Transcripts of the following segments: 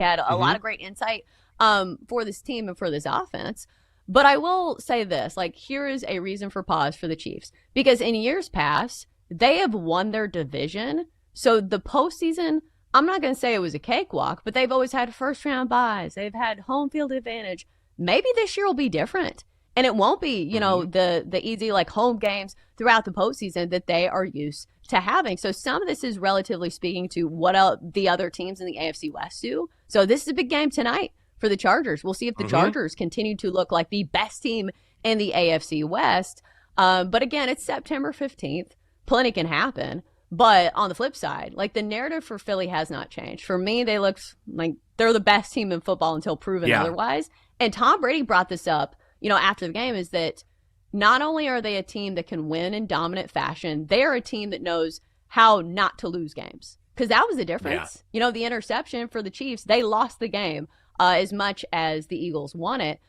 had a lot of great insight for this team and for this offense. But I will say this, like, here is a reason for pause for the Chiefs, because in years past, they have won their division. So the postseason, I'm not going to say it was a cakewalk, but they've always had first round buys. They've had home field advantage. Maybe this year will be different. And it won't be, you know, the easy like home games throughout the postseason that they are used to having. So some of this is relatively speaking to what the other teams in the AFC West do. So this is a big game tonight for the Chargers. We'll see if the Chargers continue to look like the best team in the AFC West. But again, it's September 15th. Plenty can happen. But on the flip side, like, the narrative for Philly has not changed. For me, they look like they're the best team in football until proven otherwise. And Tom Brady brought this up, you know, after the game, is that not only are they a team that can win in dominant fashion, they are a team that knows how not to lose games. Because that was the difference. Yeah. You know, the interception for the Chiefs, they lost the game as much as the Eagles won it.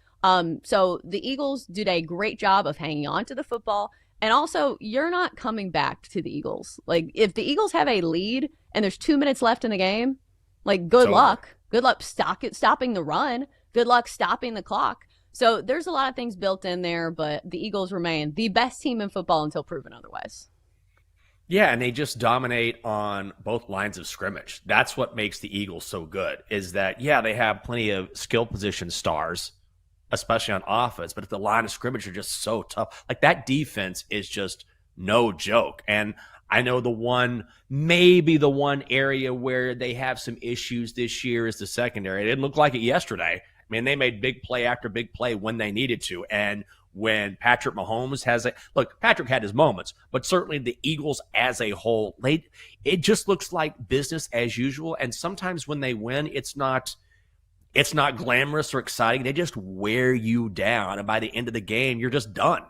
So the Eagles did a great job of hanging on to the football. And also, you're not coming back to the Eagles. Like, if the Eagles have a lead and there's 2 minutes left in the game, like, good luck. Good luck stopping the run. Good luck stopping the clock. So there's a lot of things built in there, but the Eagles remain the best team in football until proven otherwise. Yeah, and they just dominate on both lines of scrimmage. That's what makes the Eagles so good, is that, yeah, they have plenty of skill position stars, especially on offense, but at the line of scrimmage are just so tough. Like, that defense is just no joke. And I know maybe the one area where they have some issues this year is the secondary. It didn't look like it yesterday. I mean, they made big play after big play when they needed to. And when Patrick Mahomes Patrick had his moments, but certainly the Eagles as a whole, it just looks like business as usual. And sometimes when they win, it's not glamorous or exciting. They just wear you down. And by the end of the game, you're just done.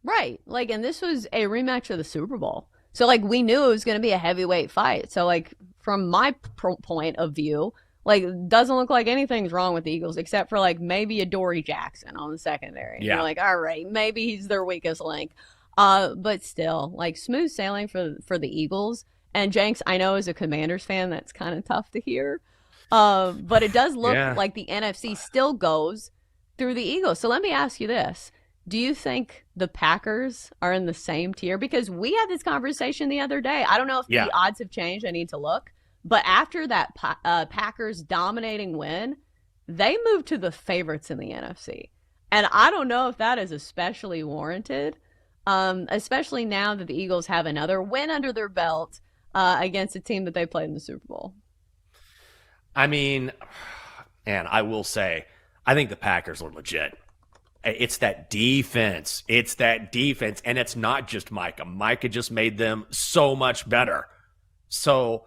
Right. Like, and this was a rematch of the Super Bowl. So, like, we knew it was going to be a heavyweight fight. So, like, from my point of view, like, doesn't look like anything's wrong with the Eagles except for, like, maybe a Dory Jackson on the secondary. Yeah. You're like, all right, maybe he's their weakest link. But still, like, smooth sailing for the Eagles. And Jenks, I know as a Commanders fan, that's kind of tough to hear. But it does look like the NFC still goes through the Eagles. So let me ask you this. Do you think the Packers are in the same tier? Because we had this conversation the other day. I don't know if the odds have changed. I need to look. But after that Packers dominating win, they moved to the favorites in the NFC. And I don't know if that is especially warranted, especially now that the Eagles have another win under their belt against a team that they played in the Super Bowl. I mean, and I will say, I think the Packers are legit. It's that defense. And it's not just Micah. Micah just made them so much better. So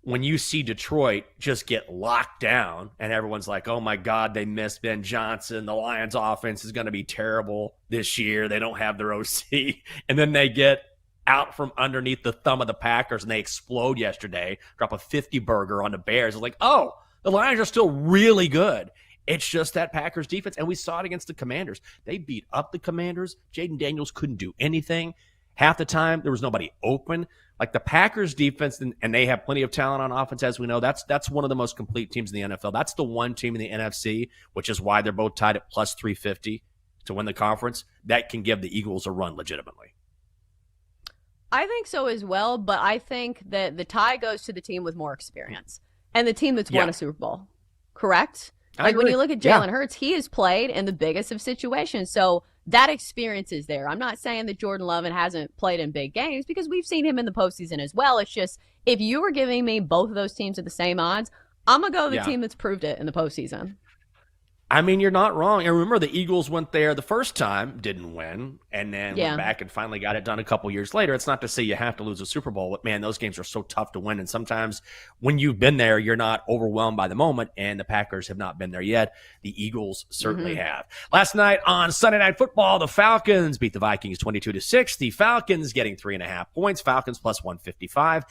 when you see Detroit just get locked down and everyone's like, oh my God, they missed Ben Johnson. The Lions offense is going to be terrible this year. They don't have their OC. And then they get out from underneath the thumb of the Packers and they explode yesterday, drop a 50 burger on the Bears. It's like, oh, the Lions are still really good. It's just that Packers defense. And we saw it against the Commanders. They beat up the Commanders. Jaden Daniels couldn't do anything. Half the time, there was nobody open. Like, the Packers defense, and they have plenty of talent on offense, as we know. That's one of the most complete teams in the NFL. That's the one team in the NFC, which is why they're both tied at plus 350 to win the conference, that can give the Eagles a run legitimately. I think so as well, but I think that the tie goes to the team with more experience and the team that's won a Super Bowl. Correct? Like, when you look at Jalen Hurts, he has played in the biggest of situations. So that experience is there. I'm not saying that Jordan Love hasn't played in big games, because we've seen him in the postseason as well. It's just, if you were giving me both of those teams at the same odds, I'm going to go with the team that's proved it in the postseason. I mean, you're not wrong. And remember, the Eagles went there the first time, didn't win, and then went back and finally got it done a couple years later. It's not to say you have to lose a Super Bowl, but man, those games are so tough to win. And sometimes when you've been there, you're not overwhelmed by the moment, and the Packers have not been there yet. The Eagles certainly have. Last night on Sunday Night Football, the Falcons beat the Vikings 22-6. The Falcons getting 3.5 points. Falcons plus 155.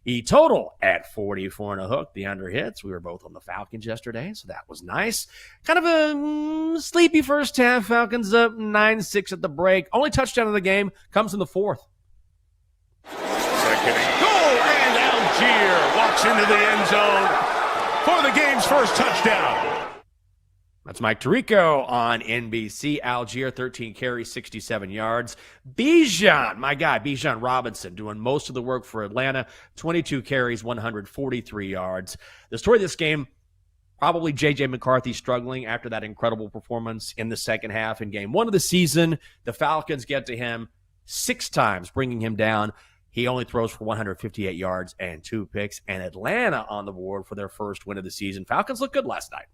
The total at 44 and a hook. The under hits. We were both on the Falcons yesterday, so that was nice. Kind of a sleepy first half. Falcons up 9-6 at the break. Only touchdown of the game comes in the fourth. Second and goal, and Algier walks into the end zone game's first touchdown. That's Mike Tirico on NBC. Algier, 13 carries, 67 yards. Bijan, my guy, Bijan Robinson, doing most of the work for Atlanta. 22 carries, 143 yards. The story of this game, probably J.J. McCarthy struggling after that incredible performance in the second half in game 1 of the season. The Falcons get to him 6 times, bringing him down. He only throws for 158 yards and 2 picks. And Atlanta on the board for their first win of the season. Falcons looked good last night.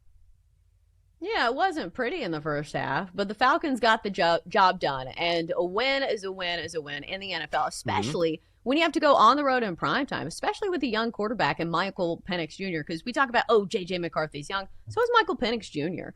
Yeah, it wasn't pretty in the first half, but the Falcons got the job done. And a win is a win is a win in the NFL, especially when you have to go on the road in primetime, especially with a young quarterback and Michael Penix Jr., because we talk about, J.J. McCarthy's young. So is Michael Penix Jr.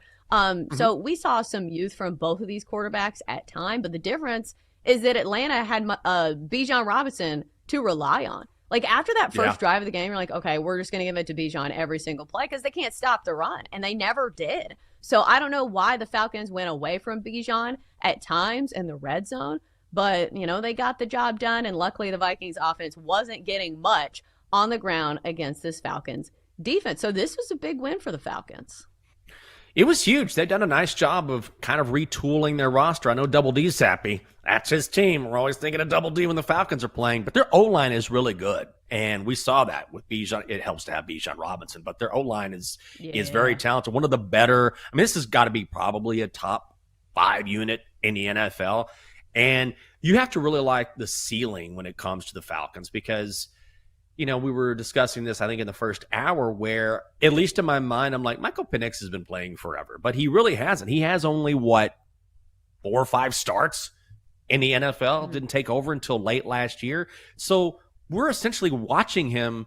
So we saw some youth from both of these quarterbacks at time, but the difference is that Atlanta had Bijan Robinson to rely on. Like, after that first drive of the game, you're like, okay, we're just going to give it to Bijan every single play because they can't stop the run, and they never did. So I don't know why the Falcons went away from Bijan at times in the red zone, but, they got the job done, and luckily the Vikings offense wasn't getting much on the ground against this Falcons defense. So this was a big win for the Falcons. It was huge. They've done a nice job of kind of retooling their roster. I know Double D's happy. That's his team. We're always thinking of Double D when the Falcons are playing, but their O-line is really good. And we saw that with Bijan. It helps to have Bijan Robinson, but their O-line is very talented. One of the better. I mean, this has got to be probably a top 5 unit in the NFL. And you have to really like the ceiling when it comes to the Falcons because we were discussing this, I think, in the first hour where, at least in my mind, I'm like, Michael Penix has been playing forever, but he really hasn't. He has only, 4 or 5 starts in the NFL, didn't take over until late last year. So we're essentially watching him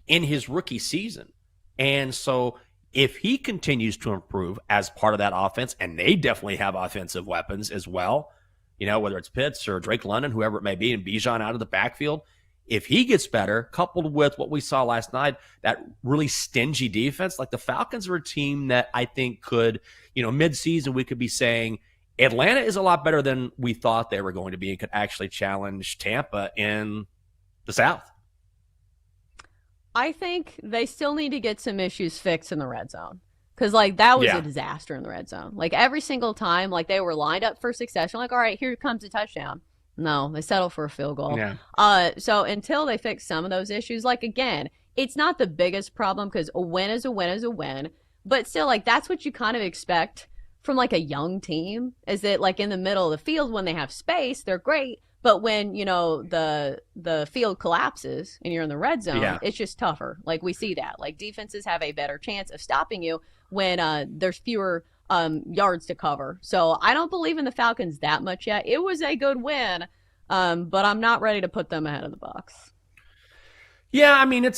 in his rookie season. And so if he continues to improve as part of that offense, and they definitely have offensive weapons as well, whether it's Pitts or Drake London, whoever it may be, and Bijan out of the backfield, if he gets better, coupled with what we saw last night, that really stingy defense, like the Falcons are a team that I think could, mid-season we could be saying Atlanta is a lot better than we thought they were going to be and could actually challenge Tampa in the South. I think they still need to get some issues fixed in the red zone. Because, that was a disaster in the red zone. Every single time, they were lined up for succession. All right, here comes a touchdown. No, they settle for a field goal. Yeah. So until they fix some of those issues, again, it's not the biggest problem because a win is a win is a win. But still, that's what you kind of expect from, a young team is that, in the middle of the field when they have space, they're great. But when, the field collapses and you're in the red zone, it's just tougher. We see that. Defenses have a better chance of stopping you when there's fewer yards to cover. So I don't believe in the Falcons that much yet. It was a good win, but I'm not ready to put them ahead of the Bucs. Yeah, I mean,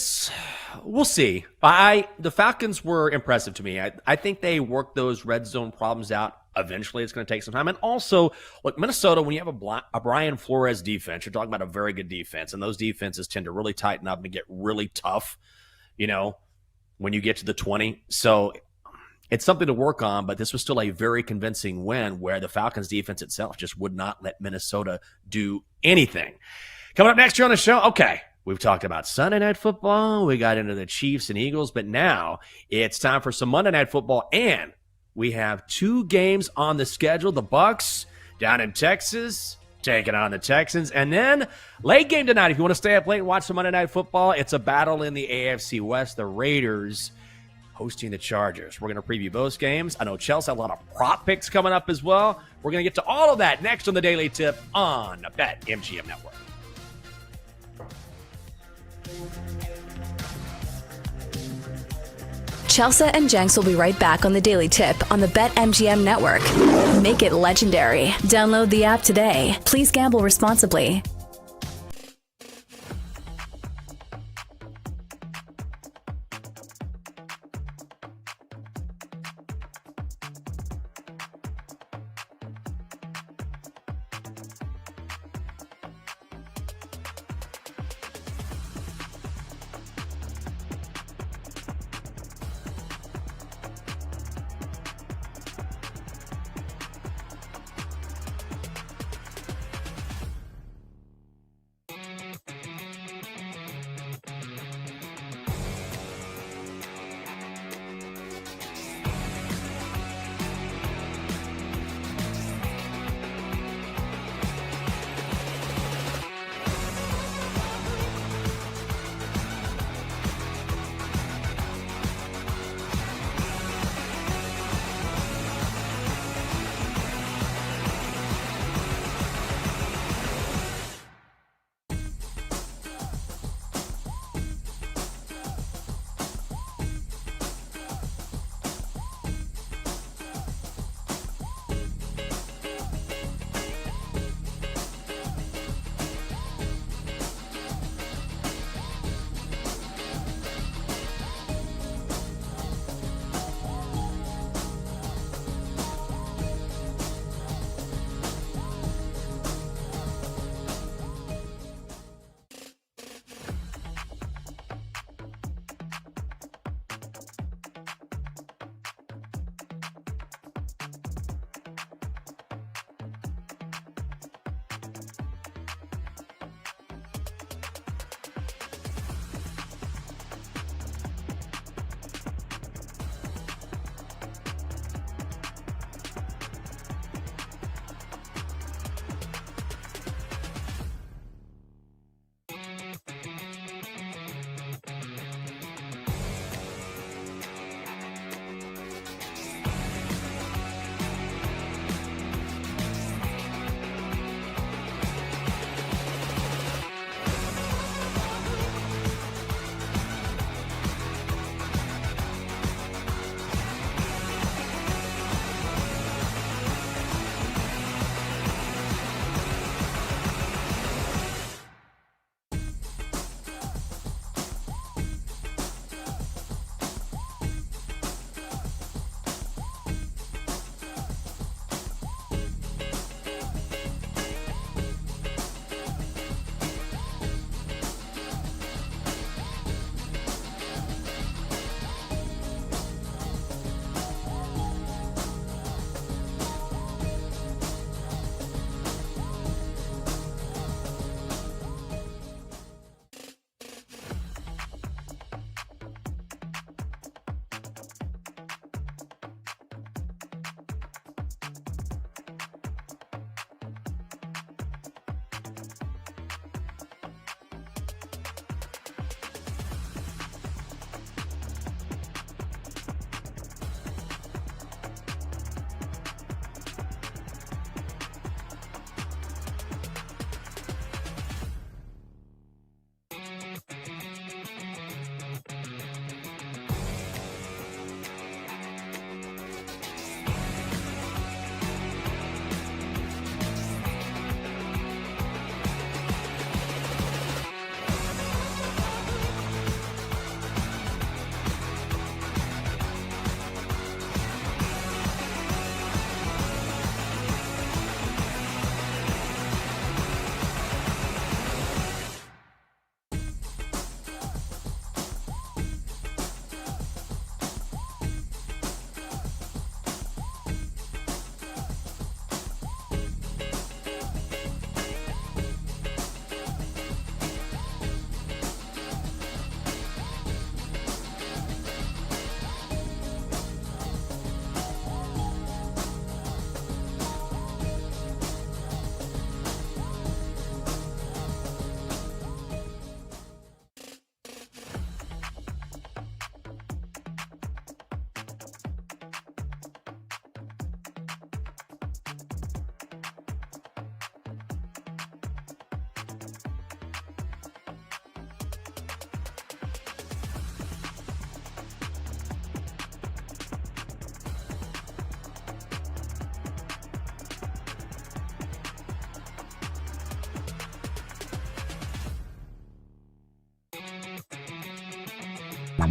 we'll see. The Falcons were impressive to me. I think they worked those red zone problems out. Eventually, it's going to take some time. And also, look, Minnesota, when you have a Brian Flores defense, you're talking about a very good defense, and those defenses tend to really tighten up and get really tough, when you get to the 20. So it's something to work on, but this was still a very convincing win where the Falcons defense itself just would not let Minnesota do anything. Coming up next year on the show, okay, we've talked about Sunday Night Football. We got into the Chiefs and Eagles, but now it's time for some Monday Night Football, and we have 2 games on the schedule. The Bucs down in Texas taking on the Texans. And then late game tonight, if you want to stay up late and watch some Monday Night Football, it's a battle in the AFC West. The Raiders hosting the Chargers. We're going to preview both games. I know Chelsea have a lot of prop picks coming up as well. We're going to get to all of that next on the Daily Tip on the BetMGM Network. Chelsea and Jenks will be right back on the Daily Tip on the BetMGM Network. Make it legendary. Download the app today. Please gamble responsibly.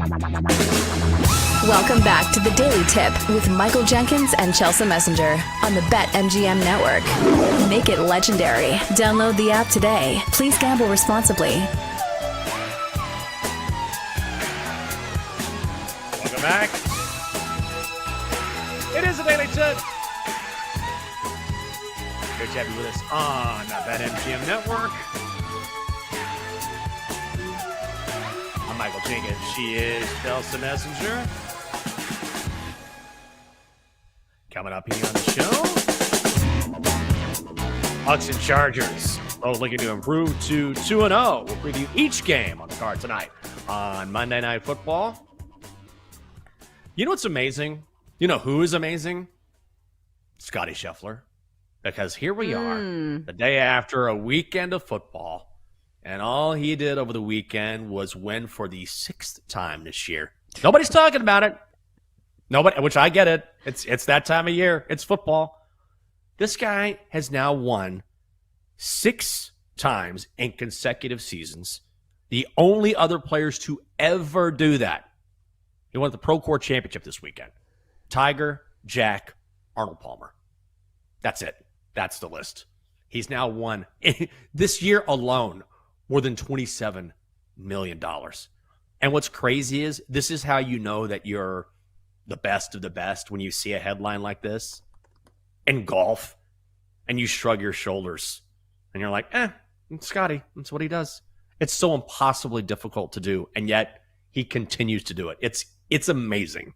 Welcome back to the Daily Tip with Michael Jenkins and Chelsea Messenger on the BetMGM Network. Make it legendary. Download the app today. Please gamble responsibly. Welcome back. It is a Daily Tip. Good to have you with us on the BetMGM Network. I'm Michael Jenkins. She is Chelsea Messenger. Coming up here on the show, Bucs and Chargers both looking to improve to 2-0. We'll preview each game on the card tonight on Monday Night Football. You know what's amazing? You know who is amazing? Scottie Scheffler. Because here we are, the day after a weekend of football, and all he did over the weekend was win for the 6th time this year. Nobody's talking about it. Nobody, which I get it. It's that time of year. It's football. This guy has now won 6 times in consecutive seasons. The only other players to ever do that. He won the Pro Core Championship this weekend. Tiger, Jack, Arnold Palmer. That's it. That's the list. He's now won, this year alone, more than $27 million. And what's crazy is, this is how you know that you're the best of the best when you see a headline like this in golf and you shrug your shoulders and you're like, it's Scottie. That's what he does. It's so impossibly difficult to do, and yet he continues to do it. It's amazing.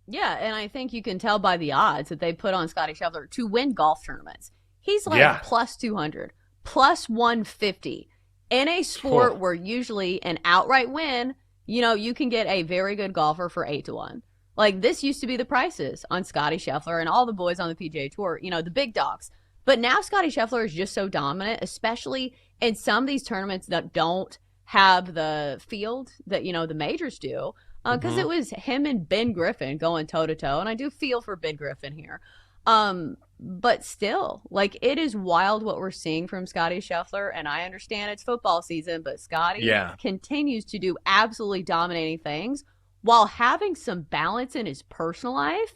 Yeah, and I think you can tell by the odds that they put on Scottie Scheffler to win golf tournaments. He's like plus 200, plus 150 in a sport where usually an outright win, you can get a very good golfer for 8-1. Like, this used to be the prices on Scottie Scheffler and all the boys on the PGA Tour, the big dogs. But now Scottie Scheffler is just so dominant, especially in some of these tournaments that don't have the field that, the majors do. Because it was him and Ben Griffin going toe-to-toe, and I do feel for Ben Griffin here. But still, it is wild what we're seeing from Scottie Scheffler, and I understand it's football season, but Scottie continues to do absolutely dominating things while having some balance in his personal life.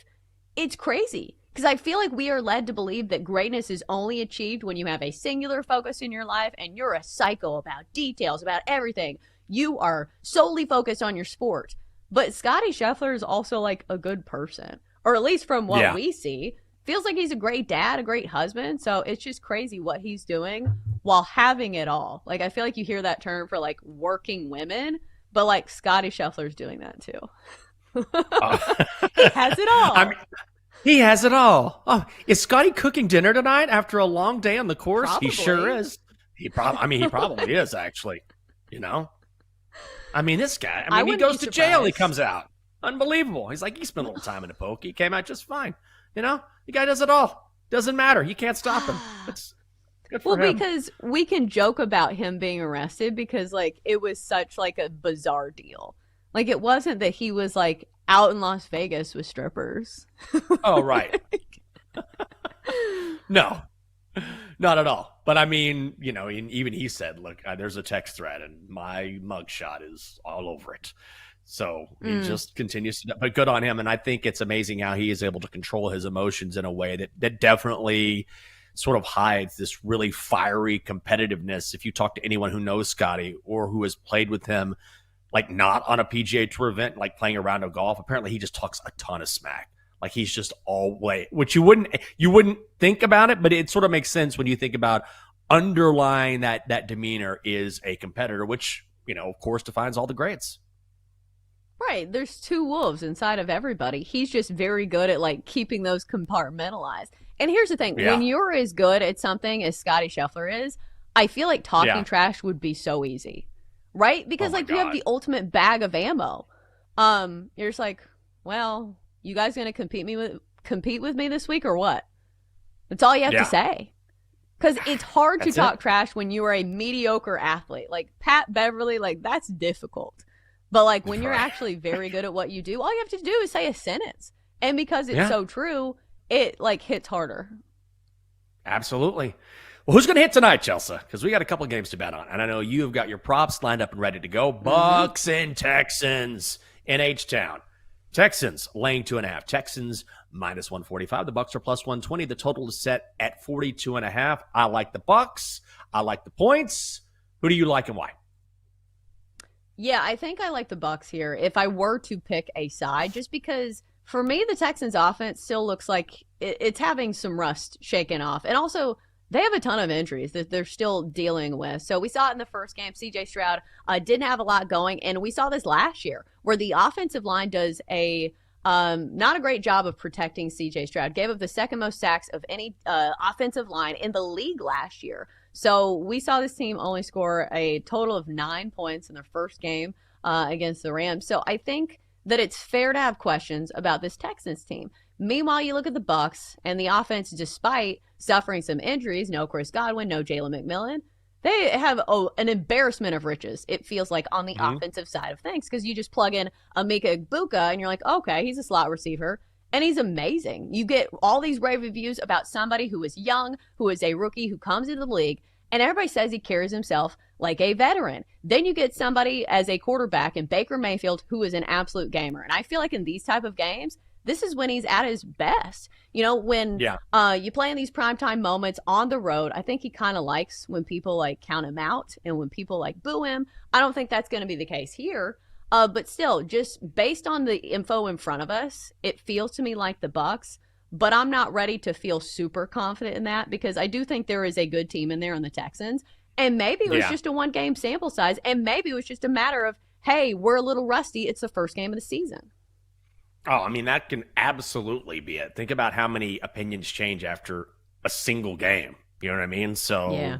It's crazy, because I feel like we are led to believe that greatness is only achieved when you have a singular focus in your life and you're a psycho about details, about everything. You are solely focused on your sport. But Scottie Scheffler is also a good person, or at least from what we see. Feels like he's a great dad, a great husband. So it's just crazy what he's doing while having it all. I feel like you hear that term for working women, but Scottie Scheffler's doing that too. He has it all. He has it all. Oh, is Scottie cooking dinner tonight after a long day on the course? Probably. He sure is. He probably is, actually. This guy, he goes to jail, he comes out. Unbelievable. He spent a little time in the poke. He came out just fine. The guy does it all. Doesn't matter. You can't stop him. It's good for him. Because we can joke about him being arrested because, it was such, a bizarre deal. It wasn't that he was, out in Las Vegas with strippers. Oh, right. No. Not at all. But even he said, look, there's a text thread and my mugshot is all over it. So he just continues to, but good on him. And I think it's amazing how he is able to control his emotions in a way that definitely sort of hides this really fiery competitiveness. If you talk to anyone who knows Scottie or who has played with him, not on a PGA Tour event, playing a round of golf, apparently he just talks a ton of smack. He's just all way, which you wouldn't think about it, but it sort of makes sense when you think about underlying that demeanor is a competitor, which, of course, defines all the greats. Right. There's two wolves inside of everybody. He's just very good at keeping those compartmentalized. And here's the thing. When you're as good at something as Scottie Scheffler is, I feel like talking trash would be so easy. Right? Because you have the ultimate bag of ammo. You're just well, you guys going to compete with me this week or what? That's all you have to say. Because it's hard to talk trash when you are a mediocre athlete. Pat Beverly, that's difficult. But when you're actually very good at what you do, all you have to do is say a sentence. And because it's so true, it hits harder. Absolutely. Well, who's going to hit tonight, Chelsea? Because we got a couple games to bet on. And I know you have got your props lined up and ready to go. Bucks and Texans in H-Town. Texans laying 2.5. Texans minus 145. The Bucks are plus 120. The total is set at 42.5. I like the Bucks. I like the points. Who do you like and why? Yeah, I think I like the Bucks here if I were to pick a side, just because for me, the Texans offense still looks like it's having some rust shaken off. And also, they have a ton of injuries that they're still dealing with. So we saw it in the first game. C.J. Stroud didn't have a lot going. And we saw this last year where the offensive line does a not a great job of protecting C.J. Stroud. Gave up the second most sacks of any offensive line in the league last year. So we saw this team only score a total of 9 points in their first game against the Rams. So I think that it's fair to have questions about this Texans team. Meanwhile, you look at the Bucks and the offense, despite suffering some injuries, no Chris Godwin, no Jalen McMillan, they have an embarrassment of riches, it feels like, on the offensive side of things, because you just plug in Emeka Egbuka and you're like, okay, he's a slot receiver, and he's amazing. You get all these rave reviews about somebody who is young, who is a rookie, who comes into the league, and everybody says he carries himself like a veteran. Then you get somebody as a quarterback in Baker Mayfield who is an absolute gamer. And I feel like in these type of games, this is when he's at his best. You know, when you play in these primetime moments on the road, I think he kind of likes when people like count him out and when people like boo him. I don't think that's going to be the case here. But still, just based on the info in front of us, it feels to me like the Bucks. But I'm not ready to feel super confident in that because I do think there is a good team in there in the Texans. And maybe it was just a one-game sample size. And maybe it was just a matter of, hey, we're a little rusty. It's the first game of the season. Oh, I mean, that can absolutely be it. Think about how many opinions change after a single game. You know what I mean? So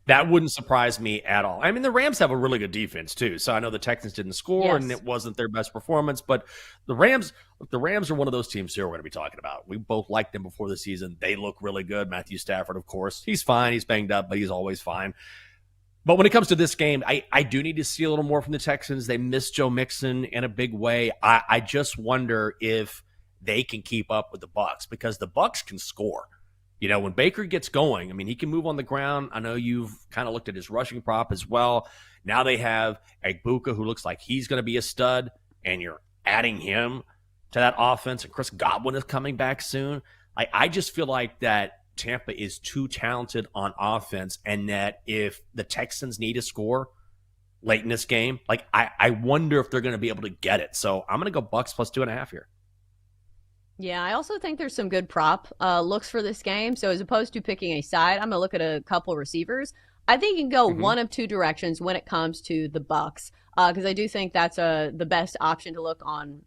that wouldn't surprise me at all. I mean, the Rams have a really good defense too. So I know the Texans didn't score and it wasn't their best performance, but the Rams are one of those teams here we're going to be talking about. We both liked them before the season. They look really good. Matthew Stafford, of course, he's fine. He's banged up, but he's always fine. But when it comes to this game, I do need to see a little more from the Texans. They missed Joe Mixon in a big way. I just wonder if they can keep up with the Bucks because the Bucks can score. You know, when Baker gets going, I mean, he can move on the ground. I know you've kind of looked at his rushing prop as well. Now they have Egbuka, who looks like he's going to be a stud, and you're adding him to that offense, and Chris Godwin is coming back soon. I just feel like that Tampa is too talented on offense, and that if the Texans need a score late in this game, I wonder if they're going to be able to get it. So I'm going to go Bucks plus 2.5 here. Yeah, I also think there's some good prop looks for this game. So as opposed to picking a side, I'm going to look at a couple receivers. I think you can go one of two directions when it comes to the Bucks, because I do think that's the best option to look on,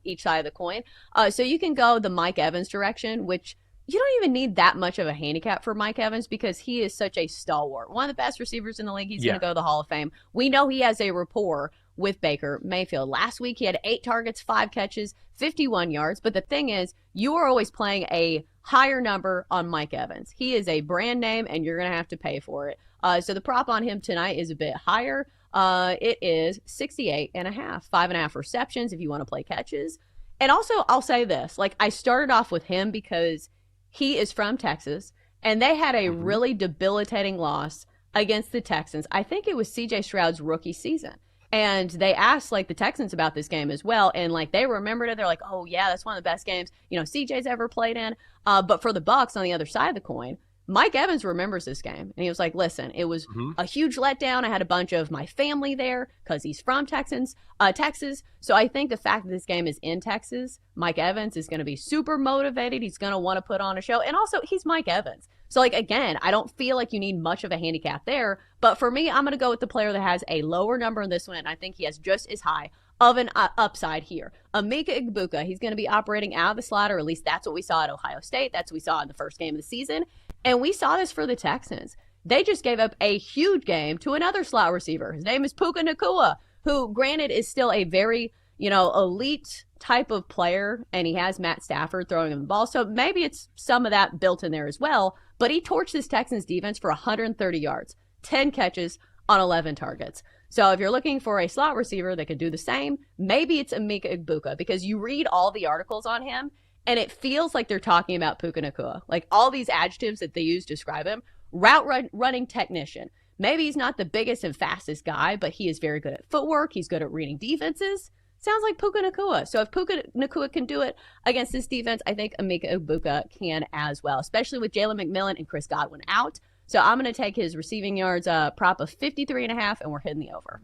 each side of the coin. So you can go the Mike Evans direction, which you don't even need that much of a handicap for Mike Evans because he is such a stalwart. One of the best receivers in the league. He's going to go to the Hall of Fame. We know he has a rapport with Baker Mayfield. Last week, he had 8 targets, 5 catches, 51 yards. But the thing is, you are always playing a higher number on Mike Evans. He is a brand name, and you're going to have to pay for it. So the prop on him tonight is a bit higher. It is 68.5, 5.5 receptions if you want to play catches. And also, I'll say this. I started off with him because he is from Texas, and they had a really debilitating loss against the Texans. I think it was C.J. Stroud's rookie season. And they asked, the Texans about this game as well. And, they remembered it. They're like, oh, yeah, that's one of the best games, CJ's ever played in. But for the Bucs on the other side of the coin, Mike Evans remembers this game. And he was like, listen, it was a huge letdown. I had a bunch of my family there because he's from Texas. So I think the fact that this game is in Texas, Mike Evans is going to be super motivated. He's going to want to put on a show. And also, he's Mike Evans. So, again, I don't feel like you need much of a handicap there. But for me, I'm going to go with the player that has a lower number in this one. And I think he has just as high of an upside here. Emeka Egbuka, he's going to be operating out of the slot, or at least that's what we saw at Ohio State. That's what we saw in the first game of the season. And we saw this for the Texans. They just gave up a huge game to another slot receiver. His name is Puka Nacua, who, granted, is still a very, elite type of player, and he has Matt Stafford throwing him the ball. So maybe it's some of that built in there as well. But he torched this Texans defense for 130 yards, 10 catches on 11 targets. So if you're looking for a slot receiver that could do the same, maybe it's Emeka Egbuka, because you read all the articles on him, and it feels like they're talking about Puka Nacua. All these adjectives that they use to describe him running technician. Maybe he's not the biggest and fastest guy, but he is very good at footwork. He's good at reading defenses. Sounds like Puka Nacua. So if Puka Nacua can do it against this defense, I think Emeka Egbuka can as well, especially with Jalen McMillan and Chris Godwin out. So I'm going to take his receiving yards prop of 53.5, and we're hitting the over.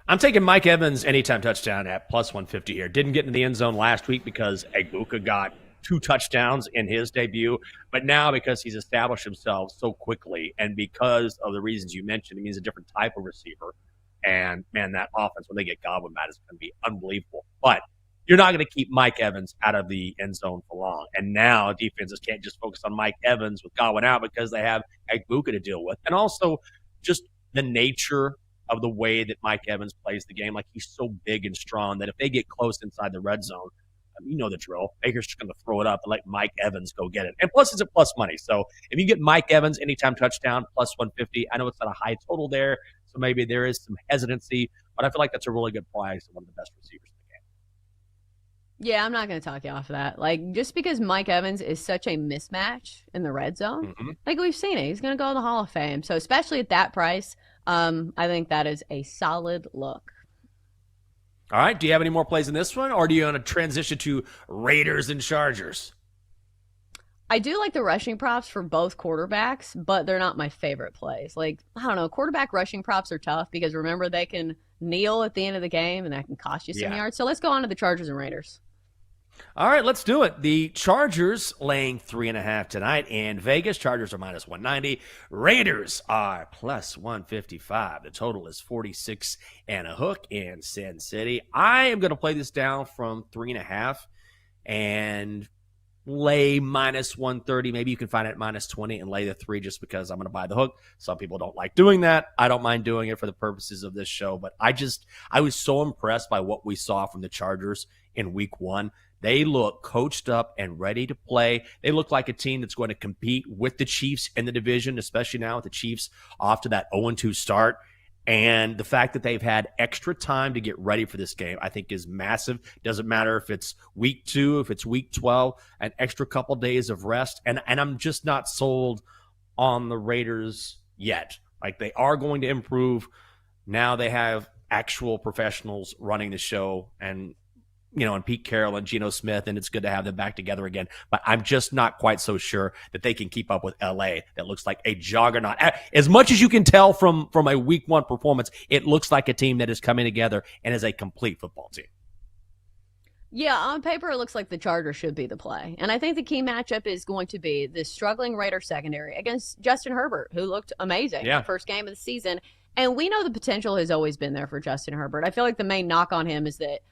I'm taking Mike Evans anytime touchdown at plus 150 here. Didn't get into the end zone last week because Egbuka got 2 touchdowns in his debut. But now because he's established himself so quickly and because of the reasons you mentioned, he's a different type of receiver. And, man, that offense, when they get Godwin back, is going to be unbelievable. But you're not going to keep Mike Evans out of the end zone for long. And now defenses can't just focus on Mike Evans with Godwin out because they have Egbuka to deal with. And also just the nature of the way that Mike Evans plays the game. Like, he's so big and strong that if they get close inside the red zone, you know the drill. Baker's just going to throw it up and let Mike Evans go get it. And plus, it's a plus money. So if you get Mike Evans anytime touchdown, plus 150, I know it's not a high total there, so maybe there is some hesitancy, but I feel like that's a really good price and one of the best receivers in the game. Yeah, I'm not going to talk you off of that. Like, just because Mike Evans is such a mismatch in the red zone, like we've seen it, he's going to go to the Hall of Fame. So especially at that price, I think that is a solid look. All right. Do you have any more plays in this one, or do you want to transition to Raiders and Chargers? I do like the rushing props for both quarterbacks, but they're not my favorite plays. Like, I don't know, quarterback rushing props are tough because remember they can kneel at the end of the game and that can cost you some yards. So let's go on to the Chargers and Raiders. All right, let's do it. The Chargers laying 3.5 tonight in Vegas. Chargers are minus 190. Raiders are plus 155. The total is 46 and a hook in Sin City. I am going to play this down from 3.5 and lay minus 130. Maybe you can find it at minus 20 and lay the 3 just because I'm going to buy the hook. Some people don't like doing that. I don't mind doing it for the purposes of this show, but I was so impressed by what we saw from the Chargers in week 1. They look coached up and ready to play. They look like a team that's going to compete with the Chiefs in the division, especially now with the Chiefs off to that 0-2 start. And the fact that they've had extra time to get ready for this game, I think, is massive. Doesn't matter if it's week 2, if it's week 12, an extra couple days of rest. And I'm just not sold on the Raiders yet. Like, they are going to improve. Now they have actual professionals running the show and Pete Carroll and Geno Smith, and it's good to have them back together again. But I'm just not quite so sure that they can keep up with LA. That looks like a juggernaut. As much as you can tell from a week 1 performance, it looks like a team that is coming together and is a complete football team. Yeah, on paper, it looks like the Chargers should be the play. And I think the key matchup is going to be the struggling Raider secondary against Justin Herbert, who looked amazing in the first game of the season. And we know the potential has always been there for Justin Herbert. I feel like the main knock on him is that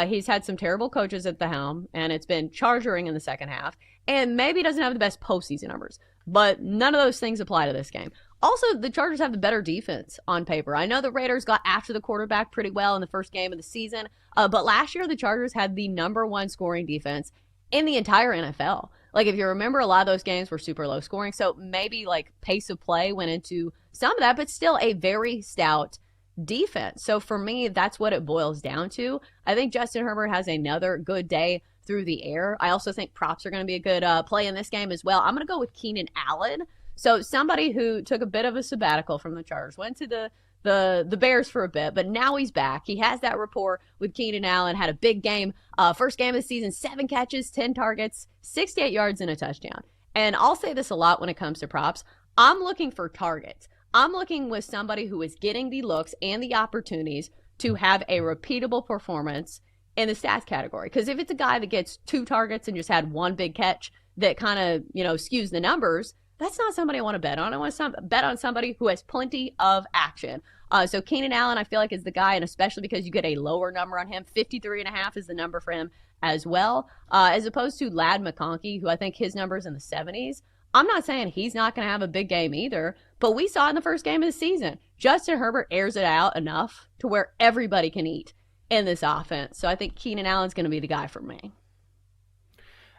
he's had some terrible coaches at the helm, and it's been chargering in the second half. And maybe he doesn't have the best postseason numbers, but none of those things apply to this game. Also, the Chargers have the better defense on paper. I know the Raiders got after the quarterback pretty well in the first game of the season, but last year the Chargers had the number 1 scoring defense in the entire NFL. Like, if you remember, a lot of those games were super low scoring, so maybe like pace of play went into some of that, but still a very stout defense. So for me, that's what it boils down to. I think Justin Herbert has another good day through the air. I also think props are going to be a good play in this game as well. I'm going to go with Keenan Allen. So somebody who took a bit of a sabbatical from the Chargers, went to the Bears for a bit, but now he's back. He has that rapport with Keenan Allen, had a big game. First game of the season, 7 catches, 10 targets, 68 yards and a touchdown. And I'll say this a lot when it comes to props. I'm looking for targets. I'm looking with somebody who is getting the looks and the opportunities to have a repeatable performance in the stats category. Because if it's a guy that gets 2 targets and just had 1 big catch that kind of, skews the numbers, that's not somebody I want to bet on. I want to bet on somebody who has plenty of action. So Keenan Allen, I feel like, is the guy, and especially because you get a lower number on him. 53.5 is the number for him as well, as opposed to Ladd McConkey, who I think his number is in the 70s. I'm not saying he's not going to have a big game either, but we saw in the first game of the season, Justin Herbert airs it out enough to where everybody can eat in this offense. So I think Keenan Allen's going to be the guy for me.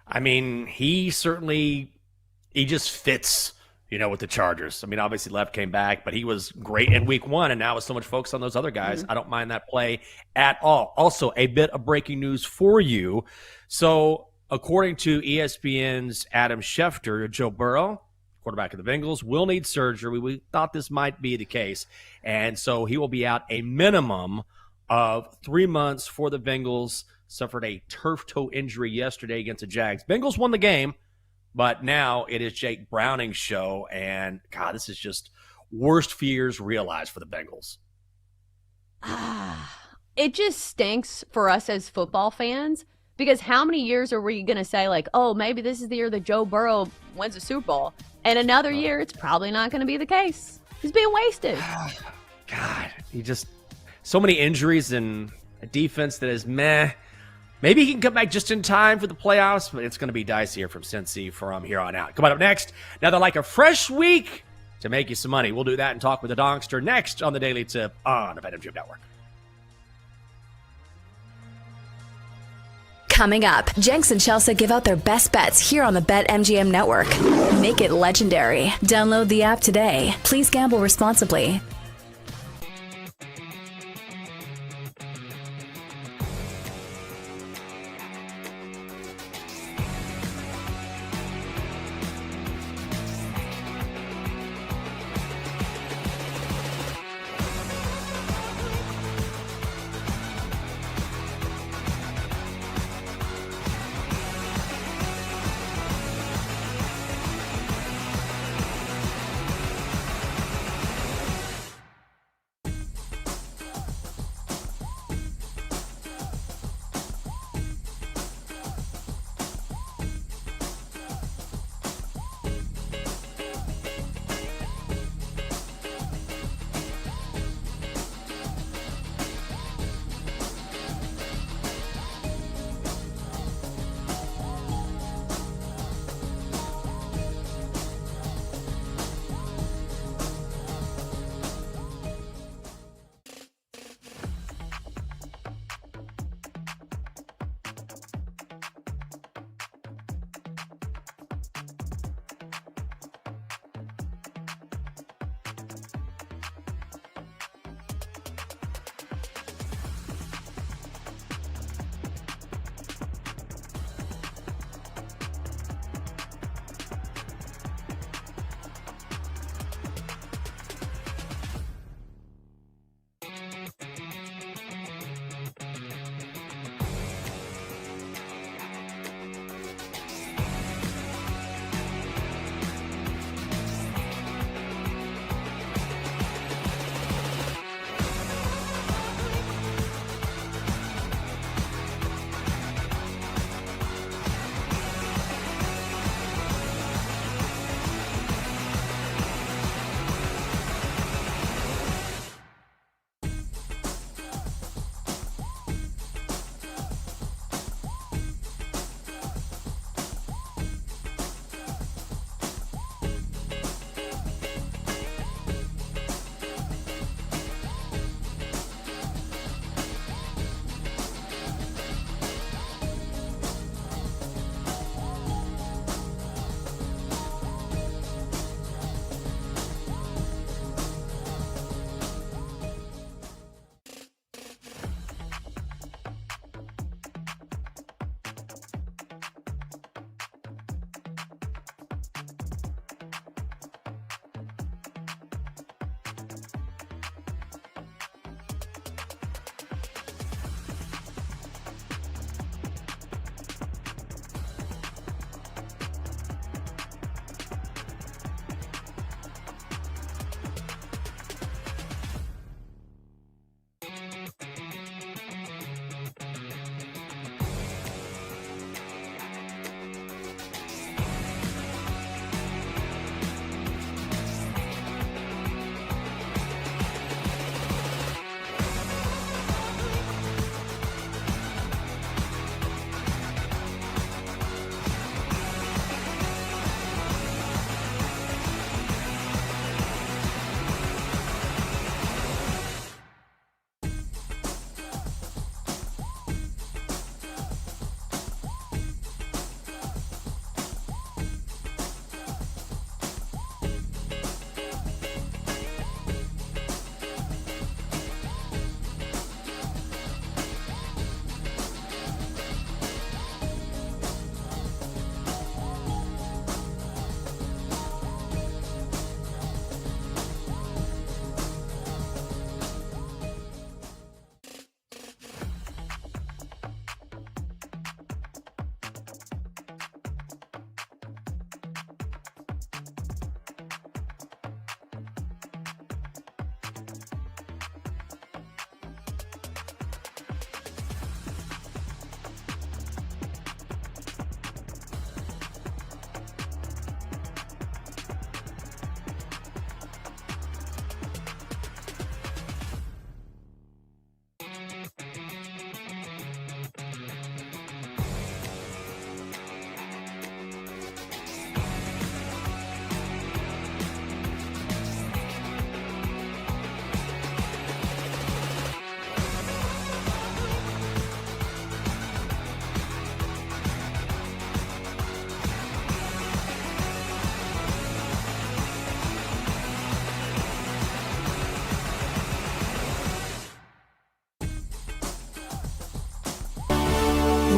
I mean, he just fits, with the Chargers. I mean, obviously Left came back, but he was great in week 1, and now with so much focus on those other guys, I don't mind that play at all. Also, a bit of breaking news for you. So, according to ESPN's Adam Schefter, Joe Burrow quarterback of the Bengals, will need surgery. We thought this might be the case. And so he will be out a minimum of 3 months for the Bengals. Suffered a turf toe injury yesterday against the Jags. Bengals won the game, but now it is Jake Browning's show. And, God, this is just worst fears realized for the Bengals. It just stinks for us as football fans, because how many years are we going to say, like, oh, maybe this is the year that Joe Burrow wins a Super Bowl, and another year it's probably not going to be the case. He's being wasted. God, he just so many injuries and a defense that is meh. Maybe he can come back just in time for the playoffs, but it's going to be dicey here from Cincy from here on out. Come on up next. Now they're like a fresh week to make you some money. We'll do that and talk with the Donkster next on the Daily Tip on the BetMGM Network. Coming up, Jenks and Chelsea give out their best bets here on the BetMGM Network. Make it legendary. Download the app today. Please gamble responsibly.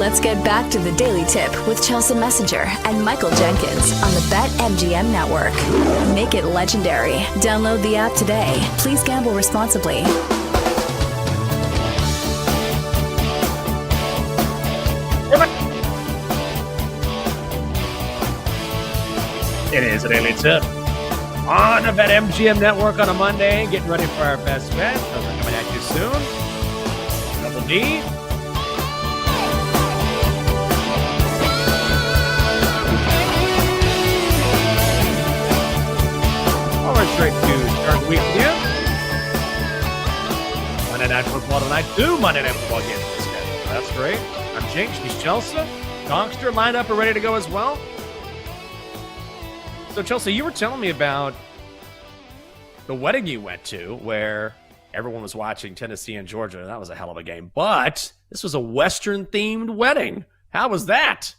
Let's get back to the Daily Tip with Chelsea Messenger and Michael Jenkins on the BetMGM Network. Make it legendary. Download the app today. Please gamble responsibly. It is a Daily Tip on the BetMGM Network on a Monday. Getting ready for our best bet. Those are coming at you soon. Double D. All right, straight to start the week with you. Monday Night Football tonight. 2 Monday Night Football games on the schedule. That's great. I'm Jinx. She's Chelsea. Donkster lined up and ready to go as well. So, Chelsea, you were telling me about the wedding you went to where everyone was watching Tennessee and Georgia. That was a hell of a game. But this was a Western-themed wedding. How was that?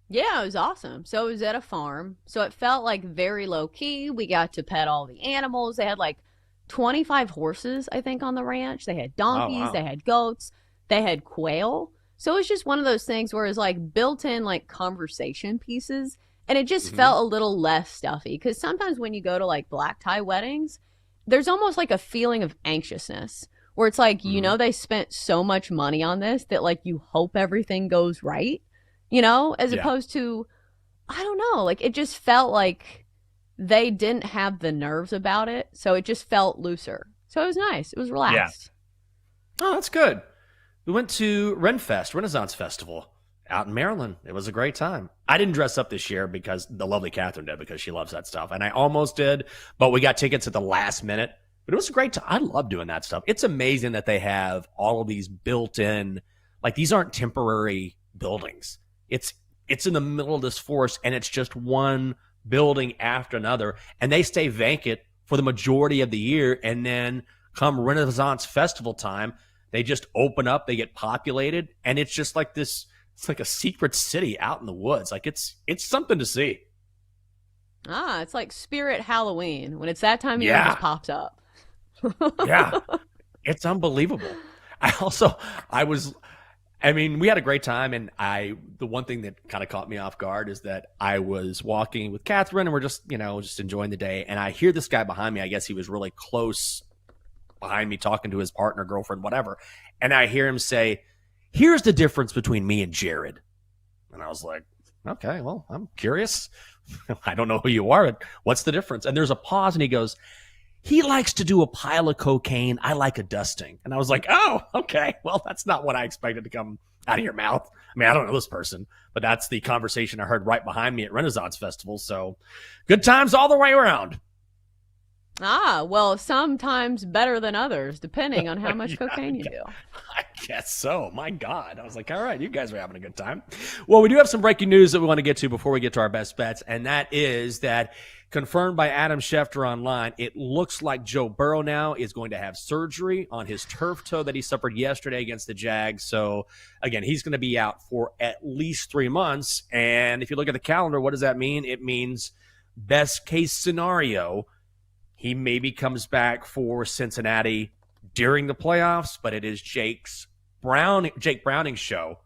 Yeah, it was awesome. So it was at a farm. So it felt like very low-key. We got to pet all the animals. They had like 25 horses, I think, on the ranch. They had donkeys. Oh, wow. They had goats. They had quail. So it was just one of those things where it's like built-in like conversation pieces. And it just felt a little less stuffy because sometimes when you go to like black tie weddings, there's almost like a feeling of anxiousness where it's like, you know, they spent so much money on this that like you hope everything goes right, you know, as opposed to, I don't know, like it just felt like they didn't have the nerves about it. So it just felt looser. So it was nice. It was relaxed. Yeah. Oh, that's good. We went to Renfest, Renaissance Festival. Out in Maryland. It was a great time. I didn't dress up this year because the lovely Catherine did because she loves that stuff. And I almost did, but we got tickets at the last minute. But it was a great time. I love doing that stuff. It's amazing that they have all of these built-in, like these aren't temporary buildings. It's in the middle of this forest and it's just one building after another. And they stay vacant for the majority of the year. And then come Renaissance Festival time, they just open up, they get populated. And it's just like this. It's like a secret city out in the woods. Like it's something to see. It's like Spirit Halloween. When it's that time of year, it just pops up. Yeah. It's unbelievable. We had a great time. And the one thing that kind of caught me off guard is that I was walking with Catherine and we're just enjoying the day. And I hear this guy behind me. I guess he was really close behind me talking to his partner, girlfriend, whatever. And I hear him say, "Here's the difference between me and Jared." And I was like, okay, well, I'm curious. I don't know who you are. What's the difference? And there's a pause and he goes, "He likes to do a pile of cocaine. I like a dusting." And I was like, oh, okay. Well, that's not what I expected to come out of your mouth. I mean, I don't know this person, but that's the conversation I heard right behind me at Renaissance Festival. So good times all the way around. Well, sometimes better than others, depending on how much cocaine you do. I guess so. My God. I was like, all right, you guys are having a good time. Well, we do have some breaking news that we want to get to before we get to our best bets, and that is that confirmed by Adam Schefter online, it looks like Joe Burrow now is going to have surgery on his turf toe that he suffered yesterday against the Jags. So, again, he's going to be out for at least 3 months. And if you look at the calendar, what does that mean? It means best case scenario, he maybe comes back for Cincinnati during the playoffs, but it is Jake Browning's show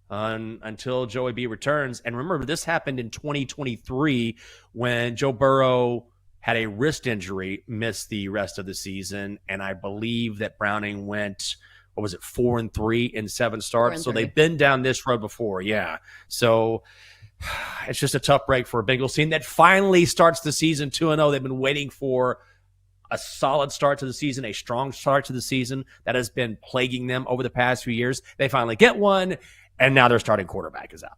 until Joey B returns. And remember, this happened in 2023 when Joe Burrow had a wrist injury, missed the rest of the season. And I believe that Browning went, 4-3 in 7 starts. So they've been down this road before. Yeah. So it's just a tough break for a Bengals team that finally starts the season 2-0. They've been waiting for a solid start to the season, a strong start to the season that has been plaguing them over the past few years. They finally get one, and now their starting quarterback is out.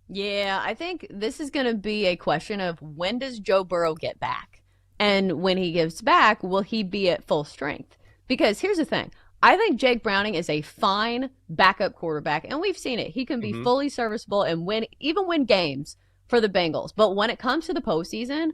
Yeah, I think this is going to be a question of when does Joe Burrow get back? And when he gets back, will he be at full strength? Because here's the thing. I think Jake Browning is a fine backup quarterback, and we've seen it. He can be fully serviceable and even win games for the Bengals. But when it comes to the postseason,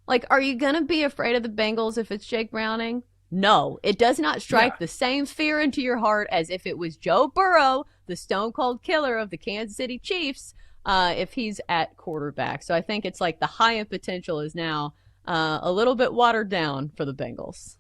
like, are you going to be afraid of the Bengals if it's Jake Browning? No, it does not strike the same fear into your heart as if it was Joe Burrow, the stone cold killer of the Kansas City Chiefs, if he's at quarterback. So I think it's like the high end potential is now a little bit watered down for the Bengals.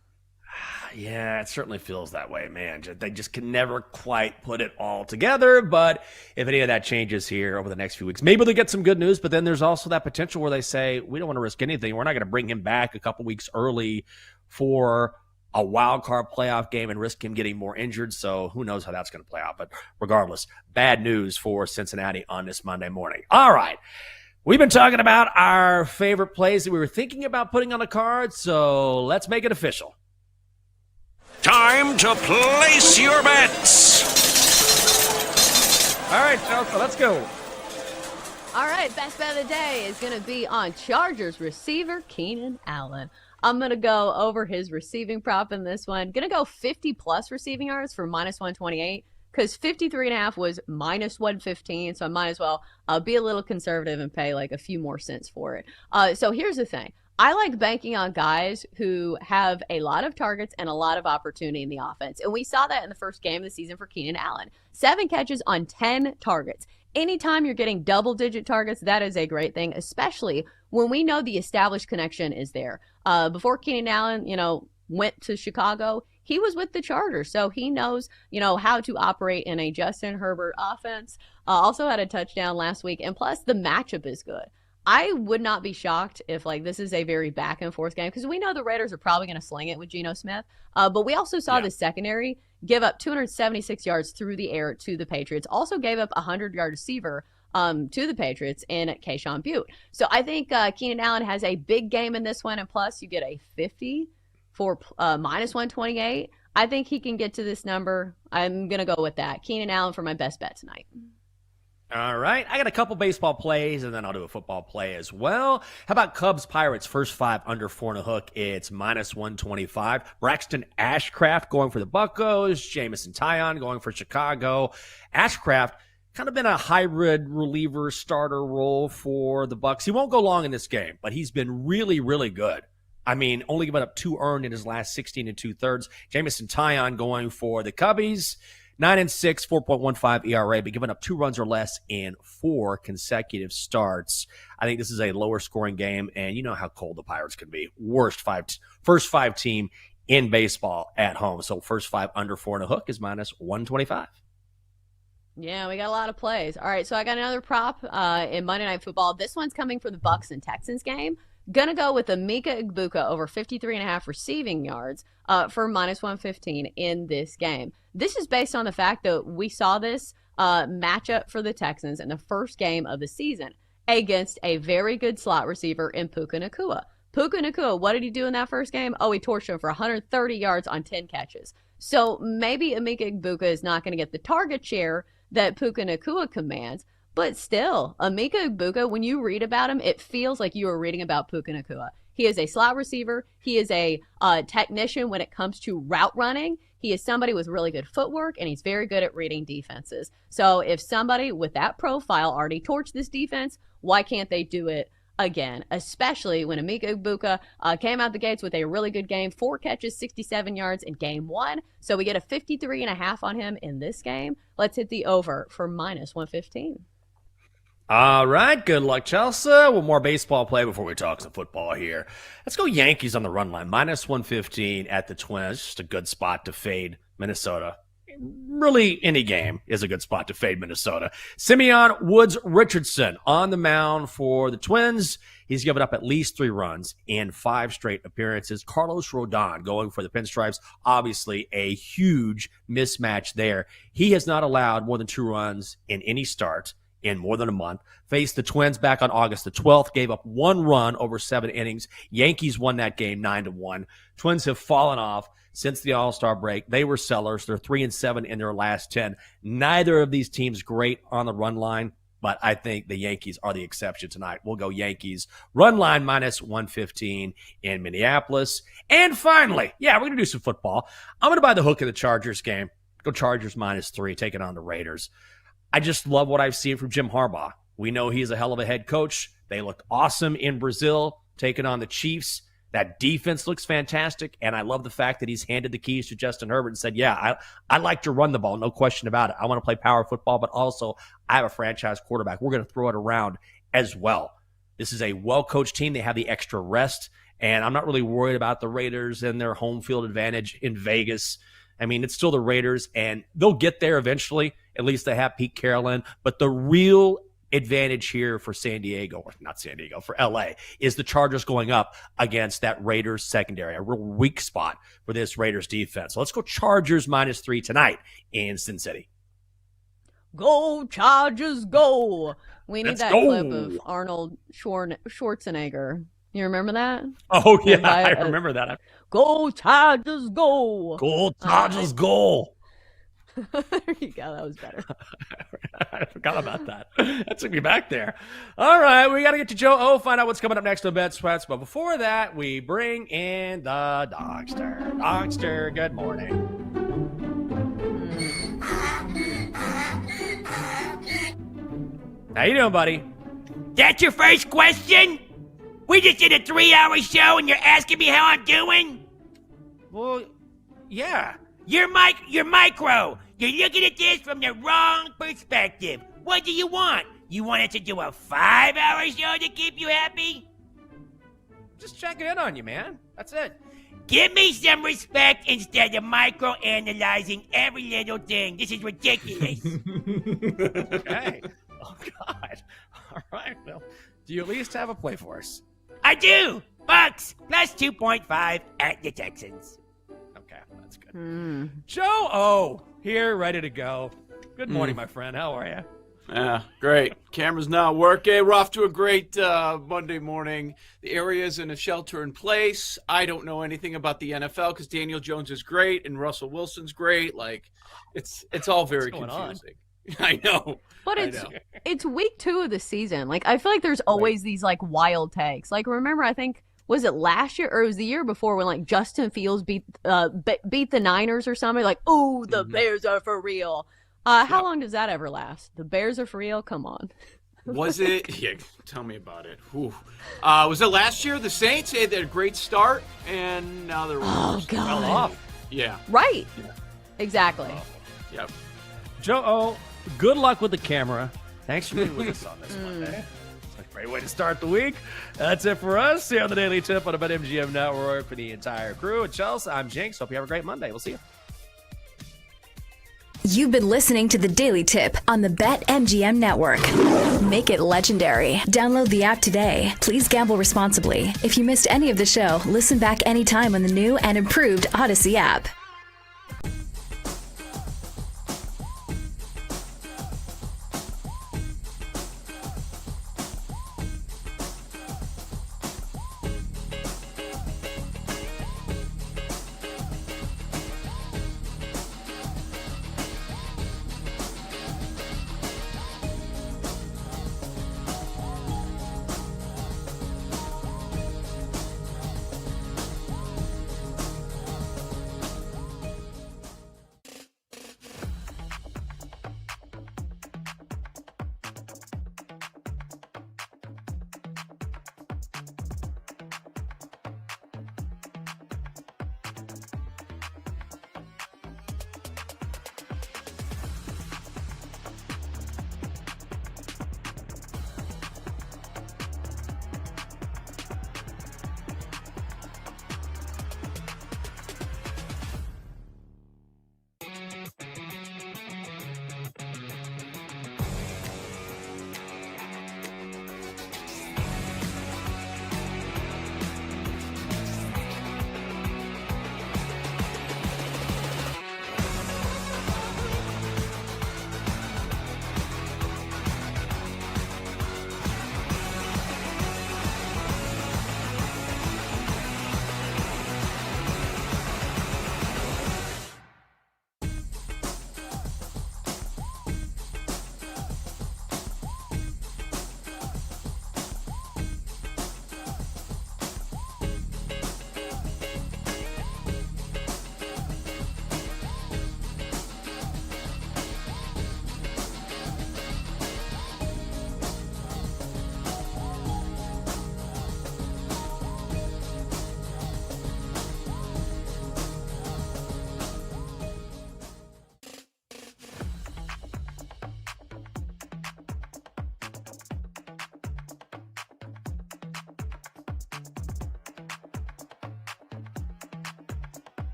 Yeah, it certainly feels that way, man. They just can never quite put it all together. But if any of that changes here over the next few weeks, maybe they'll get some good news. But then there's also that potential where they say, we don't want to risk anything. We're not going to bring him back a couple weeks early for a wild card playoff game and risk him getting more injured. So who knows how that's going to play out. But regardless, bad news for Cincinnati on this Monday morning. All right. We've been talking about our favorite plays that we were thinking about putting on the card. So let's make it official. Time to place your bets. All right, Chelsea, let's go. All right, best bet of the day is going to be on Chargers receiver Keenan Allen. I'm going to go over his receiving prop in this one. Going to go 50-plus receiving yards for -128 because 53.5 was -115, so I might as well be a little conservative and pay like a few more cents for it. So here's the thing. I like banking on guys who have a lot of targets and a lot of opportunity in the offense. And we saw that in the first game of the season for Keenan Allen. 7 catches on 10 targets. Anytime you're getting double-digit targets, that is a great thing, especially when we know the established connection is there. Before Keenan Allen, went to Chicago, he was with the Chargers, so he knows, how to operate in a Justin Herbert offense. Also had a touchdown last week, and plus the matchup is good. I would not be shocked if this is a very back and forth game because we know the Raiders are probably going to sling it with Geno Smith. But we also saw the secondary give up 276 yards through the air to the Patriots. Also gave up a 100-yard receiver to the Patriots in Keyshawn Butte. So I think Keenan Allen has a big game in this one, and plus you get a 50 for -128. I think he can get to this number. I'm going to go with that. Keenan Allen for my best bet tonight. All right. I got a couple baseball plays, and then I'll do a football play as well. How about Cubs Pirates first 5 under 4.5? It's -125. Braxton Ashcraft going for the Buccos. Jamison Tyon going for Chicago. Ashcraft kind of been a hybrid reliever starter role for the Bucs. He won't go long in this game, but he's been really, really good. I mean, only given up 2 earned in his last 16 2/3. Jamison Tyon going for the Cubbies. 9-6, 4.15 ERA, but giving up 2 runs or less in 4 consecutive starts. I think this is a lower scoring game, and you know how cold the Pirates can be. First 5 team in baseball at home. So first 5 under 4.5 is -125. Yeah, we got a lot of plays. All right, so I got another prop in Monday Night Football. This one's coming for the Bucs and Texans game. Gonna go with Emeka Egbuka over 53.5 receiving yards for -115 in this game. This is based on the fact that we saw this matchup for the Texans in the first game of the season against a very good slot receiver in Puka Nacua. Puka Nacua, what did he do in that first game? Oh, he torched him for 130 yards on 10 catches. So maybe Emeka Egbuka is not going to get the target share that Puka Nacua commands, but still, Emeka Egbuka, when you read about him, it feels like you are reading about Puka Nacua. He is a slot receiver. He is a technician when it comes to route running. He is somebody with really good footwork, and he's very good at reading defenses. So if somebody with that profile already torched this defense, why can't they do it again? Especially when Emeka Egbuka came out the gates with a really good game, 4 catches, 67 yards in game 1. So we get a 53.5 on him in this game. Let's hit the over for -115. All right, good luck, Chelsea. One more baseball play before we talk some football here. Let's go Yankees on the run line. -115 at the Twins. Just a good spot to fade Minnesota. Really, any game is a good spot to fade Minnesota. Simeon Woods Richardson on the mound for the Twins. He's given up at least 3 runs in 5 straight appearances. Carlos Rodon going for the Pinstripes. Obviously, a huge mismatch there. He has not allowed more than 2 runs in any start in more than a month. Faced the Twins back on August the 12th, gave up 1 run over 7 innings. Yankees won that game 9-1. Twins have fallen off since the All-Star break. They were sellers. They're 3-7 in their last 10. Neither of these teams great on the run line, but I think the Yankees are the exception tonight. We'll go Yankees. Run line -115 in Minneapolis. And finally, we're going to do some football. I'm going to buy the hook in the Chargers game. Go Chargers -3, taking on the Raiders. I just love what I've seen from Jim Harbaugh. We know he's a hell of a head coach. They looked awesome in Brazil, taking on the Chiefs. That defense looks fantastic, and I love the fact that he's handed the keys to Justin Herbert and said, I like to run the ball, no question about it. I want to play power football, but also I have a franchise quarterback. We're going to throw it around as well. This is a well-coached team. They have the extra rest And I'm not really worried about the Raiders and their home field advantage in Vegas. I mean, it's still the Raiders, and they'll get there eventually. At least they have Pete Carroll. But the real advantage here for San Diego, or not San Diego, for LA, is the Chargers going up against that Raiders secondary, a real weak spot for this Raiders defense. So let's go Chargers -3 tonight in Sin City. Go Chargers, go! We need Let's that go. clip of Arnold Schwarzenegger. You remember that? Oh, yeah, I remember that. Go Chargers, go! Go Chargers, go! There you go. That was better. I forgot about that. That took me back there. All right, we got to get to Joe O, find out what's coming up next on Bet Sweats. But before that, we bring in the Dogster. Dogster, good morning. How you doing, buddy? That's your first question? We just did a 3-hour show and you're asking me how I'm doing? Well, yeah. You're micro. You're looking at this from the wrong perspective. What do you want? You want us to do a 5-hour show to keep you happy? Just checking in on you, man. That's it. Give me some respect instead of micro-analyzing every little thing. This is ridiculous. Okay. Oh, God. All right. Well, do you at least have a play for us? I do. Bucks plus 2.5 at the Texans. Okay, that's good. Joe O here, ready to go. Good morning, my friend. How are you? Yeah, great. Camera's not working. We're off to a great Monday morning. The area's in a shelter in place. I don't know anything about the NFL because Daniel Jones is great and Russell Wilson's great. Like, it's all very confusing. I know. But it's week 2 of the season. Like, I feel like there's always these like wild takes. Like, remember, I think, was it last year or it was the year before when like Justin Fields beat the Niners or something? Like, oh, the Bears are for real. How long does that ever last? The Bears are for real? Come on. Was it? Yeah, tell me about it. Was it last year? The Saints had a great start, and now they're God. Fell off. Yeah. Right. Yeah. Exactly. Yep. Joe O, good luck with the camera. Thanks for being with us on this Monday. It's a great way to start the week. That's it for us here on the Daily Tip on the BetMGM Network. For the entire crew at Chelsea, I'm Jinx. Hope you have a great Monday. We'll see you. You've been listening to the Daily Tip on the BetMGM Network. Make it legendary. Download the app today. Please gamble responsibly. If you missed any of the show, listen back anytime on the new and improved Odyssey app.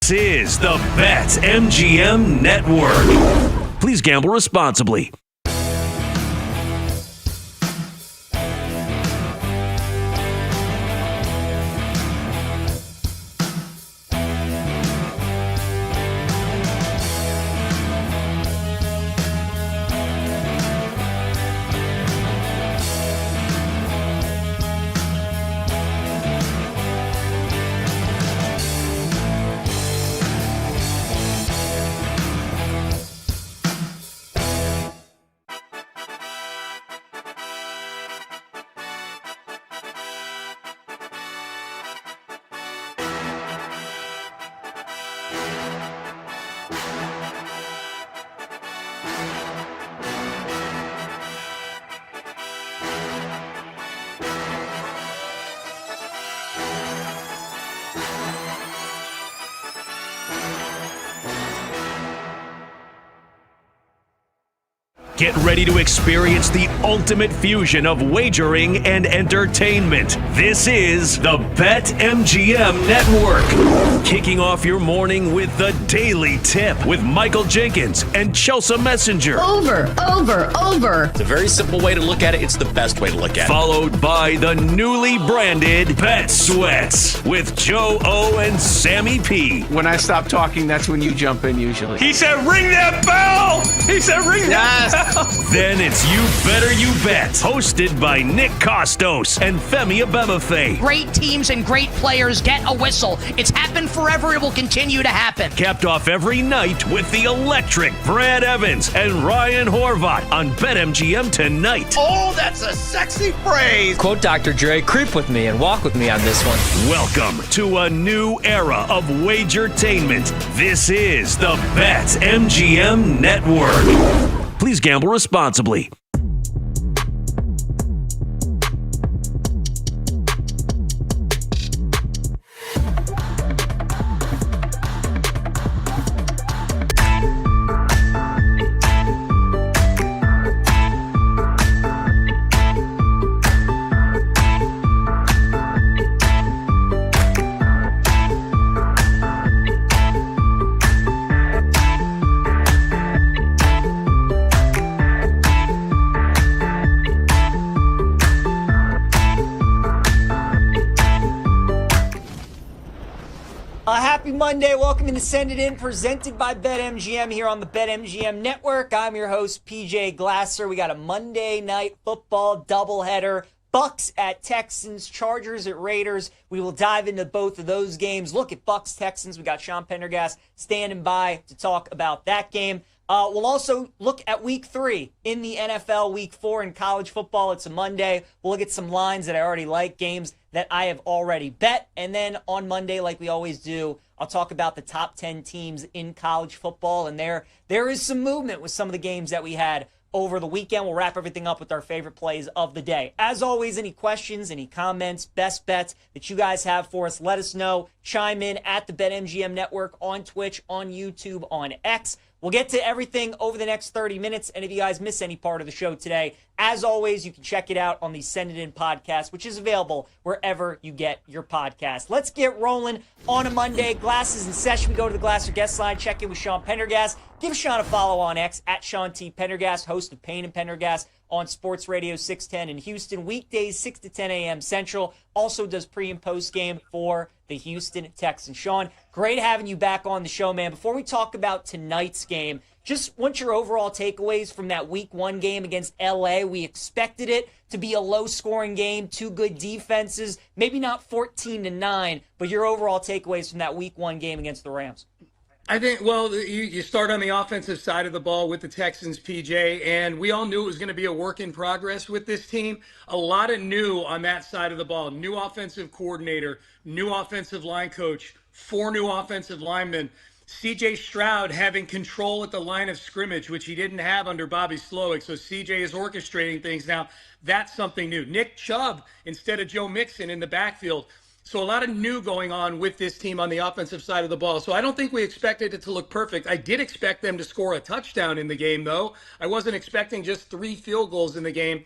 This is the BetMGM Network. Please gamble responsibly. Get ready to experience the ultimate fusion of wagering and entertainment. This is the BetMGM Network. Kicking off your morning with the Daily Tip with Michael Jenkins and Chelsea Messenger. Over. It's a very simple way to look at it. It's the best way to look at it. Followed by the newly branded Bet Sweats with Joe O and Sammy P. When I stop talking, that's when you jump in usually. He said, ring that bell! He said, ring that bell! Then it's You Better You Bet, hosted by Nick Costos and Femi Abebefe. Great teams and great players get a whistle. It's happened forever. It will continue to happen. Capped off every night with the electric Brad Evans and Ryan Horvat on BetMGM tonight. Oh, that's a sexy phrase. Quote Dr. Dre, creep with me and walk with me on this one. Welcome to a new era of Wagertainment. This is the BetMGM Network. Please gamble responsibly. Happy Monday. Welcome to Send It In, presented by BetMGM here on the BetMGM Network. I'm your host, PJ Glasser. We got a Monday night football doubleheader. Bucks at Texans, Chargers at Raiders. We will dive into both of those games. Look at Bucks Texans. We got Sean Pendergast standing by to talk about that game. We'll also look at week 3 in the NFL, week 4 in college football. It's a Monday. We'll look at some lines that I already like, games that I have already bet. And then on Monday, like we always do, I'll talk about the top 10 teams in college football. And there is some movement with some of the games that we had over the weekend. We'll wrap everything up with our favorite plays of the day. As always, any questions, any comments, best bets that you guys have for us, let us know. Chime in at the BetMGM Network on Twitch, on YouTube, on X. We'll get to everything over the next 30 minutes, and if you guys miss any part of the show today, as always, you can check it out on the Send It In podcast, which is available wherever you get your podcast. Let's get rolling on a Monday. Glasses in session. We go to the Glasser guest line, check in with Sean Pendergast. Give Sean a follow on X, at Sean T. Pendergast, host of Payne and Pendergast on Sports Radio 610 in Houston, weekdays 6 to 10 a.m. Central. Also does pre- and post-game for the Houston Texans. Sean, great having you back on the show, man. Before we talk about tonight's game, just want your overall takeaways from that week 1 game against L.A. We expected it to be a low-scoring game, 2 good defenses, maybe not 14-9, but your overall takeaways from that week 1 game against the Rams. I think, well, you start on the offensive side of the ball with the Texans, PJ, and we all knew it was going to be a work in progress with this team. A lot of new on that side of the ball. New offensive coordinator, new offensive line coach, 4 new offensive linemen. C.J. Stroud having control at the line of scrimmage, which he didn't have under Bobby Slowick. So C.J. is orchestrating things now. That's something new. Nick Chubb instead of Joe Mixon in the backfield. So a lot of new going on with this team on the offensive side of the ball. So I don't think we expected it to look perfect. I did expect them to score a touchdown in the game, though. I wasn't expecting just 3 field goals in the game.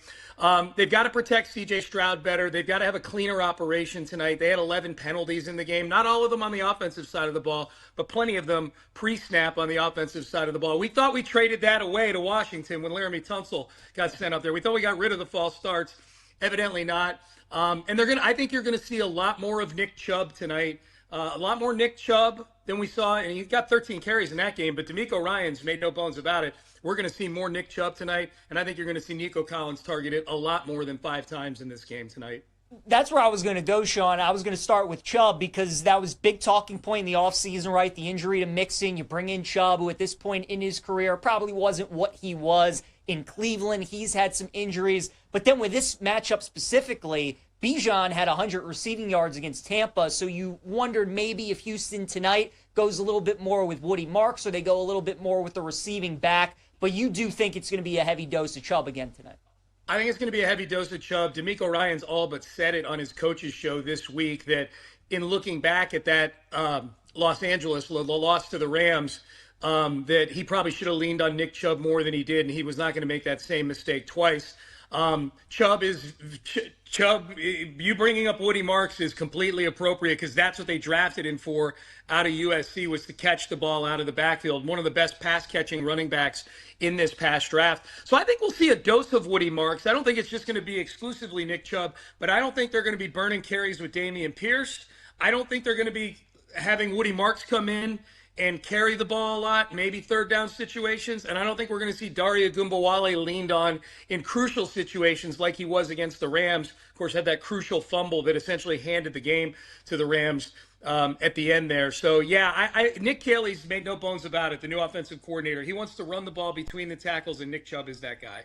They've got to protect C.J. Stroud better. They've got to have a cleaner operation tonight. They had 11 penalties in the game. Not all of them on the offensive side of the ball, but plenty of them pre-snap on the offensive side of the ball. We thought we traded that away to Washington when Laramie Tunsil got sent up there. We thought we got rid of the false starts. Evidently not. And I think you're going to see a lot more of Nick Chubb tonight. A lot more Nick Chubb than we saw. And he got 13 carries in that game, but DeMeco Ryans made no bones about it. We're going to see more Nick Chubb tonight. And I think you're going to see Nico Collins targeted a lot more than 5 times in this game tonight. That's where I was going to go, Sean. I was going to start with Chubb because that was big talking point in the offseason, right? The injury to Mixon. You bring in Chubb, who at this point in his career probably wasn't what he was in Cleveland. He's had some injuries. But then with this matchup specifically, Bijan had 100 receiving yards against Tampa, so you wondered maybe if Houston tonight goes a little bit more with Woody Marks or they go a little bit more with the receiving back. But you do think it's going to be a heavy dose of Chubb again tonight. I think it's going to be a heavy dose of Chubb. DeMeco Ryans all but said it on his coach's show this week that in looking back at that Los Angeles, the loss to the Rams, that he probably should have leaned on Nick Chubb more than he did, and he was not going to make that same mistake twice. Chubb, you bringing up Woody Marks is completely appropriate because that's what they drafted him for out of USC, was to catch the ball out of the backfield. One of the best pass-catching running backs in this past draft. So I think we'll see a dose of Woody Marks. I don't think it's just going to be exclusively Nick Chubb, but I don't think they're going to be burning carries with Dameon Pierce. I don't think they're going to be having Woody Marks come in and carry the ball a lot, maybe third down situations. And I don't think we're going to see Daria Gumbawale leaned on in crucial situations like he was against the Rams. Of course, had that crucial fumble that essentially handed the game to the Rams at the end there. So, yeah, Nick Caley's made no bones about it, the new offensive coordinator. He wants to run the ball between the tackles, and Nick Chubb is that guy.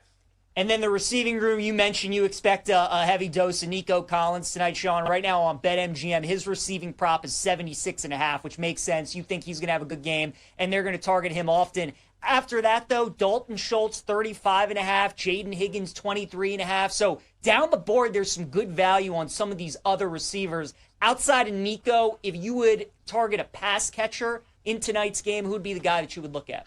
And then the receiving room, you mentioned you expect a heavy dose of Nico Collins tonight, Sean. Right now on BetMGM, his receiving prop is 76.5, which makes sense. You think he's going to have a good game, and they're going to target him often. After that, though, Dalton Schultz, 35.5, Jaden Higgins, 23.5. So down the board, there's some good value on some of these other receivers. Outside of Nico, if you would target a pass catcher in tonight's game, who would be the guy that you would look at?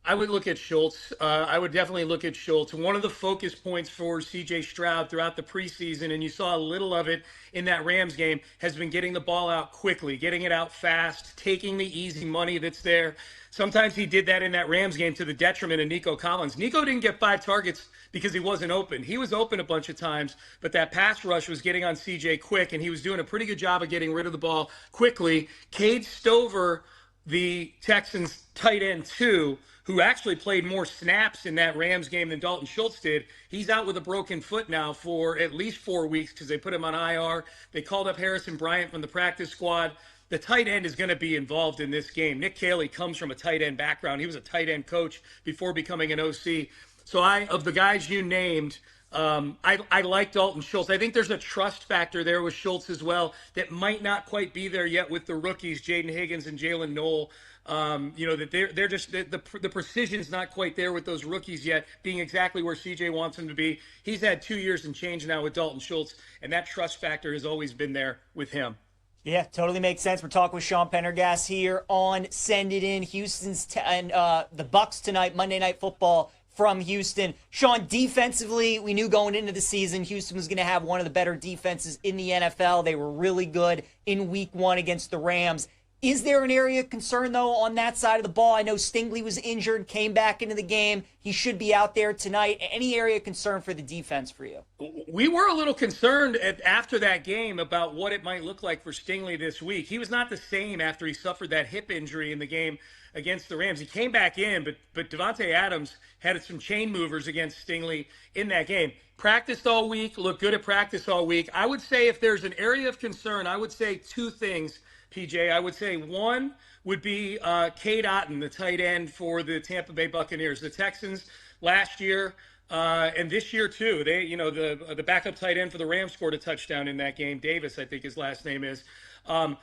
I would look at Schultz. I would definitely look at Schultz. One of the focus points for C.J. Stroud throughout the preseason, and you saw a little of it in that Rams game, has been getting the ball out quickly, getting it out fast, taking the easy money that's there. Sometimes he did that in that Rams game to the detriment of Nico Collins. Nico didn't get 5 targets because he wasn't open. He was open a bunch of times, but that pass rush was getting on C.J. quick, and he was doing a pretty good job of getting rid of the ball quickly. Cade Stover, the Texans tight end too, who actually played more snaps in that Rams game than Dalton Schultz did. He's out with a broken foot now for at least 4 weeks because they put him on IR. They called up Harrison Bryant from the practice squad. The tight end is going to be involved in this game. Nick Caley comes from a tight end background. He was a tight end coach before becoming an OC. So of the guys you named, I like Dalton Schultz. I think there's a trust factor there with Schultz as well that might not quite be there yet with the rookies, Jaden Higgins and Jalen Knoll. That they're just the precision's not quite there with those rookies yet, being exactly where CJ wants them to be. He's had 2 years and change now with Dalton Schultz, and that trust factor has always been there with him. Yeah, totally makes sense. We're talking with Sean Pendergast here on Send It In. Houston's and the Bucs tonight, Monday Night Football from Houston. Sean, defensively, we knew going into the season Houston was going to have one of the better defenses in the NFL. They were really good in Week 1 against the Rams. Is there an area of concern, though, on that side of the ball? I know Stingley was injured, came back into the game. He should be out there tonight. Any area of concern for the defense for you? We were a little concerned after that game about what it might look like for Stingley this week. He was not the same after he suffered that hip injury in the game against the Rams. He came back in, but Devontae Adams had some chain movers against Stingley in that game. Practiced all week, looked good at practice all week. I would say if there's an area of concern, I would say 2 things, PJ. I would say one would be Cade Otton, the tight end for the Tampa Bay Buccaneers. The Texans last year and this year too, they the backup tight end for the Rams scored a touchdown in that game. Davis, I think his last name is.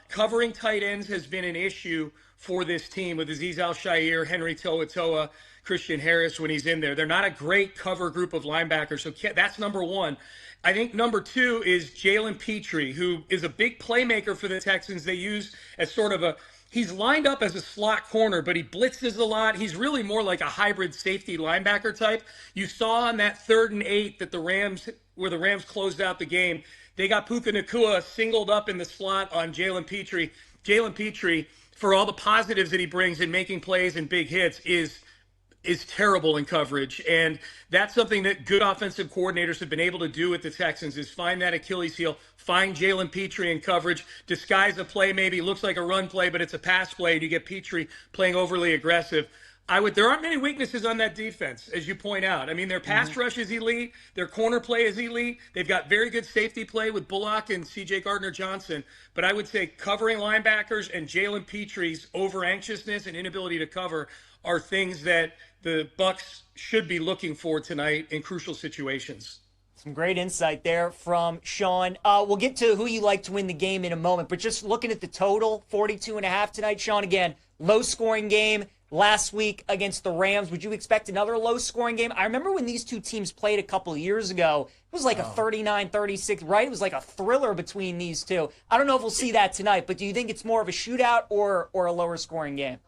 Covering tight ends has been an issue for this team with Azeez Al-Shaair, Henry To'oTo'o. Christian Harris when he's in there. They're not a great cover group of linebackers, so that's number one. I think number two is Jalen Petrie, who is a big playmaker for the Texans. They use as sort of he's lined up as a slot corner, but he blitzes a lot. He's really more like a hybrid safety linebacker type. You saw on that 3rd and 8 that the Rams closed out the game. They got Puka Nacua singled up in the slot on Jalen Petrie. Jalen Petrie, for all the positives that he brings in making plays and big hits, is terrible in coverage. And that's something that good offensive coordinators have been able to do with the Texans, is find that Achilles heel, find Jalen Petrie in coverage, disguise a play, maybe looks like a run play, but it's a pass play, and you get Petrie playing overly aggressive. There aren't many weaknesses on that defense, as you point out. I mean, their pass rush is elite. Their corner play is elite. They've got very good safety play with Bullock and C.J. Gardner-Johnson. But I would say covering linebackers and Jalen Petrie's over-anxiousness and inability to cover are things that the Bucs should be looking for tonight in crucial situations. Some great insight there from Sean. We'll get to who you like to win the game in a moment, but just looking at the total, 42.5 tonight, Sean, again, low-scoring game. Last week against the Rams, would you expect another low-scoring game? I remember when these two teams played a couple of years ago, it was like a 39-36, right? It was like a thriller between these two. I don't know if we'll see that tonight, but do you think it's more of a shootout or a lower-scoring game?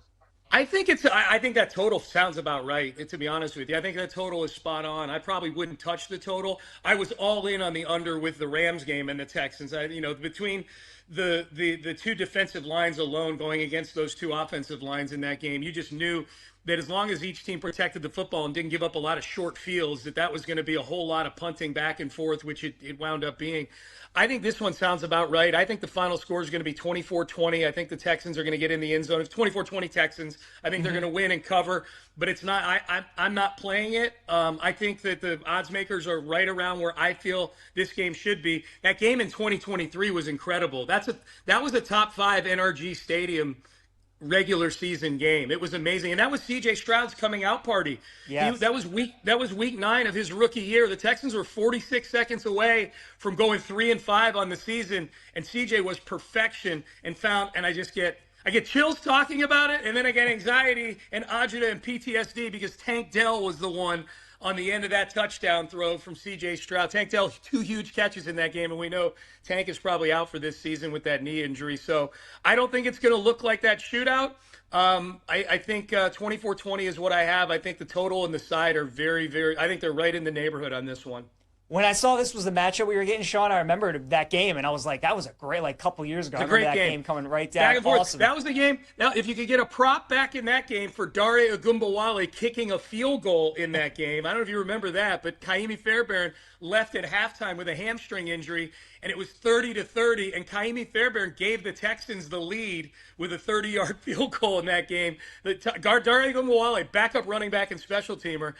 I think that total sounds about right, to be honest with you. I think that total is spot on. I probably wouldn't touch the total. I was all in on the under with the Rams game and the Texans. Between the two defensive lines alone going against those two offensive lines in that game, you just knew that as long as each team protected the football and didn't give up a lot of short fields, that was going to be a whole lot of punting back and forth, which it wound up being. I think this one sounds about right. I think the final score is going to be 24-20. I think the Texans are going to get in the end zone. It's 24-20 Texans. I think they're going to win and cover, but it's not. I'm not playing it. I think that the odds makers are right around where I feel this game should be. That game in 2023 was incredible. That was a top 5 NRG Stadium regular season game. It was amazing, and that was CJ Stroud's coming out party. Yes. That was week 9 of his rookie year. The Texans were 46 seconds away from going 3-5 on the season, and CJ was perfection. And I get chills talking about it, and then I get anxiety and agita and PTSD because Tank Dell was the one on the end of that touchdown throw from C.J. Stroud. Tank Dell, 2 huge catches in that game, and we know Tank is probably out for this season with that knee injury. So I don't think it's going to look like that shootout. I think 24-20 is what I have. I think the total and the side are very, very – I think they're right in the neighborhood on this one. When I saw this was the matchup we were getting, Sean, I remembered that game, and I was like, that was a great, couple years ago. It's a great game coming right down. Back and forth. Awesome. That was the game. Now, if you could get a prop back in that game for Dare Ogunbowale kicking a field goal in that game, I don't know if you remember that, but Kaimi Fairbairn left at halftime with a hamstring injury, and it was 30-30, and Kaimi Fairbairn gave the Texans the lead with a 30-yard field goal in that game. Dare Ogunbowale, backup running back and special teamer,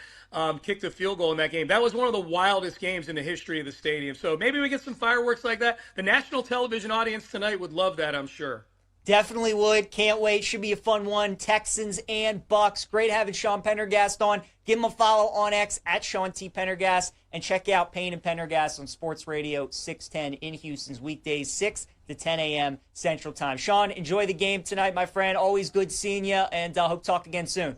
kicked a field goal in that game. That was one of the wildest games in the history of the stadium. So maybe we get some fireworks like that. The national television audience tonight would love that, I'm sure. Definitely would. Can't wait. Should be a fun one. Texans and Bucks. Great having Sean Pendergast on. Give him a follow on X at Sean T. Pendergast. And check out Payne and Pendergast on Sports Radio 610 in Houston's weekdays, 6 to 10 a.m. Central Time. Sean, enjoy the game tonight, my friend. Always good seeing you, and hope to talk again soon.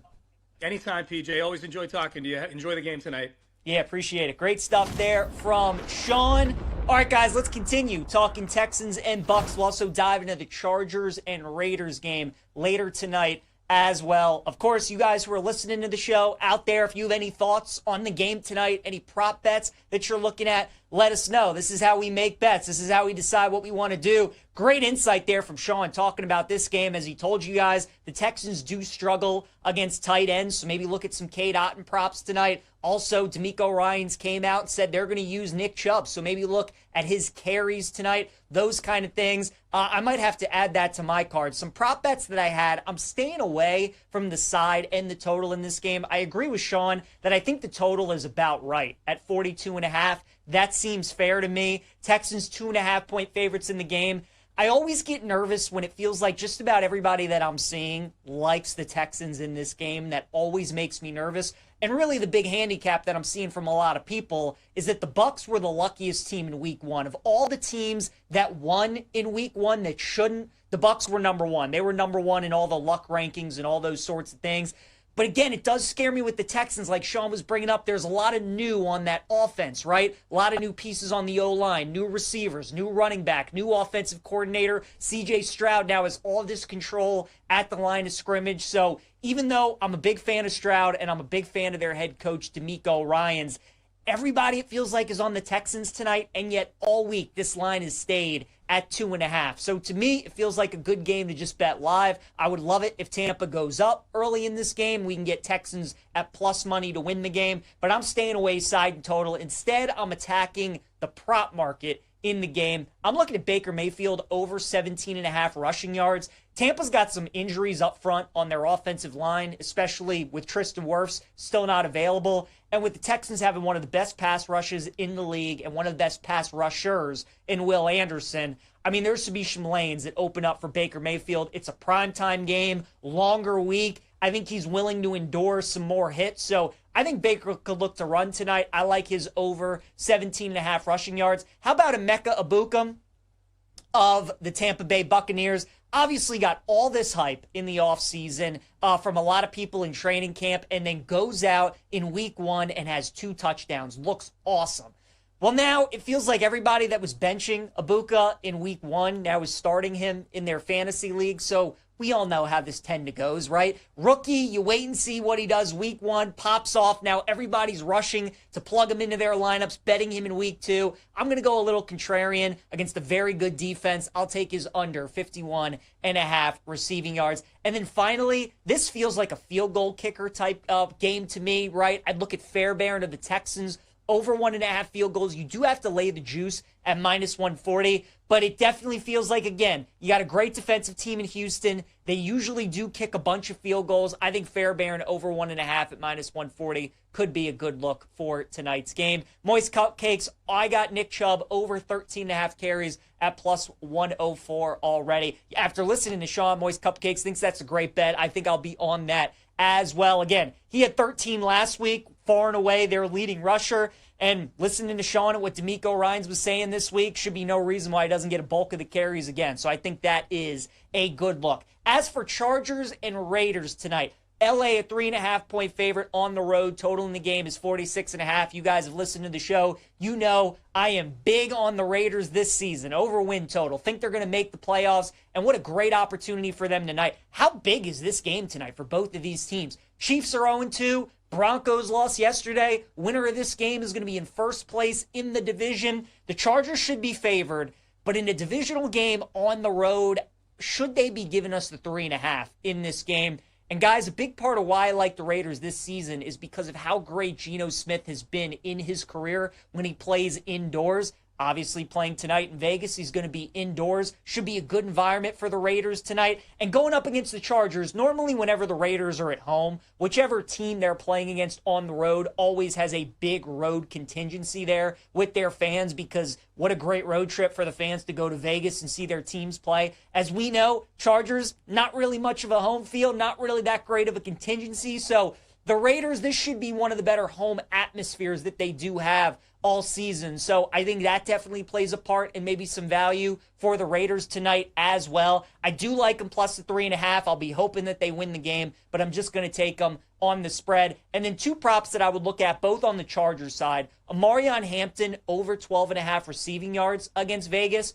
Anytime, PJ. Always enjoy talking to you. Enjoy the game tonight. Yeah, appreciate it. Great stuff there from Sean. All right, guys, let's continue talking Texans and Bucks. We'll also dive into the Chargers and Raiders game later tonight as well. Of course, you guys who are listening to the show out there, if you have any thoughts on the game tonight, any prop bets that you're looking at, let us know. This is how we make bets. This is how we decide what we want to do. Great insight there from Sean talking about this game. As he told you guys, the Texans do struggle against tight ends, so maybe look at some Cade Otton props tonight. Also, D'Amico Ryans came out and said they're going to use Nick Chubb, so maybe look at his carries tonight, those kind of things. I might have to add that to my card. Some prop bets that I had, I'm staying away from the side and the total in this game. I agree with Sean that I think the total is about right at 42.5. That seems fair to me. Texans 2.5-point favorites in the game. I always get nervous when it feels like just about everybody that I'm seeing likes the Texans in this game. That always makes me nervous. And really the big handicap that I'm seeing from a lot of people is that the Bucs were the luckiest team in week 1. Of all the teams that won in week 1 that shouldn't, the Bucs were number 1. They were number 1 in all the luck rankings and all those sorts of things. But again, it does scare me with the Texans, like Sean was bringing up. There's a lot of new on that offense, right? A lot of new pieces on the O-line, new receivers, new running back, new offensive coordinator. C.J. Stroud now has all this control at the line of scrimmage. So even though I'm a big fan of Stroud and I'm a big fan of their head coach, DeMeco Ryans, everybody, it feels like, is on the Texans tonight, and yet all week this line has stayed at 2.5. So to me, it feels like a good game to just bet live. I would love it if Tampa goes up early in this game. We can get Texans at plus money to win the game, but I'm staying away side and total. Instead, I'm attacking the prop market in the game. I'm looking at Baker Mayfield over 17.5 rushing yards. Tampa's got some injuries up front on their offensive line, especially with Tristan Wirfs still not available. And with the Texans having one of the best pass rushes in the league and one of the best pass rushers in Will Anderson, I mean, there should be some lanes that open up for Baker Mayfield. It's a primetime game, longer week. I think he's willing to endure some more hits. So I think Baker could look to run tonight. I like his over 17.5 rushing yards. How about Emeka Egbuka of the Tampa Bay Buccaneers? Obviously got all this hype in the offseason from a lot of people in training camp, and then goes out in week 1 and has 2 touchdowns. Looks awesome. Well, now it feels like everybody that was benching Egbuka in week 1 now is starting him in their fantasy league. So we all know how this tend to goes, right? Rookie, you wait and see what he does week 1, pops off. Now everybody's rushing to plug him into their lineups, betting him in week 2. I'm going to go a little contrarian against a very good defense. I'll take his under 51.5 receiving yards. And then finally, this feels like a field goal kicker type of game to me, right? I'd look at Fairbairn of the Texans over 1.5 field goals. You do have to lay the juice at minus 140, but it definitely feels like, again, you got a great defensive team in Houston. They usually do kick a bunch of field goals. I think Fairbairn over 1.5 at minus 140 could be a good look for tonight's game. Moist Cupcakes, I got Nick Chubb over 13.5 carries at plus 104 already. After listening to Sean, Moist Cupcakes thinks that's a great bet. I think I'll be on that as well. Again, he had 13 last week, far and away their leading rusher. And listening to Sean and what DeMeco Ryans was saying this week, should be no reason why he doesn't get a bulk of the carries again. So I think that is a good look. As for Chargers and Raiders tonight, LA a 3.5-point favorite on the road. Total in the game is 46.5. You guys have listened to the show. You know I am big on the Raiders this season. Over win total. Think they're going to make the playoffs. And what a great opportunity for them tonight. How big is this game tonight for both of these teams? Chiefs are 0-2. Broncos lost yesterday. Winner of this game is going to be in first place in the division. The Chargers should be favored. But in a divisional game on the road, should they be giving us the 3.5 in this game? And guys, a big part of why I like the Raiders this season is because of how great Geno Smith has been in his career when he plays indoors. Obviously playing tonight in Vegas, he's going to be indoors. Should be a good environment for the Raiders tonight. And going up against the Chargers, normally whenever the Raiders are at home, whichever team they're playing against on the road always has a big road contingency there with their fans, because what a great road trip for the fans to go to Vegas and see their teams play. As we know, Chargers, not really much of a home field, not really that great of a contingency. So the Raiders, this should be one of the better home atmospheres that they do have all season. So I think that definitely plays a part and maybe some value for the Raiders tonight as well. I do like them plus the 3.5. I'll be hoping that they win the game, but I'm just going to take them on the spread. And then 2 props that I would look at, both on the Chargers side. Amarion Hampton over 12.5 receiving yards against Vegas.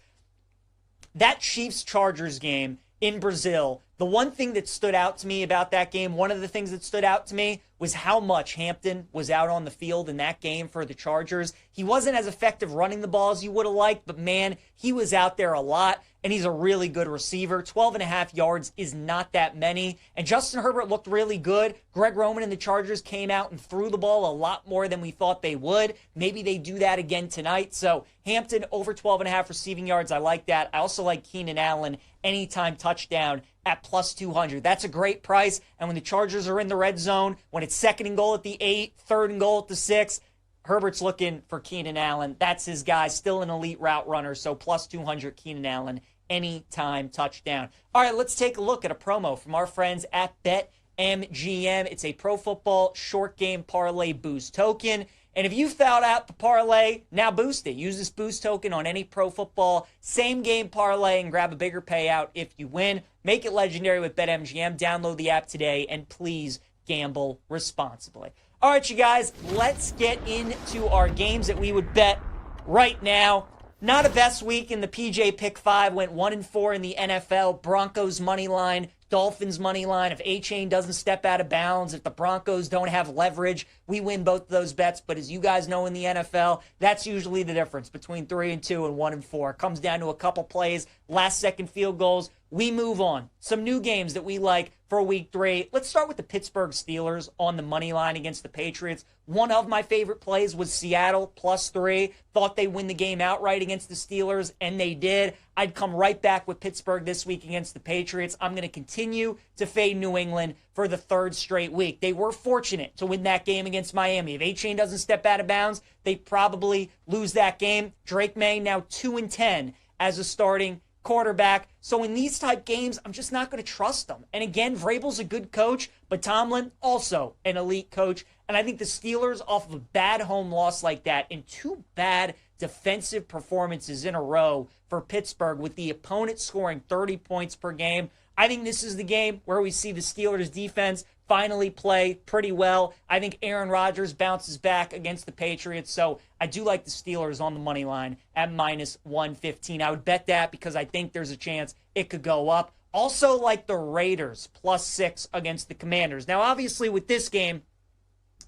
That Chiefs-Chargers game in Brazil, the one thing that stood out to me about that game, one of the things that stood out to me was how much Hampton was out on the field in that game for the Chargers. He wasn't as effective running the ball as you would have liked, but man, he was out there a lot, and he's a really good receiver. 12.5 yards is not that many, and Justin Herbert looked really good. Greg Roman and the Chargers came out and threw the ball a lot more than we thought they would. Maybe they do that again tonight. So Hampton over 12.5 receiving yards, I like that. I also like Keenan Allen anytime touchdown at plus 200. That's a great price. And when the Chargers are in the red zone, when it's 2nd and goal at the 8, 3rd and goal at the 6, Herbert's looking for Keenan Allen. That's his guy, still an elite route runner. So plus 200 Keenan Allen anytime touchdown. All right, let's take a look at a promo from our friends at BetMGM. It's a pro football short game parlay boost token. And if you fouled out the parlay, now boost it. Use this boost token on any pro football same game parlay and grab a bigger payout if you win. Make it legendary with BetMGM. Download the app today and please gamble responsibly. All right, you guys, let's get into our games that we would bet right now. Not a best week in the PJ Pick 5. Went 1-4 in the NFL. Broncos money line, Dolphins money line. If A-Chain doesn't step out of bounds, if the Broncos don't have leverage, we win both of those bets. But as you guys know in the NFL, that's usually the difference between 3-2 and 1-4. It comes down to a couple plays, last-second field goals. We move on. Some new games that we like for week 3. Let's start with the Pittsburgh Steelers on the money line against the Patriots. One of my favorite plays was Seattle +3. Thought they'd win the game outright against the Steelers, and they did. I'd come right back with Pittsburgh this week against the Patriots. I'm going to continue to fade New England for the 3rd straight week. They were fortunate to win that game against Miami. If A-Chain doesn't step out of bounds, they probably lose that game. Drake May now 2-10 as a starting quarterback. So in these type games, I'm just not going to trust them. And again, Vrabel's a good coach, but Tomlin also an elite coach. And I think the Steelers, off of a bad home loss like that and 2 bad defensive performances in a row for Pittsburgh with the opponent scoring 30 points per game, I think this is the game where we see the Steelers defense finally play pretty well. I think Aaron Rodgers bounces back against the Patriots, so I do like the Steelers on the money line at -115. I would bet that because I think there's a chance it could go up. Also like the Raiders +6 against the Commanders. Now, obviously with this game,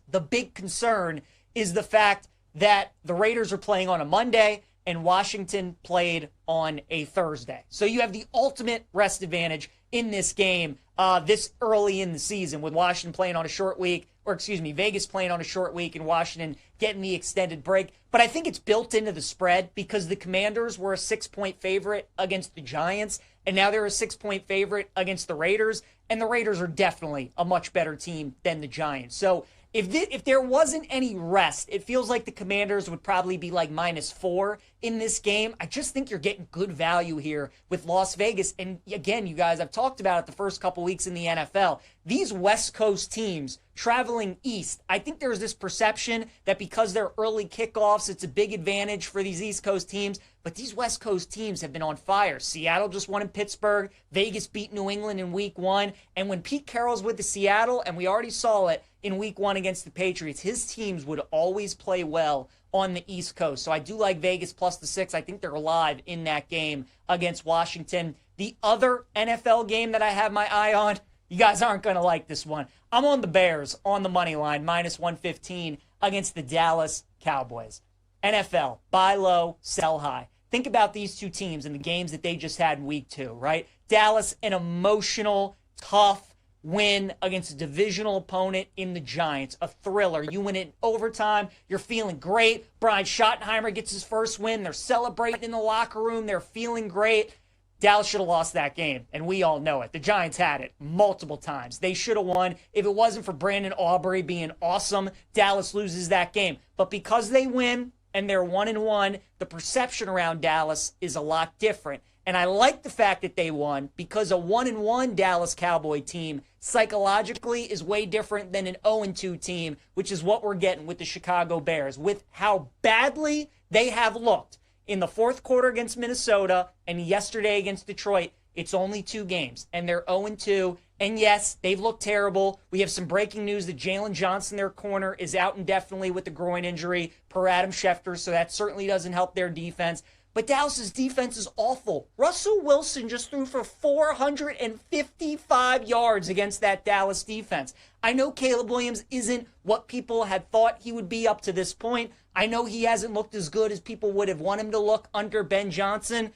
the big concern is the fact that the Raiders are playing on a Monday and Washington played on a Thursday. So you have the ultimate rest advantage in this game this early in the season with Washington playing on a short week, Vegas playing on a short week and Washington getting the extended break. But I think it's built into the spread because the Commanders were a 6-point favorite against the Giants, and now they're a 6-point favorite against the Raiders, and the Raiders are definitely a much better team than the Giants. So if there wasn't any rest, it feels like the Commanders would probably be like -4 in this game. I just think you're getting good value here with Las Vegas. And again, you guys, I've talked about it the first couple weeks in the NFL. These West Coast teams traveling east, I think there's this perception that because they're early kickoffs, it's a big advantage for these East Coast teams. But these West Coast teams have been on fire. Seattle just won in Pittsburgh. Vegas beat New England in week 1. And when Pete Carroll's with the Seattle, and we already saw it in week 1 against the Patriots, his teams would always play well on the East Coast. So I do like Vegas +6. I think they're alive in that game against Washington. The other NFL game that I have my eye on, you guys aren't going to like this one. I'm on the Bears on the money line, -115 against the Dallas Cowboys. NFL, buy low, sell high. Think about these two teams and the games that they just had in week 2, right? Dallas, an emotional, tough win against a divisional opponent in the Giants. A thriller. You win it in overtime. You're feeling great. Brian Schottenheimer gets his first win. They're celebrating in the locker room. They're feeling great. Dallas should have lost that game, and we all know it. The Giants had it multiple times. They should have won. If it wasn't for Brandon Aubrey being awesome, Dallas loses that game. But because they win and they're 1-1, the perception around Dallas is a lot different. And I like the fact that they won because a 1-1 Dallas Cowboy team psychologically is way different than an 0-2 team, which is what we're getting with the Chicago Bears, with how badly they have looked in the 4th quarter against Minnesota and yesterday against Detroit. It's only 2 games, and they're 0-2. And yes, they've looked terrible. We have some breaking news that Jalen Johnson, their corner, is out indefinitely with a groin injury per Adam Schefter, so that certainly doesn't help their defense. But Dallas's defense is awful. Russell Wilson just threw for 455 yards against that Dallas defense. I know Caleb Williams isn't what people had thought he would be up to this point. I know he hasn't looked as good as people would have wanted him to look under Ben Johnson.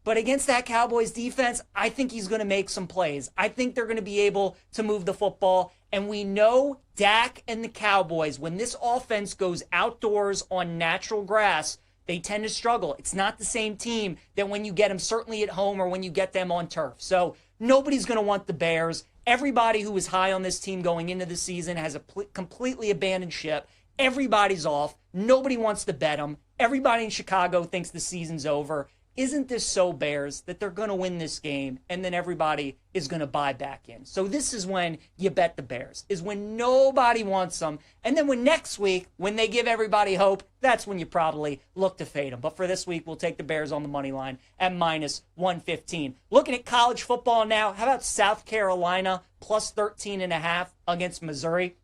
But against that Cowboys defense, I think he's going to make some plays. I think they're going to be able to move the football. And we know Dak and the Cowboys, when this offense goes outdoors on natural grass, they tend to struggle. It's not the same team that when you get them certainly at home or when you get them on turf. So nobody's going to want the Bears. Everybody who was high on this team going into the season has completely abandoned ship. Everybody's off. Nobody wants to bet them. Everybody in Chicago thinks the season's over. isn't this so Bears that they're going to win this game and then everybody is going to buy back in? So this is when you bet the Bears, is when nobody wants them. And then when next week, when they give everybody hope, that's when you probably look to fade them. But for this week, we'll take the Bears on the money line at -115. Looking at college football now, how about South Carolina plus 13.5 against Missouri?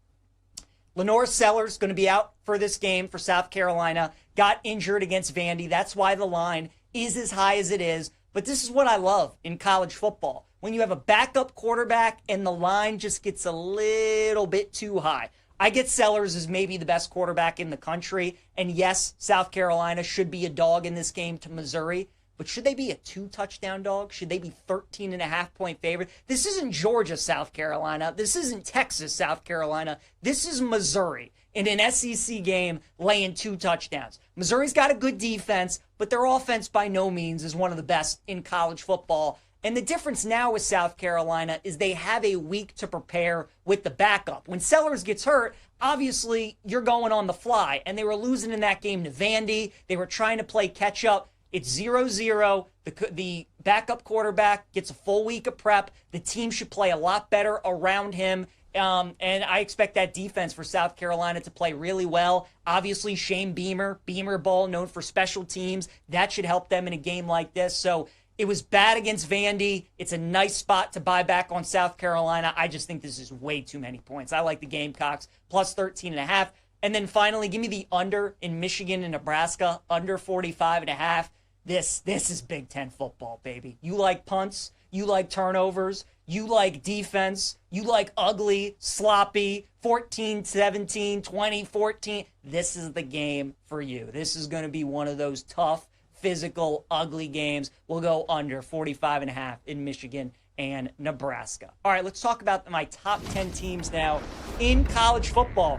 Lenore Sellers going to be out for this game for South Carolina. Got injured against Vandy. That's why the line is as high as it is. But this is what I love in college football. When you have a backup quarterback and the line just gets a little bit too high. I get Sellers as maybe the best quarterback in the country. And yes, South Carolina should be a dog in this game to Missouri. But should they be a 2-touchdown dog? Should they be 13.5-point favorite? This isn't Georgia, South Carolina. This isn't Texas, South Carolina. This is Missouri in an SEC game laying 2 touchdowns. Missouri's got a good defense, but their offense by no means is one of the best in college football. And the difference now with South Carolina is they have a week to prepare with the backup. When Sellers gets hurt, obviously you're going on the fly. And they were losing in that game to Vandy. They were trying to play catch up. It's 0-0. The backup quarterback gets a full week of prep. The team should play a lot better around him. And I expect that defense for South Carolina to play really well. Obviously, Shane Beamer Ball, known for special teams. That should help them in a game like this. So it was bad against Vandy. It's a nice spot to buy back on South Carolina. I just think this is way too many points. I like the Gamecocks plus 13.5. And then finally, give me the under in Michigan and Nebraska, under 45.5. This is Big Ten football, baby. You like punts, you like turnovers, you like defense, you like ugly, sloppy, 14-17, 20-14. This is the game for you. This is going to be one of those tough, physical, ugly games. We'll go under 45.5 in Michigan and Nebraska. All right, let's talk about my top 10 teams now in college football.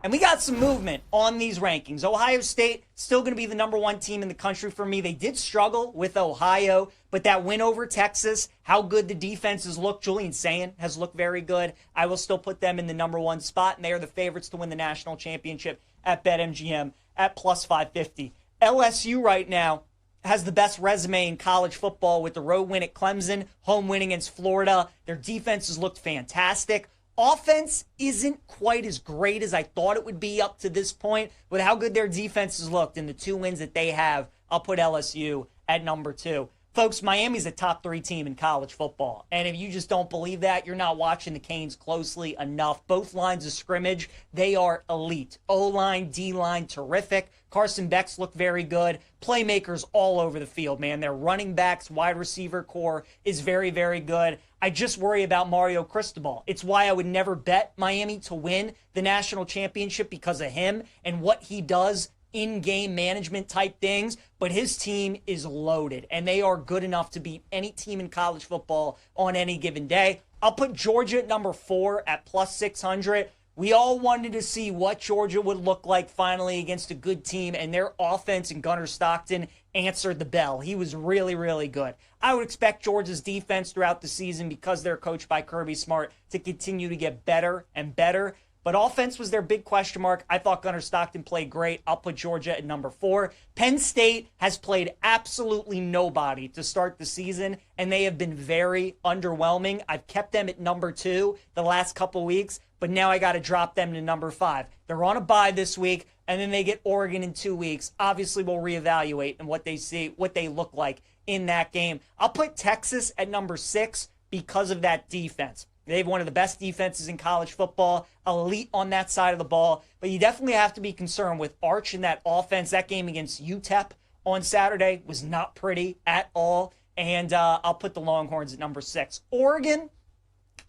And we got some movement on these rankings. Ohio State still going to be the number 1 team in the country for me. They did struggle with Ohio, but that win over Texas, how good the defenses look. Julian Sayin has looked very good. I will still put them in the number 1 spot, and they are the favorites to win the national championship at BetMGM at plus 550. LSU right now has the best resume in college football with the road win at Clemson, home win against Florida. Their defenses looked fantastic. Offense isn't quite as great as I thought it would be up to this point, with how good their defenses looked and the 2 wins that they have. I'll put LSU at number 2. Folks, Miami's a top 3 team in college football. And if you just don't believe that, you're not watching the Canes closely enough. Both lines of scrimmage, they are elite. O-line, D-line, terrific. Carson Beck's look very good. Playmakers all over the field, man. Their running backs, wide receiver core is very, very good. I just worry about Mario Cristobal. It's why I would never bet Miami to win the national championship because of him and what he does in-game management type things, but his team is loaded, and they are good enough to beat any team in college football on any given day. I'll put Georgia at number 4 at plus 600. We all wanted to see what Georgia would look like finally against a good team, and their offense and Gunnar Stockton answered the bell. He was really, really good. I would expect Georgia's defense throughout the season, because they're coached by Kirby Smart, to continue to get better and better. But offense was their big question mark. I thought Gunnar Stockton played great. I'll put Georgia at number 4. Penn State has played absolutely nobody to start the season, and they have been very underwhelming. I've kept them at number 2 the last couple weeks, but now I got to drop them to number 5. They're on a bye this week, and then they get Oregon in 2 weeks. Obviously, we'll reevaluate and what they see, what they look like in that game. I'll put Texas at number 6 because of that defense. They have one of the best defenses in college football, elite on that side of the ball. But you definitely have to be concerned with Arch in that offense. That game against UTEP on Saturday was not pretty at all. And I'll put the Longhorns at number 6. Oregon,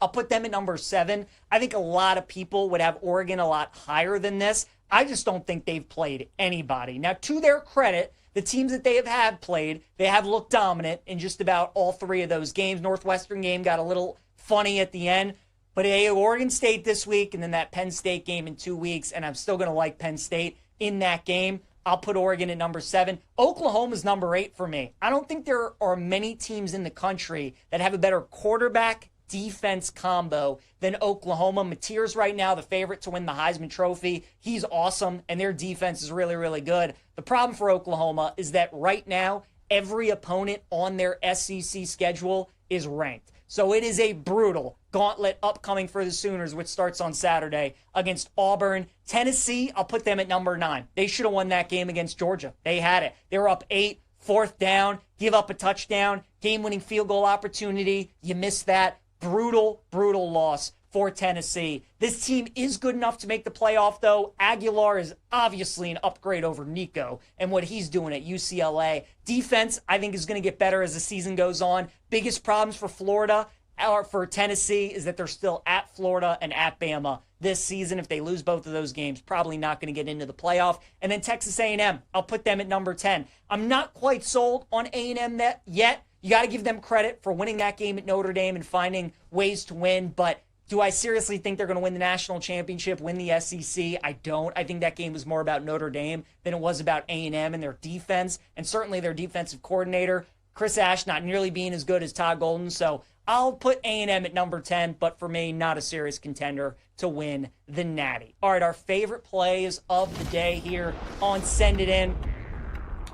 I'll put them at number 7. I think a lot of people would have Oregon a lot higher than this. I just don't think they've played anybody. Now, to their credit, the teams that they have had played, they have looked dominant in just about all 3 of those games. Northwestern game got a little funny at the end, but Oregon State this week and then that Penn State game in 2 weeks, and I'm still going to like Penn State in that game. I'll put Oregon at number 7. Oklahoma's number 8 for me. I don't think there are many teams in the country that have a better quarterback defense combo than Oklahoma. Mateer's right now the favorite to win the Heisman Trophy. He's awesome, and their defense is really, really good. The problem for Oklahoma is that right now, every opponent on their SEC schedule is ranked. So it is a brutal gauntlet upcoming for the Sooners, which starts on Saturday against Auburn. Tennessee, I'll put them at number 9. They should have won that game against Georgia. They had it. They were up 8, 4th down, give up a touchdown, game-winning field goal opportunity. You missed that. Brutal, brutal loss for Tennessee. This team is good enough to make the playoff, though. Aguilar is obviously an upgrade over Nico and what he's doing at UCLA. Defense, I think, is going to get better as the season goes on. Biggest problems for Florida or for Tennessee is that they're still at Florida and at Bama this season. If they lose both of those games, probably not going to get into the playoff. And then Texas A&M, I'll put them at number 10. I'm not quite sold on A&M yet. You got to give them credit for winning that game at Notre Dame and finding ways to win, but do I seriously think they're going to win the national championship, win the SEC? I don't. I think that game was more about Notre Dame than it was about A&M and their defense, and certainly their defensive coordinator, Chris Ash, not nearly being as good as Todd Golden. So I'll put A&M at number 10, but for me, not a serious contender to win the Natty. All right, our favorite plays of the day here on Send It In.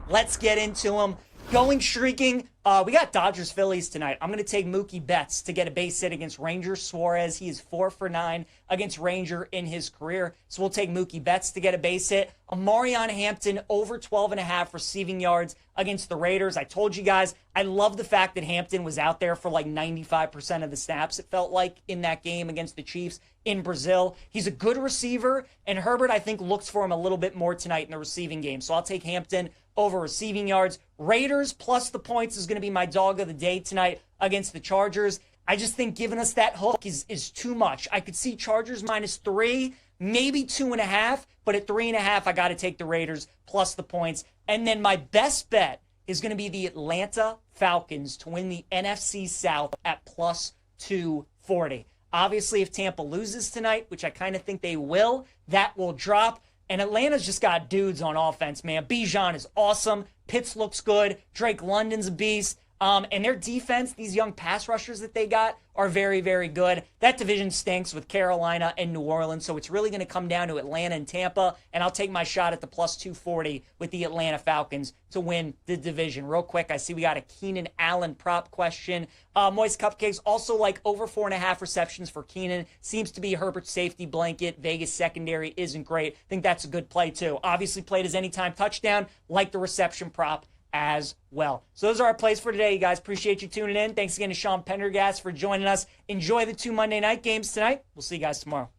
Let's get into them. Going streaking, we got Dodgers-Phillies tonight. I'm going to take Mookie Betts to get a base hit against Ranger Suarez. He is 4 for 9 against Ranger in his career. So we'll take Mookie Betts to get a base hit. Amarion Hampton over 12.5 receiving yards against the Raiders. I told you guys, I love the fact that Hampton was out there for like 95% of the snaps, it felt like, in that game against the Chiefs in Brazil. He's a good receiver, and Herbert, I think, looks for him a little bit more tonight in the receiving game. So I'll take Hampton over receiving yards. Raiders plus the points is going to be my dog of the day tonight against the Chargers. I just think giving us that hook is too much. I could see Chargers -3, maybe 2.5, but at 3.5, I got to take the Raiders plus the points. And then my best bet is going to be the Atlanta Falcons to win the NFC South at plus 240. Obviously, if Tampa loses tonight, which I kind of think they will, that will drop. And Atlanta's just got dudes on offense, man. Bijan is awesome. Pitts looks good. Drake London's a beast. And their defense, these young pass rushers that they got, are very, very good. That division stinks with Carolina and New Orleans, so it's really going to come down to Atlanta and Tampa, and I'll take my shot at the plus 240 with the Atlanta Falcons to win the division. Real quick, I see we got a Keenan Allen prop question. Moist Cupcakes also like over 4.5 receptions for Keenan. Seems to be Herbert's safety blanket. Vegas secondary isn't great. I think that's a good play, too. Obviously played as anytime touchdown, like the reception prop as well. So those are our plays for today, you guys. Appreciate you tuning in. Thanks again to Sean Pendergast for joining us. Enjoy the 2 Monday night games tonight. We'll see you guys tomorrow.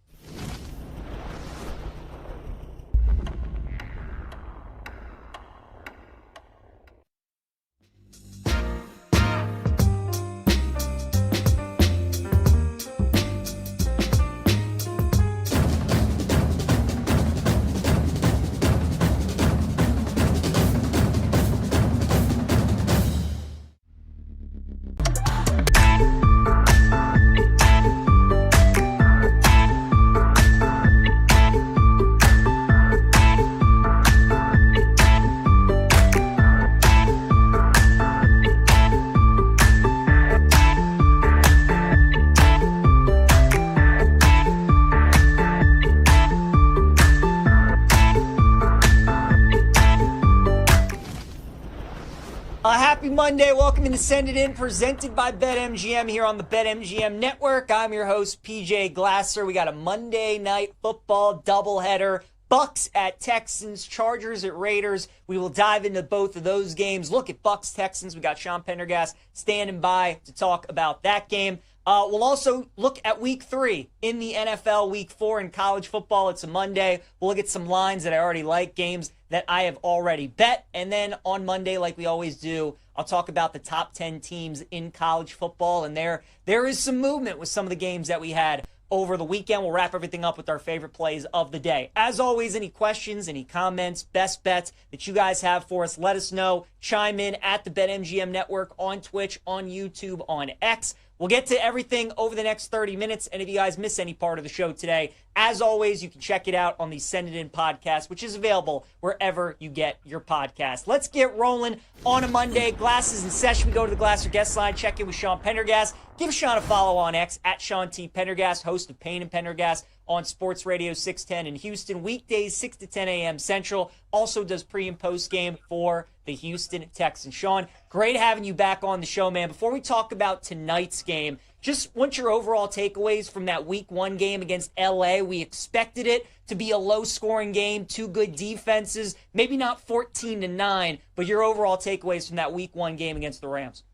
Happy Monday. Welcome to Send It In, presented by BetMGM here on the BetMGM Network. I'm your host, PJ Glasser. We got a Monday night football doubleheader. Bucks at Texans, Chargers at Raiders. We will dive into both of those games. Look at Bucks Texans. We got Sean Pendergast standing by to talk about that game. We'll also look at week 3 in the NFL, week 4 in college football. It's a Monday. We'll look at some lines that I already like, games that I have already bet. And then on Monday, like we always do, I'll talk about the top 10 teams in college football. And there is some movement with some of the games that we had over the weekend. We'll wrap everything up with our favorite plays of the day. As always, any questions, any comments, best bets that you guys have for us, let us know. Chime in at the BetMGM Network on Twitch, on YouTube, on X. We'll get to everything over the next 30 minutes, and if you guys miss any part of the show today, As always, you can check it out on the Send It In podcast, which is available wherever you get your podcast. Let's get rolling on a Monday. Glasses in session. We go to the Glasser guest line, check in with Sean Pendergast. Give Sean a follow on X at Sean T. Pendergast, host of Payne and Pendergast on Sports Radio 610 in Houston. Weekdays, 6 to 10 a.m. Central. Also does pre- and post-game for the Houston Texans. Sean, great having you back on the show, man. Before we talk about tonight's game, just what's your overall takeaways from that Week 1 game against L.A.? We expected it to be a low-scoring game, two good defenses, maybe not 14-9, but your overall takeaways from that Week 1 game against the Rams.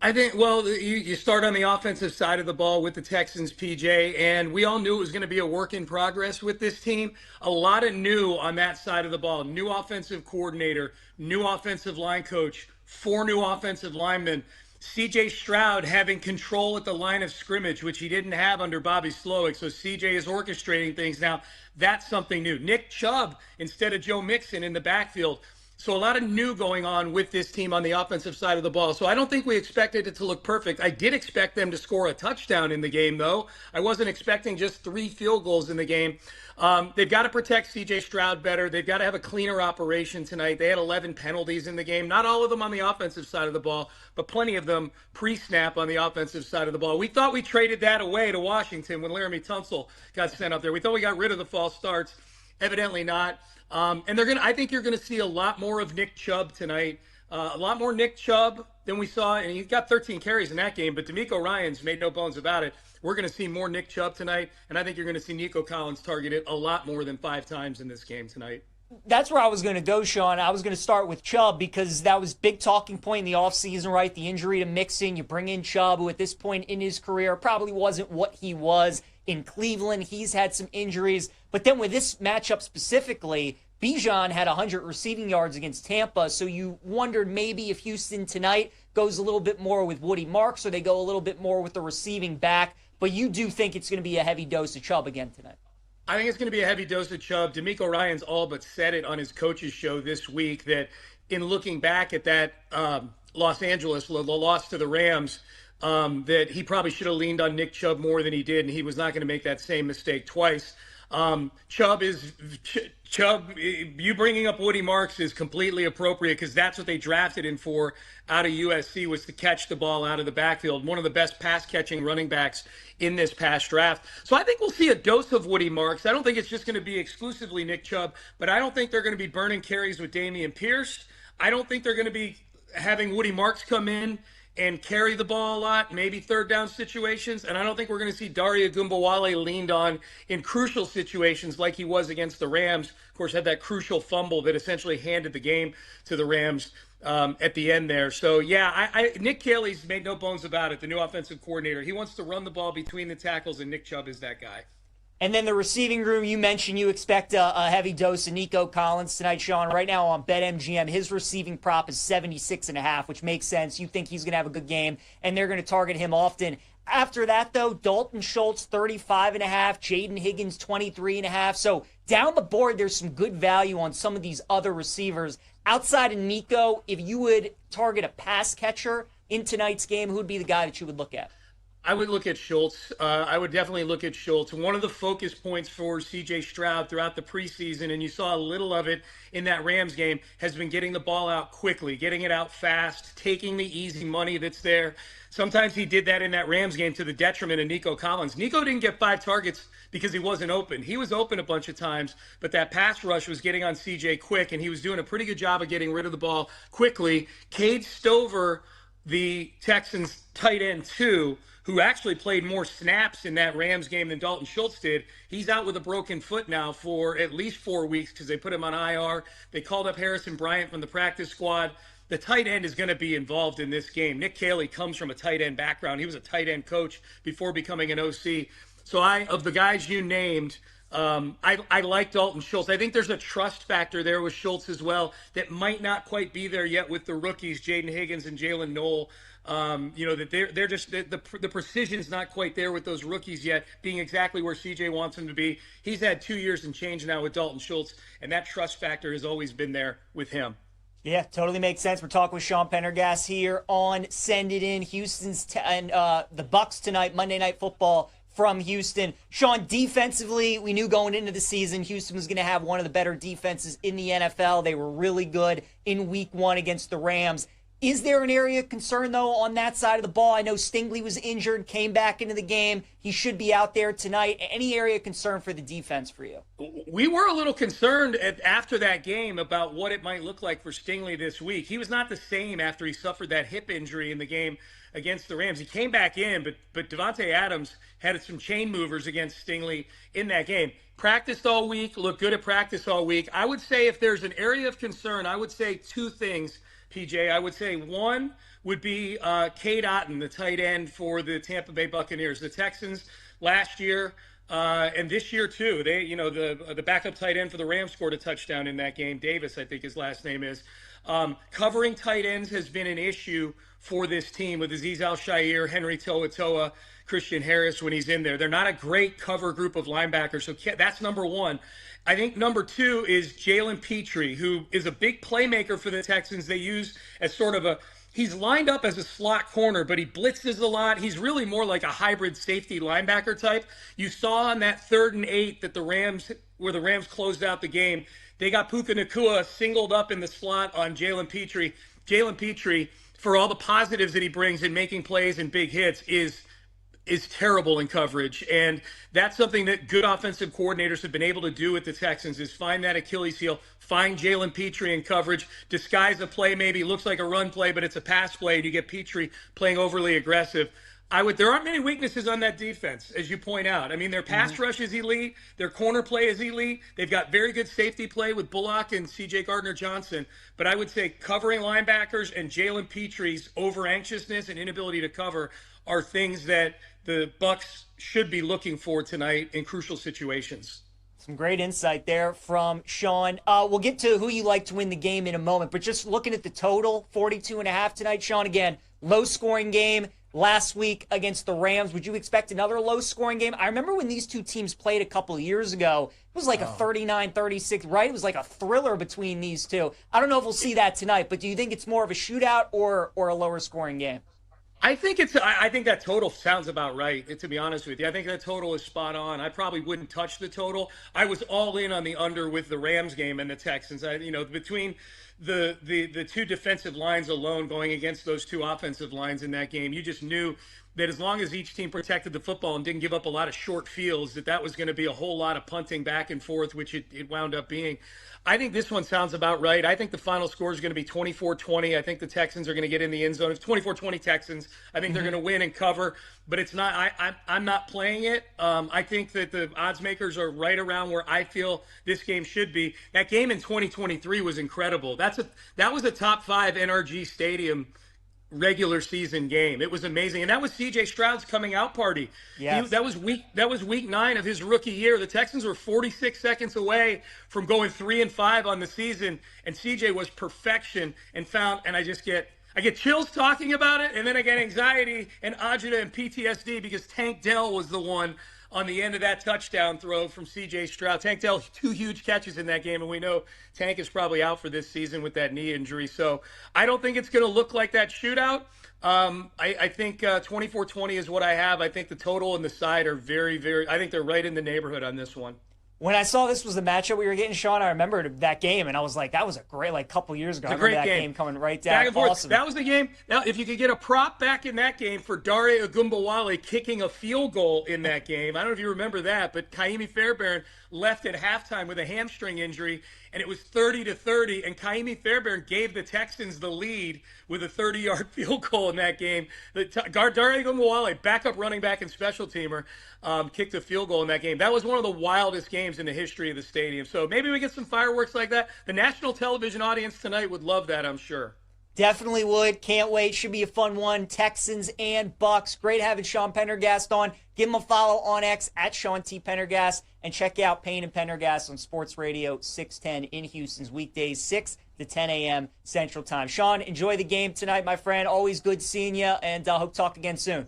I think, well, you start on the offensive side of the ball with the Texans, PJ, and we all knew it was going to be a work in progress with this team. A lot of new on that side of the ball. New offensive coordinator, new offensive line coach, 4 new offensive linemen. C.J. Stroud having control at the line of scrimmage, which he didn't have under Bobby Slowick. So C.J. is orchestrating things now. That's something new. Nick Chubb instead of Joe Mixon in the backfield. So a lot of new going on with this team on the offensive side of the ball. So I don't think we expected it to look perfect. I did expect them to score a touchdown in the game, though. I wasn't expecting just 3 field goals in the game. They've got to protect C.J. Stroud better. They've got to have a cleaner operation tonight. They had 11 penalties in the game. Not all of them on the offensive side of the ball, but plenty of them pre-snap on the offensive side of the ball. We thought we traded that away to Washington when Laramie Tunsil got sent up there. We thought we got rid of the false starts. Evidently not. And I think you're gonna see a lot more of Nick Chubb tonight. A lot more Nick Chubb than we saw, and he got 13 carries in that game, but DeMeco Ryans made no bones about it. We're gonna see more Nick Chubb tonight, and I think you're gonna see Nico Collins targeted a lot more than 5 times in this game tonight. That's where I was going to go, Sean. I was going to start with Chubb because that was big talking point in the offseason, right? The injury to Mixon. You bring in Chubb, who at this point in his career probably wasn't what he was in Cleveland. He's had some injuries. But then with this matchup specifically, Bijan had 100 receiving yards against Tampa, so you wondered maybe if Houston tonight goes a little bit more with Woody Marks or they go a little bit more with the receiving back. But you do think it's going to be a heavy dose of Chubb again tonight. I think it's going to be a heavy dose of Chubb. DeMeco Ryans all but said it on his coach's show this week that in looking back at that Los Angeles, the loss to the Rams, that he probably should have leaned on Nick Chubb more than he did, and he was not going to make that same mistake twice. Chubb, you bringing up Woody Marks is completely appropriate because that's what they drafted him for out of USC, was to catch the ball out of the backfield. One of the best pass-catching running backs in this past draft. So I think we'll see a dose of Woody Marks. I don't think it's just going to be exclusively Nick Chubb, but I don't think they're going to be burning carries with Dameon Pierce. I don't think they're going to be having Woody Marks come in and carry the ball a lot, maybe third down situations. And I don't think we're going to see Daria Gumbawale leaned on in crucial situations like he was against the Rams. Of course, had that crucial fumble that essentially handed the game to the Rams at the end there. So, yeah, Nick Caley's made no bones about it, the new offensive coordinator. He wants to run the ball between the tackles, and Nick Chubb is that guy. And then the receiving room, you mentioned you expect a heavy dose of Nico Collins tonight, Sean. Right now on BetMGM, his receiving prop is 76.5, which makes sense. You think he's going to have a good game, and they're going to target him often. After that, though, Dalton Schultz, 35.5, Jaden Higgins, 23.5. So down the board, there's some good value on some of these other receivers. Outside of Nico, if you would target a pass catcher in tonight's game, who would be the guy that you would look at? I would look at Schultz. I would definitely look at Schultz. One of the focus points for C.J. Stroud throughout the preseason, and you saw a little of it in that Rams game, has been getting the ball out quickly, getting it out fast, taking the easy money that's there. Sometimes he did that in that Rams game to the detriment of Nico Collins. Nico didn't get 5 targets because he wasn't open. He was open a bunch of times, but that pass rush was getting on C.J. quick, and he was doing a pretty good job of getting rid of the ball quickly. Cade Stover, the Texans tight end too, who actually played more snaps in that Rams game than Dalton Schultz did. He's out with a broken foot now for at least 4 weeks because they put him on IR. They called up Harrison Bryant from the practice squad. The tight end is going to be involved in this game. Nick Caley comes from a tight end background. He was a tight end coach before becoming an OC. So of the guys you named, I like Dalton Schultz. I think there's a trust factor there with Schultz as well that might not quite be there yet with the rookies, Jaden Higgins and Jalen Knoll. That they're just the precision's not quite there with those rookies yet, being exactly where CJ wants them to be. He's had 2 years and change now with Dalton Schultz, and that trust factor has always been there with him. Yeah, totally makes sense. We're talking with Sean Pendergast here on Send It In. Houston's and the Bucs tonight, Monday Night Football, from Houston. Sean, defensively, we knew going into the season Houston was going to have one of the better defenses in the NFL. They were really good in week 1 against the Rams. Is there an area of concern, though, on that side of the ball? I know Stingley was injured, came back into the game. He should be out there tonight. Any area of concern for the defense for you? We were a little concerned after that game about what it might look like for Stingley this week. He was not the same after he suffered that hip injury in the game against the Rams. He came back in, but Devontae Adams had some chain movers against Stingley in that game. Practiced all week, looked good at practice all week. I would say if there's an area of concern, I would say 2 things, PJ. I would say one would be Cade Otton, the tight end for the Tampa Bay Buccaneers. The Texans last year and this year too, they, the backup tight end for the Rams scored a touchdown in that game. Davis, I think his last name is. Covering tight ends has been an issue for this team with Azeez Al-Shaair, Henry To'oTo'o, Christian Harris when he's in there. They're not a great cover group of linebackers, so that's number one. I think number 2 is Jalen Petrie, who is a big playmaker for the Texans. They use as sort of he's lined up as a slot corner, but he blitzes a lot. He's really more like a hybrid safety linebacker type. You saw on that 3rd and 8 that the Rams closed out the game. They got Puka Nacua singled up in the slot on Jalen Petrie. Jalen Petrie, for all the positives that he brings in making plays and big hits, is terrible in coverage. And that's something that good offensive coordinators have been able to do with the Texans, is find that Achilles heel, find Jalen Petrie in coverage, disguise a play, maybe looks like a run play, but it's a pass play, and you get Petrie playing overly aggressive. There aren't many weaknesses on that defense, as you point out. I mean, their pass rush is elite. Their corner play is elite. They've got very good safety play with Bullock and C.J. Gardner-Johnson. But I would say covering linebackers and Jalen Petrie's over-anxiousness and inability to cover are things that the Bucs should be looking for tonight in crucial situations. Some great insight there from Sean. We'll get to who you like to win the game in a moment, but just looking at the total, 42.5 tonight, Sean, again, low-scoring game. Last week against the Rams, would you expect another low-scoring game? I remember when these two teams played a couple of years ago, it was like a 39-36, right? It was like a thriller between these two. I don't know if we'll see that tonight, but do you think it's more of a shootout or a lower-scoring game? I think that total sounds about right, to be honest with you. I think that total is spot on. I probably wouldn't touch the total. I was all in on the under with the Rams game and the Texans. Between the two defensive lines alone going against those two offensive lines in that game, you just knew that as long as each team protected the football and didn't give up a lot of short fields, that was going to be a whole lot of punting back and forth, which it wound up being. I think this one sounds about right. I think the final score is going to be 24-20. I think the Texans are going to get in the end zone. It's 24-20 Texans. I think they're going to win and cover, but it's not. I'm not playing it. I think that the odds makers are right around where I feel this game should be. That game in 2023 was incredible. That was a top 5 NRG Stadium regular season game. It was amazing, and that was C.J. Stroud's coming out party. Yes. That was week 9 of his rookie year. The Texans were 46 seconds away from going 3-5 on the season, and C.J. was perfection. And I get chills talking about it, and then I get anxiety and agita and PTSD because Tank Dell was the one on the end of that touchdown throw from C.J. Stroud. Tank Dell, 2 huge catches in that game, and we know Tank is probably out for this season with that knee injury. So I don't think it's going to look like that shootout. I think 24-20 is what I have. I think the total and the side are very, very – I think they're right in the neighborhood on this one. When I saw this was the matchup we were getting, Sean, I remembered that game, and I was like, that was a great, couple years ago. I remember that game coming right down. Back and forth. Awesome. That was the game. Now, if you could get a prop back in that game for Dare Ogunbowale kicking a field goal in that game, I don't know if you remember that, but Kaimi Fairbairn left at halftime with a hamstring injury, and it was 30-30, and Kaimi Fairbairn gave the Texans the lead with a 30-yard field goal in that game. Dare Ogunbowale, backup running back and special teamer, kicked a field goal in that game. That was one of the wildest games in the history of the stadium. So maybe we get some fireworks like that. The national television audience tonight would love that, I'm sure. Definitely would. Can't wait. Should be a fun one. Texans and Bucs. Great having Sean Pendergast on. Give him a follow on X at Sean T. Pendergast. And check out Payne and Pendergast on Sports Radio 610 in Houston's weekdays, 6 to 10 a.m. Central Time. Sean, enjoy the game tonight, my friend. Always good seeing you, and hope to talk again soon.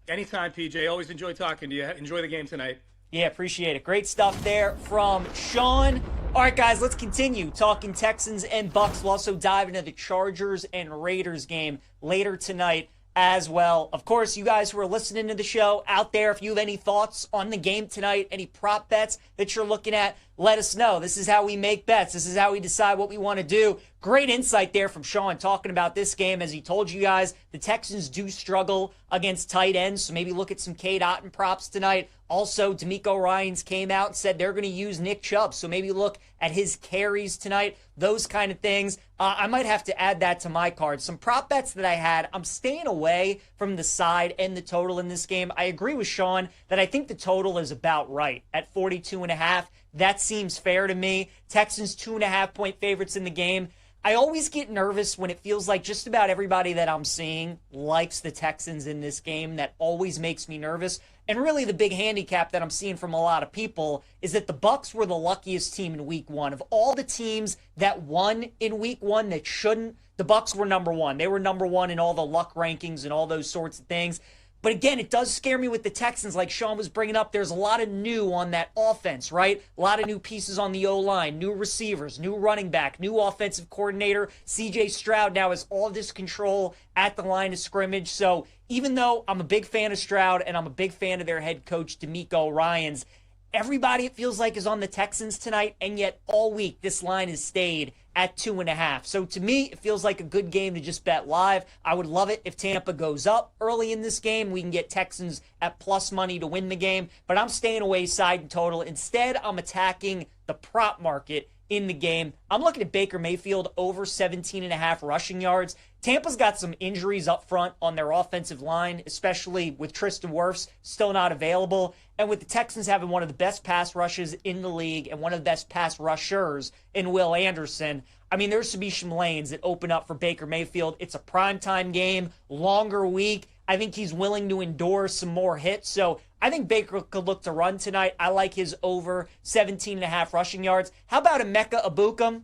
Anytime, PJ. Always enjoy talking to you. Enjoy the game tonight. Yeah, appreciate it. Great stuff there from Sean. All right, guys, let's continue talking Texans and Bucs. We'll also dive into the Chargers and Raiders game later tonight. as well. Of course, you guys who are listening to the show out there, if you have any thoughts on the game tonight, any prop bets that you're looking at, let us know. This is how we make bets. This is how we decide what we want to do. Great insight there from Sean talking about this game. As he told you guys, the Texans do struggle against tight ends, so maybe look at some Cade Otton props tonight. Also, D'Amico Ryans came out and said they're going to use Nick Chubb, so maybe look at his carries tonight, those kind of things. I might have to add that to my card. Some prop bets that I had, I'm staying away from the side and the total in this game. I agree with Sean that I think the total is about right at 42.5. That seems fair to me. Texans 2.5-point favorites in the game. I always get nervous when it feels like just about everybody that I'm seeing likes the Texans in this game. That always makes me nervous. And really the big handicap that I'm seeing from a lot of people is that the Bucs were the luckiest team in week one. Of all the teams that won in week one that shouldn't, the Bucs were number one. They were number one in all the luck rankings and all those sorts of things. But again, it does scare me with the Texans, like Sean was bringing up. There's a lot of new on that offense, right? A lot of new pieces on the O-line, new receivers, new running back, new offensive coordinator. C.J. Stroud now has all this control at the line of scrimmage. So even though I'm a big fan of Stroud and I'm a big fan of their head coach, D'Amico Ryans, everybody, it feels like, is on the Texans tonight, and yet all week this line has stayed at 2.5. So to me, it feels like a good game to just bet live. I would love it if Tampa goes up early in this game. We can get Texans at plus money to win the game, but I'm staying away side and total. Instead, I'm attacking the prop market in the game. I'm looking at Baker Mayfield over 17.5 rushing yards. Tampa's got some injuries up front on their offensive line, especially with Tristan Wirfs still not available. And with the Texans having one of the best pass rushes in the league and one of the best pass rushers in Will Anderson, I mean, there should be some lanes that open up for Baker Mayfield. It's a primetime game, longer week. I think he's willing to endure some more hits. So I think Baker could look to run tonight. I like his over 17.5 rushing yards. How about Emeka Egbuka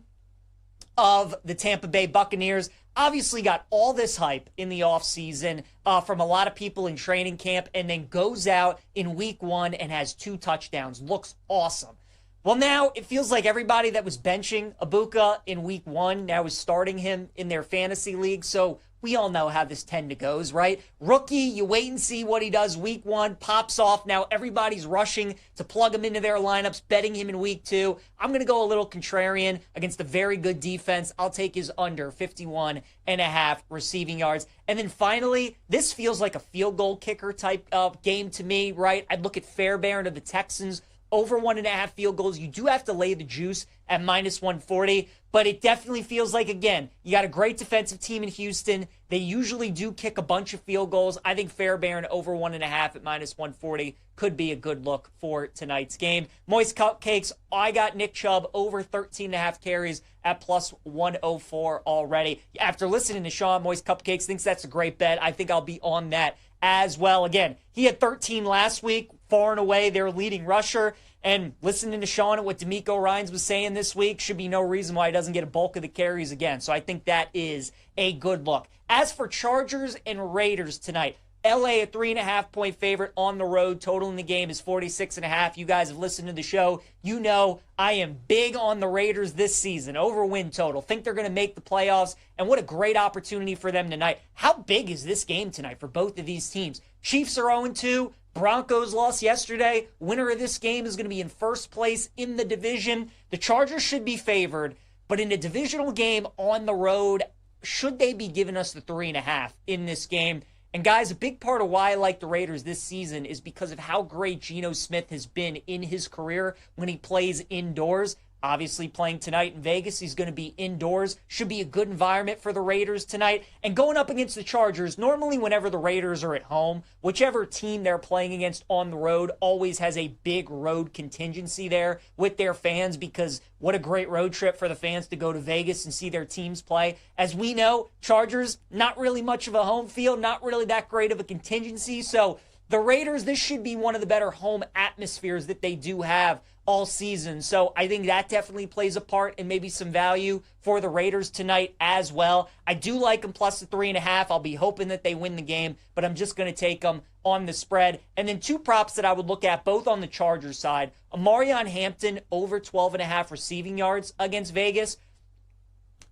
of the Tampa Bay Buccaneers? Obviously got all this hype in the offseason from a lot of people in training camp, and then goes out in week one and has 2 touchdowns. Looks awesome. Well, now it feels like everybody that was benching Egbuka in week one now is starting him in their fantasy league. So we all know how this tend to goes, right? Rookie, you wait and see what he does week one, pops off. Now everybody's rushing to plug him into their lineups, betting him in week two. I'm going to go a little contrarian against a very good defense. I'll take his under 51.5 receiving yards. And then finally, this feels like a field goal kicker type of game to me, right? I'd look at Fairbairn of the Texans over 1.5 field goals. You do have to lay the juice at minus 140, but it definitely feels like, again, you got a great defensive team in Houston. They usually do kick a bunch of field goals. I think Fairbairn over 1.5 at minus 140 could be a good look for tonight's game. Moist Cupcakes, I got Nick Chubb over 13.5 carries at plus 104 already. After listening to Sean, Moist Cupcakes thinks that's a great bet. I think I'll be on that as well. Again, he had 13 last week, far and away their leading rusher. And listening to Sean and what D'Amico Ryans was saying this week, should be no reason why he doesn't get a bulk of the carries again. So I think that is a good look. As for Chargers and Raiders tonight, LA a 3.5-point favorite on the road. Total in the game is 46.5. You guys have listened to the show. You know I am big on the Raiders this season. Over win total. Think they're going to make the playoffs. And what a great opportunity for them tonight. How big is this game tonight for both of these teams? Chiefs are 0-2. Broncos lost yesterday. Winner of this game is going to be in first place in the division. The Chargers should be favored. But in a divisional game on the road, should they be giving us the 3.5 in this game? And guys, a big part of why I like the Raiders this season is because of how great Geno Smith has been in his career when he plays indoors. Obviously playing tonight in Vegas, he's going to be indoors. Should be a good environment for the Raiders tonight. And going up against the Chargers, normally whenever the Raiders are at home, whichever team they're playing against on the road always has a big road contingency there with their fans, because what a great road trip for the fans to go to Vegas and see their teams play. As we know, Chargers, not really much of a home field, not really that great of a contingency. So the Raiders, this should be one of the better home atmospheres that they do have all season. So I think that definitely plays a part and maybe some value for the Raiders tonight as well. I do like them plus the 3.5. I'll be hoping that they win the game, but I'm just going to take them on the spread. And then 2 props that I would look at, both on the Chargers side. Amarion Hampton over 12.5 receiving yards against Vegas.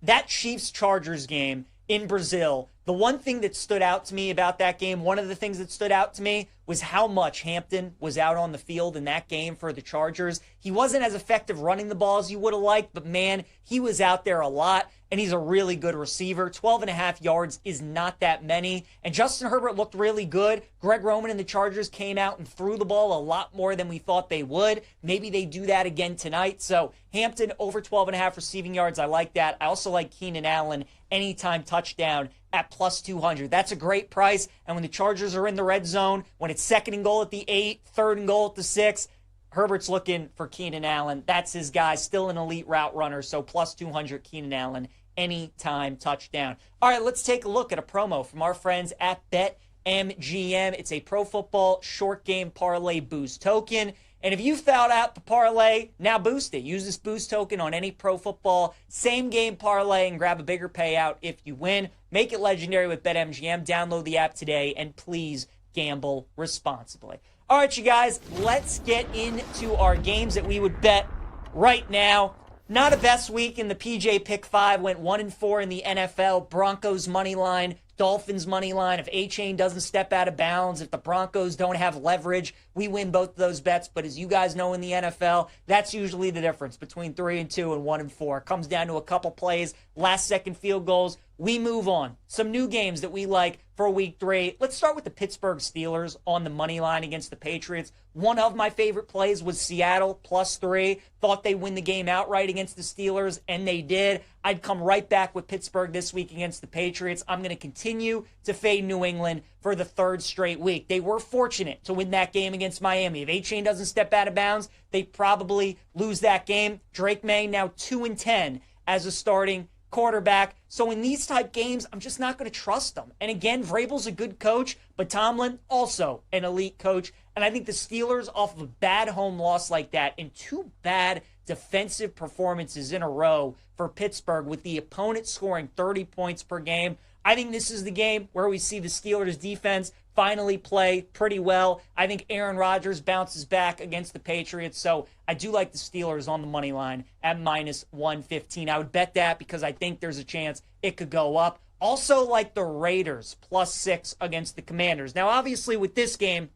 That Chiefs-Chargers game in Brazil The one thing that stood out to me about that game, one of the things that stood out to me was how much Hampton was out on the field in that game for the Chargers. He wasn't as effective running the ball as you would have liked, but man, he was out there a lot, and he's a really good receiver. 12.5 yards is not that many, and Justin Herbert looked really good. Greg Roman and the Chargers came out and threw the ball a lot more than we thought they would. Maybe they do that again tonight. So Hampton over 12.5 receiving yards, I like that. I also like Keenan Allen anytime touchdown at plus 200. That's a great price. And when the Chargers are in the red zone, when it's 2nd and goal at the 8, 3rd and goal at the 6, Herbert's looking for Keenan Allen. That's his guy, still an elite route runner. So plus 200 Keenan Allen anytime touchdown. All right, let's take a look at a promo from our friends at BetMGM. It's a pro football short game parlay boost token. And if you fouled out the parlay, now boost it. Use this boost token on any pro football same game parlay and grab a bigger payout if you win. Make it legendary with BetMGM. Download the app today and please gamble responsibly. All right, you guys, let's get into our games that we would bet right now. Not a best week in the PJ Pick 5. Went 1-4 in the NFL. Broncos money line. Dolphins money line. If A-Chain doesn't step out of bounds, if the Broncos don't have leverage, we win both of those bets. But as you guys know in the NFL, that's usually the difference between 3-2 and 1-4. It comes down to a couple plays, last-second field goals. We move on. Some new games that we like for week 3. Let's start with the Pittsburgh Steelers on the money line against the Patriots. One of my favorite plays was Seattle +3. Thought they'd win the game outright against the Steelers, and they did. I'd come right back with Pittsburgh this week against the Patriots. I'm going to continue to fade New England for the 3rd straight week. They were fortunate to win that game against Miami. If A-Chain doesn't step out of bounds, they probably lose that game. Drake May now 2-10 as a starting quarterback. So in these type games, I'm just not going to trust them. And again, Vrabel's a good coach, but Tomlin also an elite coach. And I think the Steelers, off of a bad home loss like that and 2 bad defensive performances in a row for Pittsburgh with the opponent scoring 30 points per game, I think this is the game where we see the Steelers defense finally play pretty well. I think Aaron Rodgers bounces back against the Patriots, so I do like the Steelers on the money line at -115. I would bet that because I think there's a chance it could go up. Also like the Raiders +6 against the Commanders. Now, obviously with this game,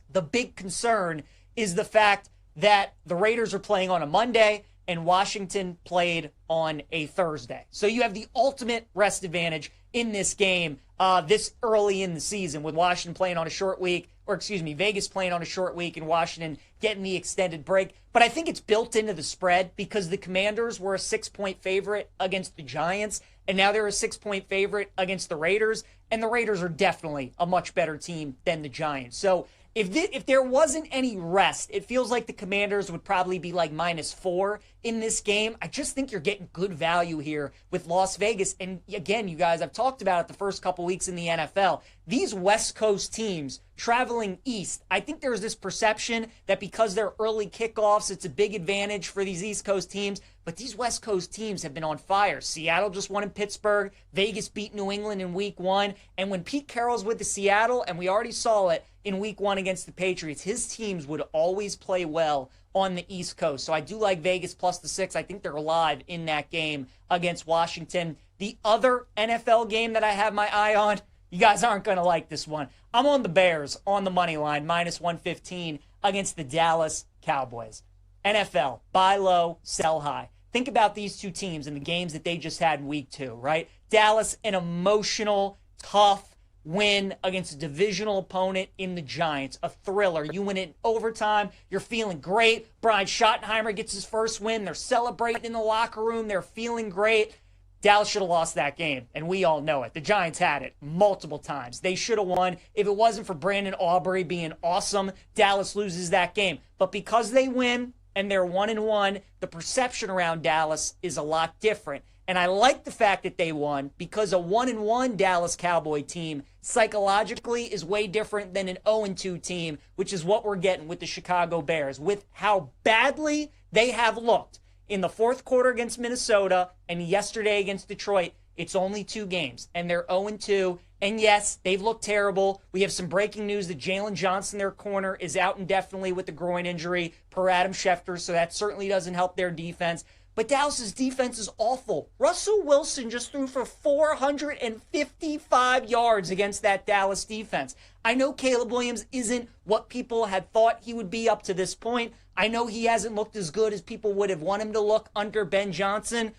the big concern is the fact that the Raiders are playing on a Monday and Washington played on a Thursday. So you have the ultimate rest advantage in this game this early in the season with Washington playing on a short week, Vegas playing on a short week and Washington getting the extended break. But I think it's built into the spread because the Commanders were a 6-point favorite against the Giants, and now they're a 6-point favorite against the Raiders, and the Raiders are definitely a much better team than the Giants. So if there wasn't any rest, it feels like the Commanders would probably be like -4 in this game. I just think you're getting good value here with Las Vegas. And again, you guys, I've talked about it the first couple weeks in the NFL. These West Coast teams traveling east, I think there's this perception that because they're early kickoffs, it's a big advantage for these East Coast teams. But these West Coast teams have been on fire. Seattle just won in Pittsburgh. Vegas beat New England in week 1. And when Pete Carroll's with the Seattle, and we already saw it in week 1 against the Patriots, his teams would always play well on the East Coast. So I do like Vegas +6. I think they're alive in that game against Washington. The other NFL game that I have my eye on, you guys aren't going to like this one. I'm on the Bears on the money line, -115 against the Dallas Cowboys. NFL, buy low, sell high. Think about these two teams and the games that they just had in week 2, right? Dallas, an emotional, tough win against a divisional opponent in the Giants. A thriller. You win it in overtime. You're feeling great. Brian Schottenheimer gets his first win. They're celebrating in the locker room. They're feeling great. Dallas should have lost that game, and we all know it. The Giants had it multiple times. They should have won. If it wasn't for Brandon Aubrey being awesome, Dallas loses that game. But because they win and they're 1-1, the perception around Dallas is a lot different. And I like the fact that they won because a 1-1 Dallas Cowboy team psychologically is way different than an 0-2 team, which is what we're getting with the Chicago Bears, with how badly they have looked in the fourth quarter against Minnesota and yesterday against Detroit. It's only 2 games, and they're 0-2, And yes, they've looked terrible. We have some breaking news that Jalen Johnson, their corner, is out indefinitely with the groin injury per Adam Schefter, so that certainly doesn't help their defense. But Dallas's defense is awful. Russell Wilson just threw for 455 yards against that Dallas defense. I know Caleb Williams isn't what people had thought he would be up to this point. I know he hasn't looked as good as people would have wanted him to look under Ben Johnson.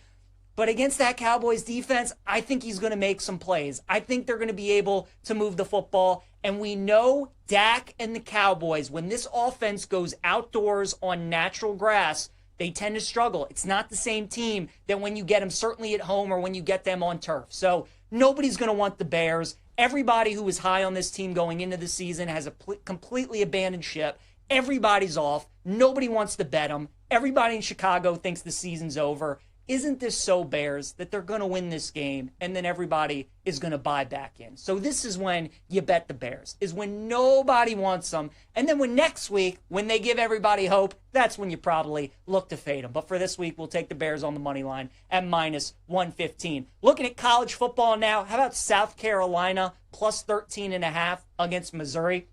But against that Cowboys defense, I think he's going to make some plays. I think they're going to be able to move the football. And we know Dak and the Cowboys, when this offense goes outdoors on natural grass, they tend to struggle. It's not the same team that when you get them certainly at home or when you get them on turf. So nobody's going to want the Bears. Everybody who was high on this team going into the season has completely abandoned ship. Everybody's off. Nobody wants to bet them. Everybody in Chicago thinks the season's over. Isn't this so Bears that they're going to win this game and then everybody is going to buy back in? So this is when you bet the Bears, is when nobody wants them. And then when next week, when they give everybody hope, that's when you probably look to fade them. But for this week, we'll take the Bears on the money line at minus 115. Looking at college football now, how about South Carolina plus 13.5 against Missouri?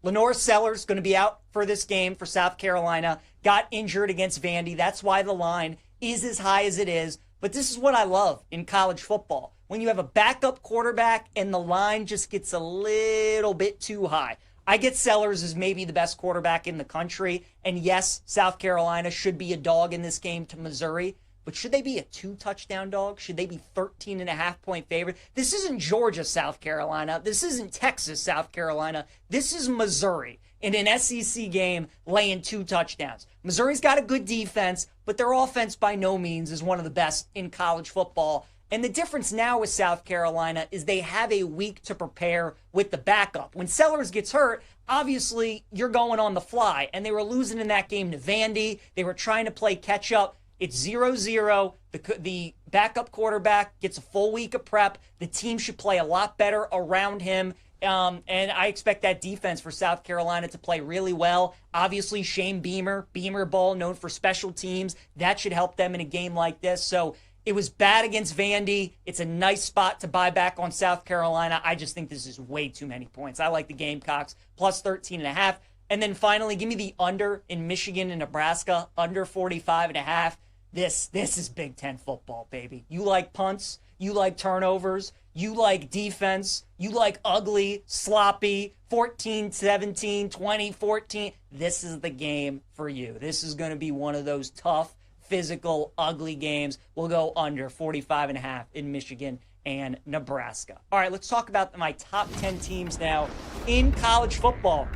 Lenore Sellers going to be out for this game for South Carolina. Got injured against Vandy. That's why the line is as high as it is. But this is what I love in college football. When you have a backup quarterback and the line just gets a little bit too high. I get Sellers as maybe the best quarterback in the country. And yes, South Carolina should be a dog in this game to Missouri. But should they be a 2-touchdown dog? Should they be 13.5-point favorite? This isn't Georgia, South Carolina. This isn't Texas, South Carolina. This is Missouri in an SEC game laying 2 touchdowns. Missouri's got a good defense, but their offense by no means is one of the best in college football. And the difference now with South Carolina is they have a week to prepare with the backup. When Sellers gets hurt, obviously you're going on the fly. And they were losing in that game to Vandy. They were trying to play catch up. It's 0-0. The backup quarterback gets a full week of prep. The team should play a lot better around him. And I expect that defense for South Carolina to play really well. Obviously, Shane Beamer ball, known for special teams. That should help them in a game like this. So it was bad against Vandy. It's a nice spot to buy back on South Carolina. I just think this is way too many points. I like the Gamecocks plus 13.5. And then finally, give me the under in Michigan and Nebraska, under 45.5. This is Big Ten football, baby. You like punts. You like turnovers. You like defense. You like ugly, sloppy, 14-17, 20-14. This is the game for you. This is going to be one of those tough, physical, ugly games. We'll go under 45.5 in Michigan and Nebraska. All right, let's talk about my top 10 teams now in college football.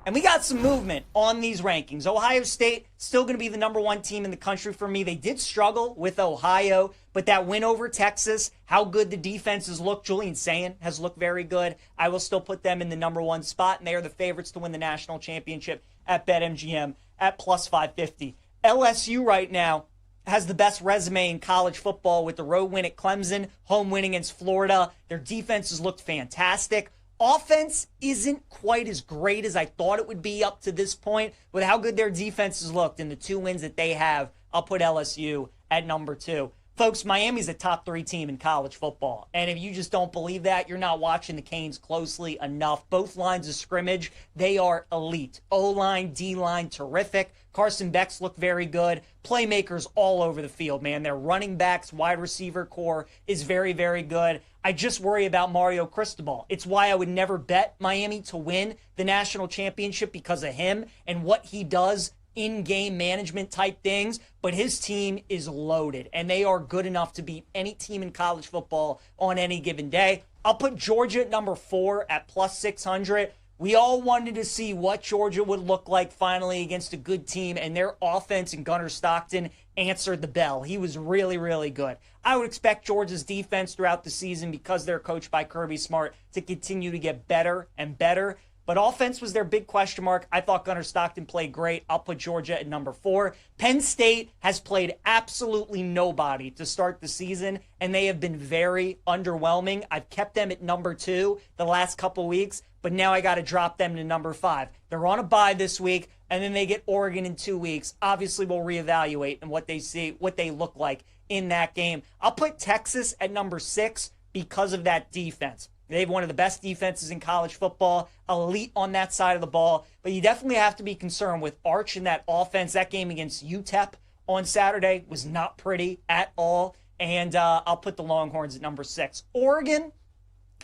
And we got some movement on these rankings. Ohio State still going to be the number 1 team in the country for me. They did struggle with Ohio, but that win over Texas, how good the defenses look. Julian Sayin has looked very good. I will still put them in the number 1 spot, and they are the favorites to win the national championship at BetMGM at plus 550. LSU right now has the best resume in college football with the road win at Clemson, home win against Florida. Their defenses looked fantastic. Offense isn't quite as great as I thought it would be up to this point, with how good their defenses looked and the 2 wins that they have. I'll put LSU at number 2. Folks, Miami's a top 3 team in college football. And if you just don't believe that, you're not watching the Canes closely enough. Both lines of scrimmage, they are elite. O-line, D-line, terrific. Carson Beck's looked very good. Playmakers all over the field, man. Their running backs, wide receiver core is very, very good. I just worry about Mario Cristobal. It's why I would never bet Miami to win the national championship because of him and what he does in-game management type things, but his team is loaded, and they are good enough to beat any team in college football on any given day. I'll put Georgia at number 4 at plus 600. We all wanted to see what Georgia would look like finally against a good team, and their offense and Gunnar Stockton answered the bell. He was really, really good. I would expect Georgia's defense throughout the season, because they're coached by Kirby Smart, to continue to get better and better. But offense was their big question mark. I thought Gunnar Stockton played great. I'll put Georgia at number 4. Penn State has played absolutely nobody to start the season, and they have been very underwhelming. I've kept them at number 2 the last couple weeks, but now I got to drop them to number 5. They're on a bye this week, and then they get Oregon in 2 weeks. Obviously, we'll reevaluate and what they look like in that game. I'll put Texas at number 6. because of that defense. They have one of the best defenses in college football, elite on that side of the ball. But you definitely have to be concerned with Arch and that offense. That game against UTEP on Saturday was not pretty at all. And I'll put the Longhorns at number 6. Oregon,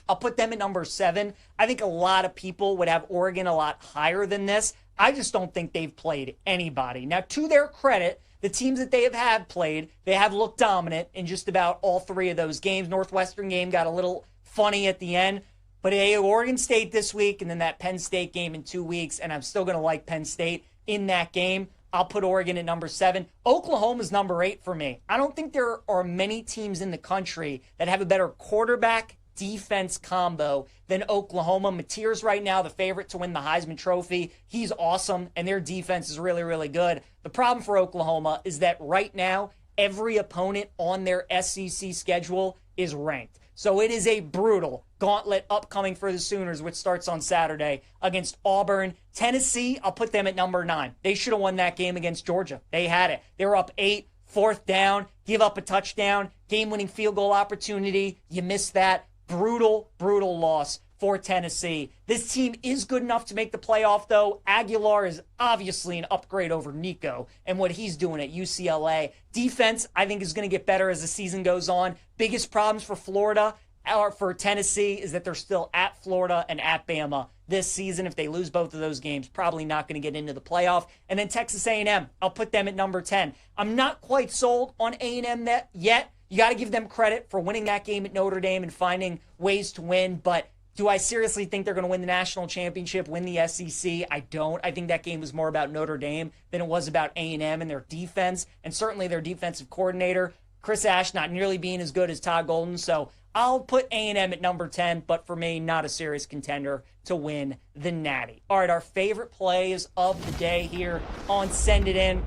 I'll put them at number 7. I think a lot of people would have Oregon a lot higher than this. I just don't think they've played anybody. Now, to their credit, the teams that they have had played, they have looked dominant in just about all 3 of those games. Northwestern game got a little funny at the end, but Oregon State this week and then that Penn State game in 2 weeks, and I'm still going to like Penn State in that game. I'll put Oregon at number 7. Oklahoma's number 8 for me. I don't think there are many teams in the country that have a better quarterback defense combo than Oklahoma. Mateer's right now the favorite to win the Heisman Trophy. He's awesome, and their defense is really, really good. The problem for Oklahoma is that right now, every opponent on their SEC schedule is ranked. So it is a brutal gauntlet upcoming for the Sooners, which starts on Saturday against Auburn. Tennessee, I'll put them at number 9. They should have won that game against Georgia. They had it. They were up 8, 4th down, give up a touchdown, game-winning field goal opportunity. You missed that. Brutal, brutal loss for Tennessee. This team is good enough to make the playoff, though. Aguilar is obviously an upgrade over Nico and what he's doing at UCLA. Defense, I think, is going to get better as the season goes on. Biggest problems for Florida or for Tennessee is that they're still at Florida and at Bama this season. If they lose both of those games, probably not going to get into the playoff. And then Texas A&M, I'll put them at number 10. I'm not quite sold on A&M yet. You got to give them credit for winning that game at Notre Dame and finding ways to win, but do I seriously think they're going to win the national championship, win the SEC? I don't. I think that game was more about Notre Dame than it was about A&M and their defense, and certainly their defensive coordinator, Chris Ash, not nearly being as good as Todd Golden. So I'll put A&M at number 10, but for me, not a serious contender to win the Natty. All right, our favorite plays of the day here on Send It In.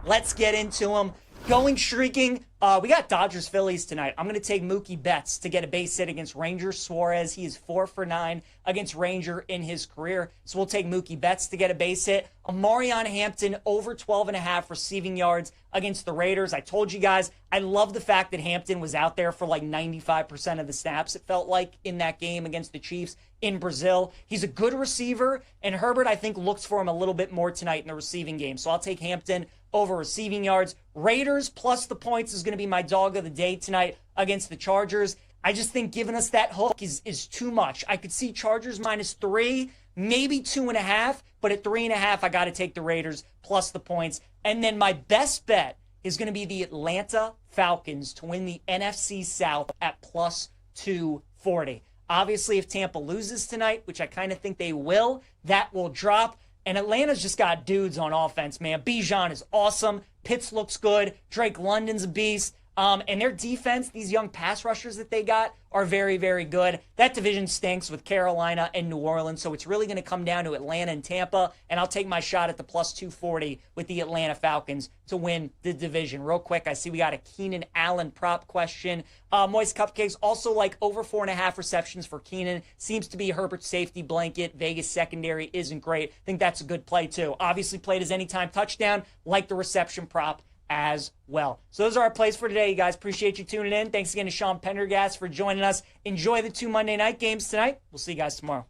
Let's get into them. Going streaking, we got Dodgers-Phillies tonight. I'm going to take Mookie Betts to get a base hit against Ranger Suarez. He is 4 for 9 against Ranger in his career. So we'll take Mookie Betts to get a base hit. Amarion Hampton over 12.5 receiving yards against the Raiders. I told you guys, I love the fact that Hampton was out there for like 95% of the snaps, it felt like, in that game against the Chiefs in Brazil. He's a good receiver, and Herbert, I think, looks for him a little bit more tonight in the receiving game. So I'll take Hampton over receiving yards. Raiders plus the points is going to be my dog of the day tonight against the Chargers. I just think giving us that hook is too much. I could see Chargers -3, maybe 2.5, but at 3.5, I got to take the Raiders plus the points. And then my best bet is going to be the Atlanta Falcons to win the NFC South at plus 240. Obviously, if Tampa loses tonight, which I kind of think they will, that will drop. And Atlanta's just got dudes on offense, man. Bijan is awesome. Pitts looks good. Drake London's a beast. And their defense, these young pass rushers that they got, are very, very good. That division stinks with Carolina and New Orleans, so it's really going to come down to Atlanta and Tampa, and I'll take my shot at the plus 240 with the Atlanta Falcons to win the division. Real quick, I see we got a Keenan Allen prop question. Moist Cupcakes also like over 4.5 receptions for Keenan. Seems to be Herbert's safety blanket. Vegas secondary isn't great. I think that's a good play, too. Obviously played his anytime touchdown, like the reception prop as well. So those are our plays for today, you guys. Appreciate you tuning in. Thanks again to Sean Pendergast for joining us. Enjoy the 2 Monday night games tonight. We'll see you guys tomorrow.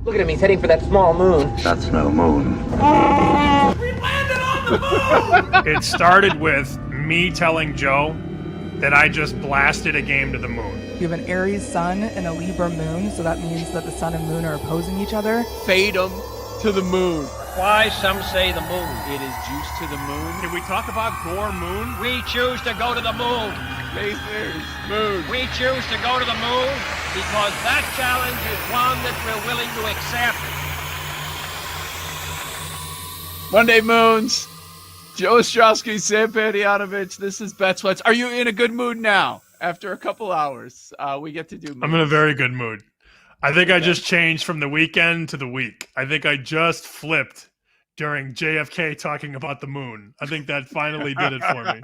Look at him, he's heading for that small moon. That's no moon. We landed on the moon! It started with me telling Joe that I just blasted a game to the moon. You have an Aries sun and a Libra moon, so that means that the sun and moon are opposing each other. Fade them to the moon. Why some say the moon? It is juice to the moon. Can we talk about Gore Moon? We choose to go to the moon. Spacers, moon. We choose to go to the moon because that challenge is one that we're willing to accept. Monday Moons. Joe Ostrowski, Sam Panayotovich. This is Bet Sweats. Are you in a good mood now? After a couple hours, we get to do moons. I'm in a very good mood. I think I just changed from the weekend to the week. I think I just flipped during JFK talking about the moon. I think that finally did it for me.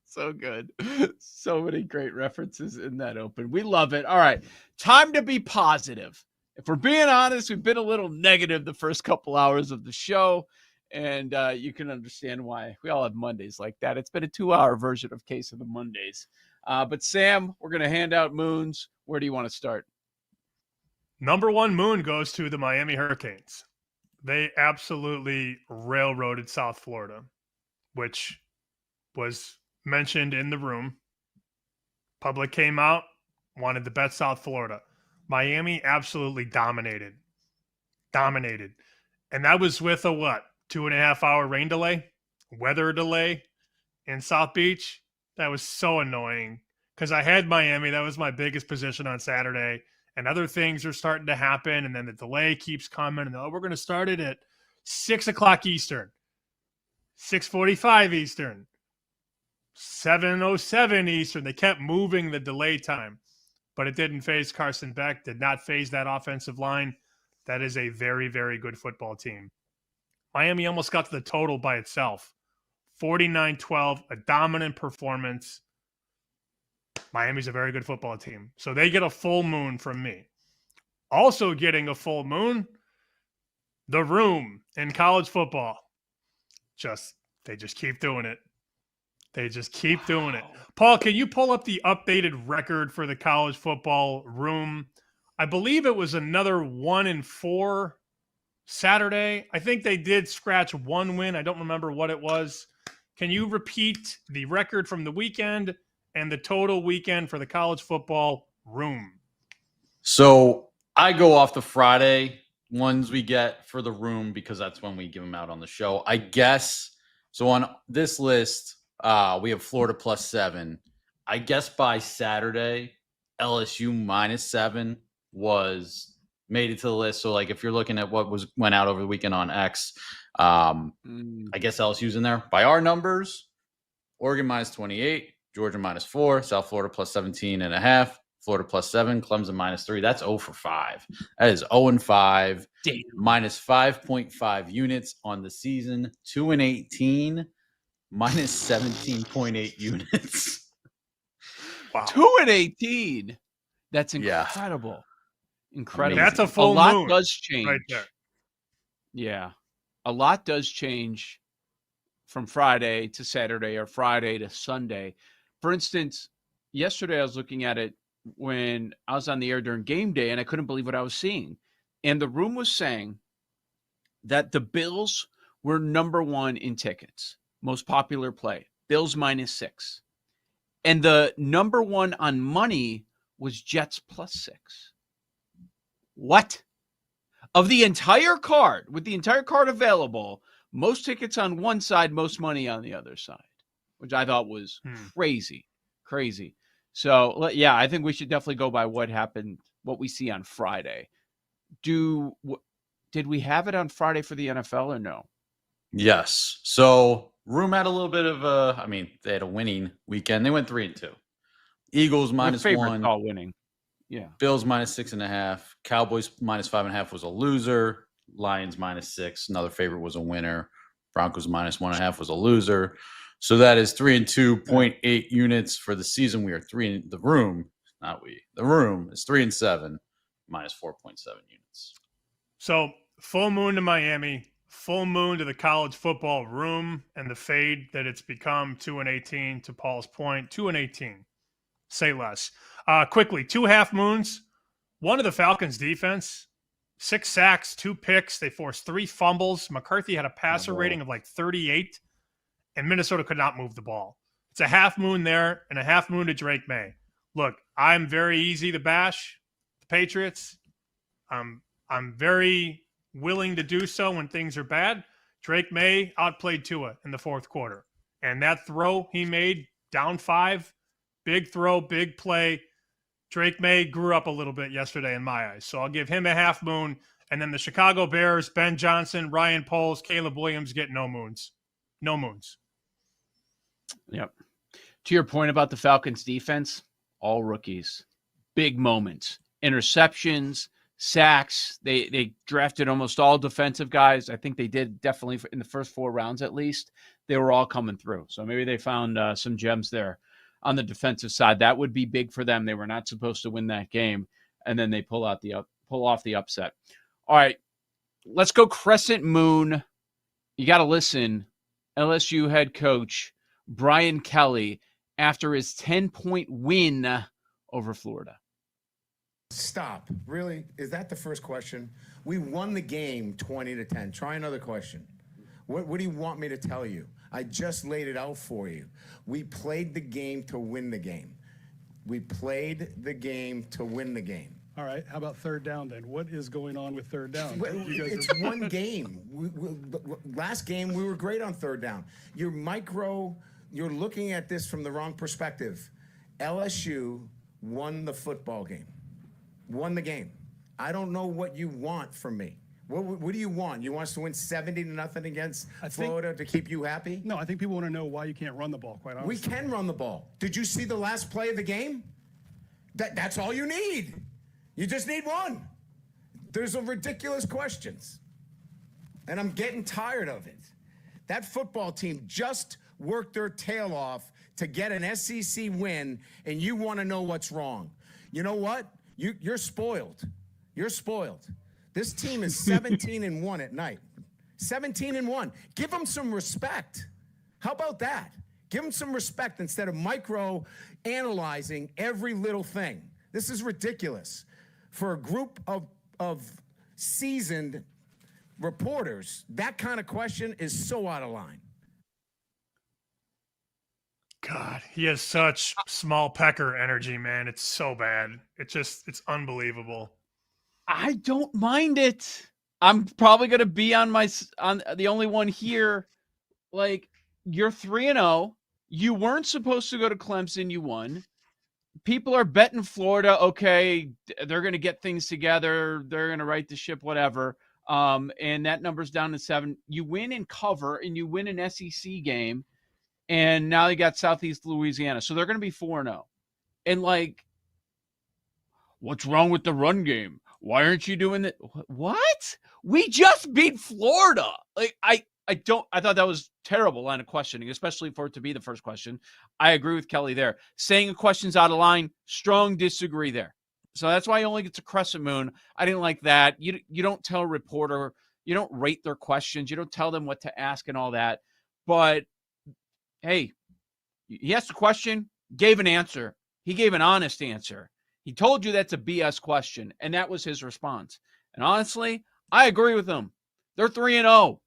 So good. So many great references in that open. We love it. All right. Time to be positive. If we're being honest, we've been a little negative the first couple hours of the show. And you can understand why. We all have Mondays like that. It's been a 2-hour version of Case of the Mondays. But Sam, we're going to hand out moons. Where do you want to start? Number one moon goes to the Miami Hurricanes. They absolutely railroaded South Florida, which was mentioned in the room. Public came out, wanted to bet South Florida. Miami absolutely dominated. And that was with a what? 2.5 hour rain delay, weather delay in South Beach. That was so annoying because I had Miami. That was my biggest position on Saturday. And other things are starting to happen. And then the delay keeps coming. And we're going to start it at 6 o'clock Eastern, 6:45 Eastern, 7:07 Eastern. They kept moving the delay time, but it didn't phase Carson Beck, did not phase that offensive line. That is a very, very good football team. Miami almost got to the total by itself. 49-12, a dominant performance. Miami's a very good football team. So they get a full moon from me. Also getting a full moon, the room in college football. They just keep doing it. They just keep doing it. Paul, can you pull up the updated record for the college football room? I believe it was another 1-4 Saturday. I think they did scratch one win. I don't remember what it was. Can you repeat the record from the weekend and the total weekend for the college football room? So I go off the Friday ones we get for the room because that's when we give them out on the show. I guess, so on this list, we have Florida +7. I guess by Saturday, LSU -7 made it to the list. So like if you're looking at what went out over the weekend on X, I guess LSU's in there. By our numbers, Oregon -28, Georgia -4, South Florida +17.5, Florida +7, Clemson -3. That's 0 for 5. That is 0-5. Damn. -5.5 units on the season. 2-18, -17.8 units. Wow. 2-18. That's incredible. Yeah. Incredible. That's a full moon. A lot does change. Right there. Yeah. A lot does change from Friday to Saturday or Friday to Sunday. For instance, yesterday I was looking at it when I was on the air during game day, and I couldn't believe what I was seeing. And the room was saying that the Bills were number one in tickets, most popular play, Bills -6. And the number one on money was Jets +6. What? Of the entire card, with the entire card available, most tickets on one side, most money on the other side, which I thought was crazy. So, yeah, I think we should definitely go by what happened, what we see on Friday. Did we have it on Friday for the NFL or no? Yes. So, room had a little bit of they had a winning weekend. They went 3-2. Eagles -1. All winning. Yeah. Bills -6.5. Cowboys -5.5 was a loser. Lions -6. Another favorite was a winner. Broncos -1.5 was a loser. So that is 3-2.8 units for the season. We are the room is 3-7, -4.7 units. So full moon to Miami, full moon to the college football room, and the fade that it's become 2-18 to Paul's point, 2-18. Say less. Quickly, 2 half moons. One of the Falcons defense, 6 sacks, 2 picks. They forced 3 fumbles. McCarthy had a passer rating of like 38, and Minnesota could not move the ball. It's a half moon there and a half moon to Drake May. Look, I'm very easy to bash the Patriots. I'm very willing to do so when things are bad. Drake May outplayed Tua in the fourth quarter. And that throw he made, down 5, big throw, big play. Drake May grew up a little bit yesterday in my eyes. So I'll give him a half moon. And then the Chicago Bears, Ben Johnson, Ryan Poles, Caleb Williams get no moons. No moons. Yep. To your point about the Falcons defense, all rookies, big moments, interceptions, sacks. They drafted almost all defensive guys. I think they did definitely in the first 4 rounds at least. They were all coming through. So maybe they found some gems there on the defensive side. That would be big for them. They were not supposed to win that game, and then they pull off the upset. All right, let's go Crescent Moon. You got to listen. LSU head coach Brian Kelly after his 10-point win over Florida. Stop. Really? Is that the first question? We won the game 20-10. Try another question. What do you want me to tell you? I just laid it out for you. We played the game to win the game. We played the game to win the game. All right. How about third down then? What is going on with third down? It's one game. Last game, we were great on third down. You're looking at this from the wrong perspective. LSU won the football game. Won the game. I don't know what you want from me. What do you want? You want us to win 70-0 against Florida to keep you happy? No, I think people want to know why you can't run the ball, quite honestly. We can run the ball. Did you see the last play of the game? That's all you need. You just need one. There's a ridiculous questions. And I'm getting tired of it. That football team just worked their tail off to get an SEC win, and you want to know what's wrong. You know what? You're spoiled. You're spoiled. This team is 17-1 at night. 17-1. Give them some respect. How about that? Give them some respect instead of micro-analyzing every little thing. This is ridiculous. For a group of seasoned reporters, that kind of question is so out of line. God, he has such small pecker energy, man. It's so bad. It's unbelievable. I don't mind it. I'm probably going to be on the only one here. Like, you're 3-0. You weren't supposed to go to Clemson. You won. People are betting Florida. Okay, they're going to get things together. They're going to right the ship, whatever. And that number's down to 7. You win and cover, and you win an SEC game. And now they got Southeast Louisiana. So they're going to be 4-0. And, like, what's wrong with the run game? Why aren't you doing that? What? We just beat Florida. Like, I thought that was terrible line of questioning, especially for it to be the first question. I agree with Kelly there. Saying a question's out of line, strong disagree there. So that's why you only get to Crescent Moon. I didn't like that. You don't tell a reporter, you don't rate their questions, you don't tell them what to ask and all that. But hey, he asked a question, gave an answer. He gave an honest answer. He told you that's a BS question, and that was his response. And honestly, I agree with him. They're 3-0.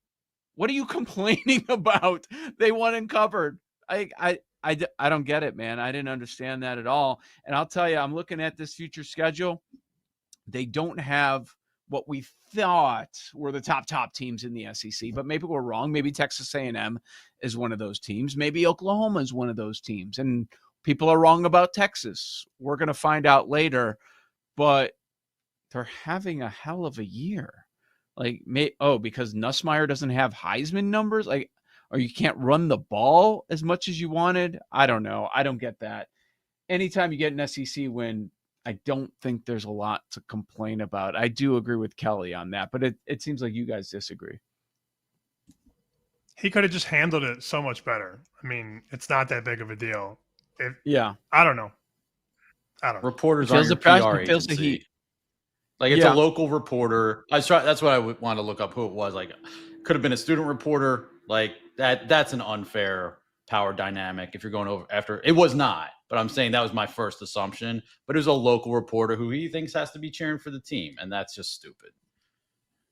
What are you complaining about? They won and covered. I don't get it, man. I didn't understand that at all. And I'll tell you, I'm looking at this future schedule. They don't have what we thought were the top teams in the SEC, but maybe we're wrong. Maybe Texas A&M is one of those teams. Maybe Oklahoma is one of those teams. And people are wrong about Texas. We're going to find out later, but they're having a hell of a year. Like, because Nussmeier doesn't have Heisman numbers, like, or you can't run the ball as much as you wanted. I don't know. I don't get that. Anytime you get an SEC win, I don't think there's a lot to complain about. I do agree with Kelly on that, but it seems like you guys disagree. He could have just handled it so much better. I mean, it's not that big of a deal. I don't know. Reporters on your PR feels the heat. Like, it's a local reporter. That's what I would want to look up who it was. Like, could have been a student reporter. Like, that's an unfair power dynamic if you're going over after. It was not, but I'm saying that was my first assumption. But it was a local reporter who he thinks has to be cheering for the team, and that's just stupid.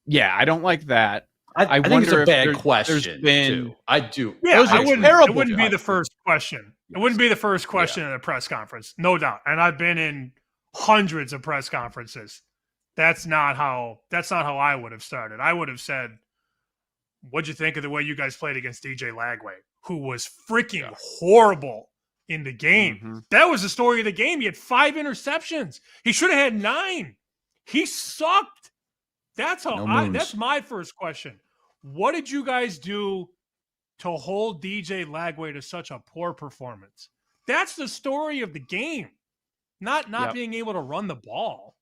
Yeah, I don't like that. I think it's a bad question, too. I do. Yeah, it wouldn't be the first question. It wouldn't be the first question in a press conference, no doubt. And I've been in hundreds of press conferences. That's not how I would have started. I would have said, what'd you think of the way you guys played against DJ Lagway, who was freaking horrible in the game? Mm-hmm. That was the story of the game. He had 5 interceptions. He should have had 9. He sucked. That's that's my first question. What did you guys do to hold DJ Lagway to such a poor performance? that's the story of the game. Not being able to run the ball.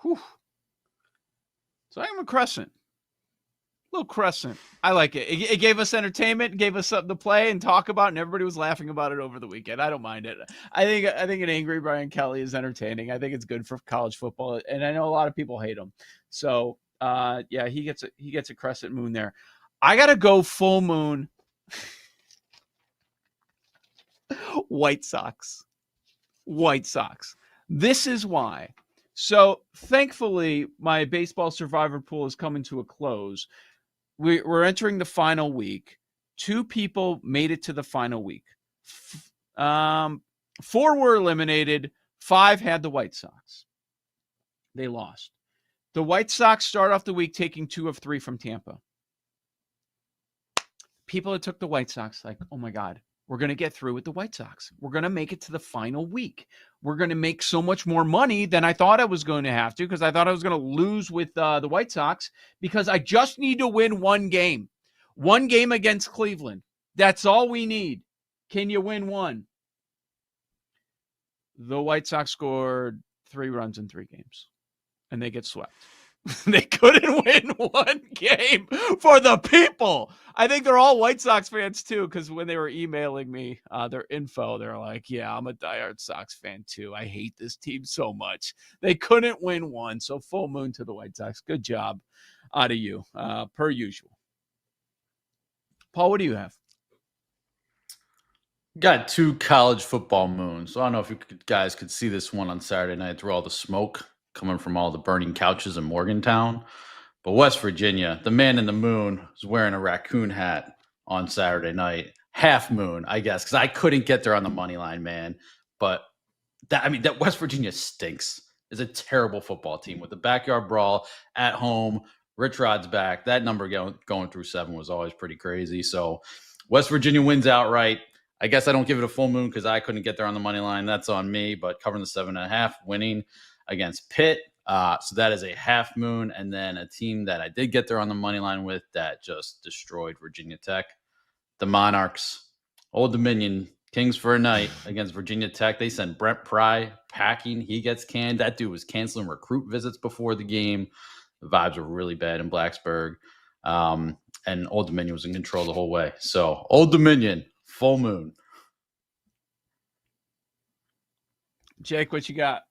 Whew. So I'm a crescent. Little crescent. I like it. It gave us entertainment, gave us something to play and talk about, and everybody was laughing about it over the weekend. I don't mind it. I think an angry Brian Kelly is entertaining. I think it's good for college football, and I know a lot of people hate him. So he gets a crescent moon there. I gotta go full moon. White Sox. This is why. So thankfully, my baseball survivor pool is coming to a close. We're entering the final week. 2 people made it to the final week. 4 were eliminated. 5 had the White Sox. They lost. The White Sox start off the week taking 2 of 3 from Tampa. People that took the White Sox, like, oh my God, we're going to get through with the White Sox. We're going to make it to the final week. We're going to make so much more money than I thought I was going to have to, because I thought I was going to lose with the White Sox, because I just need to win 1 game. 1 game against Cleveland. That's all we need. Can you win 1? The White Sox scored 3 runs in 3 games, and they get swept. They couldn't win 1 game for the people. I think they're all White Sox fans too, because when they were emailing me their info, they're like, yeah, I'm a diehard Sox fan too. I hate this team so much. They couldn't win 1, so full moon to the White Sox. Good job out of you, per usual. Paul, what do you have? Got 2 college football moons. So I don't know if you guys could see this one on Saturday night through all the smoke coming from all the burning couches in Morgantown. But West Virginia, the man in the moon was wearing a raccoon hat on Saturday night. Half moon, I guess, because I couldn't get there on the money line, man. But that West Virginia stinks. It's a terrible football team with the backyard brawl at home. Rich Rod's back. That number going through 7 was always pretty crazy. So West Virginia wins outright. I guess I don't give it a full moon because I couldn't get there on the money line. That's on me. But covering the 7.5, winning against Pitt. So that is a half moon. And then a team that I did get there on the money line with that just destroyed Virginia Tech. The Monarchs, Old Dominion, Kings for a night against Virginia Tech. They sent Brent Pry packing. He gets canned. That dude was canceling recruit visits before the game. The vibes were really bad in Blacksburg. And Old Dominion was in control the whole way. So Old Dominion, full moon. Jake, what you got?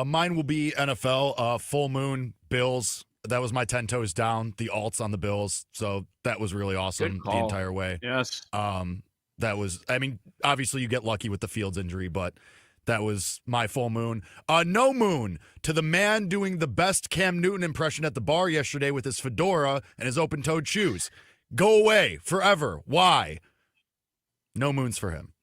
Mine will be NFL, full moon, Bills. That was my 10 toes down, the alts on the Bills. So that was really awesome the entire way. Yes. That was, I mean, obviously you get lucky with the Fields injury, but that was my full moon. No moon to the man doing the best Cam Newton impression at the bar yesterday with his fedora and his open-toed shoes. Go away forever. Why? No moons for him.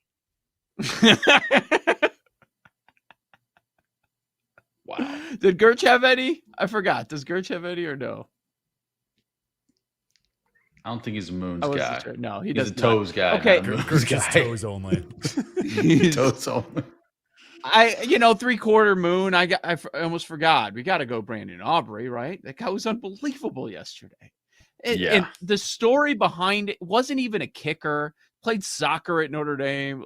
Wow. Did Gertch have any? I forgot. Does Gertch have any or no? I don't think he's a moons guy. Sure. No, he's a toes guy. Okay. Gertch is toes only. Toes only. 3/4 moon. I almost forgot. We got to go Brandon Aubrey, right? That guy was unbelievable yesterday. And the story behind it wasn't even a kicker. Played soccer at Notre Dame,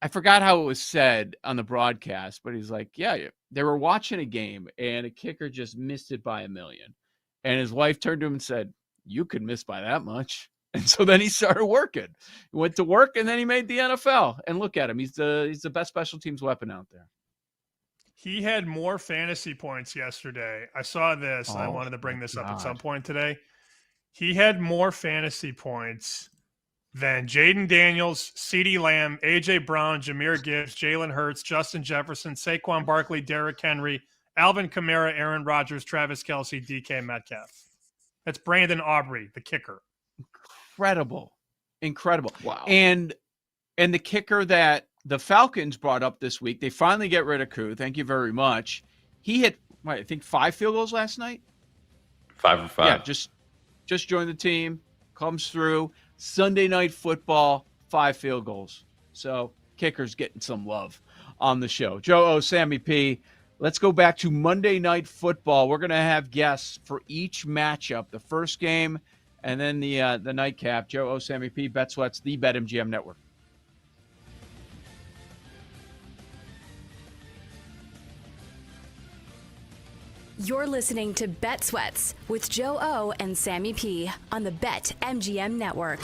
I forgot how it was said on the broadcast, but he's like, yeah, they were watching a game and a kicker just missed it by 1 million. And his wife turned to him and said, you could miss by that much. And so then he started working. He went to work and then he made the NFL. And look at him. He's the best special teams weapon out there. He had more fantasy points yesterday. I saw this. I wanted to bring this up at some point today. He had more fantasy points than Jaden Daniels, CeeDee Lamb, A.J. Brown, Jahmyr Gibbs, Jalen Hurts, Justin Jefferson, Saquon Barkley, Derrick Henry, Alvin Kamara, Aaron Rodgers, Travis Kelce, DK Metcalf. That's Brandon Aubrey, the kicker. Incredible. Wow. And the kicker that the Falcons brought up this week, they finally get rid of Koo. Thank you very much. He hit, I think 5 field goals last night. 5 for 5. Yeah, just joined the team, comes through. Sunday Night Football, 5 field goals. So kickers getting some love on the show. Joe O, Sammy P. Let's go back to Monday Night Football. We're going to have guests for each matchup. The first game And then the nightcap, Joe O, Sammy P, Bet Sweats, the BetMGM Network. You're listening to Bet Sweats with Joe O and Sammy P on the BetMGM Network.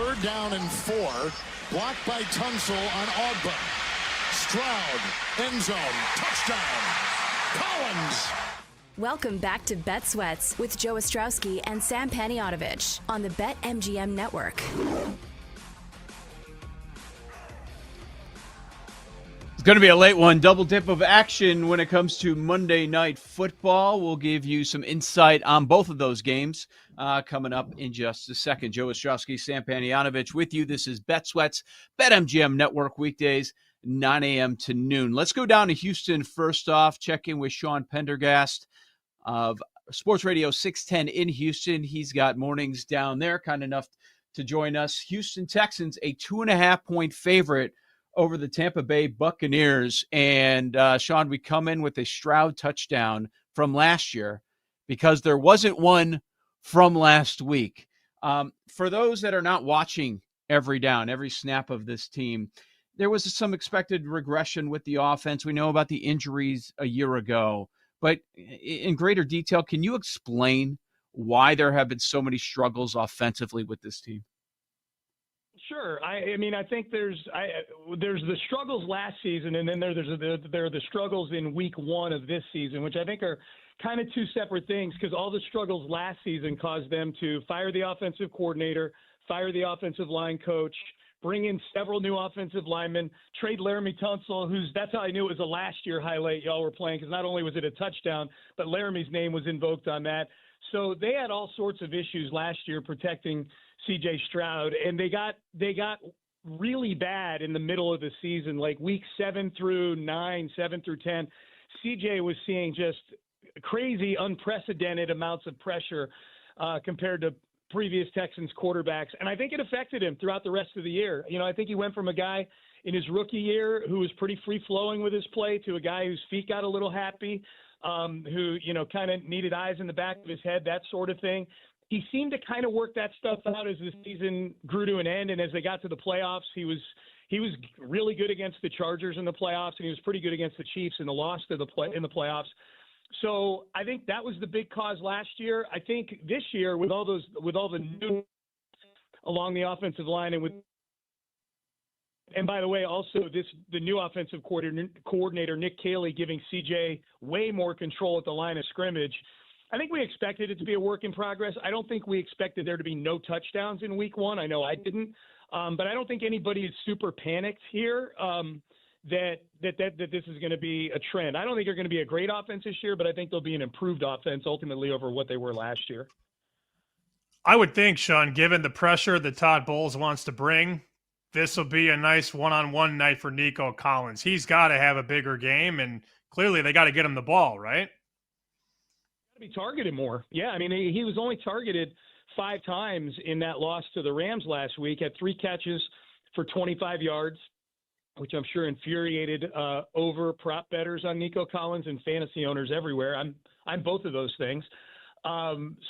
3rd down and 4. Blocked by Tunsil on Ogba. Stroud, end zone, touchdown. Collins. Welcome back to Bet Sweats with Joe Ostrowski and Sam Paniotovich on the BetMGM Network. It's going to be a late one. Double dip of action when it comes to Monday Night Football. We'll give you some insight on both of those games coming up in just a second. Joe Ostrowski, Sam Paniotovich with you. This is Bet Sweats, BetMGM Network, weekdays, 9 a.m. to noon. Let's go down to Houston first off. Check in with Sean Pendergast of Sports Radio 610 in Houston. He's got mornings down there, kind enough to join us. Houston Texans, a 2.5-point favorite over the Tampa Bay Buccaneers. And Sean, we come in with a Stroud touchdown from last year because there wasn't one from last week. For those that are not watching every down, every snap of this team, there was some expected regression with the offense. We know about the injuries a year ago, but in greater detail, can you explain why there have been so many struggles offensively with this team? Sure. I mean, I think there's the struggles last season, and then there are the struggles in week 1 of this season, which I think are kind of two separate things, because all the struggles last season caused them to fire the offensive coordinator, fire the offensive line coach, bring in several new offensive linemen, trade Laramie Tunsil, that's how I knew it was a last year highlight y'all were playing, because not only was it a touchdown, but Laramie's name was invoked on that. So they had all sorts of issues last year protecting C.J. Stroud, and they got really bad in the middle of the season, like week 7 through 9, 7 through 10. C.J. was seeing just crazy, unprecedented amounts of pressure compared to previous Texans quarterbacks, and I think it affected him throughout the rest of the year. You know, I think he went from a guy in his rookie year who was pretty free-flowing with his play to a guy whose feet got a little happy, who, you know, kind of needed eyes in the back of his head, that sort of thing. He seemed to kind of work that stuff out as the season grew to an end, and as they got to the playoffs, he was really good against the Chargers in the playoffs, and he was pretty good against the Chiefs in the loss to in the playoffs. So I think that was the big cause last year. I think this year, with all the new along the offensive line, and by the way, also the new offensive coordinator Nick Caley giving CJ way more control at the line of scrimmage. I think we expected it to be a work in progress. I don't think we expected there to be no touchdowns in week 1. I know I didn't, but I don't think anybody is super panicked here. That this is going to be a trend. I don't think they're going to be a great offense this year, but I think they'll be an improved offense ultimately over what they were last year. I would think, Sean, given the pressure that Todd Bowles wants to bring, this will be a nice one-on-one night for Nico Collins. He's got to have a bigger game, and clearly they got to get him the ball, right? Got to be targeted more. Yeah, I mean, he was only targeted 5 times in that loss to the Rams last week, had 3 catches for 25 yards. Which I'm sure infuriated over prop bettors on Nico Collins and fantasy owners everywhere. I'm both of those things.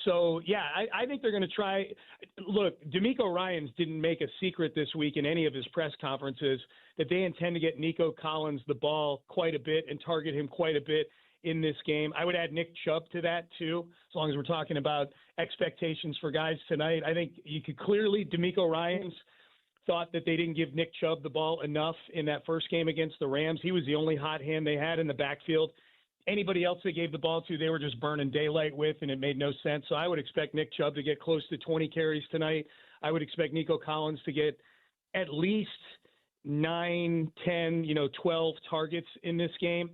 So, yeah, I think they're going to try. Look, D'Amico Ryans didn't make a secret this week in any of his press conferences that they intend to get Nico Collins the ball quite a bit and target him quite a bit in this game. I would add Nick Chubb to that, too, as long as we're talking about expectations for guys tonight. I think you could clearly, D'Amico Ryans thought that they didn't give Nick Chubb the ball enough in that first game against the Rams. He was the only hot hand they had in the backfield. Anybody else they gave the ball to, they were just burning daylight with, and it made no sense. So I would expect Nick Chubb to get close to 20 carries tonight. I would expect Nico Collins to get at least 9, 10, 12 targets in this game.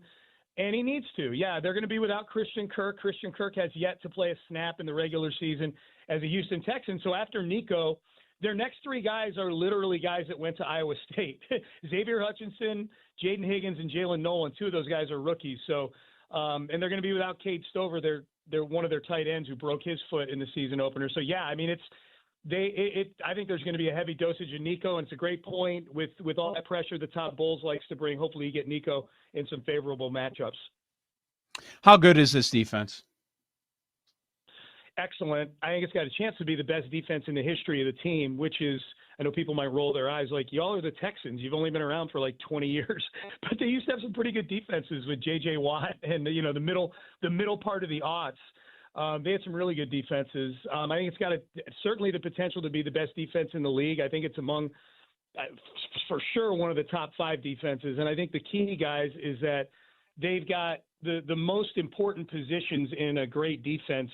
And he needs to. Yeah, they're going to be without Christian Kirk. Christian Kirk has yet to play a snap in the regular season as a Houston Texan. So after Nico, their next 3 guys are literally guys that went to Iowa State. Xavier Hutchinson, Jaden Higgins, and Jalen Nolan. 2 of those guys are rookies. So, and they're going to be without Cade Stover. They're one of their tight ends who broke his foot in the season opener. So yeah, I mean I think there's going to be a heavy dosage of Nico, and it's a great point with all that pressure that Todd Bowles likes to bring. Hopefully, you get Nico in some favorable matchups. How good is this defense? Excellent. I think it's got a chance to be the best defense in the history of the team, which is, I know people might roll their eyes like, y'all are the Texans. You've only been around for like 20 years. But they used to have some pretty good defenses with J.J. Watt and, the middle part of the aughts. They had some really good defenses. I think it's got certainly the potential to be the best defense in the league. I think it's among, for sure, one of the top 5 defenses. And I think the key, guys, is that they've got the most important positions in a great defense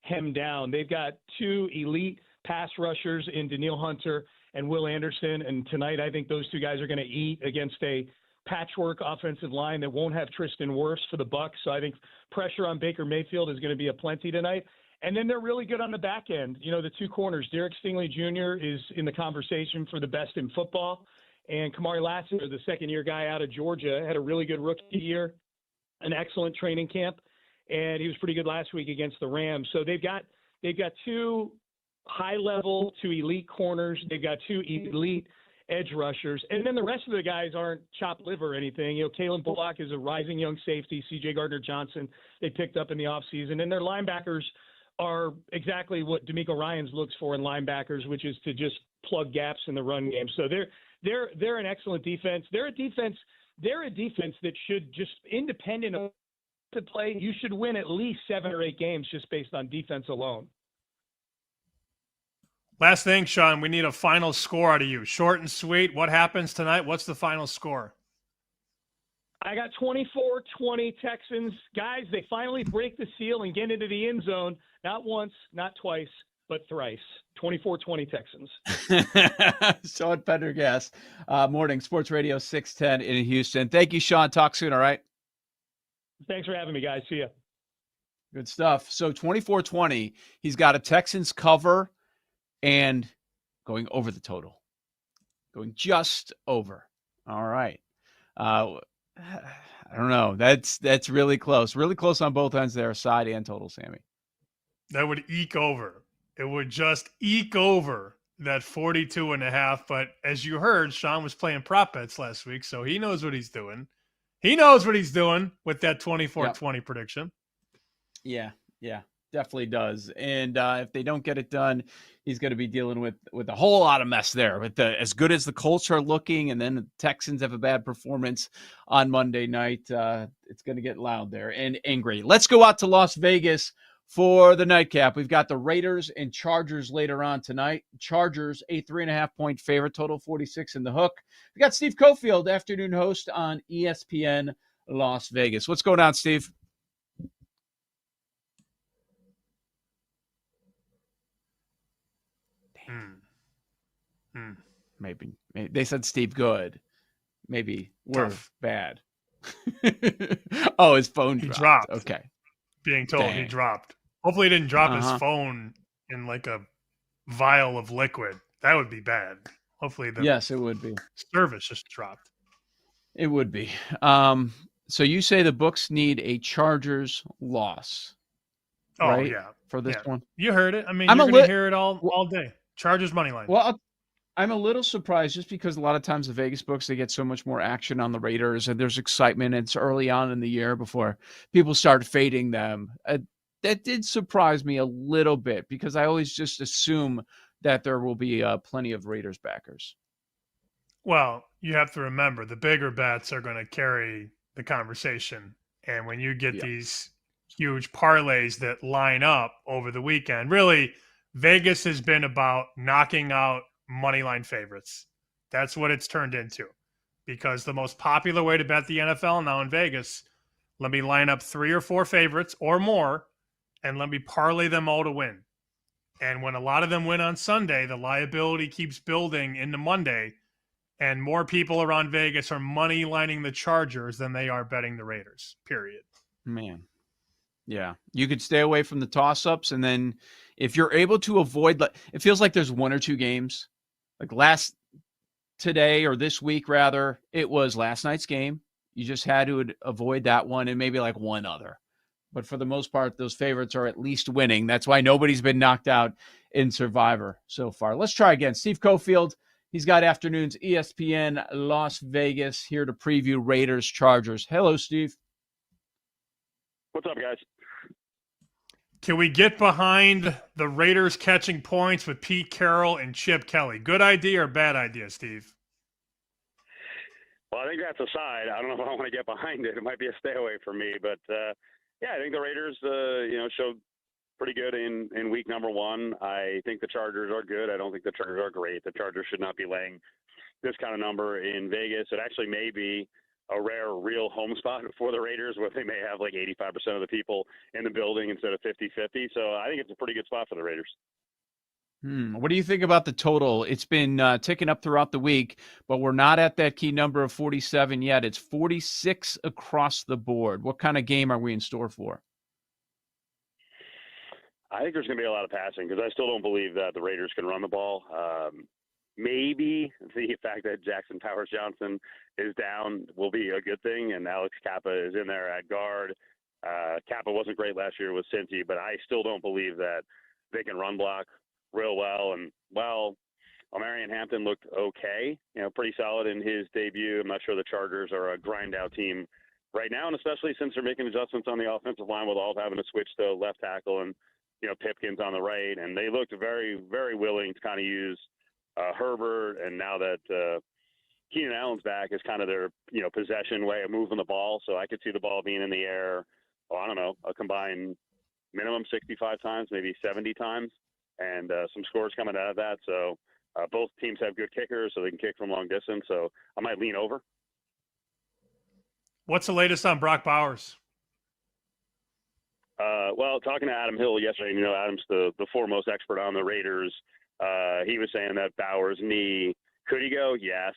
hemmed down. They've got 2 elite pass rushers in Danielle Hunter and Will Anderson. And tonight, I think those 2 guys are going to eat against a patchwork offensive line that won't have Tristan Wirfs for the Bucs. So I think pressure on Baker Mayfield is going to be aplenty tonight. And then they're really good on the back end. You know, the 2 corners, Derek Stingley Jr. is in the conversation for the best in football. And Kamari Lassiter, the second-year guy out of Georgia, had a really good rookie year, an excellent training camp. And he was pretty good last week against the Rams. So they've got 2 high-level to elite corners. They've got 2 elite edge rushers. And then the rest of the guys aren't chopped liver or anything. You know, Kalen Bullock is a rising young safety. C.J. Gardner-Johnson they picked up in the offseason. And their linebackers are exactly what DeMeco Ryans looks for in linebackers, which is to just plug gaps in the run game. So they're an excellent defense. They're a defense that should, just independent of to play, you should win at least 7 or 8 games just based on defense alone. Last thing, Sean, we need a final score out of you. Short and sweet. What happens tonight? What's the final score? I got 24-20 Texans. Guys, they finally break the seal and get into the end zone. Not once, not twice, but thrice. 24-20 Texans. Sean Pendergast, Morning Sports Radio 610 in Houston. Thank you, Sean. Talk soon, all right? Thanks for having me, guys. See ya. Good stuff. So 24-20, he's got a Texans cover and going over the total. Going just over. All right. I don't know. That's really close. Really close on both ends there, side and total, Sammy. That would eke over. It would just eke over that 42.5. But as you heard, Sean was playing prop bets last week, so he knows what he's doing. He knows what he's doing with that 24-20 prediction. Yeah, definitely does. And if they don't get it done, he's going to be dealing with a whole lot of mess there. With as good as the Colts are looking, and then the Texans have a bad performance on Monday night, it's going to get loud there and angry. Let's go out to Las Vegas for the nightcap. We've got the Raiders and Chargers later on tonight. Chargers, a 3.5-point favorite, total 46 in the hook. We got Steve Cofield, afternoon host on ESPN Las Vegas. What's going on, Steve? Maybe they said Steve good. Maybe we're bad. Oh, his phone dropped. Okay. Being told he dropped. Hopefully he didn't drop his phone in like a vial of liquid. That would be bad. Hopefully yes, it would be. Service just dropped. It would be. So you say the books need a Chargers loss. Oh, right? yeah. For this one. You heard it. I mean, you're going to hear it all day. Chargers money line. Well, I'm a little surprised just because a lot of times the Vegas books, they get so much more action on the Raiders and there's excitement. It's early on in the year before people start fading them. That did surprise me a little bit because I always just assume that there will be plenty of Raiders backers. Well, you have to remember the bigger bets are going to carry the conversation. And when you get these huge parlays that line up over the weekend, really, Vegas has been about knocking out money line favorites. That's what it's turned into. Because the most popular way to bet the NFL now in Vegas, let me line up 3 or 4 favorites or more, and let me parlay them all to win. And when a lot of them win on Sunday, the liability keeps building into Monday, and more people around Vegas are money lining the Chargers than they are betting the Raiders, period. Man. Yeah. You could stay away from the toss-ups, and then if you're able to avoid, it feels like there's 1 or 2 games. Like today or this week, rather, it was last night's game. You just had to avoid that one and maybe like one other. But for the most part, those favorites are at least winning. That's why nobody's been knocked out in Survivor so far. Let's try again. Steve Cofield, he's got afternoons ESPN Las Vegas here to preview Raiders Chargers. Hello, Steve. What's up, guys? Can we get behind the Raiders catching points with Pete Carroll and Chip Kelly? Good idea or bad idea, Steve? Well, I think that's a side. I don't know if I want to get behind it. It might be a stay away for me. But, yeah, I think the Raiders, showed pretty good in week number 1. I think the Chargers are good. I don't think the Chargers are great. The Chargers should not be laying this kind of number in Vegas. It actually may be a rare, real home spot for the Raiders where they may have like 85% of the people in the building instead of 50-50. So I think it's a pretty good spot for the Raiders. What do you think about the total? It's been ticking up throughout the week, but we're not at that key number of 47 yet. It's 46 across the board. What kind of game are we in store for? I think there's going to be a lot of passing because I still don't believe that the Raiders can run the ball. Maybe the fact that Jackson Powers-Johnson is down will be a good thing, and Alex Kappa is in there at guard. Kappa wasn't great last year with Cincy, but I still don't believe that they can run block real well. And, well, Omarion Hampton looked okay, pretty solid in his debut. I'm not sure the Chargers are a grind-out team right now, and especially since they're making adjustments on the offensive line with all having to switch to left tackle and, Pipkins on the right. And they looked very, very willing to kind of use Herbert, and now that Keenan Allen's back is kind of their, possession way of moving the ball. So I could see the ball being in the air, I don't know, a combined minimum 65 times, maybe 70 times, and some scores coming out of that. So both teams have good kickers, so they can kick from long distance. So I might lean over. What's the latest on Brock Bowers? Well, talking to Adam Hill yesterday, Adam's the foremost expert on the Raiders. He was saying that Bowers' knee, could he go? Yes.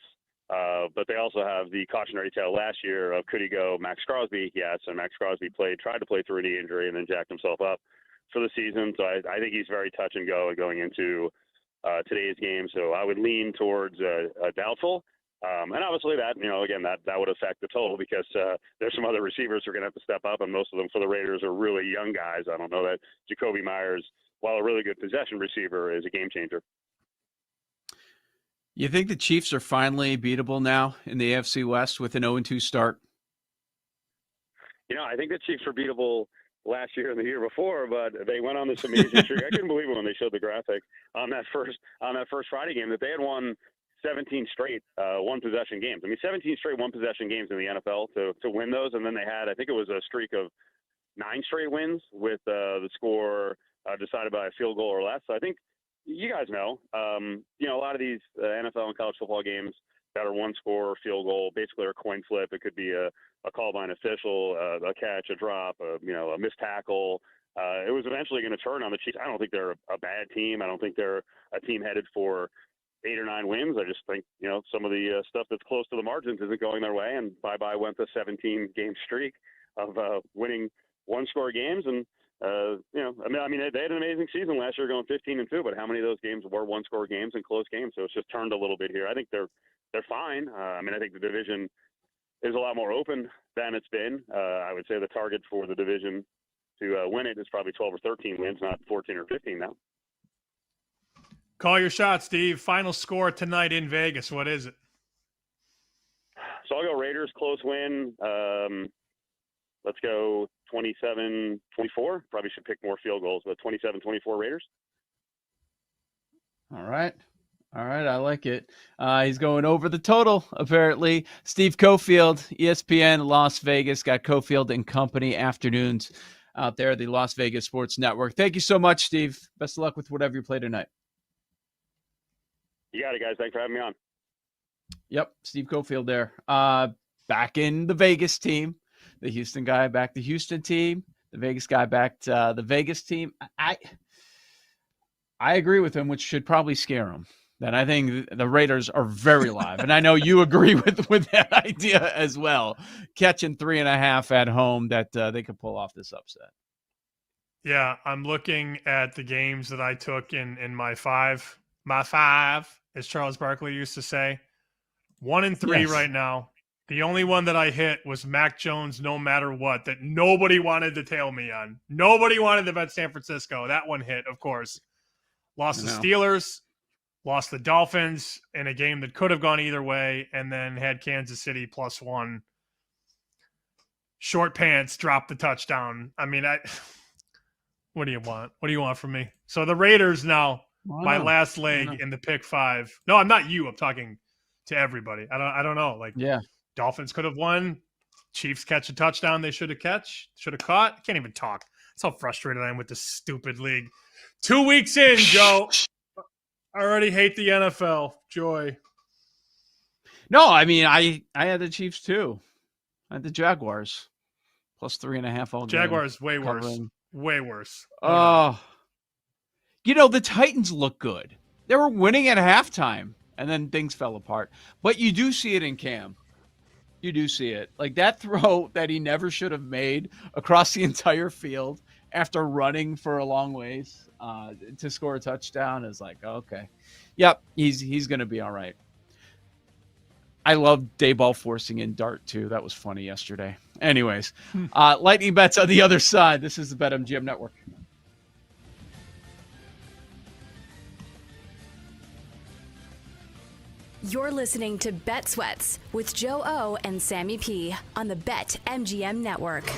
But they also have the cautionary tale last year of could he go Max Crosby? Yes. And Max Crosby tried to play through a knee injury and then jacked himself up for the season. So I think he's very touch and go going into today's game. So I would lean towards doubtful. And obviously that, again, that would affect the total because there's some other receivers who are going to have to step up, and most of them for the Raiders are really young guys. I don't know that Jacoby Myers, while a really good possession receiver, is a game changer. You think the Chiefs are finally beatable now in the AFC West with an 0-2 start? I think the Chiefs were beatable last year and the year before, but they went on this amazing streak. I couldn't believe it when they showed the graphic on that first Friday game that they had won 17 straight one-possession games. 17 straight one-possession games in the NFL to win those, and then they had, I think it was a streak of 9 straight wins with the score decided by a field goal or less. So I think you guys know, a lot of these NFL and college football games that are one score or field goal basically are a coin flip. It could be a call by an official, a catch, a drop, a missed tackle. It was eventually going to turn on the Chiefs. I don't think they're a bad team. I don't think they're a team headed for 8 or 9 wins. I just think, some of the stuff that's close to the margins isn't going their way, and bye-bye went the 17-game streak of winning one-score games. And, they had an amazing season last year going 15-2, but how many of those games were one-score games and close games? So it's just turned a little bit here. I think they're fine. I think the division is a lot more open than it's been. I would say the target for the division to win it is probably 12 or 13 wins, not 14 or 15 now. Call your shot, Steve. Final score tonight in Vegas. What is it? So I'll go Raiders, close win. Let's go 27-24. Probably should pick more field goals, but 27-24 Raiders. All right. I like it. He's going over the total, apparently. Steve Cofield, ESPN, Las Vegas. Got Cofield and Company afternoons out there, the Las Vegas Sports Network. Thank you so much, Steve. Best of luck with whatever you play tonight. You got it, guys. Thanks for having me on. Yep, Steve Cofield there. Back in the Vegas team. The Houston guy back the Houston team. The Vegas guy back to the Vegas team. I agree with him, which should probably scare him. That I think the Raiders are very live. And I know you agree with that idea as well. Catching 3.5 at home that they could pull off this upset. Yeah, I'm looking at the games that I took in my five. My five, as Charles Barkley used to say. 1 and 3 right now. The only one that I hit was Mac Jones, no matter what, that nobody wanted to tail me on. Nobody wanted to bet San Francisco. That one hit, of course. Lost the Steelers, lost the Dolphins in a game that could have gone either way, and then had Kansas City +1. Short pants, dropped the touchdown. What do you want? What do you want from me? So the Raiders now, my last leg in the pick 5. No, I'm not you. I'm talking to everybody. I don't know. Dolphins could have won. Chiefs catch a touchdown they should have caught. Can't even talk. That's how frustrated I am with this stupid league. 2 weeks in, Joe. I already hate the NFL. Joy. No, I mean, I had the Chiefs too. I had the Jaguars. Plus 3.5 all game. Jaguars, way worse. Covering. Way worse. Oh. The Titans look good. They were winning at halftime, and then things fell apart. But you do see it in Cam. You do see it. Like that throw that he never should have made across the entire field after running for a long ways to score a touchdown is like, okay. Yep, he's going to be all right. I love Dayball forcing in Dart, too. That was funny yesterday. Anyways, lightning bets on the other side. This is the BetMGM Network. You're listening to Bet Sweats with Joe O and Sammy P on the BetMGM Network.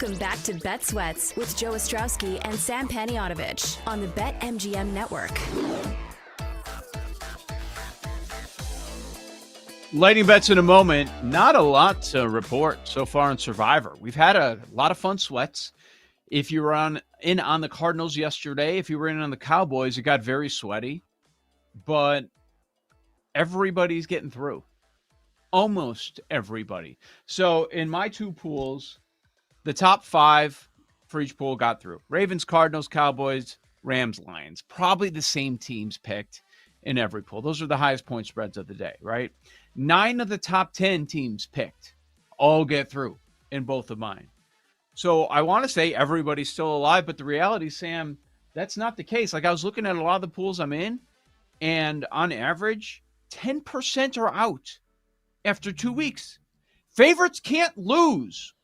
Welcome back to Bet Sweats with Joe Ostrowski and Sam Paniotovich on the BetMGM Network. Lightning bets in a moment. Not a lot to report so far in Survivor. We've had a lot of fun sweats. If you were in on the Cardinals yesterday, if you were in on the Cowboys, it got very sweaty. But everybody's getting through. Almost everybody. So in my two pools, the top 5 for each pool got through. Ravens, Cardinals, Cowboys, Rams, Lions. Probably the same teams picked in every pool. Those are the highest point spreads of the day, right? 9 of the top 10 teams picked all get through in both of mine. So I want to say everybody's still alive, but the reality, Sam, that's not the case. Like I was looking at a lot of the pools I'm in, and on average, 10% are out after 2 weeks. Favorites can't lose.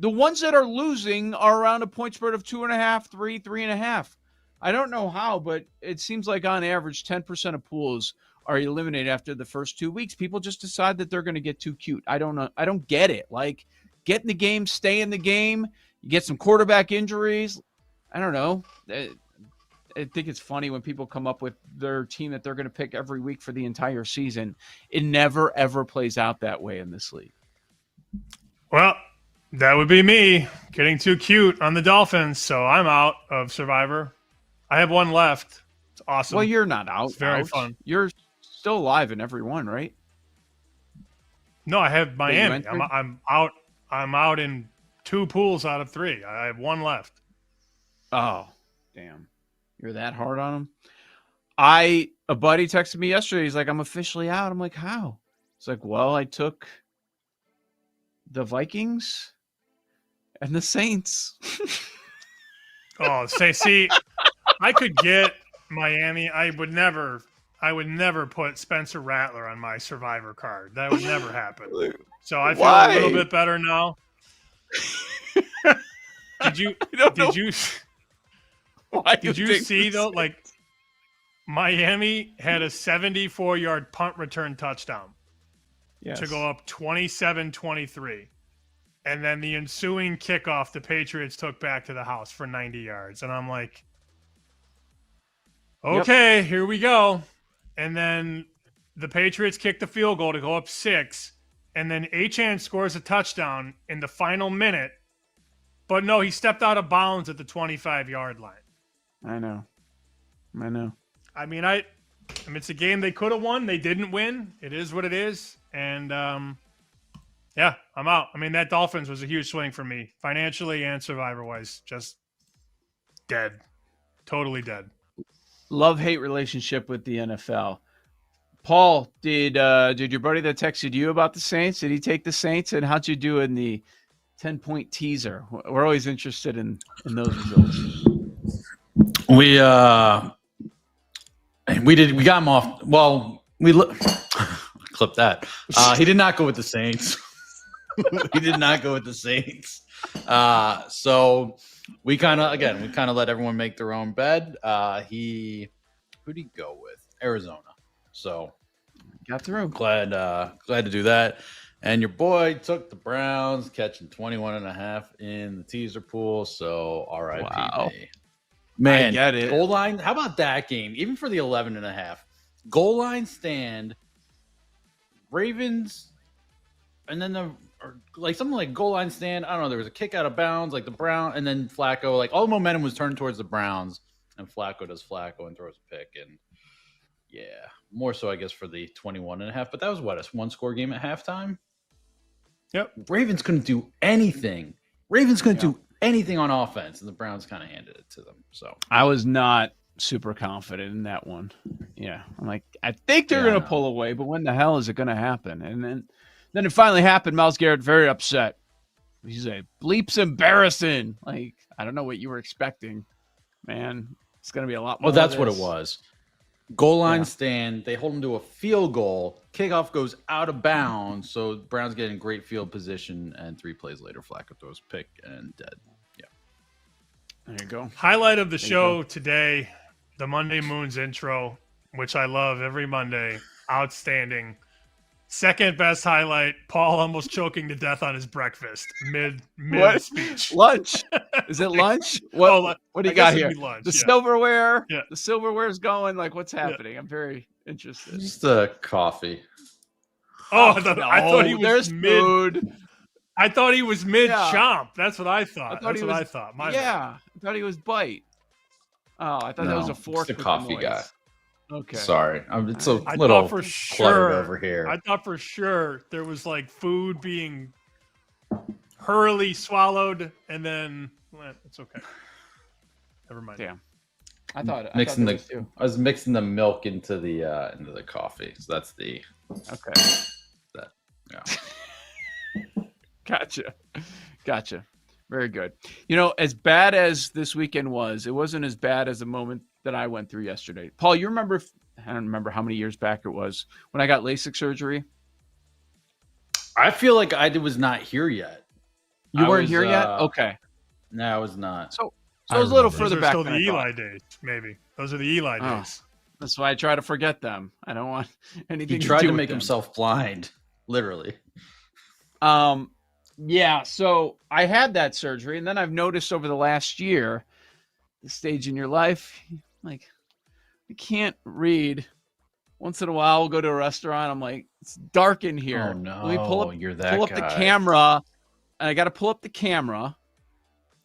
The ones that are losing are around a point spread of 2.5, 3, 3.5. I don't know how, but it seems like on average, 10% of pools are eliminated after the first 2 weeks. People just decide that they're going to get too cute. I don't know. I don't get it. Like, get in the game, stay in the game. You get some quarterback injuries. I don't know. I think it's funny when people come up with their team that they're going to pick every week for the entire season. It never, ever plays out that way in this league. Well, that would be me getting too cute on the Dolphins, so I'm out of Survivor. I have one left. It's awesome. Well, you're not out. It's very fun. You're still alive in every one, right? No, I have Miami. I'm out. I'm out in 2 pools out of 3. I have one left. Oh, damn. You're that hard on him? A buddy texted me yesterday. He's like, I'm officially out. I'm like, how? It's like, well, I took the Vikings and the Saints. Oh, see, I could get Miami. I would never put Spencer Rattler on my Survivor card. That would never happen. So I feel a little bit better now. Did you see though? Like, Miami had a 74-yard punt return touchdown to go up 27-23. And then the ensuing kickoff, the Patriots took back to the house for 90 yards. And I'm like, okay, Here we go. And then the Patriots kick the field goal to go up 6. And then Achane scores a touchdown in the final minute. But no, he stepped out of bounds at the 25-yard line. I know. I mean, it's a game they could have won. They didn't win. It is what it is. And, yeah, I'm out. I mean, that Dolphins was a huge swing for me, financially and Survivor-wise. Just dead. Totally dead. Love-hate relationship with the NFL. Paul, did your buddy that texted you about the Saints, did he take the Saints? And how'd you do in the 10-point teaser? We're always interested in those results. We got him off. Well, clip that. He did not go with the Saints. He did not go with the Saints. So we kind of let everyone make their own bed. Who'd he go with? Arizona. So got through. Glad to do that. And your boy took the Browns, catching 21.5 in the teaser pool. So RIP. Wow. Man, I get it. Goal line. How about that game? Even for the 11.5 goal line stand, Ravens, and then something like goal line stand. I don't know. There was a kick out of bounds, like the Brown, and then Flacco. Like all the momentum was turned towards the Browns, and Flacco does Flacco and throws a pick. And yeah, more so I guess for the 21.5. But that was what, a 1-score game at halftime. Yep. Ravens couldn't do anything. Do anything on offense, and the Browns kind of handed it to them. So I was not super confident in that one. Yeah, I'm like, I think they're going to pull away, but when the hell is it going to happen? And then it finally happened. Myles Garrett very upset. He's a bleeps embarrassing. Like, I don't know what you were expecting, man. It's going to be a lot more. Well, that's what it was. Goal line stand. They hold him to a field goal. Kickoff goes out of bounds. So Browns get in great field position, and 3 plays later, Flacco throws pick and dead. Yeah. There you go. Highlight of the show today, the Monday Moons intro, which I love every Monday. Outstanding. Second best highlight, Paul almost choking to death on his breakfast mid What? speech. Lunch? Is it lunch? What do you got here? Lunch, the yeah. silverware? Yeah. The silverware's going. Like, what's happening? I'm very interested. Just a coffee. Oh, I thought he was there's mid. food. I thought he was mid Yeah. chomp. That's what I thought. I I thought. My bad. I thought he was bite. Oh, I thought that was a fork. Just a with coffee noise. guy. Okay. Sorry, it's a I little thought for cluttered sure over here. I thought for sure there was like food being hurriedly swallowed, and then it's okay. Never mind. Damn. I thought I was mixing the milk into the coffee. So that's the okay. That yeah. Gotcha. Very good. You know, as bad as this weekend was, it wasn't as bad as the moment that I went through yesterday. Paul, you remember, I don't remember how many years back it was, when I got LASIK surgery? I feel like I was not here yet. You weren't here yet? Okay. No, I was not. So it was a little further back Still than the I Eli thought. days, maybe. Those are the Eli days. That's why I try to forget them. I don't want anything He tried to do to with make them. himself blind, literally. Yeah, so I had that surgery, and then I've noticed over the last year, the stage in your life, like, I can't read. Once in a while, we'll go to a restaurant. I'm like, it's dark in here. Oh no, Let me pull up, you're that pull up guy. the camera, and I got to pull up the camera.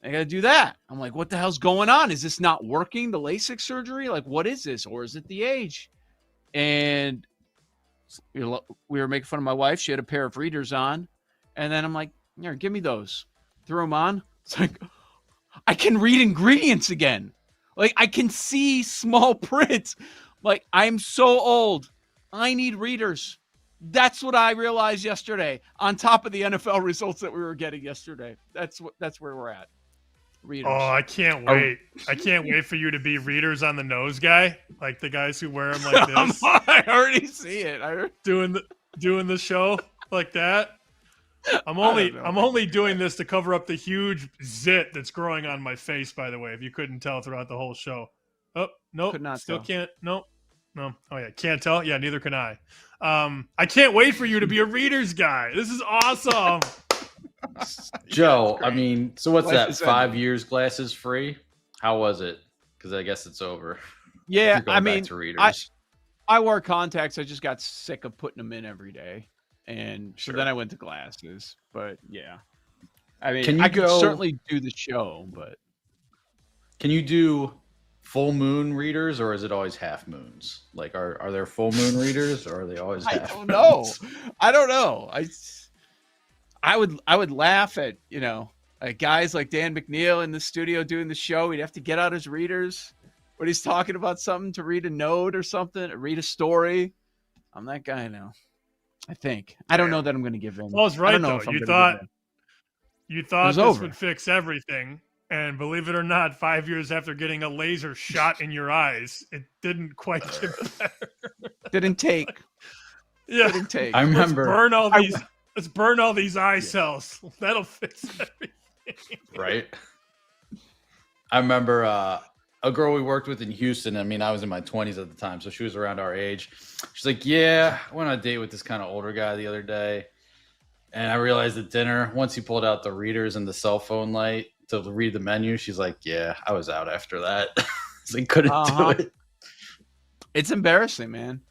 I got to do that. I'm like, what the hell's going on? Is this not working? The LASIK surgery? Like, what is this? Or is it the age? And we were making fun of my wife. She had a pair of readers on. And then I'm like, here, give me those. Threw them on. It's like, I can read ingredients again. Like, I can see small print. Like, I'm so old. I need readers. That's what I realized yesterday, on top of the NFL results that we were getting yesterday. That's where we're at. Readers. Oh, I can't wait. I can't wait for you to be readers on the nose guy, like the guys who wear them like this. I already see it. Doing the show like that. I'm only doing this to cover up the huge zit that's growing on my face, by the way, if you couldn't tell throughout the whole show. Oh, nope. Could not still tell. can't. Nope. No. Oh yeah, can't tell. Yeah, neither can I. I can't wait for you to be a readers guy. This is awesome. Joe, I mean, so what's Life that? is 5 ending. years glasses free? How was it? Because I guess it's over. Yeah, You're going I back mean, to readers. I wore contacts. I just got sick of putting them in every day. And so then I went to glasses. But yeah. I mean, Can you I could go- certainly do the show, but Can you do full moon readers, or is it always half moons? Like, are there full moon readers, or are they always I half don't moons? know. I don't know. I would laugh at, like guys like Dan McNeil in the studio doing the show. He'd have to get out his readers when he's talking about something, to read a note or something, or read a story. I'm that guy now. I think. I don't know that I'm going to give in. Paul's I right don't know though. if I'm You gonna thought give in. you It thought was this over. would fix everything, and believe it or not, 5 years after getting a laser shot in your eyes, it didn't quite get better. Didn't take. Yeah, Didn't take. I remember. Let's burn all these eye cells. That'll fix everything. Right? I remember a girl we worked with in Houston. I mean, I was in my 20s at the time, so she was around our age. She's like, yeah, I went on a date with this kind of older guy the other day. And I realized at dinner, once he pulled out the readers and the cell phone light to read the menu, she's like, yeah, I was out after that. So he couldn't do it. It's embarrassing, man.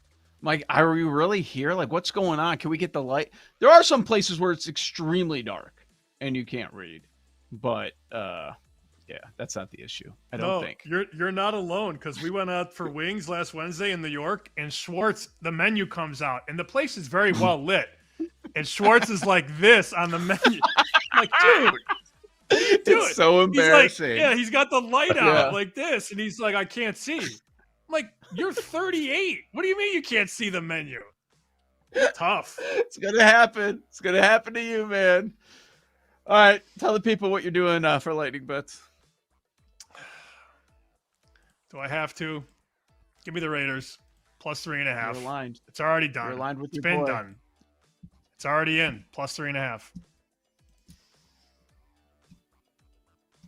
I'm like, are we really here? Like, what's going on? Can we get the light? There are some places where it's extremely dark and you can't read. But yeah, that's not the issue. I don't think. You're not alone, because we went out for wings last Wednesday in New York, and Schwartz, the menu comes out, and the place is very well lit. And Schwartz is like this on the menu. I'm like, dude. It's so embarrassing. He's like, he's got the light out Yeah. like this, and he's like, I can't see. I'm like, you're 38. What do you mean you can't see the menu? It's tough. It's going to happen. It's going to happen to you, man. All right. Tell the people what you're doing for lightning bets. Do I have to? Give me the Raiders. Plus 3.5. You're aligned. It's already done. You're aligned with It's your been boy. done. It's already in. Plus 3.5.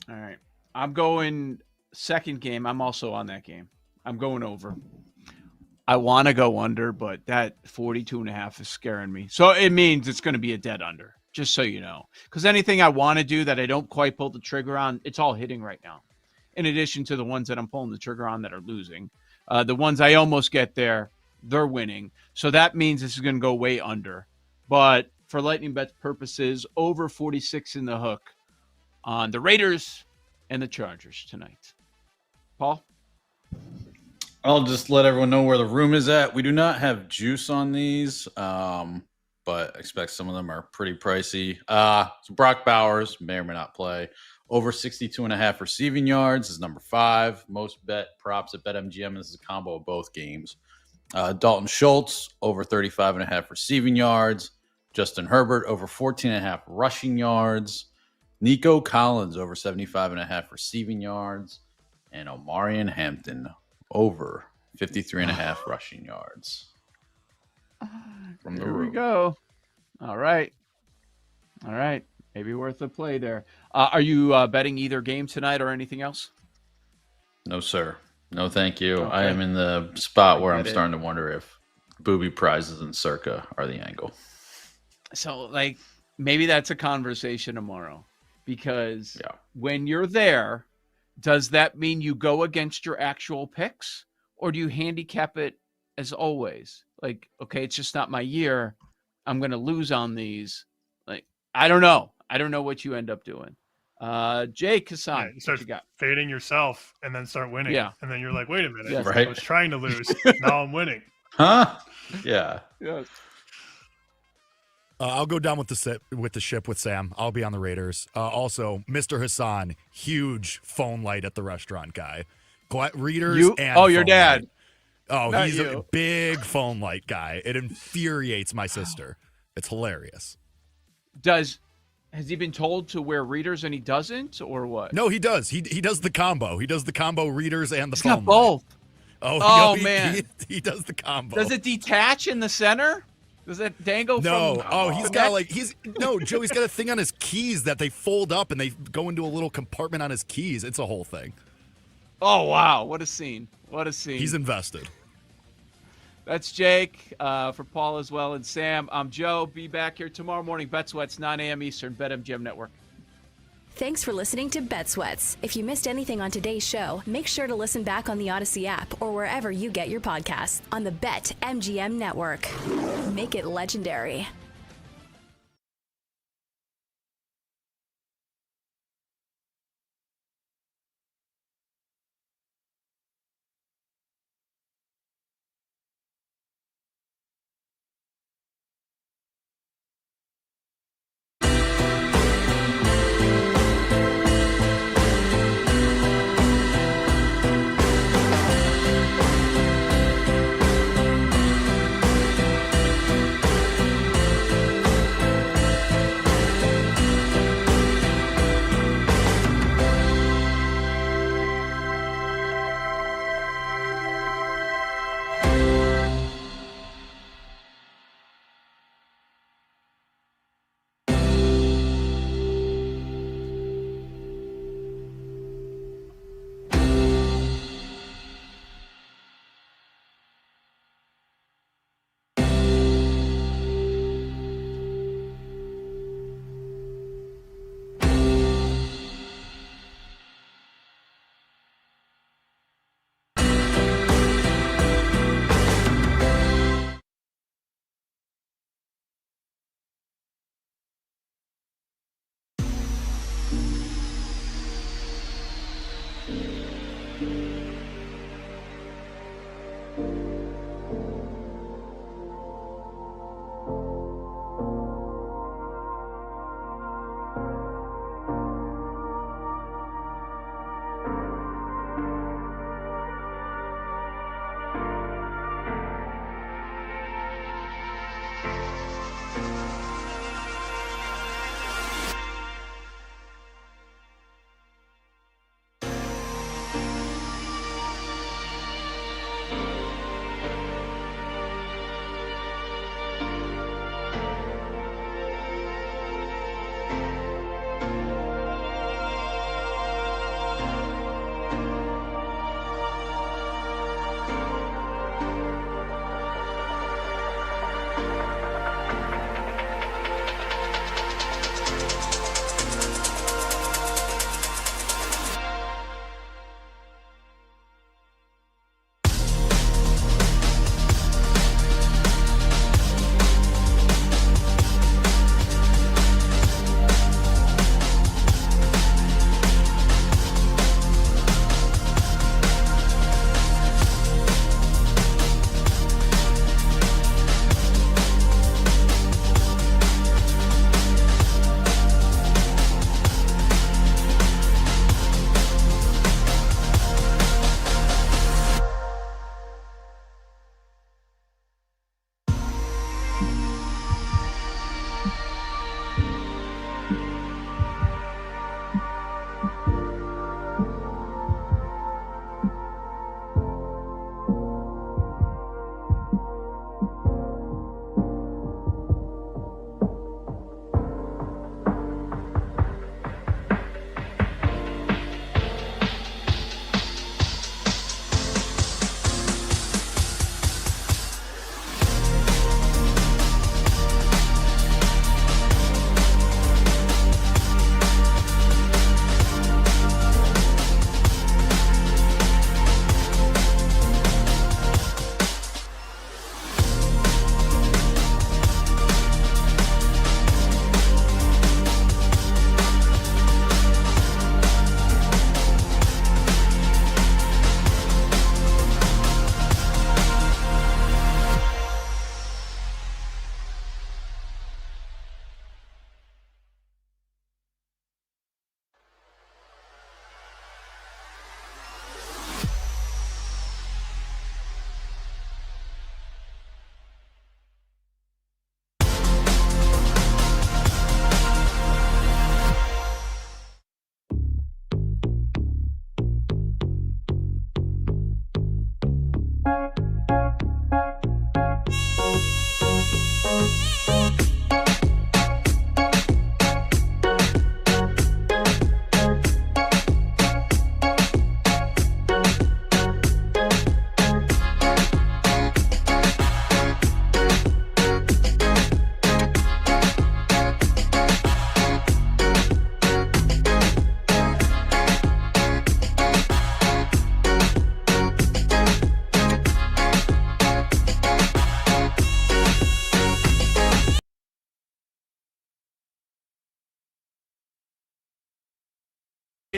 All right. I'm going second game. I'm also on that game. I'm going over. I want to go under, but that 42.5 is scaring me. So it means it's going to be a dead under, just so you know. Because anything I want to do that I don't quite pull the trigger on, it's all hitting right now. In addition to the ones that I'm pulling the trigger on that are losing. The ones I almost get there, they're winning. So that means this is going to go way under. But for Lightning Bet purposes, over 46 in the hook on the Raiders and the Chargers tonight. Paul? I'll just let everyone know where the room is at. We do not have juice on these, but I expect some of them are pretty pricey. So Brock Bowers may or may not play. Over 62.5 receiving yards is number 5. Most bet props at BetMGM. This is a combo of both games. Dalton Schultz, over 35.5 receiving yards. Justin Herbert, over 14.5 rushing yards. Nico Collins, over 75.5 receiving yards. And Omarion Hampton, over 53.5 rushing yards. From the Here room. we go. All right. Maybe worth a play there. Are you betting either game tonight or anything else? No, sir. No, thank you. Okay. I am in the spot where I'm get it. starting to wonder if booby prizes and circa are the angle. So, like, maybe that's a conversation tomorrow. Because when you're there, does that mean you go against your actual picks? Or do you handicap it as always? Like, okay, it's just not my year. I'm going to lose on these. Like, I don't know. I don't know what you end up doing. Jay Kassan, You start what you got? fading yourself and then start winning. Yeah. And then you're like, wait a minute. Yes. I was trying to lose. Now I'm winning. Huh? Yeah. Yes. I'll go down with the ship with Sam. I'll be on the Raiders. Also, Mr. Hassan, huge phone light at the restaurant guy. Readers and your phone dad. light. Oh, Not he's a you. big phone light guy. It infuriates my sister. It's hilarious. Has he been told to wear readers and he doesn't, or what? No, he does. He does the combo. He does the combo readers and the He's phone got both. light. Oh, he, man. He does the combo. Does it detach in the center? Does it dangle No. from He's got Joey's got a thing on his keys that they fold up and they go into a little compartment on his keys. It's a whole thing. Oh, wow. What a scene. What a scene. He's invested. That's Jake for Paul as well. And Sam, I'm Joe. Be back here tomorrow morning. Bet Sweats, 9 a.m. Eastern, BetMGM Network. Thanks for listening to Bet Sweats. If you missed anything on today's show, make sure to listen back on the Odyssey app or wherever you get your podcasts on the BetMGM Network. Make it legendary.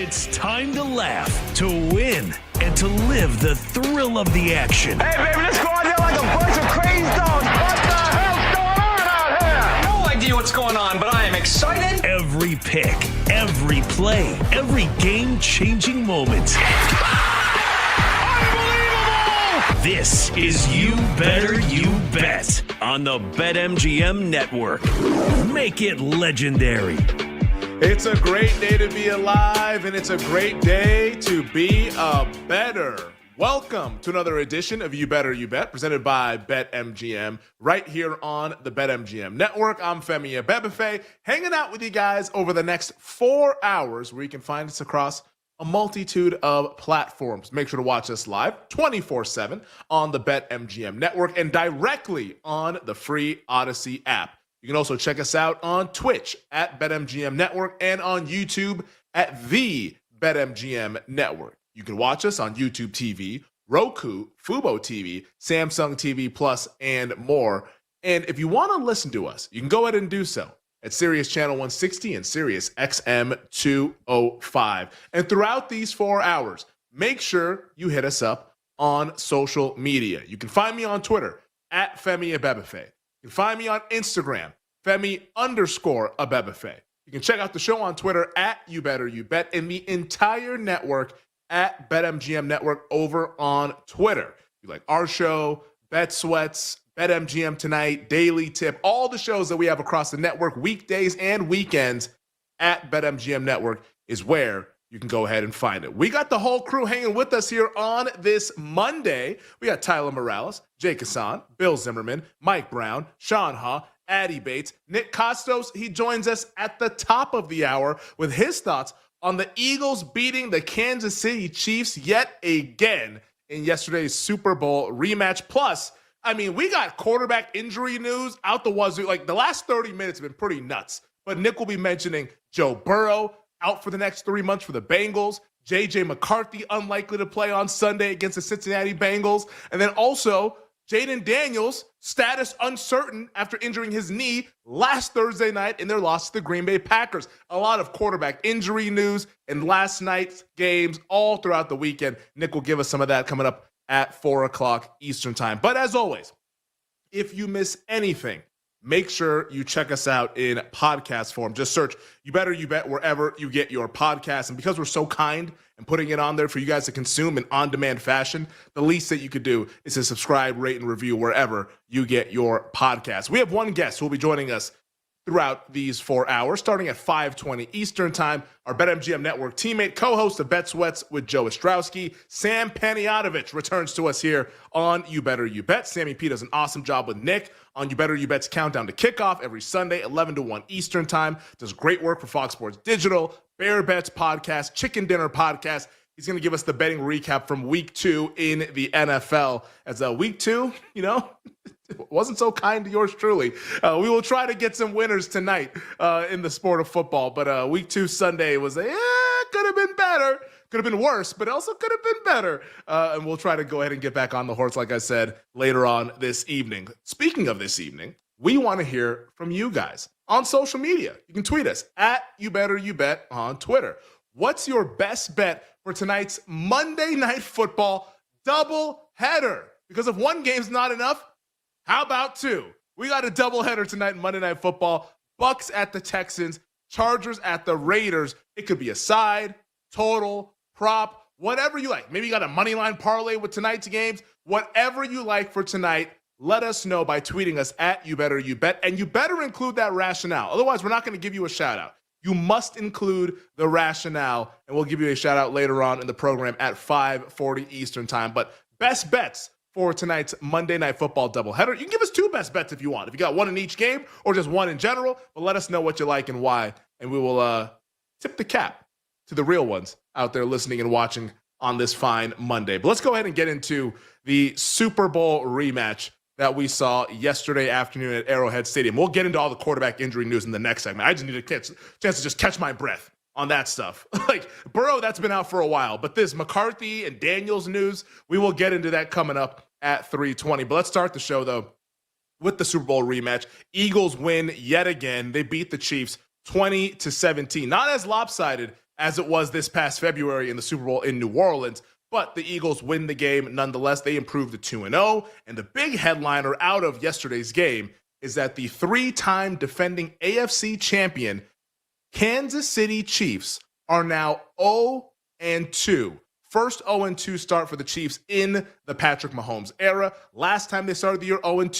It's time to laugh, to win, and to live the thrill of the action. Hey, baby, let's go out there like a bunch of crazy dogs. What the hell's going on out here? No idea what's going on, but I am excited. Every pick, every play, every game-changing moment. This is You Better You Bet on the BetMGM Network. Make it legendary. It's a great day to be alive, and it's a great day to be a better. Welcome to another edition of You Better You Bet, presented by BetMGM, right here on the BetMGM Network. I'm Femi Abebefe, hanging out with you guys over the next 4 hours, where you can find us across a multitude of platforms. Make sure to watch us live 24/7 on the BetMGM Network and directly on the free Odyssey app. You can also check us out on Twitch at BetMGM Network and on YouTube at the BetMGM Network. You can watch us on YouTube TV, Roku, Fubo TV, Samsung TV Plus, and more. And if you want to listen to us, you can go ahead and do so at Sirius Channel 160 and Sirius XM 205. And throughout these 4 hours, make sure you hit us up on social media. You can find me on Twitter at Femi Abebefe. You can find me on Instagram, Femi_Abebefe. You can check out the show on Twitter at You Better You Bet, and the entire network at BetMGM Network over on Twitter. You like our show, Bet Sweats, BetMGM Tonight, Daily Tip, all the shows that we have across the network, weekdays and weekends at BetMGM Network is where you can go ahead and find it. We got the whole crew hanging with us here on this Monday. We got Tyler Morales, Jake Hassan, Bill Zimmerman, Mike Brown, Sean Ha, Addie Bates, Nick Costos. He joins us at the top of the hour with his thoughts on the Eagles beating the Kansas City Chiefs yet again in yesterday's Super Bowl rematch. Plus, I mean, we got quarterback injury news out the wazoo. Like, the last 30 minutes have been pretty nuts. But Nick will be mentioning Joe Burrow out for the next 3 months for the Bengals. J.J. McCarthy unlikely to play on Sunday against the Cincinnati Bengals. And then also Jaden Daniels, status uncertain after injuring his knee last Thursday night in their loss to the Green Bay Packers. A lot of quarterback injury news and last night's games all throughout the weekend. Nick will give us some of that coming up at 4 o'clock Eastern time. But as always, if you miss anything, make sure you check us out in podcast form. Just search You Better You Bet wherever you get your podcasts. And because we're so kind and putting it on there for you guys to consume in on-demand fashion, the least that you could do is to subscribe, rate, and review wherever you get your podcasts. We have one guest who will be joining us throughout these 4 hours, starting at 5:20 Eastern time. Our BetMGM Network teammate, co-host of Bet Sweats with Joe Ostrowski, Sam Panayotovich, returns to us here on You Better You Bet. Sammy P does an awesome job with Nick on You Better You Bet's Countdown to Kickoff every Sunday, 11 to 1 Eastern time. Does great work for Fox Sports Digital, Bear Bets Podcast, Chicken Dinner Podcast. He's going to give us the betting recap from week 2 in the NFL. As week 2, wasn't so kind to yours truly. We will try to get some winners tonight in the sport of football. But week 2 Sunday was could have been better. Could have been worse, but also could have been better. And we'll try to go ahead and get back on the horse, like I said, later on this evening. Speaking of this evening, we want to hear from you guys on social media. You can tweet us at You Better You Bet on Twitter. What's your best bet for tonight's Monday Night Football double header? Because if one game's not enough, how about 2? We got a doubleheader tonight in Monday Night Football. Bucks at the Texans, Chargers at the Raiders. It could be a side, total, prop, whatever you like. Maybe you got a money line parlay with tonight's games. Whatever you like for tonight, let us know by tweeting us at You Better You Bet. And you better include that rationale. Otherwise, we're not going to give you a shout out. You must include the rationale, and we'll give you a shout out later on in the program at 5:40 Eastern time. But best bets for tonight's Monday Night Football doubleheader. You can give us 2 best bets if you want. If you got one in each game or just one in general, but let us know what you like and why, and we will tip the cap to the real ones out there listening and watching on this fine Monday. But let's go ahead and get into the Super Bowl rematch that we saw yesterday afternoon at Arrowhead Stadium. We'll get into all the quarterback injury news in the next segment. I just need a chance to just catch my breath on that stuff. Like, Burrow, that's been out for a while. But this McCarthy and Daniels news, we will get into that coming up at 3:20. But let's start the show, though, with the Super Bowl rematch. Eagles win yet again. They beat the Chiefs 20-17. Not as lopsided as it was this past February in the Super Bowl in New Orleans. But the Eagles win the game nonetheless. They improve to 2-0. And the big headliner out of yesterday's game is that the 3-time defending AFC champion Kansas City Chiefs are now 0-2. First 0-2 start for the Chiefs in the Patrick Mahomes era. Last time they started the year 0-2,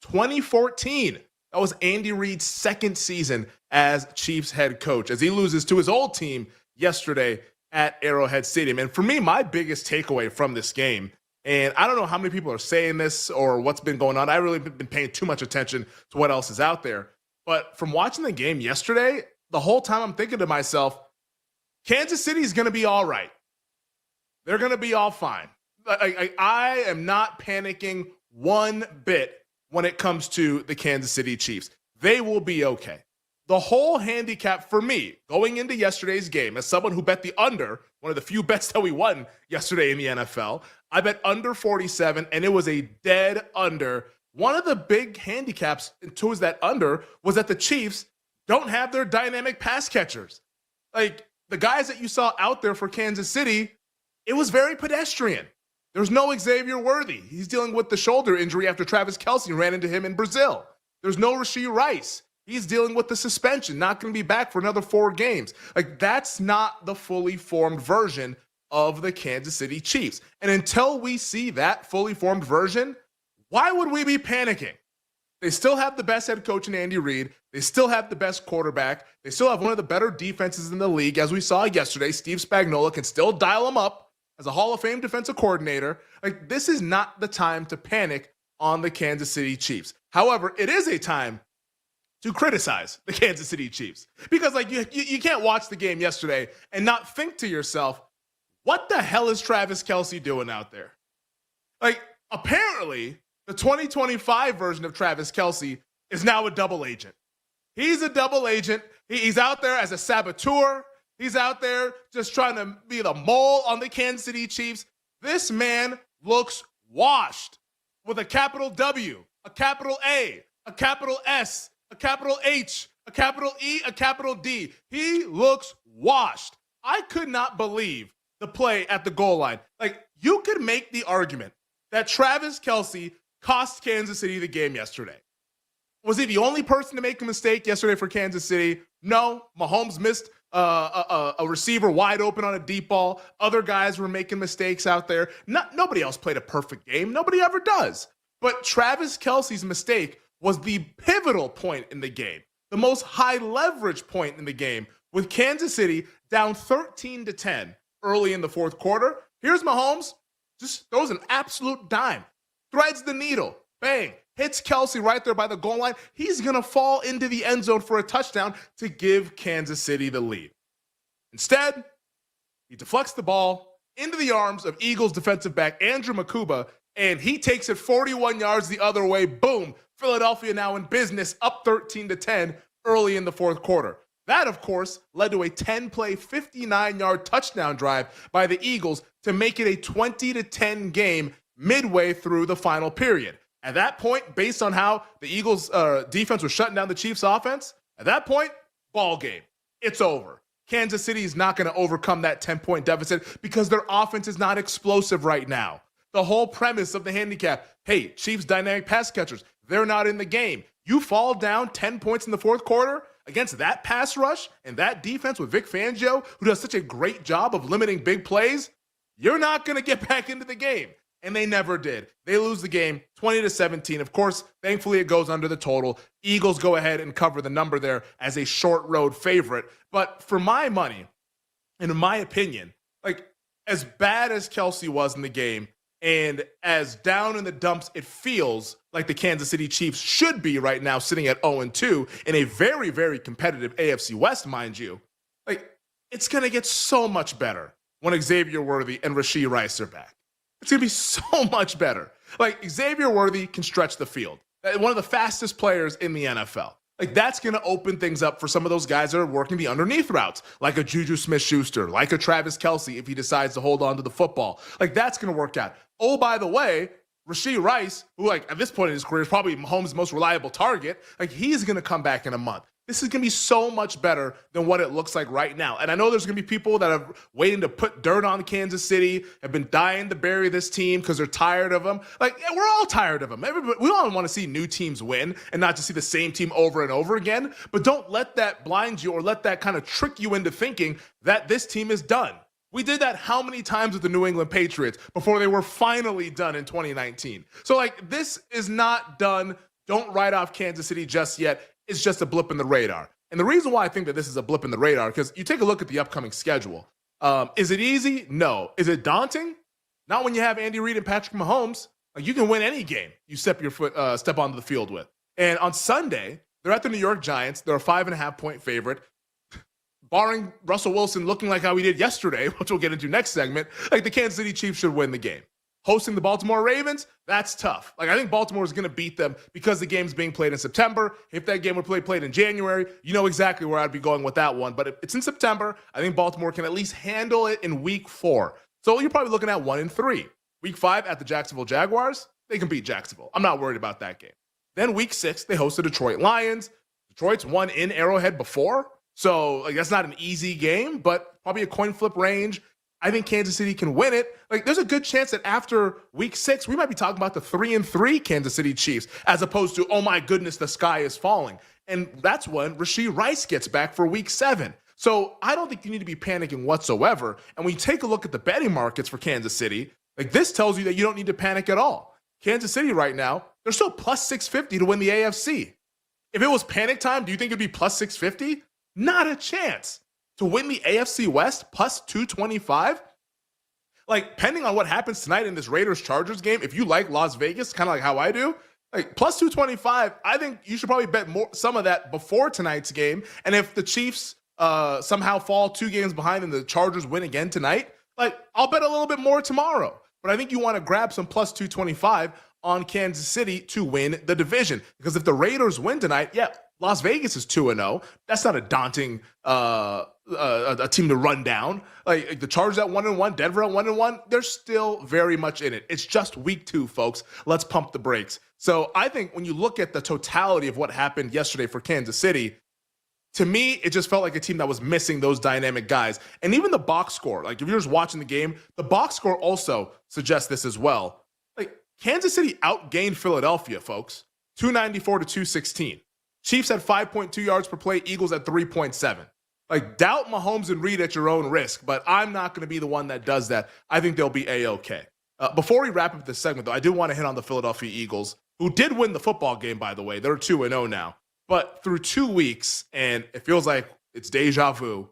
2014. That was Andy Reid's second season as Chiefs head coach, as he loses to his old team yesterday at Arrowhead Stadium. And for me, my biggest takeaway from this game, and I don't know how many people are saying this or what's been going on. I really haven't been paying too much attention to what else is out there. But from watching the game yesterday, the whole time I'm thinking to myself, Kansas City is going to be all right. They're going to be all fine. I am not panicking one bit when it comes to the Kansas City Chiefs. They will be okay. The whole handicap for me going into yesterday's game, as someone who bet the under, one of the few bets that we won yesterday in the NFL, I bet under 47, and it was a dead under. One of the big handicaps towards that under was that the Chiefs don't have their dynamic pass catchers. Like, the guys that you saw out there for Kansas City, it was very pedestrian. There's no Xavier Worthy. He's dealing with the shoulder injury after Travis Kelce ran into him in Brazil. There's no Rashee Rice. He's dealing with the suspension, not going to be back for another 4 games. Like, that's not the fully formed version of the Kansas City Chiefs. And until we see that fully formed version, why would we be panicking? They still have the best head coach in Andy Reid. They still have the best quarterback. They still have one of the better defenses in the league. As we saw yesterday, Steve Spagnuolo can still dial them up as a Hall of Fame defensive coordinator. Like, this is not the time to panic on the Kansas City Chiefs. However, it is a time to criticize the Kansas City Chiefs. Because, like, you can't watch the game yesterday and not think to yourself, what the hell is Travis Kelce doing out there? Like, apparently, the 2025 version of Travis Kelce is now a double agent. He's a double agent. He's out there as a saboteur. He's out there just trying to be the mole on the Kansas City Chiefs. This man looks washed with a capital W, a capital A, a capital S, a capital H, a capital E, a capital D. He looks washed. I could not believe the play at the goal line. Like, you could make the argument that Travis Kelce cost Kansas City the game yesterday. Was he the only person to make a mistake yesterday for Kansas City? No. Mahomes missed a receiver wide open on a deep ball. Other guys were making mistakes out there. Nobody else played a perfect game. Nobody ever does. But Travis Kelce's mistake was the pivotal point in the game, the most high leverage point in the game, with Kansas City down 13-10 early in the fourth quarter. Here's Mahomes, just throws an absolute dime, threads the needle, bang, hits Kelce right there by the goal line. He's going to fall into the end zone for a touchdown to give Kansas City the lead. Instead, he deflects the ball into the arms of Eagles defensive back Andrew Makuba, and he takes it 41 yards the other way. Boom. Philadelphia now in business, up 13-10 early in the fourth quarter. That, of course, led to a 10-play, 59-yard touchdown drive by the Eagles to make it a 20-10 game midway through the final period. At that point, based on how the Eagles' defense was shutting down the Chiefs' offense, at that point, ball game. It's over. Kansas City is not going to overcome that 10-point deficit because their offense is not explosive right now. The whole premise of the handicap, hey, Chiefs dynamic pass catchers, they're not in the game. You fall down 10 points in the fourth quarter against that pass rush and that defense with Vic Fangio, who does such a great job of limiting big plays, you're not going to get back into the game. And they never did. They lose the game 20-17. Of course, thankfully it goes under the total. Eagles go ahead and cover the number there as a short road favorite. But for my money, and in my opinion, like, as bad as Kelce was in the game and as down in the dumps it feels like the Kansas City Chiefs should be right now, sitting at 0-2 in a very, very competitive AFC West, mind you, like, it's going to get so much better when Xavier Worthy and Rashee Rice are back. It's going to be so much better. Like, Xavier Worthy can stretch the field. One of the fastest players in the NFL. Like, that's going to open things up for some of those guys that are working the underneath routes, like a Juju Smith-Schuster, like a Travis Kelce if he decides to hold on to the football. Like, that's going to work out. Oh, by the way, Rashee Rice, who, like, at this point in his career is probably Mahomes' most reliable target, like, he's going to come back in a month. This is going to be so much better than what it looks like right now. And I know there's going to be people that are waiting to put dirt on Kansas City, have been dying to bury this team because they're tired of them. Like, yeah, we're all tired of them. We all want to see new teams win and not just see the same team over and over again. But don't let that blind you or let that kind of trick you into thinking that this team is done. We did that how many times with the New England Patriots before they were finally done in 2019? So, like, this is not done. Don't write off Kansas City just yet. It's just a blip in the radar. And the reason why I think that this is a blip in the radar, because you take a look at the upcoming schedule. Is it easy? No. Is it daunting? Not when you have Andy Reid and Patrick Mahomes. Like, you can win any game you step onto the field with. And on Sunday, they're at the New York Giants. They're a 5.5-point favorite. Barring Russell Wilson looking like how he did yesterday, which we'll get into next segment, like, the Kansas City Chiefs should win the game. Hosting the Baltimore Ravens, that's tough. Like, I think Baltimore is going to beat them because the game's being played in September. If that game were played in January, you know exactly where I'd be going with that one. But if it's in September, I think Baltimore can at least handle it in week 4. So you're probably looking at 1-3. Week 5 at the Jacksonville Jaguars, they can beat Jacksonville. I'm not worried about that game. Then week 6, they host the Detroit Lions. Detroit's won in Arrowhead before. So, like, that's not an easy game, but probably a coin flip range. I think Kansas City can win it. Like, there's a good chance that after week 6, we might be talking about the 3-3 Kansas City Chiefs, as opposed to, oh my goodness, the sky is falling. And that's when Rashee Rice gets back for week 7. So I don't think you need to be panicking whatsoever. And when you take a look at the betting markets for Kansas City, like, this tells you that you don't need to panic at all. Kansas City right now, they're still plus 650 to win the AFC. If it was panic time, do you think it'd be plus 650? Not a chance. To win the AFC West, plus 225? Like, depending on what happens tonight in this Raiders-Chargers game, if you like Las Vegas, kind of like how I do, like, plus 225, I think you should probably bet some of that before tonight's game. And if the Chiefs somehow fall 2 games behind and the Chargers win again tonight, like, I'll bet a little bit more tomorrow. But I think you want to grab some plus 225 on Kansas City to win the division. Because if the Raiders win tonight, yeah, Las Vegas is 2-0. That's not a daunting a team to run down. Like the Chargers at 1-1, Denver at 1-1, they're still very much in it. It's just week 2, folks. Let's pump the brakes. So I think when you look at the totality of what happened yesterday for Kansas City, to me, it just felt like a team that was missing those dynamic guys. And even the box score, like if you're just watching the game, the box score also suggests this as well. Like Kansas City outgained Philadelphia, folks, 294 to 216. Chiefs had 5.2 yards per play, Eagles at 3.7. Like, doubt Mahomes and Reed at your own risk, but I'm not going to be the one that does that. I think they'll be A-okay. Before we wrap up this segment, though, I do want to hit on the Philadelphia Eagles, who did win the football game, by the way. They're 2-0 now. But through 2 weeks, and it feels like it's deja vu,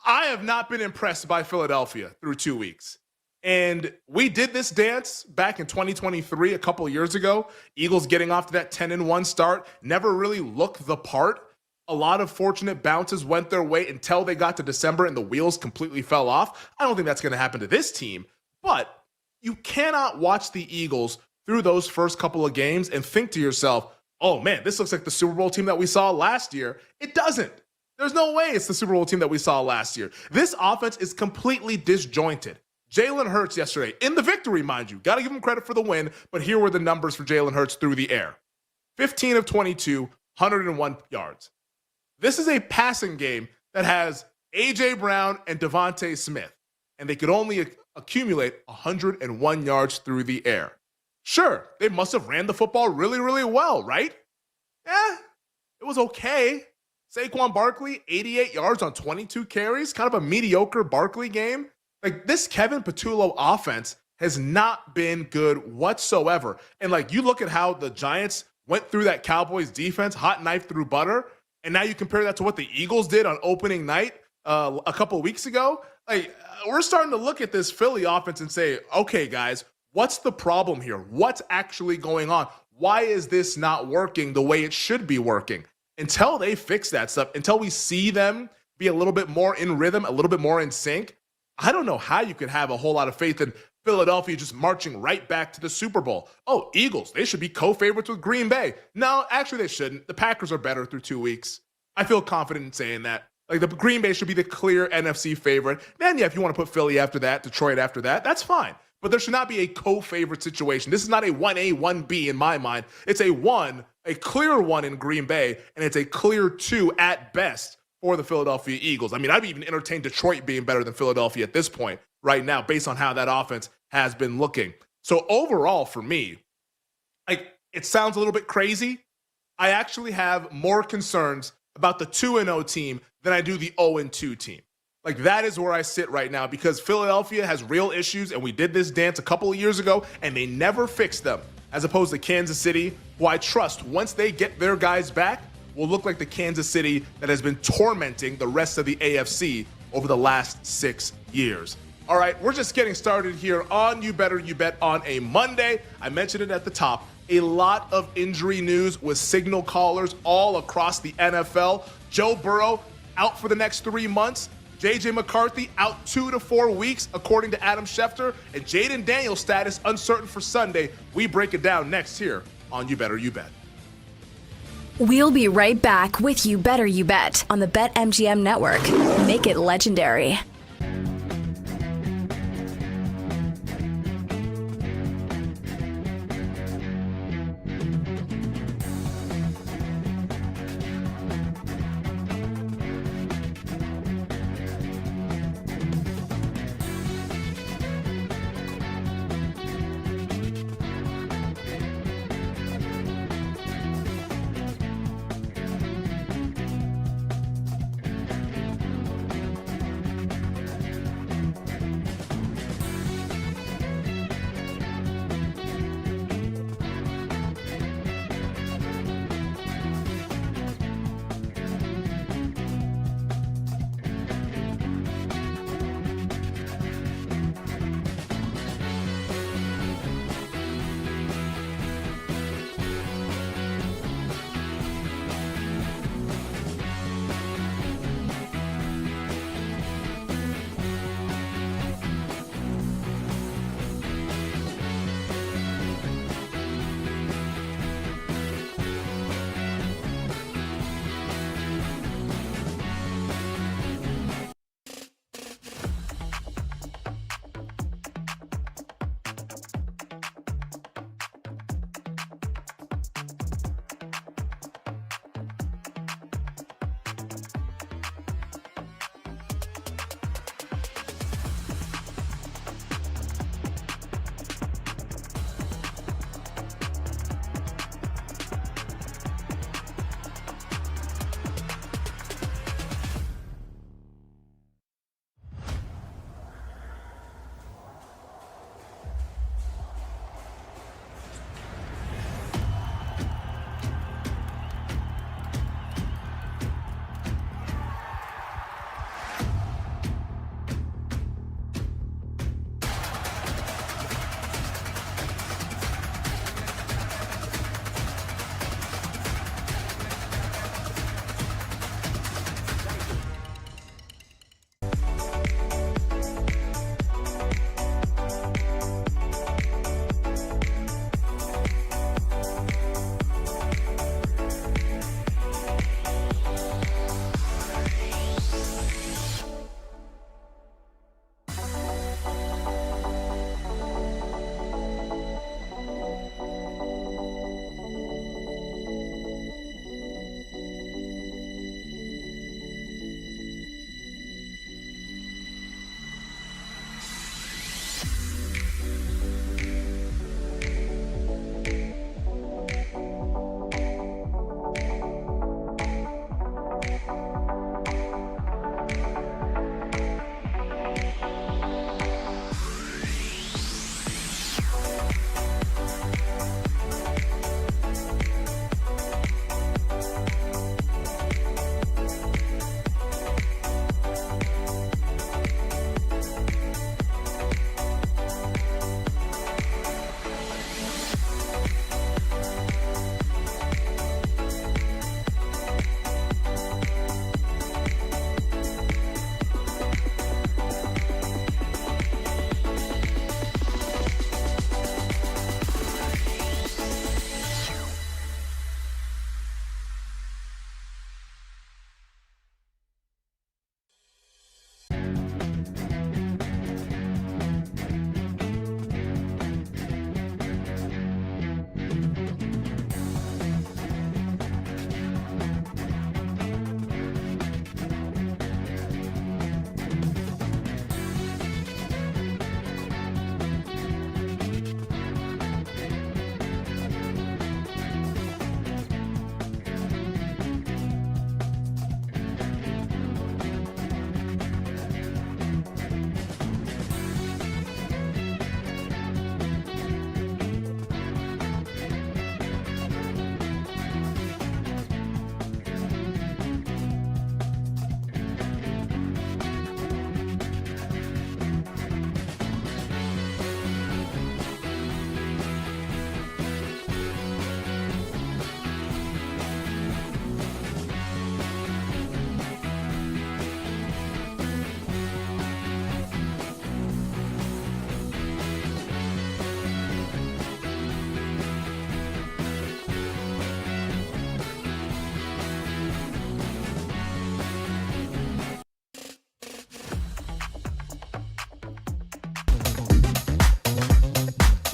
I have not been impressed by Philadelphia through 2 weeks. And we did this dance back in 2023, a couple of years ago. Eagles getting off to that 10-1 start, never really looked the part. A lot of fortunate bounces went their way until they got to December and the wheels completely fell off. I don't think that's going to happen to this team, but you cannot watch the Eagles through those first couple of games and think to yourself, oh man, this looks like the Super Bowl team that we saw last year. It doesn't. There's no way it's the Super Bowl team that we saw last year. This offense is completely disjointed. Jalen Hurts yesterday, in the victory, mind you. Got to give him credit for the win, but here were the numbers for Jalen Hurts through the air. 15 of 22, 101 yards. This is a passing game that has A.J. Brown and Devontae Smith, and they could only accumulate 101 yards through the air. Sure, they must have ran the football really, really well, right? Yeah, it was okay. Saquon Barkley, 88 yards on 22 carries, kind of a mediocre Barkley game. Like, this Kevin Patullo offense has not been good whatsoever. And, like, you look at how the Giants went through that Cowboys defense, hot knife through butter, and now you compare that to what the Eagles did on opening night a couple of weeks ago. Like, we're starting to look at this Philly offense and say, okay, guys, what's the problem here? What's actually going on? Why is this not working the way it should be working? Until they fix that stuff, until we see them be a little bit more in rhythm, a little bit more in sync, I don't know how you could have a whole lot of faith in Philadelphia just marching right back to the Super Bowl. Oh, Eagles, they should be co-favorites with Green Bay. No, actually they shouldn't. The Packers are better through 2 weeks. I feel confident in saying that. Like, the Green Bay should be the clear NFC favorite. Man, yeah, if you want to put Philly after that, Detroit after that, that's fine. But there should not be a co-favorite situation. This is not a 1A, 1B in my mind. It's a 1 a clear 1 in Green Bay, and it's a clear 2 at best for the Philadelphia Eagles. I mean, I've even entertained Detroit being better than Philadelphia at this point right now based on how that offense has been looking. So overall for me, it sounds a little bit crazy. I actually have more concerns about the 2-0 team than I do the 0-2 team. Like, that is where I sit right now because Philadelphia has real issues, and we did this dance a couple of years ago, and they never fixed them, as opposed to Kansas City, who I trust once they get their guys back will look like the Kansas City that has been tormenting the rest of the AFC over the last 6 years. All right, we're just getting started here on You Better You Bet on a Monday. I mentioned it at the top. A lot of injury news with signal callers all across the NFL. Joe Burrow out for the next 3 months. J.J. McCarthy out 2 to 4 weeks, according to Adam Schefter. And Jaden Daniels' status uncertain for Sunday. We break it down next here on You Better You Bet. We'll be right back with You Better You Bet on the BetMGM Network. Make it legendary.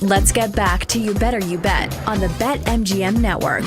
Let's get back to You Better You Bet on the BetMGM Network.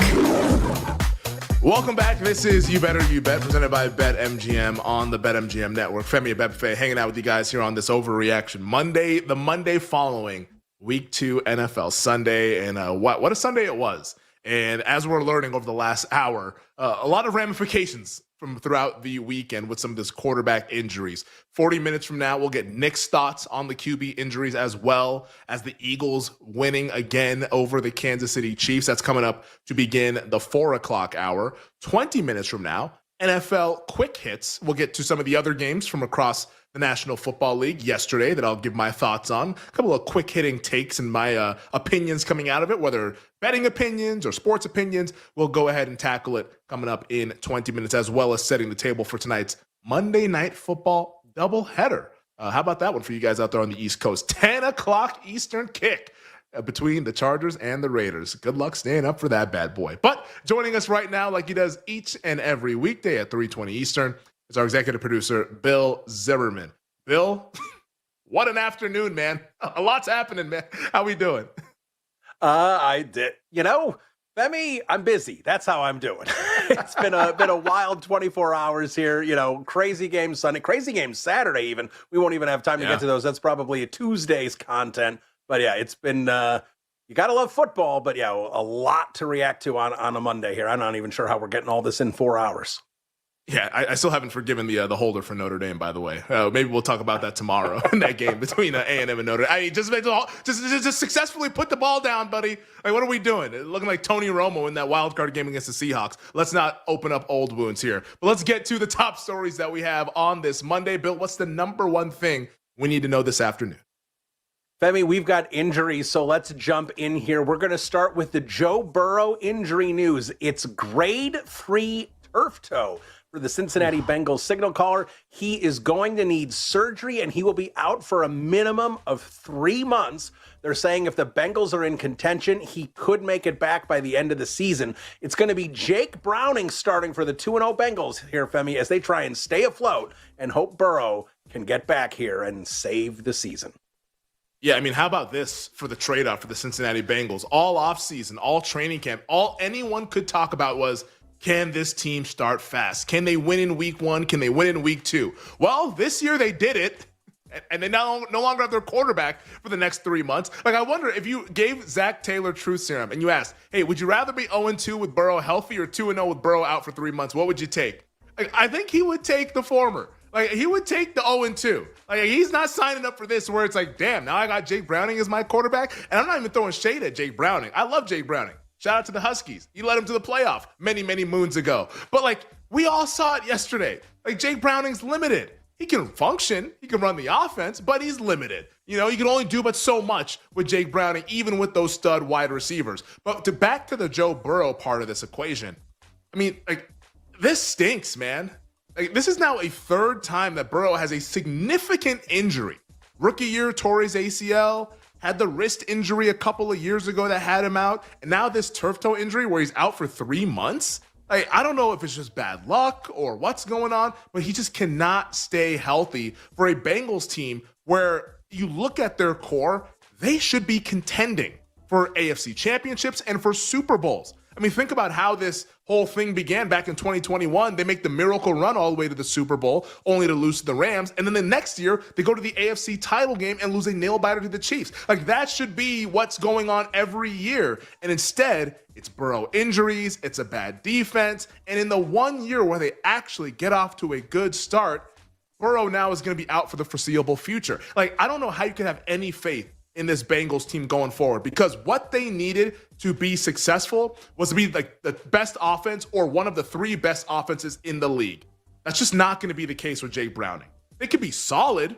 Welcome back. This is You Better You Bet, presented by BetMGM on the BetMGM Network. Femi Abebefe hanging out with you guys here on this Overreaction Monday, the Monday following Week 2 NFL Sunday. And what a Sunday it was. And as we're learning over the last hour, a lot of ramifications from throughout the weekend with some of this quarterback injuries. 40 minutes from now, we'll get Nick's thoughts on the QB injuries, as well as the Eagles winning again over the Kansas City Chiefs. That's coming up to begin the 4 o'clock hour. 20 minutes from now, NFL quick hits. We'll get to some of the other games from across the National Football League yesterday that I'll give my thoughts on. A couple of quick hitting takes and my opinions coming out of it, whether betting opinions or sports opinions. We'll go ahead and tackle it coming up in 20 minutes, as well as setting the table for tonight's Monday Night Football doubleheader. How about that one for you guys out there on the East Coast? 10 o'clock Eastern kick between the Chargers and the Raiders. Good luck staying up for that bad boy. But joining us right now, like he does each and every weekday at 3:20 Eastern, is our executive producer, Bill Zimmerman. Bill, what an afternoon, man. A lot's happening, man. How we doing? I did. Femi, I'm busy. That's how I'm doing. It's been a wild 24 hours here. Crazy game Sunday, crazy game Saturday even. We won't even have time to get to those. That's probably a Tuesday's content. But yeah, it's been, you got to love football, but yeah, a lot to react to on a Monday here. I'm not even sure how we're getting all this in 4 hours. Yeah, I still haven't forgiven the holder for Notre Dame, by the way. Maybe we'll talk about that tomorrow in that game between A&M and Notre Dame. I mean, just successfully put the ball down, buddy. Like, what are we doing? Looking like Tony Romo in that wild card game against the Seahawks. Let's not open up old wounds here. But let's get to the top stories that we have on this Monday. Bill, what's the number one thing we need to know this afternoon? Femi, we've got injuries, so let's jump in here. We're going to start with the Joe Burrow injury news. It's grade 3 turf toe for the Cincinnati Bengals signal caller. He is going to need surgery, and he will be out for a minimum of 3 months. They're saying if the Bengals are in contention, he could make it back by the end of the season. It's going to be Jake Browning starting for the 2-0 Bengals here, Femi, as they try and stay afloat and hope Burrow can get back here and save the season. Yeah, I mean, how about this for the trade-off for the Cincinnati Bengals? All offseason, all training camp, all anyone could talk about was, can this team start fast? Can they win in week 1? Can they win in week 2? Well, this year they did it, and they no longer have their quarterback for the next 3 months. Like, I wonder if you gave Zach Taylor truth serum and you asked, hey, would you rather be 0-2 with Burrow healthy or 2-0 with Burrow out for 3 months? What would you take? Like, I think he would take the former. Like, he would take the 0-2. Like, he's not signing up for this where it's like, damn, now I got Jake Browning as my quarterback. And I'm not even throwing shade at Jake Browning. I love Jake Browning. Shout out to the Huskies. He led them to the playoff many, many moons ago. But, like, we all saw it yesterday. Like, Jake Browning's limited. He can function. He can run the offense, but he's limited. You can only do but so much with Jake Browning, even with those stud wide receivers. But back to the Joe Burrow part of this equation, I mean, like, this stinks, man. Like, this is now a third time that Burrow has a significant injury. Rookie year, tore his ACL, had the wrist injury a couple of years ago that had him out, and now this turf toe injury where he's out for 3 months. Like, I don't know if it's just bad luck or what's going on, but he just cannot stay healthy for a Bengals team where you look at their core, they should be contending for AFC championships and for Super Bowls. I mean, think about how this whole thing began back in 2021. They make the miracle run all the way to the Super Bowl, only to lose to the Rams. And then the next year, they go to the AFC title game and lose a nail-biter to the Chiefs. Like, that should be what's going on every year. And instead, it's Burrow injuries, it's a bad defense. And in the 1 year where they actually get off to a good start, Burrow now is going to be out for the foreseeable future. Like, I don't know how you can have any faith in this Bengals team going forward, because what they needed to be successful was to be like the best offense or one of the 3 best offenses in the league. That's just not going to be the case with Jake Browning. They could be solid.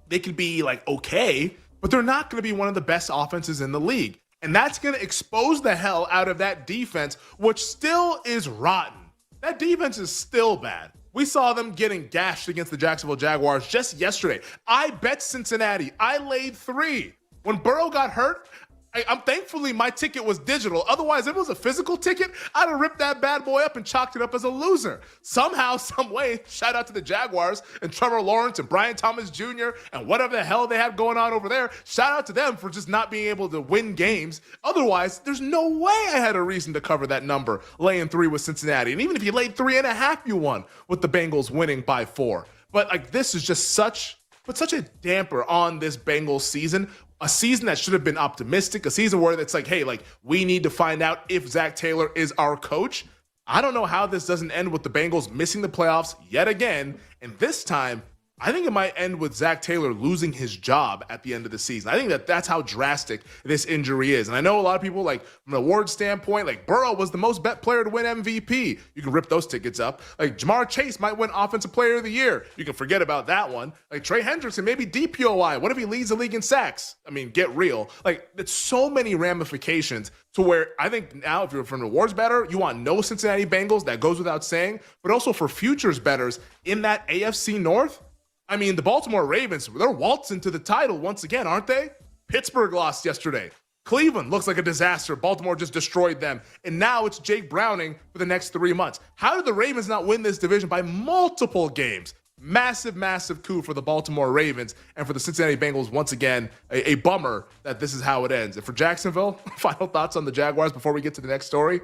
They could be like okay, but they're not going to be one of the best offenses in the league. And that's going to expose the hell out of that defense, which still is rotten. That defense is still bad. We saw them getting gashed against the Jacksonville Jaguars just yesterday. I bet Cincinnati. I laid 3. When Burrow got hurt, I'm thankfully my ticket was digital. Otherwise, if it was a physical ticket, I'd have ripped that bad boy up and chalked it up as a loser. Somehow, some way, shout out to the Jaguars and Trevor Lawrence and Brian Thomas Jr. and whatever the hell they have going on over there. Shout out to them for just not being able to win games. Otherwise, there's no way I had a reason to cover that number, laying 3 with Cincinnati. And even if you laid 3.5, you won with the Bengals winning by 4. But like, this is just such a damper on this Bengals season. A season that should have been optimistic, a season where it's like, hey, like, we need to find out if Zach Taylor is our coach. I don't know how this doesn't end with the Bengals missing the playoffs yet again. And this time, I think it might end with Zach Taylor losing his job at the end of the season. I think that's how drastic this injury is. And I know a lot of people, like, from an award standpoint, like, Burrow was the most bet player to win MVP. You can rip those tickets up. Like, Jamar Chase might win Offensive Player of the Year. You can forget about that one. Like, Trey Hendrickson, maybe DPOI. What if he leads the league in sacks? I mean, get real. Like, it's so many ramifications to where I think now if you're from an awards bettor, you want no Cincinnati Bengals. That goes without saying. But also for futures bettors in that AFC North, I mean, the Baltimore Ravens, they're waltzing to the title once again, aren't they? Pittsburgh lost yesterday. Cleveland looks like a disaster. Baltimore just destroyed them. And now it's Jake Browning for the next 3 months. How did the Ravens not win this division by multiple games? Massive, massive coup for the Baltimore Ravens. And for the Cincinnati Bengals, once again, a bummer that this is how it ends. And for Jacksonville, final thoughts on the Jaguars before we get to the next story.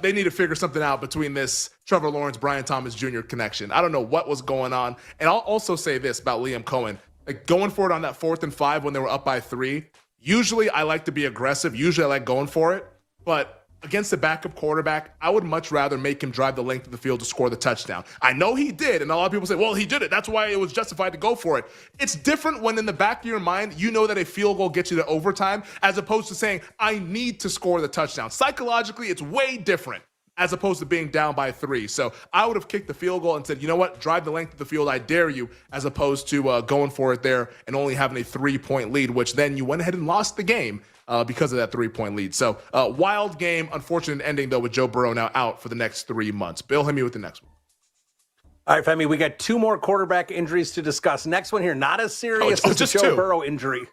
They need to figure something out between this Trevor Lawrence, Brian Thomas Jr. connection. I don't know what was going on. And I'll also say this about Liam Cohen. Like, going for it on that 4th and 5 when they were up by 3. Usually I like to be aggressive. Usually I like going for it. But against the backup quarterback, I would much rather make him drive the length of the field to score the touchdown. I know he did, and a lot of people say, well, he did it. That's why it was justified to go for it. It's different when in the back of your mind, you know that a field goal gets you to overtime, as opposed to saying, I need to score the touchdown. Psychologically, it's way different as opposed to being down by 3. So I would have kicked the field goal and said, you know what, drive the length of the field, I dare you, as opposed to going for it there and only having a 3-point lead, which then you went ahead and lost the game because of that 3-point lead. So wild game, unfortunate ending, though, with Joe Burrow now out for the next 3 months. Bill, hit me with the next one. All right, Femi, we got 2 more quarterback injuries to discuss. Next one here, not as serious as the Joe Burrow injury.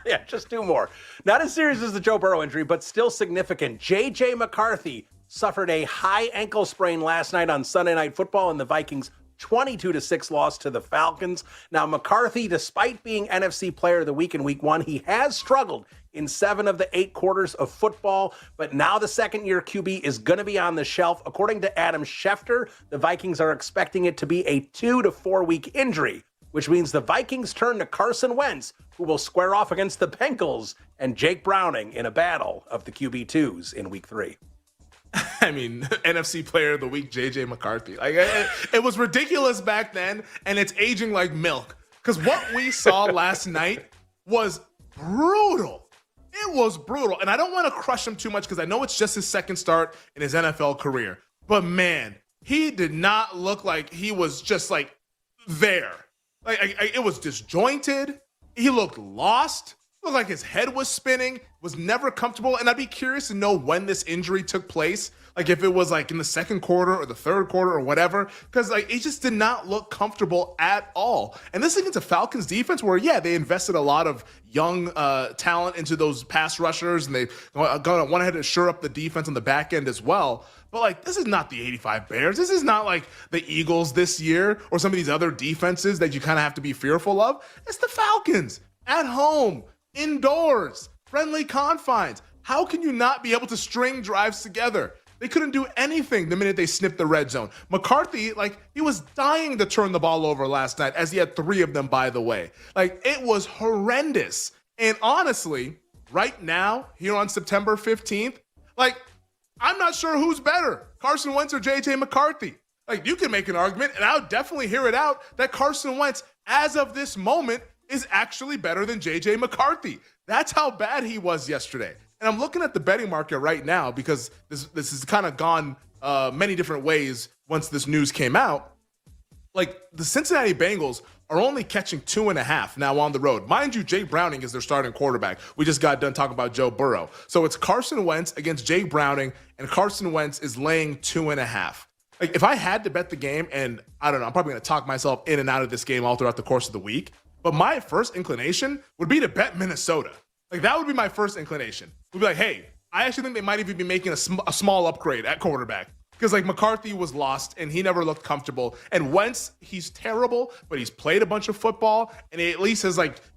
Yeah, just 2 more. Not as serious as the Joe Burrow injury, but still significant. J.J. McCarthy suffered a high ankle sprain last night on Sunday Night Football in the Vikings' 22-6 loss to the Falcons. Now, McCarthy, despite being NFC Player of the Week in Week 1, he has struggled in 7 of the 8 quarters of football, but now the second-year QB is going to be on the shelf. According to Adam Schefter, the Vikings are expecting it to be a 2 to 4 week injury, which means the Vikings turn to Carson Wentz, who will square off against the Bengals and Jake Browning in a battle of the QB2s in Week 3. I mean, NFC Player of the Week, J.J. McCarthy. Like, it was ridiculous back then, and it's aging like milk. Because what we saw last night was brutal. It was brutal. And I don't want to crush him too much because I know it's just his second start in his NFL career. But, man, he did not look like he was just, like, there. Like, it was disjointed. He looked lost. Looked like his head was spinning, was never comfortable. And I'd be curious to know when this injury took place. Like, if it was like in the second quarter or the third quarter or whatever, because like it just did not look comfortable at all. And this is against a Falcons defense where, yeah, they invested a lot of young talent into those pass rushers, and they went ahead and shore up the defense on the back end as well. But like, this is not the 85 Bears. This is not like the Eagles this year or some of these other defenses that you kind of have to be fearful of. It's the Falcons at home, indoors, friendly confines. How can you not be able to string drives together? They couldn't do anything the minute they sniffed the red zone. McCarthy, like, he was dying to turn the ball over last night, as he had 3 of them, by the way. Like, it was horrendous. And honestly, right now, here on September 15th, like, I'm not sure who's better, Carson Wentz or J.J. McCarthy. Like, you can make an argument, and I would definitely hear it out, that Carson Wentz, as of this moment, is actually better than J.J. McCarthy. That's how bad he was yesterday. And I'm looking at the betting market right now because this has kind of gone many different ways once this news came out. Like, the Cincinnati Bengals are only catching 2.5 now on the road. Mind you, Jake Browning is their starting quarterback. We just got done talking about Joe Burrow. So it's Carson Wentz against Jake Browning, and Carson Wentz is laying 2.5. Like, if I had to bet the game, and I don't know, I'm probably going to talk myself in and out of this game all throughout the course of the week, but my first inclination would be to bet Minnesota. Like, that would be my first inclination. We'd be like, hey, I actually think they might even be making a small upgrade at quarterback. Because, like, McCarthy was lost, and he never looked comfortable. And Wentz, he's terrible, but he's played a bunch of football, and he at least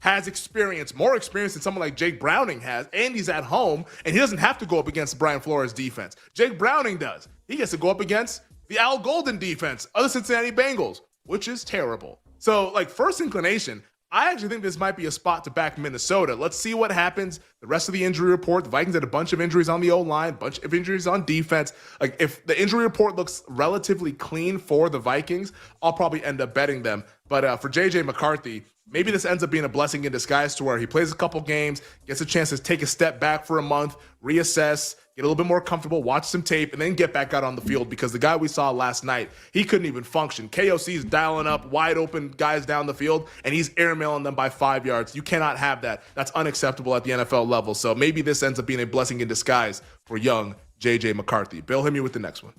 has experience, more experience than someone like Jake Browning has, and he's at home, and he doesn't have to go up against Brian Flores' defense. Jake Browning does. He gets to go up against the Al Golden defense of the Cincinnati Bengals, which is terrible. So, like, first inclination, I actually think this might be a spot to back Minnesota. Let's see what happens. The rest of the injury report, the Vikings had a bunch of injuries on the O-line, a bunch of injuries on defense. Like, if the injury report looks relatively clean for the Vikings, I'll probably end up betting them. But for J.J. McCarthy, maybe this ends up being a blessing in disguise to where he plays a couple games, gets a chance to take a step back for a month, reassess, get a little bit more comfortable, watch some tape, and then get back out on the field, because the guy we saw last night, he couldn't even function. KOC's dialing up wide open guys down the field, and he's airmailing them by 5 yards. You cannot have that. That's unacceptable at the NFL level. So maybe this ends up being a blessing in disguise for young J.J. McCarthy. Bill, hit me with the next one.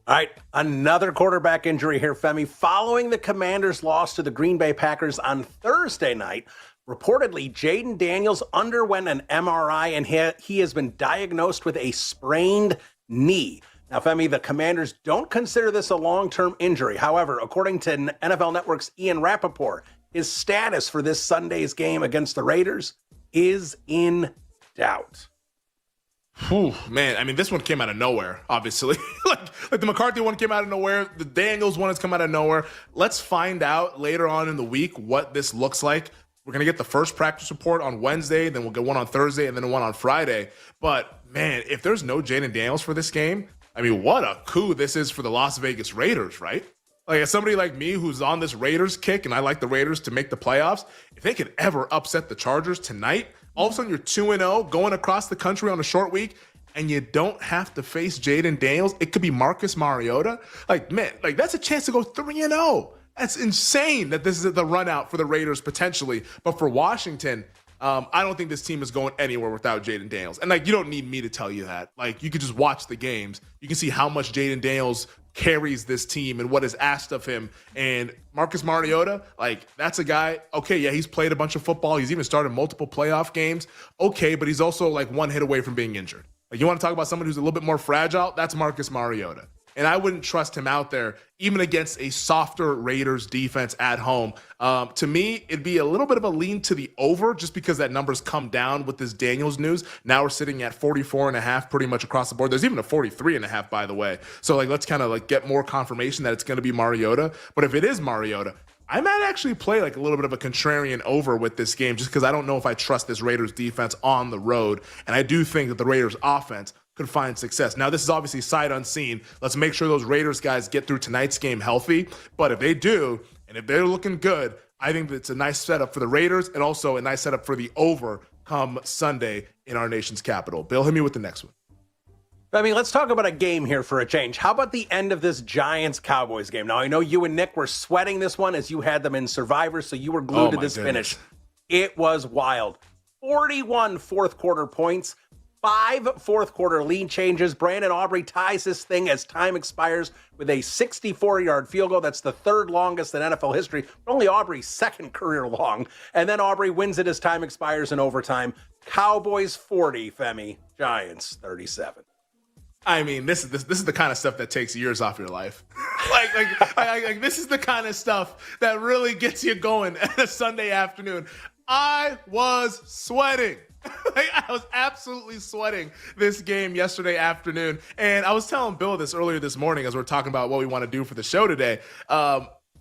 All right, another quarterback injury here, Femi. Following the Commanders' loss to the Green Bay Packers on Thursday night, reportedly, Jaden Daniels underwent an MRI, and he has been diagnosed with a sprained knee. Now, Femi, the Commanders don't consider this a long-term injury. However, according to NFL Network's Ian Rappaport, his status for this Sunday's game against the Raiders is in doubt. Whew, man, I mean, this one came out of nowhere, obviously. like the McCarthy one came out of nowhere. The Daniels one has come out of nowhere. Let's find out later on in the week what this looks like. We're going to get the first practice report on Wednesday, then we'll get one on Thursday, and then one on Friday. But, man, if there's no Jaden Daniels for this game, I mean, what a coup this is for the Las Vegas Raiders, right? Like, as somebody like me who's on this Raiders kick, and I like the Raiders to make the playoffs, if they could ever upset the Chargers tonight, all of a sudden you're 2-0 going across the country on a short week, and you don't have to face Jaden Daniels. It could be Marcus Mariota. Like, man, like, that's a chance to go 3-0. That's insane that this is the run out for the Raiders potentially. But for Washington, I don't think this team is going anywhere without Jaden Daniels. And, like, you don't need me to tell you that. Like, you could just watch the games. You can see how much Jaden Daniels carries this team and what is asked of him. And Marcus Mariota, like, that's a guy, okay, yeah, he's played a bunch of football. He's even started multiple playoff games. Okay, but he's also, like, one hit away from being injured. Like, you want to talk about someone who's a little bit more fragile? That's Marcus Mariota. And I wouldn't trust him out there, even against a softer Raiders defense at home. To me, it'd be a little bit of a lean to the over, just because that number's come down with this Daniels news. Now we're sitting at 44.5 pretty much across the board. There's even a 43.5, by the way. So, like, let's kind of, like, get more confirmation that it's going to be Mariota. But if it is Mariota, I might actually play, like, a little bit of a contrarian over with this game, just because I don't know if I trust this Raiders defense on the road. And I do think that the Raiders offense could find success. Now, this is obviously sight unseen. Let's make sure those Raiders guys get through tonight's game healthy. But if they do, and if they're looking good, I think it's a nice setup for the Raiders, and also a nice setup for the over come Sunday in our nation's capital. Bill, hit me with the next one. I mean, let's talk about a game here for a change. How about the end of this Giants-Cowboys game? Now, I know you and Nick were sweating this one as you had them in Survivor, so you were glued to this finish. It was wild. 41 fourth-quarter points, 5 fourth-quarter lead changes. Brandon Aubrey ties this thing as time expires with a 64-yard field goal. That's the third longest in NFL history, but only Aubrey's second career long. And then Aubrey wins it as time expires in overtime. Cowboys 40, Femi. Giants 37. I mean, this is the kind of stuff that takes years off your life. like this is the kind of stuff that really gets you going on a Sunday afternoon. I was sweating. I was absolutely sweating this game yesterday afternoon. And I was telling Bill this earlier this morning as we're talking about what we want to do for the show today.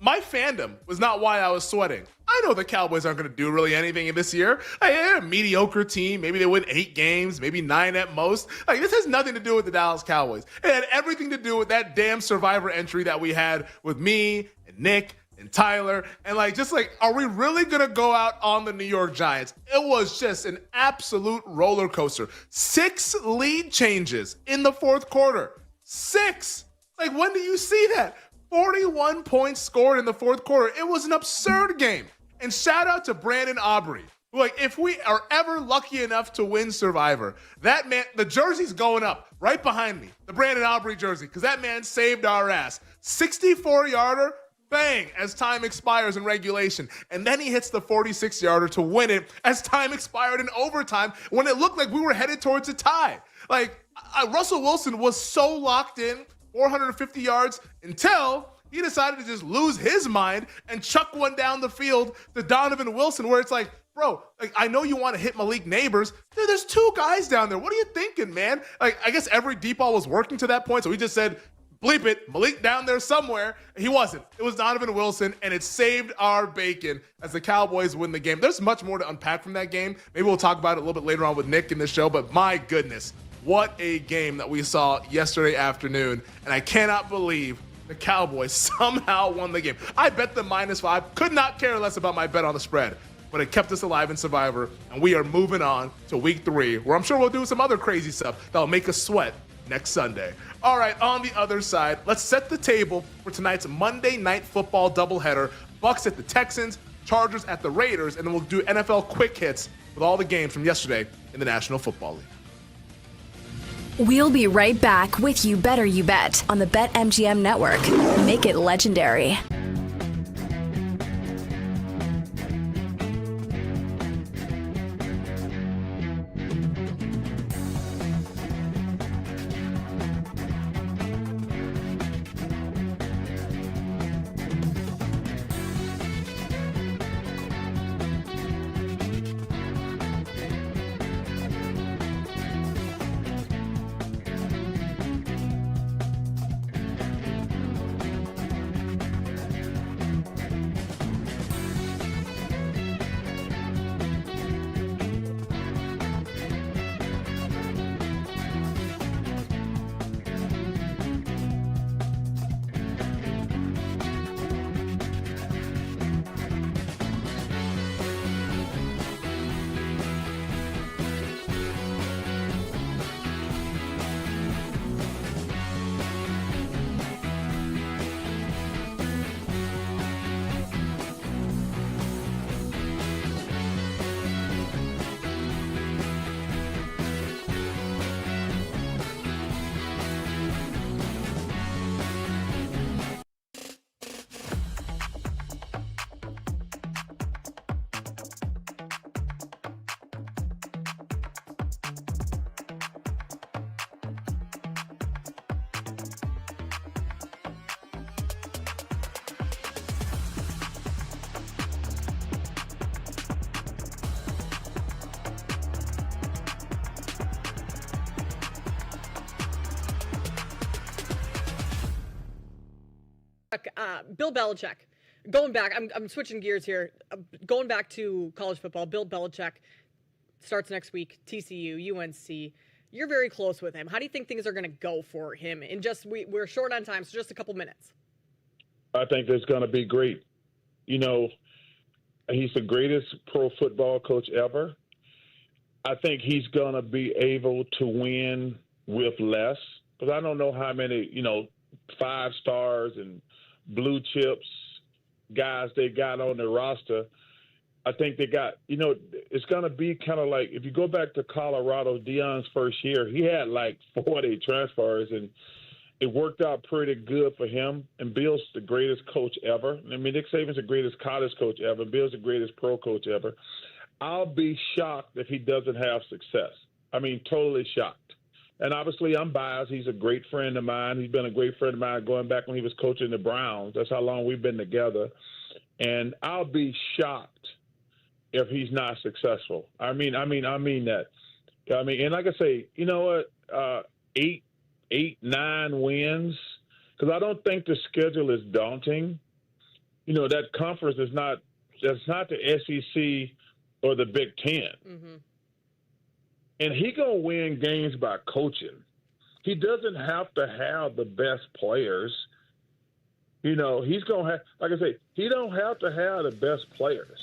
My fandom was not why I was sweating. I know the Cowboys aren't going to do really anything this year. They're a mediocre team. Maybe they win 8 games, maybe 9 at most. Like, this has nothing to do with the Dallas Cowboys. It had everything to do with that damn Survivor entry that we had with me and Nick and Tyler. And, like, just like, are we really going to go out on the New York Giants? It was just an absolute roller coaster. 6 lead changes in the fourth quarter. 6. Like, when do you see that? 41 points scored in the fourth quarter. It was an absurd game. And shout out to Brandon Aubrey, who, like, if we are ever lucky enough to win Survivor, that man, the jersey's going up right behind me, the Brandon Aubrey jersey, because that man saved our ass. 64-yarder, bang, as time expires in regulation. And then he hits the 46-yarder to win it as time expired in overtime when it looked like we were headed towards a tie. Like, Russell Wilson was so locked in, 450 yards, until he decided to just lose his mind and chuck one down the field to Donovan Wilson, where it's like, bro, like, I know you want to hit Malik Neighbors. Dude, there's two guys down there. What are you thinking, man? Like, I guess every deep ball was working to that point, so he just said, bleep it, Malik down there somewhere. He wasn't. It was Donovan Wilson, and it saved our bacon as the Cowboys win the game. There's much more to unpack from that game. Maybe we'll talk about it a little bit later on with Nick in the show, but my goodness, what a game that we saw yesterday afternoon, and I cannot believe the Cowboys somehow won the game. I bet the -5. Could not care less about my bet on the spread, but it kept us alive in Survivor, and we are moving on to week 3, where I'm sure we'll do some other crazy stuff that'll make us sweat next Sunday. All right, on the other side, let's set the table for tonight's Monday Night Football doubleheader. Bucs at the Texans, Chargers at the Raiders, and then we'll do NFL quick hits with all the games from yesterday in the National Football League. We'll be right back with You Better You Bet on the BetMGM Network. Make it legendary. Bill Belichick. Going back, I'm switching gears here. Going back to college football, Bill Belichick starts next week. TCU, UNC. You're very close with him. How do you think things are going to go for him? And just we're short on time, so just a couple minutes. I think it's going to be great. You know, he's the greatest pro football coach ever. I think he's going to be able to win with less, because I don't know how many, 5 stars and blue chips guys they got on their roster. I think they got, it's going to be kind of like, if you go back to Colorado, Deion's first year, he had like 40 transfers, and it worked out pretty good for him. And Bill's the greatest coach ever. I mean, Nick Saban's the greatest college coach ever. Bill's the greatest pro coach ever. I'll be shocked if he doesn't have success. I mean, totally shocked. And obviously, I'm biased. He's a great friend of mine. He's been a great friend of mine going back when he was coaching the Browns. That's how long we've been together. And I'll be shocked if he's not successful. I mean that. And like I say, you know what? 8, 9 wins, because I don't think the schedule is daunting. That conference is not. That's not the SEC or the Big Ten. Mm-hmm. And he gonna win games by coaching. He doesn't have to have the best players. He's gonna have, like I say, he don't have to have the best players.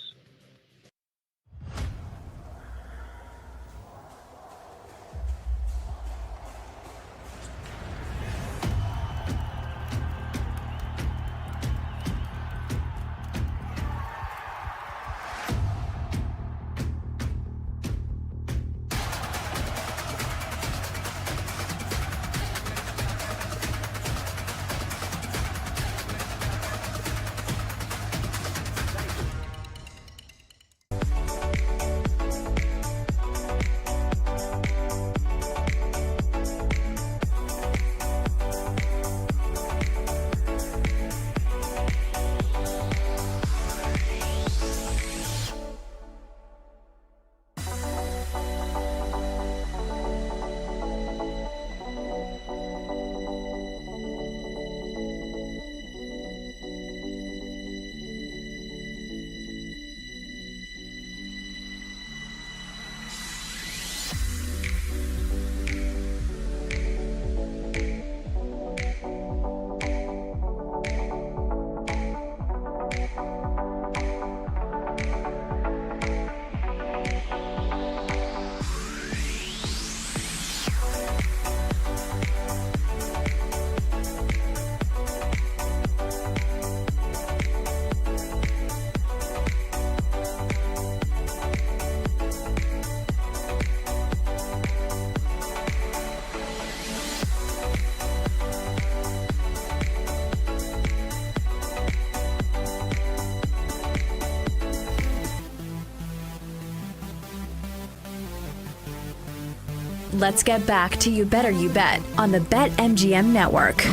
Let's get back to You Better You Bet on the BetMGM Network.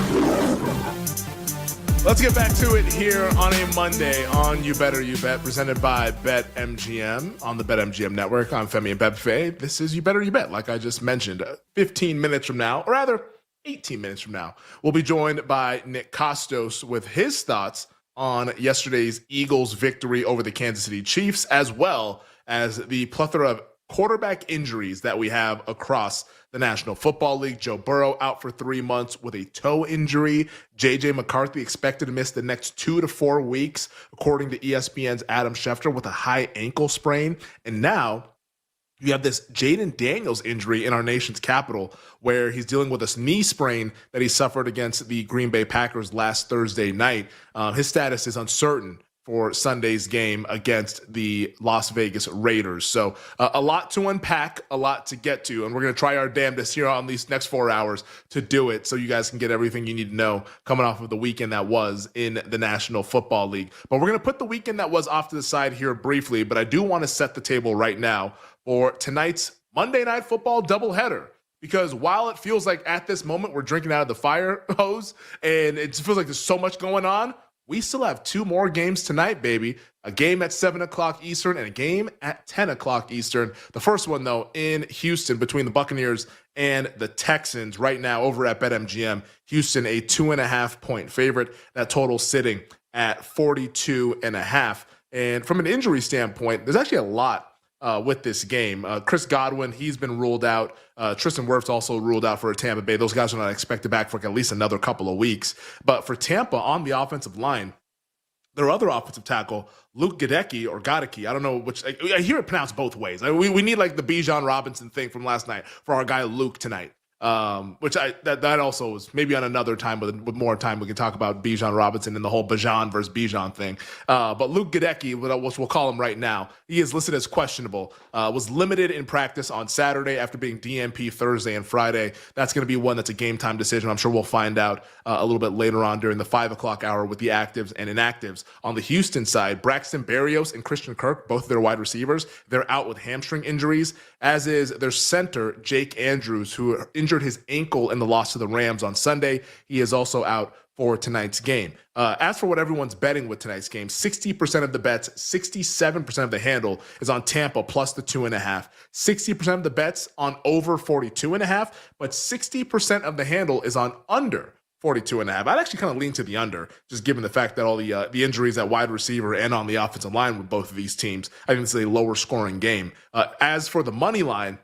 Let's get back to it here on a Monday on You Better You Bet, presented by BetMGM on the BetMGM Network. I'm Femi and Beppe. This is You Better You Bet, like I just mentioned. 15 minutes from now, or rather 18 minutes from now, we'll be joined by Nick Costos with his thoughts on yesterday's Eagles victory over the Kansas City Chiefs, as well as the plethora of quarterback injuries that we have across the National Football League. Joe Burrow out for 3 months with a toe injury. J.J. McCarthy expected to miss the next 2 to 4 weeks, according to ESPN's Adam Schefter, with a high ankle sprain. And now you have this Jaden Daniels injury in our nation's capital, where he's dealing with this knee sprain that he suffered against the Green Bay Packers last Thursday night. His status is uncertain for Sunday's game against the Las Vegas Raiders. So a lot to unpack, a lot to get to, and we're going to try our damnedest here on these next 4 hours to do it so you guys can get everything you need to know coming off of the weekend that was in the National Football League. But we're going to put the weekend that was off to the side here briefly, but I do want to set the table right now for tonight's Monday Night Football doubleheader. Because while it feels like at this moment we're drinking out of the fire hose and it feels like there's so much going on, we still have 2 more games tonight, baby. A game at 7 o'clock Eastern and a game at 10 o'clock Eastern. The first one, though, in Houston between the Buccaneers and the Texans right now over at BetMGM. Houston, a 2.5-point favorite. That total sitting at 42.5. And from an injury standpoint, there's actually a lot with this game. Chris Godwin, he's been ruled out. Tristan Wirfs also ruled out for Tampa Bay. Those guys are not expected back for at least another couple of weeks. But for Tampa on the offensive line, their other offensive tackle, Luke Gadecki or Gadecki, I don't know which. I hear it pronounced both ways. We need like the Bijan Robinson thing from last night for our guy Luke tonight. Which that also was maybe on another time with more time we can talk about Bijan Robinson and the whole Bijan versus Bijan thing. But Luke Gadecki, which we'll call him right now, he is listed as questionable. Was limited in practice on Saturday after being DNP Thursday and Friday. That's going to be one that's a game time decision. I'm sure we'll find out a little bit later on during the 5 o'clock hour with the actives and inactives. On the Houston side, Braxton Berrios and Christian Kirk, both their wide receivers, they're out with hamstring injuries, as is their center, Jake Andrews, who injured his ankle in the loss to the Rams on Sunday. He is also out for tonight's game. As for what everyone's betting with tonight's game, 60% of the bets, 67% of the handle is on Tampa plus the 2.5. 60% of the bets on over 42.5, but 60% of the handle is on under 42.5. I'd actually kind of lean to the under, just given the fact that all the injuries at wide receiver and on the offensive line with both of these teams. I think it's a lower scoring game. As for the money line,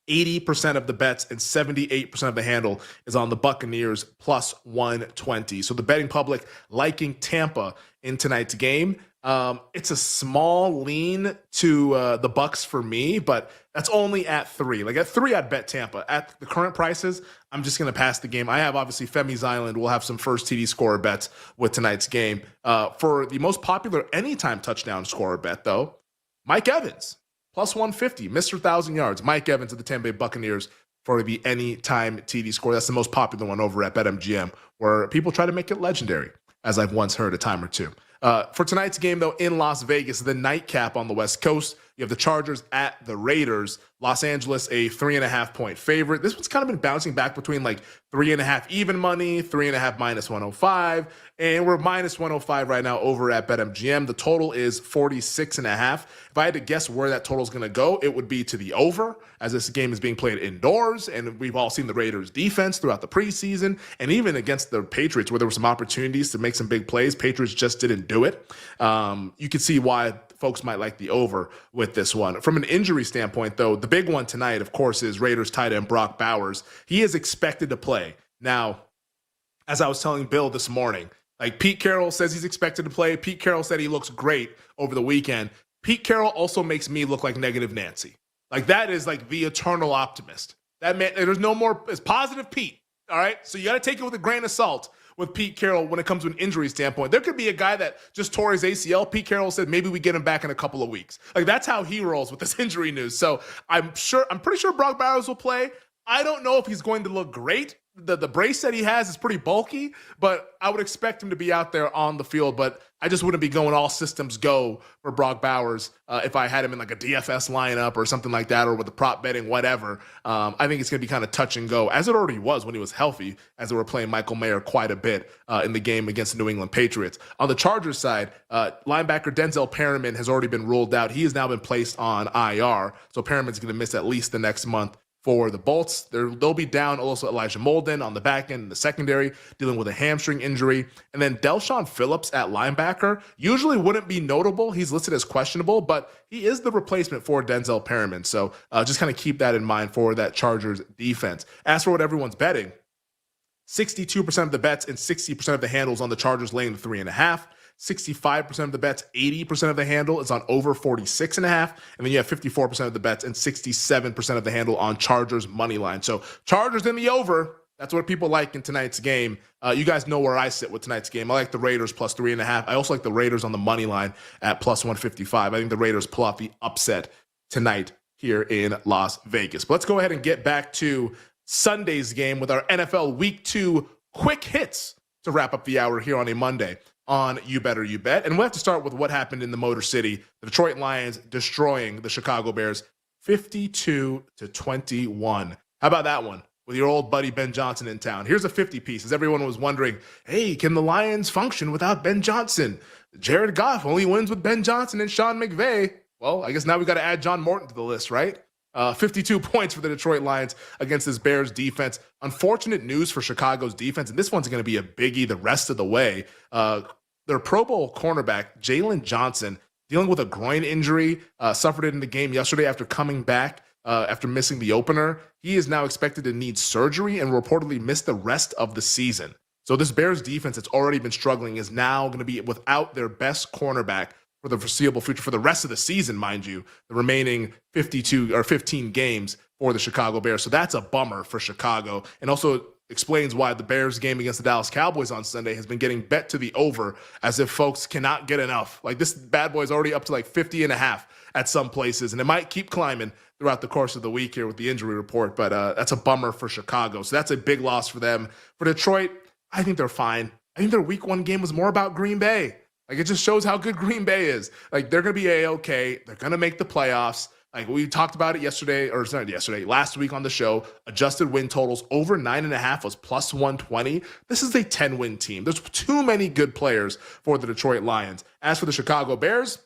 80% of the bets and 78% of the handle is on the Buccaneers plus 120. So the betting public liking Tampa in tonight's game. It's a small lean to the Bucs for me, but that's only at 3. Like at 3, I'd bet Tampa. At the current prices, I'm just going to pass the game. I have obviously Femi's Island. We'll have some first TD scorer bets with tonight's game. For the most popular anytime touchdown scorer bet, though, Mike Evans. Plus 150, Mr. 1,000 yards. Mike Evans of the Tampa Bay Buccaneers for the anytime TD score. That's the most popular one over at BetMGM, where people try to make it legendary, as I've once heard a time or two. For tonight's game, though, in Las Vegas, the nightcap on the West Coast, you have the Chargers at the Raiders. Los Angeles, a 3.5-point favorite. This one's kind of been bouncing back between like 3.5 even money, 3.5 minus 105, and we're minus 105 right now over at BetMGM. The total is 46.5. If I had to guess where that total is going to go, it would be to the over, as this game is being played indoors, and we've all seen the Raiders' defense throughout the preseason, and even against the Patriots, where there were some opportunities to make some big plays. Patriots just didn't do it. You can see why folks might like the over with this one. From an injury standpoint, though, the big one tonight, of course, is Raiders tight end Brock Bowers. He is expected to play. Now, as I was telling Bill this morning, like Pete Carroll says he's expected to play. Pete Carroll said he looks great over the weekend. Pete Carroll also makes me look like Negative Nancy. Like that is like the eternal optimist. That man, there's no more, it's positive Pete. All right. So you got to take it with a grain of salt with Pete Carroll when it comes to an injury standpoint. There could be a guy that just tore his ACL. Pete Carroll said maybe we get him back in a couple of weeks. Like that's how he rolls with this injury news. So I'm pretty sure Brock Bowers will play. I don't know if he's going to look great. The brace that he has is pretty bulky, but I would expect him to be out there on the field. But I just wouldn't be going all systems go for Brock Bowers if I had him in like a DFS lineup or something like that, or with the prop betting, whatever. I think it's going to be kind of touch and go, as it already was when he was healthy, as they were playing Michael Mayer quite a bit in the game against the New England Patriots. On the Chargers side, linebacker Denzel Perriman has already been ruled out. He has now been placed on IR, so Perriman's going to miss at least the next month. For the Bolts, they'll be down also Elijah Molden on the back end in the secondary, dealing with a hamstring injury. And then Delshon Phillips at linebacker usually wouldn't be notable. He's listed as questionable, but he is the replacement for Denzel Perriman. So just kind of keep that in mind for that Chargers defense. As for what everyone's betting, 62% of the bets and 60% of the handles on the Chargers laying the 3.5. 65% of the bets, 80% of the handle is on over 46.5. And then you have 54% of the bets and 67% of the handle on Chargers money line. So Chargers in the over. That's what people like in tonight's game. You guys know where I sit with tonight's game. I like the Raiders plus 3.5. I also like the Raiders on the money line at plus 155. I think the Raiders pull off the upset tonight here in Las Vegas. But let's go ahead and get back to Sunday's game with our NFL Week 2 quick hits to wrap up the hour here on a Monday on You Better You Bet. And we'll have to start with what happened in the Motor City. The Detroit Lions destroying the Chicago Bears 52-21. How about that one with your old buddy Ben Johnson in town? Here's a 50 piece, as everyone was wondering, hey, can the Lions function without Ben Johnson? Jared Goff only wins with Ben Johnson and Sean McVay. Well, I guess now we got to add John Morton to the list, right? 52 points for the Detroit Lions against this Bears defense. Unfortunate news for Chicago's defense, and this one's going to be a biggie the rest of the way. Their Pro Bowl cornerback, Jalen Johnson, dealing with a groin injury, suffered it in the game yesterday after coming back after missing the opener. He is now expected to need surgery and reportedly miss the rest of the season. So this Bears defense that's already been struggling is now going to be without their best cornerback for the foreseeable future, for the rest of the season, mind you, the remaining 52 or 15 games for the Chicago Bears. So that's a bummer for Chicago, and also explains why the Bears game against the Dallas Cowboys on Sunday has been getting bet to the over, as if folks cannot get enough. Like, this bad boy is already up to like 50.5 at some places, and it might keep climbing throughout the course of the week here with the injury report, but that's a bummer for Chicago. So that's a big loss for them. For Detroit, I think they're fine. I think their week 1 game was more about Green Bay. Like, it just shows how good Green Bay is. Like, they're going to be A-okay. They're going to make the playoffs. Like, we talked about it last week on the show. Adjusted win totals over 9.5 was plus 120. This is a 10-win team. There's too many good players for the Detroit Lions. As for the Chicago Bears,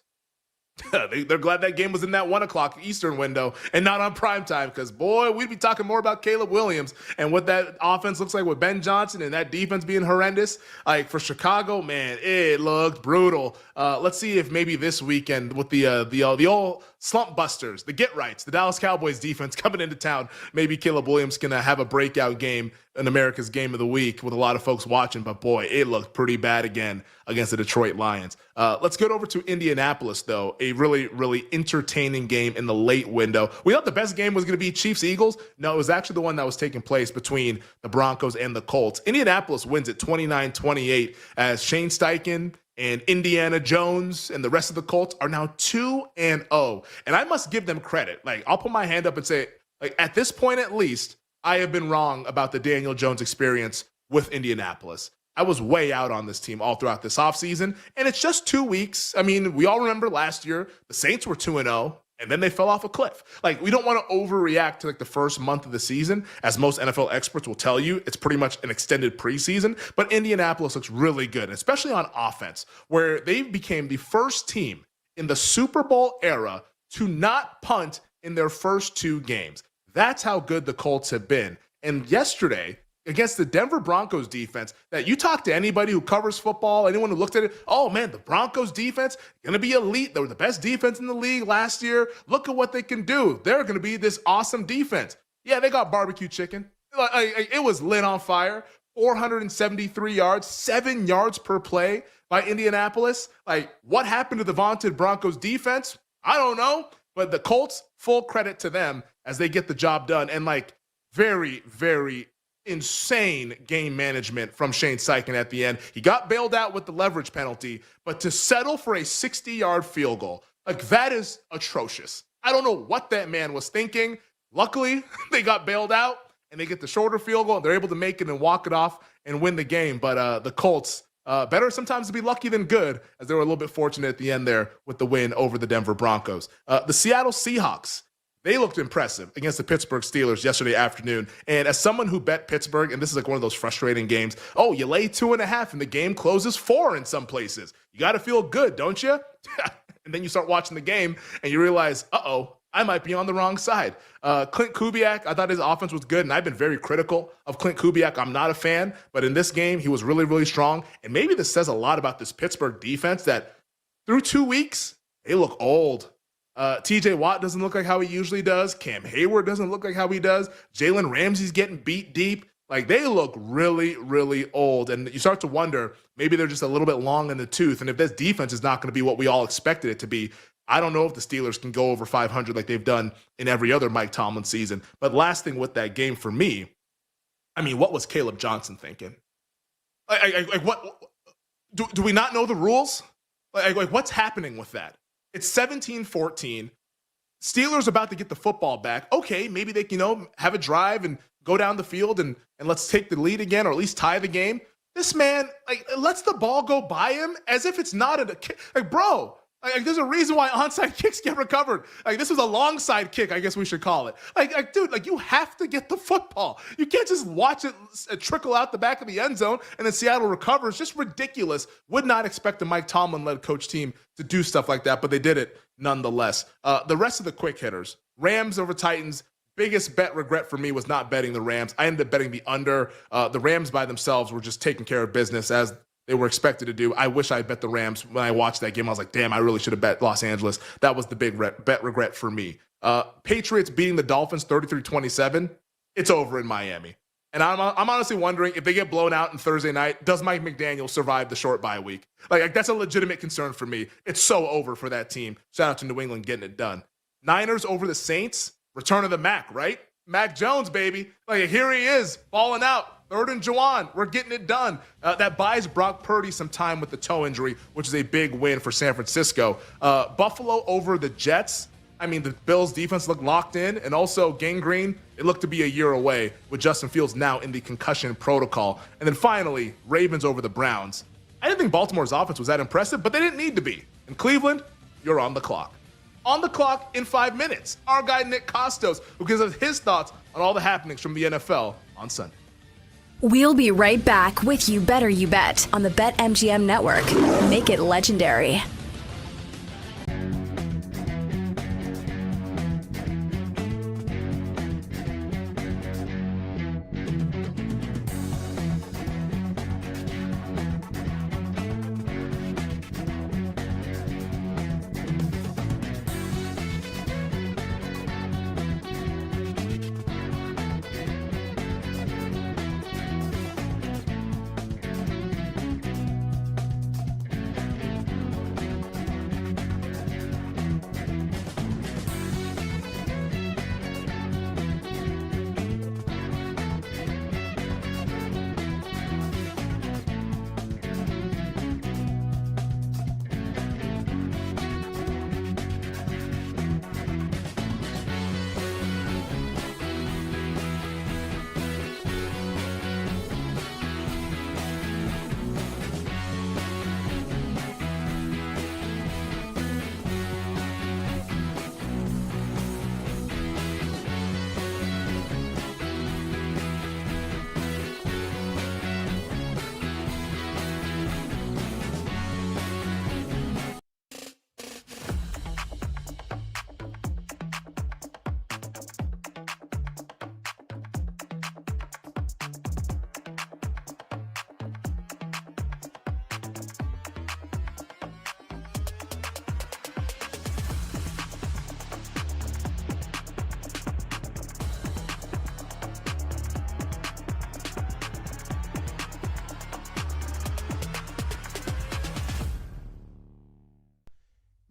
they're glad that game was in that 1 o'clock Eastern window and not on prime time, because, boy, we'd be talking more about Caleb Williams and what that offense looks like with Ben Johnson and that defense being horrendous. Like, for Chicago, man, it looked brutal. Let's see if maybe this weekend with the old slump busters, the get-rights, the Dallas Cowboys defense coming into town, maybe Caleb Williams can have a breakout game in America's Game of the Week with a lot of folks watching. But, boy, it looked pretty bad again against the Detroit Lions. Let's get over to Indianapolis, though. A really, really entertaining game in the late window. We thought the best game was going to be Chiefs-Eagles. No, it was actually the one that was taking place between the Broncos and the Colts. Indianapolis wins it 29-28 as Shane Steichen and Indiana Jones and the rest of the Colts are now 2-0. And I must give them credit. Like, I'll put my hand up and say, like, at this point at least, I have been wrong about the Daniel Jones experience with Indianapolis. I was way out on this team all throughout this offseason, and it's just 2 weeks. I mean, we all remember last year, the Saints were 2-0, and then they fell off a cliff. Like, we don't want to overreact to like the first month of the season. As most NFL experts will tell you, it's pretty much an extended preseason, but Indianapolis looks really good, especially on offense, where they became the first team in the Super Bowl era to not punt in their first 2 games. That's how good the Colts have been. And yesterday, against the Denver Broncos defense, that you talk to anybody who covers football, anyone who looked at it, oh man, the Broncos defense, going to be elite. They were the best defense in the league last year. Look at what they can do. They're going to be this awesome defense. Yeah, they got barbecue chicken. It was lit on fire. 473 yards, 7 yards per play by Indianapolis. Like, what happened to the vaunted Broncos defense? I don't know. But the Colts, full credit to them as they get the job done. And like, very, very insane game management from Shane Steichen at the end. He got bailed out with the leverage penalty, but to settle for a 60-yard field goal, like, that is atrocious. I don't know what that man was thinking. Luckily, they got bailed out and they get the shorter field goal and they're able to make it and walk it off and win the game. But the Colts, Better sometimes to be lucky than good, as they were a little bit fortunate at the end there with the win over the Denver Broncos. The Seattle Seahawks, they looked impressive against the Pittsburgh Steelers yesterday afternoon. And as someone who bet Pittsburgh, and this is like one of those frustrating games, you lay 2.5 and the game closes 4 in some places. You got to feel good, don't you? And then you start watching the game and you realize, I might be on the wrong side. Clint Kubiak, I thought his offense was good, and I've been very critical of Clint Kubiak. I'm not a fan, but in this game, he was really, really strong. And maybe this says a lot about this Pittsburgh defense that through 2 weeks, they look old. TJ Watt doesn't look like how he usually does. Cam Hayward doesn't look like how he does. Jalen Ramsey's getting beat deep. Like, they look really, really old. And you start to wonder, maybe they're just a little bit long in the tooth. And if this defense is not going to be what we all expected it to be, I don't know if the Steelers can go over 500 like they've done in every other Mike Tomlin season. But last thing with that game for me, what was Caleb Johnson thinking? What do we not know the rules? Like what's happening with that? It's 17-14. Steelers about to get the football back. Okay, maybe they can, have a drive and go down the field and let's take the lead again, or at least tie the game. This man, lets the ball go by him as if it's not bro. There's a reason why onside kicks get recovered. This was a long side kick, I guess we should call it. Dude, you have to get the football. You can't just watch it trickle out the back of the end zone and then Seattle recovers. Just ridiculous. Would not expect a Mike Tomlin-led coach team to do stuff like that, but they did it nonetheless. The rest of the quick hitters, Rams over Titans. Biggest bet regret for me was not betting the Rams. I ended up betting the under. The Rams by themselves were just taking care of business as they were expected to do. I wish I bet the Rams when I watched that game. I was like, damn, I really should have bet Los Angeles. That was the big bet regret for me. Patriots beating the Dolphins 33-27. It's over in Miami. And I'm honestly wondering if they get blown out on Thursday night, does Mike McDaniel survive the short bye week? That's a legitimate concern for me. It's so over for that team. Shout out to New England getting it done. Niners over the Saints. Return of the Mac, right? Mac Jones, baby. Here he is, balling out. 3rd and Juwan. We're getting it done. That buys Brock Purdy some time with the toe injury, which is a big win for San Francisco. Buffalo over the Jets. The Bills' defense looked locked in, and also gangrene, it looked to be a year away with Justin Fields now in the concussion protocol. And then finally, Ravens over the Browns. I didn't think Baltimore's offense was that impressive, but they didn't need to be. In Cleveland, you're on the clock. On the clock in 5 minutes. Our guy Nick Costos, who gives us his thoughts on all the happenings from the NFL on Sunday. We'll be right back with You Better You Bet on the BetMGM network. Make it legendary.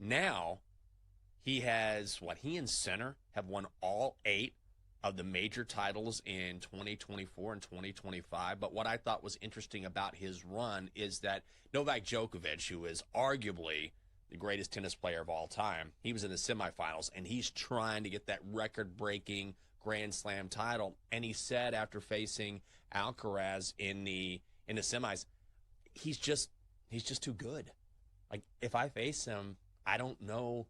Now, he and Center have won all 8 of the major titles in 2024 and 2025. But what I thought was interesting about his run is that Novak Djokovic, who is arguably the greatest tennis player of all time, he was in the semifinals, and he's trying to get that record-breaking Grand Slam title. And he said after facing Alcaraz in the semis, he's just too good. Like, if I face him, I don't know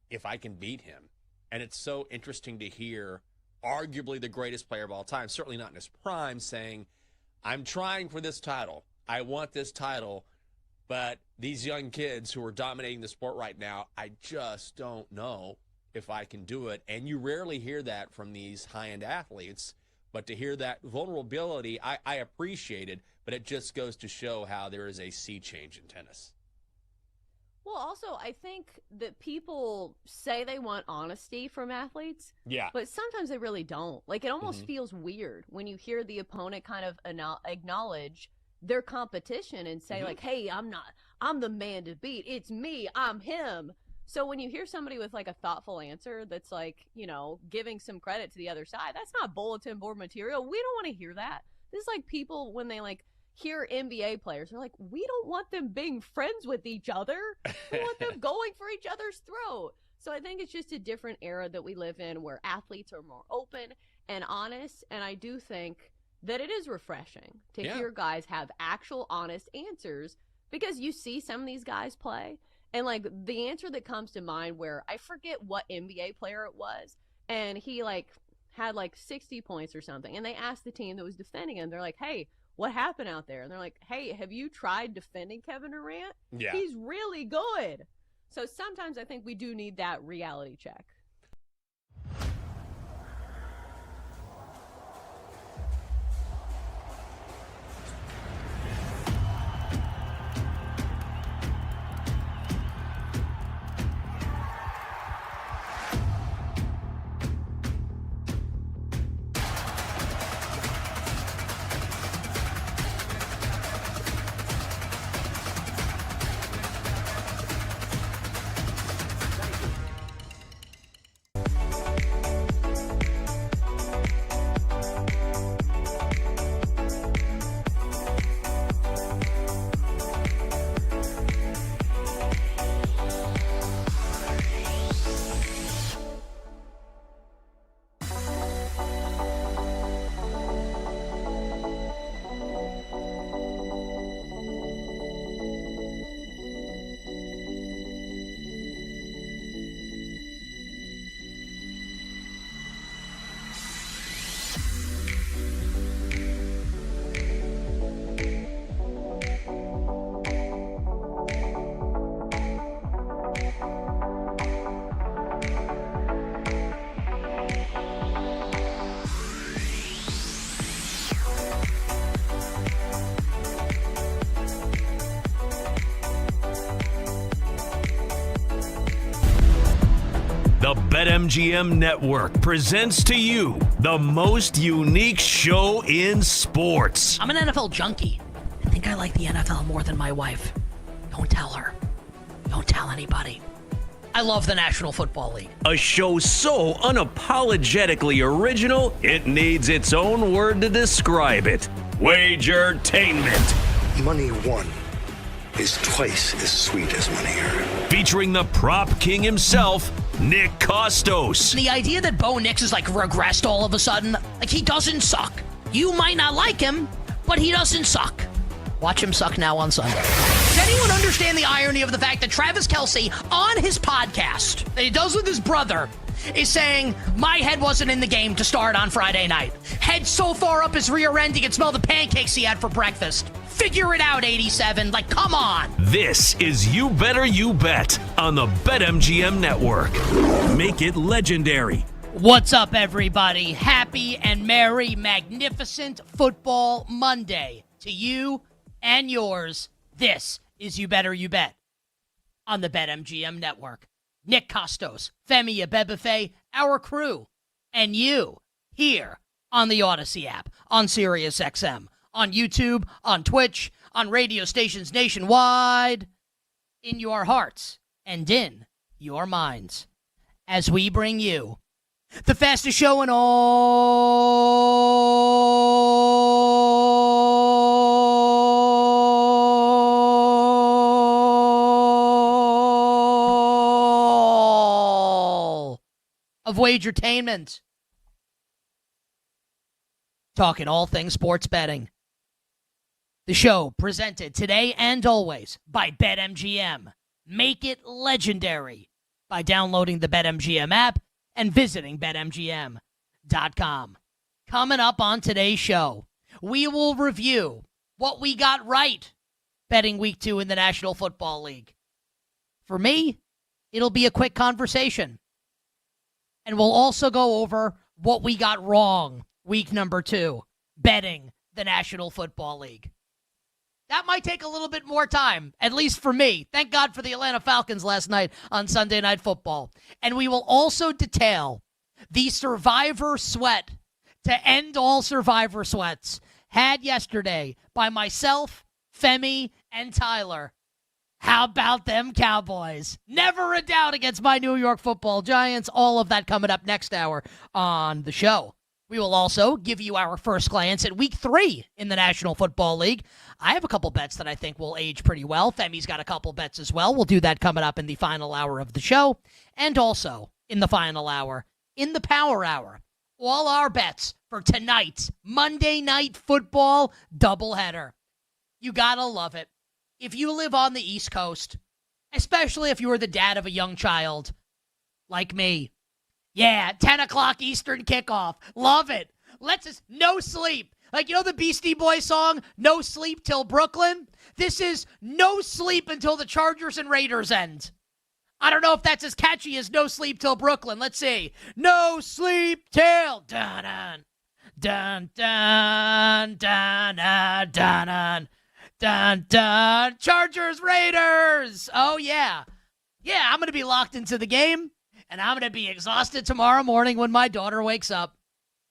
if I can beat him. And it's so interesting to hear arguably the greatest player of all time, certainly not in his prime, saying, I'm trying for this title. I want this title. But these young kids who are dominating the sport right now, I just don't know if I can do it. And you rarely hear that from these high-end athletes. But to hear that vulnerability, I appreciate it. But it just goes to show how there is a sea change in tennis. Well, also, I think that people say they want honesty from athletes. Yeah. But sometimes they really don't. Like, it almost feels weird when you hear the opponent kind of acknowledge their competition and say, like, hey, I'm the man to beat. It's me. I'm him. So when you hear somebody with, like, a thoughtful answer that's, like, you know, giving some credit to the other side, that's not bulletin board material. We don't want to hear that. This is like people when they, like, hear NBA players, they're like, we don't want them being friends with each other. We want them going for each other's throat. So I think it's just a different era that we live in where athletes are more open and honest. And I do think that it is refreshing to hear guys have actual honest answers, because you see some of these guys play and, like, the answer that comes to mind, where I forget what NBA player it was, and he, like, had like 60 points or something, and they asked the team that was defending him, they're like, hey, what happened out there? And they're like, hey, have you tried defending Kevin Durant? Yeah. He's really good. So sometimes I think we do need that reality check. The BetMGM Network presents to you the most unique show in sports. I'm an NFL junkie. I think I like the NFL more than my wife. Don't tell her. Don't tell anybody. I love the National Football League. A show so unapologetically original, it needs its own word to describe it. Wagertainment. Money won is twice as sweet as money earned. Featuring the prop king himself, Nick Costos. The idea that Bo Nix is, like, regressed all of a sudden, like, he doesn't suck. You might not like him, but he doesn't suck. Watch him suck now on Sunday. Does anyone understand the irony of the fact that Travis Kelce, on his podcast that he does with his brother, is saying, my head wasn't in the game to start on Friday night. Head so far up his rear end he could smell the pancakes he had for breakfast. Figure it out, 87. Like, come on. This is You Better You Bet on the BetMGM Network. Make it legendary. What's up, everybody? Happy and merry, magnificent Football Monday to you and yours. This is You Better You Bet on the BetMGM Network. Nick Costos, Femi Abebefe, our crew, and you here on the Odyssey app, on SiriusXM, on YouTube, on Twitch, on radio stations nationwide, in your hearts and in your minds, as we bring you the fastest show in all of Wagertainment. Talking all things sports betting. The show presented today and always by BetMGM. Make it legendary by downloading the BetMGM app and visiting BetMGM.com. Coming up on today's show, we will review what we got right betting week 2 in the National Football League. For me, it'll be a quick conversation. And we'll also go over what we got wrong week number 2, betting the National Football League. That might take a little bit more time, at least for me. Thank God for the Atlanta Falcons last night on Sunday Night Football. And we will also detail the Survivor Sweat to end all Survivor Sweats had yesterday by myself, Femi, and Tyler. How about them Cowboys? Never a doubt against my New York Football Giants. All of that coming up next hour on the show. We will also give you our first glance at week 3 in the National Football League. I have a couple bets that I think will age pretty well. Femi's got a couple bets as well. We'll do that coming up in the final hour of the show. And also in the final hour, in the power hour, all our bets for tonight's Monday Night Football doubleheader. You gotta love it. If you live on the East Coast, especially if you are the dad of a young child like me, yeah, 10 o'clock Eastern kickoff. Love it. No sleep. Like, you know the Beastie Boys song, No Sleep Till Brooklyn? This is no sleep until the Chargers and Raiders end. I don't know if that's as catchy as No Sleep Till Brooklyn. Let's see. No sleep till dun dun dun dun dun dun dun dun. Chargers, Raiders. Oh, yeah. Yeah, I'm going to be locked into the game. And I'm going to be exhausted tomorrow morning when my daughter wakes up.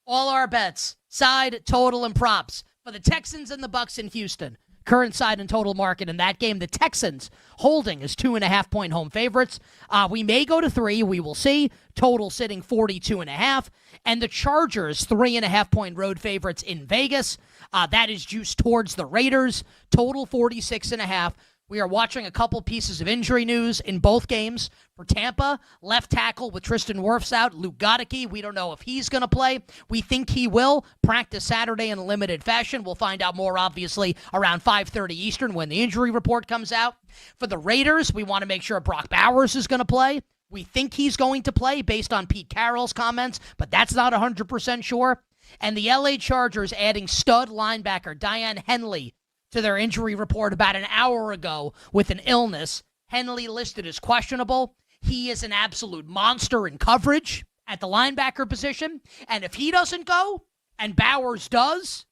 All our bets, side, total, and props for the Texans and the Bucs in Houston. Current side and total market in that game. The Texans holding as 2.5-point home favorites. We may go to 3. We will see. Total sitting 42.5. And the Chargers, 3.5-point road favorites in Vegas. That is juiced towards the Raiders. Total 46.5. We are watching a couple pieces of injury news in both games. For Tampa, left tackle with Tristan Wirfs out. Luke Goedeke, we don't know if he's going to play. We think he will. Practice Saturday in a limited fashion. We'll find out more, obviously, around 5:30 Eastern when the injury report comes out. For the Raiders, we want to make sure Brock Bowers is going to play. We think he's going to play based on Pete Carroll's comments, but that's not 100% sure. And the LA Chargers adding stud linebacker Diane Henley to their injury report about an hour ago with an illness. Henley listed as questionable. He is an absolute monster in coverage at the linebacker position. And if he doesn't go, and Bowers does,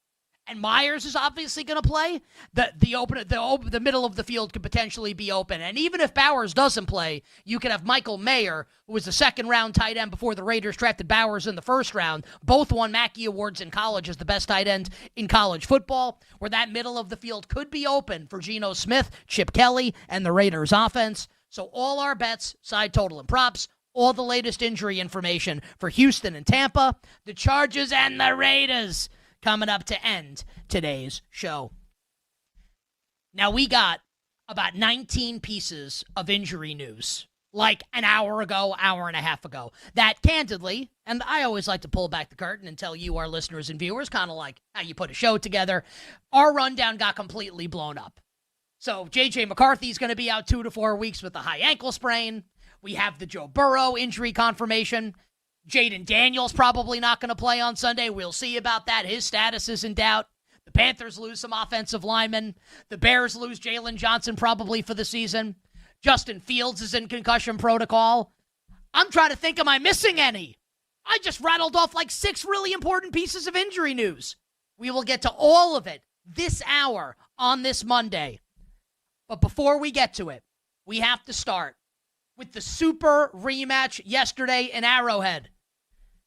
and Myers is obviously going to play, the middle of the field could potentially be open. And even if Bowers doesn't play, you could have Michael Mayer, who was the second-round tight end before the Raiders drafted Bowers in the first round. Both won Mackey Awards in college as the best tight end in college football, where that middle of the field could be open for Geno Smith, Chip Kelly, and the Raiders offense. So all our bets, side total and props, all the latest injury information for Houston and Tampa, the Chargers and the Raiders, coming up to end today's show. Now, we got about 19 pieces of injury news, like an hour ago, hour and a half ago, that candidly, and I always like to pull back the curtain and tell you, our listeners and viewers, kind of like how you put a show together, our rundown got completely blown up. So J.J. McCarthy's going to be out 2 to 4 weeks with a high ankle sprain. We have the Joe Burrow injury confirmation. Jaden Daniels probably not going to play on Sunday. We'll see about that. His status is in doubt. The Panthers lose some offensive linemen. The Bears lose Jalen Johnson probably for the season. Justin Fields is in concussion protocol. I'm trying to think, am I missing any? I just rattled off like 6 really important pieces of injury news. We will get to all of it this hour on this Monday. But before we get to it, we have to start with the super rematch yesterday in Arrowhead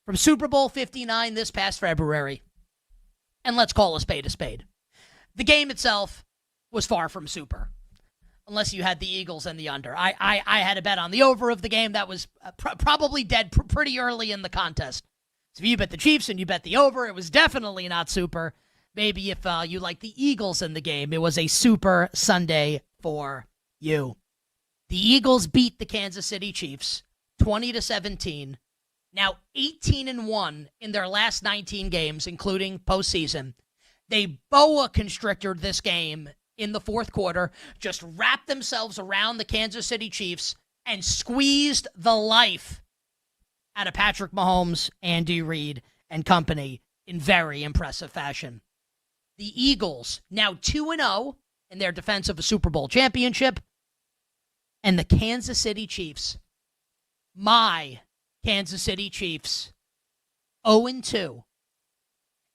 from Super Bowl 59 this past February. And let's call a spade a spade. The game itself was far from super, unless you had the Eagles and the under. I had a bet on the over of the game that was probably dead pretty early in the contest. So if you bet the Chiefs and you bet the over, it was definitely not super. Maybe if you like the Eagles in the game, it was a super Sunday for you. The Eagles beat the Kansas City Chiefs 20-17. Now 18-1 in their last 19 games, including postseason. They boa constricted this game in the fourth quarter, just wrapped themselves around the Kansas City Chiefs and squeezed the life out of Patrick Mahomes, Andy Reid, and company in very impressive fashion. The Eagles, now 2-0 in their defense of a Super Bowl championship, and the Kansas City Chiefs, my Kansas City Chiefs, 0-2.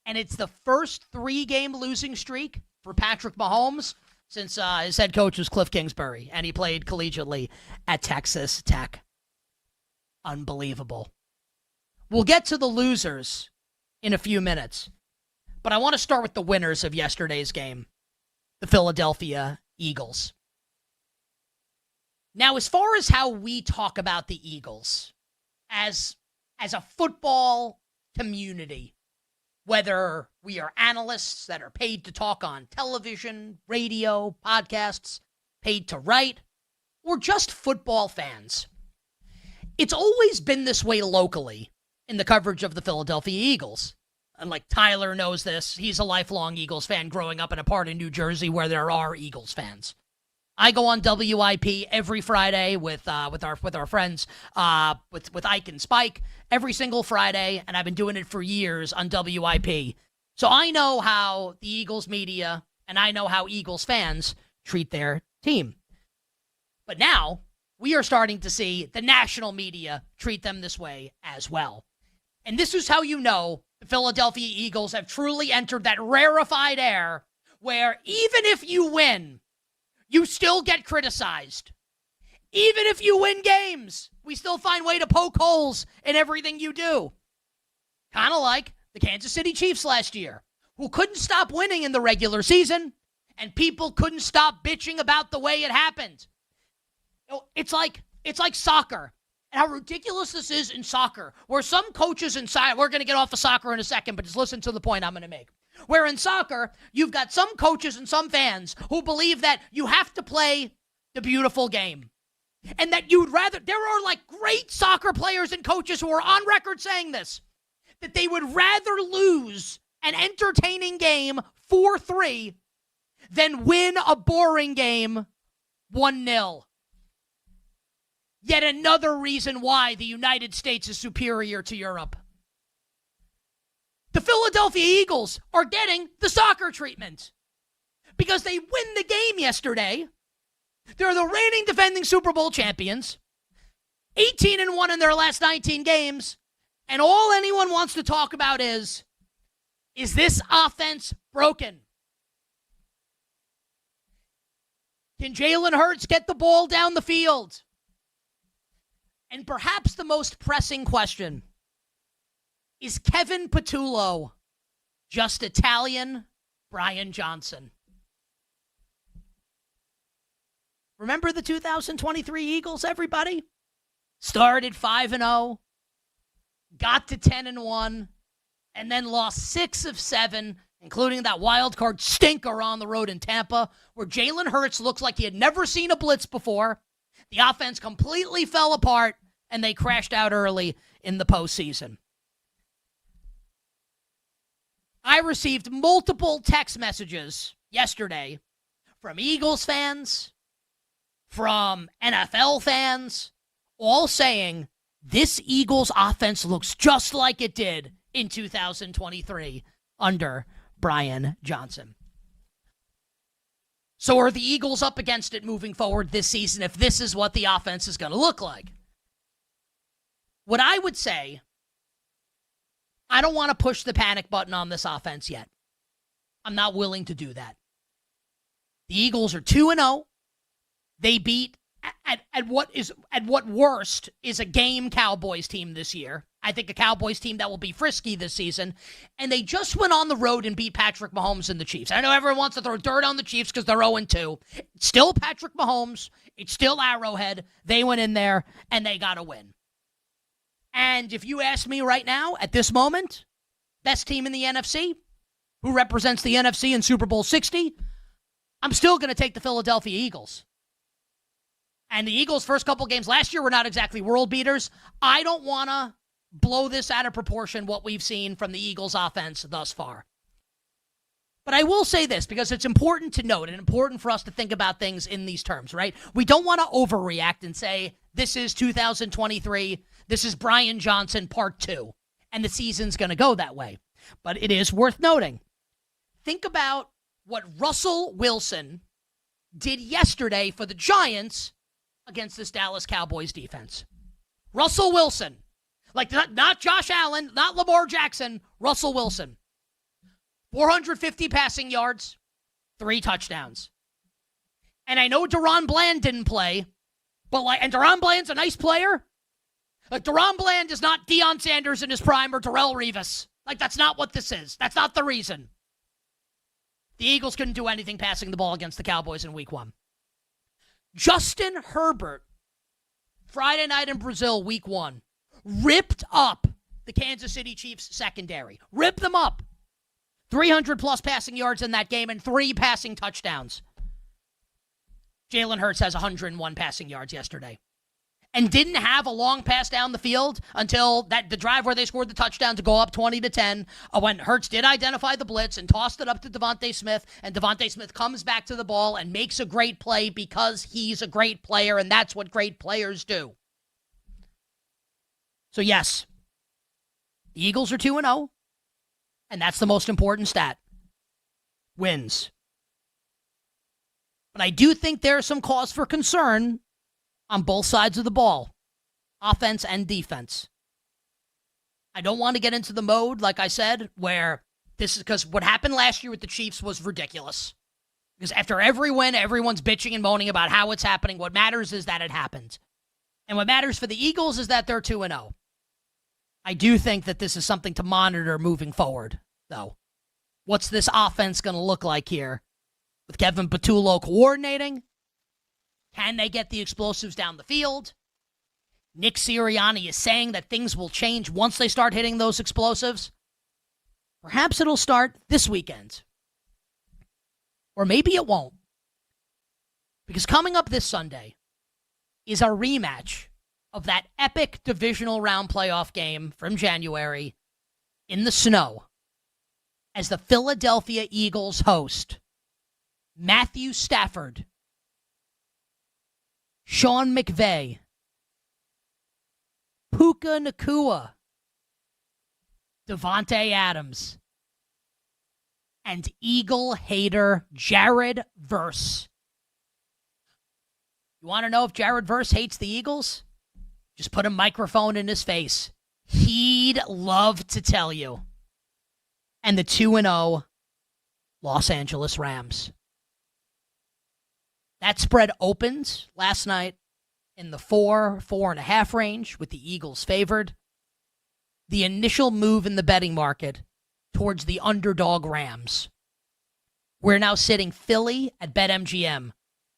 And it's the first 3-game losing streak for Patrick Mahomes since his head coach was Cliff Kingsbury, and he played collegiately at Texas Tech. Unbelievable. We'll get to the losers in a few minutes, but I want to start with the winners of yesterday's game, the Philadelphia Eagles. Now, as far as how we talk about the Eagles as a football community, whether we are analysts that are paid to talk on television, radio, podcasts, paid to write, or just football fans, it's always been this way locally in the coverage of the Philadelphia Eagles. And like Tyler knows this, he's a lifelong Eagles fan growing up in a part of New Jersey where there are Eagles fans. I go on WIP every Friday with our friends, with Ike and Spike every single Friday, and I've been doing it for years on WIP. So I know how the Eagles media and I know how Eagles fans treat their team. But now we are starting to see the national media treat them this way as well. And this is how you know the Philadelphia Eagles have truly entered that rarefied air where even if you win, you still get criticized. Even if you win games, we still find way to poke holes in everything you do. Kind of like the Kansas City Chiefs last year, who couldn't stop winning in the regular season, and people couldn't stop bitching about the way it happened. It's like soccer, and how ridiculous this is in soccer, where some coaches inside, we're going to get off of soccer in a second, but just listen to the point I'm going to make. Where in soccer, you've got some coaches and some fans who believe that you have to play the beautiful game. And that you'd rather, there are like great soccer players and coaches who are on record saying this, that they would rather lose an entertaining game 4-3 than win a boring game 1-0. Yet another reason why the United States is superior to Europe. The Philadelphia Eagles are getting the soccer treatment because they win the game yesterday. They're the reigning defending Super Bowl champions, 18-1 in their last 19 games, and all anyone wants to talk about is this offense broken? Can Jalen Hurts get the ball down the field? And perhaps the most pressing question, is Kevin Patullo just Italian Brian Johnson? Remember the 2023 Eagles, everybody? Started 5-0, got to 10-1, and then lost 6 of 7, including that wild card stinker on the road in Tampa, where Jalen Hurts looked like he had never seen a blitz before. The offense completely fell apart, and they crashed out early in the postseason. I received multiple text messages yesterday from Eagles fans, from NFL fans, all saying this Eagles offense looks just like it did in 2023 under Brian Johnson. So are the Eagles up against it moving forward this season if this is what the offense is going to look like? What I would say, I don't want to push the panic button on this offense yet. I'm not willing to do that. The Eagles are 2-0. They beat at what worst is a game Cowboys team this year. I think a Cowboys team that will be frisky this season. And they just went on the road and beat Patrick Mahomes and the Chiefs. I know everyone wants to throw dirt on the Chiefs because they're 0-2. It's still Patrick Mahomes. It's still Arrowhead. They went in there and they got a win. And if you ask me right now, at this moment, best team in the NFC, who represents the NFC in Super Bowl 60, I'm still going to take the Philadelphia Eagles. And the Eagles' first couple games last year were not exactly world beaters. I don't want to blow this out of proportion, what we've seen from the Eagles' offense thus far. But I will say this because it's important to note and important for us to think about things in these terms, right? We don't want to overreact and say, this is 2023, this is Brian Johnson part 2, and the season's going to go that way. But it is worth noting. Think about what Russell Wilson did yesterday for the Giants against this Dallas Cowboys defense. Russell Wilson. Like, not Josh Allen, not Lamar Jackson, Russell Wilson. 450 passing yards, 3 touchdowns. And I know Deron Bland didn't play, but and Deron Bland's a nice player. Like, Deron Bland is not Deion Sanders in his prime or Darrelle Revis. Like, that's not what this is. That's not the reason. The Eagles couldn't do anything passing the ball against the Cowboys in week 1. Justin Herbert, Friday night in Brazil, week 1, ripped up the Kansas City Chiefs secondary. Ripped them up. 300-plus passing yards in that game and 3 passing touchdowns. Jalen Hurts has 101 passing yards yesterday. And didn't have a long pass down the field until the drive where they scored the touchdown to go up 20-10, when Hurts did identify the blitz and tossed it up to Devontae Smith, and Devontae Smith comes back to the ball and makes a great play because he's a great player, and that's what great players do. So yes, the Eagles are 2-0. And that's the most important stat. Wins. But I do think there's some cause for concern on both sides of the ball, offense and defense. I don't want to get into the mode, like I said, where this is because what happened last year with the Chiefs was ridiculous. Because after every win, everyone's bitching and moaning about how it's happening. What matters is that it happened. And what matters for the Eagles is that they're 2-0. I do think that this is something to monitor moving forward, though. What's this offense going to look like here? With Kevin Patullo coordinating? Can they get the explosives down the field? Nick Sirianni is saying that things will change once they start hitting those explosives. Perhaps it'll start this weekend. Or maybe it won't. Because coming up this Sunday is a rematch of that epic divisional round playoff game from January in the snow as the Philadelphia Eagles host Matthew Stafford, Sean McVay, Puka Nacua, Devontae Adams, and Eagle hater Jared Verse. You want to know if Jared Verse hates the Eagles? Just put a microphone in his face. He'd love to tell you. And the 2-0 Los Angeles Rams. That spread opened last night in the 4.5 range with the Eagles favored. The initial move in the betting market towards the underdog Rams. We're now sitting Philly at BetMGM,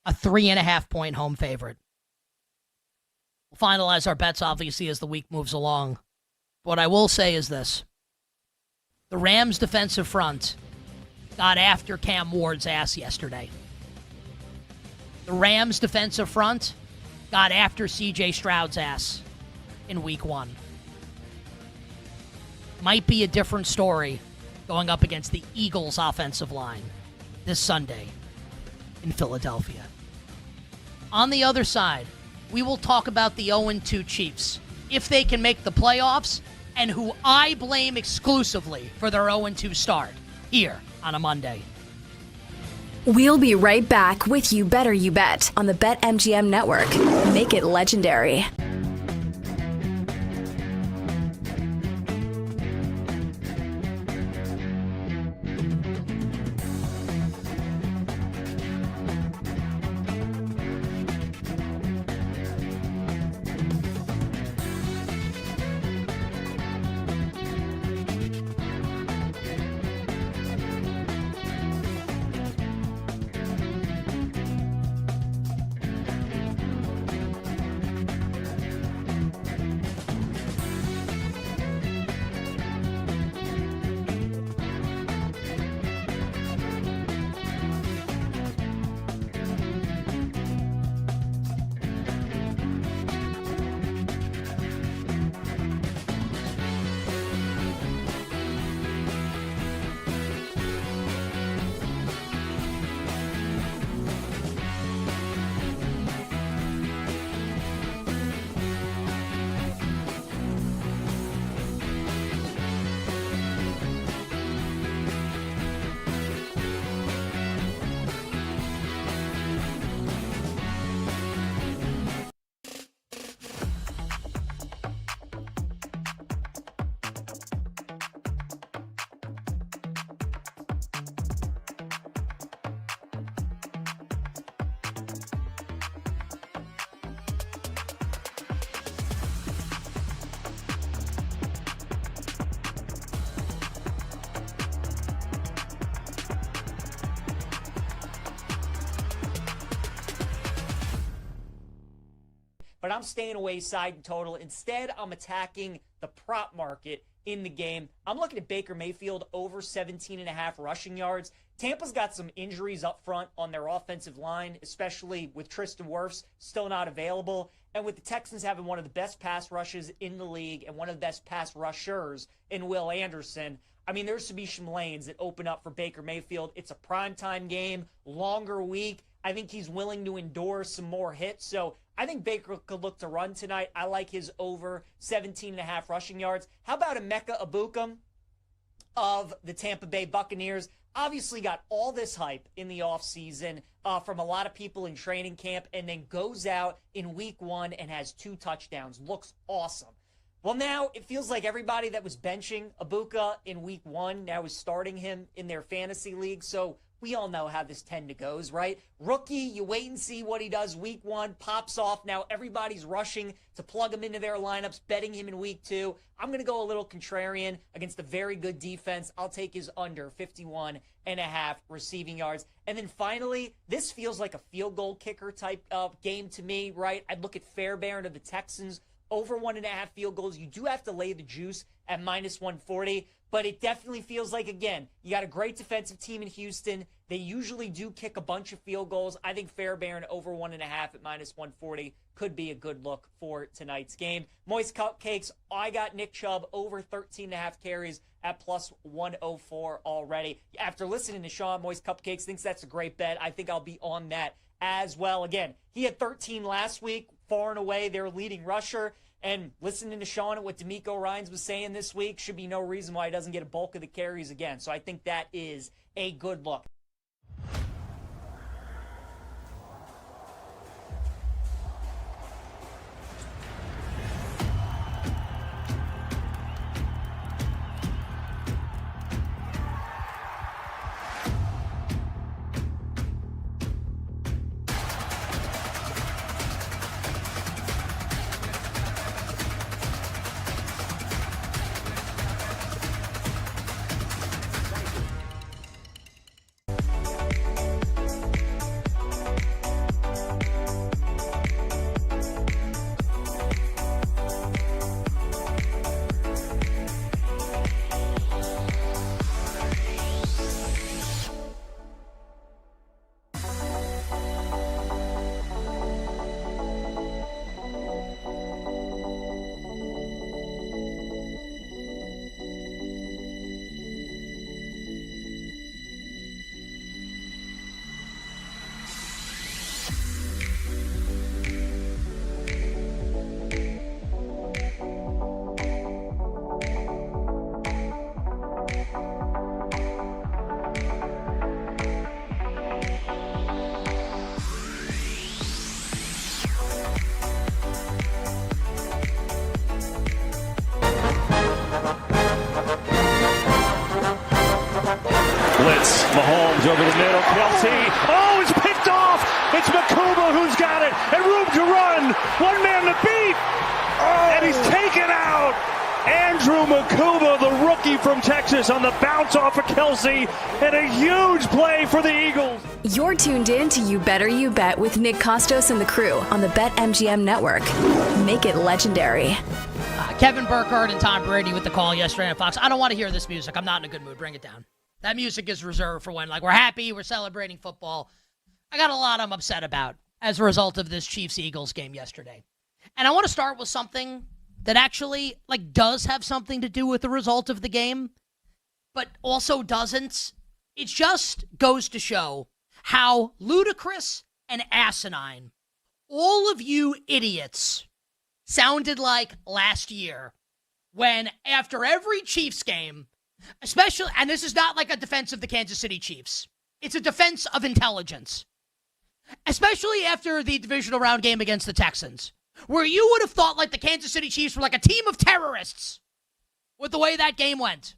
a 3.5-point home favorite. We'll finalize our bets, obviously, as the week moves along. What I will say is this. The Rams' defensive front got after Cam Ward's ass yesterday. The Rams' defensive front got after C.J. Stroud's ass in week 1. Might be a different story going up against the Eagles' offensive line this Sunday in Philadelphia. On the other side, we will talk about the 0-2 Chiefs, if they can make the playoffs, and who I blame exclusively for their 0-2 start here on a Monday. We'll be right back with You Better You Bet on the BetMGM Network. Make it legendary. but I'm staying away side and total. Instead, I'm attacking the prop market in the game. I'm looking at Baker Mayfield over 17.5 rushing yards. Tampa's got some injuries up front on their offensive line, especially with Tristan Wirfs still not available. And with the Texans having one of the best pass rushes in the league and one of the best pass rushers in Will Anderson, I mean, there's some lanes that open up for Baker Mayfield. It's a primetime game, longer week. I think he's willing to endure some more hits. So I think Baker could look to run tonight. I like his over 17.5 rushing yards. How about Emeka Egbuka of the Tampa Bay Buccaneers? Obviously got all this hype in the offseason from a lot of people in training camp, and then goes out in week 1 and has 2 touchdowns. Looks awesome. Well, now it feels like everybody that was benching Egbuka in week 1 now is starting him in their fantasy league. So we all know how this tend to goes, right? Rookie, you wait and see what he does week 1, pops off. Now everybody's rushing to plug him into their lineups, betting him in week 2. I'm going to go a little contrarian against a very good defense. I'll take his under 51.5 receiving yards. And then finally, this feels like a field goal kicker type of game to me, right? I'd look at Fairbairn of the Texans over 1.5 field goals. You do have to lay the juice at -140. But it definitely feels like, again, you got a great defensive team in Houston. They usually do kick a bunch of field goals. I think Fairbairn over 1.5 at -140 could be a good look for tonight's game. Moist Cupcakes, I got Nick Chubb over 13.5 carries at +104 already. After listening to Sean, Moist Cupcakes thinks that's a great bet. I think I'll be on that as well. Again, he had 13 last week, far and away their leading rusher. And listening to Sean and what D'Amico Ryans was saying this week, should be no reason why he doesn't get a bulk of the carries again. So I think that is a good look. Blitz, Mahomes over the middle, Kelsey, oh, it's picked off! It's Makuba who's got it, and room to run, one man to beat, and he's taken out! Andrew Makuba, the rookie from Texas, on the bounce off of Kelsey, and a huge play for the Eagles. You're tuned in to You Better You Bet with Nick Costos and the crew on the BetMGM network. Make it legendary. Kevin Burkhardt and Tom Brady with the call yesterday on Fox. I don't want to hear this music. I'm not in a good mood. Bring it down. That music is reserved for when, like, we're happy, we're celebrating football. I got a lot I'm upset about as a result of this Chiefs-Eagles game yesterday. And I want to start with something that actually, like, does have something to do with the result of the game, but also doesn't. It just goes to show how ludicrous and asinine all of you idiots sounded like last year when, after every Chiefs game, especially, and this is not like a defense of the Kansas City Chiefs, it's a defense of intelligence, especially after the divisional round game against the Texans, where you would have thought like the Kansas City Chiefs were like a team of terrorists with the way that game went.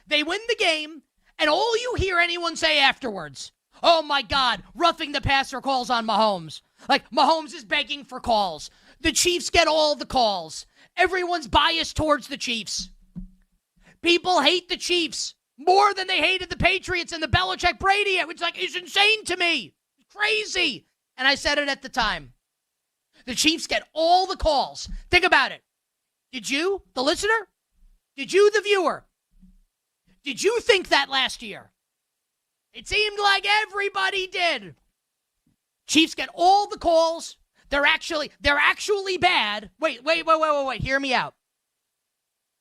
They win the game, and all you hear anyone say afterwards, oh my God, roughing the passer calls on Mahomes. Like, Mahomes is begging for calls. The Chiefs get all the calls. Everyone's biased towards the Chiefs. People hate the Chiefs more than they hated the Patriots and the Belichick-Brady. It's like, it's insane to me. It's crazy. And I said it at the time. The Chiefs get all the calls. Think about it. Did you, the listener? Did you, the viewer? Did you think that last year? It seemed like everybody did. Chiefs get all the calls. They're actually bad. Wait. Hear me out.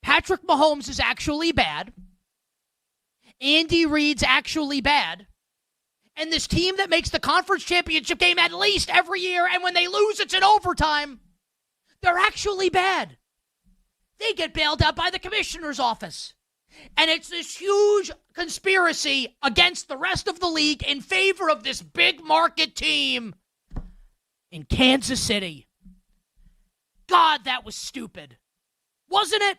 Patrick Mahomes is actually bad. Andy Reid's actually bad. And this team that makes the conference championship game at least every year, and when they lose, it's in overtime, they're actually bad. They get bailed out by the commissioner's office. And it's this huge conspiracy against the rest of the league in favor of this big market team in Kansas City. God, that was stupid. Wasn't it?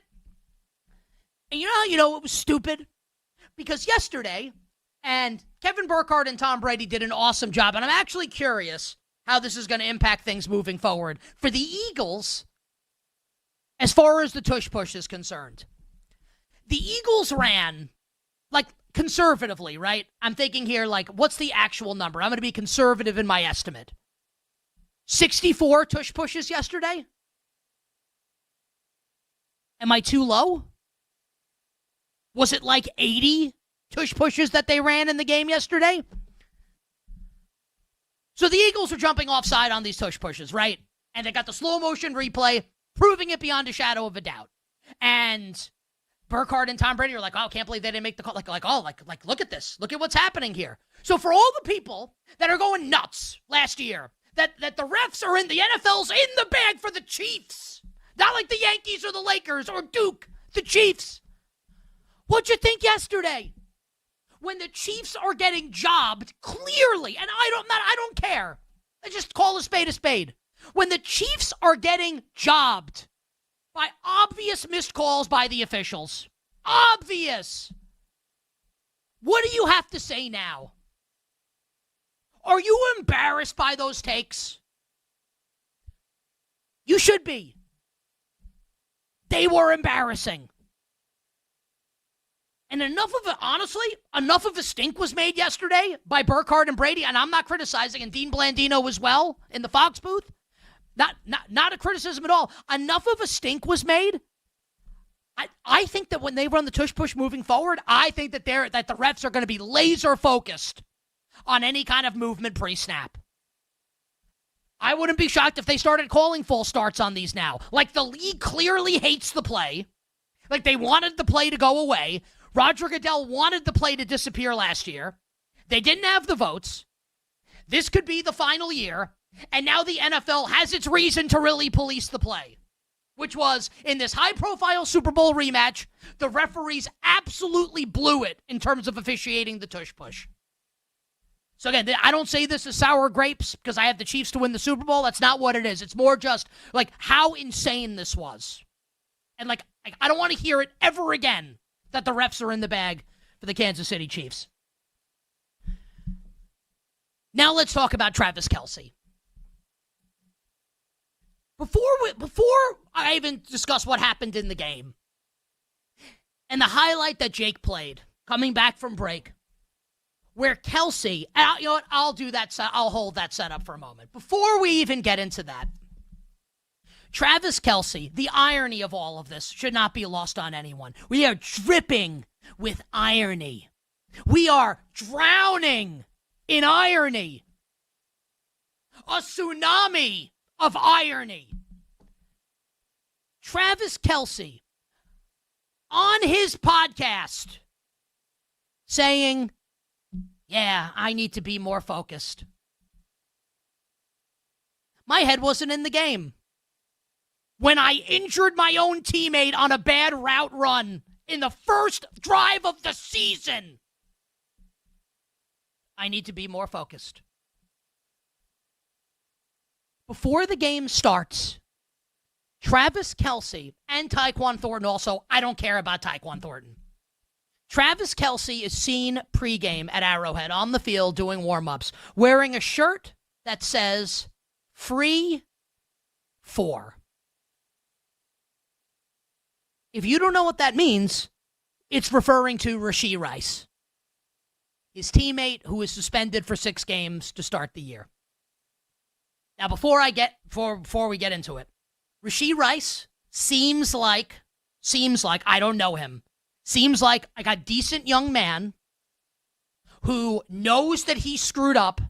And you know how you know it was stupid? Because yesterday, and Kevin Burkhardt and Tom Brady did an awesome job, and I'm actually curious how this is going to impact things moving forward. For the Eagles, as far as the tush-push is concerned, the Eagles ran, like, conservatively, right? I'm thinking here, like, what's the actual number? I'm going to be conservative in my estimate. 64 tush-pushes yesterday? Am I too low? Was it like 80 tush-pushes that they ran in the game yesterday? So the Eagles are jumping offside on these tush-pushes, right? And they got the slow-motion replay proving it beyond a shadow of a doubt. And Burkhardt and Tom Brady are like, oh, can't believe they didn't make the call. Like, look at this. Look at what's happening here. So for all the people that are going nuts last year, that the refs are in the NFL's in the bag for the Chiefs, not like the Yankees or the Lakers or Duke, the Chiefs. What'd you think yesterday? When the Chiefs are getting jobbed, clearly, and I don't care. I just call a spade a spade. When the Chiefs are getting jobbed by obvious missed calls by the officials, obvious. What do you have to say now? Are you embarrassed by those takes? You should be. They were embarrassing. And enough of a stink was made yesterday by Burkhardt and Brady, and I'm not criticizing, and Dean Blandino as well in the Fox booth. Not a criticism at all. Enough of a stink was made. I think that when they run the tush-push moving forward, I think that the refs are going to be laser-focused on any kind of movement pre-snap. I wouldn't be shocked if they started calling false starts on these now. Like, the league clearly hates the play. Like, they wanted the play to go away. Roger Goodell wanted the play to disappear last year. They didn't have the votes. This could be the final year. And now the NFL has its reason to really police the play, which was in this high-profile Super Bowl rematch, the referees absolutely blew it in terms of officiating the tush-push. So again, I don't say this as sour grapes because I have the Chiefs to win the Super Bowl. That's not what it is. It's more just like how insane this was. And like I don't want to hear it ever again that the refs are in the bag for the Kansas City Chiefs. Now let's talk about Travis Kelce. Before I even discuss what happened in the game and the highlight that Jake played coming back from break, where Kelce, you know what, I'll do that. I'll hold that setup for a moment. Before we even get into that, Travis Kelce, the irony of all of this should not be lost on anyone. We are dripping with irony. We are drowning in irony. A tsunami of irony. Travis Kelce on his podcast saying, yeah, I need to be more focused. My head wasn't in the game when I injured my own teammate on a bad route run in the first drive of the season. I need to be more focused. Before the game starts, Travis Kelce and Tyquan Thornton also, I don't care about Tyquan Thornton. Travis Kelce is seen pregame at Arrowhead on the field doing warm-ups, wearing a shirt that says, Free 4. If you don't know what that means, it's referring to Rashee Rice, his teammate who is suspended for 6 games to start the year. Now, before we get into it, Rashee Rice seems like, I don't know him, seems like a decent young man who knows that he screwed up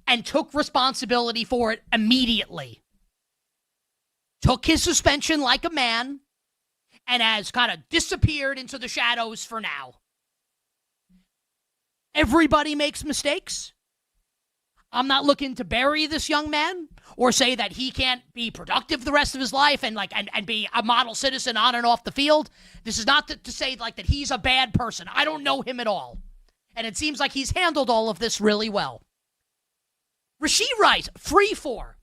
and took responsibility for it immediately. Took his suspension like a man and has kind of disappeared into the shadows for now. Everybody makes mistakes. I'm not looking to bury this young man or say that he can't be productive the rest of his life and be a model citizen on and off the field. This is not to say like that he's a bad person. I don't know him at all. And it seems like he's handled all of this really well. Rashee Rice, free for.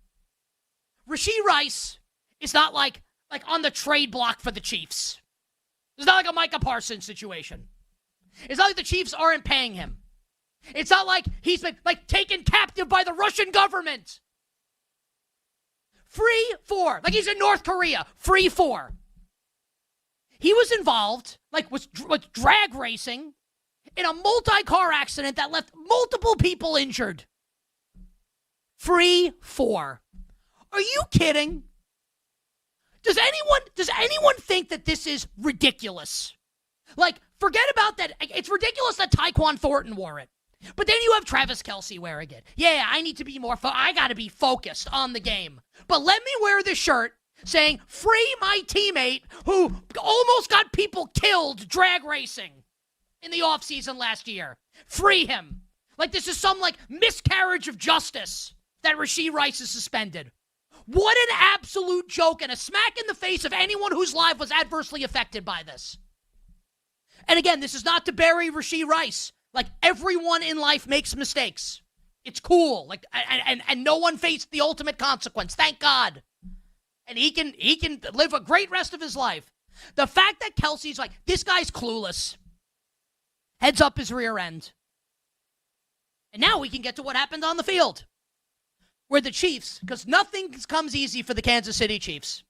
Rashee Rice is not like on the trade block for the Chiefs. It's not like a Micah Parsons situation. It's not like the Chiefs aren't paying him. It's not like he's been taken captive by the Russian government. Free for. Like he's in North Korea. Free for. He was involved, with drag racing in a multi-car accident that left multiple people injured. Free for. Are you kidding? Does anyone think that this is ridiculous? Forget about that. It's ridiculous that Tyquan Thornton wore it. But then you have Travis Kelce wearing it. Yeah, I need to be more I got to be focused on the game. But let me wear this shirt saying, free my teammate who almost got people killed drag racing in the offseason last year. Free him. This is some miscarriage of justice that Rashee Rice is suspended. What an absolute joke and a smack in the face of anyone whose life was adversely affected by this. And again, this is not to bury Rashee Rice. Everyone in life makes mistakes. It's cool. And no one faced the ultimate consequence. Thank God. And he can live a great rest of his life. The fact that Kelce's this guy's clueless. Heads up his rear end. And now we can get to what happened on the field. Where the Chiefs, because nothing comes easy for the Kansas City Chiefs.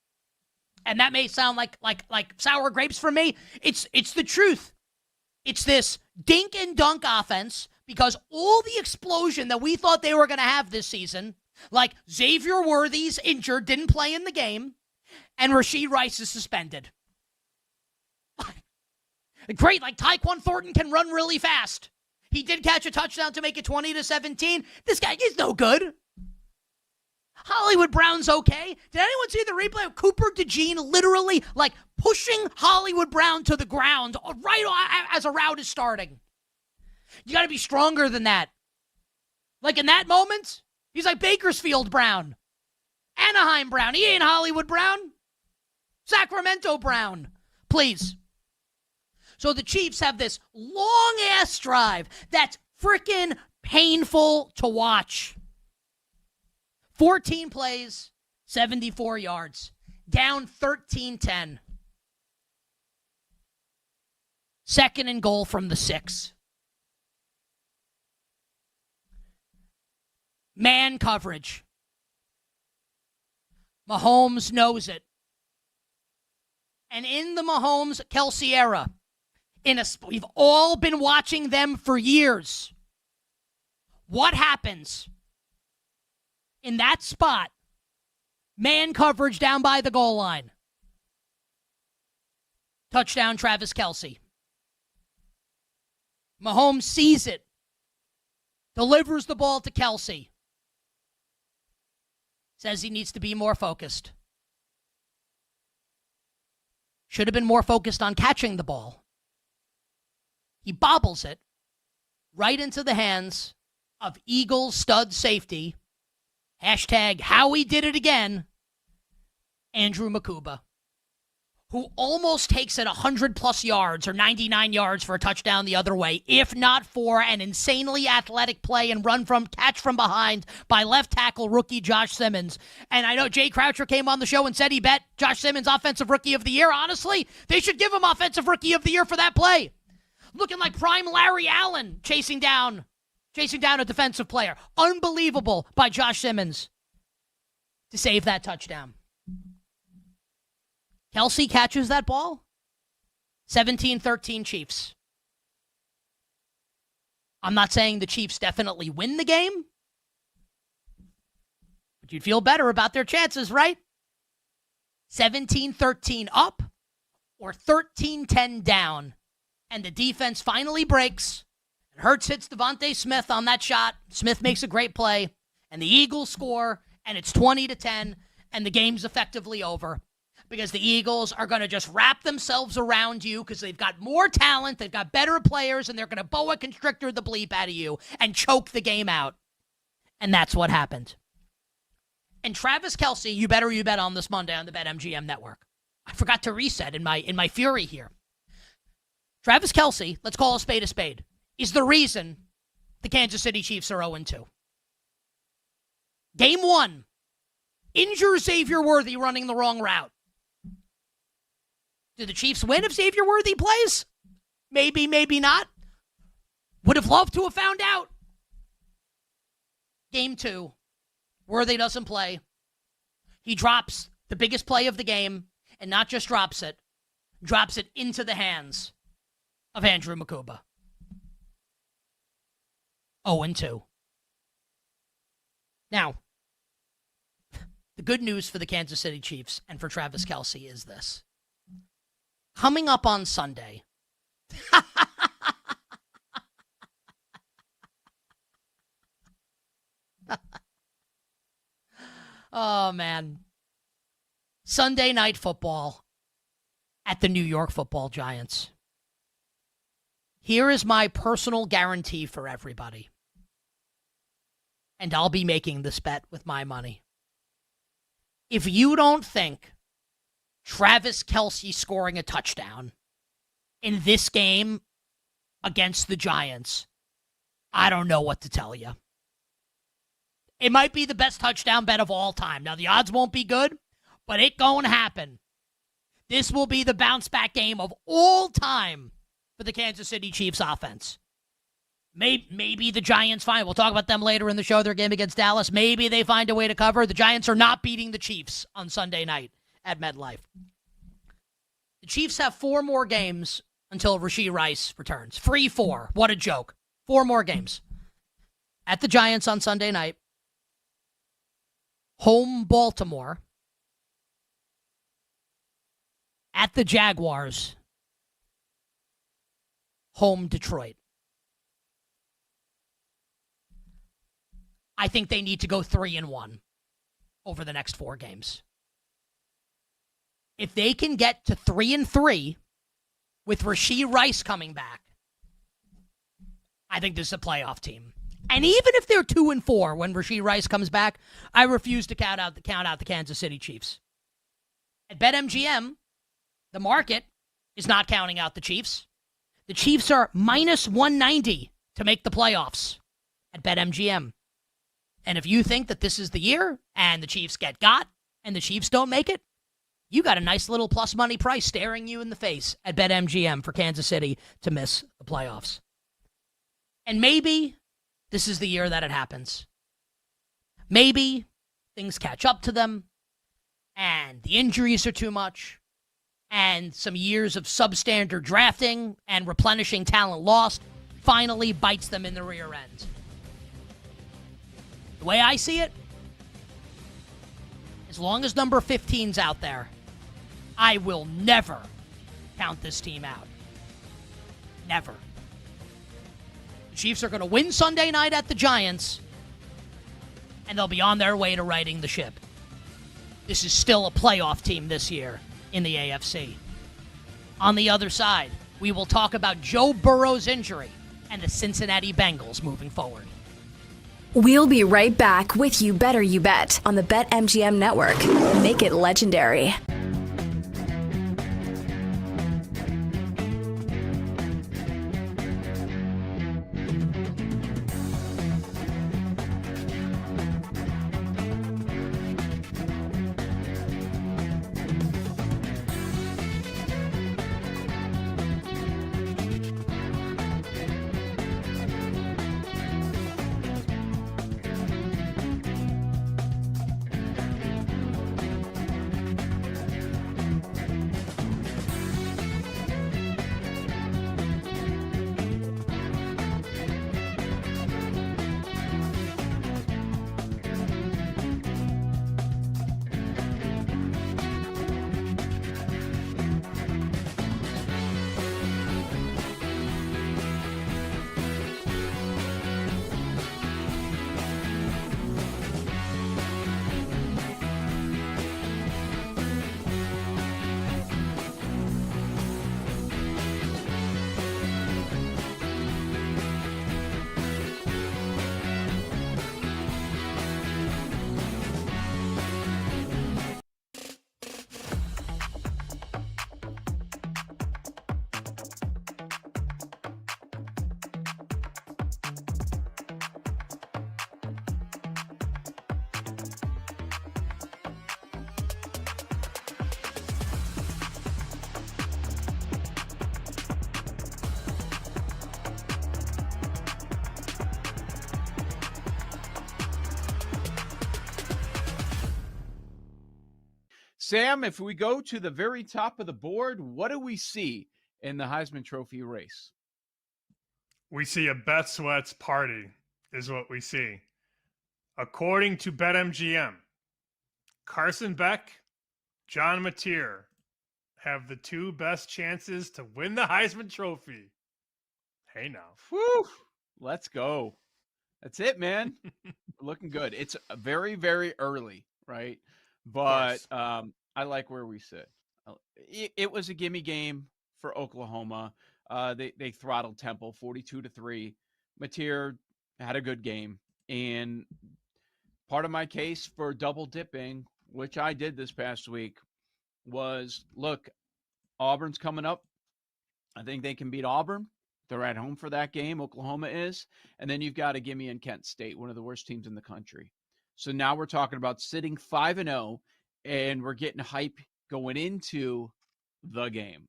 And that may sound like sour grapes for me. It's the truth. It's this dink and dunk offense because all the explosion that we thought they were going to have this season, like Xavier Worthy's injured, didn't play in the game, and Rashee Rice is suspended. Great, Tyquan Thornton can run really fast. He did catch a touchdown to make it 20-17. This guy is no good. Hollywood Brown's okay. Did anyone see the replay of Cooper DeJean literally pushing Hollywood Brown to the ground right as a route is starting? You got to be stronger than that. In that moment, he's like Bakersfield Brown, Anaheim Brown. He ain't Hollywood Brown. Sacramento Brown, please. So the Chiefs have this long-ass drive that's freaking painful to watch. 14 plays, 74 yards, down 13-10. Second and goal from the 6. Man coverage. Mahomes knows it. And in the Mahomes-Kelce era, we've all been watching them for years. What happens in that spot? Man coverage down by the goal line. Touchdown, Travis Kelce. Mahomes sees it. Delivers the ball to Kelce. Says he needs to be more focused. Should have been more focused on catching the ball. He bobbles it right into the hands of Eagles stud safety. #Howie did it again. Andrew Makuba, who almost takes it 100-plus yards or 99 yards for a touchdown the other way, if not for an insanely athletic play and catch from behind by left tackle rookie Josh Simmons. And I know Jay Croucher came on the show and said he bet Josh Simmons Offensive Rookie of the Year. Honestly, they should give him Offensive Rookie of the Year for that play. Looking like prime Larry Allen chasing down a defensive player. Unbelievable by Josh Simmons to save that touchdown. Kelce catches that ball. 17-13 Chiefs. I'm not saying the Chiefs definitely win the game. you'd feel better about their chances, right? 17-13 up or 13-10 down. And the defense finally breaks. Hurts hits Devontae Smith on that shot. Smith makes a great play. And the Eagles score, and it's 20-10, and the game's effectively over. Because the Eagles are going to just wrap themselves around you because they've got more talent, they've got better players, and they're going to boa constrictor the bleep out of you and choke the game out. And that's what happened. And Travis Kelce, you bet on this Monday on the BetMGM network. I forgot to reset in my fury here. Travis Kelce, let's call a spade, is the reason the Kansas City Chiefs are 0-2. Game 1, injure Xavier Worthy running the wrong route. Do the Chiefs win if Xavier Worthy plays? Maybe, maybe not. Would have loved to have found out. Game 2, Worthy doesn't play. He drops the biggest play of the game, and not just drops it into the hands of Andrew Makuba. 0-2. Now, the good news for the Kansas City Chiefs and for Travis Kelce is this. Coming up on Sunday, oh, man. Sunday night football at the New York Football Giants. Here is my personal guarantee for everybody. And I'll be making this bet with my money. If you don't think Travis Kelce scoring a touchdown in this game against the Giants, I don't know what to tell you. It might be the best touchdown bet of all time. Now, the odds won't be good, but it gonna happen. This will be the bounce back game of all time for the Kansas City Chiefs offense. Maybe the Giants find, we'll talk about them later in the show, their game against Dallas. Maybe they find a way to cover. The Giants are not beating the Chiefs on Sunday night at MetLife. The Chiefs have 4 more games until Rashee Rice returns. Free 4. What a joke. 4 more games. At the Giants on Sunday night. Home Baltimore. At the Jaguars. Home Detroit. I think they need to go 3-1 over the next 4 games. If they can get to 3-3 with Rashee Rice coming back, I think this is a playoff team. And even if they're 2-4 when Rashee Rice comes back, I refuse to count out the Kansas City Chiefs. At BetMGM, the market is not counting out the Chiefs. The Chiefs are minus 190 to make the playoffs at BetMGM. And if you think that this is the year and the Chiefs get got and the Chiefs don't make it, you got a nice little plus money price staring you in the face at BetMGM for Kansas City to miss the playoffs. And maybe this is the year that it happens. Maybe things catch up to them and the injuries are too much and some years of substandard drafting and replenishing talent lost finally bites them in the rear end. The way I see it, as long as number 15's out there, I will never count this team out. Never. The Chiefs are going to win Sunday night at the Giants, and they'll be on their way to righting the ship. This is still a playoff team this year in the AFC. On the other side, we will talk about Joe Burrow's injury and the Cincinnati Bengals moving forward. We'll be right back with You Better You Bet on the BetMGM network. Make it legendary. Sam, if we go to the very top of the board, what do we see in the Heisman Trophy race? We see a Bet Sweats party is what we see. According to BetMGM, Carson Beck, John Mateer have the two best chances to win the Heisman Trophy. Hey now. Whew. Let's go. That's it, man. Looking good. It's very, very early, right? But I like where we sit. It was a gimme game for Oklahoma. They throttled Temple 42-3. Mateer had a good game. And part of my case for double dipping, which I did this past week, was, look, Auburn's coming up. I think they can beat Auburn. They're at home for that game. Oklahoma is. And then you've got a gimme in Kent State, one of the worst teams in the country. So now we're talking about sitting 5-0, and we're getting hype going into the game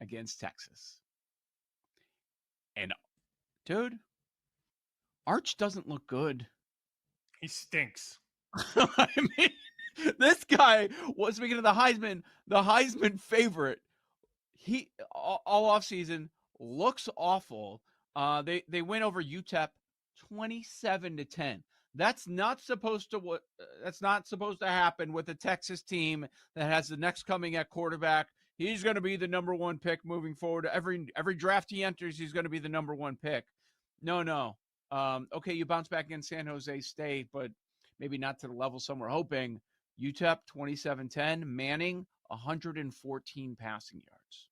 against Texas. And, dude, Arch doesn't look good. He stinks. I mean, this guy was, speaking of the Heisman favorite. He all offseason looks awful. They win over UTEP 27-10. That's not supposed to happen with a Texas team that has the next coming at quarterback. He's going to be the number one pick moving forward. Every draft he enters, he's going to be the number one pick. No. Okay, you bounce back in San Jose State, but maybe not to the level some were hoping. UTEP 27-10, Manning 114 passing yards.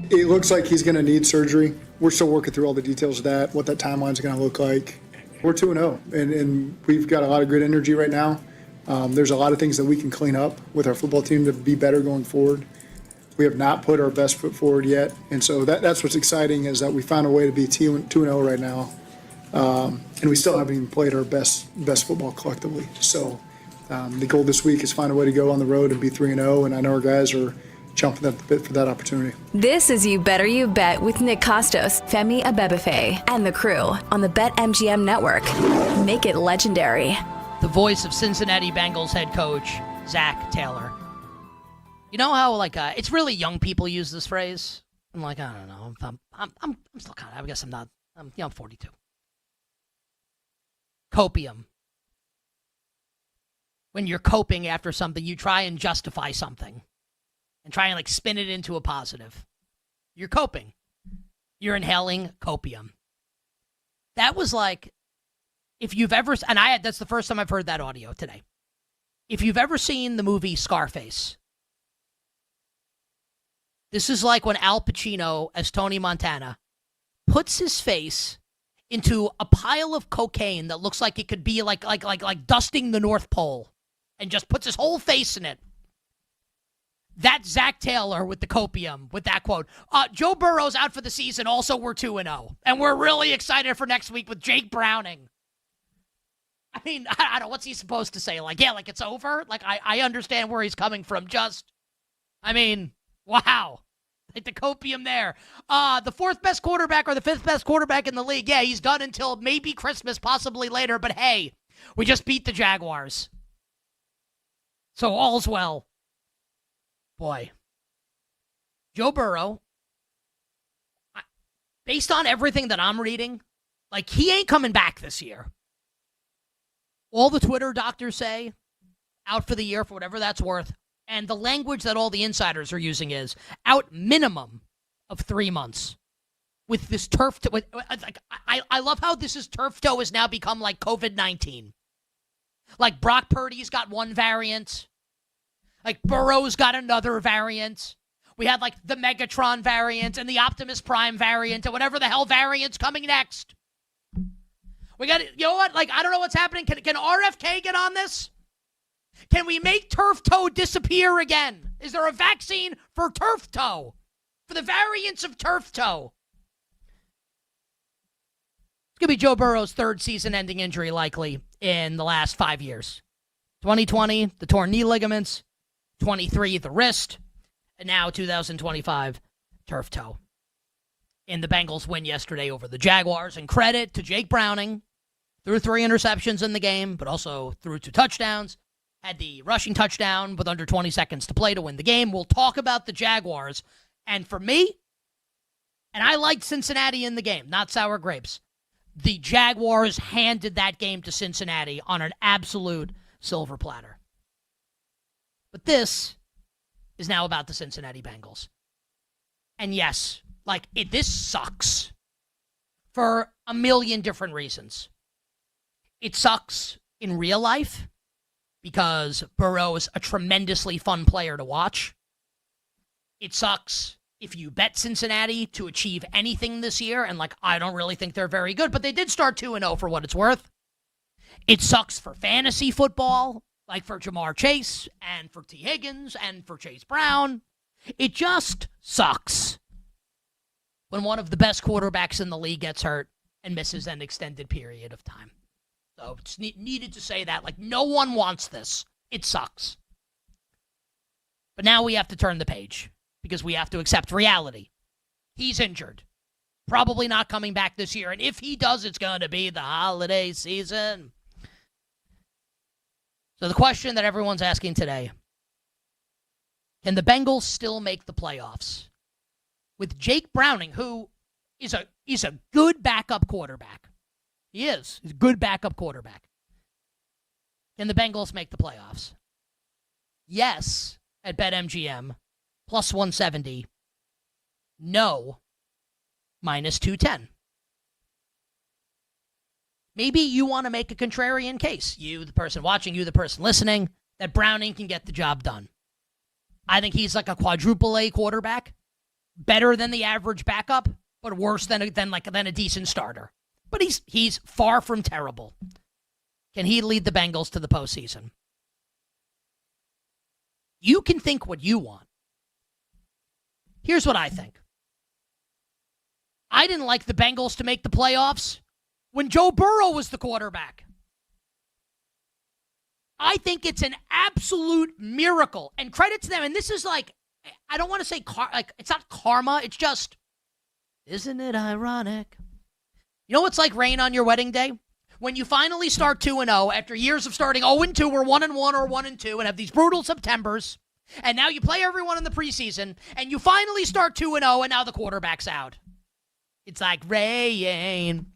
It looks like he's going to need surgery. We're still working through all the details of that, what that timeline is going to look like. We're 2-0, and we've got a lot of good energy right now. There's a lot of things that we can clean up with our football team to be better going forward. We have not put our best foot forward yet, and so that's what's exciting is that we found a way to be 2-0 right now, and we still haven't even played our best football collectively. So the goal this week is find a way to go on the road and be 3-0, and I know our guys are jumping at the bit for that opportunity. This is You Better You Bet with Nick Costos, Femi Abebefe, and the crew on the BetMGM Network. Make it legendary. The voice of Cincinnati Bengals head coach, Zach Taylor. You know how, it's really young people use this phrase? I'm I don't know. I'm still kind of, I guess I'm not, I'm 42. Copium. When you're coping after something, you try and justify something. And try and spin it into a positive. You're coping. You're inhaling copium. That was if you've ever, and that's the first time I've heard that audio today. If you've ever seen the movie Scarface, this is like when Al Pacino as Tony Montana puts his face into a pile of cocaine that looks like it could be like dusting the North Pole, and just puts his whole face in it. That's Zach Taylor with the copium, with that quote. Joe Burrow's out for the season. Also, we're 2-0. And we're really excited for next week with Jake Browning. I mean, I don't know. What's he supposed to say? Like, yeah, like it's over? Like, I understand where he's coming from. I mean, wow. Like the copium there. The fourth best quarterback or the fifth best quarterback in the league. Yeah, he's done until maybe Christmas, possibly later. But hey, we just beat the Jaguars. So all's well. Boy. Joe Burrow, based on everything that I'm reading, like he ain't coming back this year. All the Twitter doctors say, out for the year for whatever that's worth. And the language that all the insiders are using is out minimum of 3 months with this turf toe. I love how this is turf toe has now become like COVID-19. Like Brock Purdy's got one variant. Like Burrow's got another variant. We had like the Megatron variant and the Optimus Prime variant and whatever the hell variant's coming next. We got, you know what? Like, I don't know what's happening. Can RFK get on this? Can we make turf toe disappear again? Is there a vaccine for turf toe? For the variants of turf toe? It's going to be Joe Burrow's third season-ending injury likely in the last 5 years. 2020, the torn knee ligaments. 23, the wrist. And now 2025, turf toe. In the Bengals win yesterday over the Jaguars. And credit to Jake Browning. Threw 3 interceptions in the game, but also threw 2 touchdowns. Had the rushing touchdown with under 20 seconds to play to win the game. We'll talk about the Jaguars. And for me, and I liked Cincinnati in the game, not sour grapes. The Jaguars handed that game to Cincinnati on an absolute silver platter. But this is now about the Cincinnati Bengals. And yes, this sucks for a million different reasons. It sucks in real life because Burrow is a tremendously fun player to watch. It sucks if you bet Cincinnati to achieve anything this year, and I don't really think they're very good, but they did start 2-0 for what it's worth. It sucks for fantasy football, like for Jamar Chase and for T. Higgins and for Chase Brown. It just sucks when one of the best quarterbacks in the league gets hurt and misses an extended period of time. So it's needed to say that. No one wants this. It sucks. But now we have to turn the page because we have to accept reality. He's injured. Probably not coming back this year. And if he does, it's going to be the holiday season. So the question that everyone's asking today, can the Bengals still make the playoffs? With Jake Browning, who is a good backup quarterback. He is. He's a good backup quarterback. Can the Bengals make the playoffs? Yes, at BetMGM, plus 170. No, minus 210. Maybe you want to make a contrarian case. You, the person watching, you, the person listening, that Browning can get the job done. I think he's like a quadruple A quarterback. Better than the average backup, but worse than a decent starter. But he's far from terrible. Can he lead the Bengals to the postseason? You can think what you want. Here's what I think. I didn't like the Bengals to make the playoffs when Joe Burrow was the quarterback. I think it's an absolute miracle. And credit to them. And this is I don't want to say, it's not karma. It's just, isn't it ironic? You know what's like rain on your wedding day? When you finally start 2-0 after years of starting 0-2 or 1-1 or 1-2 and have these brutal Septembers, and now you play everyone in the preseason, and you finally start 2-0, and now the quarterback's out. It's like rain.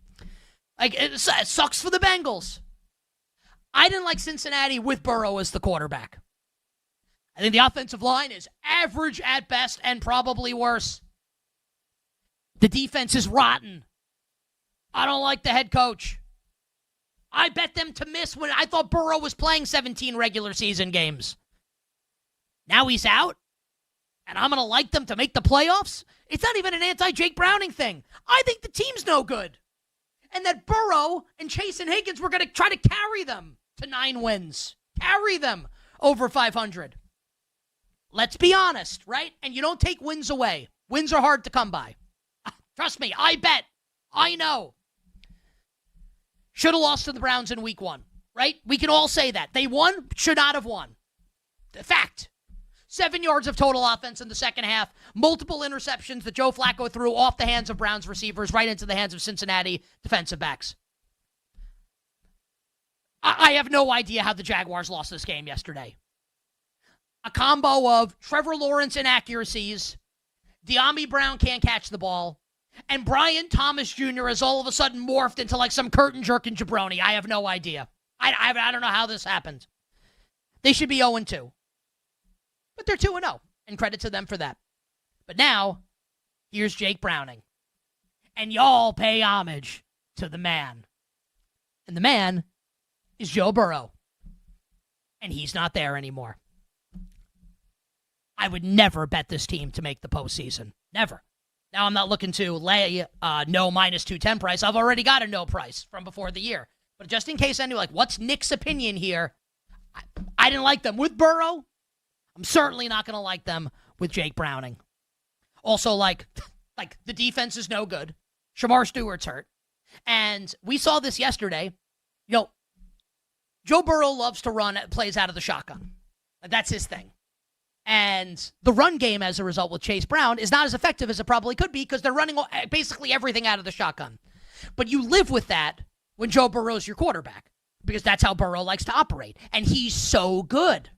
It sucks for the Bengals. I didn't like Cincinnati with Burrow as the quarterback. I think the offensive line is average at best and probably worse. The defense is rotten. I don't like the head coach. I bet them to miss when I thought Burrow was playing 17 regular season games. Now he's out, and I'm going to like them to make the playoffs? It's not even an anti-Jake Browning thing. I think the team's no good. And that Burrow and Chase and Higgins were going to try to carry them to 9 wins. Carry them over 500. Let's be honest, right? And you don't take wins away. Wins are hard to come by. Trust me, I bet. I know. Should have lost to the Browns in week 1. right? We can all say that. They won, should not have won. The fact. 7 yards of total offense in the second half. Multiple interceptions that Joe Flacco threw off the hands of Browns receivers right into the hands of Cincinnati defensive backs. I have no idea how the Jaguars lost this game yesterday. A combo of Trevor Lawrence inaccuracies, De'Ami Brown can't catch the ball, and Brian Thomas Jr. has all of a sudden morphed into like some curtain jerking jabroni. I have no idea. I don't know how this happened. They should be 0-2. But they're 2-0, and credit to them for that. But now, here's Jake Browning. And y'all pay homage to the man. And the man is Joe Burrow. And he's not there anymore. I would never bet this team to make the postseason. Never. Now I'm not looking to lay no minus 210 price. I've already got a no price from before the year. But just in case anyone, what's Nick's opinion here? I didn't like them with Burrow. I'm certainly not going to like them with Jake Browning. Also, like the defense is no good. Shamar Stewart's hurt. And we saw this yesterday. Joe Burrow loves to run plays out of the shotgun. That's his thing. And the run game, as a result, with Chase Brown is not as effective as it probably could be because they're running basically everything out of the shotgun. But you live with that when Joe Burrow's your quarterback because that's how Burrow likes to operate. And he's so good.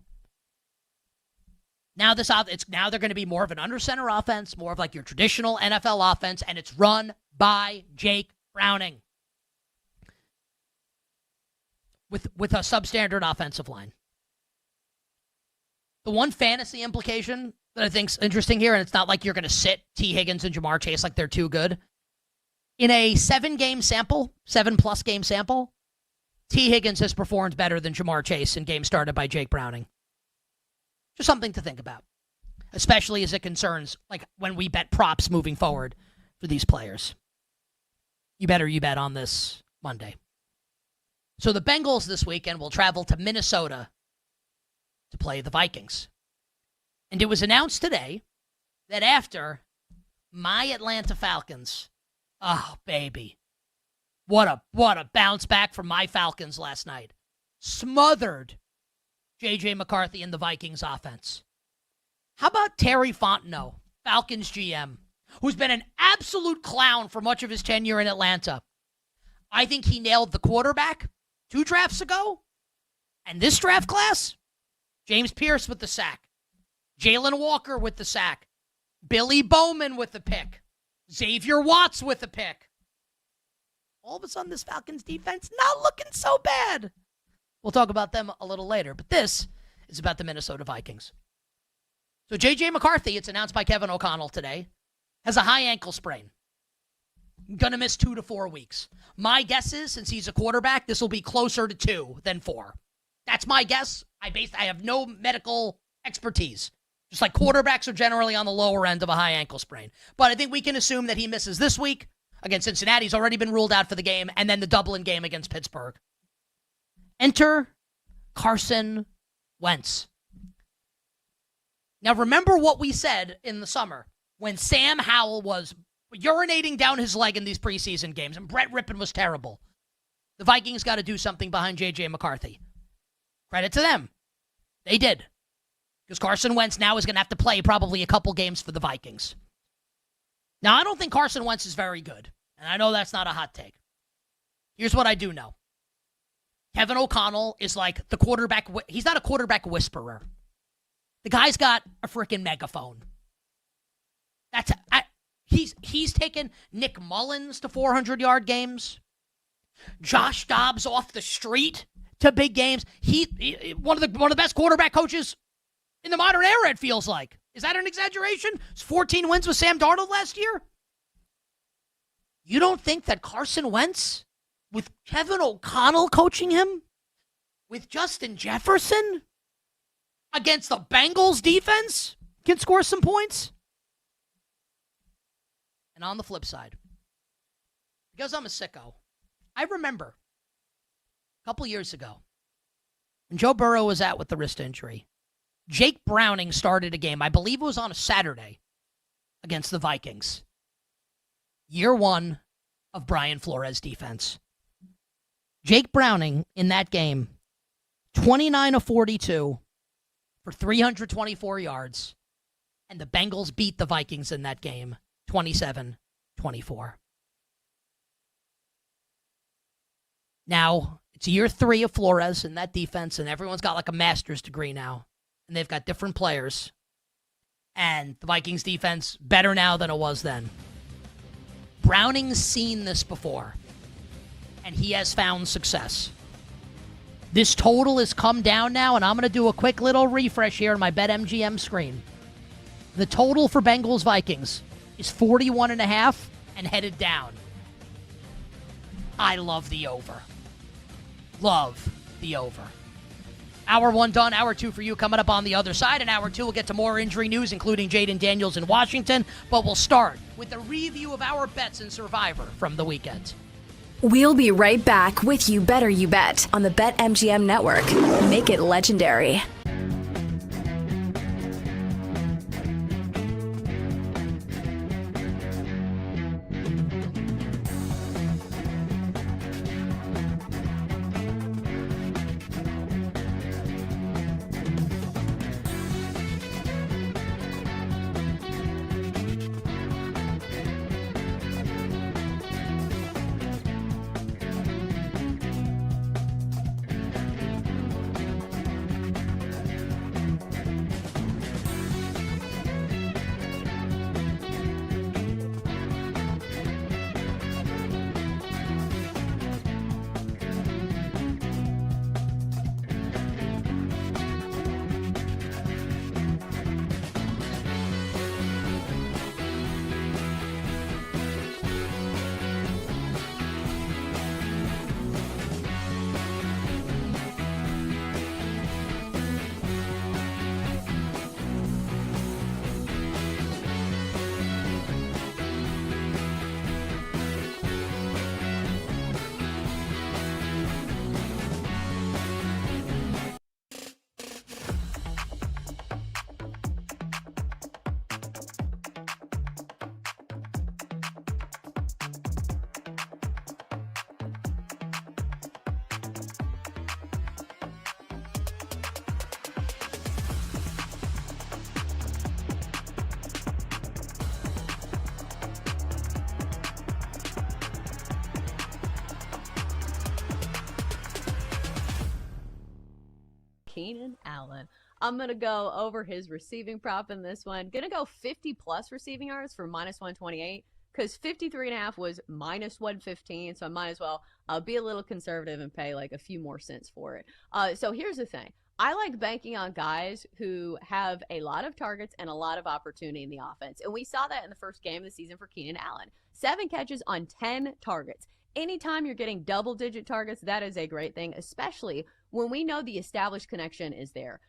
Now they're going to be more of an under-center offense, more of like your traditional NFL offense, and it's run by Jake Browning with a substandard offensive line. The one fantasy implication that I think is interesting here, and it's not like you're going to sit T. Higgins and Jamar Chase like they're too good. In a 7+ game sample, T. Higgins has performed better than Jamar Chase in games started by Jake Browning. Just something to think about, especially as it concerns like when we bet props moving forward for these players. You bet on this Monday. So the Bengals this weekend will travel to Minnesota to play the Vikings. And it was announced today that after my Atlanta Falcons, oh baby, what a bounce back from my Falcons last night. Smothered J.J. McCarthy and the Vikings offense. How about Terry Fontenot, Falcons GM, who's been an absolute clown for much of his tenure in Atlanta? I think he nailed the quarterback 2 drafts ago. And this draft class, James Pierce with the sack, Jalen Walker with the sack, Billy Bowman with the pick, Xavier Watts with the pick. All of a sudden, this Falcons defense not looking so bad. We'll talk about them a little later, but this is about the Minnesota Vikings. So J.J. McCarthy, it's announced by Kevin O'Connell today, has a high ankle sprain. Going to miss 2 to 4 weeks. My guess is, since he's a quarterback, this will be closer to 2 than 4. That's my guess. I have no medical expertise. Just like quarterbacks are generally on the lower end of a high ankle sprain. But I think we can assume that he misses this week against Cincinnati. He's already been ruled out for the game, and then the Dublin game against Pittsburgh. Enter Carson Wentz. Now, remember what we said in the summer when Sam Howell was urinating down his leg in these preseason games and Brett Rippon was terrible. The Vikings got to do something behind J.J. McCarthy. Credit to them. They did. Because Carson Wentz now is going to have to play probably a couple games for the Vikings. Now, I don't think Carson Wentz is very good. And I know that's not a hot take. Here's what I do know. Kevin O'Connell is like the quarterback. He's not a quarterback whisperer. The guy's got a freaking megaphone. He's taken Nick Mullins to 400-yard games. Josh Dobbs off the street to big games. He one of the best quarterback coaches in the modern era, it feels like. Is that an exaggeration? It's 14 wins with Sam Darnold last year. You don't think that Carson Wentz, with Kevin O'Connell coaching him, with Justin Jefferson against the Bengals defense, can score some points? And on the flip side, because I'm a sicko, I remember a couple years ago when Joe Burrow was out with the wrist injury, Jake Browning started a game, I believe it was on a Saturday, against the Vikings. Year 1 of Brian Flores' defense. Jake Browning in that game, 29 of 42 for 324 yards, and the Bengals beat the Vikings in that game, 27-24. Now, it's year 3 of Flores in that defense, and everyone's got like a master's degree now, and they've got different players. And the Vikings defense better now than it was then. Browning's seen this before, and he has found success. This total has come down now, and I'm going to do a quick little refresh here on my BetMGM screen. The total for Bengals-Vikings is 41.5 and headed down. I love the over. Love the over. Hour 1 done, hour 2 for you coming up on the other side. And hour 2 we'll get to more injury news, including Jaden Daniels in Washington. But we'll start with a review of our bets in Survivor from the weekend. We'll be right back with You Better You Bet on the BetMGM Network. Make it legendary. Keenan Allen. I'm going to go over his receiving prop in this one. Going to go 50-plus receiving yards for -128 because 53.5 was -115, so I might as well be a little conservative and pay like a few more cents for it. So here's the thing. I like banking on guys who have a lot of targets and a lot of opportunity in the offense. And we saw that in the first game of the season for Keenan Allen. 7 catches on 10 targets. Anytime you're getting double-digit targets, that is a great thing, especially when we know the established connection is there.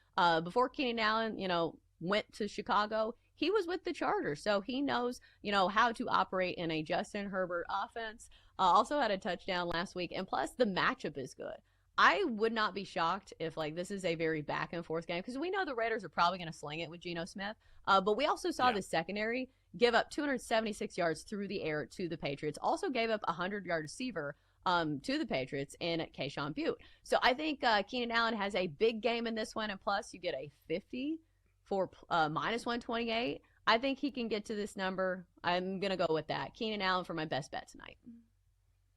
Before Keenan Allen, went to Chicago, he was with the Chargers, so he knows, how to operate in a Justin Herbert offense. Also had a touchdown last week, and plus the matchup is good. I would not be shocked if this is a very back and forth game because we know the Raiders are probably going to sling it with Geno Smith. But we also saw the secondary give up 276 yards through the air to the Patriots. Also gave up a 100-yard receiver to the Patriots in Keyshawn Butte. So I think Keenan Allen has a big game in this one, and plus you get a 50 for -128. I think he can get to this number. I'm going to go with that. Keenan Allen for my best bet tonight.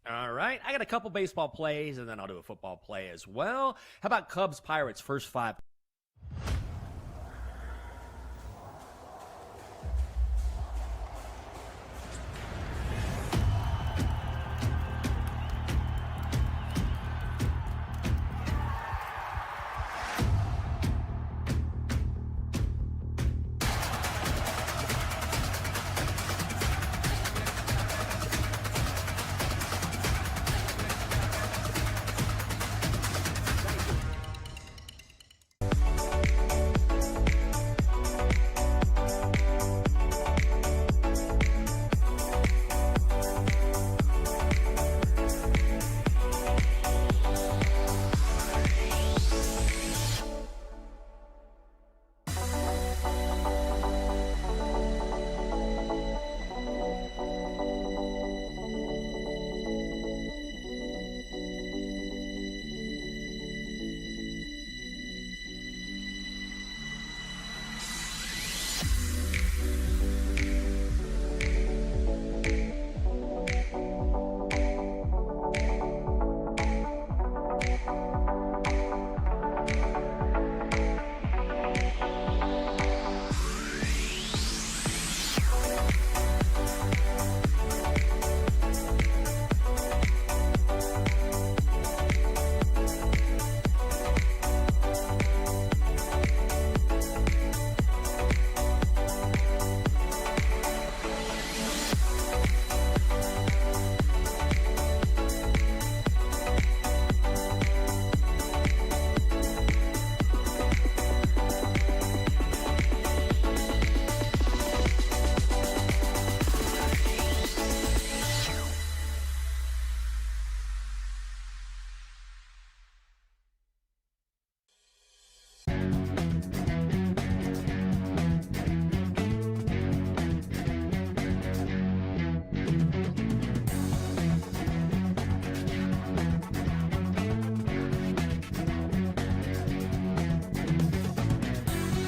All right. I got a couple baseball plays, and then I'll do a football play as well. How about Cubs Pirates first 5?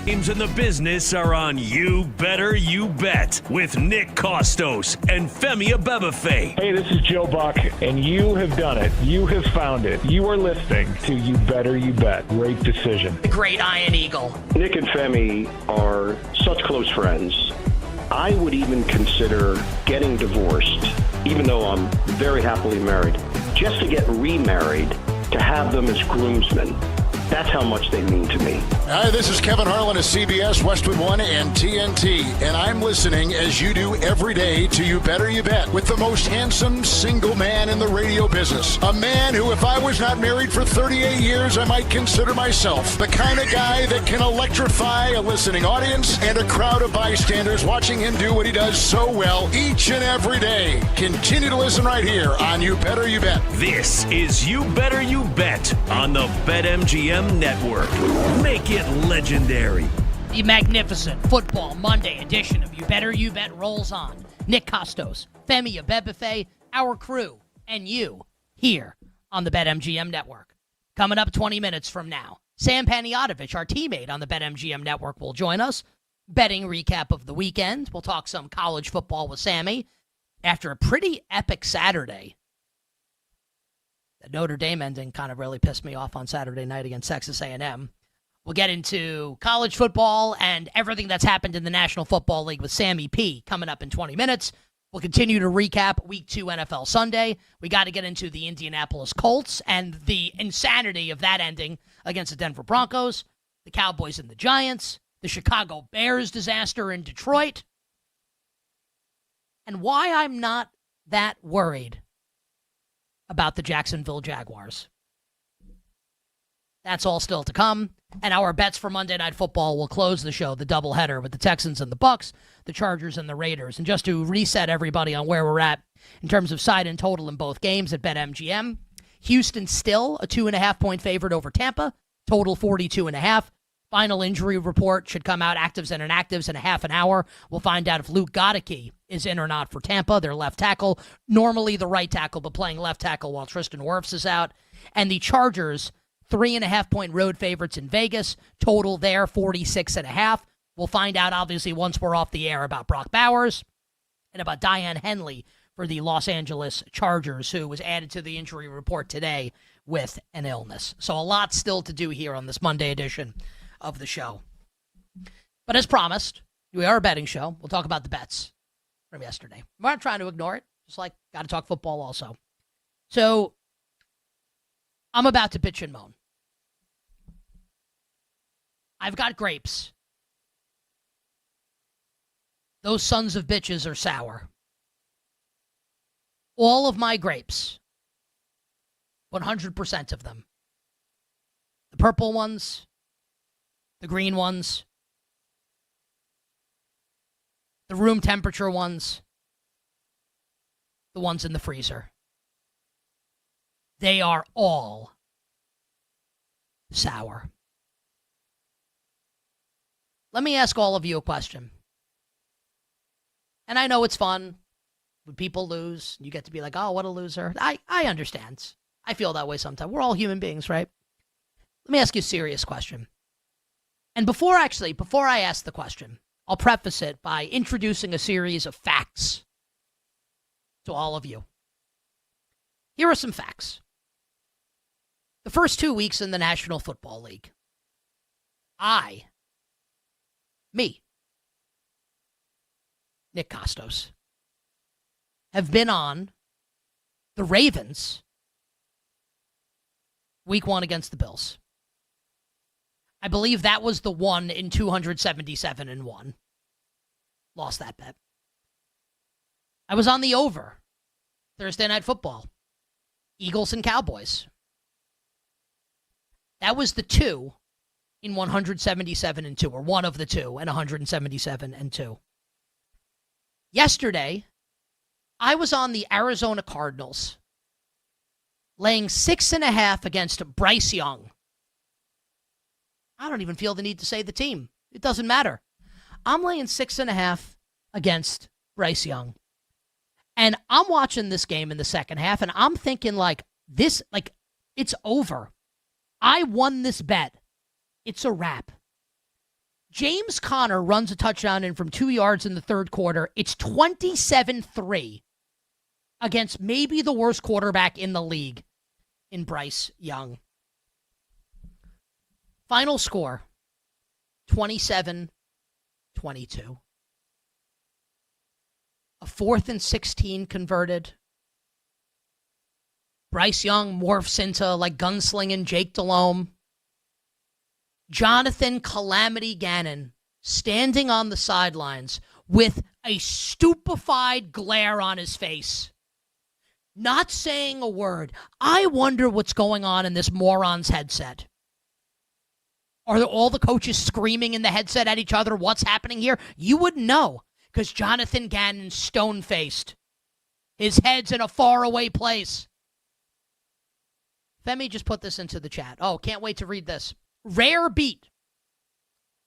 Games in the business are on You Better You Bet with Nick Costos and Femi Abebefe. Hey, this is Joe Buck, and you have done it. You have found it. You are listening to You Better You Bet. Great decision. The great Iron Eagle. Nick and Femi are such close friends. I would even consider getting divorced, even though I'm very happily married, just to get remarried, to have them as groomsmen. That's how much they mean to me. Hi, this is Kevin Harlan of CBS, Westwood One, and TNT, and I'm listening, as you do every day, to You Better You Bet with the most handsome single man in the radio business. A man who, if I was not married for 38 years, I might consider myself the kind of guy that can electrify a listening audience and a crowd of bystanders watching him do what he does so well each and every day. Continue to listen right here on You Better You Bet. This is You Better You Bet on the BetMGM Network. Make it legendary. The magnificent Football Monday edition of You Better You Bet rolls on. Nick Costos, Femi Abebefe, our crew, and you here on the BetMGM Network. Coming up 20 minutes from now, Sam Paniotovich, our teammate on the BetMGM Network, will join us. Betting recap of the weekend. We'll talk some college football with Sammy after a pretty epic Saturday. The Notre Dame ending kind of really pissed me off on Saturday night against Texas A&M. We'll get into college football and everything that's happened in the National Football League with Sammy P coming up in 20 minutes. We'll continue to recap Week 2 NFL Sunday. We got to get into the Indianapolis Colts and the insanity of that ending against the Denver Broncos, the Cowboys and the Giants, the Chicago Bears disaster in Detroit, and why I'm not that worried about the Jacksonville Jaguars. That's all still to come. And our bets for Monday Night Football will close the show, the doubleheader with the Texans and the Bucs, the Chargers and the Raiders. And just to reset everybody on where we're at in terms of side and total in both games at BetMGM, Houston still a 2.5-point favorite over Tampa, total 42.5. Final injury report should come out, actives and inactives, in a half an hour. We'll find out if Luke Goedeke is in or not for Tampa, their left tackle. Normally the right tackle, but playing left tackle while Tristan Wirfs is out. And the Chargers, 3.5-point road favorites in Vegas. Total there, 46.5. We'll find out, obviously, once we're off the air about Brock Bowers and about Diane Henley for the Los Angeles Chargers, who was added to the injury report today with an illness. So a lot still to do here on this Monday edition of the show. But as promised, we are a betting show. We'll talk about the bets from yesterday. We're not trying to ignore it. Just like, got to talk football also. So, I'm about to bitch and moan. I've got grapes. Those sons of bitches are sour. All of my grapes, 100% of them. The purple ones, the green ones, the room temperature ones, the ones in the freezer. They are all sour. Let me ask all of you a question. And I know it's fun when people lose. You get to be like, oh, what a loser. I understand. I feel that way sometimes. We're all human beings, right? Let me ask you a serious question. And before I ask the question, I'll preface it by introducing a series of facts to all of you. Here are some facts. The first 2 weeks in the National Football League, Nick Costos, have been on the Ravens week 1 against the Bills. I believe that was the one in 277-1. Lost that bet. I was on the over Thursday Night Football. Eagles and Cowboys. That was the 2 in 177-2, or one of the 2 in 177-2. Yesterday, I was on the Arizona Cardinals, laying 6.5 against Bryce Young. I don't even feel the need to say the team. It doesn't matter. I'm laying 6.5 against Bryce Young. And I'm watching this game in the second half, and I'm thinking, it's over. I won this bet. It's a wrap. James Conner runs a touchdown in from 2 yards in the third quarter. It's 27-3 against maybe the worst quarterback in the league in Bryce Young. Final score, 27-22. A 4th and 16 converted. Bryce Young morphs into like gunslinging Jake Delhomme. Jonathan Calamity Gannon standing on the sidelines with a stupefied glare on his face. Not saying a word. I wonder what's going on in this moron's headset. Are all the coaches screaming in the headset at each other? What's happening here? You wouldn't know because Jonathan Gannon's stone-faced. His head's in a faraway place. Femi just put this into the chat. Oh, can't wait to read this. Rare beat.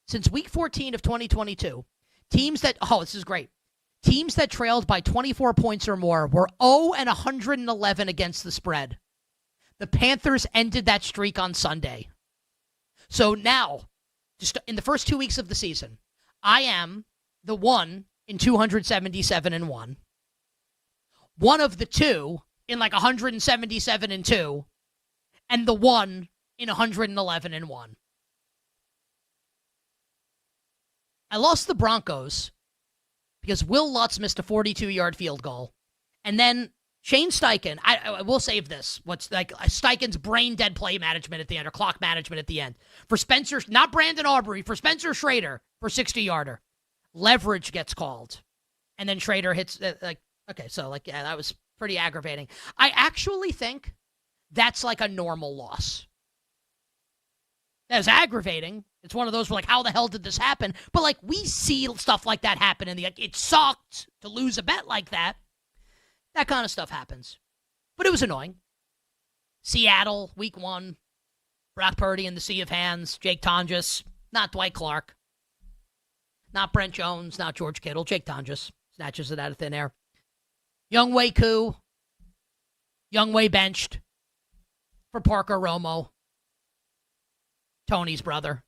Since week 14 of 2022, teams that, this is great. Teams that trailed by 24 points or more were 0-111 against the spread. The Panthers ended that streak on Sunday. So now, just in the first 2 weeks of the season, I am the 1 in 277-1. One of the 2 in like 177-2. And the 1 in 111-1. I lost the Broncos because Will Lutz missed a 42-yard field goal. And then Shane Steichen, I will save this. What's like Steichen's brain-dead play management at the end, or clock management at the end. For Spencer, not Brandon Aubrey, for Spencer Schrader for 60-yarder. Leverage gets called. And then Schrader hits, that was pretty aggravating. I actually think that's like a normal loss. That is aggravating. It's one of those where, like, how the hell did this happen? But, like, we see stuff like that happen. It sucked to lose a bet like that. That kind of stuff happens. But it was annoying. Seattle, week 1. Brock Purdy in the sea of hands. Jake Tonjes. Not Dwight Clark. Not Brent Jones. Not George Kittle. Jake Tonjes snatches it out of thin air. Younghoe Koo. Younghoe benched for Parker Romo. Tony's brother,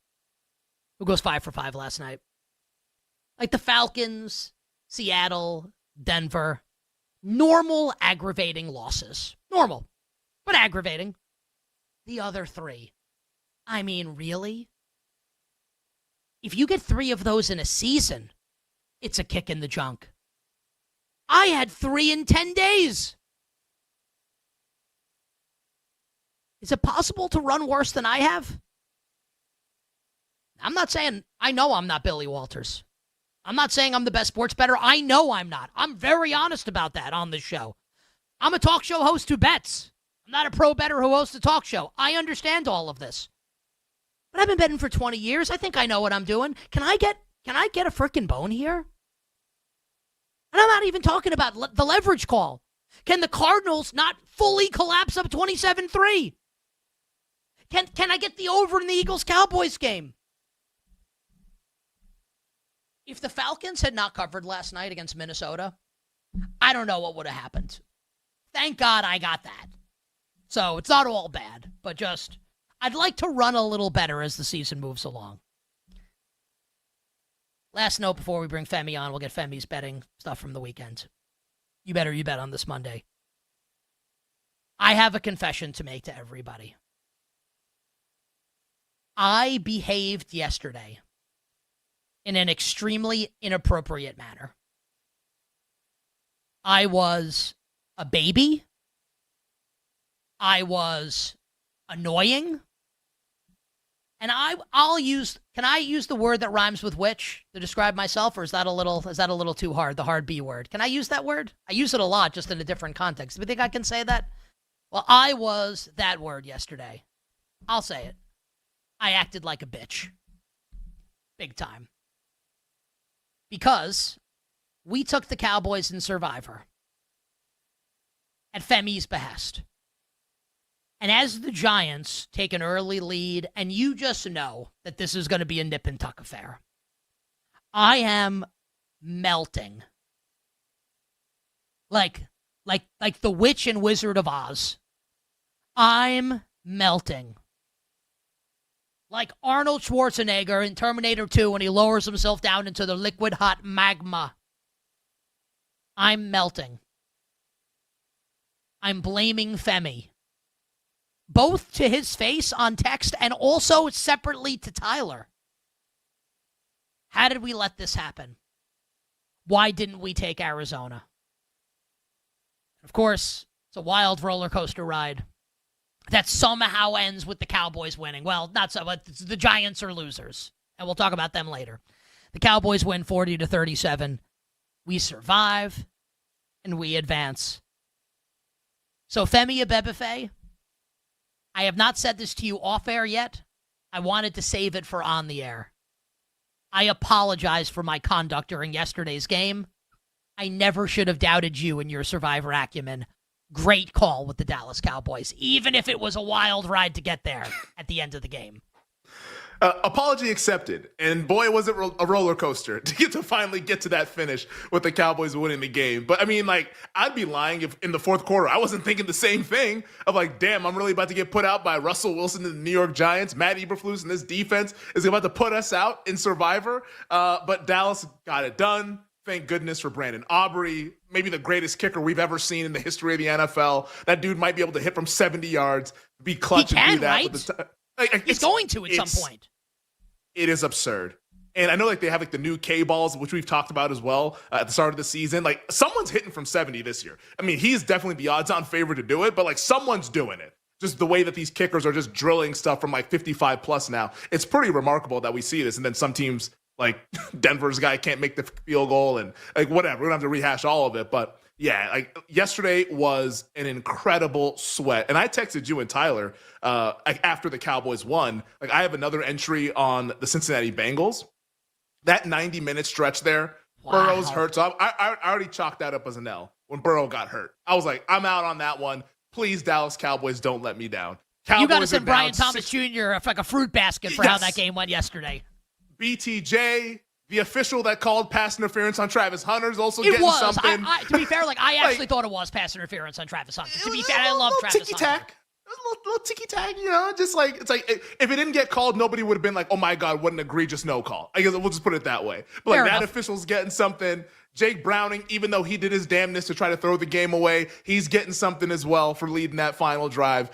who goes 5 for 5 last night. Like the Falcons, Seattle, Denver. Normal, aggravating losses. Normal, but aggravating. The other 3. I mean, really? If you get 3 of those in a season, it's a kick in the junk. I had 3 in 10 days. Is it possible to run worse than I have? I'm not saying, I know I'm not Billy Walters. I'm not saying I'm the best sports bettor. I know I'm not. I'm very honest about that on this show. I'm a talk show host who bets. I'm not a pro bettor who hosts a talk show. I understand all of this. But I've been betting for 20 years. I think I know what I'm doing. Can I get a freaking bone here? And I'm not even talking about the leverage call. Can the Cardinals not fully collapse up 27-3? Can I get the over in the Eagles-Cowboys game? If the Falcons had not covered last night against Minnesota, I don't know what would have happened. Thank God I got that. So it's not all bad, but just I'd like to run a little better as the season moves along. Last note before we bring Femi on, we'll get Femi's betting stuff from the weekend. You bet on this Monday. I have a confession to make to everybody. I behaved yesterday in an extremely inappropriate manner. I was a baby. I was annoying. And can I use the word that rhymes with witch to describe myself, or is that a little too hard, the hard B word? Can I use that word? I use it a lot, just in a different context. Do you think I can say that? Well, I was that word yesterday. I'll say it. I acted like a bitch. Big time. Because we took the Cowboys in Survivor at Femi's behest. And as the Giants take an early lead, and you just know that this is going to be a nip and tuck affair, I am melting. Like the witch and Wizard of Oz. I'm melting. like Arnold Schwarzenegger in Terminator 2 when he lowers himself down into the liquid hot magma. I'm melting. I'm blaming Femi. Both to his face on text and also separately to Tyler. How did we let this happen? Why didn't we take Arizona? Of course, it's a wild roller coaster ride that somehow ends with the Cowboys winning. Well, not so, but the Giants are losers, and we'll talk about them later. The Cowboys win 40-37. We survive, and we advance. So, Femi Abebefe, I have not said this to you off air yet. I wanted to save it for on the air. I apologize for my conduct during yesterday's game. I never should have doubted you and your survivor acumen. Great call with the Dallas Cowboys, even if it was a wild ride to get there at the end of the game. Apology accepted. And boy, was it a roller coaster to finally get to that finish with the Cowboys winning the game. But I mean, like, I'd be lying if in the fourth quarter I wasn't thinking the same thing of like, damn, I'm really about to get put out by Russell Wilson and the New York Giants. Matt Eberflus and this defense is about to put us out in Survivor. But Dallas got it done. Thank goodness for Brandon Aubrey, maybe the greatest kicker we've ever seen in the history of the NFL. That dude might be able to hit from 70 yards, be clutch, and do that. Right? With the He's going to at some point. It is absurd. And I know like they have like the new K balls, which we've talked about as well at the start of the season. Like someone's hitting from 70 this year. I mean, he's definitely the odds-on favorite to do it, but like someone's doing it. Just the way that these kickers are just drilling stuff from like 55 plus now. It's pretty remarkable that we see this. And then some teams like Denver's guy can't make the field goal and like whatever. We don't have to rehash all of it, but yeah, like yesterday was an incredible sweat. And I texted you and Tyler after the Cowboys won. Like I have another entry on the Cincinnati Bengals. That 90-minute stretch there, wow. Burrow's hurt. So I already chalked that up as an L when Burrow got hurt. I was like, I'm out on that one. Please, Dallas Cowboys, don't let me down. Cowboys you got to send Brian Thomas Jr. like a fruit basket for how that game went yesterday. BTJ, the official that called pass interference on Travis Hunter's also getting something. To be fair, I actually thought it was pass interference on Travis Hunter. To be fair, I love Travis Hunter. A little ticky-tack, just like, it's like, if it didn't get called, nobody would have been like, oh my God, what an egregious no call. I guess we'll just put it that way. But like that official's getting something. Jake Browning, even though he did his damnness to try to throw the game away, he's getting something as well for leading that final drive.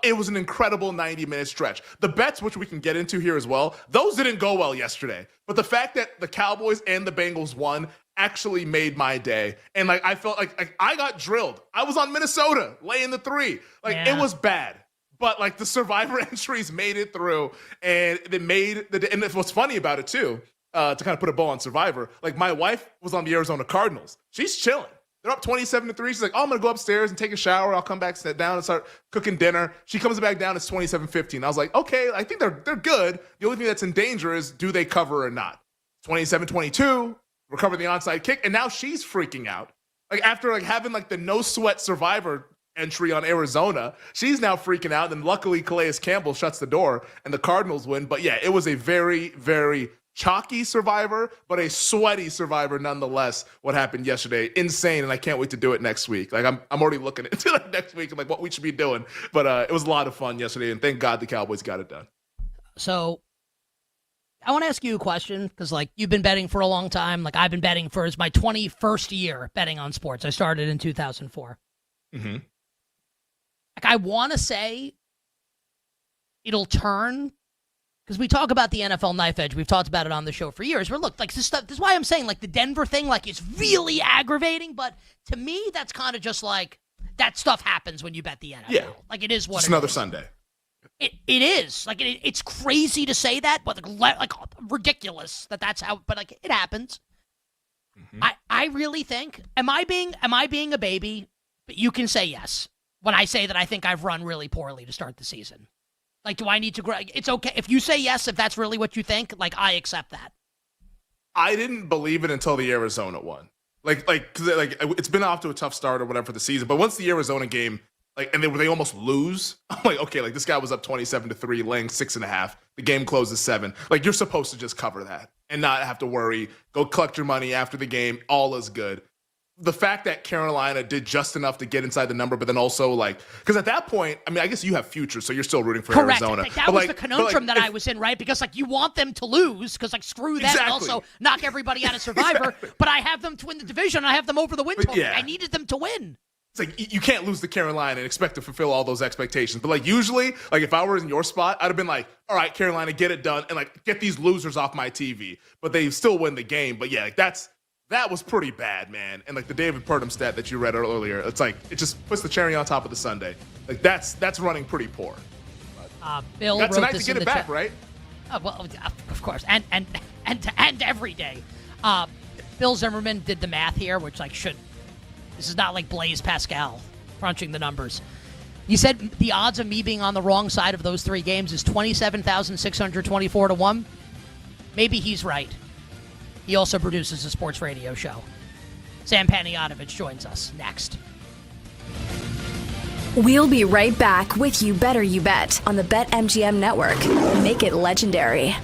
It was an incredible 90-minute stretch. The bets, which we can get into here as well, those didn't go well yesterday. But the fact that the Cowboys and the Bengals won actually made my day. And like I felt like I got drilled. I was on Minnesota laying the 3. It was bad. But like the survivor entries made it through, and they made and what's funny about it too, to kind of put a bow on Survivor, like my wife was on the Arizona Cardinals. She's chilling. They're up 27-3. She's like, oh, I'm going to go upstairs and take a shower. I'll come back, sit down, and start cooking dinner. She comes back down. It's 27-15. I was like, okay, I think they're good. The only thing that's in danger is do they cover or not? 27-22, recover the onside kick, and now she's freaking out. Like after like having like the no sweat Survivor entry on Arizona, she's now freaking out. And luckily, Calais Campbell shuts the door, and the Cardinals win. But yeah, it was a very, very chalky Survivor, but a sweaty Survivor nonetheless. What happened yesterday, insane, and I can't wait to do it next week. Like I'm already looking into like next week and like what we should be doing. But it was a lot of fun yesterday, and thank God the Cowboys got it done. So I want to ask you a question because like you've been betting for a long time. Like I've been betting for it's my 21st year betting on sports. I started in 2004. Mm-hmm. Like I want to say it'll turn. Because we talk about the NFL knife edge. We've talked about it on the show for years. Where look, like this stuff, this is why I'm saying like the Denver thing, like it's really aggravating. But to me, that's kind of just like that stuff happens when you bet the NFL. Yeah. Like it is what it's it another is. Sunday. It is. Like it's crazy to say that, but like ridiculous that that's how, but like it happens. Mm-hmm. I really think, am I being a baby? But you can say yes when I say that I think I've run really poorly to start the season. Like, do I need to grow? It's okay. If you say yes, if that's really what you think, like, I accept that. I didn't believe it until the Arizona one. Like, it's been off to a tough start or whatever for the season. But once the Arizona game, like, and they almost lose, I'm like, okay, like, this guy was up 27-3, laying 6.5. The game closes 7. Like, you're supposed to just cover that and not have to worry. Go collect your money after the game. All is good. the fact that Carolina did just enough to get inside the number, but then also because at that point, I mean, I guess you have futures, so you're still rooting for Correct. Arizona. That was the conundrum that I was in, right? Because you want them to lose, because screw that, and also knock everybody out of Survivor. Exactly. But I have them to win the division. And I have them over the win total. Yeah. I needed them to win. It's you can't lose to Carolina and expect to fulfill all those expectations. But usually, if I were in your spot, I'd have been all right, Carolina, get it done, and get these losers off my TV. But they still win the game. But yeah, that was pretty bad, man. And the David Purdom stat that you read earlier, it's it just puts the cherry on top of the sundae. That's running pretty poor. Bill got wrote tonight this to get in it the back, chat. right? Well, of course, and every day. Bill Zimmerman did the math here, which this is not like Blaise Pascal crunching the numbers. He said the odds of me being on the wrong side of those 3 games is 27,624 to 1. Maybe he's right. He also produces a sports radio show. Sam Paniotovich joins us next. We'll be right back with You Better You Bet on the BetMGM network. Make it legendary.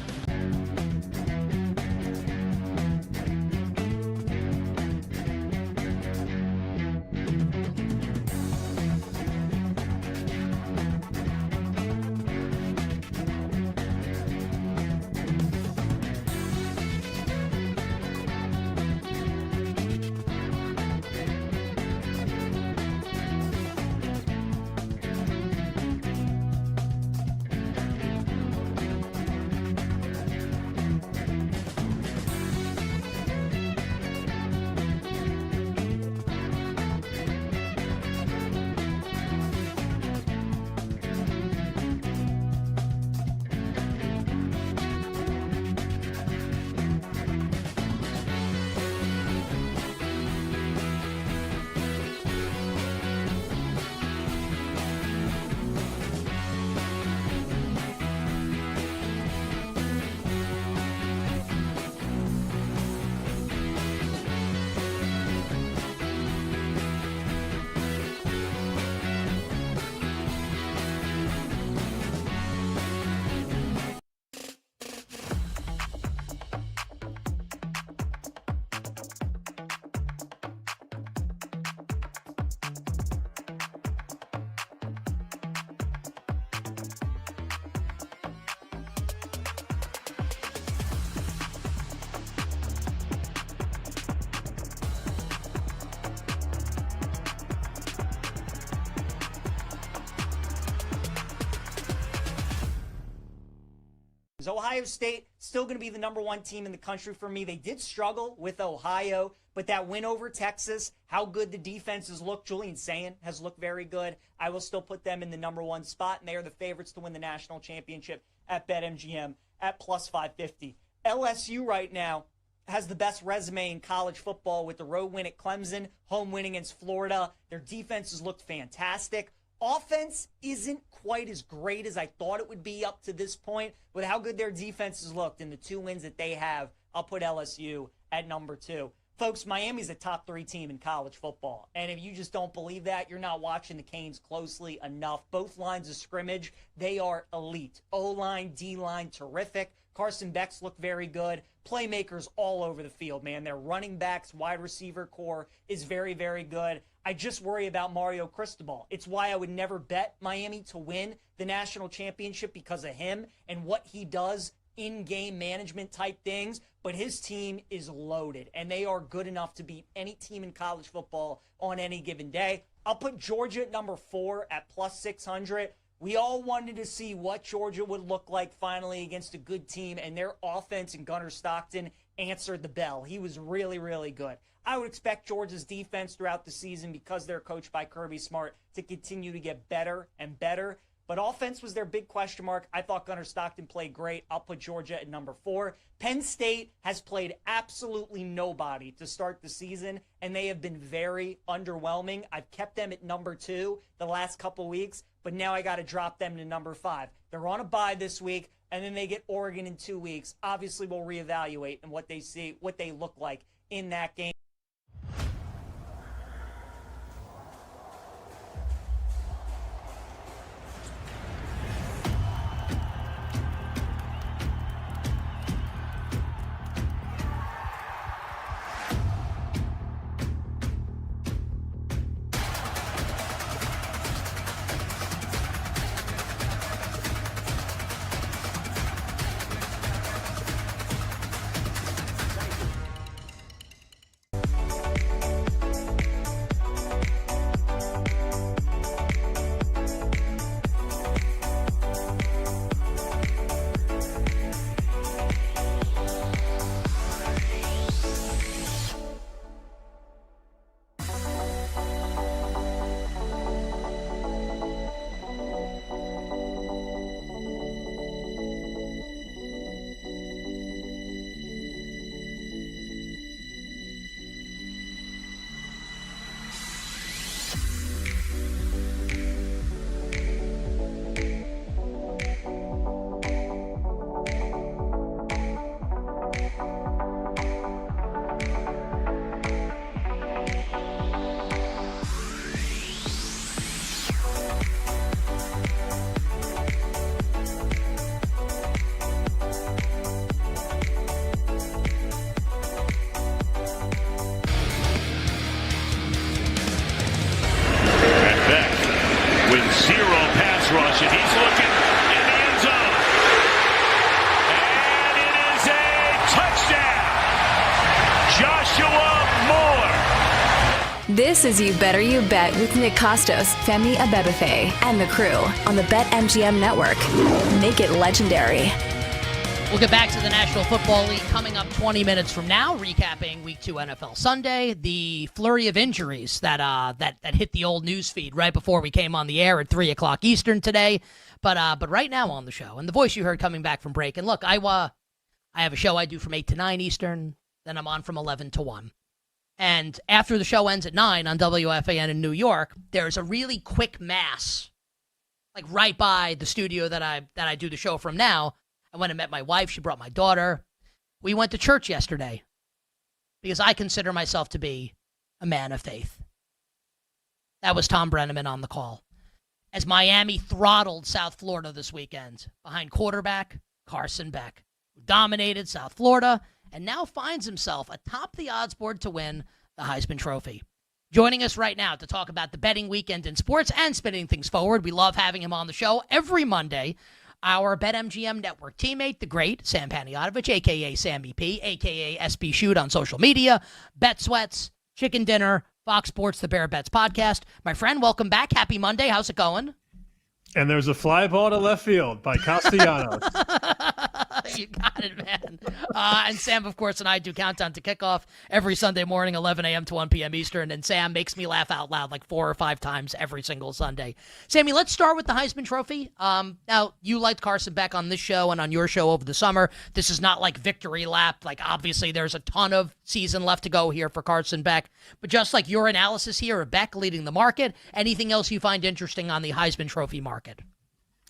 Ohio State still going to be the number 1 team in the country for me. They did struggle with Ohio, but that win over Texas, how good the defenses look. Julian Sayin has looked very good. I will still put them in the number 1 spot, and they are the favorites to win the national championship at BetMGM at plus 550. LSU right now has the best resume in college football with the road win at Clemson, home win against Florida. Their defenses looked fantastic. Offense isn't quite as great as I thought it would be up to this point. With how good their defenses looked and the 2 wins that they have, I'll put LSU at number 2. Folks, Miami's a top 3 team in college football. And if you just don't believe that, you're not watching the Canes closely enough. Both lines of scrimmage, they are elite. O-line, D-line, terrific. Carson Beck's look very good. Playmakers all over the field, man. Their running backs, wide receiver core is very, very good. I just worry about Mario Cristobal. It's why I would never bet Miami to win the national championship because of him and what he does in-game management type things. But his team is loaded, and they are good enough to beat any team in college football on any given day. I'll put Georgia at number 4 at plus 600. We all wanted to see what Georgia would look like finally against a good team, and their offense and Gunnar Stockton answered the bell. He was really, really good. I would expect Georgia's defense throughout the season, because they're coached by Kirby Smart, to continue to get better and better. But offense was their big question mark. I thought Gunnar Stockton played great. I'll put Georgia at number 4. Penn State has played absolutely nobody to start the season, and they have been very underwhelming. I've kept them at number 2 the last couple weeks, but now I got to drop them to number 5. They're on a bye this week, and then they get Oregon in 2 weeks. Obviously, we'll reevaluate and what they see, what they look like in that game. This is You Better You Bet with Nick Costos, Femi Abebefe, and the crew on the BetMGM Network. Make it legendary. We'll get back to the National Football League coming up 20 minutes from now, recapping Week 2 NFL Sunday, the flurry of injuries that hit the old news feed right before we came on the air at 3 o'clock Eastern today. But right now on the show, and the voice you heard coming back from break, and look, I have a show I do from 8 to 9 Eastern, then I'm on from 11 to 1. And after the show ends at 9 on WFAN in New York, there's a really quick mass, like right by the studio that I do the show from now. I went and met my wife. She brought my daughter. We went to church yesterday because I consider myself to be a man of faith. That was Tom Brenneman on the call. As Miami throttled South Florida this weekend behind quarterback Carson Beck, who dominated South Florida and now finds himself atop the odds board to win the Heisman Trophy. Joining us right now to talk about the betting weekend in sports and spinning things forward, we love having him on the show every Monday. Our BetMGM Network teammate, the great Sam Panayotovich, a.k.a. Sammy P, a.k.a. SB Shoot on social media, Bet Sweats, Chicken Dinner, Fox Sports, the Bear Bets podcast. My friend, welcome back. Happy Monday. How's it going? And there's a fly ball to left field by Castellanos. You got it, man. And Sam, of course, and I do Countdown to Kickoff every Sunday morning, 11 a.m. to 1 p.m. Eastern. And Sam makes me laugh out loud like 4 or 5 times every single Sunday. Sammy, let's start with the Heisman Trophy. Now, you liked Carson Beck on this show and on your show over the summer. This is not like victory lap. Like, obviously, there's a ton of season left to go here for Carson Beck. But just like your analysis here of Beck leading the market, anything else you find interesting on the Heisman Trophy market?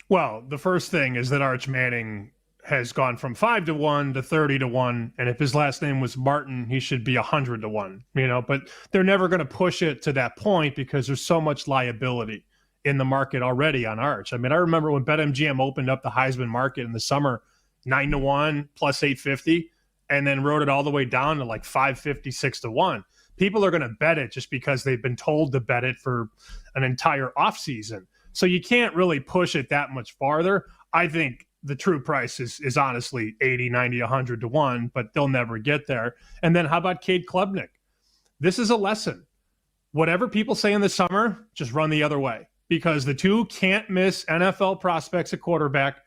Well, the first thing is that Arch Manning has gone from 5 to 1 to 30 to 1. And if his last name was Martin, he should be 100 to 1, but they're never going to push it to that point because there's so much liability in the market already on Arch. I mean, I remember when BetMGM opened up the Heisman market in the summer, 9 to 1 plus 850, and then wrote it all the way down to like 550, 6 to 1. People are going to bet it just because they've been told to bet it for an entire offseason. So you can't really push it that much farther. I think the true price is honestly 80, 90, 100 to 1, but they'll never get there. And then how about Cade Klubnik? This is a lesson. Whatever people say in the summer, just run the other way, because the two can't miss NFL prospects at quarterback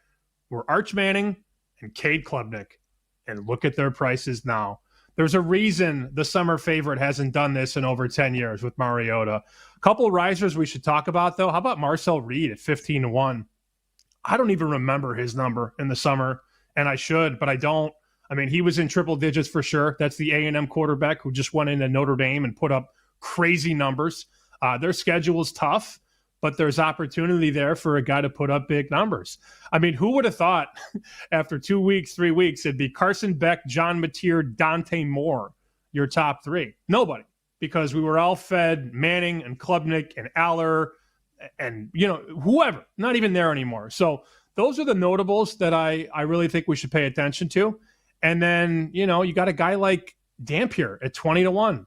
were Arch Manning and Cade Klubnik. And look at their prices now. There's a reason the summer favorite hasn't done this in over 10 years with Mariota. A couple risers we should talk about, though. How about Marcel Reed at 15 to 1? I don't even remember his number in the summer, and I should, but I don't. I mean, he was in triple digits for sure. That's the A&M quarterback who just went into Notre Dame and put up crazy numbers. Their schedule is tough, but there's opportunity there for a guy to put up big numbers. I mean, who would have thought after 2 weeks, 3 weeks, it'd be Carson Beck, John Mateer, Dante Moore, your top 3? Nobody, because we were all fed Manning and Klubnik and Aller and, whoever, not even there anymore. So those are the notables that I really think we should pay attention to. And then, you got a guy like Dampier at 20 to 1.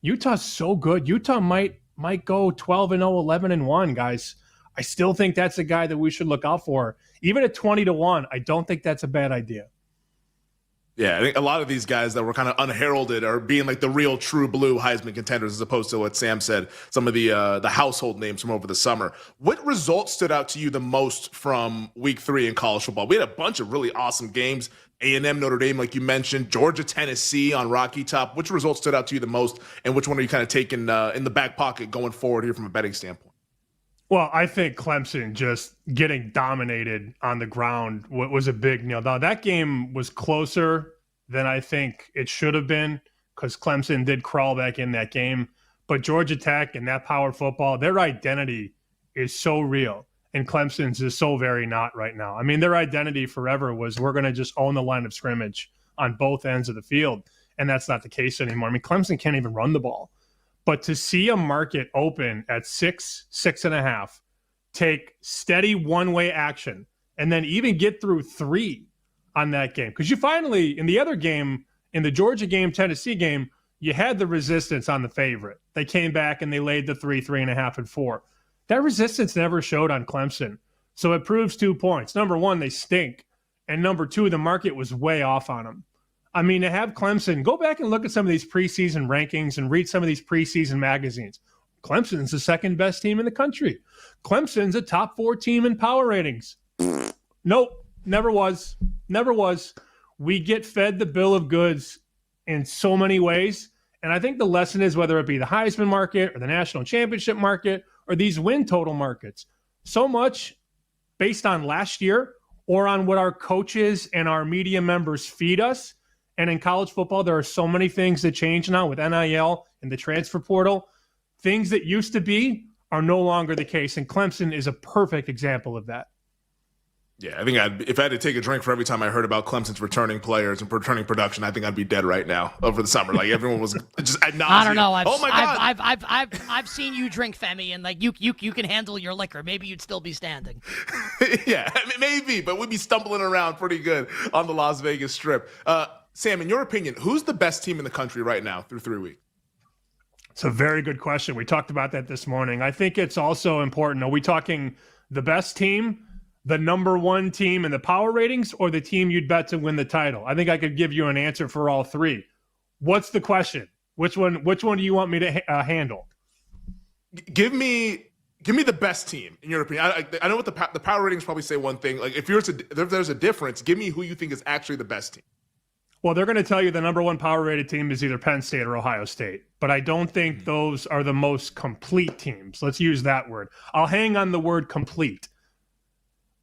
Utah's so good. Utah might go 12-0, 11-1, guys. I still think that's a guy that we should look out for. Even at 20 to 1, I don't think that's a bad idea. Yeah, I think a lot of these guys that were kind of unheralded are being like the real true blue Heisman contenders, as opposed to what Sam said, some of the household names from over the summer. What results stood out to you the most from week 3 in college football? We had a bunch of really awesome games. A&M, Notre Dame, like you mentioned, Georgia, Tennessee on Rocky Top. Which results stood out to you the most, and which one are you kind of taking in the back pocket going forward here from a betting standpoint? Well, I think Clemson just getting dominated on the ground was a big deal. Now, that game was closer than I think it should have been because Clemson did crawl back in that game. But Georgia Tech and that power football, their identity is so real. And Clemson's is so very not right now. I mean, their identity forever was we're going to just own the line of scrimmage on both ends of the field. And that's not the case anymore. I mean, Clemson can't even run the ball. But to see a market open at 6, 6.5, take steady one-way action, and then even get through 3 on that game. Because you finally, in the other game, in the Georgia game, Tennessee game, you had the resistance on the favorite. They came back and they laid the 3, 3.5, and 4. That resistance never showed on Clemson. So it proves 2 points. Number one, they stink. And number two, the market was way off on them. I mean, to have Clemson, go back and look at some of these preseason rankings and read some of these preseason magazines. Clemson's the second best team in the country. Clemson's a top 4 team in power ratings. Nope, never was. Never was. We get fed the bill of goods in so many ways. And I think the lesson is, whether it be the Heisman market or the national championship market or these win total markets, so much based on last year or on what our coaches and our media members feed us. And in college football, there are so many things that change now with NIL and the transfer portal. Things that used to be are no longer the case. And Clemson is a perfect example of that. Yeah, I think if I had to take a drink for every time I heard about Clemson's returning players and returning production, I think I'd be dead right now over the summer. Like, everyone was just ad nauseam. I don't know. Oh my God! I've seen you drink, Femi, and like you can handle your liquor. Maybe you'd still be standing. Yeah, I mean, maybe, but we'd be stumbling around pretty good on the Las Vegas Strip. Sam, in your opinion, who's the best team in the country right now through 3 weeks? It's a very good question. We talked about that this morning. I think it's also important. Are we talking the best team, the number 1 team in the power ratings, or the team you'd bet to win the title? I think I could give you an answer for all 3. What's the question? Which one do you want me to handle? Give me the best team in your opinion. I know what the power ratings probably say one thing. Like, if there's a difference, give me who you think is actually the best team. Well, they're going to tell you the number 1 power rated team is either Penn State or Ohio State, but I don't think those are the most complete teams. Let's use that word. I'll hang on the word complete.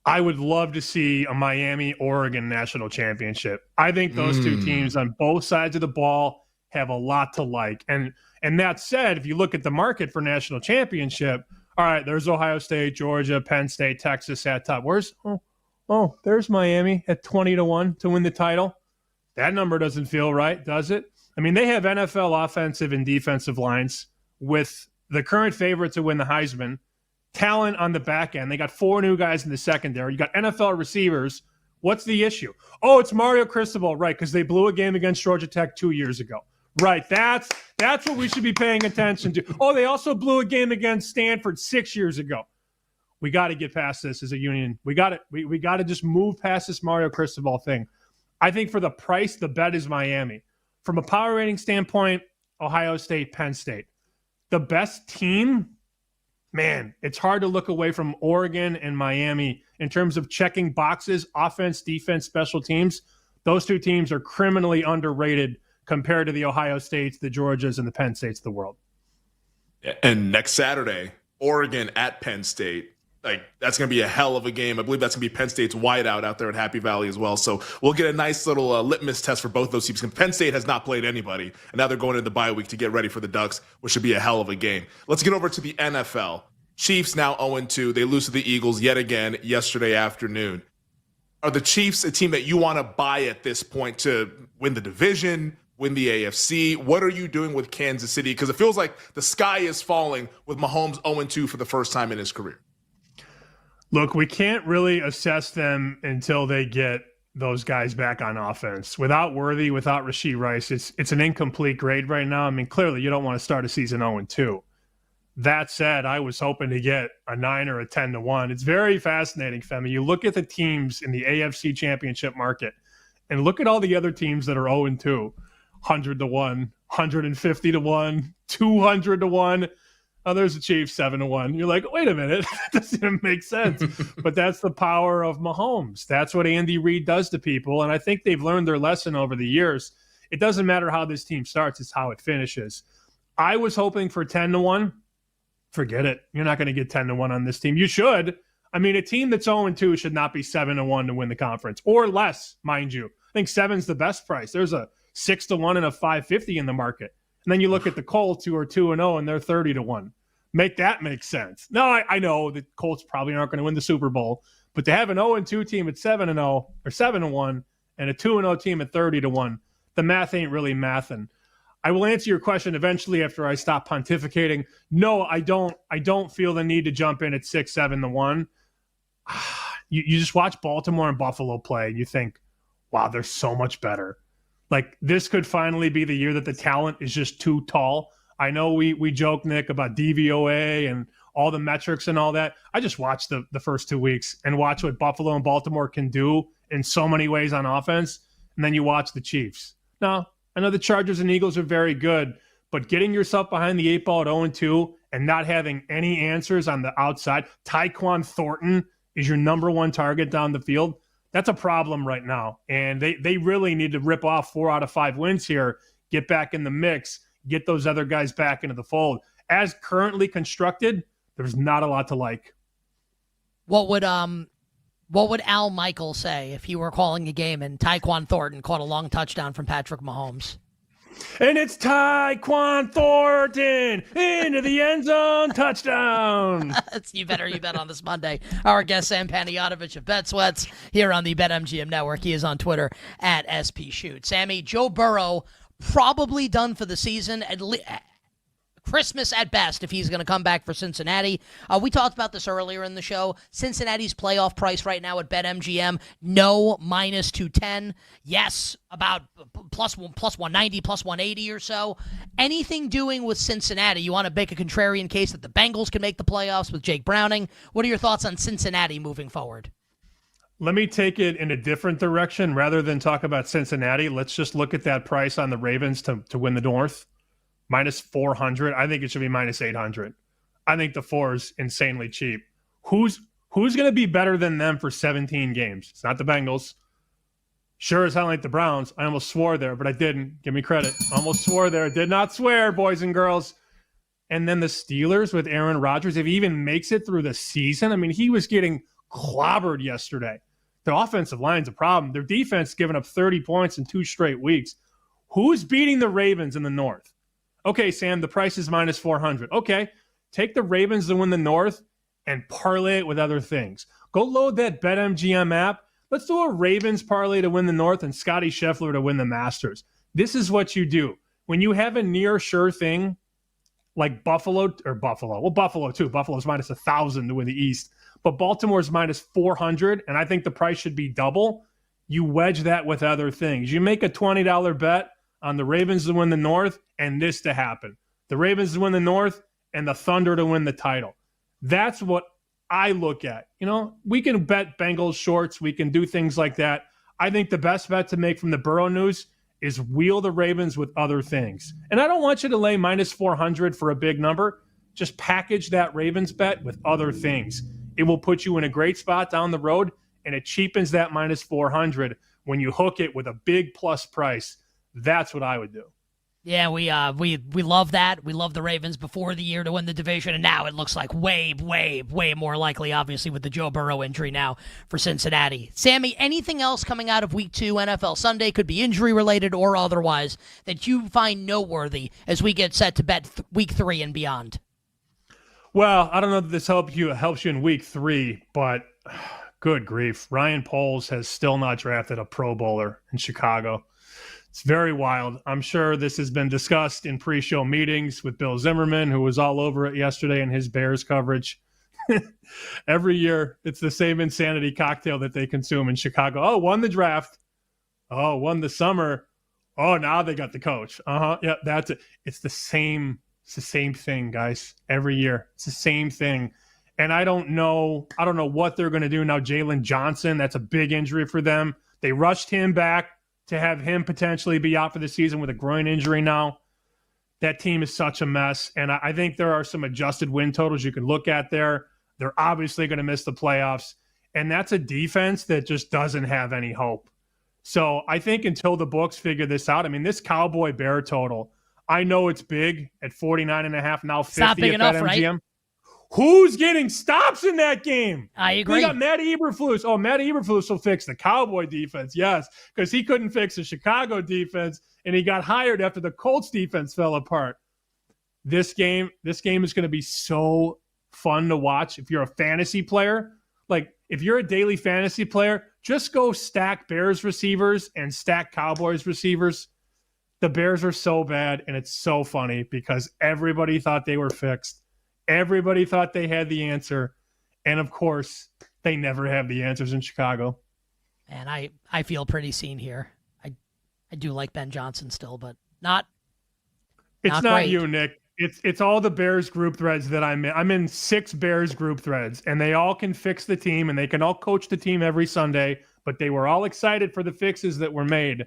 I would love to see a Miami-Oregon national championship. I think those 2 teams on both sides of the ball have a lot to like. And that said, if you look at the market for national championship, all right, there's Ohio State, Georgia, Penn State, Texas at top. There's Miami at 20-1 to win the title. That number doesn't feel right, does it? I mean, they have NFL offensive and defensive lines with the current favorite to win the Heisman, talent on the back end. They got 4 new guys in the secondary. You got NFL receivers. What's the issue? Oh, it's Mario Cristobal, right, because they blew a game against Georgia Tech 2 years ago. Right, that's what we should be paying attention to. Oh, they also blew a game against Stanford 6 years ago. We got to get past this as a union. We got to just move past this Mario Cristobal thing. I think for the price, the bet is Miami. From a power rating standpoint, Ohio State, Penn State. The best team, man, it's hard to look away from Oregon and Miami in terms of checking boxes, offense, defense, special teams. Those 2 teams are criminally underrated compared to the Ohio States, the Georgias, and the Penn States of the world. And next Saturday, Oregon at Penn State. Like, that's going to be a hell of a game. I believe that's going to be Penn State's whiteout out there at Happy Valley as well. So we'll get a nice little litmus test for both those teams. Penn State has not played anybody, and now they're going into the bye week to get ready for the Ducks, which should be a hell of a game. Let's get over to the NFL. Chiefs now 0-2. They lose to the Eagles yet again yesterday afternoon. Are the Chiefs a team that you want to buy at this point to win the division, win the AFC? What are you doing with Kansas City? Because it feels like the sky is falling with Mahomes 0-2 for the first time in his career. Look, we can't really assess them until they get those guys back on offense. Without Worthy, without Rashee Rice, it's an incomplete grade right now. I mean, clearly you don't want to start a season 0-2. That said, I was hoping to get a 9 or a 10-1. It's very fascinating, Femi. You look at the teams in the AFC Championship market and look at all the other teams that are 0-2. 100-1, 150-1, 200-1. Oh, there's the Chiefs 7-1. You're like, wait a minute, that doesn't even make sense. But that's the power of Mahomes. That's what Andy Reid does to people. And I think they've learned their lesson over the years. It doesn't matter how this team starts, it's how it finishes. I was hoping for 10-1. Forget it. You're not going to get 10-1 on this team. You should. I mean, a team that's 0-2 should not be 7-1 to win the conference, or less, mind you. I think 7's the best price. There's a 6-1 and a 550 in the market. And then you look at the Colts, who are 2-0, and they're 30-1. Make that make sense. No, I know the Colts probably aren't going to win the Super Bowl, but to have an 0-2 team at 7-0 or 7-1 and a 2-0 team at 30-1, the math ain't really mathing. I will answer your question eventually after I stop pontificating. No, I don't feel the need to jump in at 6-7-1. You just watch Baltimore and Buffalo play, and you think, wow, they're so much better. Like, this could finally be the year that the talent is just too tall. I know we joke, Nick, about DVOA and all the metrics and all that. I just watched the first 2 weeks and watch what Buffalo and Baltimore can do in so many ways on offense, and then you watch the Chiefs. Now, I know the Chargers and Eagles are very good, but getting yourself behind the 8 ball at 0-2 and not having any answers on the outside, Tyquan Thornton is your number one target down the field. That's a problem right now. And they really need to rip off 4 out of 5 wins here, get back in the mix, get those other guys back into the fold. As currently constructed, there's not a lot to like. What would Al Michael say if he were calling a game and Tyquan Thornton caught a long touchdown from Patrick Mahomes? And it's Tyquan Thornton into the end zone, touchdown. You bet on this Monday. Our guest, Sam Panayotovich of Bet Sweats, here on the BetMGM Network. He is on Twitter at SPShoot. Sammy, Joe Burrow probably done for the season, Christmas at best if he's going to come back for Cincinnati. We talked about this earlier in the show. Cincinnati's playoff price right now at BetMGM, no, minus 210. Yes, about plus 190, plus 180 or so. Anything doing with Cincinnati? You want to make a contrarian case that the Bengals can make the playoffs with Jake Browning? What are your thoughts on Cincinnati moving forward? Let me take it in a different direction. Rather than talk about Cincinnati, let's just look at that price on the Ravens to win the North. Minus 400. I think it should be minus 800. I think the 4 is insanely cheap. Who's going to be better than them for 17 games? It's not the Bengals. Sure as hell ain't the Browns. I almost swore there, but I didn't. Give me credit. Almost swore there. Did not swear, boys and girls. And then the Steelers with Aaron Rodgers, if he even makes it through the season, I mean, he was getting clobbered yesterday. The offensive line's a problem. Their defense giving up 30 points in 2 straight weeks. Who's beating the Ravens in the North? Okay, Sam, the price is minus 400. Okay, take the Ravens to win the North and parlay it with other things. Go load that BetMGM app. Let's do a Ravens parlay to win the North and Scottie Scheffler to win the Masters. This is what you do. When you have a near sure thing like Buffalo, well, Buffalo too. Buffalo's minus 1,000 to win the East. But Baltimore's minus 400, and I think the price should be double. You wedge that with other things. You make a $20 bet on the Ravens to win the North and this to happen. The Ravens to win the North and the Thunder to win the title. That's what I look at. You know, we can bet Bengals shorts. We can do things like that. I think the best bet to make from the Burrow news is wheel the Ravens with other things. And I don't want you to lay minus 400 for a big number. Just package that Ravens bet with other things. It will put you in a great spot down the road, and it cheapens that minus 400 when you hook it with a big plus price. That's what I would do. Yeah, we love that. We love the Ravens before the year to win the division, and now it looks like way more likely, obviously, with the Joe Burrow injury now for Cincinnati. Sammy, anything else coming out of Week 2 NFL Sunday, could be injury-related or otherwise, that you find noteworthy as we get set to bet Week 3 and beyond? Well, I don't know that this helps you in Week 3, but good grief. Ryan Poles has still not drafted a Pro Bowler in Chicago. It's very wild. I'm sure this has been discussed in pre-show meetings with Bill Zimmerman, who was all over it yesterday in his Bears coverage. Every year, it's the same insanity cocktail that they consume in Chicago. Oh, won the draft. Oh, won the summer. Oh, now they got the coach. Yeah, that's it. It's the same thing, guys. Every year, it's the same thing. And I don't know what they're going to do now. Jalen Johnson, that's a big injury for them. They rushed him back to have him potentially be out for the season with a groin injury now. That team is such a mess. And I think there are some adjusted win totals you can look at there. They're obviously going to miss the playoffs. And that's a defense that just doesn't have any hope. So I think until the books figure this out, I mean, this Cowboy Bear total, I know it's big at 49.5, now 50 not big at enough, BetMGM. right? Who's getting stops in that game? I agree. We got Matt Eberflus. Oh, Matt Eberflus will fix the Cowboy defense, yes, because he couldn't fix the Chicago defense, and he got hired after the Colts defense fell apart. This game is going to be so fun to watch. If you're a fantasy player, like if you're a daily fantasy player, just go stack Bears receivers and stack Cowboys receivers. The Bears are so bad, and it's so funny because everybody thought they were fixed. Everybody thought they had the answer. And, of course, they never have the answers in Chicago. And I feel pretty seen here. I do like Ben Johnson still, but not It's not great. you, Nick. It's all the Bears group threads that I'm in. I'm in 6 Bears group threads, and they all can fix the team, and they can all coach the team every Sunday, but they were all excited for the fixes that were made.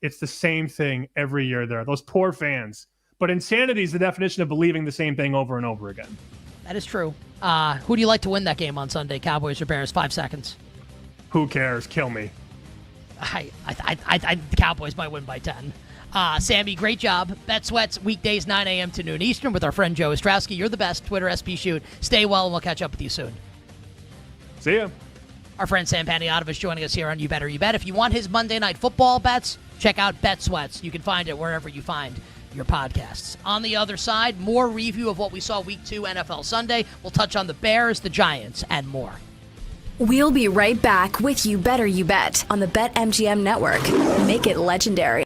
It's the same thing every year there. Those poor fans. But insanity is the definition of believing the same thing over and over again. That is true. Who do you like to win that game on Sunday, Cowboys or Bears? 5 seconds. Who cares? Kill me. The Cowboys might win by 10. Sammy, great job. Bet Sweats, weekdays 9 a.m. to noon Eastern with our friend Joe Ostrowski. You're the best. Twitter, SP Shoot. Stay well, and we'll catch up with you soon. See ya. Our friend Sam Panayotovich joining us here on You Better You Bet. If you want his Monday Night Football bets, check out Bet Sweats. You can find it wherever you find your podcasts. On the other side, more review of what we saw Week 2 NFL Sunday. We'll touch on the Bears, the Giants, and more. We'll be right back with You Better You Bet on the BetMGM Network. Make it legendary.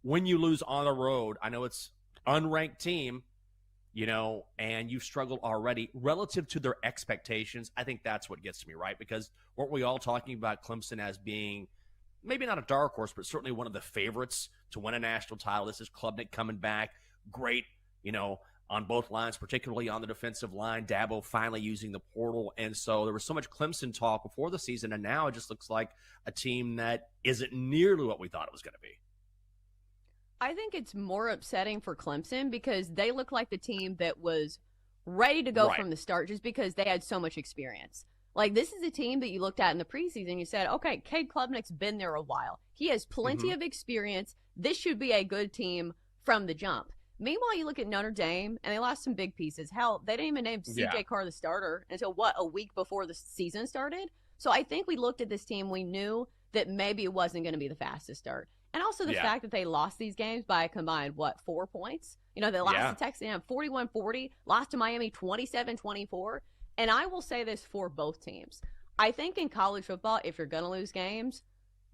When you lose on the road, I know it's unranked team, and you've struggled already relative to their expectations. I think that's what gets me, right? Because weren't we all talking about Clemson as being maybe not a dark horse, but certainly one of the favorites to win a national title? This is Klubnik coming back. Great, on both lines, particularly on the defensive line. Dabo finally using the portal. And so there was so much Clemson talk before the season, and now it just looks like a team that isn't nearly what we thought it was going to be. I think it's more upsetting for Clemson because they look like the team that was ready to go from the start just because they had so much experience. Like, this is a team that you looked at in the preseason. You said, okay, Cade Klubnik's been there a while. He has plenty of experience. This should be a good team from the jump. Meanwhile, you look at Notre Dame, and they lost some big pieces. Hell, they didn't even name C.J. Carr the starter until, a week before the season started? So I think we looked at this team. We knew that maybe it wasn't going to be the fastest start. And also the fact that they lost these games by a combined, 4 points? They lost to Texas 41-40, lost to Miami 27-24. And I will say this for both teams. I think in college football, if you're going to lose games,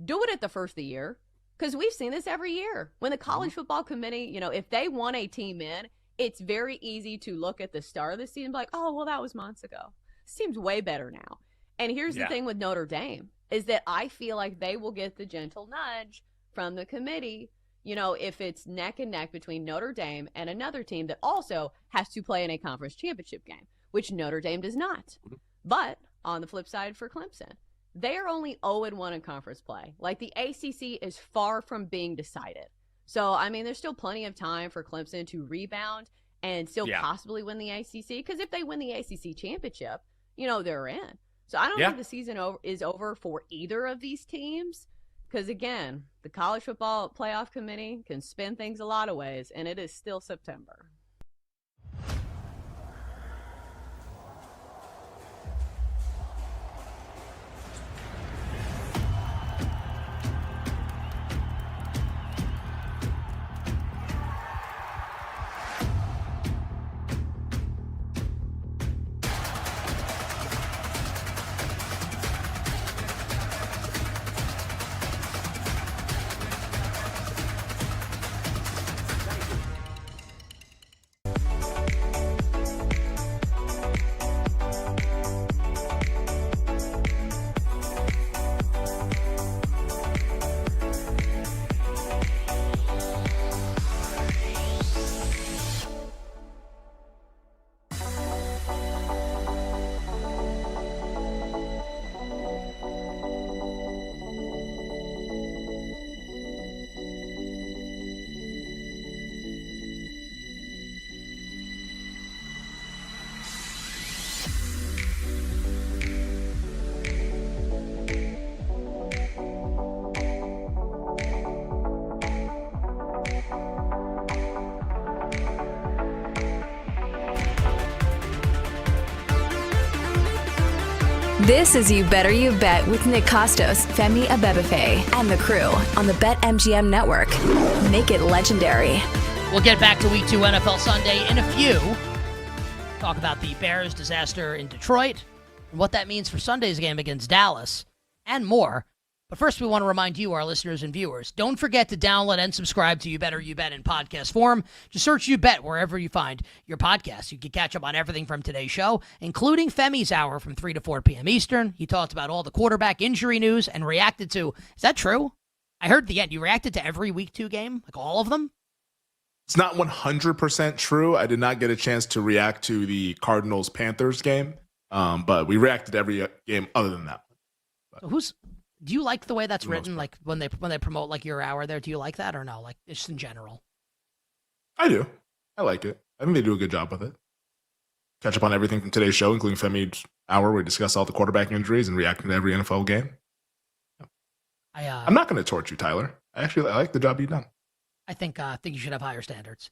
do it at the first of the year. Because we've seen this every year. When the college football committee, if they want a team in, it's very easy to look at the start of the season and be like, oh, well, that was months ago. Seems way better now. And here's the thing with Notre Dame, is that I feel like they will get the gentle nudge from the committee, if it's neck and neck between Notre Dame and another team that also has to play in a conference championship game, which Notre Dame does not. But on the flip side for Clemson, they are only 0-1 in conference play. Like, the ACC is far from being decided. So, there's still plenty of time for Clemson to rebound and still possibly win the ACC. Because if they win the ACC championship, they're in. So I don't think the season is over for either of these teams. Because, again, the College Football Playoff Committee can spin things a lot of ways, and it is still September. This is You Better You Bet with Nick Costos, Femi Abebefe, and the crew on the BetMGM network. Make it legendary. We'll get back to Week 2 NFL Sunday in a few. Talk about the Bears disaster in Detroit and what that means for Sunday's game against Dallas and more. But first, we want to remind you, our listeners and viewers, don't forget to download and subscribe to You Better You Bet in podcast form. Just search You Bet wherever you find your podcasts. You can catch up on everything from today's show, including Femi's Hour from 3 to 4 p.m. Eastern. He talked about all the quarterback injury news and reacted to, is that true? I heard the end. You reacted to every Week 2 game, like all of them? It's not 100% true. I did not get a chance to react to the Cardinals-Panthers game, but we reacted to every game other than that. So do you like the way that's written? Like when they promote like your hour there, do you like that or no? Like just in general? I do. I like it. I think they do a good job with it. Catch up on everything from today's show, including Femi's Hour, where we discuss all the quarterback injuries and reacting to every NFL game. I'm not going to torch you, Tyler. I like the job you've done. I think you should have higher standards.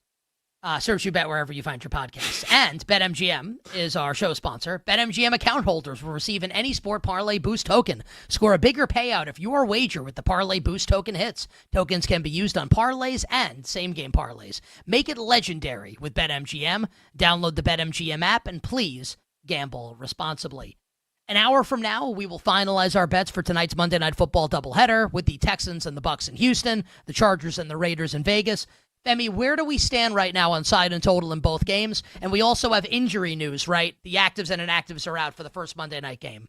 Search You Bet wherever you find your podcasts. And BetMGM is our show sponsor. BetMGM account holders will receive an Any Sport Parlay Boost token. Score a bigger payout if your wager with the Parlay Boost token hits. Tokens can be used on parlays and same-game parlays. Make it legendary with BetMGM. Download the BetMGM app and please gamble responsibly. An hour from now, we will finalize our bets for tonight's Monday Night Football doubleheader with the Texans and the Bucs in Houston, the Chargers and the Raiders in Vegas. Femi, where do we stand right now on side and total in both games? And we also have injury news, right? The actives and inactives are out for the first Monday night game.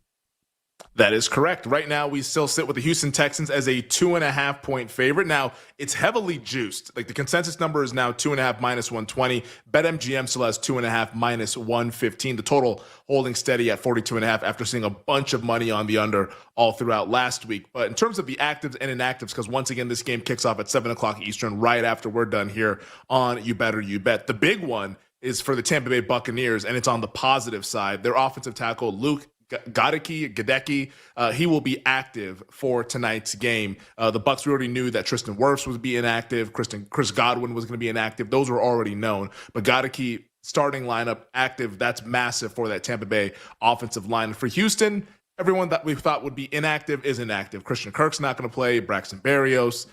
That is correct. Right now, we still sit with the Houston Texans as a 2.5-point favorite. Now, it's heavily juiced. Like the consensus number is now 2.5 minus 120. BetMGM still has 2.5 minus 115. The total holding steady at 42.5 after seeing a bunch of money on the under all throughout last week. But in terms of the actives and inactives, because once again, this game kicks off at 7 o'clock Eastern right after we're done here on You Better You Bet. The big one is for the Tampa Bay Buccaneers, and it's on the positive side. Their offensive tackle, Luke Gadecki, he will be active for tonight's game. The Bucs, we already knew that Tristan Wirfs would be inactive. Chris Godwin was going to be inactive. Those were already known. But Gadecki, starting lineup, active. That's massive for that Tampa Bay offensive line. For Houston, everyone that we thought would be inactive is inactive. Christian Kirk's not going to play. Braxton Berrios.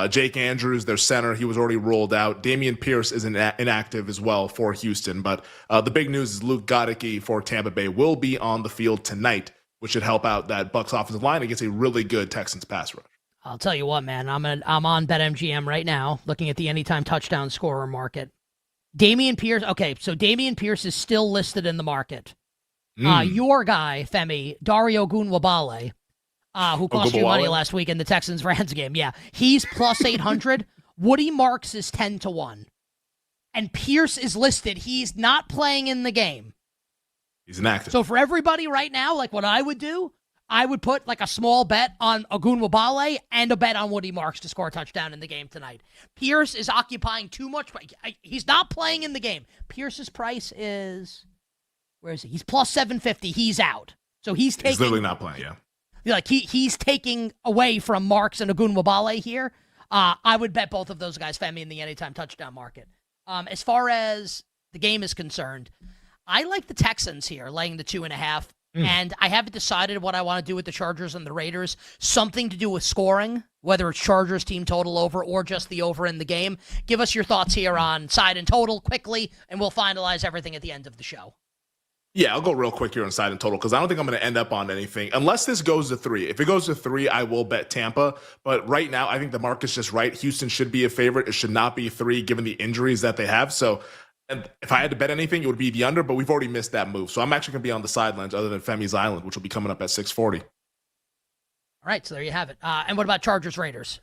Jake Andrews, their center, he was already ruled out. Dameon Pierce is inactive as well for Houston. But the big news is Luke Gadecki for Tampa Bay will be on the field tonight, which should help out that Bucs offensive line against a really good Texans pass rush. I'll tell you what, man. I'm on BetMGM right now, looking at the anytime touchdown scorer market. Dameon Pierce. Okay, so Dameon Pierce is still listed in the market. Your guy, Femi, Dario Gunwabale, who cost you money last week in the Texans-Rams game. Yeah, he's plus 800. Woody Marks is 10-1. And Pierce is listed. He's not playing in the game. He's inactive. So for everybody right now, like what I would do, I would put like a small bet on Ogunwabale and a bet on Woody Marks to score a touchdown in the game tonight. Pierce is occupying too much. He's not playing in the game. Pierce's price is, where is he? He's plus 750. He's out. So he's literally not playing, yeah. Like he's taking away from Marks and Ogunwabale here. I would bet both of those guys, Femi, in the anytime touchdown market. As far as the game is concerned, I like the Texans here, laying the 2.5. And I haven't decided what I want to do with the Chargers and the Raiders. Something to do with scoring, whether it's Chargers team total over or just the over in the game. Give us your thoughts here on side and total quickly, and we'll finalize everything at the end of the show. Yeah, I'll go real quick here on side and total because I don't think I'm going to end up on anything unless this goes to 3. If it goes to 3, I will bet Tampa. But right now, I think the market's just right. Houston should be a favorite. It should not be 3 given the injuries that they have. So and if I had to bet anything, it would be the under, but we've already missed that move. So I'm actually going to be on the sidelines other than Femi's Island, which will be coming up at 6:40. All right, so there you have it. And what about Chargers-Raiders?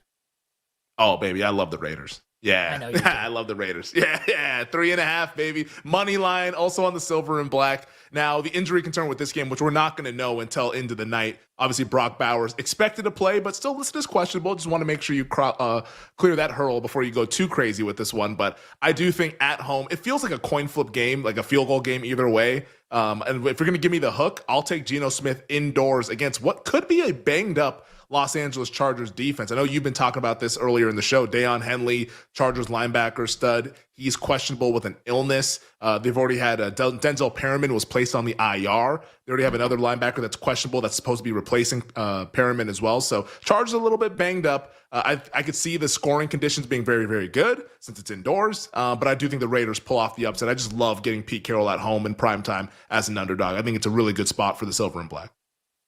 Oh, baby, I love the Raiders. Yeah, I know you do. I love the Raiders. Yeah, 3.5, baby. Money line, also on the silver and black. Now, the injury concern with this game, which we're not going to know until into the night. Obviously, Brock Bowers expected to play, but still listed as questionable. Just want to make sure you clear that hurdle before you go too crazy with this one. But I do think at home, it feels like a coin flip game, like a field goal game either way. And if you're going to give me the hook, I'll take Geno Smith indoors against what could be a banged up Los Angeles Chargers defense. I know you've been talking about this earlier in the show. Deion Henley, Chargers linebacker stud. He's questionable with an illness. They've already had Denzel Perriman was placed on the IR. They already have another linebacker that's questionable that's supposed to be replacing Perriman as well. So Chargers a little bit banged up. I could see the scoring conditions being very, very good since it's indoors. But I do think the Raiders pull off the upset. I just love getting Pete Carroll at home in primetime as an underdog. I think it's a really good spot for the Silver and Black.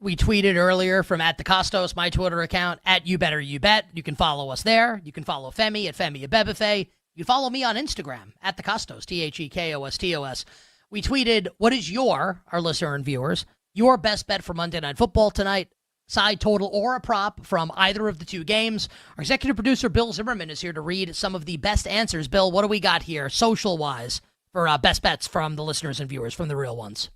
We tweeted earlier from @TheCostos, my Twitter account, @YouBetterYouBet. You can follow us there. You can follow Femi at Femi Abebefe. You can follow me on Instagram @TheCostos, TheKostos. We tweeted, what is our listener and viewers, your best bet for Monday Night Football tonight? Side total or a prop from either of the two games. Our executive producer, Bill Zimmerman, is here to read some of the best answers. Bill, what do we got here, social-wise, for best bets from the listeners and viewers, from the real ones?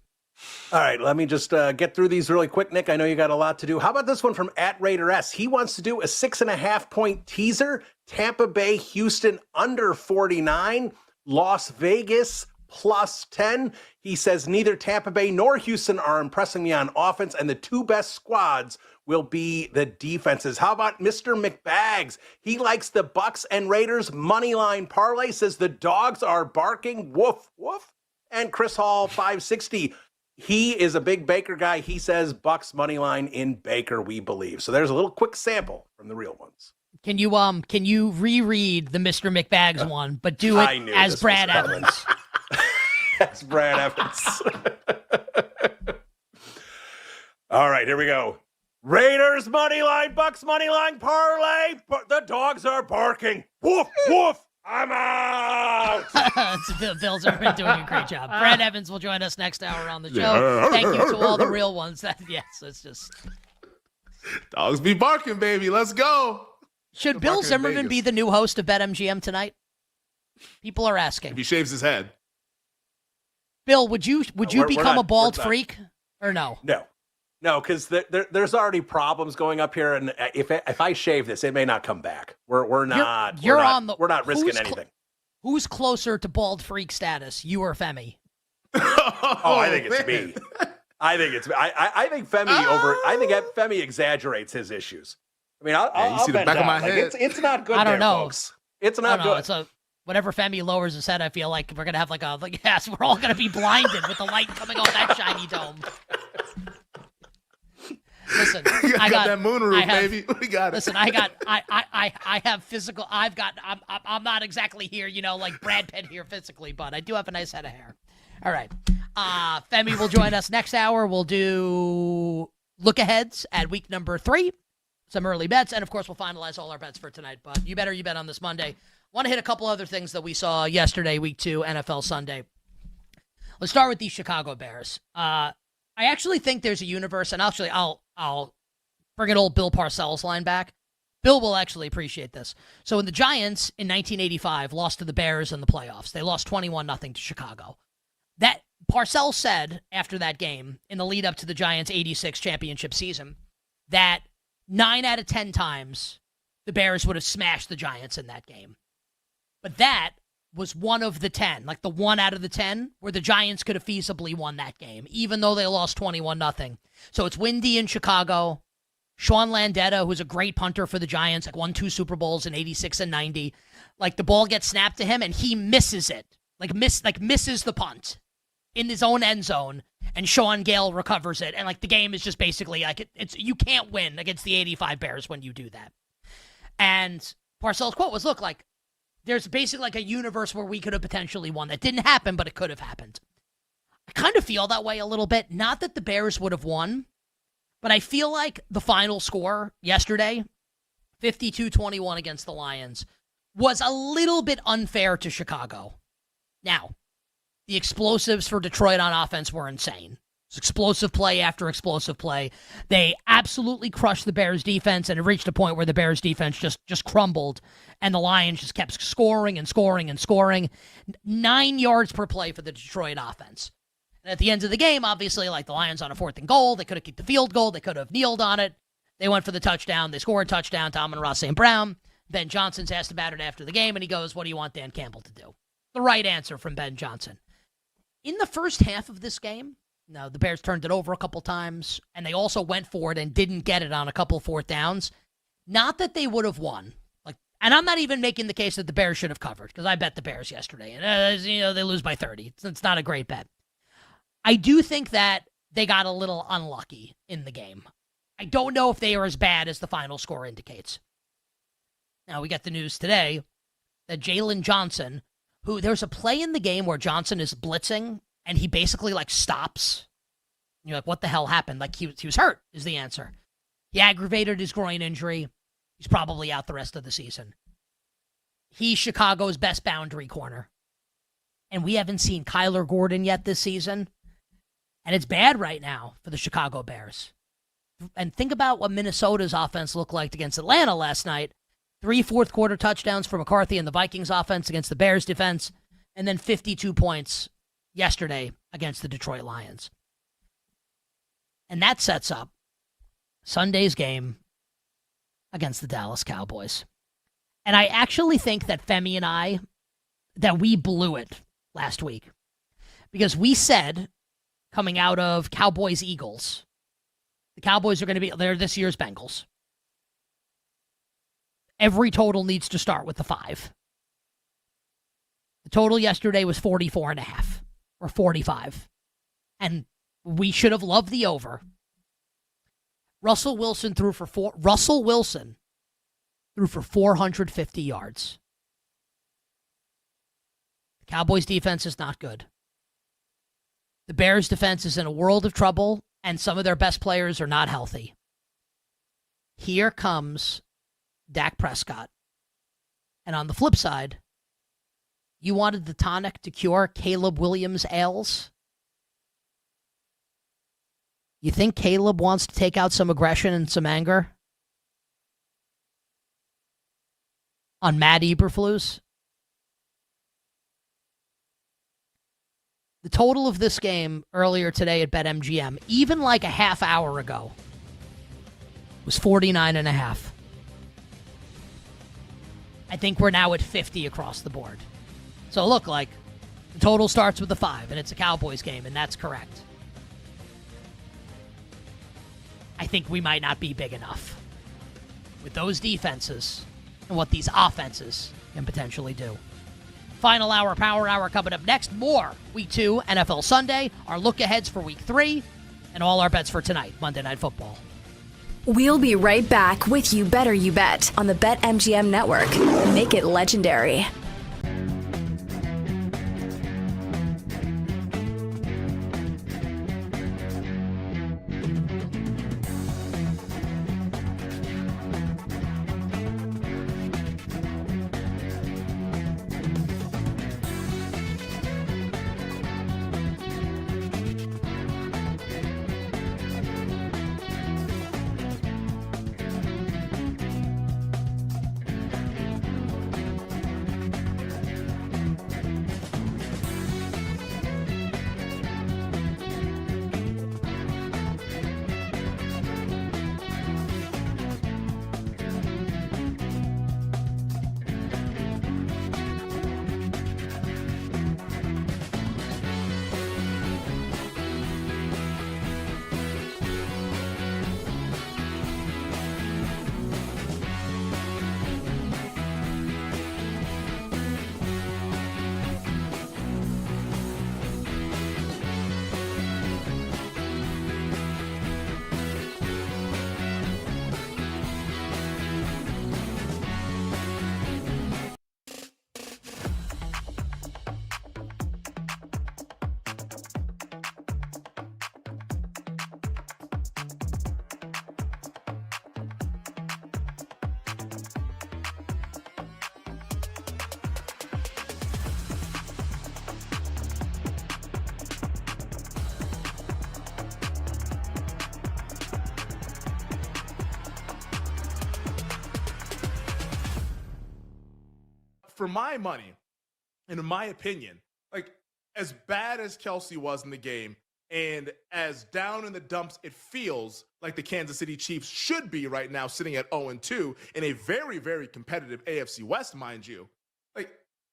All right, let me just get through these really quick, Nick. I know you got a lot to do. How about this one from @RaiderS? He wants to do a 6.5-point teaser. Tampa Bay, Houston under 49. Las Vegas +10. He says neither Tampa Bay nor Houston are impressing me on offense, and the two best squads will be the defenses. How about Mr. McBags? He likes the Bucs and Raiders moneyline parlay, says the dogs are barking. Woof, woof. And Chris Hall, 560. He is a big Baker guy. He says Bucs money line in Baker, we believe. So there's a little quick sample from the real ones. Can you reread the Mr. McBags one, but do it as Brad Evans? As Brad Evans. All right, here we go. Raiders money line, Bucs money line parlay. The dogs are barking. Woof, woof. I'm out. Bill's been doing a great job. Brad Evans will join us next hour on the show. Thank you to all the real ones. Yes, it's just dogs be barking, baby. Let's go. Should Bill Zimmerman be the new host of BetMGM tonight? People are asking. If he shaves his head. Bill, would you become a bald freak or no? No, because there's already problems going up here, and if I shave this, it may not come back. We're not risking anything. Who's closer to bald freak status, you or Femi? I think it's me. I think Femi exaggerates his issues. I mean, I'll see the back of my head. It's not good. I don't know, folks. It's not good. It's whenever Femi lowers his head, I feel like we're gonna have yes, we're all gonna be blinded with the light coming off that shiny dome. Listen, I got that moonroof, baby. We got it. Listen, I have physical. I'm not exactly here, like Brad Pitt here physically, but I do have a nice head of hair. All right. Femi will join us next hour. We'll do look-aheads at week number 3, some early bets, and, of course, we'll finalize all our bets for tonight. But you bet on this Monday. Want to hit a couple other things that we saw yesterday, week 2, NFL Sunday. Let's start with the Chicago Bears. I actually think there's a universe, and I'll bring an old Bill Parcells line back. Bill will actually appreciate this. So when the Giants in 1985 lost to the Bears in the playoffs, they lost 21-0 to Chicago. That Parcells said after that game, in the lead up to the Giants' 86 championship season, that 9 out of 10 times the Bears would have smashed the Giants in that game. But that was one of the 10, like the 1 out of the 10, where the Giants could have feasibly won that game, even though they lost 21-0. So it's windy in Chicago. Sean Landeta, who's a great punter for the Giants, won 2 Super Bowls in 86 and 90. The ball gets snapped to him, and he misses it. Misses the punt in his own end zone, and Sean Gale recovers it. And, the game is just basically, it's you can't win against the 85 Bears when you do that. And Parcells' quote was, look, there's basically a universe where we could have potentially won. That didn't happen, but it could have happened. I kind of feel that way a little bit. Not that the Bears would have won, but I feel like the final score yesterday, 52-21 against the Lions, was a little bit unfair to Chicago. Now, the explosives for Detroit on offense were insane. It's explosive play after explosive play. They absolutely crushed the Bears defense, and it reached a point where the Bears defense just crumbled, and the Lions just kept scoring and scoring and scoring. 9 yards per play for the Detroit offense. And at the end of the game, obviously, the Lions on a 4th and goal, they could have kicked the field goal. They could have kneeled on it. They went for the touchdown. They scored a touchdown to Amon-Ra St. Brown. Ben Johnson's asked about it after the game, and he goes, what do you want Dan Campbell to do? The right answer from Ben Johnson. In the first half of this game, Now, the Bears turned it over a couple times, and they also went for it and didn't get it on a couple fourth downs. Not that they would have won. And I'm not even making the case that the Bears should have covered, because I bet the Bears yesterday, and they lose by 30. It's not a great bet. I do think that they got a little unlucky in the game. I don't know if they are as bad as the final score indicates. Now, we got the news today that Jalen Johnson, who there's a play in the game where Johnson is blitzing, and he basically, stops. You're like, what the hell happened? He was hurt, is the answer. He aggravated his groin injury. He's probably out the rest of the season. He's Chicago's best boundary corner. And we haven't seen Kyler Gordon yet this season. And it's bad right now for the Chicago Bears. And think about what Minnesota's offense looked like against Atlanta last night. 3 fourth-quarter touchdowns for McCarthy and the Vikings offense against the Bears defense. And then 52 points yesterday against the Detroit Lions. And that sets up Sunday's game against the Dallas Cowboys. And I actually think that Femi and I, that we blew it last week. Because we said, coming out of Cowboys-Eagles, the Cowboys are going to be, they're this year's Bengals. Every total needs to start with the 5. The total yesterday was 44.5 or 45. And we should have loved the over. Russell Wilson threw for 450 yards. The Cowboys defense is not good. The Bears defense is in a world of trouble, and some of their best players are not healthy. Here comes Dak Prescott. And on the flip side, you wanted the tonic to cure Caleb Williams' ails? You think Caleb wants to take out some aggression and some anger on Matt Eberflus? The total of this game earlier today at BetMGM, even like a half hour ago, was 49.5. I think we're now at 50 across the board. So look, the total starts with a 5, and it's a Cowboys game, and that's correct. I think we might not be big enough with those defenses and what these offenses can potentially do. Final hour, power hour coming up next. More Week 2 NFL Sunday, our look-aheads for Week 3, and all our bets for tonight, Monday Night Football. We'll be right back with You Better You Bet on the BetMGM Network. Make it legendary. For my money, and in my opinion, as bad as Kelsey was in the game and as down in the dumps it feels like the Kansas City Chiefs should be right now, sitting at 0-2 in a very, very competitive AFC West, mind you,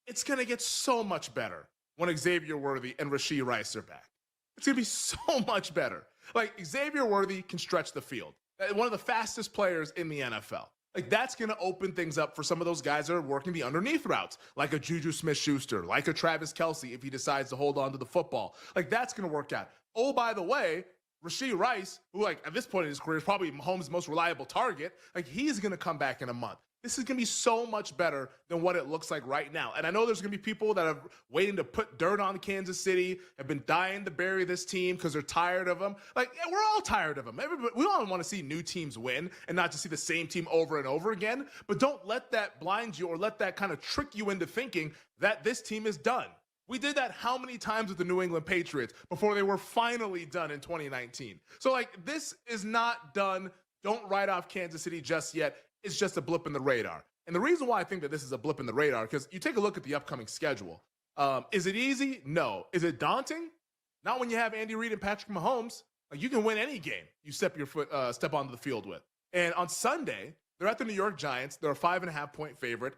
it's going to get so much better when Xavier Worthy and Rashee Rice are back. It's going to be so much better. Like, Xavier Worthy can stretch the field. One of the fastest players in the NFL. Like, that's going to open things up for some of those guys that are working the underneath routes, like a Juju Smith-Schuster, like a Travis Kelce if he decides to hold on to the football. Like, that's going to work out. Oh, by the way, Rashee Rice, who, like, at this point in his career is probably Mahomes' most reliable target, like, he's going to come back in a month. This is going to be so much better than what it looks like right now. And I know there's going to be people that are waiting to put dirt on Kansas City, have been dying to bury this team because they're tired of them. Like, yeah, we're all tired of them. We all want to see new teams win and not just see the same team over and over again. But don't let that blind you or let that kind of trick you into thinking that this team is done. We did that how many times with the New England Patriots before they were finally done in 2019? So, like, this is not done. Don't write off Kansas City just yet. It's just a blip in the radar. And the reason why I think that this is a blip in the radar, because you take a look at the upcoming schedule. Is it easy? No. Is it daunting? Not when you have Andy Reid and Patrick Mahomes. Like, you can win any game you step onto the field with. And on Sunday, they're at the New York Giants. They're a 5.5-point favorite.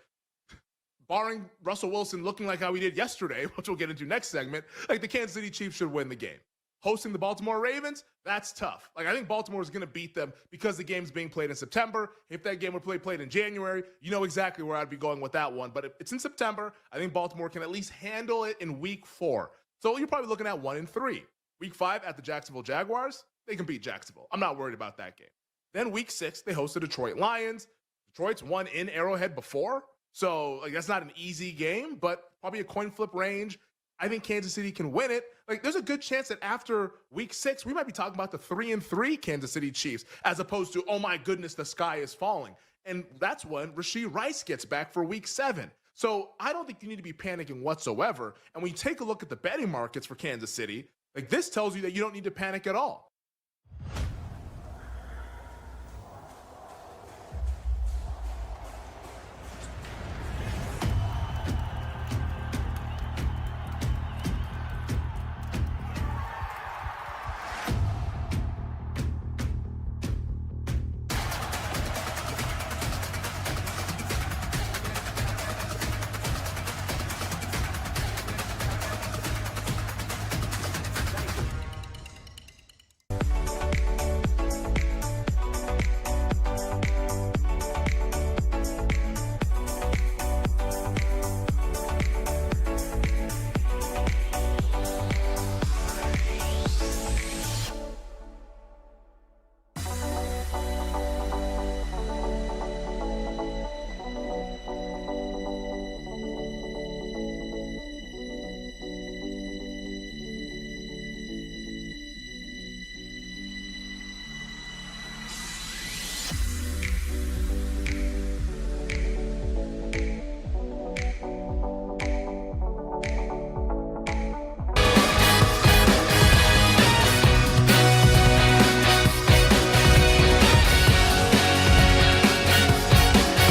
Barring Russell Wilson looking like how he did yesterday, which we'll get into next segment, like, the Kansas City Chiefs should win the game. Hosting the Baltimore Ravens, that's tough. Like, I think Baltimore is going to beat them because the game's being played in September. If that game were played in January, you know exactly where I'd be going with that one. But if it's in September, I think Baltimore can at least handle it in week 4. So you're probably looking at 1-3. Week 5 at the Jacksonville Jaguars, they can beat Jacksonville. I'm not worried about that game. Then week 6, they host the Detroit Lions. Detroit's won in Arrowhead before. So, like, that's not an easy game, but probably a coin flip range. I think Kansas City can win it. Like, there's a good chance that after week 6, we might be talking about the 3-3 Kansas City Chiefs, as opposed to, oh my goodness, the sky is falling. And that's when Rashee Rice gets back for week 7. So I don't think you need to be panicking whatsoever. And when you take a look at the betting markets for Kansas City, like, this tells you that you don't need to panic at all.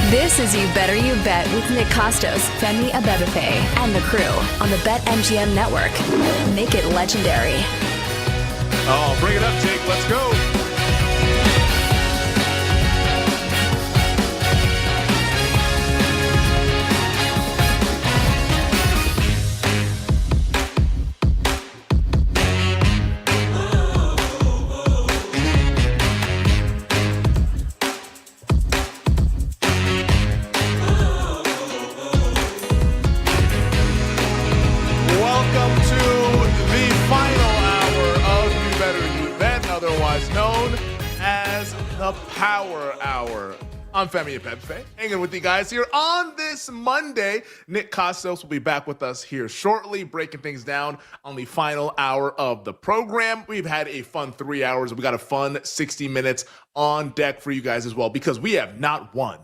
This is You Better You Bet with Nick Costos, Femi Abebefe, and the crew on the BetMGM Network. Make it legendary. Oh, bring it up, Jake. Let's go. I'm Femi Abebefe, hanging with you guys here on this Monday. Nick Costos will be back with us here shortly, breaking things down on the final hour of the program. We've had a fun 3 hours. We got a fun 60 minutes on deck for you guys as well, because we have not one,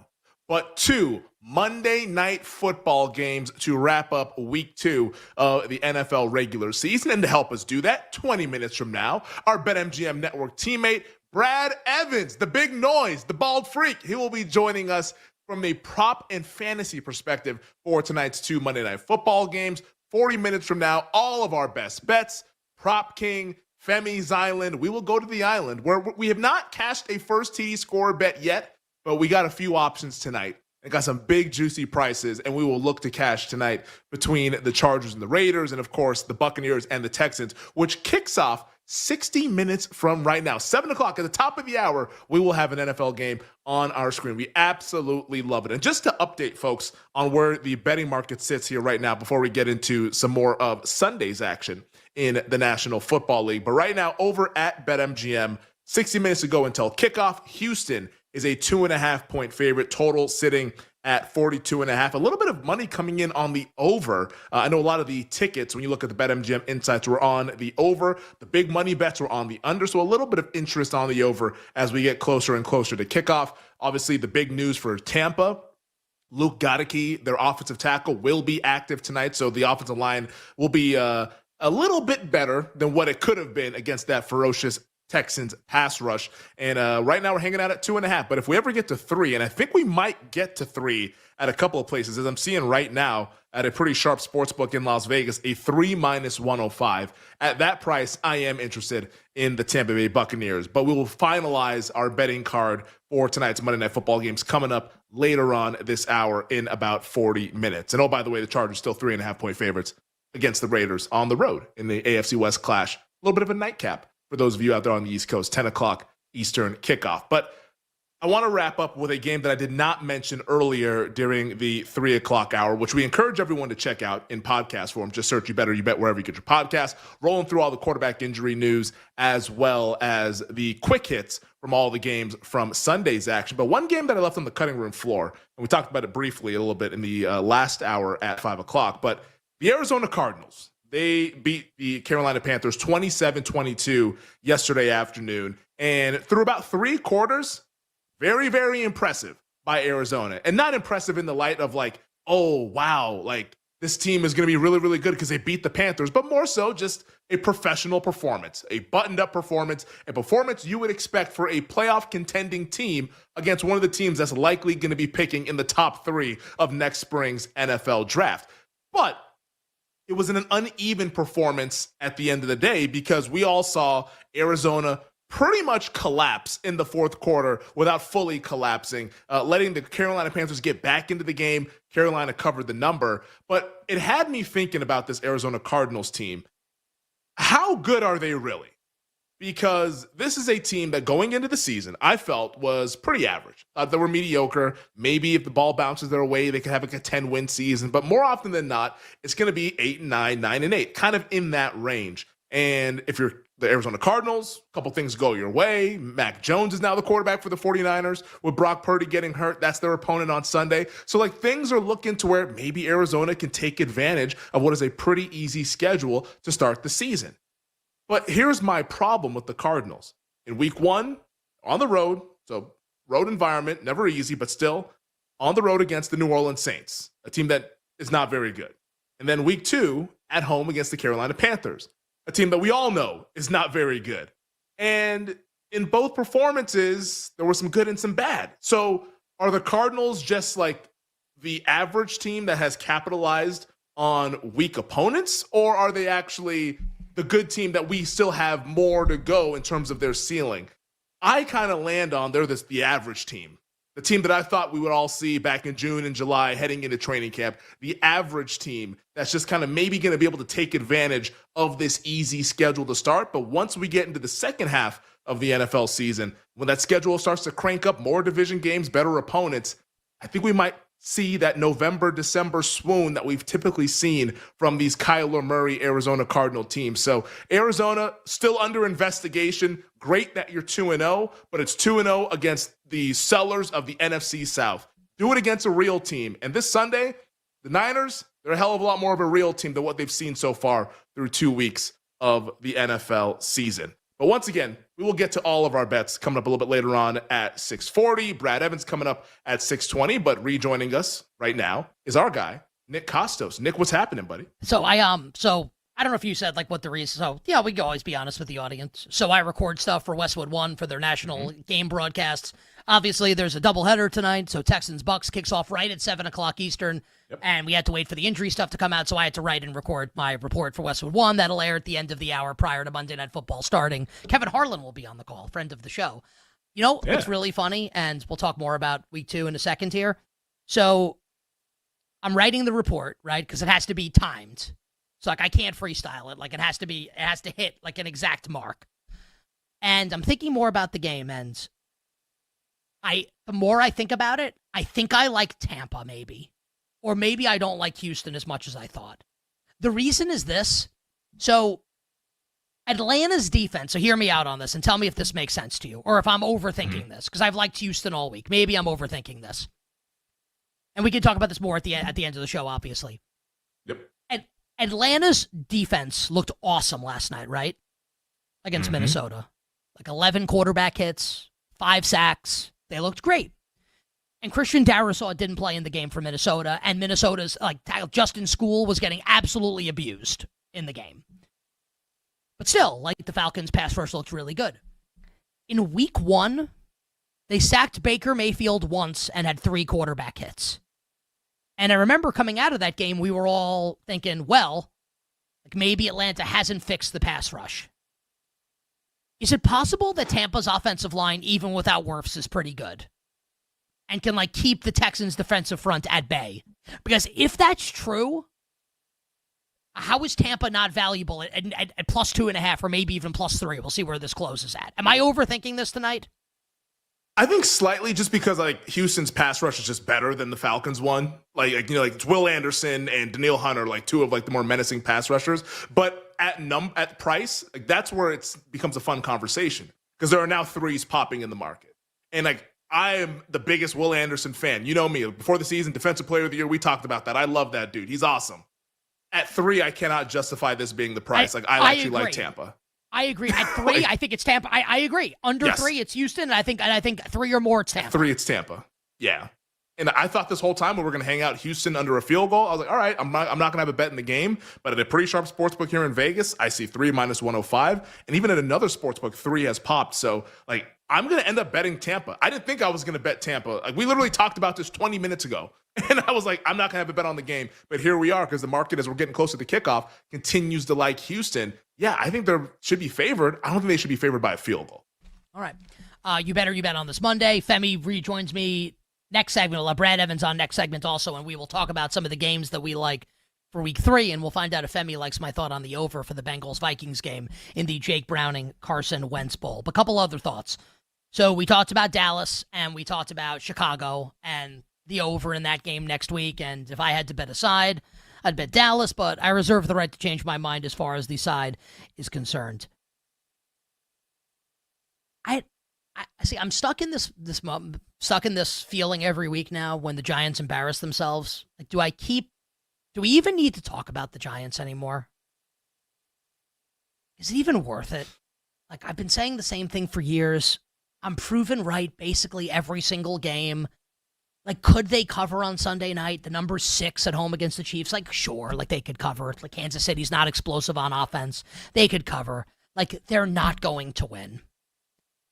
but 2 Monday night football games to wrap up week 2 of the NFL regular season. And to help us do that, 20 minutes from now, our BetMGM Network teammate, Brad Evans, the big noise, the bald freak. He will be joining us from a prop and fantasy perspective for tonight's 2 Monday Night Football games. 40 minutes from now, all of our best bets, Prop King, Femi's Island. We will go to the island where we have not cashed a first TD scorer bet yet, but we got a few options tonight. and got some big juicy prices, and we will look to cash tonight between the Chargers and the Raiders, and of course the Buccaneers and the Texans, which kicks off 60 minutes from right now. 7 o'clock at the top of the hour, we will have an NFL game on our screen. We absolutely love it. And just to update folks on where the betting market sits here right now before we get into some more of Sunday's action in the National Football League. But right now, over at BetMGM, 60 minutes to go until kickoff. Houston is a 2.5-point favorite, total sitting at 42.5. A little bit of money coming in on the over. I know a lot of the tickets, when you look at the BetMGM insights, were on the over. The big money bets were on the under. So a little bit of interest on the over as we get closer and closer to kickoff. Obviously, the big news for Tampa, Luke Goedeke, their offensive tackle, will be active tonight. So the offensive line will be a little bit better than what it could have been against that ferocious Texans pass rush. And right now we're hanging out at 2.5. But if we ever get to 3, and I think we might get to 3 at a couple of places, as I'm seeing right now at a pretty sharp sports book in Las Vegas, a 3 minus 105. At that price, I am interested in the Tampa Bay Buccaneers. But we will finalize our betting card for tonight's Monday Night Football games coming up later on this hour in about 40 minutes. And oh, by the way, the Chargers still 3.5-point favorites against the Raiders on the road in the AFC West clash. A little bit of a nightcap for those of you out there on the East Coast, 10 o'clock Eastern kickoff. But I want to wrap up with a game that I did not mention earlier during the 3 o'clock hour, which we encourage everyone to check out in podcast form. Just search You Better You Bet wherever you get your podcast, rolling through all the quarterback injury news as well as the quick hits from all the games from Sunday's action. But one game that I left on the cutting room floor, and we talked about it briefly a little bit in the last hour at 5 o'clock, but the Arizona Cardinals, they beat the Carolina Panthers 27-22 yesterday afternoon. And through about 3 quarters, very, very impressive by Arizona. And not impressive in the light of like, oh, wow, like this team is going to be really, really good because they beat the Panthers, but more so just a professional performance, a buttoned-up performance, a performance you would expect for a playoff contending team against one of the teams that's likely going to be picking in the top 3 of next spring's NFL draft. But it was an uneven performance at the end of the day because we all saw Arizona pretty much collapse in the fourth quarter without fully collapsing, letting the Carolina Panthers get back into the game. Carolina covered the number, but it had me thinking about this Arizona Cardinals team. How good are they really? Because this is a team that going into the season, I felt was pretty average. They were mediocre. Maybe if the ball bounces their way, they could have like a 10-win season. But more often than not, it's going to be 8-9, 9-8, kind of in that range. And if you're the Arizona Cardinals, a couple things go your way. Mac Jones is now the quarterback for the 49ers. With Brock Purdy getting hurt, that's their opponent on Sunday. So like things are looking to where maybe Arizona can take advantage of what is a pretty easy schedule to start the season. But here's my problem with the Cardinals. In week 1, on the road, so road environment, never easy, but still on the road against the New Orleans Saints, a team that is not very good. And then week 2, at home against the Carolina Panthers, a team that we all know is not very good. And in both performances, there were some good and some bad. So are the Cardinals just like the average team that has capitalized on weak opponents, or are they actually the good team that we still have more to go in terms of their ceiling? I kind of land on they're the average team. The team that I thought we would all see back in June and July heading into training camp. The average team that's just kind of maybe going to be able to take advantage of this easy schedule to start. But once we get into the second half of the NFL season, when that schedule starts to crank up more division games, better opponents, I think we might see that November, December swoon that we've typically seen from these Kyler Murray Arizona Cardinal teams. So Arizona still under investigation. Great that you're 2-0, but it's 2-0 against the sellers of the NFC South. Do it against a real team. And this Sunday, the Niners, they're a hell of a lot more of a real team than what they've seen so far through 2 weeks of the NFL season. But once again, we will get to all of our bets coming up a little bit later on at 6:40. Brad Evans coming up at 6:20, but rejoining us right now is our guy, Nick Costos. Nick, what's happening, buddy? So I don't know if you said like what the reason. So yeah, we can always be honest with the audience. So I record stuff for Westwood One for their national game broadcasts. Obviously, there's a doubleheader tonight. So Texans Bucks kicks off right at 7 o'clock Eastern. Yep. And we had to wait for the injury stuff to come out. So I had to write and record my report for Westwood One. That'll air at the end of the hour prior to Monday Night Football starting. Kevin Harlan will be on the call, friend of the show. You know, It's really funny, and we'll talk more about week 2 in a second here. So I'm writing the report, right? Because it has to be timed. So like I can't freestyle it. Like it has to hit like an exact mark. And I'm thinking more about the game, and the more I think about it, I think I like Tampa maybe. Or maybe I don't like Houston as much as I thought. The reason is this. So Atlanta's defense, so hear me out on this and tell me if this makes sense to you or if I'm overthinking this, because I've liked Houston all week. Maybe I'm overthinking this. And we can talk about this more at the end of the show, obviously. Yep. Atlanta's defense looked awesome last night, right? Against Minnesota. Like 11 quarterback hits, 5 sacks. They looked great. And Christian Darrisaw didn't play in the game for Minnesota, and Minnesota's Justin School was getting absolutely abused in the game. But still, like the Falcons' pass rush looked really good. In week 1, they sacked Baker Mayfield once and had 3 quarterback hits. And I remember coming out of that game, we were all thinking, well, like maybe Atlanta hasn't fixed the pass rush. Is it possible that Tampa's offensive line, even without Wirfs, is pretty good and can keep the Texans' defensive front at bay? Because if that's true, how is Tampa not valuable at plus 2.5 or maybe even plus 3? We'll see where this closes at. Am I overthinking this tonight? I think slightly, just because Houston's pass rush is just better than the Falcons one. It's Will Anderson and Danielle Hunter, two of the more menacing pass rushers. But at price, that's where it becomes a fun conversation, because there are now 3s popping in the market. And I am the biggest Will Anderson fan. You know me. Before the season, Defensive Player of the Year, we talked about that. I love that dude. He's awesome. At 3, I cannot justify this being the price. I actually like Tampa. I agree. At 3, I think it's Tampa. I agree. Under 3, it's Houston. And I think 3 or more, it's Tampa. At 3, it's Tampa. Yeah. And I thought this whole time we were going to hang out Houston under a field goal. I was like, all right, I'm not going to have a bet in the game. But at a pretty sharp sportsbook here in Vegas, I see 3 minus 105. And even at another sportsbook, 3 has popped. So, I'm going to end up betting Tampa. I didn't think I was going to bet Tampa. We literally talked about this 20 minutes ago. And I was like, I'm not going to have a bet on the game. But here we are, because the market, as we're getting closer to kickoff, continues to like Houston. Yeah, I think they should be favored. I don't think they should be favored by a field goal. All right. You bet on this Monday. Femi rejoins me next segment. We'll have Brad Evans on next segment also, and we will talk about some of the games that we like for week 3, and we'll find out if Femi likes my thought on the over for the Bengals-Vikings game in the Jake Browning-Carson Wentz Bowl. But a couple other thoughts. So we talked about Dallas, and we talked about Chicago, and the over in that game next week. And if I had to bet a side, I'd bet Dallas, but I reserve the right to change my mind as far as the side is concerned. I see. I'm stuck in this feeling every week now when the Giants embarrass themselves. Do we even need to talk about the Giants anymore? Is it even worth it? I've been saying the same thing for years. I'm proven right basically every single game. Could they cover on Sunday night? The number's 6 at home against the Chiefs. Sure, they could cover. Kansas City's not explosive on offense. They could cover. They're not going to win.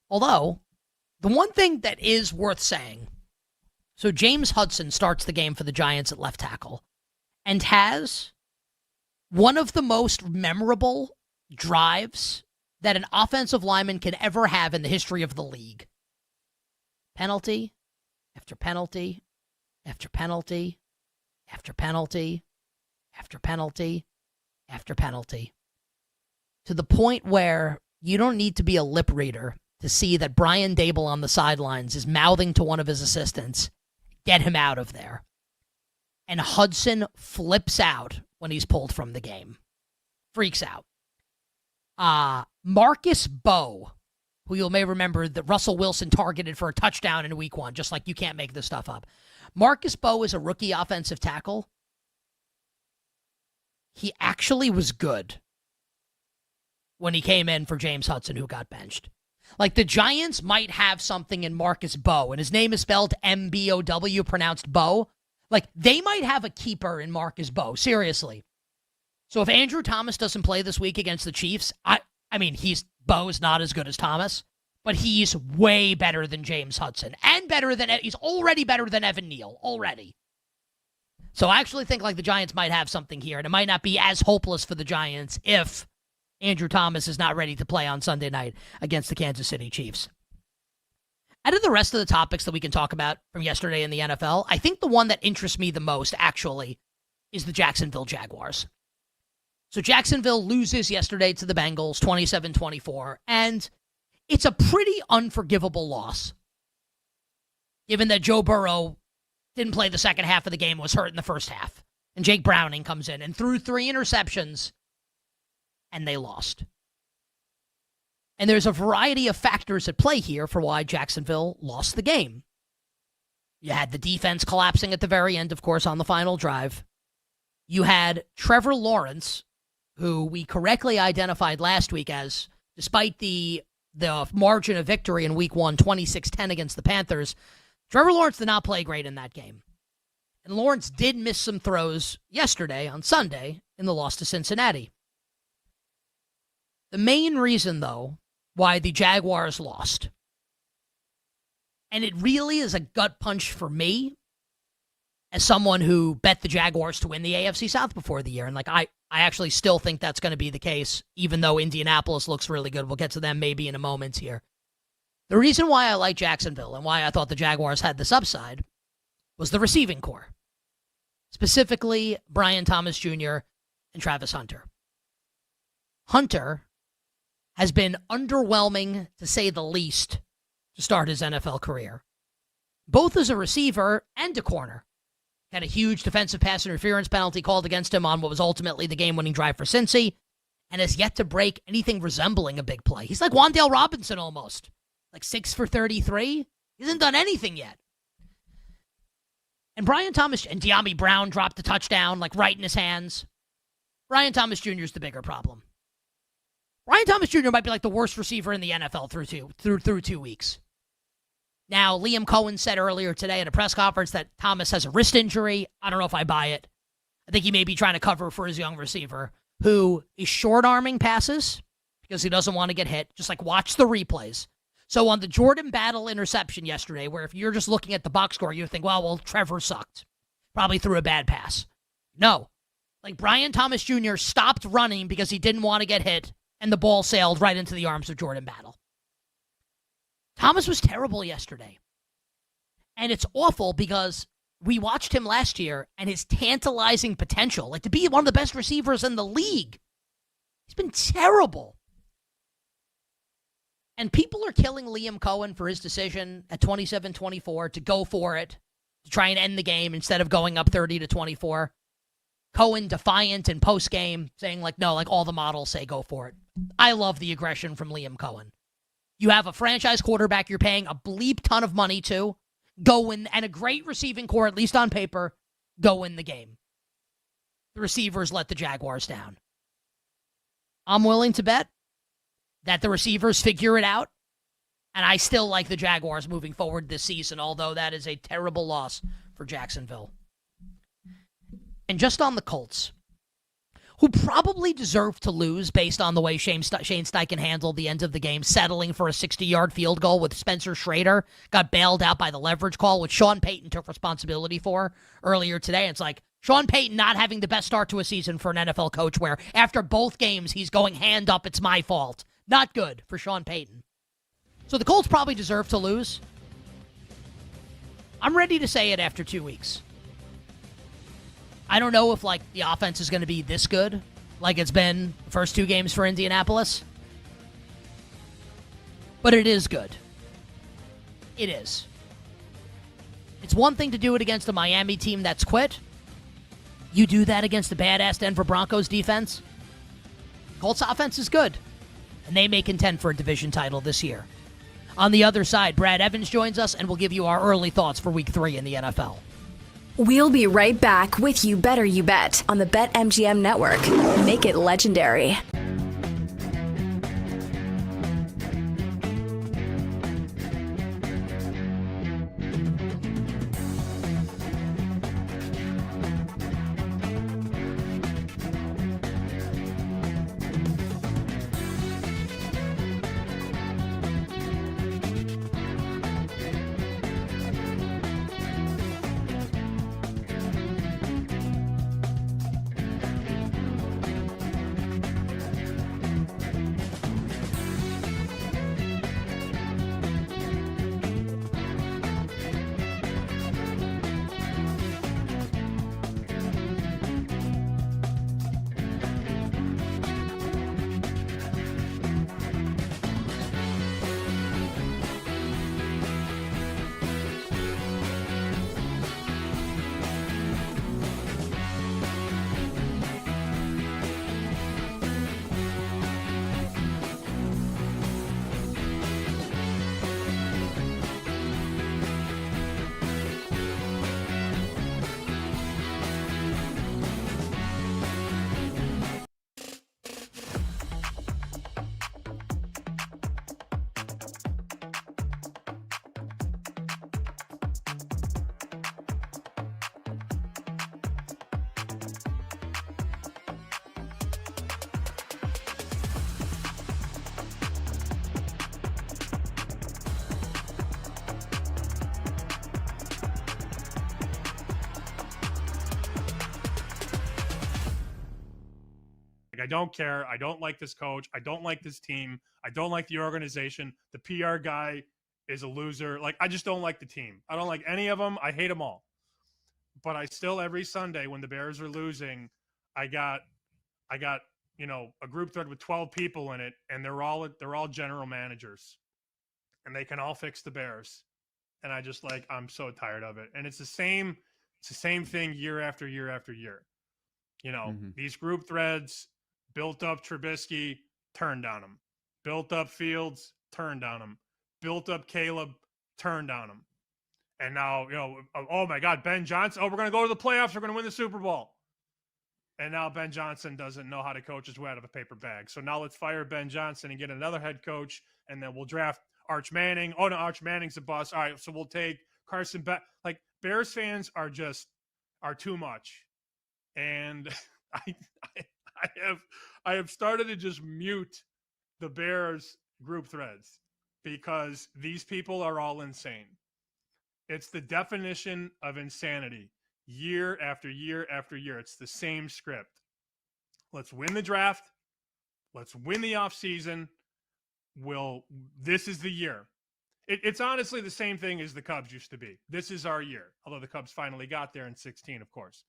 Although, the one thing that is worth saying, so James Hudson starts the game for the Giants at left tackle and has one of the most memorable drives that an offensive lineman can ever have in the history of the league. Penalty after penalty after penalty after penalty after penalty after penalty, to the point where you don't need to be a lip reader to see that Brian Dable on the sidelines is mouthing to one of his assistants, get him out of there. And Hudson flips out when he's pulled from the game. Freaks out. Marcus Bowe, who you may remember that Russell Wilson targeted for a touchdown in week 1, just like you can't make this stuff up. Marcus Bowe is a rookie offensive tackle. He actually was good when he came in for James Hudson, who got benched. The Giants might have something in Marcus Bowe, and his name is spelled M-B-O-W, pronounced Bowe. They might have a keeper in Marcus Bowe, seriously. So if Andrew Thomas doesn't play this week against the Chiefs, I mean, Bowe's not as good as Thomas, but he's way better than James Hudson, and he's already better than Evan Neal, already. So I actually think the Giants might have something here, and it might not be as hopeless for the Giants if Andrew Thomas is not ready to play on Sunday night against the Kansas City Chiefs. Out of the rest of the topics that we can talk about from yesterday in the NFL, I think the one that interests me the most, actually, is the Jacksonville Jaguars. So Jacksonville loses yesterday to the Bengals, 27-24, and it's a pretty unforgivable loss, given that Joe Burrow didn't play the second half of the game, was hurt in the first half, and Jake Browning comes in and threw 3 interceptions, and they lost. And there's a variety of factors at play here for why Jacksonville lost the game. You had the defense collapsing at the very end, of course, on the final drive. You had Trevor Lawrence, who we correctly identified last week as, despite the margin of victory in Week 1, 26-10 against the Panthers, Trevor Lawrence did not play great in that game. And Lawrence did miss some throws yesterday, on Sunday, in the loss to Cincinnati. The main reason, though, why the Jaguars lost, and it really is a gut punch for me as someone who bet the Jaguars to win the AFC South before the year, and I actually still think that's going to be the case, even though Indianapolis looks really good. We'll get to them maybe in a moment here. The reason why I like Jacksonville and why I thought the Jaguars had this upside was the receiving core, specifically Brian Thomas Jr. and Travis Hunter. Hunter has been underwhelming, to say the least, to start his NFL career, both as a receiver and a corner. Had a huge defensive pass interference penalty called against him on what was ultimately the game-winning drive for Cincy, and has yet to break anything resembling a big play. He's like Wan'Dale Robinson almost, like 6 for 33. He hasn't done anything yet. And Brian Thomas and De'Ami Brown dropped a touchdown, like right in his hands. Brian Thomas Jr. is the bigger problem. Brian Thomas Jr. might be like the worst receiver in the NFL through 2 weeks. Now, Liam Cohen said earlier today at a press conference that Thomas has a wrist injury. I don't know if I buy it. I think he may be trying to cover for his young receiver, who is short-arming passes because he doesn't want to get hit. Just like watch the replays. So on the Jordan Battle interception yesterday, where if you're just looking at the box score, you think, well, Trevor sucked. Probably threw a bad pass. No. Like Brian Thomas Jr. stopped running because he didn't want to get hit, and the ball sailed right into the arms of Jordan Battle. Thomas was terrible yesterday. And it's awful because we watched him last year and his tantalizing potential, like to be one of the best receivers in the league. He's been terrible. And people are killing Liam Cohen for his decision at 27-24 to go for it, to try and end the game instead of going up 30-24. Cohen defiant in post-game, saying like, no, like all the models say go for it. I love the aggression from Liam Cohen. You have a franchise quarterback you're paying a bleep ton of money to, go in, and a great receiving core, at least on paper, go win the game. The receivers let the Jaguars down. I'm willing to bet that the receivers figure it out, and I still like the Jaguars moving forward this season, although that is a terrible loss for Jacksonville. And just on the Colts, who probably deserved to lose based on the way Shane Steichen handled the end of the game, settling for a 60-yard field goal with Spencer Schrader, got bailed out by the leverage call, which Sean Payton took responsibility for earlier today. It's like Sean Payton not having the best start to a season for an NFL coach where after both games he's going hand up, it's my fault. Not good for Sean Payton. So the Colts probably deserve to lose. I'm ready to say it after 2 weeks. I don't know if, the offense is going to be this good, like it's been the first 2 games for Indianapolis. But it is good. It is. It's one thing to do it against a Miami team that's quit. You do that against the badass Denver Broncos defense. Colts offense is good. And they may contend for a division title this year. On the other side, Brad Evans joins us, and we'll give you our early thoughts for Week 3 in the NFL. We'll be right back with You Better You Bet on the BetMGM Network. Make it legendary. I don't care. I don't like this coach. I don't like this team. I don't like the organization. The PR guy is a loser. Like, I just don't like the team. I don't like any of them. I hate them all. But I still, every Sunday when the Bears are losing, I got a group thread with 12 people in it, and they're all general managers, and they can all fix the Bears. And I just I'm so tired of it. And it's the same thing year after year after year. These group threads, built up Trubisky, turned on him. Built up Fields, turned on him. Built up Caleb, turned on him. And now, oh my God, Ben Johnson. Oh, we're going to go to the playoffs. We're going to win the Super Bowl. And now Ben Johnson doesn't know how to coach his way out of a paper bag. So now let's fire Ben Johnson and get another head coach, and then we'll draft Arch Manning. Oh, no, Arch Manning's a bust. All right, so we'll take Carson Beck. Like, Bears fans are too much. And I have started to just mute the Bears group threads because these people are all insane. It's the definition of insanity. Year after year after year. It's the same script. Let's win the draft. Let's win the offseason. This is the year. It's honestly the same thing as the Cubs used to be. This is our year. Although the Cubs finally got there in 2016, of course.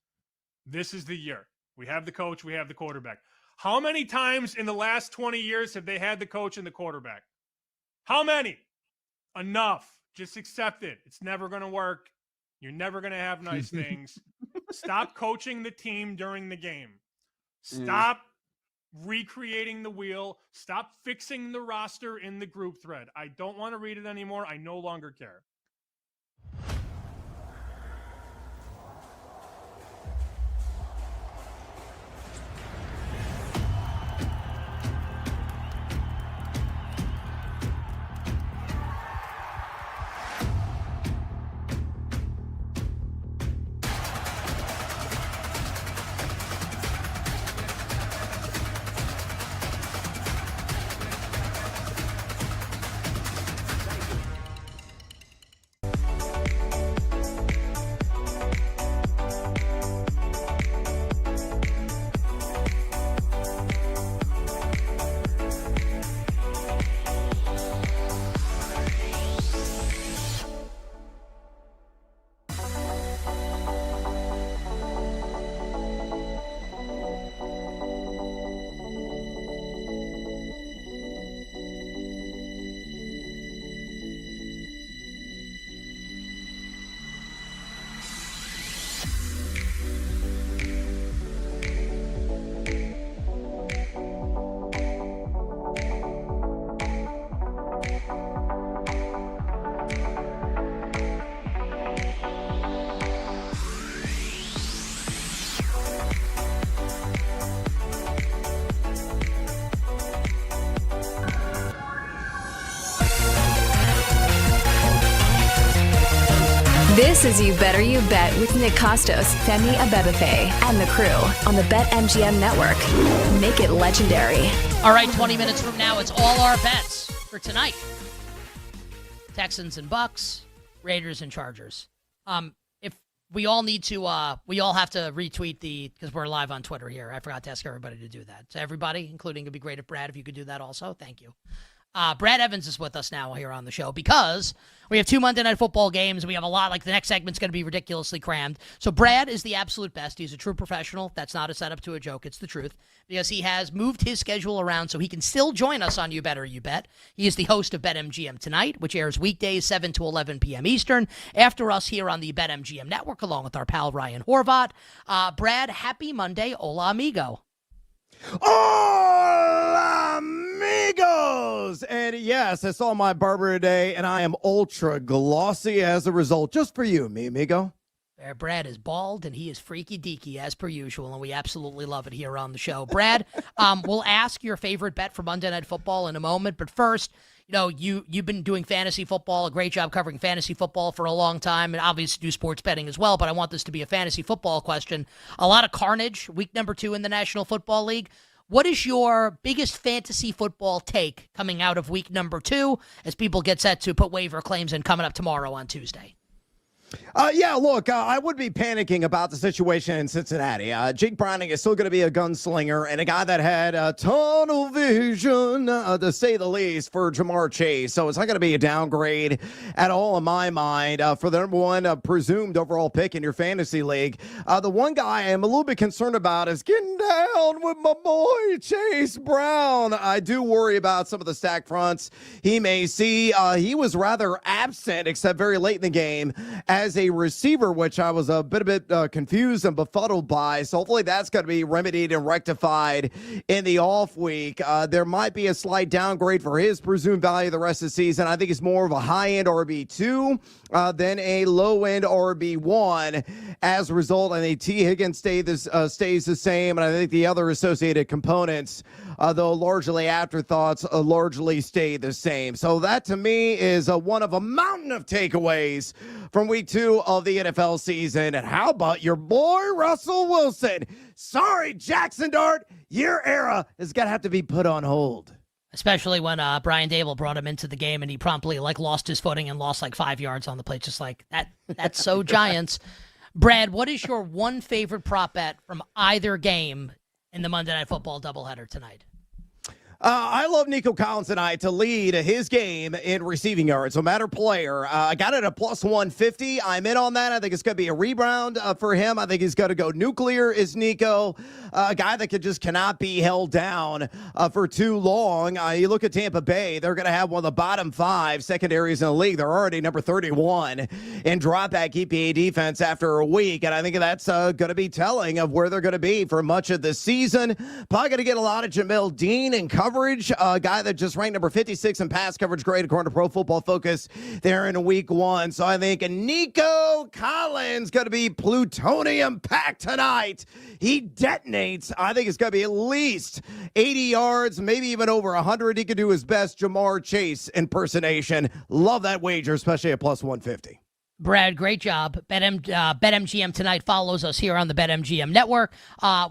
This is the year. We have the coach. We have the quarterback. How many times in the last 20 years have they had the coach and the quarterback? How many? Enough. Just accept it. It's never going to work. You're never going to have nice things. Stop coaching the team during the game. Stop recreating the wheel. Stop fixing the roster in the group thread. I don't want to read it anymore. I no longer care. This is You Better You Bet with Nick Costos, Femi Abebefe, and the crew on the BetMGM Network. Make it legendary. All right, 20 minutes from now, it's all our bets for tonight. Texans and Bucks, Raiders and Chargers. If we all need to, we all have to retweet because we're live on Twitter here. I forgot to ask everybody to do that. So everybody, including, it'd be great if Brad, if you could do that also. Thank you. Brad Evans is with us now here on the show because we have 2 Monday Night Football games. We have a lot. Like, the next segment's going to be ridiculously crammed. So Brad is the absolute best. He's a true professional. That's not a setup to a joke. It's the truth. Because he has moved his schedule around so he can still join us on You Better You Bet. He is the host of BetMGM Tonight, which airs weekdays 7 to 11 p.m. Eastern, after us here on the BetMGM Network, along with our pal Ryan Horvat. Brad, happy Monday. Hola, amigo. Hola, amigos! And yes, I saw my barber today, and I am ultra glossy as a result. Just for you, mi amigo. Brad is bald, and he is freaky deaky, as per usual, and we absolutely love it here on the show. Brad, we'll ask your favorite bet for Monday Night Football in a moment, but first, you've been doing fantasy football, a great job covering fantasy football for a long time, and obviously do sports betting as well, but I want this to be a fantasy football question. A lot of carnage, week number 2 in the National Football League. What is your biggest fantasy football take coming out of week number 2 as people get set to put waiver claims in coming up tomorrow on Tuesday? Yeah, look, I would be panicking about the situation in Cincinnati. Jake Browning is still going to be a gunslinger and a guy that had tunnel vision, to say the least, for Jamar Chase. So it's not going to be a downgrade at all in my mind for the number one presumed overall pick in your fantasy league. The one guy I am a little bit concerned about is getting down with my boy Chase Brown. I do worry about some of the stack fronts he may see. He was rather absent, except very late in the game, as a receiver, which I was a bit confused and befuddled by. So hopefully that's going to be remedied and rectified in the off week. There might be a slight downgrade for his presumed value the rest of the season. I think he's more of a high-end RB2 than a low-end RB1. As a result, I think T. Higgins stays the same, and I think the other associated components, though largely afterthoughts, largely stay the same. So that, to me, is one of a mountain of takeaways from week 2 of the NFL season. And how about your boy Russell Wilson? Sorry, Jackson Dart, your era is going to have to be put on hold. Especially when Brian Dable brought him into the game and he promptly lost his footing and lost 5 yards on the play. Just like that. That's so Giants. Brad, what is your one favorite prop bet from either game in the Monday Night Football doubleheader tonight? I love Nico Collins tonight to lead his game in receiving yards, no matter player. I got it at plus 150. I'm in on that. I think it's going to be a rebound for him. I think he's going to go nuclear, is Nico. A guy that cannot be held down for too long. You look at Tampa Bay, they're going to have one of the bottom 5 secondaries in the league. They're already number 31 in drop-back EPA defense after a week, and I think that's going to be telling of where they're going to be for much of the season. Probably going to get a lot of Jamel Dean in coverage. A guy that just ranked number 56 in pass coverage grade according to Pro Football Focus there in week 1. So I think Nico Collins going to be plutonium-packed tonight. He detonates. I think it's going to be at least 80 yards, maybe even over 100. He could do his best Jamar Chase impersonation. Love that wager, especially at plus 150. Brad, great job. BetMGM tonight follows us here on the BetMGM network.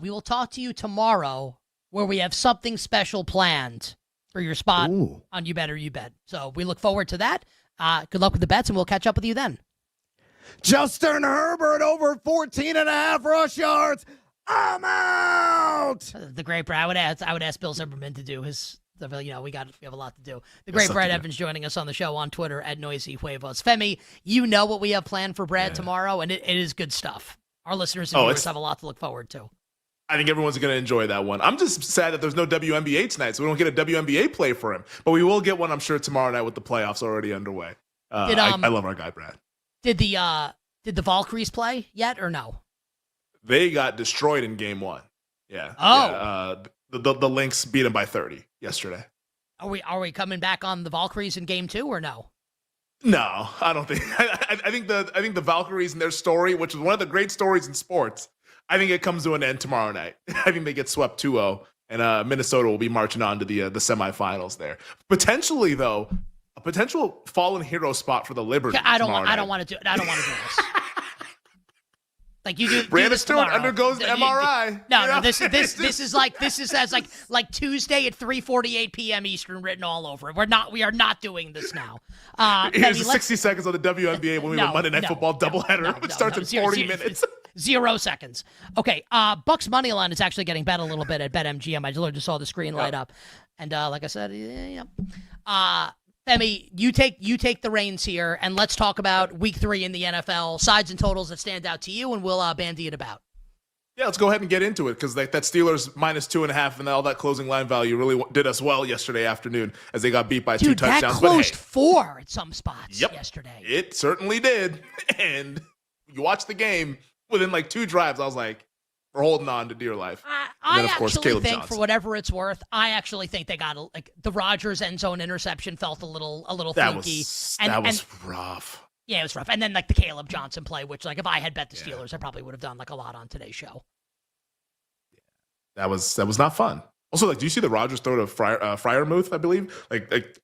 We will talk to you tomorrow, where we have something special planned for your spot on You Better You Bet. So we look forward to that. Good luck with the bets, and we'll catch up with you then. Justin Herbert over 14.5 rush yards. I'm out. The great Brad. I would ask Bill Zimmerman to do his. We have a lot to do. The great Brad Evans joining us on the show on Twitter at Noisy Huevos. Femi, you know what we have planned for Brad tomorrow, and it is good stuff. Our listeners and viewers have a lot to look forward to. I think everyone's going to enjoy that one. I'm just sad that there's no WNBA tonight, so we don't get a WNBA play for him. But we will get one, I'm sure, tomorrow night with the playoffs already underway. I love our guy, Brad. Did the Valkyries play yet or no? They got destroyed in game 1. Yeah. Oh. Yeah, the Lynx beat them by 30 yesterday. Are we coming back on the Valkyries in game 2 or no? No, I don't think. I think the Valkyries and their story, which is one of the great stories in sports, I think it comes to an end tomorrow night. I think they get swept 2-0, and Minnesota will be marching on to the semifinals there. Potentially, though, a potential fallen hero spot for the Liberty. I don't want to do this. Like you do. Brandon Stewart undergoes an MRI. No, this is like Tuesday at 3:48 p.m. Eastern written all over it. We are not doing this now. Here's 60 seconds on the WNBA when we have Monday Night Football doubleheader. It starts in 40 minutes. 0 seconds. Okay, Bucks money line is actually getting bet a little bit at BetMGM. I just saw the screen light up, and like I said, Femi, you take the reins here, and let's talk about Week 3 in the NFL, sides and totals that stand out to you, and we'll bandy it about. Yeah, let's go ahead and get into it, because that Steelers minus 2.5 and all that closing line value really did us well yesterday afternoon as they got beat by 2 touchdowns. That closed 4 at some spots yesterday. It certainly did, and you watch the game. Within 2 drives, I was like, we're holding on to dear life. I actually think, for whatever it's worth, I actually think they got the Rodgers end zone interception felt a little fluky. That was rough. Yeah, it was rough. And then the Caleb Johnson play, which if I had bet the Steelers, I probably would have done a lot on today's show. That was not fun. Also, do you see the Rodgers throw to Freiermuth, I believe?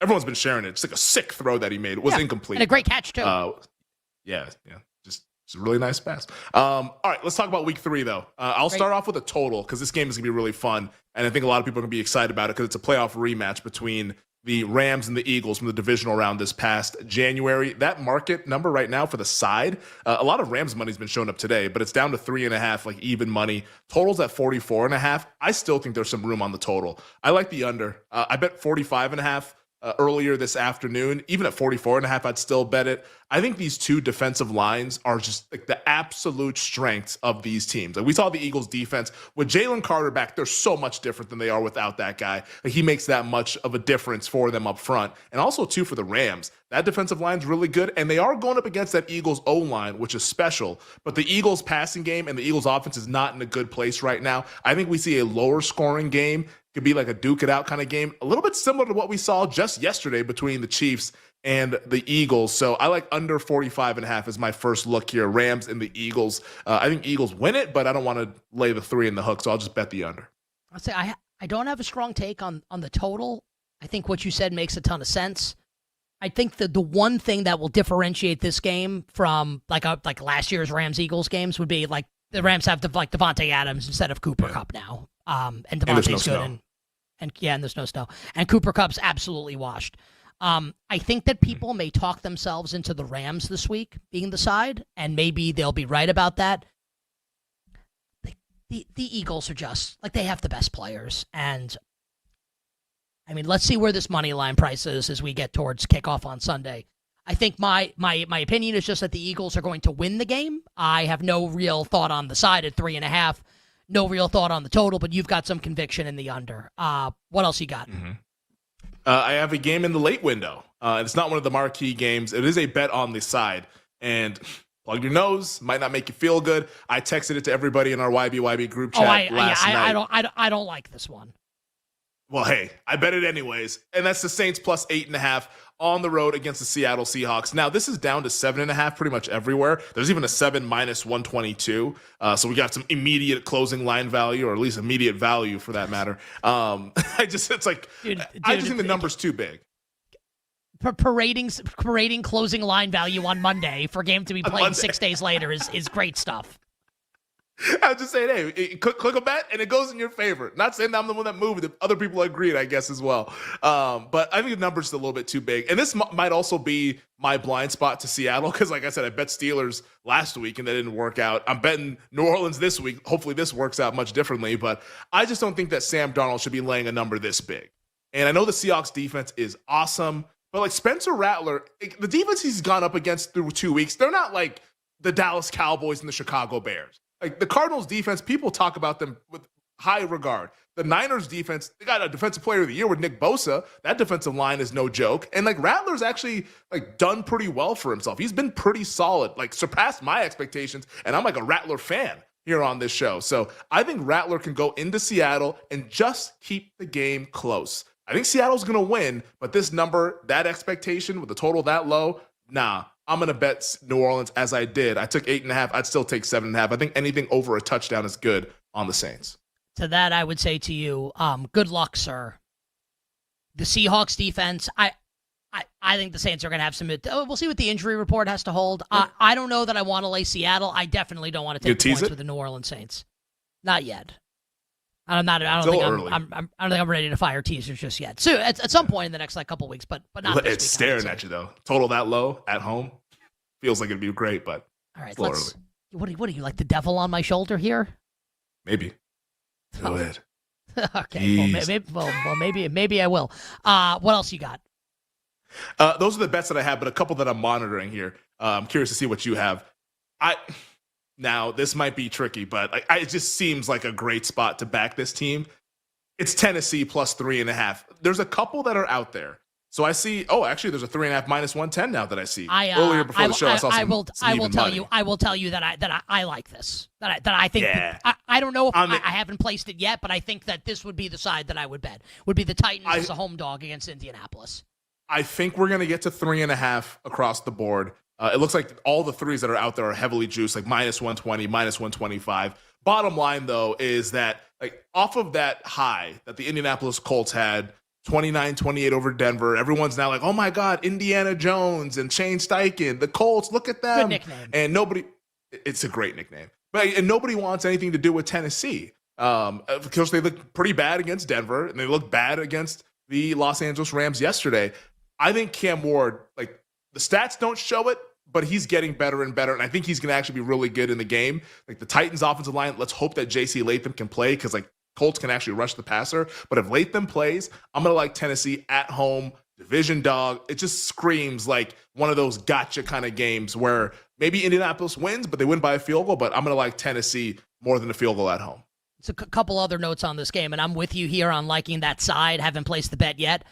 Everyone's been sharing it. It's a sick throw that he made. It was incomplete. And a great catch, too. Yeah. It's a really nice pass. All right, let's talk about Week 3, though. I'll start off with a total, because this game is going to be really fun, and I think a lot of people are going to be excited about it because it's a playoff rematch between the Rams and the Eagles from the divisional round this past January. That market number right now for the side, a lot of Rams money's been showing up today, but it's down to 3.5, like even money. Total's at 44.5. I still think there's some room on the total. I like the under. I bet 45.5 earlier this afternoon. Even at 44.5, I'd still bet it. I think these two defensive lines are just like the absolute strengths of these teams. Like we saw the Eagles defense with Jalen Carter back. They're so much different than they are without that guy. Like he makes that much of a difference for them up front. And also too for the Rams, that defensive line's really good. And they are going up against that Eagles O-line, which is special. But the Eagles passing game and the Eagles offense is not in a good place right now. I think we see a lower scoring game. Could be like a duke it out kind of game. A little bit similar to what we saw just yesterday between the Chiefs and the Eagles. So I like under 45.5 as my first look here. Rams and the Eagles. I think Eagles win it, but I don't want to lay the 3 in the hook, so I'll just bet the under. I'll say I don't have a strong take on the total. I think what you said makes a ton of sense. I think that the one thing that will differentiate this game from like last year's Rams-Eagles games would be like the Rams have Devontae Adams instead of Cooper Kupp now. And Devontae's good. And there's no snow. And Cooper Kupp's absolutely washed. I think that people may talk themselves into the Rams this week being the side, and maybe they'll be right about that. The Eagles are just, like, they have the best players. And, I mean, let's see where this money line price is as we get towards kickoff on Sunday. I think my opinion is just that the Eagles are going to win the game. I have no real thought on the side at 3.5. No real thought on the total, but you've got some conviction in the under. What else you got? Mm-hmm. I have a game in the late window. It's not one of the marquee games. It is a bet on the side. And plug your nose. Might not make you feel good. I texted it to everybody in our YBYB group chat last night. I don't like this one. Well, hey, I bet it anyways. And that's the Saints plus 8.5 on the road against the Seattle Seahawks. Now, this is down to 7.5 pretty much everywhere. There's even a 7 minus 122. So we got some immediate closing line value, or at least immediate value for that matter. I just think the number's too big. Parading closing line value on Monday for a game to be played 6 days later is great stuff. I was just saying, hey, click a bet and it goes in your favor. Not saying that I'm the one that moved it. Other people agreed, I guess, as well. But I think the number's a little bit too big. And this might also be my blind spot to Seattle because, like I said, I bet Steelers last week and that didn't work out. I'm betting New Orleans this week. Hopefully this works out much differently. But I just don't think that Sam Darnold should be laying a number this big. And I know the Seahawks defense is awesome. But like Spencer Rattler, the defense he's gone up against through 2 weeks, they're not like the Dallas Cowboys and the Chicago Bears. Like the Cardinals defense, people talk about them with high regard. The Niners defense, they got a defensive player of the year with Nick Bosa. That defensive line is no joke. And like Rattler's actually like done pretty well for himself. He's been pretty solid, like surpassed my expectations. And I'm like a Rattler fan here on this show. So I think Rattler can go into Seattle and just keep the game close. I think Seattle's going to win, but this number, that expectation with the total that low, nah. I'm going to bet New Orleans as I did. I took 8.5. I'd still take 7.5. I think anything over a touchdown is good on the Saints. To that, I would say to you, good luck, sir. The Seahawks defense, I think the Saints are going to have some. We'll see what the injury report has to hold. I don't know that I want to lay Seattle. I definitely don't want to take points with the New Orleans Saints. Not yet. I don't think I'm ready to fire teasers just yet. So at some point in the next couple weeks, but not this week. It's staring at you though. Total that low at home feels like it'd be great, but all right. What are you, like the devil on my shoulder here? Maybe. Go ahead. Okay. Well, maybe I will. What else you got? Those are the bets that I have, but a couple that I'm monitoring here. I'm curious to see what you have. Now, this might be tricky, but it just seems like a great spot to back this team. It's Tennessee plus 3.5. There's a couple that are out there. So I see, actually, there's a 3.5 minus 110 now that I see. Earlier before the show, I saw some I will tell you that I like this. That I think, I don't know if I haven't placed it yet, but I think that this would be the side that I would bet. Would be the Titans as a home dog against Indianapolis. I think we're going to get to 3.5 across the board. It looks like all the threes that are out there are heavily juiced, like minus 120, minus 125. Bottom line, though, is that like off of that high that the Indianapolis Colts had, 29-28 over Denver, everyone's now like, oh my God, Indiana Jones and Shane Steichen, the Colts, look at them. Good nickname. And it's a great nickname. And nobody wants anything to do with Tennessee. Because they look pretty bad against Denver, and they look bad against the Los Angeles Rams yesterday. I think Cam Ward, like, the stats don't show it, but he's getting better and better, and I think he's going to actually be really good in the game. Like, the Titans' offensive line, let's hope that J.C. Latham can play, because, like, Colts can actually rush the passer. But if Latham plays, I'm going to like Tennessee at home, division dog. It just screams like one of those gotcha kind of games where maybe Indianapolis wins, but they win by a field goal. But I'm going to like Tennessee more than a field goal at home. It's a couple other notes on this game, and I'm with you here on liking that side. Haven't placed the bet yet.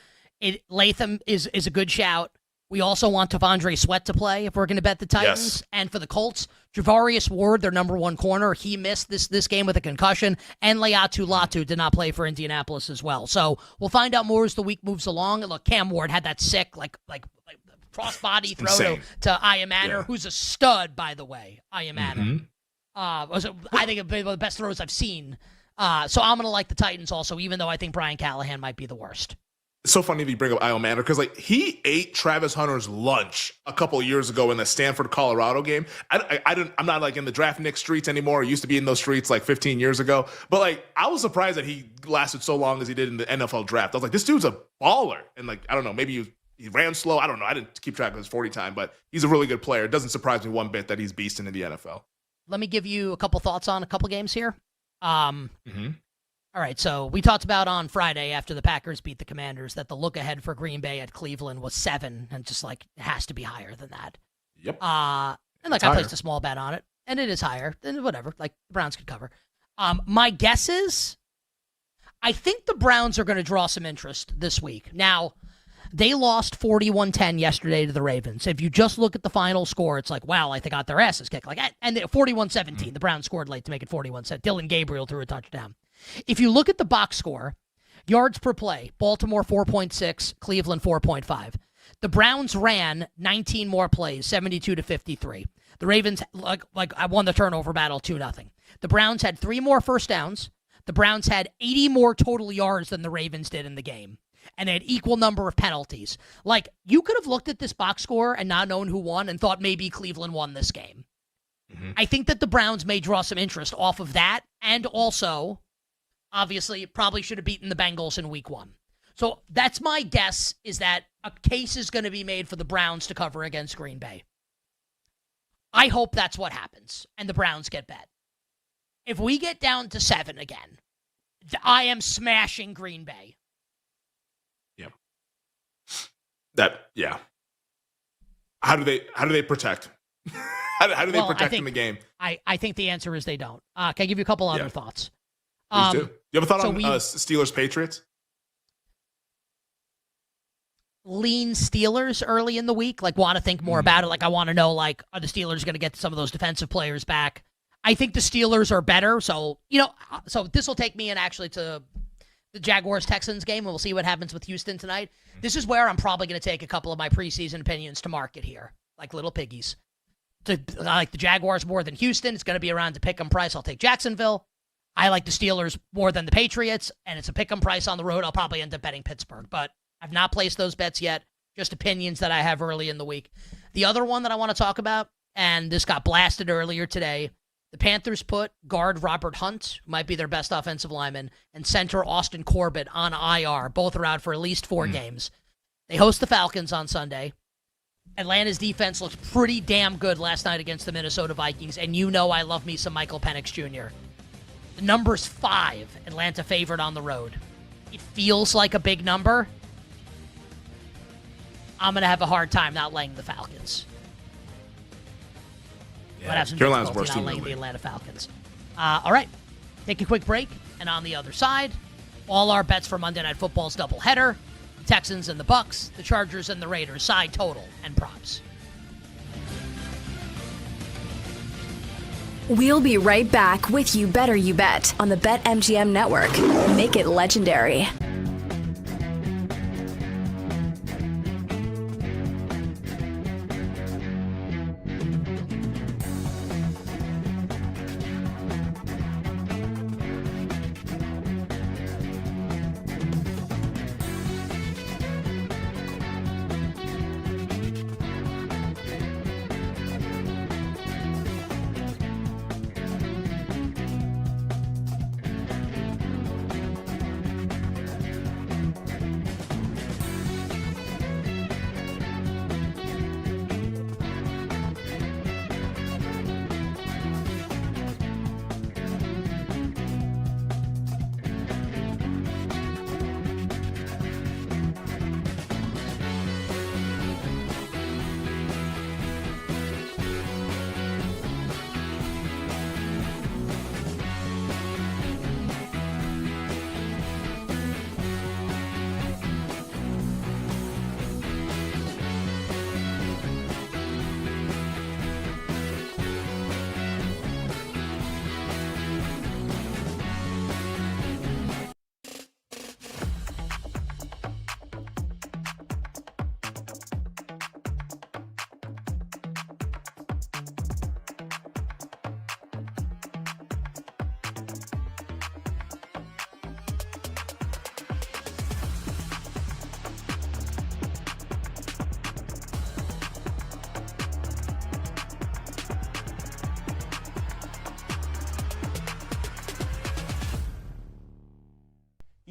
Latham is a good shout. We also want T'Vondre Sweat to play if we're going to bet the Titans. Yes. And for the Colts, Javarius Ward, their number one corner, he missed this game with a concussion, and Leatu Latu did not play for Indianapolis as well. So we'll find out more as the week moves along. And look, Cam Ward had that sick, like crossbody throw to Iamanair, who's a stud, by the way, Iamanair. I think one of the best throws I've seen. So I'm going to like the Titans also, even though I think Brian Callahan might be the worst. It's so funny that you bring up Iamanair because, like, he ate Travis Hunter's lunch a couple of years ago in the Stanford-Colorado game. I'm not, like, in the draft Nick streets anymore. I used to be in those streets, like, 15 years ago. But, like, I was surprised that he lasted so long as he did in the NFL draft. I was like, this dude's a baller. And, like, I don't know, maybe he ran slow. I don't know. I didn't keep track of his 40 time, but he's a really good player. It doesn't surprise me one bit that he's beasting in the NFL. Let me give you a couple thoughts on a couple games here. All right, so we talked about on Friday after the Packers beat the Commanders that the look ahead for Green Bay at Cleveland was 7, and just like it has to be higher than that. Yep. And like I placed a small bet on it, and it is higher. Then whatever, like the Browns could cover. My guess is, I think the Browns are going to draw some interest this week. Now, they lost 41-10 yesterday to the Ravens. If you just look at the final score, it's like, wow, they got their asses kicked. Like, and 41-17, the Browns scored late to make it 41-7. Dylan Gabriel threw a touchdown. If you look at the box score, yards per play, Baltimore 4.6, Cleveland 4.5. The Browns ran 19 more plays, 72-53. The Ravens, like I won the turnover battle 2-0. The Browns had 3 more first downs. The Browns had 80 more total yards than the Ravens did in the game. And they had equal number of penalties. Like, you could have looked at this box score and not known who won and thought maybe Cleveland won this game. I think that the Browns may draw some interest off of that, and also, obviously, probably should have beaten the Bengals in week 1. So that's my guess, is that a case is going to be made for the Browns to cover against Green Bay. I hope that's what happens, and the Browns get bet. If we get down to 7 again, I am smashing Green Bay. How do they protect? How do they protect in the game? I think the answer is they don't. Can I give you a couple other thoughts? Please do. You have a thought on Steelers Patriots? Lean Steelers early in the week, like want to think more about it. Like I want to know, like, are the Steelers going to get some of those defensive players back? I think the Steelers are better. So, so this will take me in actually to the Jaguars-Texans game, and we'll see what happens with Houston tonight. This is where I'm probably going to take a couple of my preseason opinions to market here, like little piggies. I like the Jaguars more than Houston. It's going to be around to pick 'em price. I'll take Jacksonville. I like the Steelers more than the Patriots, and it's a pick 'em price on the road. I'll probably end up betting Pittsburgh, but I've not placed those bets yet. Just opinions that I have early in the week. The other one that I want to talk about, and this got blasted earlier today, the Panthers put guard Robert Hunt, who might be their best offensive lineman, and center Austin Corbett on IR. Both are out for at least 4 games. They host the Falcons on Sunday. Atlanta's defense looked pretty damn good last night against the Minnesota Vikings, and I love me some Michael Penix Jr. The number's 5, Atlanta favored on the road. It feels like a big number. I'm going to have a hard time not laying the Falcons. Yeah, Carolina's worse not laying the Atlanta Falcons. All right, take a quick break, and on the other side, all our bets for Monday Night Football's doubleheader. The Texans and the Bucs, the Chargers and the Raiders, side total and props. We'll be right back with You Better You Bet on the BetMGM Network. Make it legendary.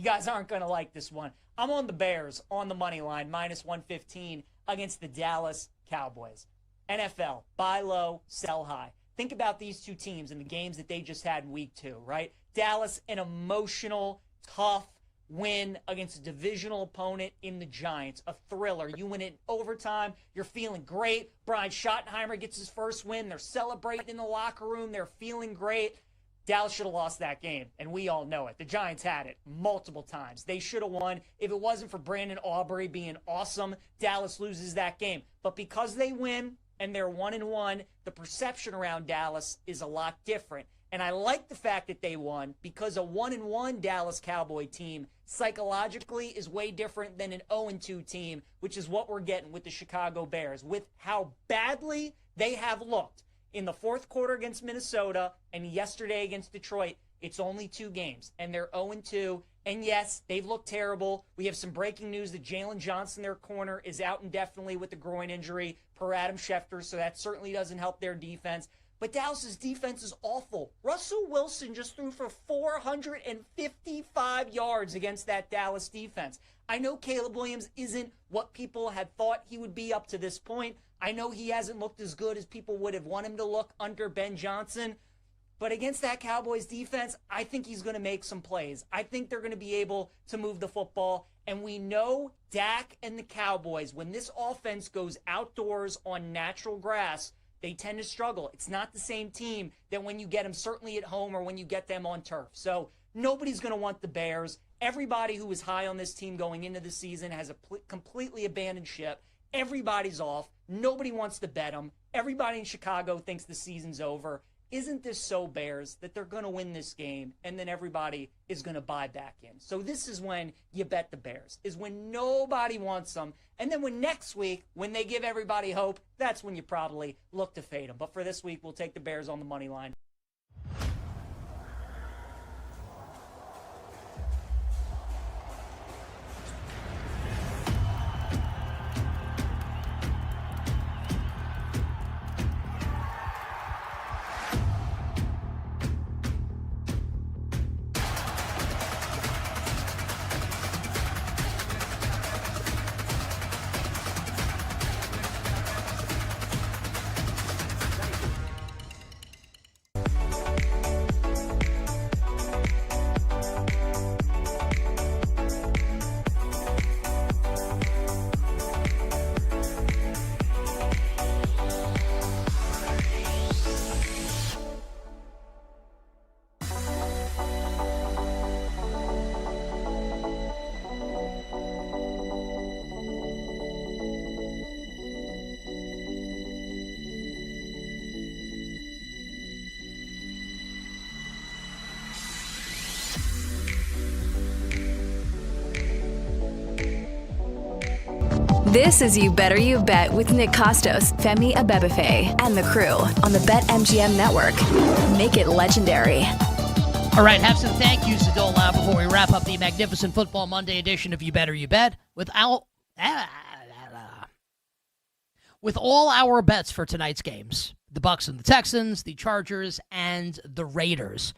guys aren't going to like this one. I'm on the Bears on the money line, -115 against the Dallas Cowboys. NFL, buy low, sell high. Think about these two teams and the games that they just had in week 2, right? Dallas, an emotional, tough win against a divisional opponent in the Giants, a thriller. You win it in overtime. You're feeling great. Brian Schottenheimer gets his first win. They're celebrating in the locker room. They're feeling great. Dallas should have lost that game, and we all know it. The Giants had it multiple times. They should have won. If it wasn't for Brandon Aubrey being awesome, Dallas loses that game. But because they win and they're 1-1, the perception around Dallas is a lot different. And I like the fact that they won because a 1-1 Dallas Cowboy team psychologically is way different than an 0-2 team, which is what we're getting with the Chicago Bears, with how badly they have looked in the fourth quarter against Minnesota and yesterday against Detroit. It's only 2 games, and they're 0-2. And yes, they've looked terrible. We have some breaking news that Jalen Johnson, their corner, is out indefinitely with a groin injury per Adam Schefter, so that certainly doesn't help their defense. But Dallas's defense is awful. Russell Wilson just threw for 455 yards against that Dallas defense. I know Caleb Williams isn't what people had thought he would be up to this point. I know he hasn't looked as good as people would have wanted him to look under Ben Johnson. But against that Cowboys defense, I think he's going to make some plays. I think they're going to be able to move the football. And we know Dak and the Cowboys, when this offense goes outdoors on natural grass, they tend to struggle. It's not the same team that when you get them certainly at home or when you get them on turf. So nobody's going to want the Bears. Everybody who was high on this team going into the season has a completely abandoned ship. Everybody's off. Nobody wants to bet them. Everybody in Chicago thinks the season's over. Isn't this so Bears that they're going to win this game and then everybody is going to buy back in? So this is when you bet the Bears, is when nobody wants them. And then when next week, when they give everybody hope, that's when you probably look to fade them. But for this week, we'll take the Bears on the money line. This is You Better You Bet with Nick Costos, Femi Abebefe, and the crew on the BetMGM Network. Make it legendary. All right, have some thank yous to dole out before we wrap up the magnificent Football Monday edition of You Better You Bet with all our bets for tonight's games. The Bucs and the Texans, the Chargers, and the Raiders.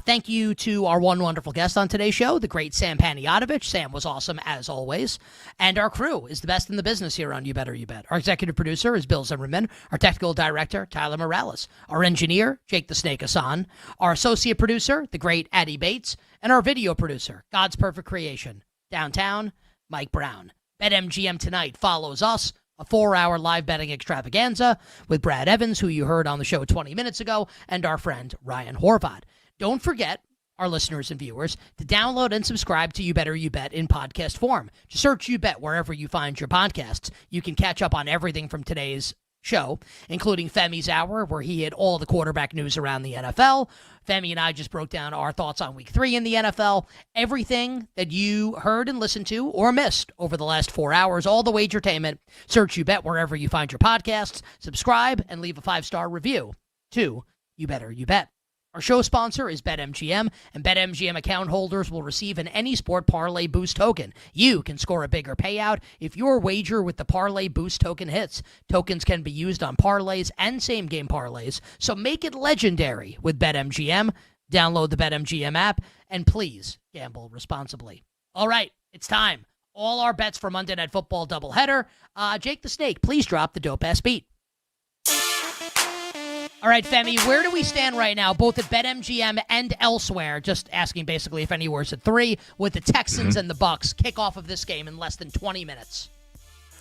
Thank you to our one wonderful guest on today's show, the great Sam Panayotovich. Sam was awesome, as always. And our crew is the best in the business here on You Better You Bet. Our executive producer is Bill Zimmerman. Our technical director, Tyler Morales. Our engineer, Jake the Snake Hassan. Our associate producer, the great Addie Bates. And our video producer, God's Perfect Creation, downtown, Mike Brown. BetMGM Tonight follows us, a 4-hour live betting extravaganza with Brad Evans, who you heard on the show 20 minutes ago, and our friend Ryan Horvath. Don't forget, our listeners and viewers, to download and subscribe to You Better You Bet in podcast form. Just search You Bet wherever you find your podcasts. You can catch up on everything from today's show, including Femi's Hour, where he had all the quarterback news around the NFL. Femi and I just broke down our thoughts on Week 3 in the NFL. Everything that you heard and listened to or missed over the last 4 hours, all the Wagertainment. Search You Bet wherever you find your podcasts. Subscribe and leave a 5-star review to You Better You Bet. Our show sponsor is BetMGM, and BetMGM account holders will receive an Any Sport Parlay Boost token. You can score a bigger payout if your wager with the Parlay Boost token hits. Tokens can be used on parlays and same-game parlays, so make it legendary with BetMGM. Download the BetMGM app, and please gamble responsibly. All right, it's time. All our bets for Monday Night Football doubleheader. Jake the Snake, please drop the dope-ass beat. All right, Femi, where do we stand right now, both at BetMGM and elsewhere? Just asking basically if anywhere's at 3, with the Texans and the Bucs kickoff of this game in less than 20 minutes.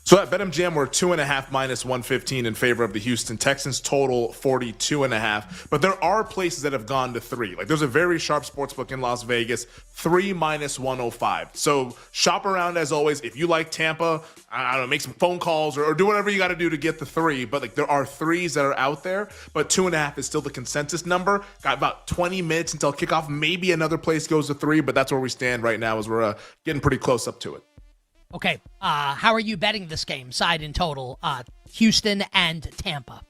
So at BetMGM, we're 2.5 minus 115 in favor of the Houston Texans, total 42.5. But there are places that have gone to 3. Like there's a very sharp sportsbook in Las Vegas, 3 minus 105. So shop around as always. If you like Tampa, I don't know, make some phone calls or do whatever you got to do to get the 3. But like there are 3s that are out there, but 2.5 is still the consensus number. Got about 20 minutes until kickoff. Maybe another place goes to 3, but that's where we stand right now as we're getting pretty close up to it. Okay, how are you betting this game, side and total, Houston and Tampa?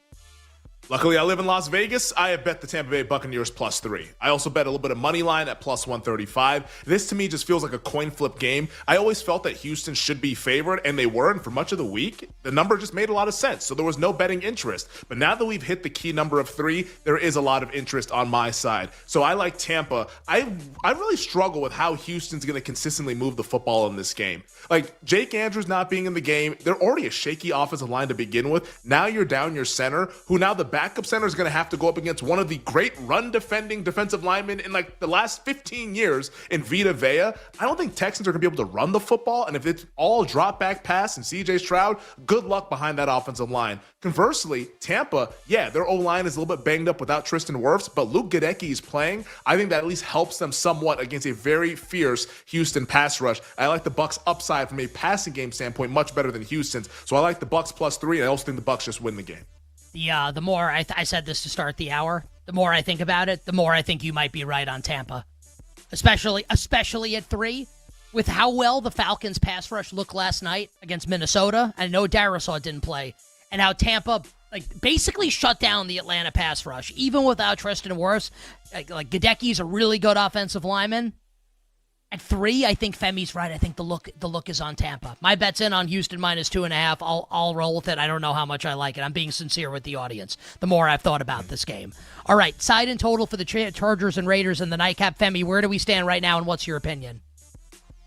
Luckily, I live in Las Vegas. I have bet the Tampa Bay Buccaneers +3. I also bet a little bit of money line at +135. This, to me, just feels like a coin flip game. I always felt that Houston should be favored, and they were. And for much of the week, the number just made a lot of sense. So there was no betting interest. But now that we've hit the key number of 3, there is a lot of interest on my side. So I like Tampa. I really struggle with how Houston's going to consistently move the football in this game. Like, Jake Andrews not being in the game, they're already a shaky offensive line to begin with. Now you're down your center, who now the backup center is going to have to go up against one of the great run-defending defensive linemen in like the last 15 years in Vita Vea. I don't think Texans are going to be able to run the football, and if it's all drop-back pass and C.J. Stroud, good luck behind that offensive line. Conversely, Tampa, yeah, their O-line is a little bit banged up without Tristan Wirfs, but Luke Gadecki is playing. I think that at least helps them somewhat against a very fierce Houston pass rush. I like the Bucs upside from a passing game standpoint much better than Houston's, so I like the Bucs +3, and I also think the Bucs just win the game. The more I said this to start the hour, the more I think about it, the more I think you might be right on Tampa, especially at 3, with how well the Falcons pass rush looked last night against Minnesota. I know Darisaw didn't play, and how Tampa basically shut down the Atlanta pass rush, even without Tristan Wirfs. Like Gadecki's a really good offensive lineman. At 3, I think Femi's right. I think the look is on Tampa. My bet's in on Houston -2.5. I'll roll with it. I don't know how much I like it. I'm being sincere with the audience. The more I've thought about this game. All right, side and total for the Chargers and Raiders in the nightcap. Femi, where do we stand right now, and what's your opinion?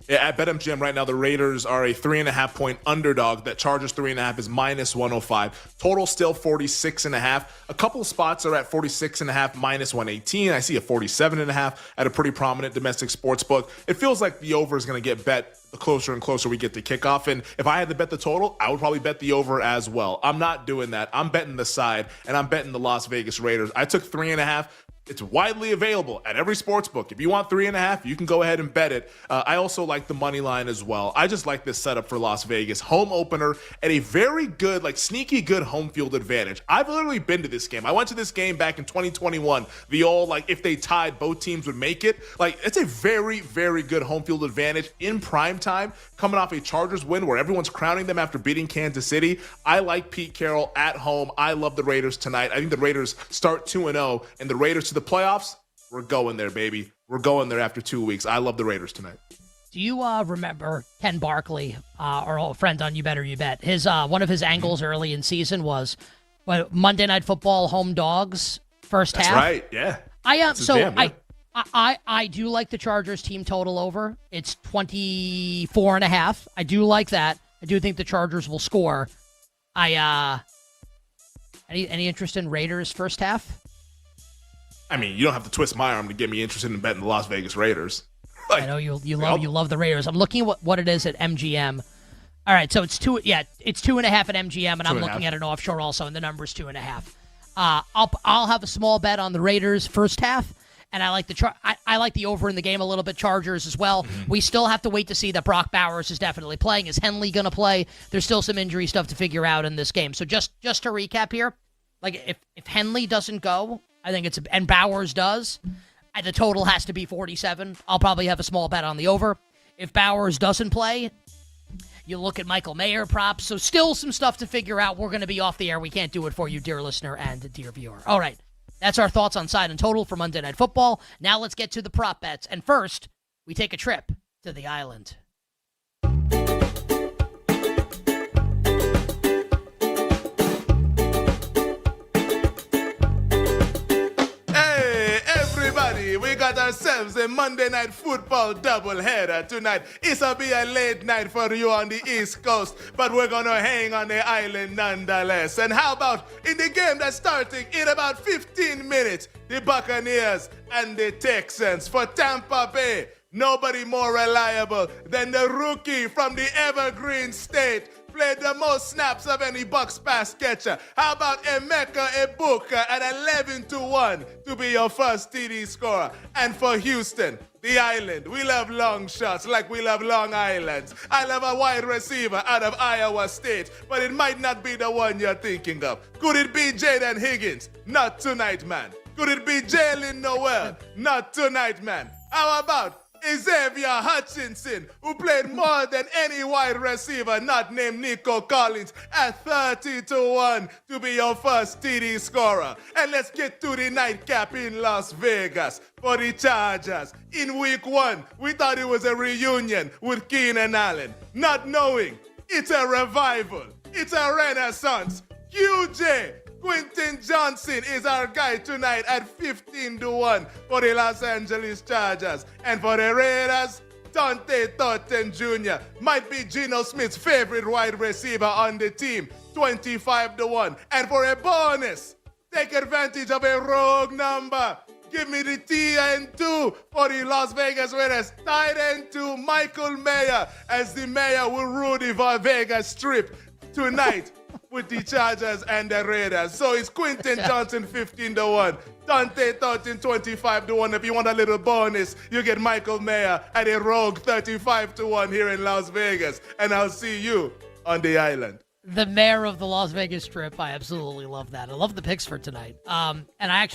Yeah, at BetMGM right now, the Raiders are a 3.5-point underdog. That Chargers 3.5 is -105. Total still 46.5. A couple of spots are at 46.5, -118. I see a 47.5 at a pretty prominent domestic sports book. It feels like the over is going to get bet the closer and closer we get to kickoff. And if I had to bet the total, I would probably bet the over as well. I'm not doing that. I'm betting the side, and I'm betting the Las Vegas Raiders. I took 3.5. It's widely available at every sports book. If you want 3.5, you can go ahead and bet it. I also like the money line as well. I just like this setup for Las Vegas. Home opener at a very good, sneaky good home field advantage. I've literally been to this game. I went to this game back in 2021. The old, if they tied, both teams would make it. It's a very, very good home field advantage in prime time, coming off a Chargers win where everyone's crowning them after beating Kansas City. I like Pete Carroll at home. I love the Raiders tonight. I think the Raiders start 2-0, and the Raiders to the playoffs, we're going there, baby. We're going there after 2 weeks. I love the Raiders tonight. Do you remember Ken Barkley, our old friend on You Better You Bet? His one of his angles early in season was Monday Night Football home dogs first half. That's right, yeah. I do like the Chargers team total over. It's 24.5. I do like that. I do think the Chargers will score. Any interest in Raiders first half? I mean, you don't have to twist my arm to get me interested in betting the Las Vegas Raiders. I know you love the Raiders. I'm looking at what it is at MGM. All right, so it's 2.5 at MGM, and I'm looking at it offshore also, and the number's 2.5. I'll have a small bet on the Raiders first half, and I like I like the over in the game a little bit. Chargers as well. Mm-hmm. We still have to wait to see that Brock Bowers is definitely playing. Is Henley going to play? There's still some injury stuff to figure out in this game. So just to recap here, if Henley doesn't go, I think and Bowers does, the total has to be 47. I'll probably have a small bet on the over. If Bowers doesn't play, you look at Michael Mayer props. So still some stuff to figure out. We're going to be off the air. We can't do it for you, dear listener and dear viewer. All right. That's our thoughts on side and total for Monday Night Football. Now let's get to the prop bets. And first, we take a trip to the island. Hey, everybody, we ourselves a Monday Night Football doubleheader tonight. It'll be a late night for you on the East Coast, but we're going to hang on the island nonetheless. And how about in the game that's starting in about 15 minutes, the Buccaneers and the Texans? For Tampa Bay, nobody more reliable than the rookie from the Evergreen State. Played the most snaps of any Bucs pass catcher. How about Emeka Egbuka at 11-1 to be your first TD scorer? And for Houston, the island, we love long shots like we love Long Islands. I love a wide receiver out of Iowa State, but it might not be the one you're thinking of. Could it be Jaden Higgins? Not tonight, man. Could it be Jalen Noel? Not tonight, man. How about Xavier Hutchinson, who played more than any wide receiver not named Nico Collins, at 30-1 to be your first TD scorer? And let's get to the nightcap in Las Vegas for the Chargers. In week 1, we thought it was a reunion with Keenan Allen, not knowing it's a revival, it's a renaissance. QJ Quentin Johnson is our guy tonight at 15-1 for the Los Angeles Chargers. And for the Raiders, Dante Thornton Jr. might be Geno Smith's favorite wide receiver on the team, 25-1. And for a bonus, take advantage of a rogue number. Give me the TN2 for the Las Vegas Raiders. Tight end 2, Michael Mayer, as the mayor will rule the Vegas Strip tonight with the Chargers and the Raiders. So it's Quentin Johnson 15-1, Dante Thornton 25-1. If you want a little bonus, you get Michael Mayer at a rogue 35-1 here in Las Vegas. And I'll see you on the island. The mayor of the Las Vegas Strip. I absolutely love that. I love the picks for tonight. And I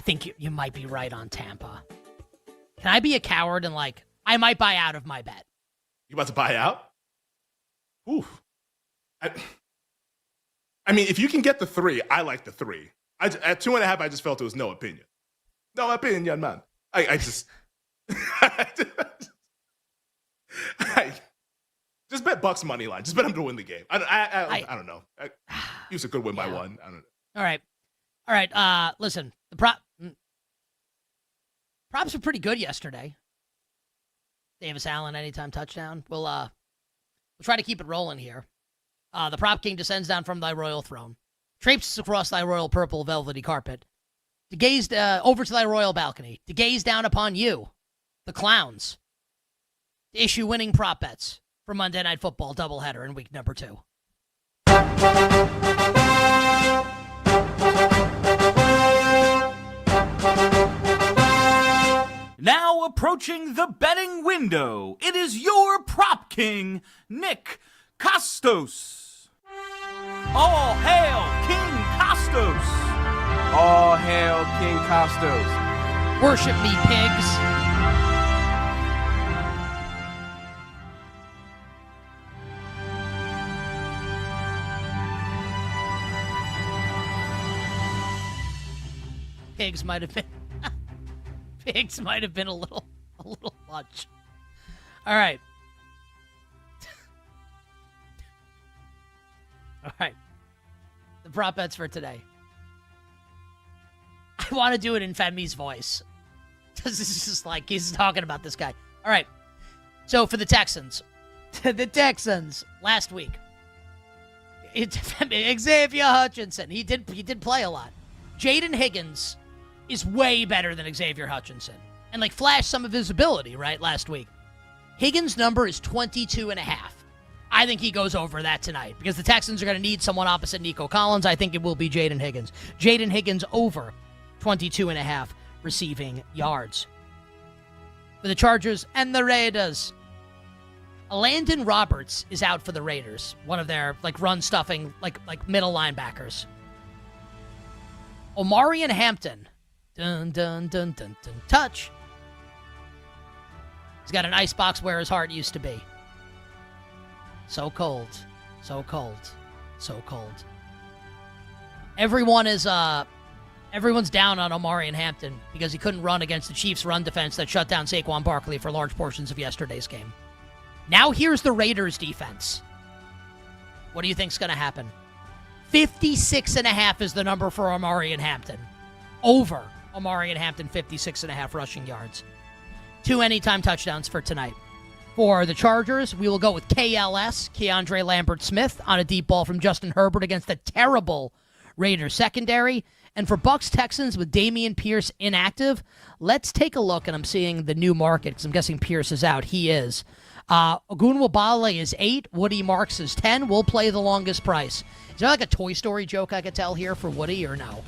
think you might be right on Tampa. Can I be a coward and I might buy out of my bet? You about to buy out? Oof. I mean, if you can get the 3, I like the 3. At 2.5, I just felt it was no opinion. No opinion, man. I just bet Bucks money line. Just bet them to win the game. I don't know. Houston could win by 1. I don't know. All right. Listen, the props were pretty good yesterday. Davis Allen anytime touchdown. We'll try to keep it rolling here. The prop king descends down from thy royal throne, traipses across thy royal purple velvety carpet, to gaze over to thy royal balcony, to gaze down upon you, the clowns, to issue winning prop bets for Monday Night Football doubleheader in week number 2. Now approaching the betting window, it is your prop king, Nick Costos. All hail King Costos. All hail King Costos. Worship me, pigs. Pigs might have been a little much. All right. All right. The prop bets for today. I want to do it in Femi's voice. Because this is just like he's talking about this guy. All right. So for the Texans. Last week. Xavier Hutchinson. He did play a lot. Jaden Higgins is way better than Xavier Hutchinson. And flashed some of his ability, right, last week. Higgins' number is 22.5. I think he goes over that tonight because the Texans are going to need someone opposite Nico Collins. I think it will be Jaden Higgins. Jaden Higgins over 22.5 receiving yards. For the Chargers and the Raiders, Landon Roberts is out for the Raiders, one of their run-stuffing, middle linebackers. Omarion Hampton, dun, dun, dun, dun, dun, touch. He's got an icebox where his heart used to be. So cold, so cold, so cold. Everyone's down on Omarion Hampton because he couldn't run against the Chiefs' run defense that shut down Saquon Barkley for large portions of yesterday's game. Now here's the Raiders' defense. What do you think's going to happen? 56.5 is the number for Omarion Hampton. Over Omari and Hampton, 56.5 rushing yards. 2 anytime touchdowns for tonight. For the Chargers, we will go with KLS, Keandre Lambert-Smith, on a deep ball from Justin Herbert against a terrible Raiders secondary. And for Bucs-Texans with Damian Pierce inactive, let's take a look, and I'm seeing the new market because I'm guessing Pierce is out. He is. Ogunwabale is 8. Woody Marks is 10. We'll play the longest price. Is there like a Toy Story joke I could tell here for Woody or no?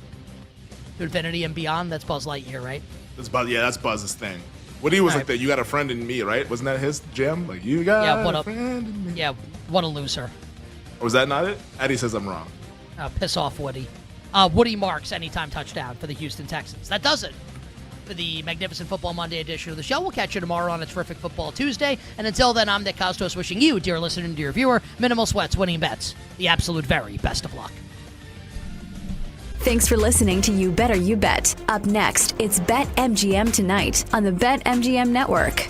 To infinity and beyond? That's Buzz Lightyear, right? That's Buzz. Yeah, that's Buzz's thing. Woody was like that. You got a friend in me, right? Wasn't that his jam? Like you got a friend in me. Yeah, what a loser. Or was that not it? Eddie says I'm wrong. Piss off, Woody. Woody Marks, anytime touchdown for the Houston Texans. That does it for the Magnificent Football Monday edition of the show. We'll catch you tomorrow on a terrific Football Tuesday. And until then, I'm Nick Costos wishing you, dear listener and dear viewer, minimal sweats, winning bets, the absolute very best of luck. Thanks for listening to You Better You Bet. Up next, it's BetMGM Tonight on the BetMGM Network.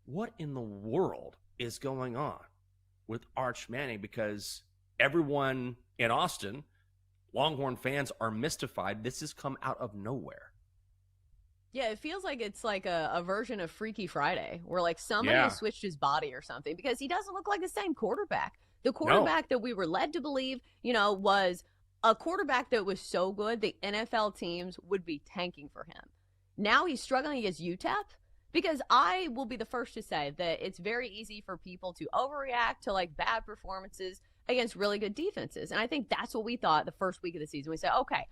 What in the world is going on with Arch Manning? Because everyone in Austin, Longhorn fans, are mystified. This has come out of nowhere. Yeah, it feels like it's like a version of Freaky Friday where like somebody has switched his body or something because he doesn't look like the same quarterback. The quarterback that we were led to believe, was a quarterback that was so good the NFL teams would be tanking for him. Now he's struggling against UTEP. Because I will be the first to say that it's very easy for people to overreact to like bad performances against really good defenses. And I think that's what we thought the first week of the season. We said, okay,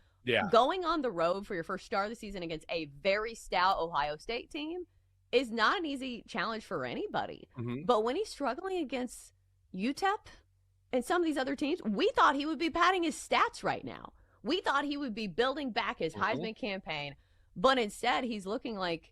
going on the road for your first start of the season against a very stout Ohio State team is not an easy challenge for anybody. Mm-hmm. But when he's struggling against UTEP and some of these other teams, we thought he would be padding his stats right now. We thought he would be building back his Heisman campaign. But instead, he's looking like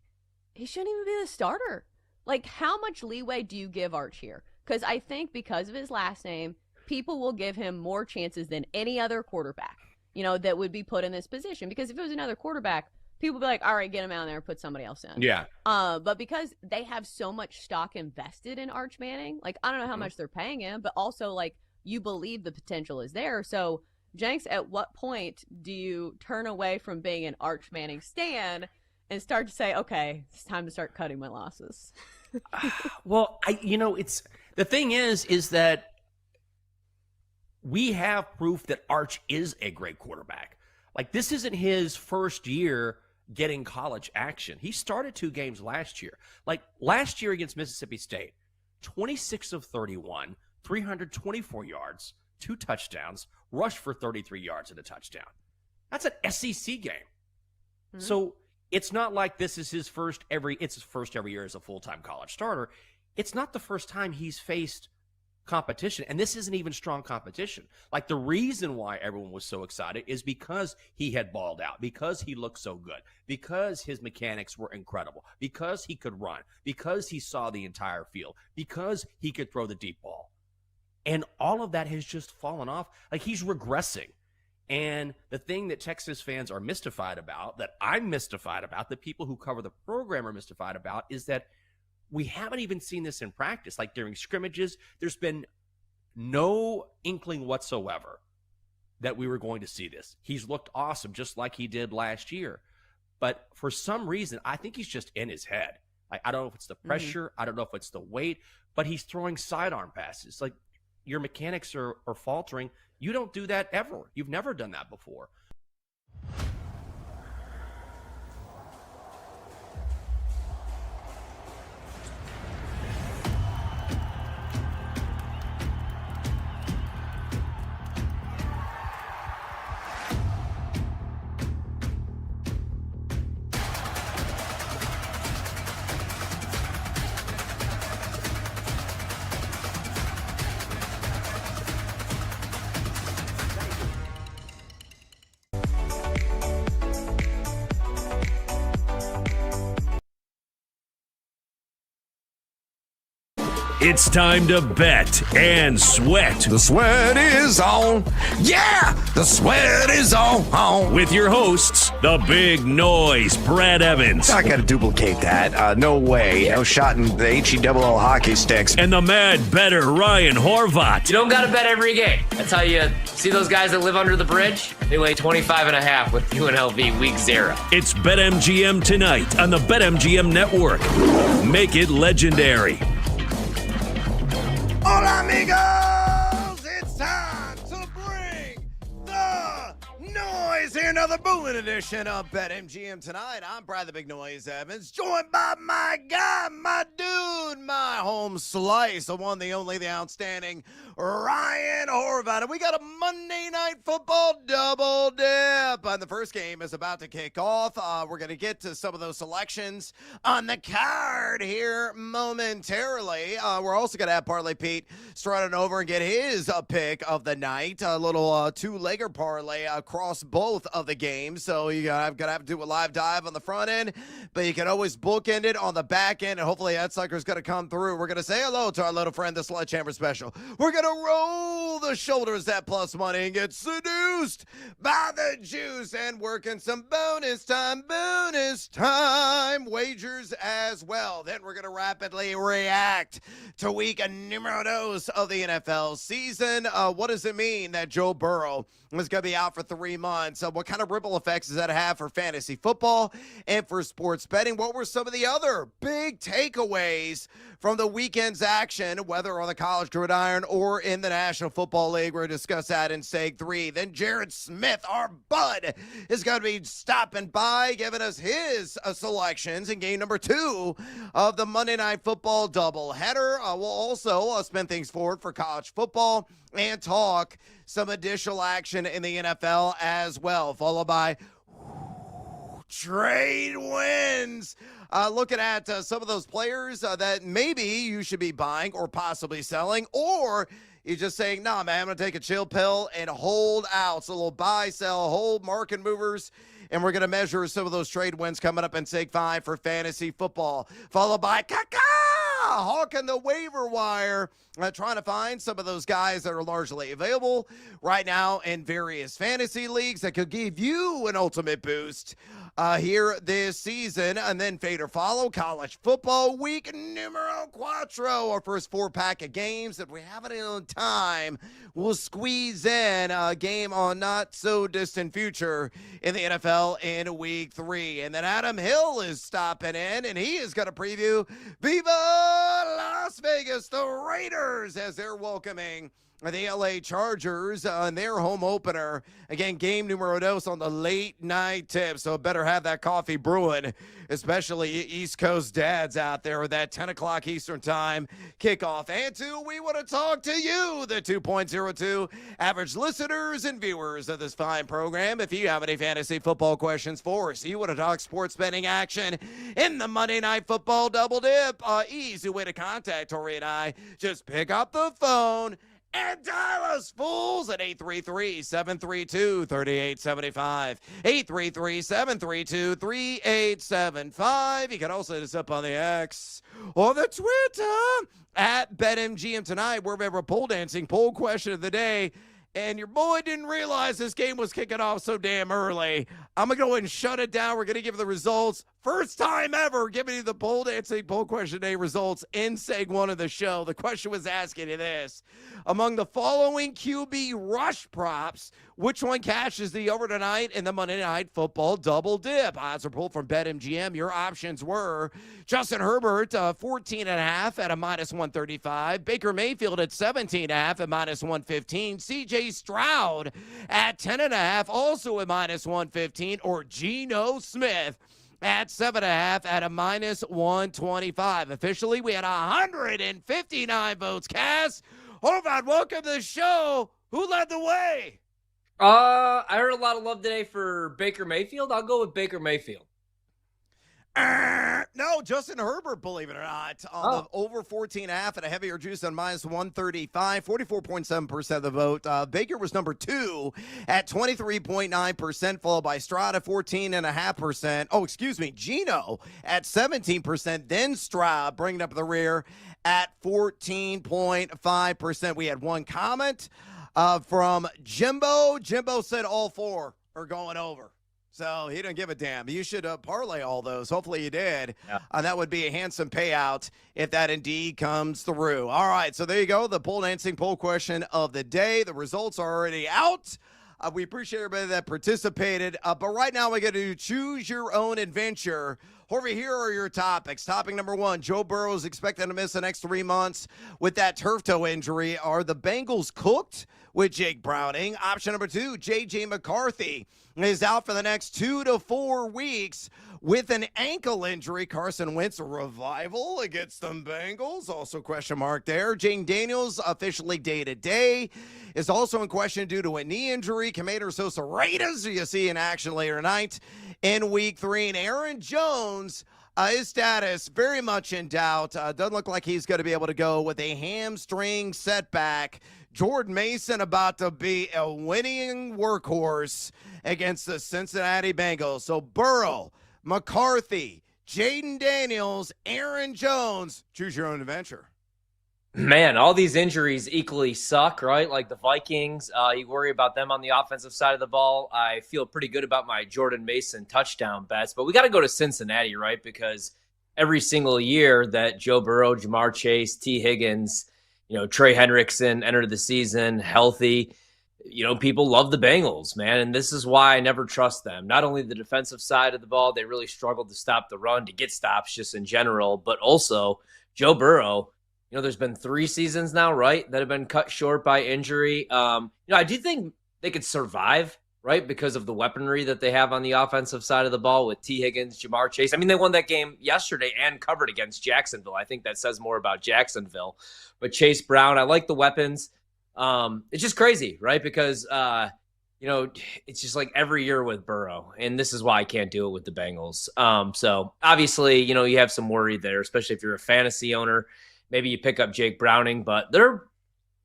he shouldn't even be the starter. Like, how much leeway do you give Arch here? Because I think because of his last name, people will give him more chances than any other quarterback, that would be put in this position. Because if it was another quarterback, people would be like, all right, get him out there and put somebody else in. Yeah. But because they have so much stock invested in Arch Manning, like, I don't know how much they're paying him, but also, like, you believe the potential is there. So, Jenks, at what point do you turn away from being an Arch Manning stan and start to say, okay, it's time to start cutting my losses? Well, it's the thing is that we have proof that Arch is a great quarterback. Like, this isn't his first year getting college action. He started 2 games last year. Like, last year against Mississippi State, 26 of 31, 324 yards, 2 touchdowns, rushed for 33 yards and a touchdown. That's an SEC game. Mm-hmm. So it's not like this is his first every year as a full-time college starter. It's not the first time he's faced competition, and this isn't even strong competition. Like, the reason why everyone was so excited is because he had balled out, because he looked so good, because his mechanics were incredible, because he could run, because he saw the entire field, because he could throw the deep ball. And all of that has just fallen off. Like, he's regressing. And the thing that Texas fans are mystified about, that I'm mystified about, that people who cover the program are mystified about, is that we haven't even seen this in practice. Like, during scrimmages, there's been no inkling whatsoever that we were going to see this. He's looked awesome, just like he did last year. But for some reason, I think he's just in his head. Like, I don't know if it's the pressure. I don't know if it's the weight. But he's throwing sidearm passes. Like, your mechanics are faltering. You don't do that ever. You've never done that before. It's time to bet and sweat. The sweat is on. Yeah, the sweat is on. With your hosts, the big noise, Brad Evans. I got to duplicate that. No way. No shot in the HE-double-L hockey sticks. And the mad better, Ryan Horvat. You don't got to bet every game. That's how you see those guys that live under the bridge? They lay 25.5 with UNLV week 0. It's BetMGM tonight on the BetMGM Network. Make it legendary. Hola, amigos! It's time to bring the noise here. Another booming edition of BetMGM tonight. I'm Brad the Big Noise Evans, joined by my guy, my dude, my home slice, the one, the only, the outstanding Ryan Horvat. And we got a Monday Night Football double dip. And the first game is about to kick off. We're going to get to some of those selections on the card here momentarily. We're also going to have Parlay Pete strutting over and get his pick of the night. A little two-legger parlay across both of the games. So you're going to have to do a live dive on the front end, but you can always bookend it on the back end, and hopefully that sucker's going to come through. We're going to say hello to our little friend, the Sledgehammer Special. We're going to roll the shoulders at plus money and get seduced by the juice, and working some bonus time wagers as well. Then we're going to rapidly react to week numero dos of the NFL season. What does it mean that Joe Burrow is going to be out for 3 months? What kind of ripple effects does that have for fantasy football and for sports betting? What were some of the other big takeaways from the weekend's action, whether on the college gridiron or in the National Football League? We're going to discuss that in Seg 3. Then Jared Smith, our bud, is going to be stopping by, giving us his selections in game number 2 of the Monday Night Football doubleheader. We'll also spin things forward for college football and talk some additional action in the NFL as well, followed by trade wins. Looking at some of those players that maybe you should be buying or possibly selling, or you're just saying, nah, man, I'm going to take a chill pill and hold out. So a little buy, sell, hold, market movers. And we're going to measure some of those trade wins coming up in Seg 5 for fantasy football, followed by hawking the waiver wire, trying to find some of those guys that are largely available right now in various fantasy leagues that could give you an ultimate boost here this season. And then fade or follow college football week numero cuatro, our first 4-pack of games that we haven't in time. We'll squeeze in a game on not so distant future in the NFL in week 3. And then Adam Hill is stopping in, and he is going to preview Viva Las Vegas, the Raiders, as they're welcoming the LA Chargers in their home opener. Again, game numero dos on the late night tip, so better have that coffee brewing, especially East Coast dads out there with that 10 o'clock Eastern time kickoff. And we want to talk to you, the 2.02 average listeners and viewers of this fine program. If you have any fantasy football questions for us, you want to talk sports betting action in the Monday Night Football Double Dip, easy way to contact Tori and I. Just pick up the phone and dial us, fools, at 833-732-3875. 833-732-3875. You can also hit us up on the X or the Twitter at BetMGM tonight. We're a pole dancing poll question of the day. And your boy didn't realize this game was kicking off so damn early. I'm going to go ahead and shut it down. We're going to give the results. First time ever giving you the pole dancing poll question day results in seg one of the show. The question was asking you this. Among the following QB rush props, which one cashes the over tonight in the Monday Night Football Double Dip? Odds are pulled from BetMGM. Your options were Justin Herbert, 14.5 at a -135. Baker Mayfield at 17.5 at -115. CJ Stroud at 10.5, also at -115. Or Geno Smith at 7.5 at a -125. Officially, we had 159 votes cast. Horvath, welcome to the show. Who led the way? I heard a lot of love today for Baker Mayfield. I'll go with Baker Mayfield. No, Justin Herbert, believe it or not, on the over 14.5 at a heavier juice on -135, 44.7% of the vote. Baker was number 2 at 23.9%, followed by Stroud at 14.5%. Oh, excuse me, Geno at 17%, then Stroud bringing up the rear at 14.5%. We had one comment from Jimbo. Jimbo said all 4 are going over. So he didn't give a damn. You should parlay all those. Hopefully you did. Yeah. That would be a handsome payout if that indeed comes through. All right, so there you go. The pole dancing poll question of the day. The results are already out. We appreciate everybody that participated. But right now we got to choose your own adventure. Horvey, here are your topics. Topic number 1, Joe Burrow is expected to miss the next 3 months with that turf toe injury. Are the Bengals cooked with Jake Browning? Option number 2, J.J. McCarthy is out for the next 2 to 4 weeks with an ankle injury. Carson Wentz, a revival against the Bengals. Also question mark there. Jane Daniels, officially day-to-day, is also in question due to a knee injury. Commander Sosa Raiders, you see in action later tonight in week 3. And Aaron Jones, his status very much in doubt. Doesn't look like he's going to be able to go with a hamstring setback. Jordan Mason about to be a winning workhorse against the Cincinnati Bengals. So Burrow, McCarthy, Jaden Daniels, Aaron Jones, choose your own adventure. Man, all these injuries equally suck, right? Like the Vikings, you worry about them on the offensive side of the ball. I feel pretty good about my Jordan Mason touchdown bets, but we got to go to Cincinnati, right? Because every single year that Joe Burrow, Jamar Chase, T. Higgins, Trey Hendrickson entered the season healthy, people love the Bengals, man. And this is why I never trust them. Not only the defensive side of the ball, they really struggled to stop the run, to get stops just in general, but also Joe Burrow. There's been 3 seasons now, right, that have been cut short by injury. I do think they could survive, right, because of the weaponry that they have on the offensive side of the ball with T. Higgins, Jamar Chase. I mean, they won that game yesterday and covered against Jacksonville. I think that says more about Jacksonville. But Chase Brown, I like the weapons. It's just crazy, right, because, it's just like every year with Burrow, and this is why I can't do it with the Bengals. So, obviously, you have some worry there, especially if you're a fantasy owner. Maybe you pick up Jake Browning, but they're,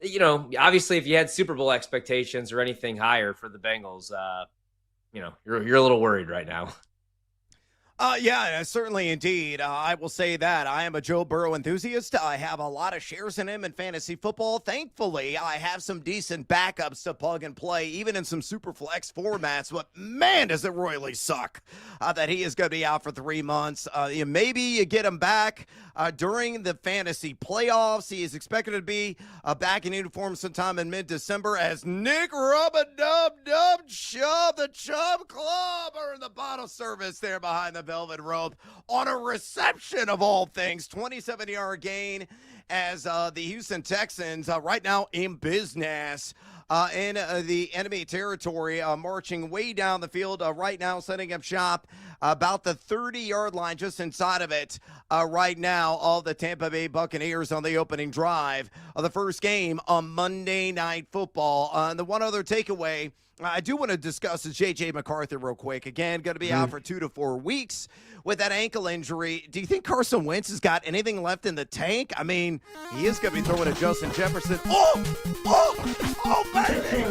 obviously if you had Super Bowl expectations or anything higher for the Bengals, you're a little worried right now. Yeah, certainly indeed. I will say that I am a Joe Burrow enthusiast. I have a lot of shares in him in fantasy football. Thankfully, I have some decent backups to plug and play, even in some super flex formats. But man, does it royally suck that he is going to be out for 3 months. Maybe you get him back during the fantasy playoffs. He is expected to be back in uniform sometime in mid-December as Nick Rub-a-Dub-Dub Chubb, the Chubb Club, are in the bottle service there behind the velvet rope on a reception of all things. 27-yard gain as the Houston Texans right now in business in the enemy territory, marching way down the field right now, setting up shop about the 30-yard line, just inside of it right now. All the Tampa Bay Buccaneers on the opening drive of the first game on Monday Night Football. And the one other takeaway I do want to discuss is J.J. McCarthy real quick. Again, going to be out for 2 to 4 weeks with that ankle injury. Do you think Carson Wentz has got anything left in the tank? I mean, he is going to be throwing to Justin Jefferson. Oh, baby!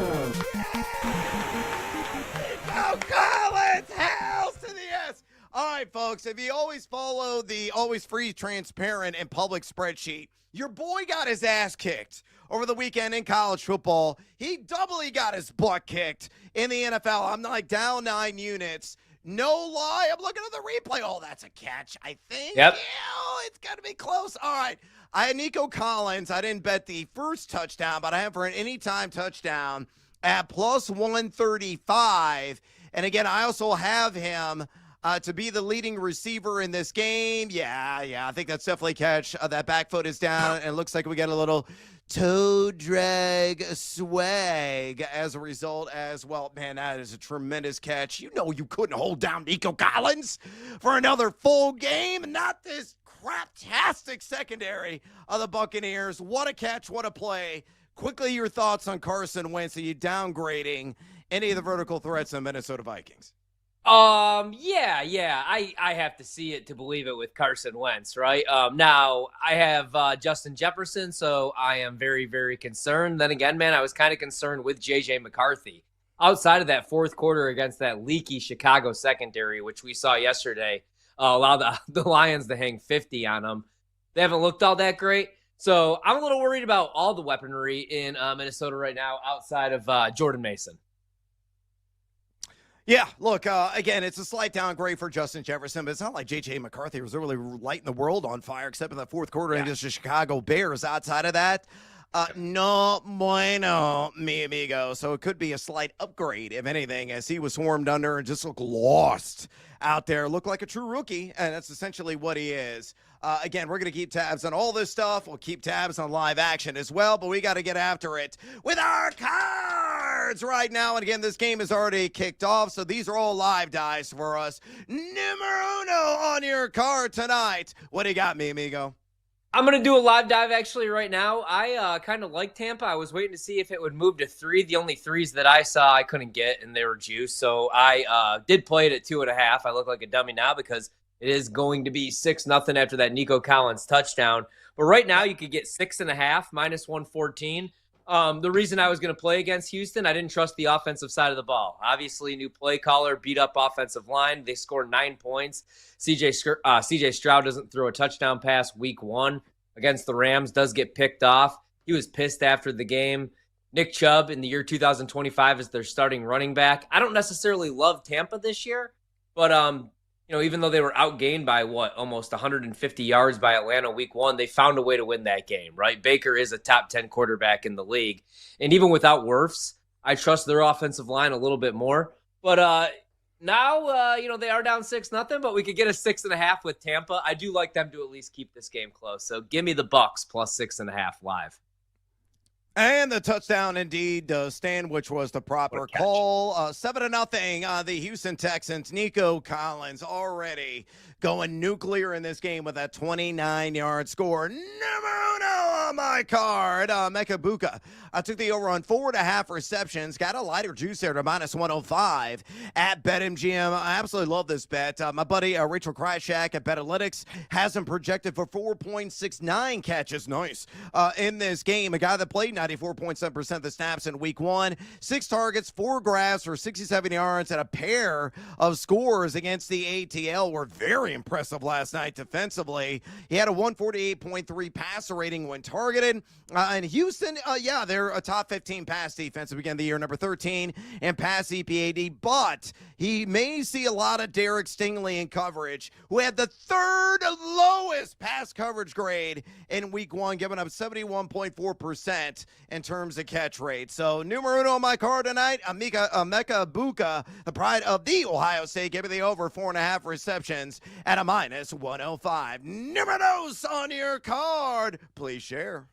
Oh, Collins! Hells to the yes! All right, folks, if you always follow the always free, transparent, and public spreadsheet, your boy got his ass kicked over the weekend in college football. He doubly got his butt kicked in the NFL. I'm like down 9 units. No lie. I'm looking at the replay. Oh, that's a catch, I think. Yep. Yeah, it's got to be close. All right. I had Nico Collins. I didn't bet the first touchdown, but I have for an anytime touchdown at plus 135. And again, I also have him to be the leading receiver in this game. Yeah, I think that's definitely catch. That back foot is down, and it looks like we got a little toe drag swag as a result as well. Man, that is a tremendous catch. You know you couldn't hold down Nico Collins for another full game, not this craptastic secondary of the Buccaneers. What a catch, what a play. Quickly, your thoughts on Carson Wentz. Are you downgrading any of the vertical threats in the Minnesota Vikings? Yeah. I have to see it to believe it with Carson Wentz, right? Now I have Justin Jefferson, so I am very, very concerned. Then again, man, I was kind of concerned with J.J. McCarthy. Outside of that fourth quarter against that leaky Chicago secondary, which we saw yesterday, allow the Lions to hang 50 on them. They haven't looked all that great. So I'm a little worried about all the weaponry in Minnesota right now outside of Jordan Mason. Yeah, look, again, it's a slight downgrade for Justin Jefferson, but it's not like J.J. McCarthy was really lighting the world on fire, except in the fourth quarter against the Chicago Bears. Outside of that, no bueno, mi amigo. So it could be a slight upgrade, if anything, as he was swarmed under and just looked lost out there. Looked like a true rookie, and that's essentially what he is. Again, we're going to keep tabs on all this stuff. We'll keep tabs on live action as well, but we got to get after it with our cards right now. And again, this game is already kicked off, so these are all live dice for us. Numero uno on your card tonight. What do you got, me amigo? I'm going to do a live dive actually right now. I kind of like Tampa. I was waiting to see if it would move to 3. The only 3s that I saw I couldn't get, and they were juiced. So I did play it at 2.5. I look like a dummy now because it is going to be 6-0 after that Nico Collins touchdown. But right now you could get 6.5 minus 114. The reason I was going to play against Houston, I didn't trust the offensive side of the ball. Obviously, new play caller, beat up offensive line. They scored 9 points. CJ Stroud doesn't throw a touchdown pass week 1 against the Rams, does get picked off. He was pissed after the game. Nick Chubb in the year 2025 is their starting running back. I don't necessarily love Tampa this year, but even though they were outgained by almost 150 yards by Atlanta week 1, they found a way to win that game, right? Baker is a top 10 quarterback in the league. And even without Wirfs, I trust their offensive line a little bit more. But now, they are down 6-0, but we could get a 6.5 with Tampa. I do like them to at least keep this game close. So give me the Bucks plus 6.5 live. And the touchdown indeed does stand, which was the proper call. 7-0, the Houston Texans. Nico Collins already going nuclear in this game with that 29-yard score. Numero uno on my card. Mecca Buka took the over on 4.5 receptions. Got a lighter juice there to minus 105 at BetMGM. I absolutely love this bet. My buddy Rachel Krychak at Betalytics has him projected for 4.69 catches. Nice. In this game, a guy that played 94.7% of the snaps in week 1. 6 targets, 4 grabs for 67 yards, and a pair of scores against the ATL were very impressive last night defensively. He had a 148.3 passer rating when targeted. And Houston, they're a top 15 pass defense to begin the year, number 13 in pass EPAD, but he may see a lot of Derek Stingley in coverage, who had the 3rd lowest pass coverage grade in week 1, giving up 71.4%. in terms of catch rate. So, numero uno on my card tonight, Emeka Buka, the pride of the Ohio State, giving the over 4.5 receptions at a -105. Numero dos on your card. Please share.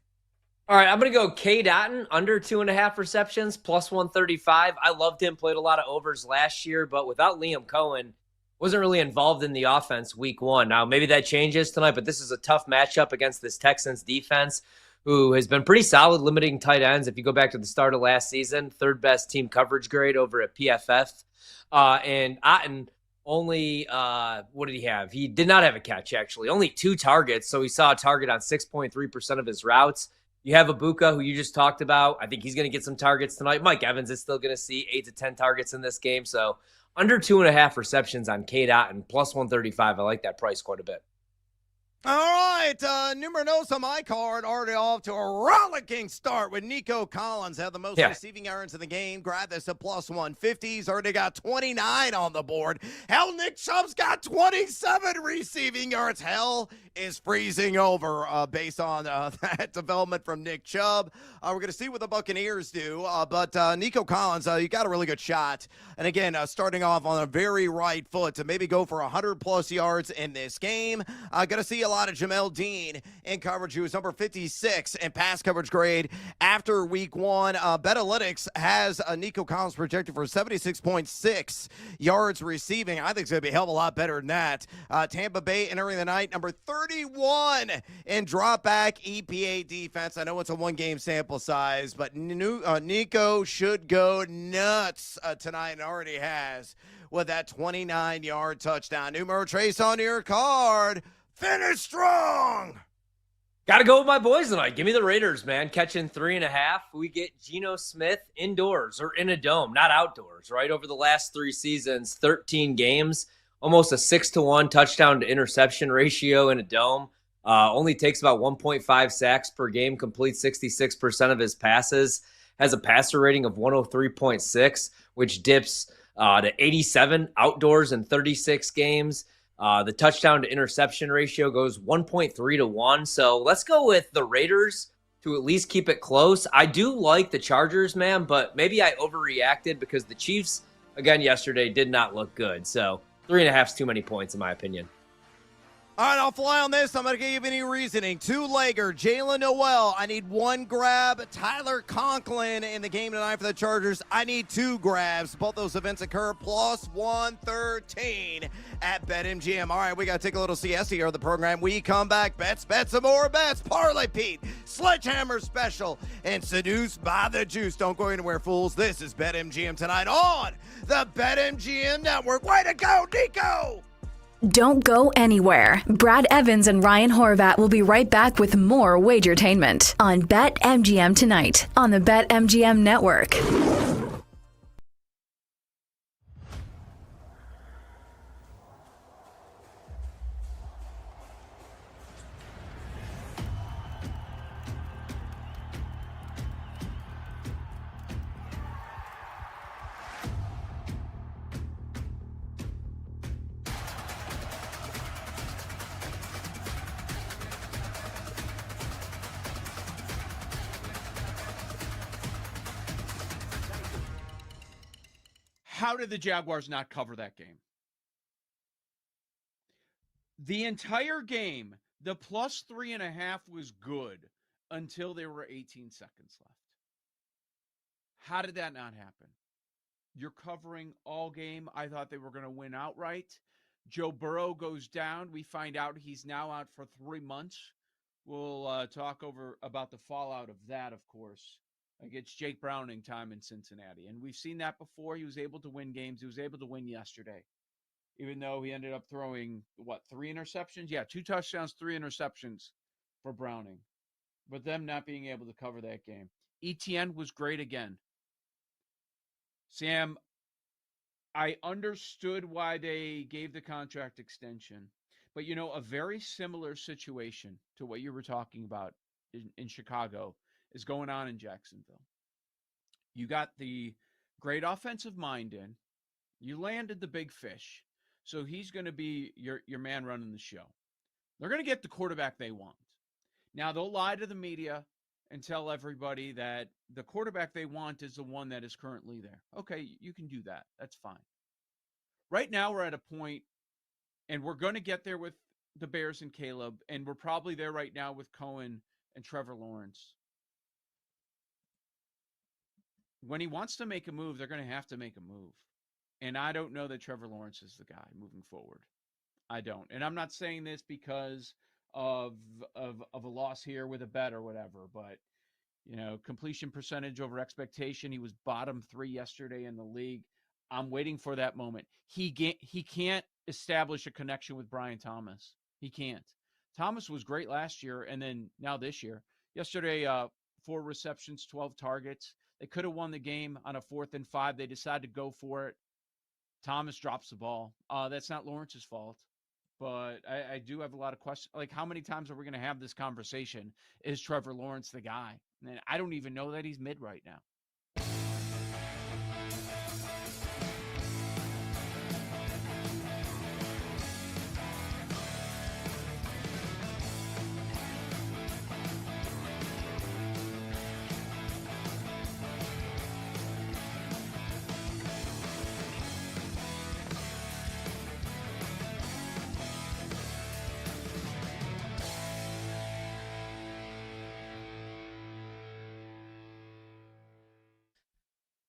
All right, I'm going to go K. Dotton, under 2.5 receptions, +135. I loved him, played a lot of overs last year, but without Liam Cohen, wasn't really involved in the offense week one. Now, maybe that changes tonight, but this is a tough matchup against this Texans defense, who has been pretty solid limiting tight ends. If you go back to the start of last season, third best team coverage grade over at PFF. And Otten only, what did he have? He did not have a catch, actually. Only 2 targets, so he saw a target on 6.3% of his routes. You have Ibuka, who you just talked about. I think he's going to get some targets tonight. Mike Evans is still going to see 8 to 10 targets in this game, so under 2.5 receptions on K. Dotton, +135. I like that price quite a bit. All right, numero dos on my card, already off to a rollicking start with Nico Collins. Had the most receiving yards in the game. Grab this at +150. He's already got 29 on the board. Hell, Nick Chubb's got 27 receiving yards. Hell is freezing over based on that development from Nick Chubb. We're going to see what the Buccaneers do, but Nico Collins, you got a really good shot. And again, starting off on a very right foot to maybe go for 100-plus yards in this game. Going to see a lot of Jamel Dean in coverage, who is number 56 in pass coverage grade after week one. Betalytics has Nico Collins projected for 76.6 yards receiving. I think it's going to be a hell of a lot better than that. Tampa Bay entering the night, number 31 in drop back EPA defense. I know it's a one-game sample size, but Nico should go nuts tonight and already has with that 29-yard touchdown. Numero trace on your card. Finish strong. Got to go with my boys tonight. Give me the Raiders, man. Catching 3.5. We get Geno Smith indoors or in a dome, not outdoors, right? Over the last 3 seasons, 13 games, almost a 6-to-1 touchdown to interception ratio in a dome. Only takes about 1.5 sacks per game, completes 66% of his passes, has a passer rating of 103.6, which dips to 87 outdoors in 36 games. The touchdown to interception ratio goes 1.3 to 1. So let's go with the Raiders to at least keep it close. I do like the Chargers, man, but maybe I overreacted because the Chiefs, again, yesterday did not look good. So 3.5 is too many points, in my opinion. All right, I'll fly on this. I'm going to give you any reasoning. 2-legger, Jalen Noel. I need 1 grab. Tyler Conklin in the game tonight for the Chargers. I need 2 grabs. Both those events occur +113 at BetMGM. All right, we got to take a little siesta here on the program. We come back. Bets, some more bets. Parlay Pete, Sledgehammer Special, and Seduced by the Juice. Don't go anywhere, fools. This is BetMGM tonight on the BetMGM Network. Way to go, Nico! Don't go anywhere. Brad Evans and Ryan Horvat will be right back with more Wagertainment on BetMGM tonight on the BetMGM Network. How did the Jaguars not cover that game? The entire game, the +3.5 was good until there were 18 seconds left. How did that not happen? You're covering all game. I thought they were going to win outright. Joe Burrow goes down. We find out he's now out for 3 months. We'll talk about the fallout of that, of course, against Jake Browning time in Cincinnati. And we've seen that before. He was able to win games. He was able to win yesterday, even though he ended up throwing, 3 interceptions? Yeah, 2 touchdowns, 3 interceptions for Browning. But them not being able to cover that game. ETN was great again. Sam, I understood why they gave the contract extension. But, a very similar situation to what you were talking about in Chicago is going on in Jacksonville. You got the great offensive mind in. You landed the big fish. So he's going to be your man running the show. They're going to get the quarterback they want. Now, they'll lie to the media and tell everybody that the quarterback they want is the one that is currently there. Okay, you can do that. That's fine. Right now we're at a point, and we're going to get there with the Bears and Caleb, and we're probably there right now with Cohen and Trevor Lawrence. When he wants to make a move, they're going to have to make a move. And I don't know that Trevor Lawrence is the guy moving forward. I don't. And I'm not saying this because of a loss here with a bet or whatever, but completion percentage over expectation. He was bottom 3 yesterday in the league. I'm waiting for that moment. He can't establish a connection with Brian Thomas. He can't. Thomas was great last year, and then now this year. Yesterday, 4 receptions, 12 targets. They could have won the game on a 4th and 5. They decided to go for it. Thomas drops the ball. That's not Lawrence's fault. But I do have a lot of questions. Like, how many times are we going to have this conversation? Is Trevor Lawrence the guy? And I don't even know that he's mid right now.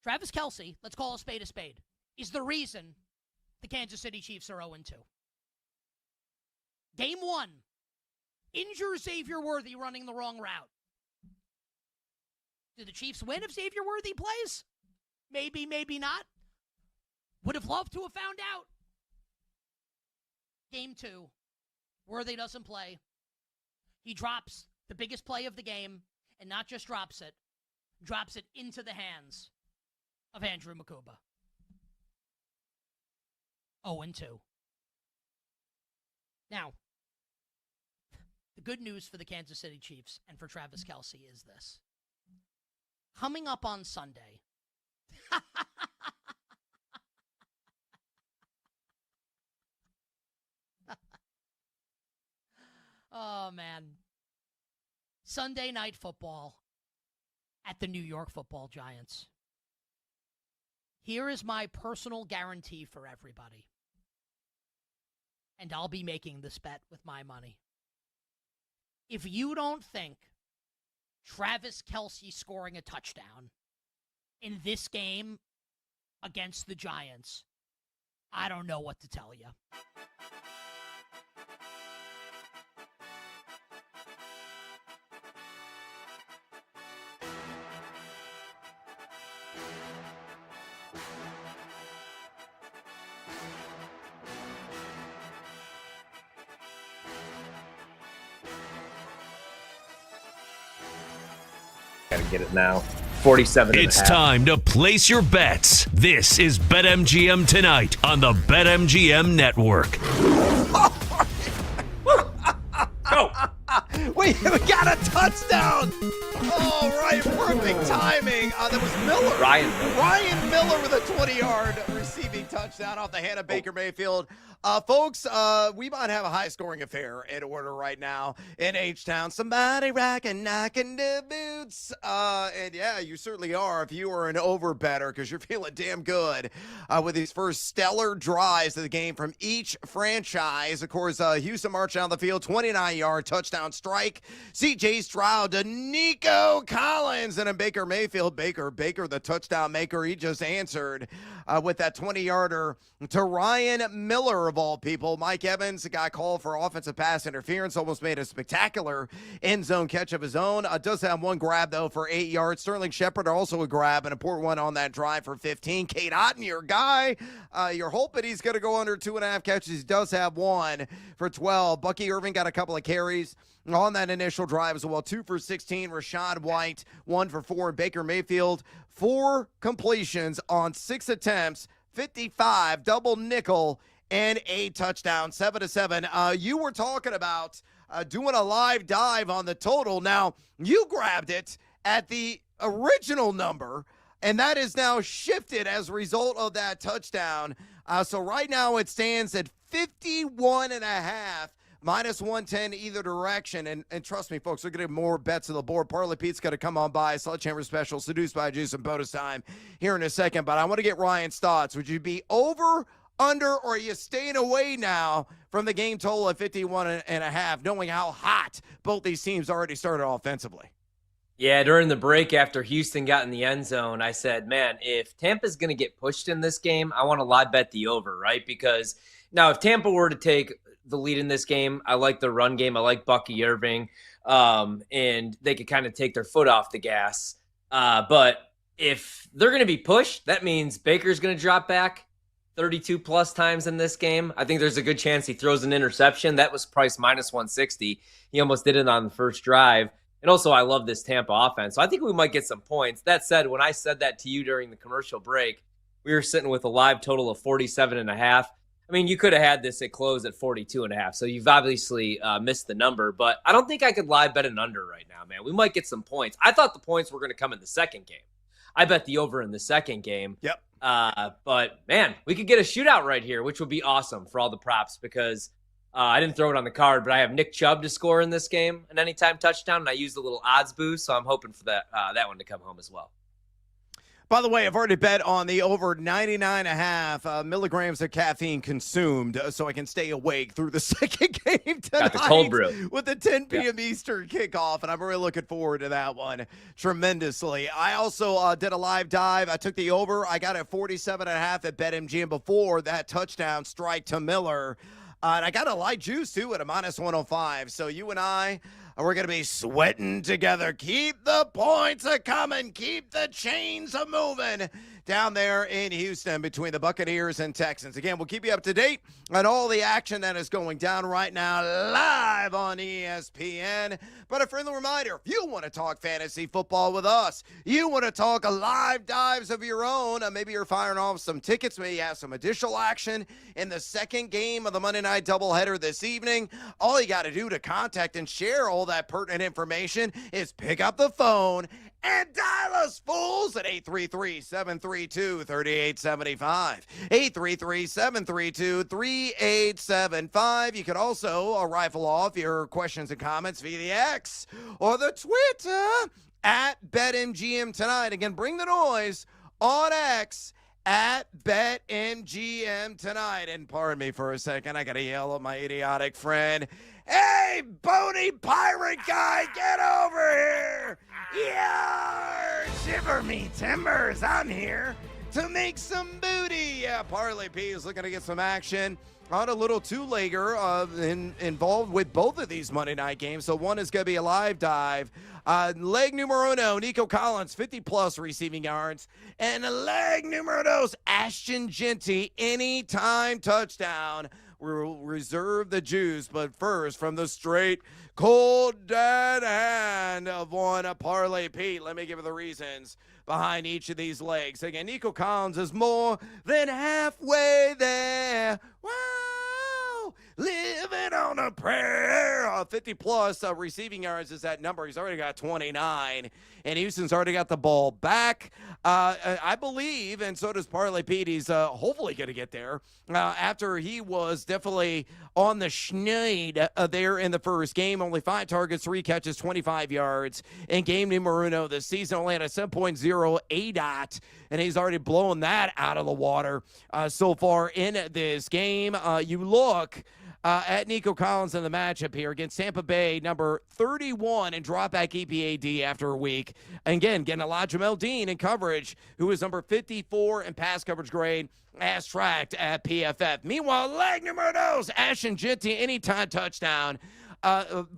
Travis Kelce, let's call a spade, is the reason the Kansas City Chiefs are 0-2. Game 1, injure Xavier Worthy running the wrong route. Do the Chiefs win if Xavier Worthy plays? Maybe, maybe not. Would have loved to have found out. Game 2, Worthy doesn't play. He drops the biggest play of the game, and not just drops it into the hands of Andrew Makuba. 0-2. Now, the good news for the Kansas City Chiefs and for Travis Kelce is this. Coming up on Sunday, oh, man. Sunday Night Football at the New York Football Giants. Here is my personal guarantee for everybody. And I'll be making this bet with my money. If you don't think Travis Kelce scoring a touchdown in this game against the Giants, I don't know what to tell you. Gotta get it now. 47 It's time to place your bets. This is BetMGM Tonight on the BetMGM Network. Go! We got a touchdown! All right, perfect timing. That was Miller. Ryan Miller with a 20-yard receiving touchdown off the hand of Baker Mayfield. Folks, we might have a high-scoring affair in order right now in H-Town. Somebody knocking the boots. And yeah, you certainly are if you are an over-better because you're feeling damn good with these first stellar drives of the game from each franchise. Of course, Houston marched down the field, 29-yard touchdown strike. C.J. Stroud to Nico Collins, and then Baker Mayfield. Baker, the touchdown maker, he just answered with that 20-yarder to Ryan Miller, of all people. Mike Evans got called for offensive pass interference, almost made a spectacular end zone catch of his own. Does have one grab, though, for 8 yards. Sterling Shepard also a grab, an important one on that drive for 15. Cade Otton, your guy. You're hoping he's going to go under 2.5 catches. He does have one for 12. Bucky Irving got a couple of carries on that initial drive as well. 2 for 16. Rashad White, 1 for 4. And Baker Mayfield, 4 completions on 6 attempts, 55, double nickel, and a touchdown, 7-7. You were talking about doing a live dive on the total. Now, you grabbed it at the original number, and that is now shifted as a result of that touchdown. So right now it stands at 51.5. minus 110 either direction. And trust me, folks, we're going to get more bets on the board. Parlay Pete's going to come on by. Sledgehammer Special, Seduced by Juice, and bonus time here in a second. But I want to get Ryan's thoughts. Would you be over, under, or are you staying away now from the game total at 51.5, knowing how hot both these teams already started offensively? Yeah, during the break after Houston got in the end zone, I said, man, if Tampa's going to get pushed in this game, I want to live bet the over, right? Because now if Tampa were to take the lead in this game, I like the run game. I like Bucky Irving, and they could kind of take their foot off the gas. But if they're going to be pushed, that means Baker's going to drop back 32-plus times in this game. I think there's a good chance he throws an interception. That was priced minus 160. He almost did it on the first drive. And also, I love this Tampa offense. So I think we might get some points. That said, when I said that to you during the commercial break, we were sitting with a live total of 47.5. I mean, you could have had this at close at 42.5. So you've obviously missed the number. But I don't think I could live bet an under right now, man. We might get some points. I thought the points were going to come in the second game. I bet the over in the second game. Yep. But, man, we could get a shootout right here, which would be awesome for all the props because I didn't throw it on the card, but I have Nick Chubb to score in this game, an anytime touchdown, and I used a little odds boost, so I'm hoping for that one to come home as well. By the way, I've already bet on the over 99.5 milligrams of caffeine consumed so I can stay awake through the second game tonight. Got the cold brew. With the 10 p.m. Eastern kickoff, and I'm really looking forward to that one tremendously. I also did a live dive. I took the over. I got it 47.5 at BetMGM before that touchdown strike to Miller. And I got a light juice, too, at a minus 105. So you and I, we're going to be sweating together. Keep the points a-coming. Keep the chains a-moving down there in Houston between the Buccaneers and Texans. Again, we'll keep you up to date on all the action that is going down right now live on ESPN. But a friendly reminder, if you want to talk fantasy football with us, you want to talk live dives of your own, maybe you're firing off some tickets, maybe you have some additional action in the second game of the Monday night doubleheader this evening, all you got to do to contact and share all that pertinent information is pick up the phone and dial us, fools, at 833-732-3875. 833-732-3875. You can also rifle off your questions and comments via the X or the Twitter at BetMGM tonight. Again, bring the noise on X at BetMGM tonight. And pardon me for a second, I got to yell at my idiotic friend. Hey, bony pirate guy, get over here! Yeah, shiver me timbers, I'm here to make some booty. Yeah, Parlay P is looking to get some action on a little two-legger involved with both of these Monday night games. So one is going to be a live dive. Leg numero uno, Nico Collins, 50-plus receiving yards. And leg numero dos, Ashton Genty, anytime touchdown. We'll reserve the juice, but first, from the straight, cold, dead hand of one Parlay Pete, let me give you the reasons behind each of these legs. Again, Nico Collins is more than halfway there. Wow, living on a prayer. 50-plus receiving yards is that number. He's already got 29, and Houston's already got the ball back. I believe, and so does Parlay Pete, he's hopefully going to get there after he was definitely on the schneid there in the first game. Only 5 targets, 3 catches, 25 yards. In game numero uno this season, only had a 7.0 ADOT, and he's already blown that out of the water so far in this game. You look at Nico Collins in the matchup here against Tampa Bay, number 31 in dropback EPAD after a week. And again, getting a lot of Jamel Dean in coverage, who is number 54 in pass coverage grade, as tracked at PFF. Meanwhile, leg numero dos, Ashton Genty, anytime touchdown.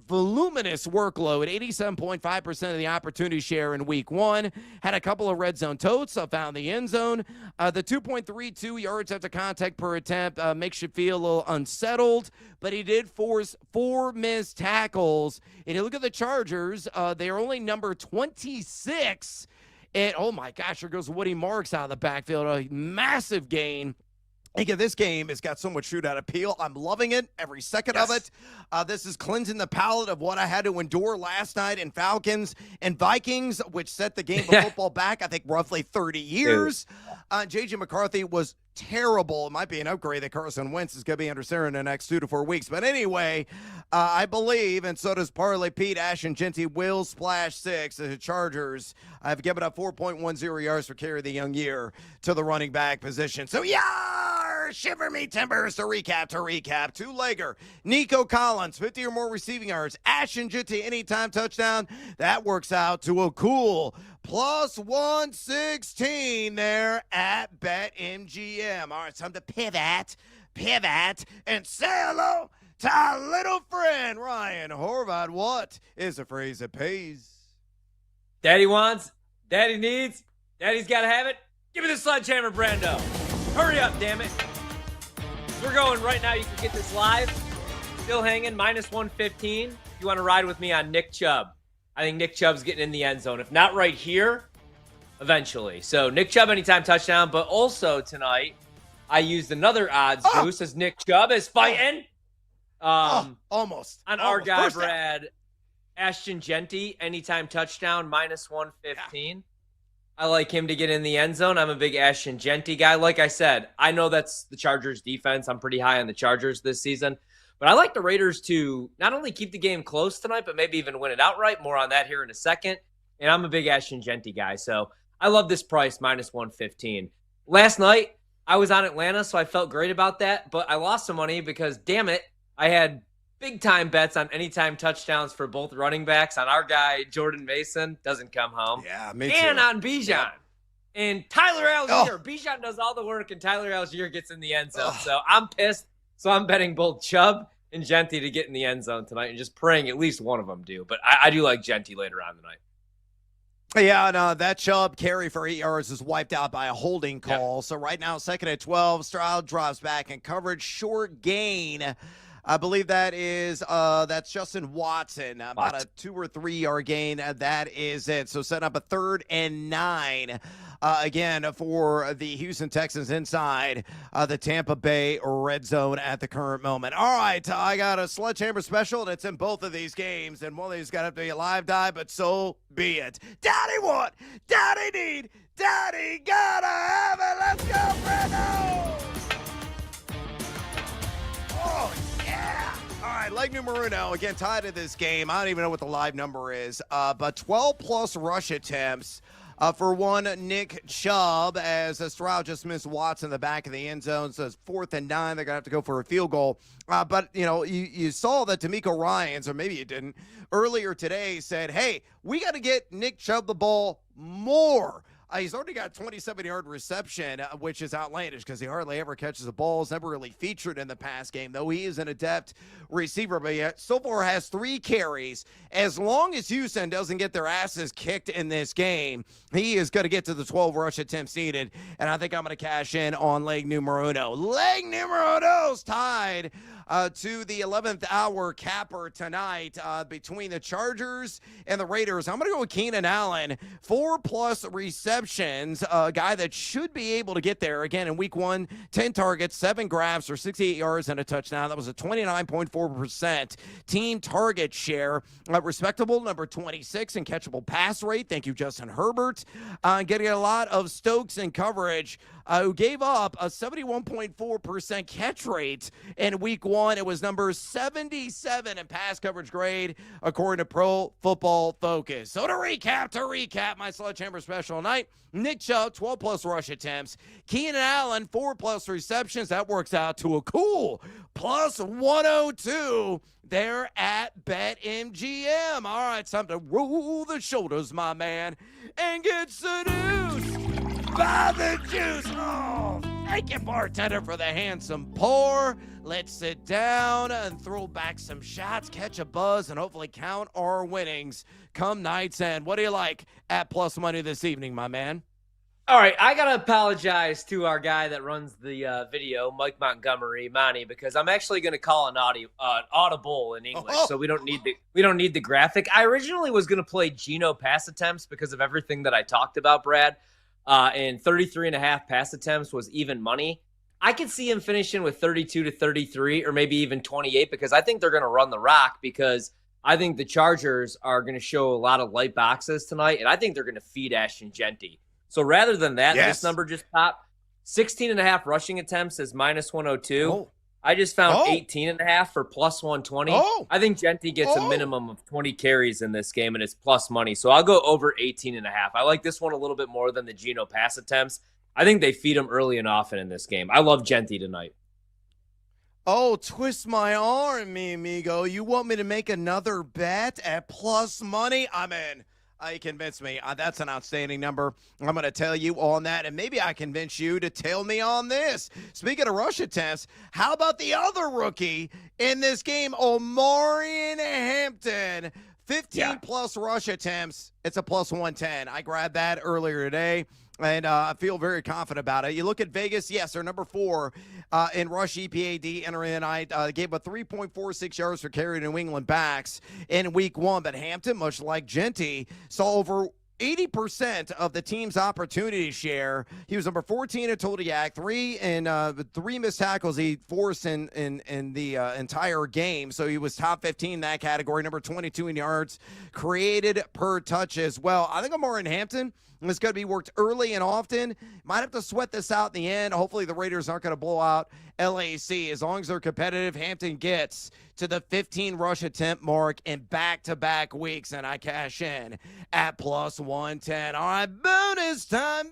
Voluminous workload, 87.5% of the opportunity share in week 1. Had a couple of red zone totes, found the end zone. The 2.32 yards after contact per attempt makes you feel a little unsettled, but he did force 4 missed tackles. And you look at the Chargers, they're only number 26. And, oh my gosh, here goes Woody Marks out of the backfield. A massive gain. Again, this game has got so much shootout appeal. I'm loving it, every second of it. This is cleansing the palate of what I had to endure last night in Falcons and Vikings, which set the game of football back, I think, roughly 30 years. J.J. McCarthy was terrible. It might be an upgrade that Carson Wentz is going to be under center in the next 2 to 4 weeks. But anyway, I believe, and so does Parlay Pete, Ashton Genty will splash 6. The Chargers have given up 4.10 yards per carry the young year to the running back position. So, shiver me timbers to recap. Two-legger, Nico Collins, 50 or more receiving yards. Ashton Genty, anytime touchdown. That works out to a cool plus 116 there at BetMGM. All right, it's time to pivot, and say hello to our little friend, Ryan Horvath. What is a phrase that pays? Daddy wants, daddy needs, daddy's got to have it. Give me the sledgehammer, Brando. Hurry up, damn it. We're going right now. You can get this live. Still hanging, minus 115. If you want to ride with me on Nick Chubb. I think Nick Chubb's getting in the end zone. If not right here, eventually. So Nick Chubb anytime touchdown. But also tonight, I used another odds boost as Nick Chubb is fighting. Almost. On our guy, Brad, Ashton Genty, anytime touchdown, minus 115. I like him to get in the end zone. I'm a big Ashton Genty guy. Like I said, I know that's the Chargers defense. I'm pretty high on the Chargers this season. But I like the Raiders to not only keep the game close tonight, but maybe even win it outright. More on that here in a second. And I'm a big Ashton Genty guy. So I love this price, minus 115. Last night, I was on Atlanta, so I felt great about that. But I lost some money because, damn it, I had big-time bets on anytime touchdowns for both running backs. On our guy, Jordan Mason, doesn't come home. Yeah, me too. And on Bijan. Yep. And Tyler Algier. Bijan does all the work, and Tyler Algier gets in the end zone. So I'm pissed. So I'm betting both Chubb and Genty to get in the end zone tonight and just praying at least one of them do. But I do like Genty later on tonight. Yeah, no, that Chubb carry for 8 yards is wiped out by a holding call. So right now, second and 12, Stroud drops back in coverage, short gain. I believe that's Justin Watson. About a 2 or 3 yard gain. That is it. So setting up a 3rd and 9 again for the Houston Texans inside the Tampa Bay red zone at the current moment. All right, I got a sledgehammer special, and it's in both of these games. And one of these got to be a live die, but so be it. Daddy want, daddy need, daddy gotta have it. Let's go, Brando! Oh, yeah. All right, leg numero uno, again, tied to this game. I don't even know what the live number is, but 12-plus rush attempts for one Nick Chubb as Stroud just missed Watson in the back of the end zone. So it's 4th and 9. They're going to have to go for a field goal. But, you saw that D'Amico Ryans, or maybe you didn't, earlier today said, hey, we got to get Nick Chubb the ball more. He's already got 27-yard reception, which is outlandish because he hardly ever catches the ball. He's never really featured in the pass game, though he is an adept receiver. But yet, so far has 3 carries. As long as Houston doesn't get their asses kicked in this game, he is going to get to the 12 rush attempts needed. And I think I'm going to cash in on leg numero uno. Leg numero uno's tied to the 11th hour capper tonight between the Chargers and the Raiders. I'm going to go with Keenan Allen, 4+ receptions, a guy that should be able to get there. Again, in week 1, 10 targets, 7 grabs for 68 yards and a touchdown. That was a 29.4% team target share. Respectable, number 26 in catchable pass rate. Thank you, Justin Herbert. Getting a lot of Stokes in coverage, who gave up a 71.4% catch rate in week 1. It was number 77 in pass coverage grade, according to Pro Football Focus. So to recap my sledgehammer special tonight, Nick Chubb, 12+ rush attempts. Keenan Allen, 4+ receptions. That works out to a cool plus 102 there at BetMGM. All right, it's time to roll the shoulders, my man, and get seduced by the juice. Oh, thank you, bartender, for the handsome pour. Let's sit down and throw back some shots, catch a buzz, and hopefully count our winnings come night's end. What do you like at plus money this evening, my man? All right, I got to apologize to our guy that runs the video, Mike Montgomery, Monty, because I'm actually going to call an audible in English, so we don't need the graphic. I originally was going to play Geno pass attempts because of everything that I talked about, Brad, and 33.5 pass attempts was even money. I could see him finishing with 32 to 33 or maybe even 28 because I think they're going to run the rock because I think the Chargers are going to show a lot of light boxes tonight, and I think they're going to feed Ashton Genty. So rather than that, this number just popped. 16.5 rushing attempts is minus 102. Oh. I just found 18.5 for plus 120. Oh. I think Gentry gets a minimum of 20 carries in this game, and it's plus money. So I'll go over 18.5. I like this one a little bit more than the Geno pass attempts. I think they feed him early and often in this game. I love Gentry tonight. Oh, twist my arm, mi amigo. You want me to make another bet at plus money? I'm in. You convinced me. That's an outstanding number. I'm going to tell you on that, and maybe I convince you to tell me on this. Speaking of rush attempts, how about the other rookie in this game, Omarion Hampton? 15-plus rush attempts. It's a plus 110. I grabbed that earlier today, and I feel very confident about it. You look at Vegas, yes, they're number 4 in rush EPAD entering the night. Gave a 3.46 yards per carry to New England backs in week 1. But Hampton, much like Gentry, saw over 80% of the team's opportunity share. He was number 14 in total yak, 3 missed tackles he forced in the entire game. So he was top 15 in that category, number 22 in yards created per touch as well. I think Omarion Hampton is going to be worked early and often. Might have to sweat this out in the end. Hopefully the Raiders aren't going to blow out LAC. As long as they're competitive, Hampton gets to the 15 rush attempt mark in back-to-back weeks, and I cash in at plus 110. All right, bonus time.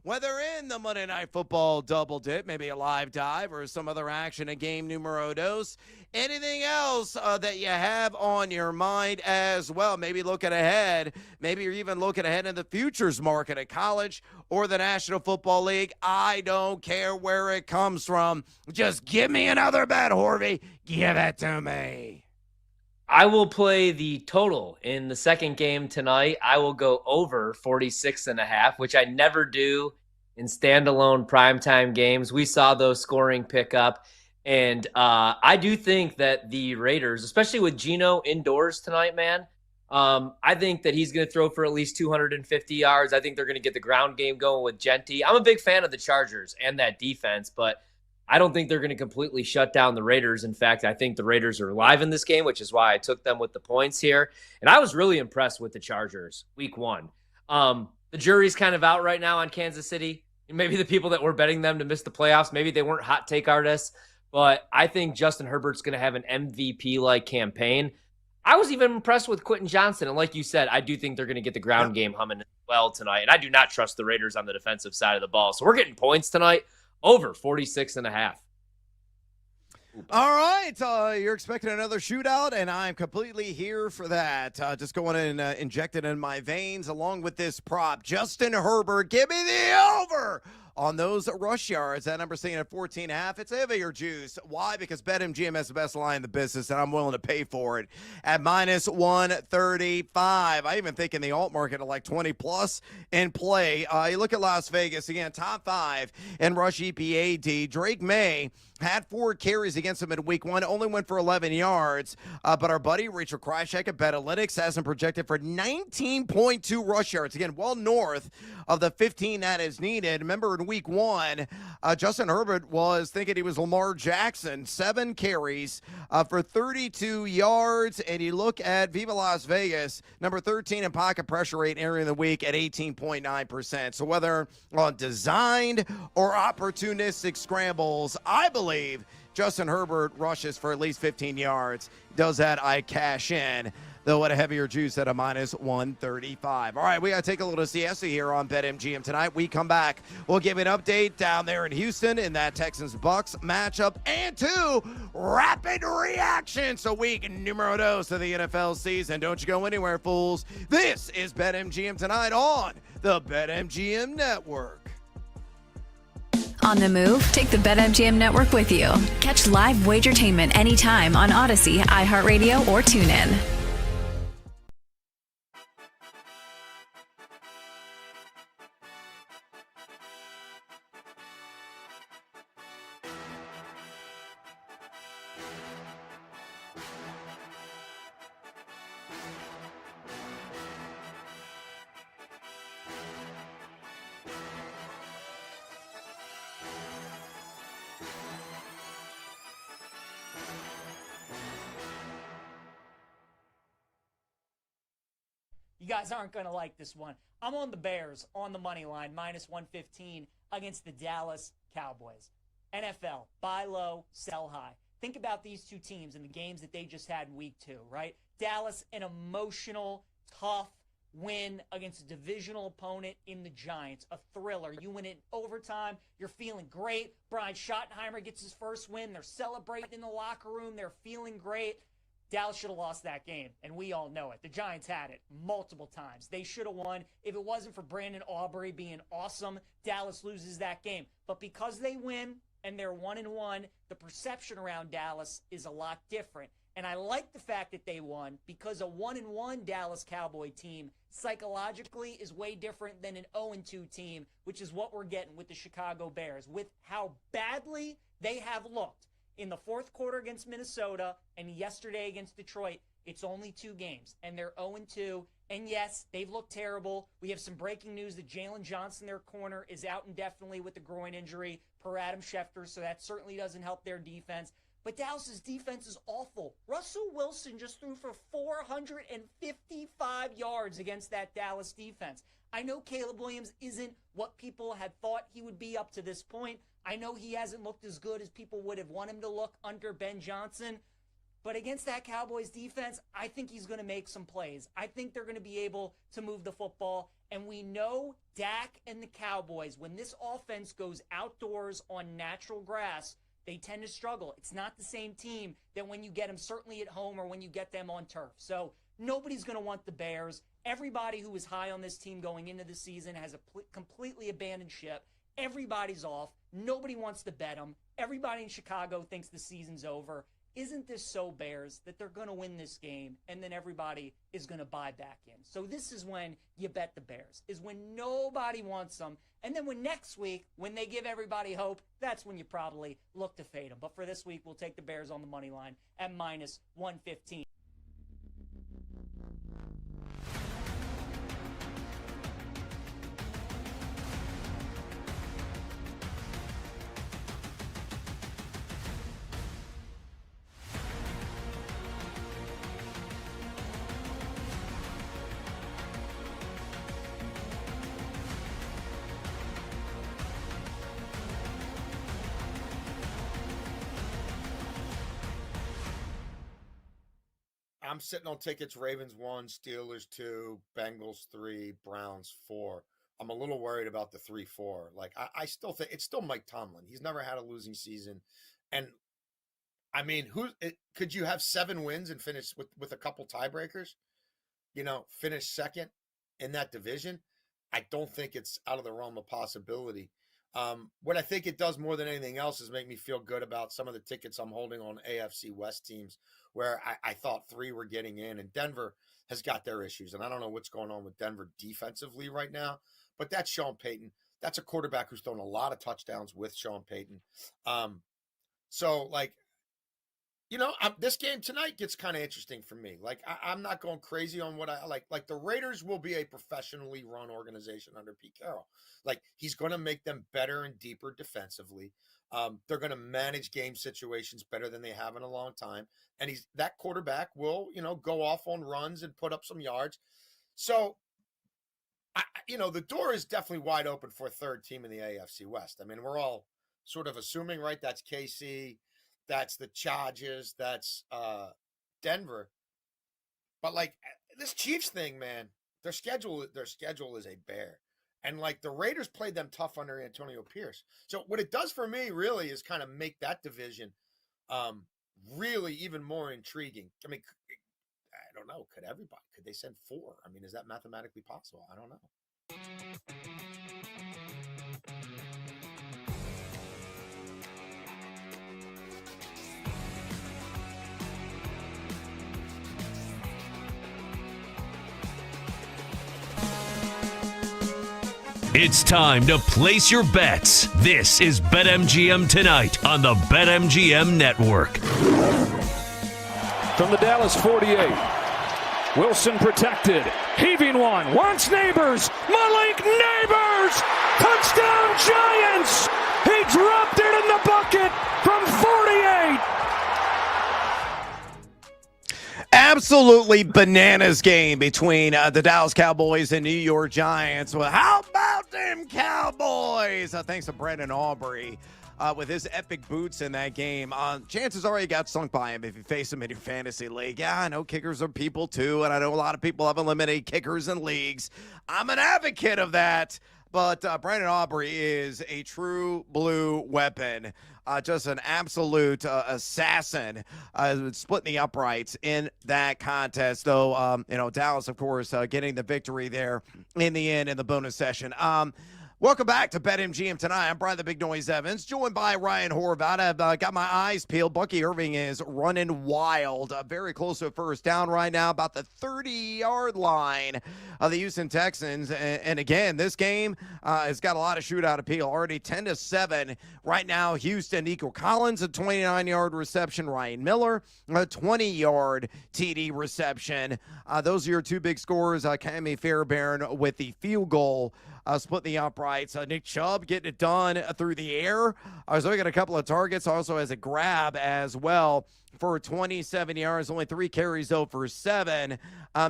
Whether in the Monday Night Football double dip, maybe a live dive or some other action in game numero dos, anything else that you have on your mind as well. Maybe looking ahead. Maybe you're even looking ahead in the futures market at college or the National Football League. I don't care where it comes from. Just give me another bet, Horvey. Give it to me. I will play the total in the second game tonight. I will go over 46.5, which I never do in standalone primetime games. We saw those scoring pick up. And I do think that the Raiders, especially with Geno indoors tonight, man, I think that he's going to throw for at least 250 yards. I think they're going to get the ground game going with Gentry. I'm a big fan of the Chargers and that defense, but I don't think they're going to completely shut down the Raiders. In fact, I think the Raiders are alive in this game, which is why I took them with the points here. And I was really impressed with the Chargers week 1. The jury's kind of out right now on Kansas City. Maybe the people that were betting them to miss the playoffs, maybe they weren't hot take artists. But I think Justin Herbert's going to have an MVP-like campaign. I was even impressed with Quentin Johnson. And like you said, I do think they're going to get the ground game humming as well tonight. And I do not trust the Raiders on the defensive side of the ball. So we're getting points tonight over 46.5. All right, you're expecting another shootout, and I'm completely here for that. Just going and inject it in my veins along with this prop. Justin Herbert, give me the over on those rush yards. That number's staying at 14.5. It's heavier juice. Why? Because BetMGM has the best line in the business, and I'm willing to pay for it at minus 135. I even think in the alt market at like 20+ in play. You look at Las Vegas, again, top 5 in rush EPAD. Drake May had 4 carries against him in week 1, only went for 11 yards. But our buddy Rachel Krychek at BetAlytics has him projected for 19.2 rush yards. Again, well north of the 15 that is needed. Remember in week 1, Justin Herbert was thinking he was Lamar Jackson. 7 carries for 32 yards. And you look at Viva Las Vegas, number 13 in pocket pressure rate area in the week at 18.9%. So whether on designed or opportunistic scrambles, I believe Justin Herbert rushes for at least 15 yards. Does that, I cash in, though at a heavier juice at a minus 135. All right, we got to take a little siesta here on BetMGM tonight. We come back, we'll give you an update down there in Houston in that Texans-Bucks matchup, and 2 rapid reactions. So week numero dos of the NFL season. Don't you go anywhere, fools. This is BetMGM tonight on the BetMGM Network. On the move? Take the BetMGM network with you. Catch live Wagertainment anytime on Odyssey, iHeartRadio, or TuneIn. You guys aren't going to like this one. I'm on the Bears on the money line, -115 against the Dallas Cowboys. NFL, buy low, sell high. Think about these two teams and the games that they just had in week 2, right? Dallas, an emotional, tough win against a divisional opponent in the Giants, a thriller. You win in overtime, you're feeling great. Brian Schottenheimer gets his first win. They're celebrating in the locker room. They're feeling great. Dallas should have lost that game, and we all know it. The Giants had it multiple times. They should have won. If it wasn't for Brandon Aubrey being awesome, Dallas loses that game. But because they win and they're 1-1, the perception around Dallas is a lot different. And I like the fact that they won because a 1-1 Dallas Cowboy team psychologically is way different than an 0-2 team, which is what we're getting with the Chicago Bears, with how badly they have looked in the fourth quarter against Minnesota and yesterday against Detroit. It's only 2 games, and they're 0-2. And yes, they've looked terrible. We have some breaking news that Jalen Johnson, their corner, is out indefinitely with a groin injury per Adam Schefter, so that certainly doesn't help their defense. But Dallas's defense is awful. Russell Wilson just threw for 455 yards against that Dallas defense. I know Caleb Williams isn't what people had thought he would be up to this point. I know he hasn't looked as good as people would have wanted him to look under Ben Johnson. But against that Cowboys defense, I think he's going to make some plays. I think they're going to be able to move the football. And we know Dak and the Cowboys, when this offense goes outdoors on natural grass, they tend to struggle. It's not the same team that when you get them certainly at home or when you get them on turf. So nobody's going to want the Bears. Everybody who was high on this team going into the season has completely abandoned ship. Everybody's off. Nobody wants to bet them. Everybody in Chicago thinks the season's over. Isn't this so Bears that they're going to win this game and then everybody is going to buy back in? So this is when you bet the Bears, is when nobody wants them. And then when next week, when they give everybody hope, that's when you probably look to fade them. But for this week, we'll take the Bears on the money line at -115. I'm sitting on tickets. Ravens 1, Steelers 2, Bengals 3, Browns 4. I'm a little worried about the 3-4. Like I still think it's still Mike Tomlin. He's never had a losing season, and I mean, could you have 7 wins and finish with a couple tiebreakers? You know, finish second in that division. I don't think it's out of the realm of possibility. What I think it does more than anything else is make me feel good about some of the tickets I'm holding on AFC West teams where I thought 3 were getting in, and Denver has got their issues. And I don't know what's going on with Denver defensively right now, but that's Sean Payton. That's a quarterback who's thrown a lot of touchdowns with Sean Payton. So like, you know, this game tonight gets kind of interesting for me. Like, I'm not going crazy on what I like. Like, the Raiders will be a professionally run organization under Pete Carroll. Like, he's going to make them better and deeper defensively. They're going to manage game situations better than they have in a long time. And that quarterback will, you know, go off on runs and put up some yards. So, you know, the door is definitely wide open for a third team in the AFC West. I mean, we're all sort of assuming, right? That's KC. That's the Chargers. That's Denver. But like this Chiefs thing, man, their schedule is a bear. And like the Raiders played them tough under Antonio Pierce. So what it does for me really is kind of make that division really even more intriguing. I mean, I don't know. Could they send 4? I mean, is that mathematically possible? I don't know. It's time to place your bets. This is BetMGM Tonight on the BetMGM Network. From the Dallas 48, Wilson protected, heaving one, wants Neighbors, Malik Neighbors, touchdown Giants! He dropped it in the bucket from 48. absolutely bananas game between the Dallas Cowboys and New York Giants. Well, how about them Cowboys? Thanks to Brandon Aubrey with his epic boots in that game. Chances are you got sunk by him if you face him in your fantasy league. Yeah, I know kickers are people too, and I know a lot of people have eliminated kickers in leagues. I'm an advocate of that. But Brandon Aubrey is a true blue weapon, just an absolute assassin, splitting the uprights in that contest. Though, Dallas, of course, getting the victory there in the end in the bonus session. Welcome back to BetMGM tonight. I'm Brian the Big Noise Evans, joined by Ryan Horvath. I've got my eyes peeled. Bucky Irving is running wild, very close to a first down right now, about the 30-yard line of the Houston Texans. And again, this game has got a lot of shootout appeal. Already 10-7 right now. Houston, Nico Collins, a 29-yard reception. Ryan Miller, a 20-yard TD reception. Those are your two big scores. Cami Fairbairn with the field goal. Split the uprights. Nick Chubb getting it done through the air. I was looking at a couple of targets, also as a grab as well for 27 yards. Only 3 carries, though, for 7.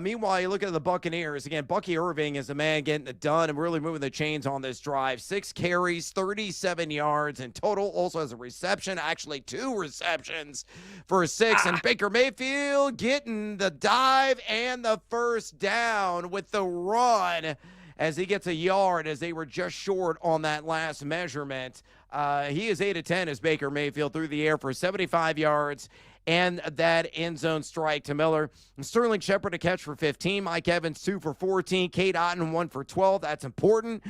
Meanwhile, you look at the Buccaneers. Again, Bucky Irving is the man getting it done and really moving the chains on this drive. 6 carries, 37 yards in total. Also has a reception, actually 2 receptions for 6. And Baker Mayfield getting the dive and the first down with the run, as he gets a yard, as they were just short on that last measurement. He is 8-10 as Baker Mayfield through the air for 75 yards and that end zone strike to Miller. And Sterling Shepard a catch for 15. Mike Evans 2 for 14. Kate Otten 1 for 12. That's important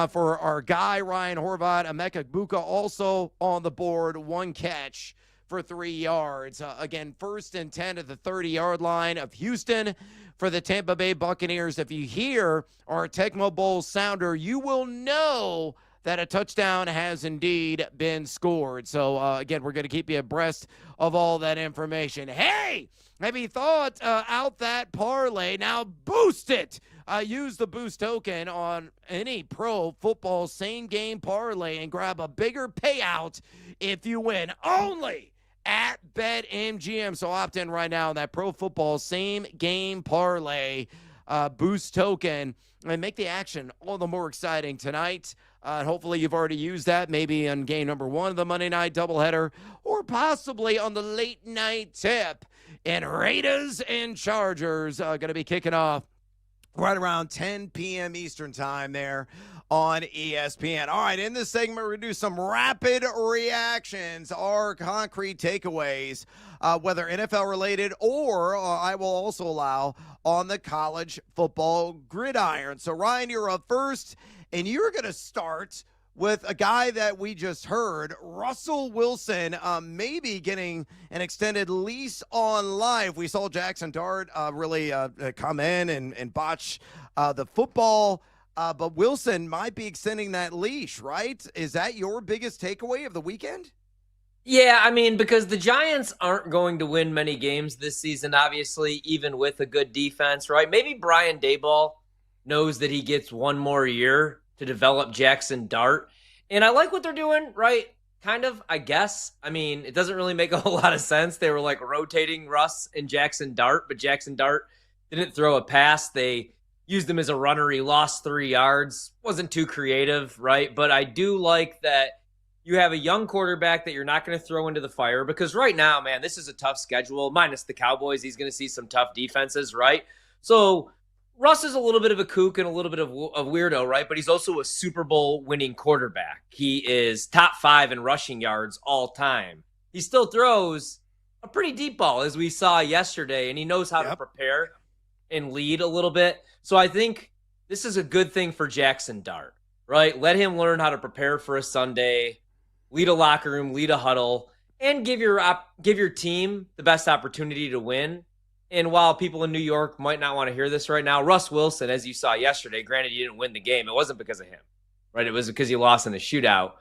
for our guy, Ryan Horvath. Emeka Egbuka also on the board, 1 catch for 3 yards. Again, 1st and 10 at the 30-yard line of Houston for the Tampa Bay Buccaneers. If you hear our Tecmo Bowl sounder, you will know that a touchdown has indeed been scored. So, again, we're going to keep you abreast of all that information. Hey, have you thought out that parlay? Now boost it. Use the boost token on any pro football same-game parlay and grab a bigger payout if you win. Only at BetMGM. So opt in right now on that pro football same game parlay boost token and make the action all the more exciting tonight. Hopefully you've already used that, maybe on game number 1 of the Monday night doubleheader, or possibly on the late night tip. And Raiders and Chargers are going to be kicking off right around 10 p.m. Eastern time there on ESPN. All right, in this segment, we're going to do some rapid reactions, our concrete takeaways, whether NFL related or I will also allow on the college football gridiron. So, Ryan, you're up first, and you're going to start with a guy that we just heard, Russell Wilson, maybe getting an extended lease on life. We saw Jackson Dart really come in and botch the football. But Wilson might be extending that leash, right? Is that your biggest takeaway of the weekend? Yeah, I mean, because the Giants aren't going to win many games this season, obviously, even with a good defense, right? Maybe Brian Daboll knows that he gets one more year to develop Jackson Dart. And I like what they're doing, right? Kind of, I guess. I mean, it doesn't really make a whole lot of sense. They were like rotating Russ and Jackson Dart, but Jackson Dart didn't throw a pass. They used him as a runner. He lost 3 yards. Wasn't too creative, right? But I do like that you have a young quarterback that you're not going to throw into the fire, because right now, man, this is a tough schedule. Minus the Cowboys, he's going to see some tough defenses, right? So Russ is a little bit of a kook and a little bit of a weirdo, right? But he's also a Super Bowl winning quarterback. He is top 5 in rushing yards all time. He still throws a pretty deep ball, as we saw yesterday, and he knows how to prepare and lead a little bit. So I think this is a good thing for Jackson Dart, right? Let him learn how to prepare for a Sunday, lead a locker room, lead a huddle, and give your team the best opportunity to win. And while people in New York might not want to hear this right now, Russ Wilson, as you saw yesterday, granted he didn't win the game, it wasn't because of him, right? It was because he lost in the shootout.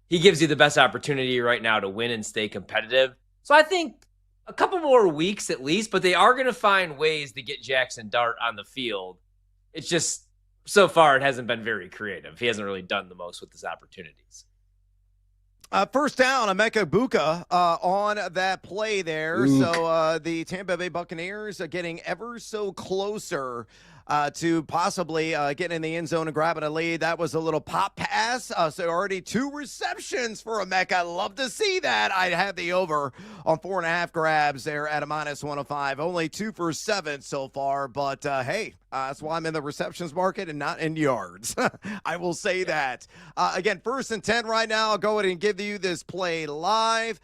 He gives you the best opportunity right now to win and stay competitive. So I think a couple more weeks at least, but they are going to find ways to get Jackson Dart on the field. It's just, so far, it hasn't been very creative. He hasn't really done the most with his opportunities. First down, Emeka Egbuka on that play there. Ook. So the Tampa Bay Buccaneers are getting ever so closer to possibly getting in the end zone and grabbing a lead. That was a little pop pass. So already 2 receptions for Emeka. Love to see that. I'd have the over on 4.5 grabs there at a -105. Only 2 for 7 so far. But, hey, that's why I'm in the receptions market and not in yards. I will say that. Again, 1st and 10 right now. I'll go ahead and give you this play live.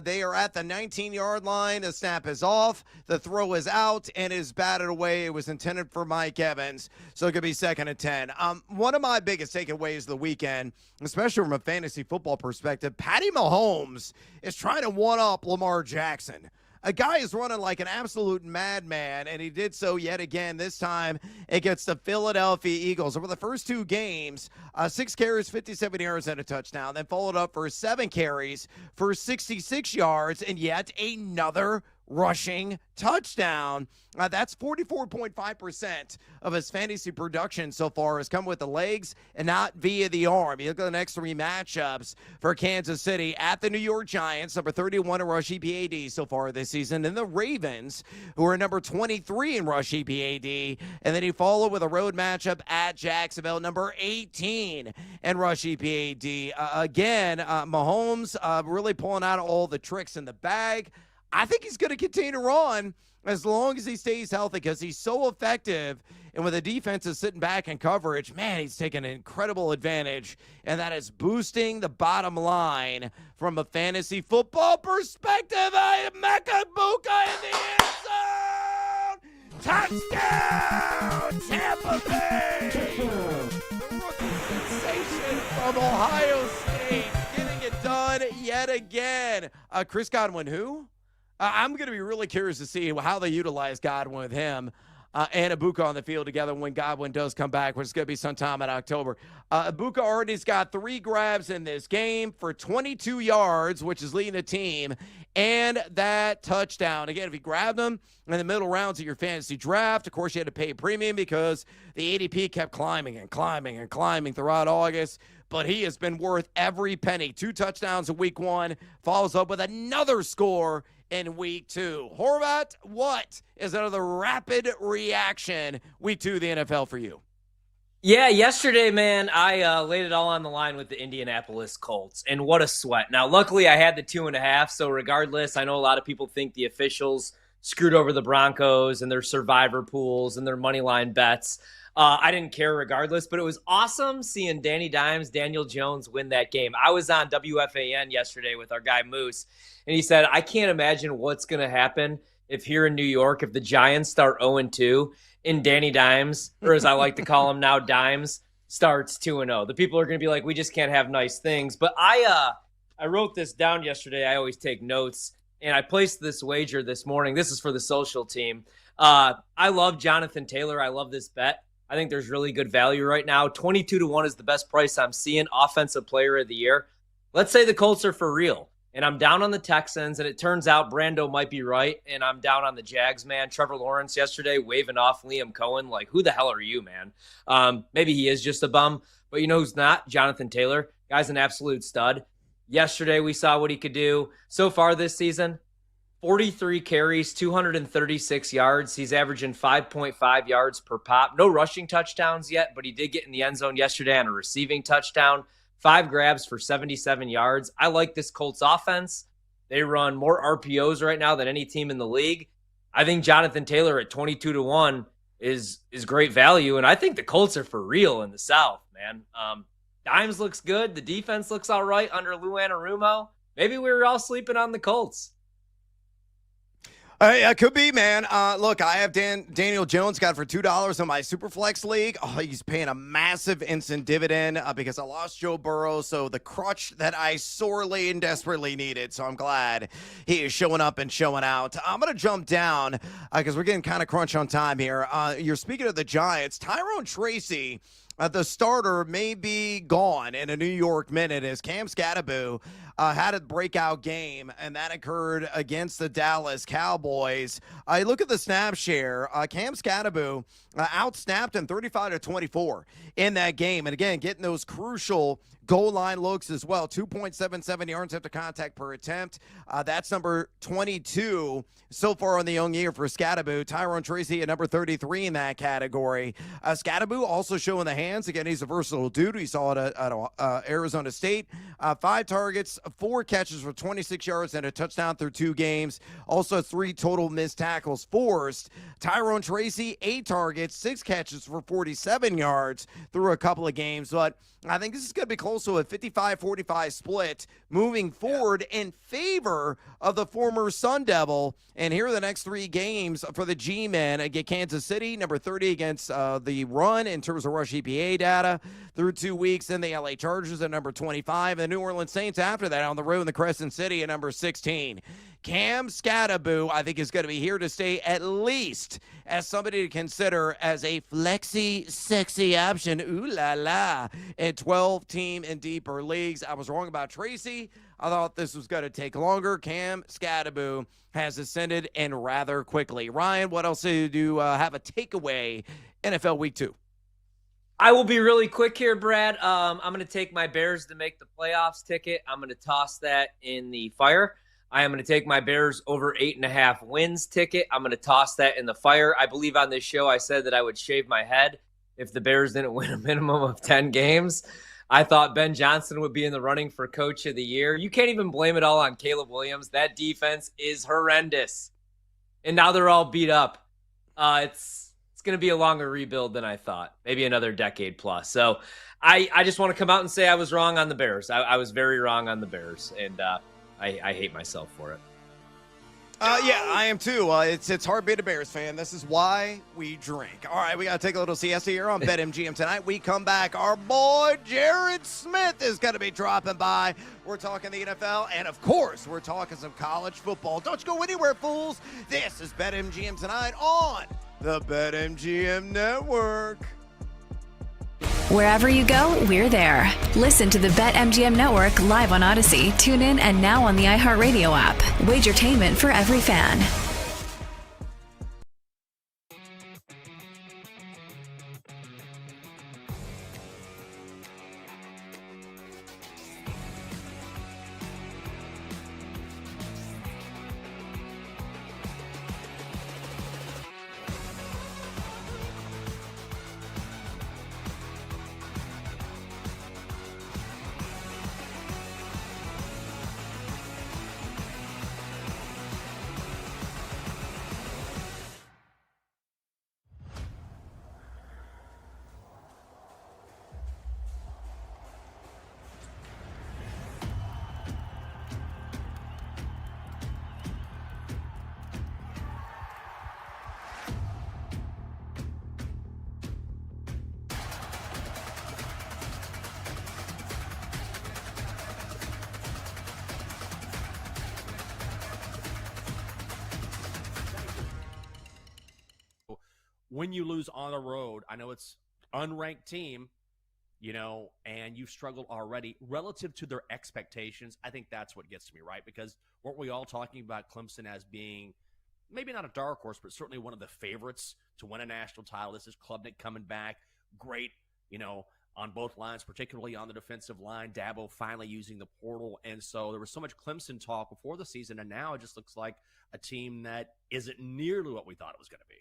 They are at the 19-yard line. The snap is off. The throw is out and is batted away. It was intended for Mike Evans, so it could be 2nd and 10. One of my biggest takeaways of the weekend, especially from a fantasy football perspective, Patty Mahomes is trying to one-up Lamar Jackson. A guy is running like an absolute madman, and he did so yet again. This time against the Philadelphia Eagles. Over the first 2 games, 6 carries, 57 yards, and a touchdown. Then followed up for 7 carries for 66 yards, and yet another rushing touchdown. That's 44.5% of his fantasy production so far has come with the legs and not via the arm. You look at the next 3 matchups for Kansas City at the New York Giants, number 31 in rush EPAD so far this season, and the Ravens, who are number 23 in rush EPAD, and then you follow with a road matchup at Jacksonville, number 18 in rush EPAD. Again, Mahomes really pulling out all the tricks in the bag. I think he's going to continue to run as long as he stays healthy because he's so effective. And when the defense is sitting back in coverage, man, he's taking an incredible advantage. And that is boosting the bottom line from a fantasy football perspective. Emeka Egbuka in the end zone. Touchdown, Tampa Bay. Rookie sensation from Ohio State getting it done yet again. Chris Godwin, who? I'm going to be really curious to see how they utilize Godwin with him and Egbuka on the field together when Godwin does come back, which is going to be sometime in October. Egbuka already's got 3 grabs in this game for 22 yards, which is leading the team, and that touchdown. Again, if you grabbed them in the middle rounds of your fantasy draft, of course, you had to pay a premium because the ADP kept climbing and climbing and climbing throughout August. But he has been worth every penny. 2 touchdowns in week 1, follows up with another score in week 2. Horvat, what is another rapid reaction week 2 of the NFL for you? Yeah, yesterday, man, I laid it all on the line with the Indianapolis Colts, and what a sweat. Now, luckily, I had the 2.5, so regardless, I know a lot of people think the officials screwed over the Broncos and their survivor pools and their money line bets. I didn't care regardless, but it was awesome seeing Danny Dimes, Daniel Jones win that game. I was on WFAN yesterday with our guy Moose, and he said, I can't imagine what's going to happen if here in New York, if the Giants start 0-2 and Danny Dimes, or as I like to call him now, Dimes, starts 2-0. The people are going to be like, we just can't have nice things. But I wrote this down yesterday. I always take notes, and I placed this wager this morning. This is for the social team. I love Jonathan Taylor. I love this bet. I think there's really good value right now. 22-1 is the best price I'm seeing. Offensive player of the year. Let's say the Colts are for real, and I'm down on the Texans, and it turns out Brando might be right, and I'm down on the Jags, man. Trevor Lawrence yesterday waving off Liam Cohen. Like, who the hell are you, man? Maybe he is just a bum, but you know who's not? Jonathan Taylor. Guy's an absolute stud. Yesterday we saw what he could do. So far this season, 43 carries, 236 yards. He's averaging 5.5 yards per pop. No rushing touchdowns yet, but he did get in the end zone yesterday on a receiving touchdown. 5 grabs for 77 yards. I like this Colts offense. They run more RPOs right now than any team in the league. I think Jonathan Taylor at 22-1 is great value, and I think the Colts are for real in the South, man. Dimes looks good. The defense looks all right under Lou Anarumo. Maybe we were all sleeping on the Colts. Could be, man. Look, I have Daniel Jones got for $2 in my Superflex League. Oh, he's paying a massive instant dividend because I lost Joe Burrow, so the crutch that I sorely and desperately needed. So I'm glad he is showing up and showing out. I'm going to jump down because we're getting kind of crunch on time here. You're speaking of the Giants. Tyrone Tracy, the starter, may be gone in a New York minute as Cam Scatterbo had a breakout game, and that occurred against the Dallas Cowboys. Look at the snap share. Cam Scatterbo outsnapped him 35-24 in that game. And again, getting those crucial goal line looks as well. 2.77 yards after contact per attempt. That's number 22 so far on the young year for Scattaboo. Tyrone Tracy at number 33 in that category. Scattaboo also showing the hands. Again, he's a versatile dude. We saw it at Arizona State. 5 targets, 4 catches for 26 yards and a touchdown through 2 games. Also 3 total missed tackles forced. Tyrone Tracy, 8 targets, 6 catches for 47 yards through a couple of games. But I think this is going to be close to a 55-45 split moving forward in favor of the former Sun Devil. And here are the next 3 games for the G-Men. Again, Kansas City, number 30 against the run in terms of rush EPA data through 2 weeks. Then the LA Chargers at number 25. And the New Orleans Saints after that on the road in the Crescent City at number 16. Cam Scattaboo, I think, is going to be here to stay at least as somebody to consider as a flexi, sexy option. Ooh la la. In 12-team and deeper leagues. I was wrong about Tracy. I thought this was going to take longer. Cam Scattaboo has ascended and rather quickly. Ryan, what else do you have a takeaway NFL Week 2? I will be really quick here, Brad. I'm going to take my Bears to make the playoffs ticket. I'm going to toss that in the fire. I am going to take my Bears over 8.5 wins ticket. I'm going to toss that in the fire. I believe on this show I said that I would shave my head if the Bears didn't win a minimum of 10 games. I thought Ben Johnson would be in the running for Coach of the Year. You can't even blame it all on Caleb Williams. That defense is horrendous. And now they're all beat up. It's going to be a longer rebuild than I thought. Maybe another decade plus. So I just want to come out and say I was wrong on the Bears. I was very wrong on the Bears. And I hate myself for it. Yeah, I am too. It's hard being a Bears fan. This is why we drink. All right, we got to take a little siesta here on BetMGM tonight. We come back. Our boy Jared Smith is going to be dropping by. We're talking the NFL, and of course, we're talking some college football. Don't you go anywhere, fools. This is BetMGM tonight on the BetMGM Network. Wherever you go, we're there. Listen to the BetMGM Network live on Odyssey, TuneIn, and now on the iHeartRadio app. Wagertainment for every fan. When you lose on the road, I know it's unranked team, and you've struggled already relative to their expectations. I think that's what gets to me, right? Because weren't we all talking about Clemson as being maybe not a dark horse, but certainly one of the favorites to win a national title? This is Klubnik coming back. Great, on both lines, particularly on the defensive line. Dabo finally using the portal. And so there was so much Clemson talk before the season, and now it just looks like a team that isn't nearly what we thought it was going to be.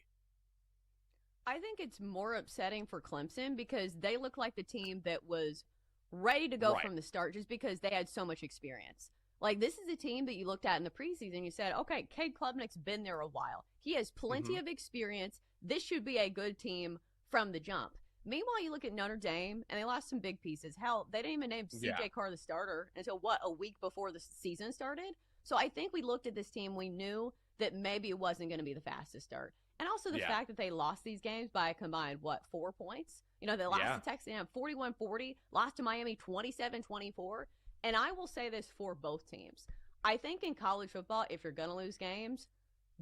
I think it's more upsetting for Clemson because they look like the team that was ready to go from the start just because they had so much experience. Like, this is a team that you looked at in the preseason. You said, okay, Cade Klubnik's been there a while. He has plenty of experience. This should be a good team from the jump. Meanwhile, you look at Notre Dame, and they lost some big pieces. Hell, they didn't even name C.J. Carr the starter until, a week before the season started? So I think we looked at this team. We knew that maybe it wasn't going to be the fastest start. And also the fact that they lost these games by a combined, 4 points? They lost to Texas A&M 41-40, lost to Miami 27-24. And I will say this for both teams. I think in college football, if you're going to lose games,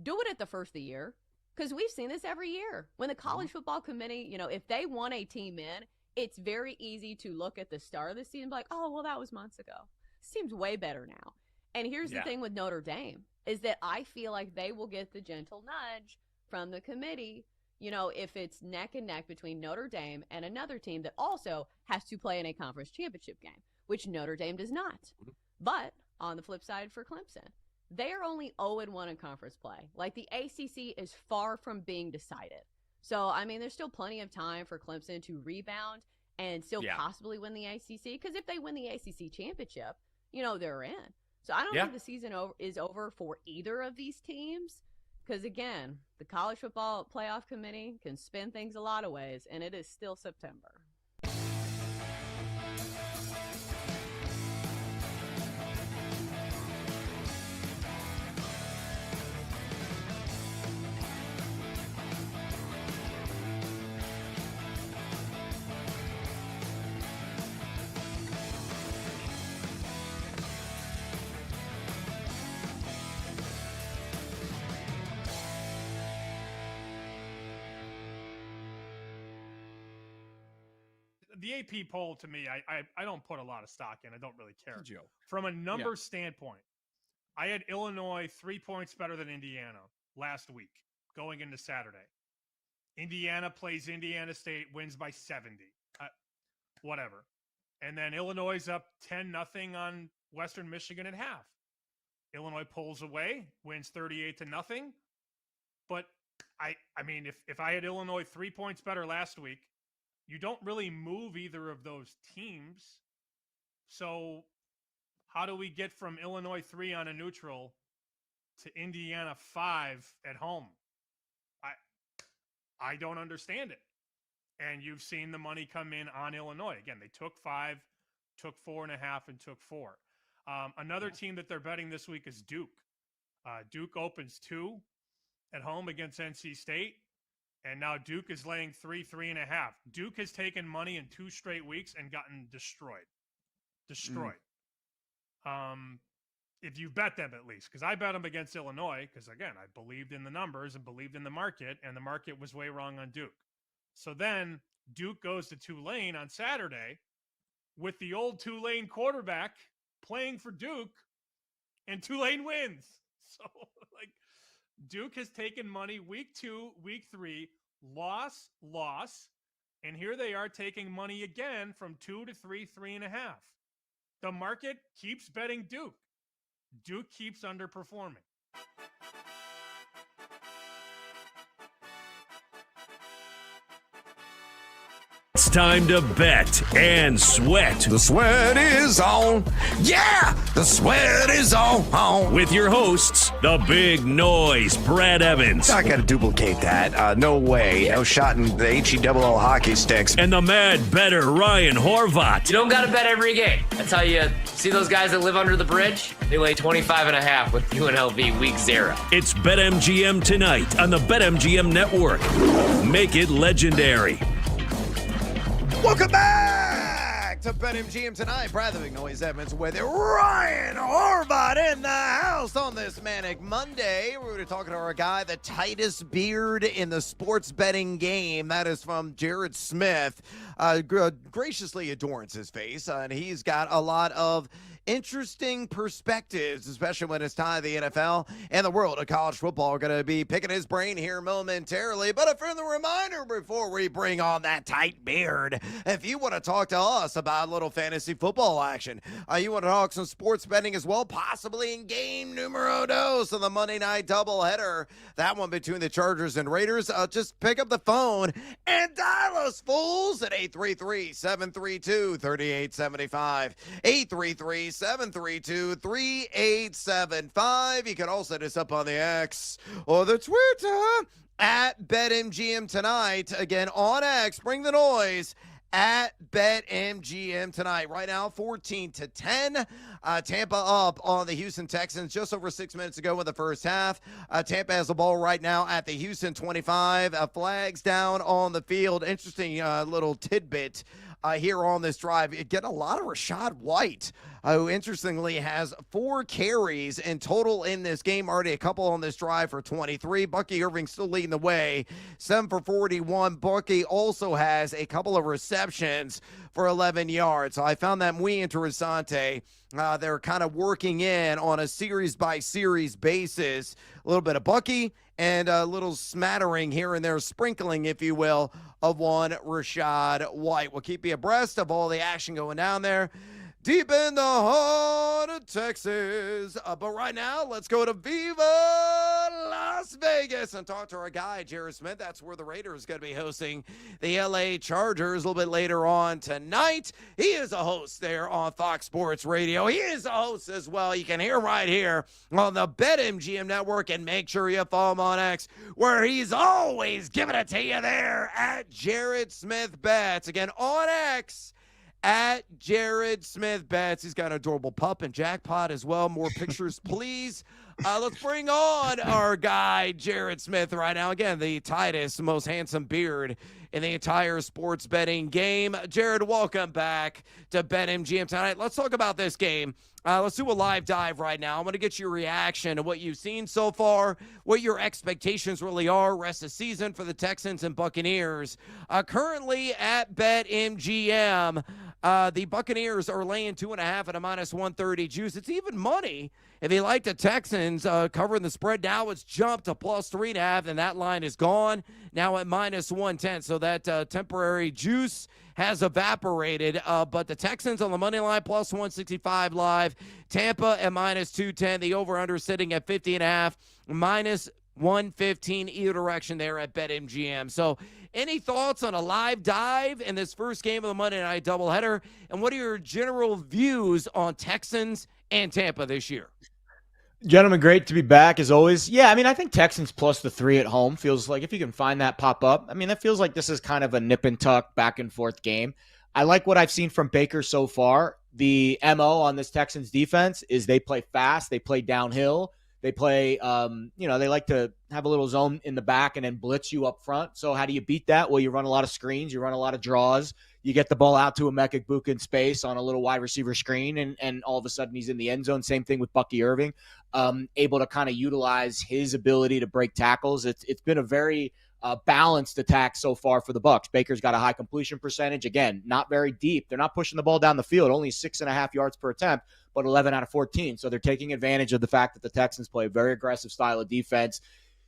do it at the first of the year. Because we've seen this every year. When the college football committee, if they want a team in, it's very easy to look at the start of the season and be like, oh, well, that was months ago. Seems way better now. And here's the thing with Notre Dame, is that I feel like they will get the gentle nudge from the committee, if it's neck and neck between Notre Dame and another team that also has to play in a conference championship game. which Notre Dame does not. But on the flip side for Clemson, they are only 0-1 in conference play. Like, the ACC is far from being decided. So, I mean, there's still plenty of time for Clemson to rebound and still possibly win the ACC. Because if they win the ACC championship, they're in. So I don't think the season is over for either of these teams. Because, again, the College Football Playoff Committee can spin things a lot of ways, and it is still September. The AP poll, to me, I don't put a lot of stock in. I don't really care. From a numbers standpoint, I had Illinois 3 points better than Indiana last week going into Saturday. Indiana plays Indiana State, wins by 70. Whatever. And then Illinois is up 10-0 on Western Michigan at half. Illinois pulls away, wins 38-0. But I mean, if I had Illinois 3 points better last week, you don't really move either of those teams. So how do we get from Illinois 3 on a neutral to Indiana 5 at home? I don't understand it. And you've seen the money come in on Illinois. Again, they took 5, took 4.5, and took 4. Another team that they're betting this week is Duke. Duke opens 2 at home against NC State. And now Duke is laying 3.5. Duke has taken money in 2 straight weeks and gotten destroyed. If you bet them, at least, because I bet them against Illinois, because again, I believed in the numbers and believed in the market, and the market was way wrong on Duke. So then Duke goes to Tulane on Saturday with the old Tulane quarterback playing for Duke, and Tulane wins. So, like, Duke has taken money week 2, week 3, loss, and here they are taking money again from 2 to 3, 3.5. The market keeps betting Duke. Duke keeps underperforming. It's time to bet and sweat. The sweat is on. Yeah, the sweat is on. With your hosts, the big noise, Brad Evans. I got to duplicate that. No way. No shot in the HE-double-L hockey sticks. And the mad better, Ryan Horvat. You don't got to bet every game. That's how you see those guys that live under the bridge? They lay 25.5 with UNLV week 0. It's BetMGM tonight on the BetMGM Network. Make it legendary. Welcome back to BetMGM tonight. Brad the Big Noise Evans with Ryan Horvat in the house on this Manic Monday. We're going to talk to our guy, the tightest beard in the sports betting game. That is from Jared Smith. Graciously adorns his face, and he's got a lot of interesting perspectives, especially when it's time the NFL and the world of college football are going to be picking his brain here momentarily. But a friendly reminder before we bring on that tight beard, if you want to talk to us about a little fantasy football action, you want to talk some sports betting as well, possibly in game numero dos of the Monday night doubleheader, that one between the Chargers and Raiders, just pick up the phone and dial us, fools, at 833-732-3875, 833-732-3875. You can also hit us up on the X or the Twitter at BetMGM tonight. Again, on X, bring the noise at BetMGM tonight. Right now, 14-10. Tampa up on the Houston Texans just over 6 minutes ago in the first half. Tampa has the ball right now at the Houston 25. Flags down on the field. Interesting little tidbit here on this drive. Getting a lot of Rachaad White, who interestingly has 4 carries in total in this game. Already a couple on this drive for 23. Bucky Irving still leading the way, 7 for 41. Bucky also has a couple of receptions for 11 yards. So I found that muy interesante. They're kind of working in on a series-by-series basis. A little bit of Bucky and a little smattering here and there, sprinkling, if you will, of one Rachaad White. We'll keep you abreast of all the action going down there. deep in the heart of Texas. But right now, let's go to Viva Las Vegas and talk to our guy, Jared Smith. That's where the Raiders is going to be hosting the LA Chargers a little bit later on tonight. He is a host there on Fox Sports Radio. He is a host as well. You can hear right here on the BetMGM Network, and make sure you follow him on X, where he's always giving it to you there at Jared Smith Bets. Again, on X, at Jared Smith Bets. He's got an adorable pup and jackpot as well. More pictures, please. Let's bring on our guy, Jared Smith, right now. Again, the tightest, most handsome beard in the entire sports betting game. Jared, welcome back to BetMGM tonight. Let's talk about this game. Let's do a live dive right now. I want to get your reaction to what you've seen so far, what your expectations really are rest of the season for the Texans and Buccaneers. Currently at BetMGM, the Buccaneers are laying 2.5 at a -130 juice. It's even money if you like the Texans covering the spread. Now it's jumped to +3.5, and that line is gone. Now at -110. So that temporary juice has evaporated. But the Texans on the money line +165 live. Tampa at -210. The over-under sitting at 50.5. -115 either direction there at BetMGM. So any thoughts on a live dive in this first game of the Monday night doubleheader? And what are your general views on Texans and Tampa this year? Gentlemen, great to be back as always. Yeah, I mean, I think Texans plus the 3 at home feels like, if you can find that pop up, I mean, that feels like this is kind of a nip and tuck back and forth game. I like what I've seen from Baker so far. The MO on this Texans defense is they play fast, they play downhill. They play, they like to have a little zone in the back and then blitz you up front. So how do you beat that? Well, you run a lot of screens. You run a lot of draws. You get the ball out to Emeka Egbuka in space on a little wide receiver screen, and all of a sudden he's in the end zone. Same thing with Bucky Irving, able to kind of utilize his ability to break tackles. It's been a very balanced attack so far for the Bucs. Baker's got a high completion percentage. Again, not very deep. They're not pushing the ball down the field, only 6.5 yards per attempt, but 11 out of 14. So they're taking advantage of the fact that the Texans play a very aggressive style of defense.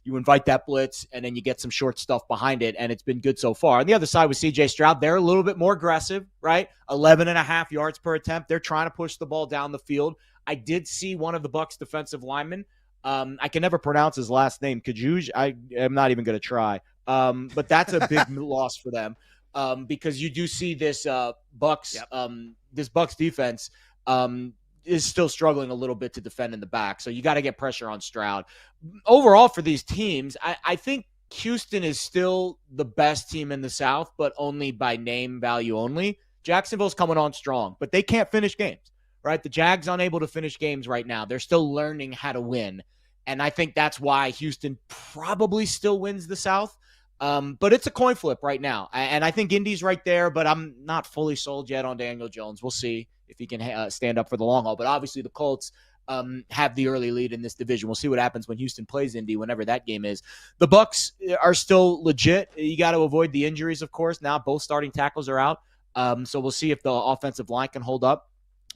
You invite that blitz, and then you get some short stuff behind it, and it's been good so far. On the other side with C.J. Stroud, they're a little bit more aggressive, right? 11.5 yards per attempt. They're trying to push the ball down the field. I did see one of the Bucs defensive linemen. I can never pronounce his last name. Kajuj, I am not even going to try. But that's a big loss for them because you do see this Bucs defense is still struggling a little bit to defend in the back. So you got to get pressure on Stroud. Overall for these teams, I think Houston is still the best team in the South, but only by name value only. Jacksonville's coming on strong, but they can't finish games, right? The Jags unable to finish games right now. They're still learning how to win. And I think that's why Houston probably still wins the South. But it's a coin flip right now. And I think Indy's right there, but I'm not fully sold yet on Daniel Jones. We'll see if he can stand up for the long haul. But obviously the Colts have the early lead in this division. We'll see what happens when Houston plays Indy, whenever that game is. The Bucs are still legit. You got to avoid the injuries, of course. Now both starting tackles are out. So we'll see if the offensive line can hold up.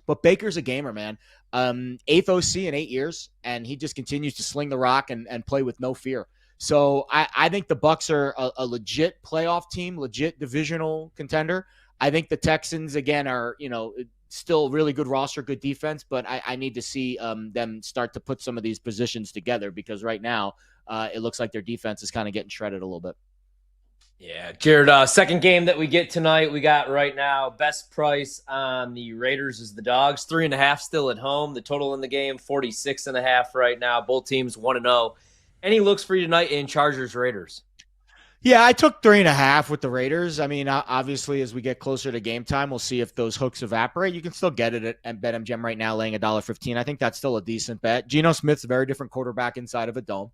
But Baker's a gamer, man. 8th OC in 8 years, and he just continues to sling the rock and play with no fear. So I think the Bucs are a legit playoff team, legit divisional contender. I think the Texans, again, are, still really good roster, good defense, but I need to see them start to put some of these positions together because right now it looks like their defense is kind of getting shredded a little bit. Yeah, Jared, second game that we get tonight, we got right now, best price on the Raiders is the dogs, 3.5 still at home. The total in the game, 46.5 right now. Both teams 1-0. Any looks for you tonight in Chargers-Raiders? Yeah, I took 3.5 with the Raiders. I mean, obviously, as we get closer to game time, we'll see if those hooks evaporate. You can still get it at BetMGM right now, laying $1.15. I think that's still a decent bet. Geno Smith's a very different quarterback inside of a dome.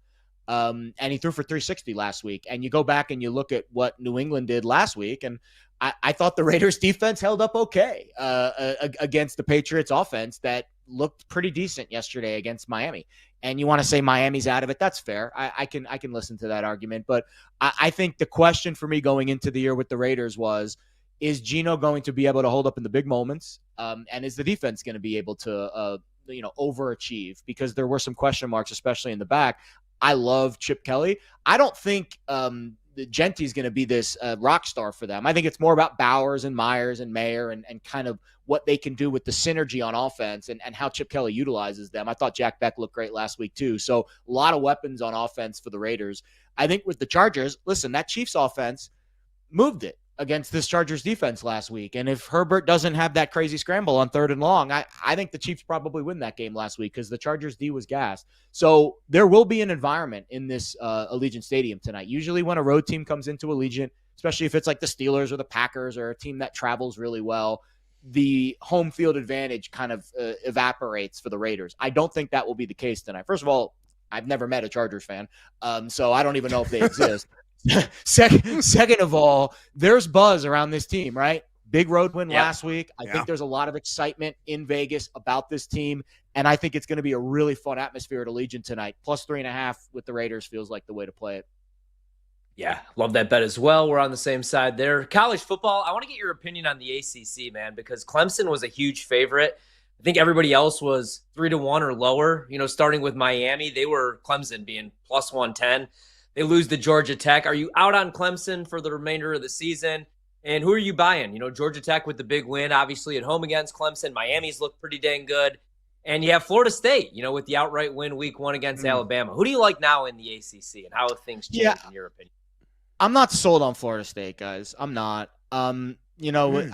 And he threw for 360 last week. And you go back and you look at what New England did last week, and I thought the Raiders defense held up okay against the Patriots offense that looked pretty decent yesterday against Miami. And you want to say Miami's out of it, that's fair. I can listen to that argument. But I think the question for me going into the year with the Raiders was, is Geno going to be able to hold up in the big moments? And is the defense going to be able to overachieve? Because there were some question marks, especially in the back. I love Chip Kelly. I don't think Genti's going to be this rock star for them. I think it's more about Bowers and Myers and Mayer and kind of what they can do with the synergy on offense and how Chip Kelly utilizes them. I thought Jack Beck looked great last week too. So a lot of weapons on offense for the Raiders. I think with the Chargers, listen, that Chiefs offense moved it against this Chargers defense last week. And if Herbert doesn't have that crazy scramble on 3rd and long, I think the Chiefs probably win that game last week because the Chargers D was gassed. So there will be an environment in this Allegiant Stadium tonight. Usually when a road team comes into Allegiant, especially if it's like the Steelers or the Packers or a team that travels really well, the home field advantage kind of evaporates for the Raiders. I don't think that will be the case tonight. First of all, I've never met a Chargers fan, so I don't even know if they exist. Second of all, there's buzz around this team, right? Big road win last week. I think there's a lot of excitement in Vegas about this team, and I think it's going to be a really fun atmosphere at Allegiant tonight. Plus 3.5 with the Raiders feels like the way to play it. Yeah, love that bet as well. We're on the same side there. College football, I want to get your opinion on the ACC, man, because Clemson was a huge favorite. I think everybody else was 3-1 or lower. You know, starting with Miami, they were Clemson being plus 110. They lose to Georgia Tech. Are you out on Clemson for the remainder of the season? And who are you buying? You know, Georgia Tech with the big win, obviously at home against Clemson. Miami's looked pretty dang good. And you have Florida State, you know, with the outright win week 1 against Alabama. Who do you like now in the ACC, and how have things changed in your opinion? I'm not sold on Florida State, guys. I'm not. You know,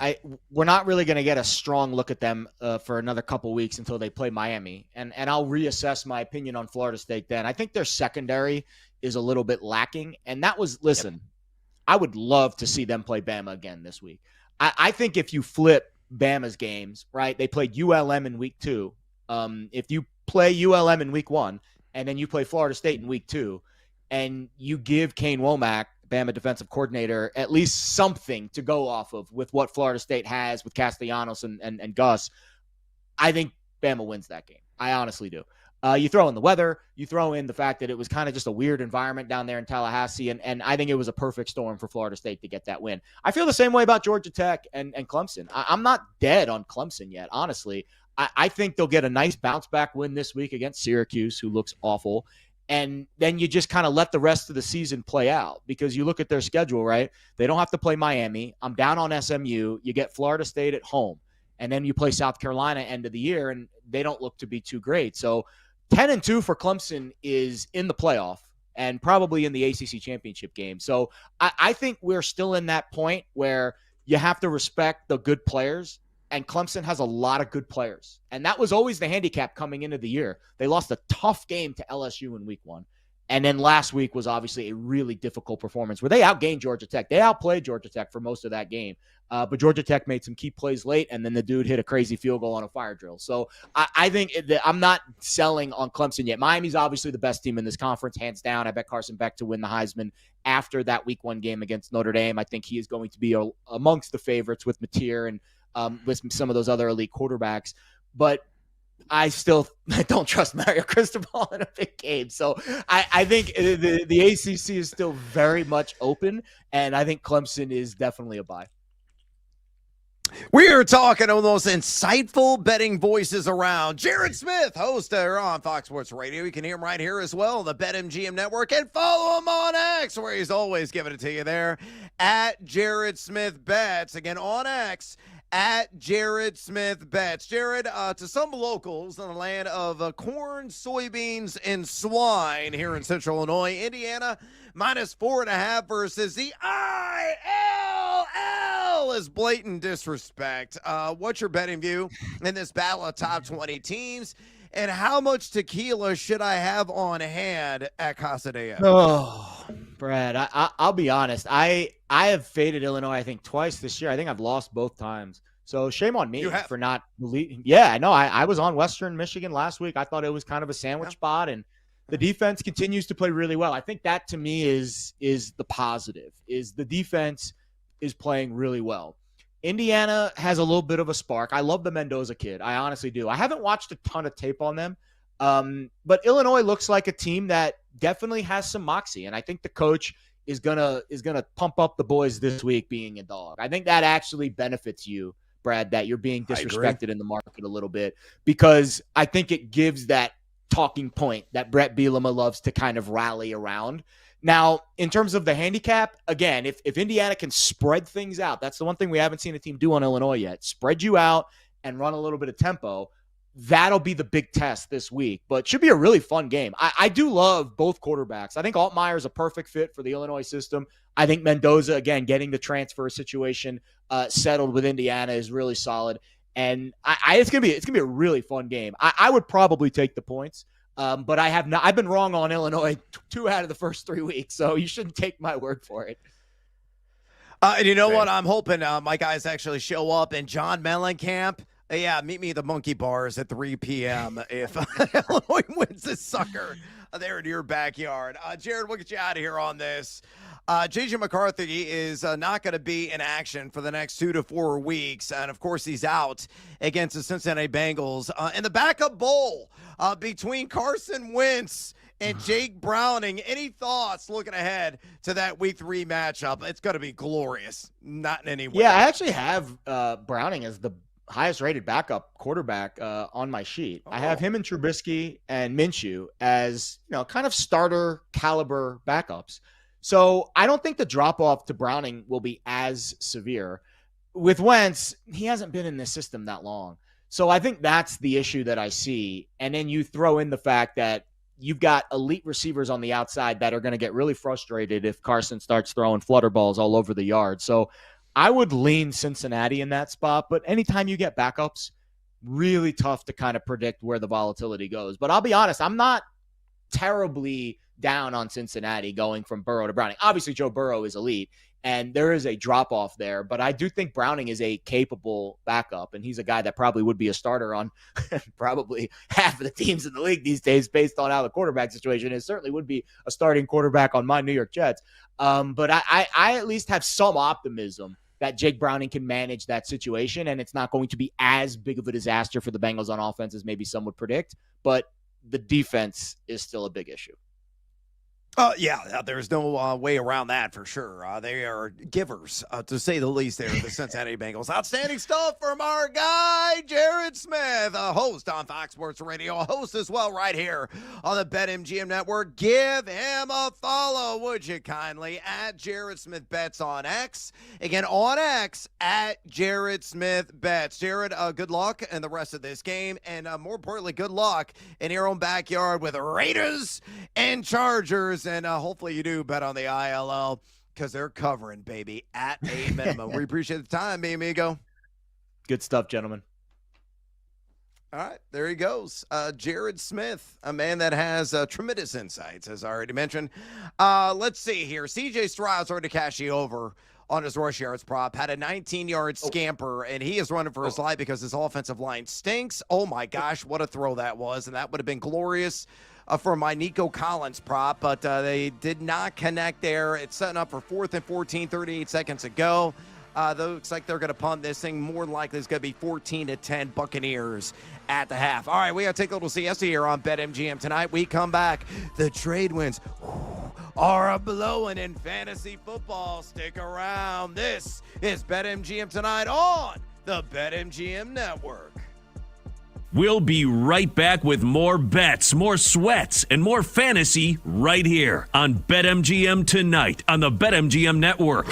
we're not really going to get a strong look at them for another couple weeks until they play Miami. And I'll reassess my opinion on Florida State then. I think their secondary is a little bit lacking. And that was, listen, I would love to see them play Bama again this week. I think if you flip Bama's games, right, they played ULM in week 2. If you play ULM in week 1 and then you play Florida State in week 2 and you give Kane Womack, Bama defensive coordinator, at least something to go off of with what Florida State has with Castellanos and Gus, I think Bama wins that game. I honestly do. You throw in the weather, you throw in the fact that it was kind of just a weird environment down there in Tallahassee, and I think it was a perfect storm for Florida State to get that win. I feel the same way about Georgia Tech and Clemson. I'm not dead on Clemson yet, honestly. I think they'll get a nice bounce-back win this week against Syracuse, who looks awful. And then you just kind of let the rest of the season play out because you look at their schedule, right? They don't have to play Miami. I'm down on SMU. You get Florida State at home. And then you play South Carolina end of the year, and they don't look to be too great. So 10-2 for Clemson is in the playoff and probably in the ACC championship game. So I think we're still in that point where you have to respect the good players. And Clemson has a lot of good players. And that was always the handicap coming into the year. They lost a tough game to LSU in week 1. And then last week was obviously a really difficult performance where they outgained Georgia Tech. They outplayed Georgia Tech for most of that game. But Georgia Tech made some key plays late, and then the dude hit a crazy field goal on a fire drill. So I think I'm not selling on Clemson yet. Miami's obviously the best team in this conference, hands down. I bet Carson Beck to win the Heisman after that week 1 game against Notre Dame. I think he is going to be amongst the favorites with Mateer and with some of those other elite quarterbacks. But I still don't trust Mario Cristobal in a big game. So I think the ACC is still very much open, and I think Clemson is definitely a buy. We are talking to the most insightful betting voices around. Jared Smith, host here on Fox Sports Radio. You can hear him right here as well, the BetMGM Network, and follow him on X, where he's always giving it to you there, at Jared Smith Bets. Again, on X, at Jared Smith Bets. Jared, to some locals in the land of corn, soybeans, and swine here in Central Illinois, Indiana, -4.5 versus the ILL is blatant disrespect. What's your betting view in this battle of top 20 teams? And how much tequila should I have on hand at Casa de Oro? Oh, Brad, I'll be honest. I have faded Illinois, I think, twice this year. I think I've lost both times. So shame on me for not believing. Yeah, no, I was on Western Michigan last week. I thought it was kind of a sandwich spot, and the defense continues to play really well. I think that, to me, is the positive, is the defense is playing really well. Indiana has a little bit of a spark. I love the Mendoza kid. I honestly do. I haven't watched a ton of tape on them, but Illinois looks like a team that definitely has some moxie, and I think the coach is gonna pump up the boys this week being a dog. I think that actually benefits you, Brad, that you're being disrespected in the market a little bit, because I think it gives that talking point that Brett Bielema loves to kind of rally around. Now, in terms of the handicap, again, if Indiana can spread things out, that's the one thing we haven't seen a team do on Illinois yet. Spread you out and run a little bit of tempo. That'll be the big test this week, but should be a really fun game. I do love both quarterbacks. I think Altmaier is a perfect fit for the Illinois system. I think Mendoza, again, getting the transfer situation settled with Indiana is really solid. And it's gonna be a really fun game. I would probably take the points, but I've been wrong on Illinois 2 out of the first 3 weeks, so you shouldn't take my word for it. And you know what? I'm hoping my guys actually show up in John Mellencamp. Yeah, meet me at the Monkey Bars at 3 p.m. if Illinois wins this sucker there in your backyard. Jared, we'll get you out of here on this. J.J. McCarthy is not going to be in action for the next 2 to 4 weeks. And, of course, he's out against the Cincinnati Bengals. In the backup bowl between Carson Wentz and Jake Browning, any thoughts looking ahead to that Week 3 matchup? It's going to be glorious. Not in any way. Yeah, I actually have Browning as the highest-rated backup quarterback on my sheet. I have him and Trubisky and Minshew as, kind of starter caliber backups. So I don't think the drop-off to Browning will be as severe. With Wentz, he hasn't been in this system that long. So I think that's the issue that I see. And then you throw in the fact that you've got elite receivers on the outside that are going to get really frustrated if Carson starts throwing flutter balls all over the yard. So I would lean Cincinnati in that spot, but anytime you get backups, really tough to kind of predict where the volatility goes. But I'll be honest, I'm not terribly down on Cincinnati going from Burrow to Browning. Obviously, Joe Burrow is elite, and there is a drop-off there, but I do think Browning is a capable backup, and he's a guy that probably would be a starter on probably half of the teams in the league these days based on how the quarterback situation is. Certainly would be a starting quarterback on my New York Jets. But I at least have some optimism that Jake Browning can manage that situation, and it's not going to be as big of a disaster for the Bengals on offense as maybe some would predict, but the defense is still a big issue. Yeah, there's no way around that for sure. They are givers, to say the least, there, the Cincinnati Bengals. Outstanding stuff from our guy, Jared Smith, a host on Fox Sports Radio, a host as well right here on the BetMGM Network. Give him a follow, would you kindly, at Jared Smith Bets on X. Again, on X, at Jared Smith Bets. Jared, good luck in the rest of this game, and more importantly, good luck in your own backyard with Raiders and Chargers. And hopefully you do bet on the ILL because they're covering, baby, at a minimum. We appreciate the time, mi amigo. Good stuff, gentlemen. All right, there he goes. Jared Smith, a man that has tremendous insights, as I already mentioned. Let's see here. C.J. Stroud's already cashed you over on his rush yards prop, had a 19-yard scamper, and he is running for his life because his offensive line stinks. Oh, my gosh, what a throw that was, and that would have been glorious for my Nico Collins prop, but they did not connect there. It's setting up for 4th and 14, 38 seconds to go. Looks like they're going to punt this thing. More than likely it's going to be 14-10 Buccaneers at the half. All right, we got to take a little siesta here on BetMGM tonight. We come back. The trade winds are blowing in fantasy football. Stick around. This is BetMGM tonight on the BetMGM Network. We'll be right back with more bets, more sweats, and more fantasy right here on BetMGM tonight on the BetMGM Network.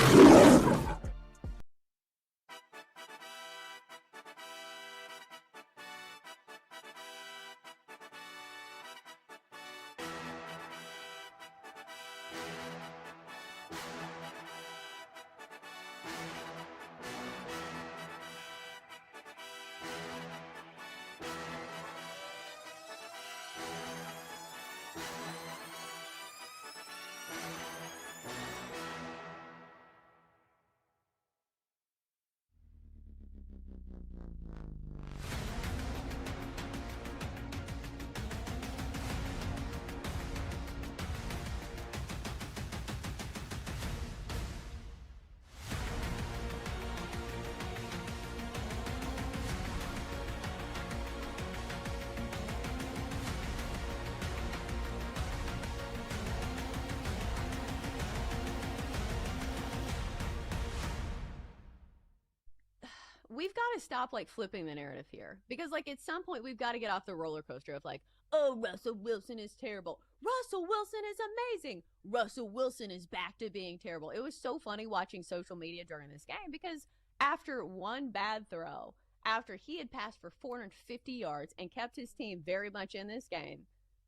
got to stop like flipping the narrative here, because like at some point we've got to get off the roller coaster of like, oh, Russell Wilson is terrible. Russell Wilson is amazing. Russell Wilson is back to being terrible. It was so funny watching social media during this game, because after one bad throw, after he had passed for 450 yards and kept his team very much in this game,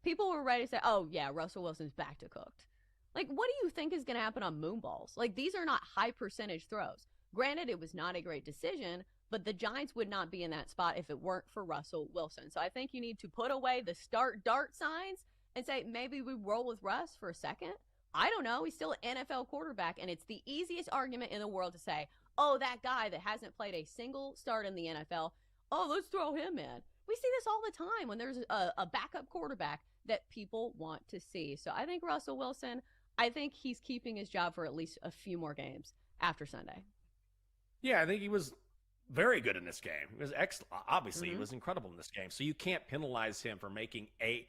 people were ready to say, oh yeah, Russell Wilson's back to cooked. Like, what do you think is going to happen on moonballs? Like, these are not high percentage throws. Granted, it was not a great decision, but the Giants would not be in that spot if it weren't for Russell Wilson. So I think you need to put away the start dart signs and say, maybe we roll with Russ for a second. I don't know. He's still an NFL quarterback, and it's the easiest argument in the world to say, oh, that guy that hasn't played a single start in the NFL, oh, let's throw him in. We see this all the time when there's a backup quarterback that people want to see. So I think Russell Wilson, I think he's keeping his job for at least a few more games after Sunday. Yeah, I think he was very good in this game. He was excellent. Obviously, he was incredible in this game. So you can't penalize him for making a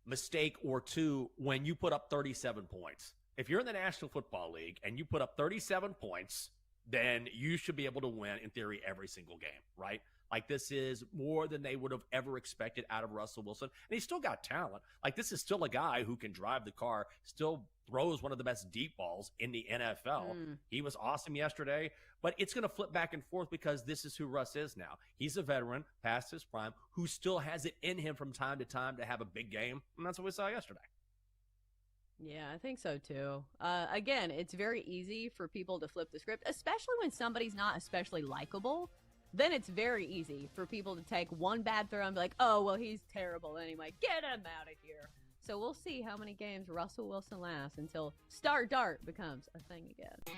mistake or two when you put up 37 points. If you're in the National Football League and you put up 37 points, then you should be able to win, in theory, every single game, right? Like, this is more than they would have ever expected out of Russell Wilson. And he's still got talent. Like, this is still a guy who can drive the car, still throws one of the best deep balls in the NFL. He was awesome yesterday, but it's going to flip back and forth because this is who Russ is now. He's a veteran past his prime who still has it in him from time to time to have a big game, and that's what we saw yesterday. Yeah, I think so too. Again, it's very easy for people to flip the script, especially when somebody's not especially likable. Then it's very easy for people to take one bad throw and be like, oh, well, he's terrible anyway. Get him out of here. So we'll see how many games Russell Wilson lasts until Star Dart becomes a thing again.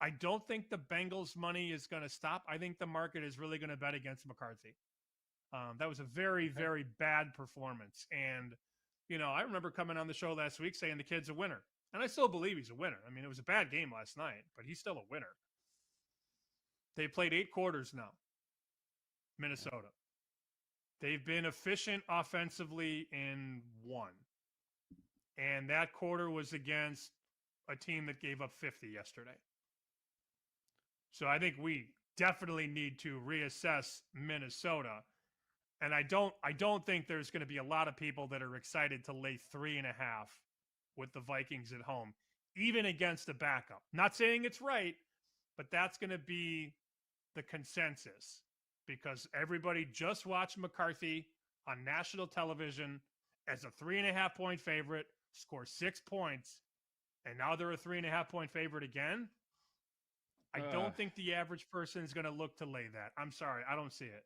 I don't think the Bengals money is going to stop. I think the market is really going to bet against McCarthy. That was a very, very bad performance. And, you know, I remember coming on the show last week saying the kid's a winner. And I still believe he's a winner. I mean, it was a bad game last night, but he's still a winner. They played 8 quarters now, Minnesota. They've been efficient offensively in 1. And that quarter was against a team that gave up 50 yesterday. So I think we definitely need to reassess Minnesota. And I don't think there's going to be a lot of people that are excited to lay 3.5 with the Vikings at home, even against a backup. Not saying it's right, but that's going to be the consensus because everybody just watched McCarthy on national television as a 3.5-point favorite, score 6 points, and now they're a 3.5-point favorite again. I don't think the average person is going to look to lay that. I'm sorry. I don't see it.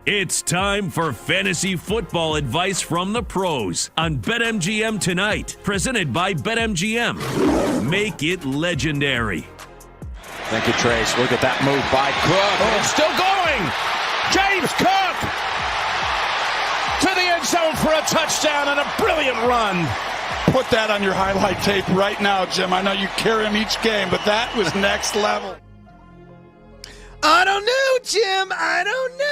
It's time for fantasy football advice from the pros on BetMGM tonight. Presented by BetMGM. Make it legendary. Thank you, Trace. Look at that move by Cook. Oh, it's still going. James Cook to the end zone for a touchdown and a brilliant run. Put that on your highlight tape right now, Jim. I know you carry him each game, but that was next level. I don't know, Jim. I don't know.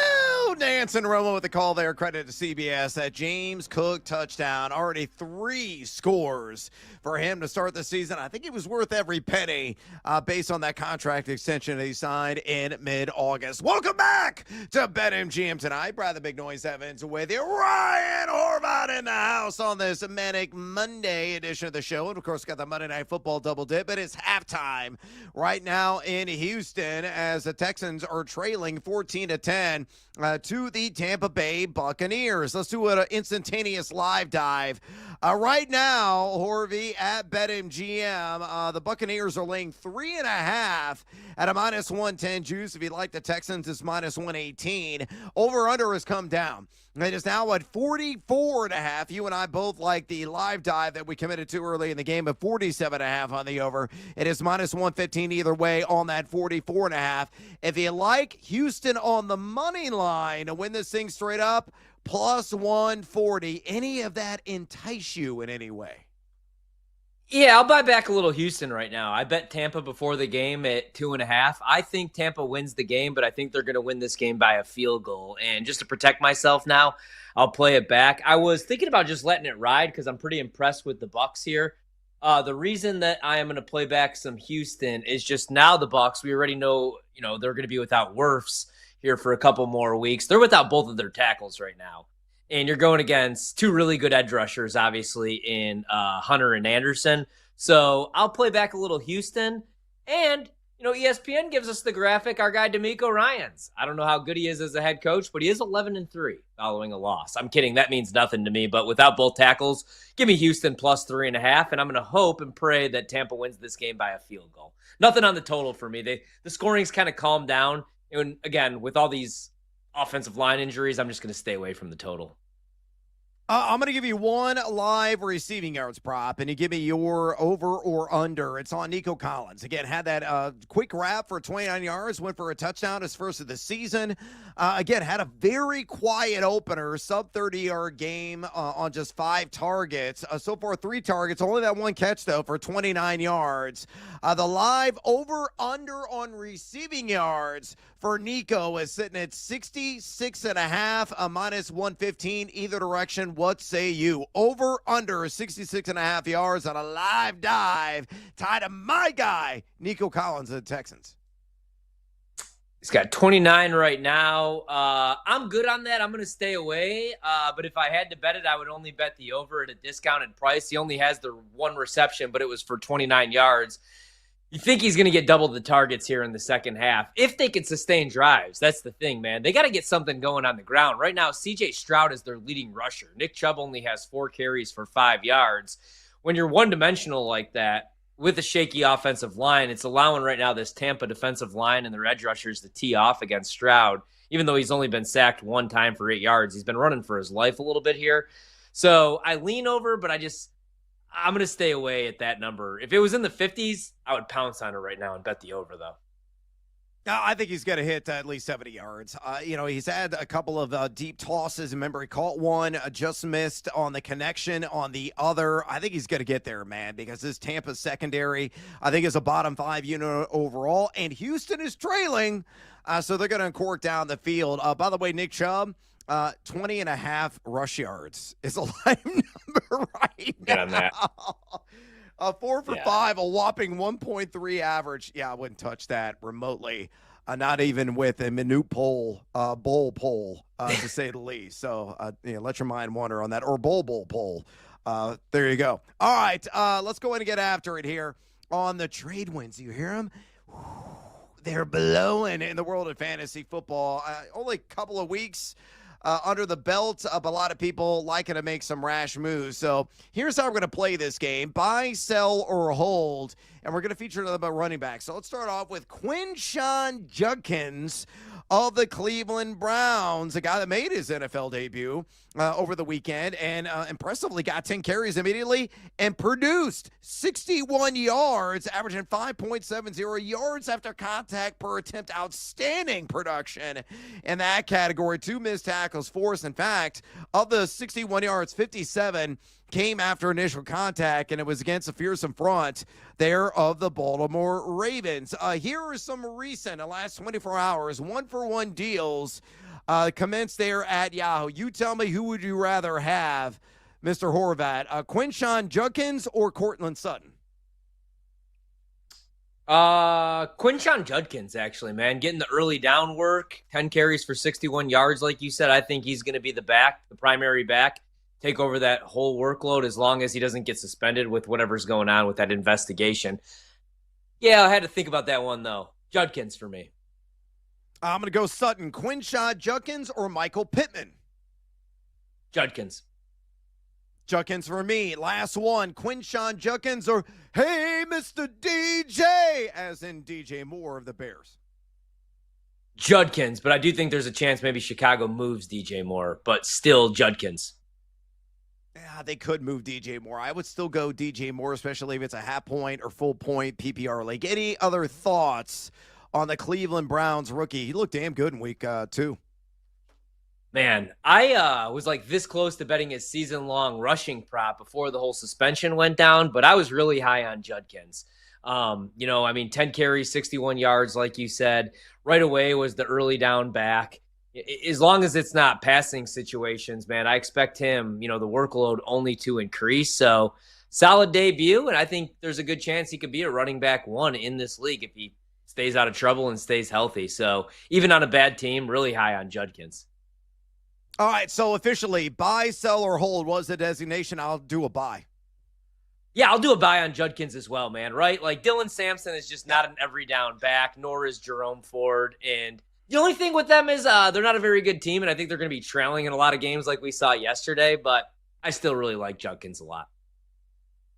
Hanson Romo with the call there. Credit to CBS. That James Cook touchdown. Already 3 scores for him to start the season. I think it was worth every penny based on that contract extension that he signed in mid-August. Welcome back to BetMGM tonight. Brad the Big Noise Evans with you. Ryan Horvath in the house on this Manic Monday edition of the show. And, of course, got the Monday Night Football double dip. It is halftime right now in Houston as the Texans are trailing 14-10 to the Tampa Bay Buccaneers. Let's do an instantaneous live dive. Right now, Horvey at BetMGM, the Buccaneers are laying 3.5 at a minus 110 juice. If you like the Texans, it's minus 118. Over-under has come down. It is now at 44.5. You and I both like the live dive that we committed to early in the game at 47.5 on the over. It is minus 115 either way on that 44.5. If you like Houston on the money line to win this thing straight up, plus 140. Any of that entice you in any way? Yeah, I'll buy back a little Houston right now. I bet Tampa before the game at 2.5. I think Tampa wins the game, but I think they're going to win this game by a field goal. And just to protect myself now, I'll play it back. I was thinking about just letting it ride because I'm pretty impressed with the Bucs here. The reason that I am going to play back some Houston is just now the Bucs, we already know, they're going to be without Wirfs here for a couple more weeks. They're without both of their tackles right now. And you're going against 2 really good edge rushers, obviously, in Hunter and Anderson. So I'll play back a little Houston. And, ESPN gives us the graphic, our guy DeMeco Ryans. I don't know how good he is as a head coach, but he is 11-3 following a loss. I'm kidding. That means nothing to me. But without both tackles, give me Houston plus 3.5. And I'm going to hope and pray that Tampa wins this game by a field goal. Nothing on the total for me. The scoring's kind of calmed down. And, again, with all these offensive line injuries, I'm just going to stay away from the total. I'm going to give you one live receiving yards prop, and you give me your over or under. It's on Nico Collins. Again, had that quick wrap for 29 yards, went for a touchdown, his first of the season. Again, had a very quiet opener, sub-30-yard game on just 5 targets. So far, 3 targets, only that 1 catch, though, for 29 yards. The live over-under on receiving yards for Nico is sitting at 66.5, a minus 115 either direction. What say you? Over, under 66.5 yards on a live dive tied to my guy, Nico Collins of the Texans. He's got 29 right now. I'm good on that. I'm going to stay away. But if I had to bet it, I would only bet the over at a discounted price. He only has the 1 reception, but it was for 29 yards. You think he's going to get double the targets here in the second half. If they can sustain drives, that's the thing, man. They got to get something going on the ground. Right now, C.J. Stroud is their leading rusher. Nick Chubb only has 4 carries for 5 yards. When you're one-dimensional like that, with a shaky offensive line, it's allowing right now this Tampa defensive line and their edge rushers to tee off against Stroud, even though he's only been sacked 1 time for 8 yards. He's been running for his life a little bit here. So I lean over, but I'm going to stay away at that number. If it was in the 50s, I would pounce on it right now and bet the over, though. I think he's going to hit at least 70 yards. He's had a couple of deep tosses. Remember, he caught one, just missed on the connection on the other. I think he's going to get there, man, because this Tampa secondary, I think, is a bottom 5 unit overall. And Houston is trailing, so they're going to cork down the field. By the way, Nick Chubb, 20.5 rush yards is a live number right now. Get on that. 4 for 5, a whopping 1.3 average. Yeah, I wouldn't touch that remotely. Not even with a minute bowl poll, to say the least. So, let your mind wander on that. Or bowl poll. There you go. All right, let's go in and get after it here on the trade wins. You hear them? They're blowing in the world of fantasy football. Only a couple of weeks under the belt of a lot of people liking to make some rash moves. So here's how we're going to play this game. Buy, sell, or hold. And we're going to feature another running back. So let's start off with Quinshon Judkins of the Cleveland Browns, a guy that made his NFL debut over the weekend and impressively got 10 carries immediately and produced 61 yards, averaging 5.70 yards after contact per attempt. Outstanding production in that category. 2 missed tackles forced. In fact, of the 61 yards, 57 came after initial contact, and it was against a fearsome front there of the Baltimore Ravens. Here are some recent, the last 24 hours, 1-for-1 deals Commence there at Yahoo. You tell me, who would you rather have, Mr. Horvat? Quinshawn Judkins or Cortland Sutton? Quinshawn Judkins, actually, man. Getting the early down work, 10 carries for 61 yards, like you said. I think he's going to be the primary back, take over that whole workload as long as he doesn't get suspended with whatever's going on with that investigation. Yeah, I had to think about that one, though. Judkins for me. I'm going to go Sutton. Quinshawn Judkins or Michael Pittman? Judkins. Judkins for me. Last one. Quinshawn Judkins or, hey, Mr. DJ, as in DJ Moore of the Bears? Judkins, but I do think there's a chance maybe Chicago moves DJ Moore, but still Judkins. Yeah, they could move DJ Moore. I would still go DJ Moore, especially if it's a half point or full point PPR league. Any other thoughts on the Cleveland Browns rookie? He looked damn good in week 2. Man, I was like this close to betting his season-long rushing prop before the whole suspension went down, but I was really high on Judkins. 10 carries, 61 yards, like you said. Right away was the early down back. As long as it's not passing situations, man, I expect him, the workload only to increase. So solid debut, and I think there's a good chance he could be a running back 1 in this league if he stays out of trouble and stays healthy. So even on a bad team, really high on Judkins. All right, so officially, buy, sell, or hold was the designation. I'll do a buy. Yeah, I'll do a buy on Judkins as well, man, right? Like, Dylan Sampson is just not an every down back, nor is Jerome Ford. And the only thing with them is they're not a very good team, and I think they're going to be trailing in a lot of games like we saw yesterday, but I still really like Judkins a lot.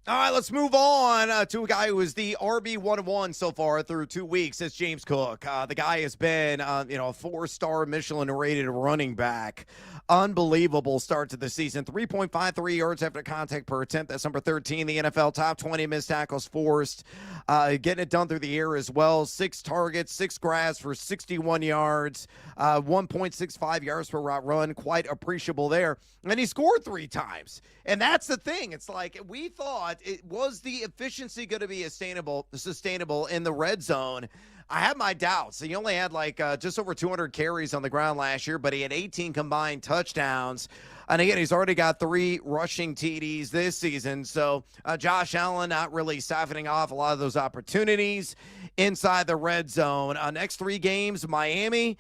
All right, let's move on to a guy who is the RB101 so far through 2 weeks. It's James Cook. The guy has been, a 4-star Michelin-rated running back. Unbelievable start to the season. 3.53 yards after contact per attempt. That's number 13. The NFL top 20 missed tackles forced. Getting it done through the air as well. 6 targets, 6 grabs for 61 yards. 1.65 yards per route run. Quite appreciable there. And he scored 3 times. And that's the thing. It's like we thought, was the efficiency going to be sustainable in the red zone? I have my doubts. He only had just over 200 carries on the ground last year, but he had 18 combined touchdowns. And again, he's already got 3 rushing TDs this season. So Josh Allen not really siphoning off a lot of those opportunities inside the red zone. Next 3 games, Miami,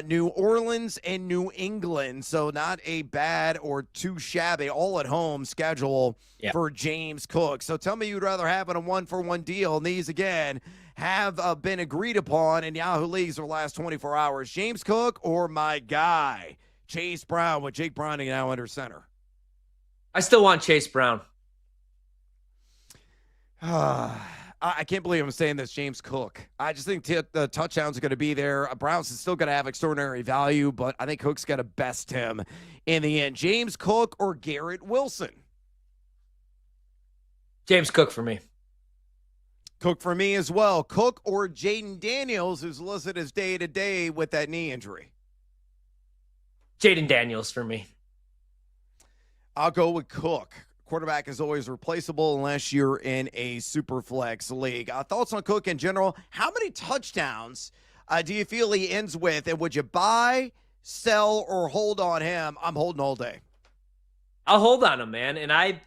New Orleans, and New England. So not a bad or too shabby all-at-home schedule for James Cook. So tell me you'd rather have a 1-for-1 deal. And these, again, have been agreed upon in Yahoo Leagues for the last 24 hours. James Cook or my guy, Chase Brown, with Jake Browning now under center? I still want Chase Brown. I can't believe I'm saying this, James Cook. I just think the touchdowns are going to be there. Browns is still going to have extraordinary value, but I think Cook's going to best him in the end. James Cook or Garrett Wilson? James Cook for me. Cook for me as well. Cook or Jaden Daniels, who's listed as day-to-day with that knee injury? Jaden Daniels for me. I'll go with Cook. Quarterback is always replaceable unless you're in a super flex league. Thoughts on Cook in general? How many touchdowns do you feel he ends with? And would you buy, sell, or hold on him? I'm holding all day. I'll hold on him, man. And I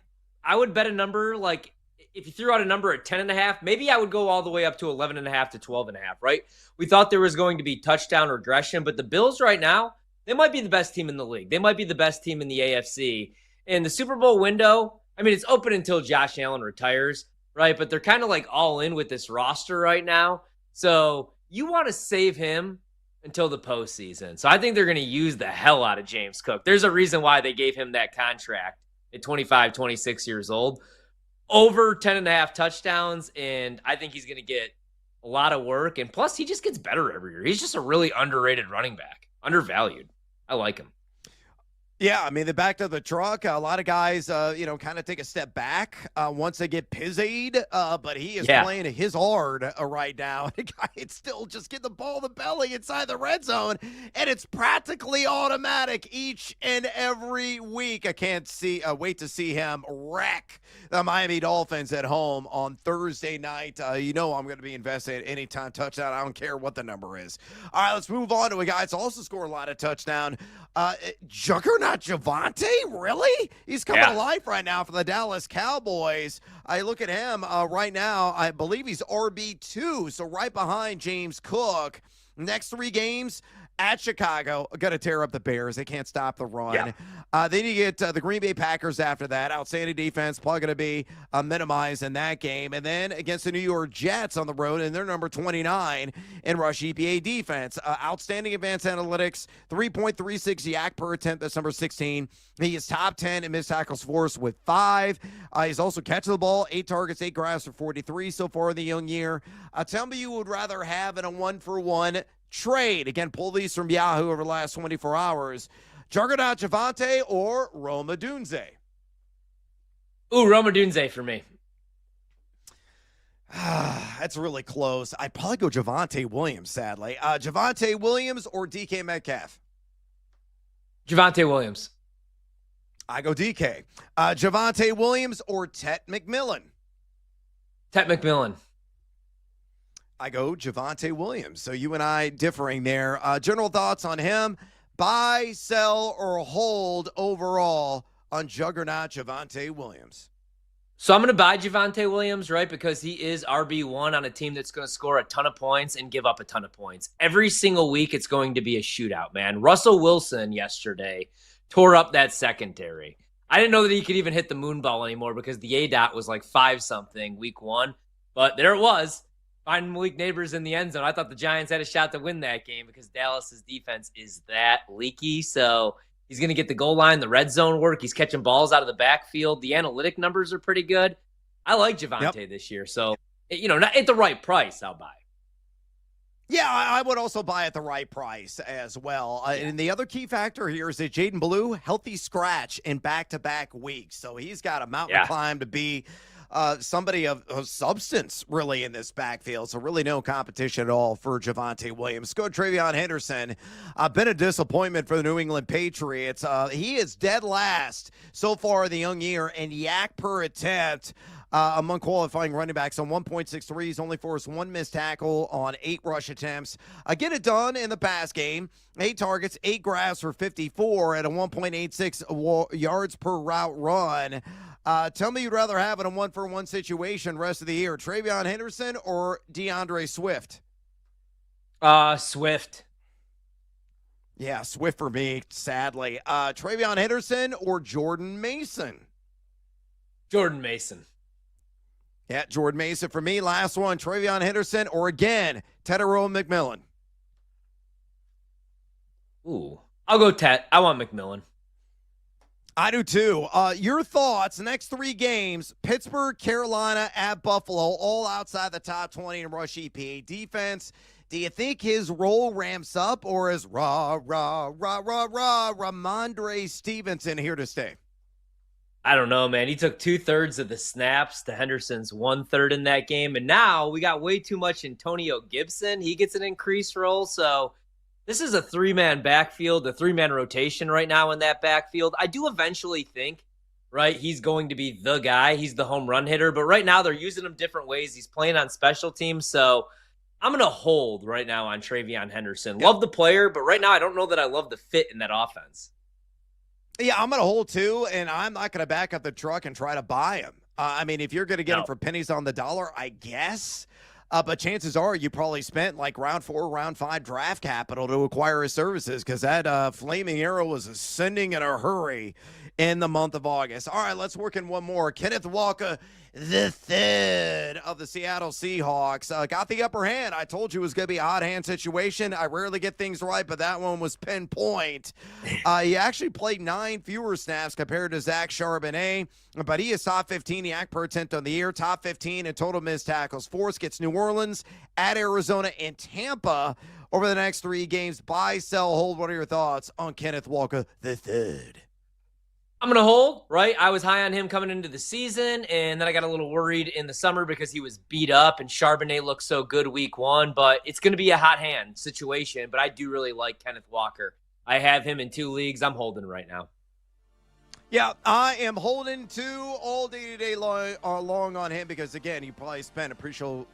would bet a number like, if you threw out a number at 10.5, maybe I would go all the way up to 11.5 to 12.5, right? We thought there was going to be touchdown regression, but the Bills right now, they might be the best team in the league. They might be the best team in the AFC. And the Super Bowl window, I mean, it's open until Josh Allen retires, right? But they're kind of like all in with this roster right now. So you want to save him until the postseason. So I think they're going to use the hell out of James Cook. There's a reason why they gave him that contract at 25, 26 years old. Over 10.5 touchdowns, and I think he's going to get a lot of work. And plus, he just gets better every year. He's just a really underrated running back, undervalued. I like him. Yeah, I mean, they backed up the truck. A lot of guys, kind of take a step back once they get pizzed, but he is playing his hard right now. The guy can still just get the ball in the belly inside the red zone, and it's practically automatic each and every week. I can't wait to see him wreck the Miami Dolphins at home on Thursday night. I'm going to be invested anytime touchdown. I don't care what the number is. All right, let's move on to a guy that's also scored a lot of touchdown. Juggernaut Javonte, really? He's coming to life right now for the Dallas Cowboys. I look at him right now. I believe he's RB2, so right behind James Cook. Next 3 games at Chicago, got to tear up the Bears. They can't stop the run. Then you get the Green Bay Packers after that. Outstanding defense, probably going to be minimized in that game. And then against the New York Jets on the road, and they're number 29 in rush EPA defense. Outstanding advanced analytics, 3.36 yak per attempt. That's number 16. He is top 10 in missed tackles force with 5. He's also catching the ball, 8 targets, 8 grabs for 43 so far in the young year. Tell me you would rather have in a 1-for-1 trade. Again, pull these from Yahoo over the last 24 hours. Juggernaut Javonte or Rome Odunze? Ooh, Rome Odunze for me. That's really close. I'd probably go Javonte Williams, sadly. Javonte Williams or DK Metcalf? Javonte Williams. I go DK. Javonte Williams or Tet McMillan? Tet McMillan. I go Javonte Williams. So you and I differing there. General thoughts on him? Buy, sell, or hold overall on Juggernaut Javonte Williams? So I'm going to buy Javonte Williams, right, because he is RB1 on a team that's going to score a ton of points and give up a ton of points. Every single week it's going to be a shootout, man. Russell Wilson yesterday tore up that secondary. I didn't know that he could even hit the moon ball anymore because the ADOT was like 5-something week 1. But there it was. Finding Malik Neighbors in the end zone. I thought the Giants had a shot to win that game because Dallas's defense is that leaky. So he's going to get the goal line, the red zone work. He's catching balls out of the backfield. The analytic numbers are pretty good. I like Javonte this year. So, not at the right price, I'll buy. Yeah, I would also buy at the right price as well. And the other key factor here is that Jaden Blue, healthy scratch in back-to-back weeks. So he's got a mountain to climb to be somebody of substance, really, in this backfield. So really no competition at all for Javonte Williams. Go TreVeyon Henderson. Been a disappointment for the New England Patriots. He is dead last so far in the young year in yak per attempt. Among qualifying running backs on 1.63. He's only forced 1 missed tackle on 8 rush attempts. Get it done in the pass game. 8 targets, 8 grabs for 54 at a 1.86 yards per route run. Tell me you'd rather have it in a 1-for-1 situation rest of the year. TreVeyon Henderson or DeAndre Swift? Swift. Yeah, Swift for me, sadly. TreVeyon Henderson or Jordan Mason? Jordan Mason. Yeah, Jordan Mason for me. Last one, TreVeyon Henderson or, again, Tedero McMillan? Ooh, I'll go Tet. I want McMillan. I do too. Your thoughts, next 3 games, Pittsburgh, Carolina, at Buffalo, all outside the top 20 in rush EPA defense. Do you think his role ramps up or is Ramondre Stevenson here to stay? I don't know, man. He took 2/3 of the snaps to Henderson's 1/3 in that game. And now we got way too much Antonio Gibson. He gets an increased role. So this is a 3-man backfield, a 3-man rotation right now in that backfield. I do eventually think, right, he's going to be the guy. He's the home run hitter. But right now they're using him different ways. He's playing on special teams. So I'm going to hold right now on TreVeyon Henderson. Love the player, but right now I don't know that I love the fit in that offense. Yeah, I'm going to hold too, and I'm not going to back up the truck and try to buy him. I mean, if you're going to get him for pennies on the dollar, I guess. But chances are you probably spent like round 4, round 5 draft capital to acquire his services because that flaming arrow was ascending in a hurry in the month of August. All right, let's work in one more. Kenneth Walker, the third of the Seattle Seahawks, got the upper hand. I told you it was going to be an odd hand situation. I rarely get things right, but that one was pinpoint. He actually played 9 fewer snaps compared to Zach Charbonnet, but he is top 15 yak per attempt on the year, top 15 in total missed tackles forced. Gets New Orleans, at Arizona, and Tampa over the next 3 games. Buy, sell, hold. What are your thoughts on Kenneth Walker the third? I'm going to hold, right? I was high on him coming into the season, and then I got a little worried in the summer because he was beat up, and Charbonnet looked so good week 1. But it's going to be a hot hand situation, but I do really like Kenneth Walker. I have him in 2 leagues. I'm holding right now. Yeah, I am holding to all day long on him because, again, he probably spent appreciable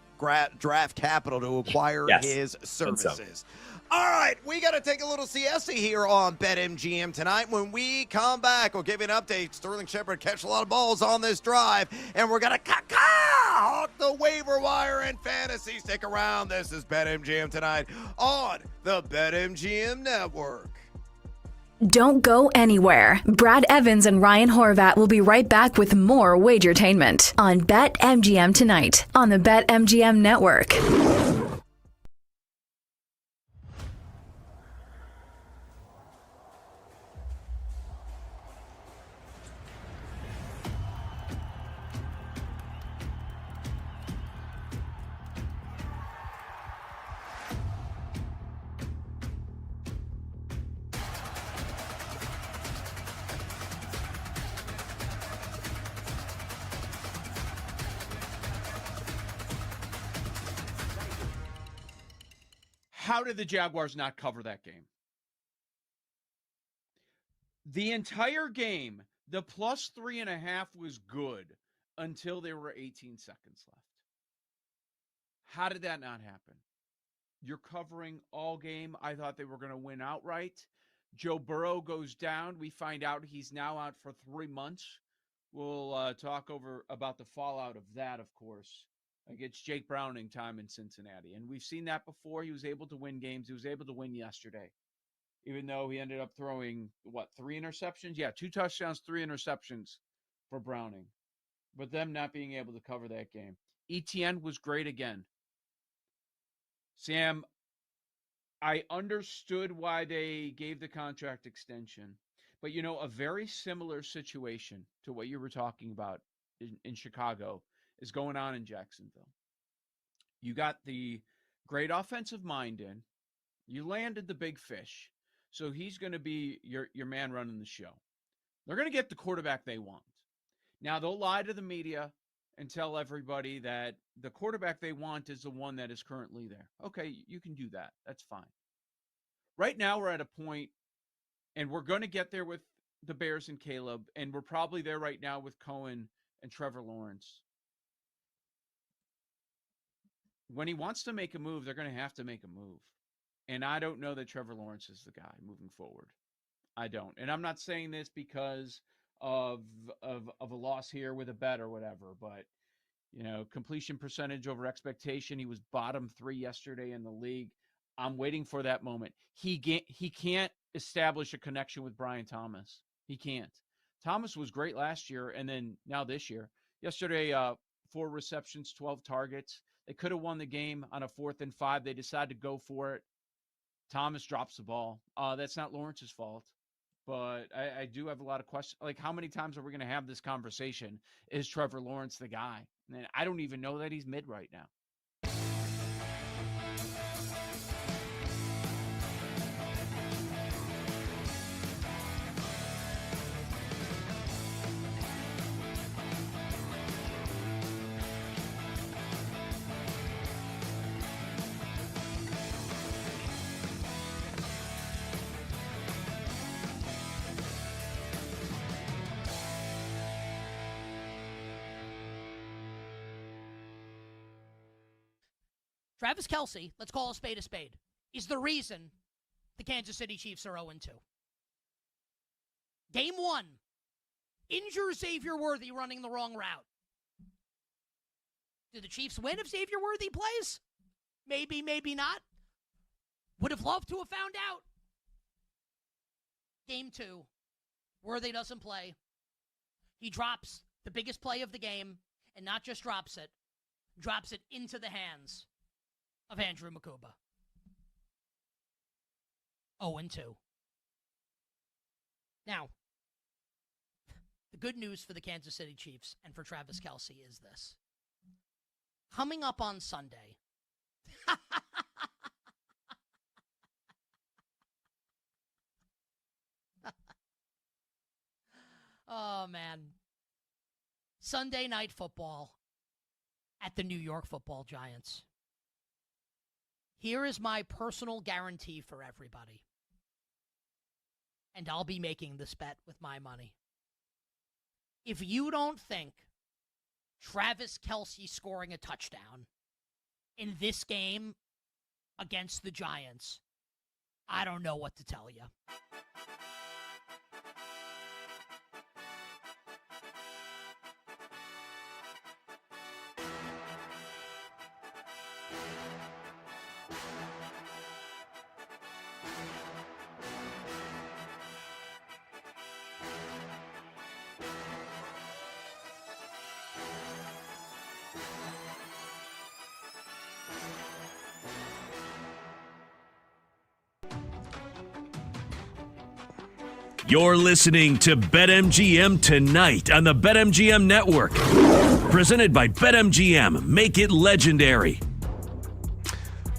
draft capital to acquire his services. All right, we got to take a little siesta here on BetMGM tonight. When we come back, we'll give you an update. Sterling Shepard catch a lot of balls on this drive, and we're going to hawk the waiver wire and fantasy. Stick around. This is BetMGM tonight on the BetMGM Network. Don't go anywhere. Brad Evans and Ryan Horvat will be right back with more Wagertainment on BetMGM tonight on the BetMGM Network. How did the Jaguars not cover that game? The entire game, the plus 3.5 was good until there were 18 seconds left. How did that not happen? You're covering all game. I thought they were going to win outright. Joe Burrow goes down. We find out he's now out for 3 months. We'll talk about the fallout of that, of course, against Jake Browning time in Cincinnati. And we've seen that before. He was able to win games. He was able to win yesterday, even though he ended up throwing, 3 interceptions? Yeah, 2 touchdowns, 3 interceptions for Browning. But them not being able to cover that game. ETN was great again. Sam, I understood why they gave the contract extension. But, a very similar situation to what you were talking about in Chicago is going on in Jacksonville. You got the great offensive mind in. You landed the big fish. So he's going to be your man running the show. They're going to get the quarterback they want. Now, they'll lie to the media and tell everybody that the quarterback they want is the one that is currently there. Okay, you can do that. That's fine. Right now, we're at a point, and we're going to get there with the Bears and Caleb, and we're probably there right now with Cohen and Trevor Lawrence. When he wants to make a move, they're going to have to make a move. And I don't know that Trevor Lawrence is the guy moving forward. I don't. And I'm not saying this because of a loss here with a bet or whatever, but completion percentage over expectation. He was bottom 3 yesterday in the league. I'm waiting for that moment. He can't establish a connection with Brian Thomas. He can't. Thomas was great last year, and then now this year. Yesterday, 4 receptions, 12 targets. They could have won the game on a 4th and 5. They decided to go for it. Thomas drops the ball. That's not Lawrence's fault. But I do have a lot of questions. Like, how many times are we going to have this conversation? Is Trevor Lawrence the guy? And I don't even know that he's mid right now. Travis Kelce, let's call a spade, is the reason the Kansas City Chiefs are 0-2. Game 1, injure Xavier Worthy running the wrong route. Do the Chiefs win if Xavier Worthy plays? Maybe, maybe not. Would have loved to have found out. Game 2, Worthy doesn't play. He drops the biggest play of the game, and not just drops it into the hands of Andrew Makuba. 0-2. Now, the good news for the Kansas City Chiefs and for Travis Kelce is this. Coming up on Sunday, man. Sunday Night Football at the New York Football Giants. Here is my personal guarantee for everybody. And I'll be making this bet with my money. If you don't think Travis Kelce scoring a touchdown in this game against the Giants, I don't know what to tell you. You're listening to BetMGM tonight on the BetMGM Network. Presented by BetMGM. Make it legendary.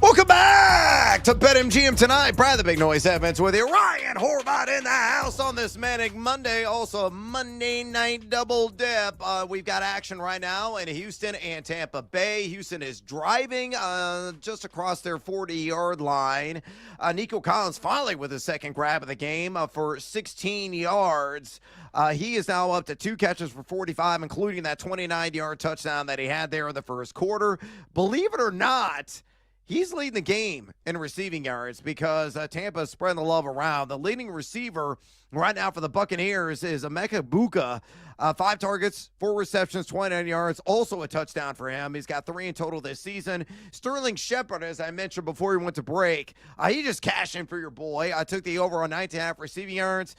Welcome back to BetMGM tonight. Brad the Big Noise Evans with you. Ryan Horvat in the house on this Manic Monday. Also a Monday night double dip. We've got action right now in Houston and Tampa Bay. Houston is driving just across their 40-yard line. Nico Collins finally with his second grab of the game for 16 yards. He is now up to 2 catches for 45, including that 29-yard touchdown that he had there in the first quarter. Believe it or not, he's leading the game in receiving yards because Tampa is spreading the love around. The leading receiver right now for the Buccaneers is Emeka Buka. 5 targets, 4 receptions, 29 yards, also a touchdown for him. He's got 3 in total this season. Sterling Shepard, as I mentioned before we went to break, he just cashed in for your boy. I took the over on 9.5 receiving yards.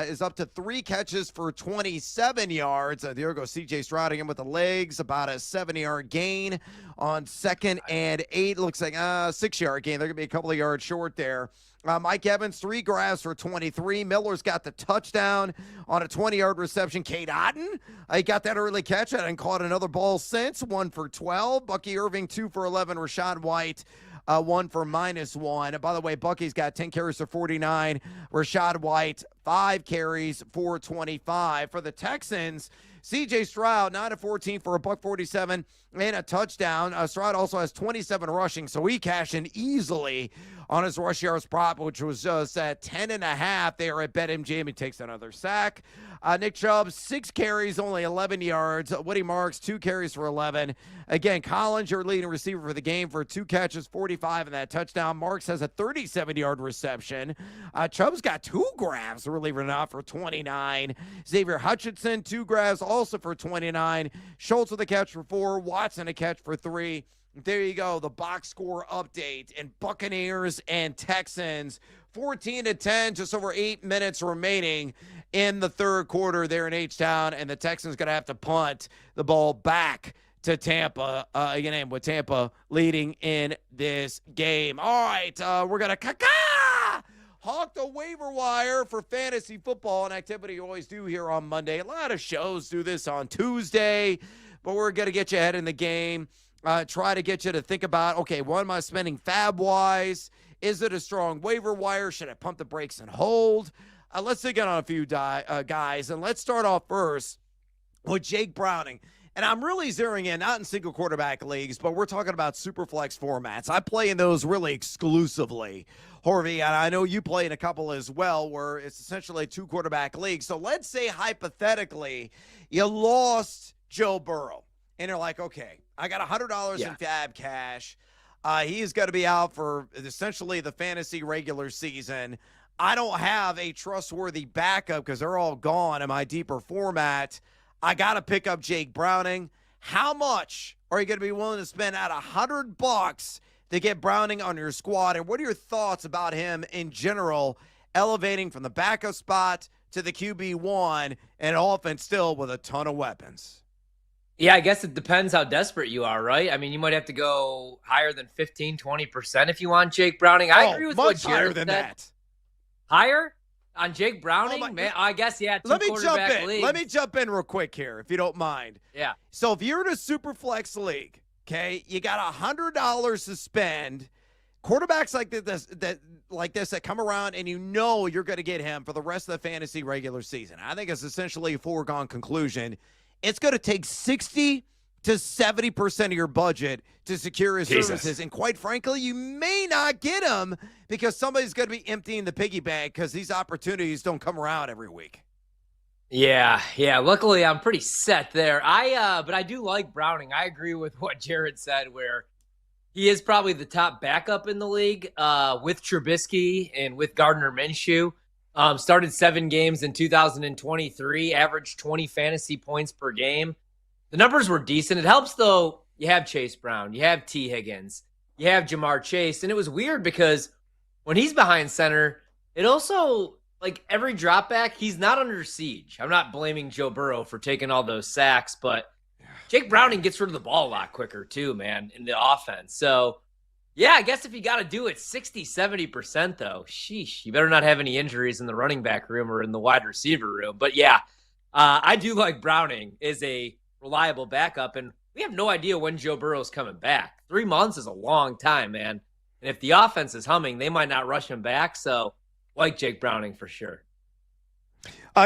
Is up to 3 catches for 27 yards. There goes C.J. Stroud again with the legs, about a 7-yard gain on 2nd and 8. Looks like a 6-yard gain. They're going to be a couple of yards short there. Mike Evans, 3 grabs for 23. Miller's got the touchdown on a 20-yard reception. Cade Otton, he got that early catch and caught another ball since, 1 for 12. Bucky Irving, 2 for 11. Rashad White, 1 for -1. And by the way, Bucky's got 10 carries for 49. Rashad White, 5 carries for 25. For the Texans, C.J. Stroud, 9 of 14 for a $147 and a touchdown. Stroud also has 27 rushing, so he cashed in easily on his rush yards prop, which was just at 10.5 there at BetMGM. He takes another sack. Nick Chubb, 6 carries, only 11 yards. Woody Marks, 2 carries for 11. Again, Collins, your leading receiver for the game, for 2 catches, 45 and that touchdown. Marks has a 37-yard reception. Chubb's got 2 grabs, believe it or not, for 29. Xavier Hutchinson, 2 grabs, also for 29. Schultz with a catch for 4. Watson a catch for 3. There you go, the box score update. And Buccaneers and Texans, 14-10, just over 8 minutes remaining in the third quarter there in H-Town. And the Texans going to have to punt the ball back to Tampa, again, with Tampa leading in this game. All right, we're going to hawk the waiver wire for fantasy football, an activity you always do here on Monday. A lot of shows do this on Tuesday, but we're going to get you ahead in the game. Try to get you to think about, okay, what am I spending fab-wise? Is it a strong waiver wire? Should I pump the brakes and hold? Let's dig in on a few guys, and let's start off first with Jake Browning. And I'm really zeroing in, not in single quarterback leagues, but we're talking about super flex formats. I play in those really exclusively, Horvey, and I know you play in a couple as well where it's essentially a 2 quarterback league. So let's say hypothetically you lost Joe Burrow, and you're like, okay, I got $100 in fab cash. He's going to be out for essentially the fantasy regular season. I don't have a trustworthy backup because they're all gone in my deeper format. I got to pick up Jake Browning. How much are you going to be willing to spend at $100 to get Browning on your squad? And what are your thoughts about him in general, elevating from the backup spot to the QB1 and offense still with a ton of weapons? Yeah, I guess it depends how desperate you are, right? I mean, you might have to go higher than 15, 20% if you want Jake Browning. I agree with what Jared higher than said. that. Higher? On Jake Browning? Man, I guess, yeah, Let me jump in. leagues. Let me jump in real quick here, if you don't mind. Yeah. So if you're in a super flex league, okay, you got $100 to spend. quarterbacks like this that come around and you know you're going to get him for the rest of the fantasy regular season. I think it's essentially a foregone conclusion. It's going to take 60 to 70% of your budget to secure his services. And quite frankly, you may not get him because somebody's going to be emptying the piggy bank because these opportunities don't come around every week. Yeah. Luckily, I'm pretty set there. But I do like Browning. I agree with what Jared said, where he is probably the top backup in the league with Trubisky and with Gardner Minshew. Started 7 games in 2023, averaged 20 fantasy points per game. The numbers were decent. It helps, though, you have Chase Brown, you have T. Higgins, you have Jamar Chase. And it was weird because when he's behind center, it also, like every drop back, he's not under siege. I'm not blaming Joe Burrow for taking all those sacks, but Jake Browning gets rid of the ball a lot quicker too, man, in the offense. So, yeah, I guess if you got to do it 60, 70%, though, sheesh, you better not have any injuries in the running back room or in the wide receiver room. But, yeah, I do like Browning is a reliable backup, and we have no idea when Joe Burrow's coming back. 3 months is a long time, man. And if the offense is humming, they might not rush him back. So, like Jake Browning for sure.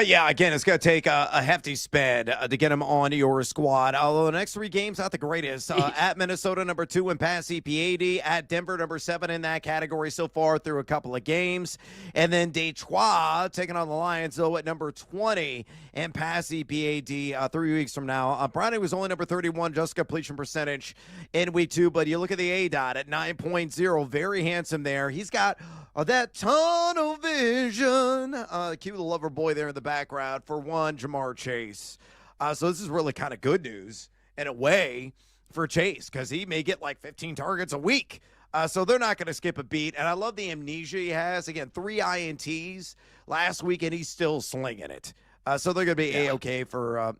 Yeah, again, it's going to take a hefty spend to get him on your squad. Although the next 3 games, not the greatest. At Minnesota, number 2 in pass EPAD. At Denver, number 7 in that category so far through a couple of games. And then Detroit taking on the Lions, though, at number 20 in pass EPAD 3 weeks from now. Browning was only number 31 just completion percentage in week 2. But you look at the ADOT at 9.0. Very handsome there. He's got that tunnel vision. Cue the lover boy there in the background for one, Jamar Chase. So this is really kind of good news in a way for Chase because he may get like 15 targets a week. So they're not going to skip a beat. And I love the amnesia he has. Again, 3 INTs last week, and he's still slinging it. So they're going to be A-okay for,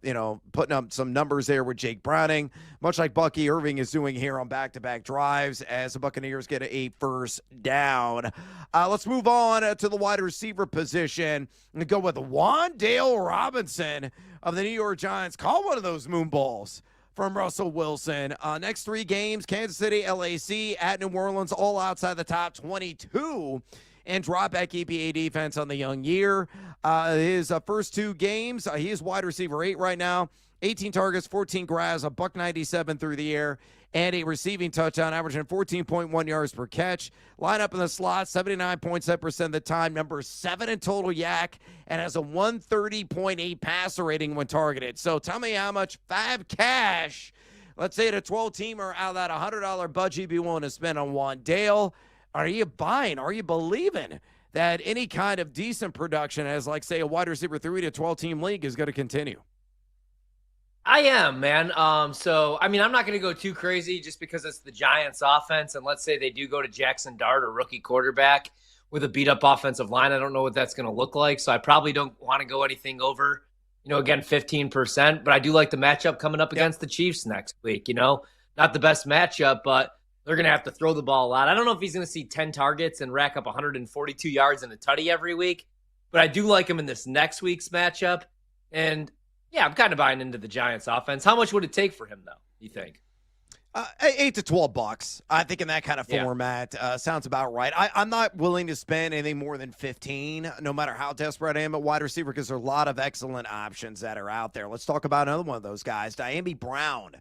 putting up some numbers there with Jake Browning, much like Bucky Irving is doing here on back-to-back drives as the Buccaneers get a first down. Let's move on to the wide receiver position and go with Wan'Dale Robinson of the New York Giants. Call one of those moon balls from Russell Wilson. Next 3 games, Kansas City, LAC, at New Orleans, all outside the top 22. And drop back EPA defense on the young year. His first 2 games, he is wide receiver 8 right now. 18 targets, 14 grabs, a $197 through the air, and a receiving touchdown, averaging 14.1 yards per catch. Line up in the slot, 79.7% of the time, number 7 in total yak, and has a 130.8 passer rating when targeted. So tell me how much Fab Cash, let's say at a 12-teamer, out of that $100 budget you'd be willing to spend on Wan'Dale. Are you buying? Are you believing that any kind of decent production as, like, say, a wide receiver 3 to 12-team league is going to continue? I am, man. So, I mean, I'm not going to go too crazy just because it's the Giants offense. And let's say they do go to Jackson Dart, a rookie quarterback with a beat-up offensive line. I don't know what that's going to look like. So I probably don't want to go anything over, again, 15%. But I do like the matchup coming up against the Chiefs next week. Not the best matchup, but they're going to have to throw the ball a lot. I don't know if he's going to see 10 targets and rack up 142 yards and a tutty every week, but I do like him in this next week's matchup. And, yeah, I'm kind of buying into the Giants offense. How much would it take for him, though, you think? $8 to $12. I think in that kind of format sounds about right. I'm not willing to spend anything more than 15, no matter how desperate I am at wide receiver, because there are a lot of excellent options that are out there. Let's talk about another one of those guys, Diami Brown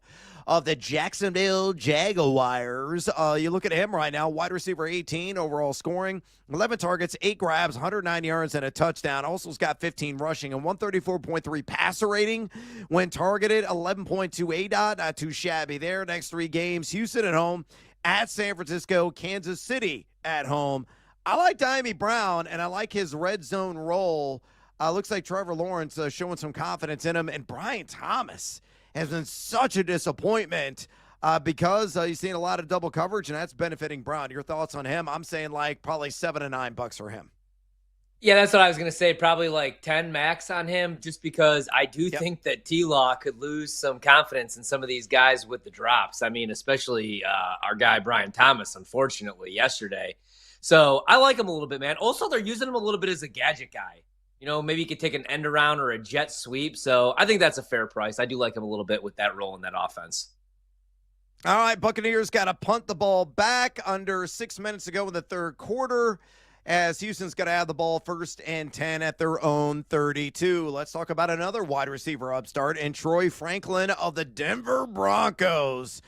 of the Jacksonville Jaguars. You look at him right now, wide receiver 18, overall scoring, 11 targets, 8 grabs, 109 yards, and a touchdown. Also has got 15 rushing and 134.3 passer rating when targeted, 11.2 ADOT, not too shabby there. Next 3 games, Houston at home, at San Francisco, Kansas City at home. I like Diami Brown, and I like his red zone role. Looks like Trevor Lawrence showing some confidence in him, and Brian Thomas has been such a disappointment because he's seen a lot of double coverage, and that's benefiting Brown. Your thoughts on him? I'm saying like probably $7 to $9 for him. Yeah, that's what I was going to say. Probably like 10 max on him, just because I do think that T-Law could lose some confidence in some of these guys with the drops. I mean, especially our guy Brian Thomas, unfortunately, yesterday. So I like him a little bit, man. Also, they're using him a little bit as a gadget guy. Maybe he could take an end around or a jet sweep. So I think that's a fair price. I do like him a little bit with that role in that offense. All right, Buccaneers got to punt the ball back under 6 minutes to go in the third quarter as Houston's got to have the ball 1st and 10 at their own 32. Let's talk about another wide receiver upstart and Troy Franklin of the Denver Broncos.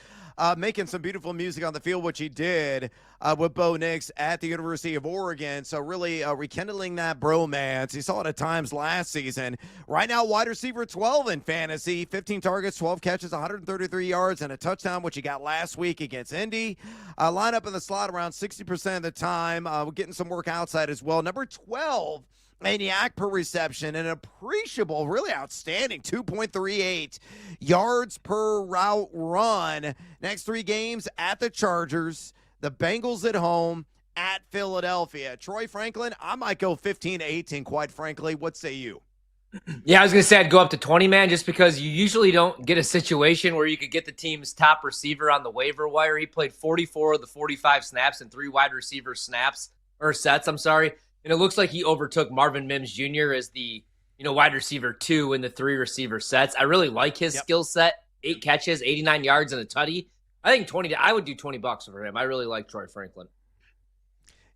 Making some beautiful music on the field, which he did with Bo Nix at the University of Oregon. So really rekindling that bromance. You saw it at times last season. Right now, wide receiver 12 in fantasy. 15 targets, 12 catches, 133 yards, and a touchdown, which he got last week against Indy. Line up in the slot around 60% of the time. We're getting some work outside as well. Number 12. Maniac per reception, an appreciable, really outstanding 2.38 yards per route run. Next 3 games at the Chargers, the Bengals at home, at Philadelphia. Troy Franklin, I might go 15 to 18, quite frankly. What say you? Yeah, I was going to say I'd go up to 20, man, just because you usually don't get a situation where you could get the team's top receiver on the waiver wire. He played 44 of the 45 snaps and 3 wide receiver sets, And it looks like he overtook Marvin Mims Jr. as the, wide receiver 2 in the 3 receiver sets. I really like his skill set. 8 catches, 89 yards, and a tutty. I think I would do $20 for him. I really like Troy Franklin.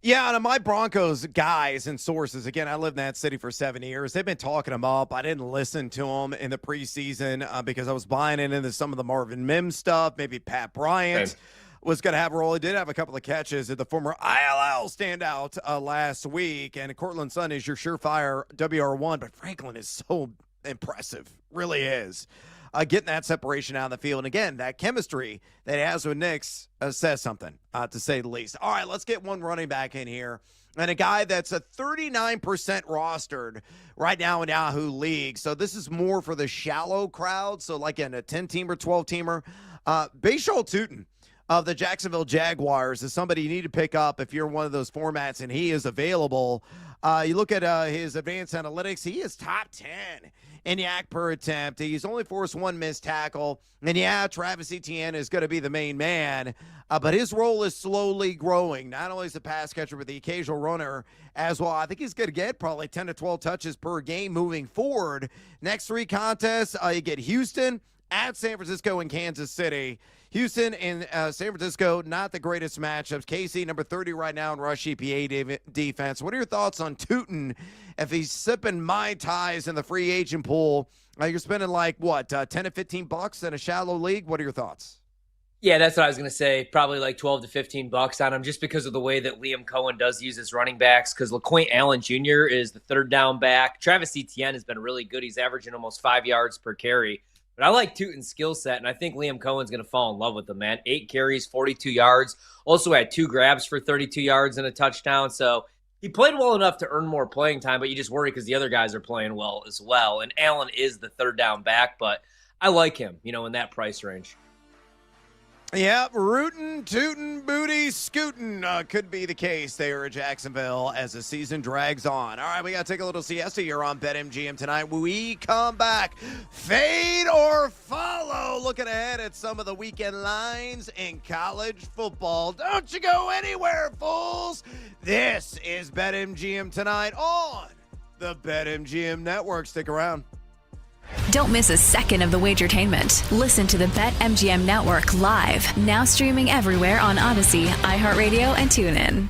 Yeah, and my Broncos guys and sources, again, I lived in that city for 7 years. They've been talking him up. I didn't listen to him in the preseason because I was buying into some of the Marvin Mims stuff, maybe Pat Bryant. Same. Was going to have a role. He did have a couple of catches at the former ILL standout last week. And Cortland Sutton is your surefire WR1, but Franklin is so impressive. Really is. Getting that separation out of the field. And again, that chemistry that he has with Nix says something, to say the least. All right, let's get one running back in here. And a guy that's a 39% rostered right now in Yahoo League. So this is more for the shallow crowd. So like in a 10-teamer, 12-teamer. Bashal Tutin of the Jacksonville Jaguars is somebody you need to pick up if you're in one of those formats, and he is available. You look at his advanced analytics, he is top 10 in yak per attempt. He's only forced 1 missed tackle. And yeah, Travis Etienne is going to be the main man, but his role is slowly growing. Not only as a pass catcher, but the occasional runner as well. I think he's going to get probably 10 to 12 touches per game moving forward. Next 3 contests, you get Houston, at San Francisco and Kansas City. Houston and San Francisco, not the greatest matchups. KC, number 30 right now in rush EPA defense. What are your thoughts on Tutin if he's sipping Mai Tais in the free agent pool? You're spending like, 10 to $15 in a shallow league? What are your thoughts? Yeah, that's what I was going to say. Probably like $12 to $15 on him just because of the way that Liam Cohen does use his running backs, because LaQuint Allen Jr. is the 3rd down back. Travis Etienne has been really good. He's averaging almost 5 yards per carry. But I like Tutin's skill set, and I think Liam Cohen's going to fall in love with him, man. 8 carries, 42 yards. Also had 2 grabs for 32 yards and a touchdown. So he played well enough to earn more playing time, but you just worry because the other guys are playing well as well. And Allen is the 3rd down back, but I like him, in that price range. Yeah, rootin', tootin', booty, scootin' could be the case there at Jacksonville as the season drags on. All right, we got to take a little siesta here on BetMGM tonight. We come back, fade or follow. Looking ahead at some of the weekend lines in college football. Don't you go anywhere, fools. This is BetMGM tonight on the BetMGM Network. Stick around. Don't miss a second of the Wagertainment. Listen to the BetMGM Network live, now streaming everywhere on Odyssey, iHeartRadio, and TuneIn.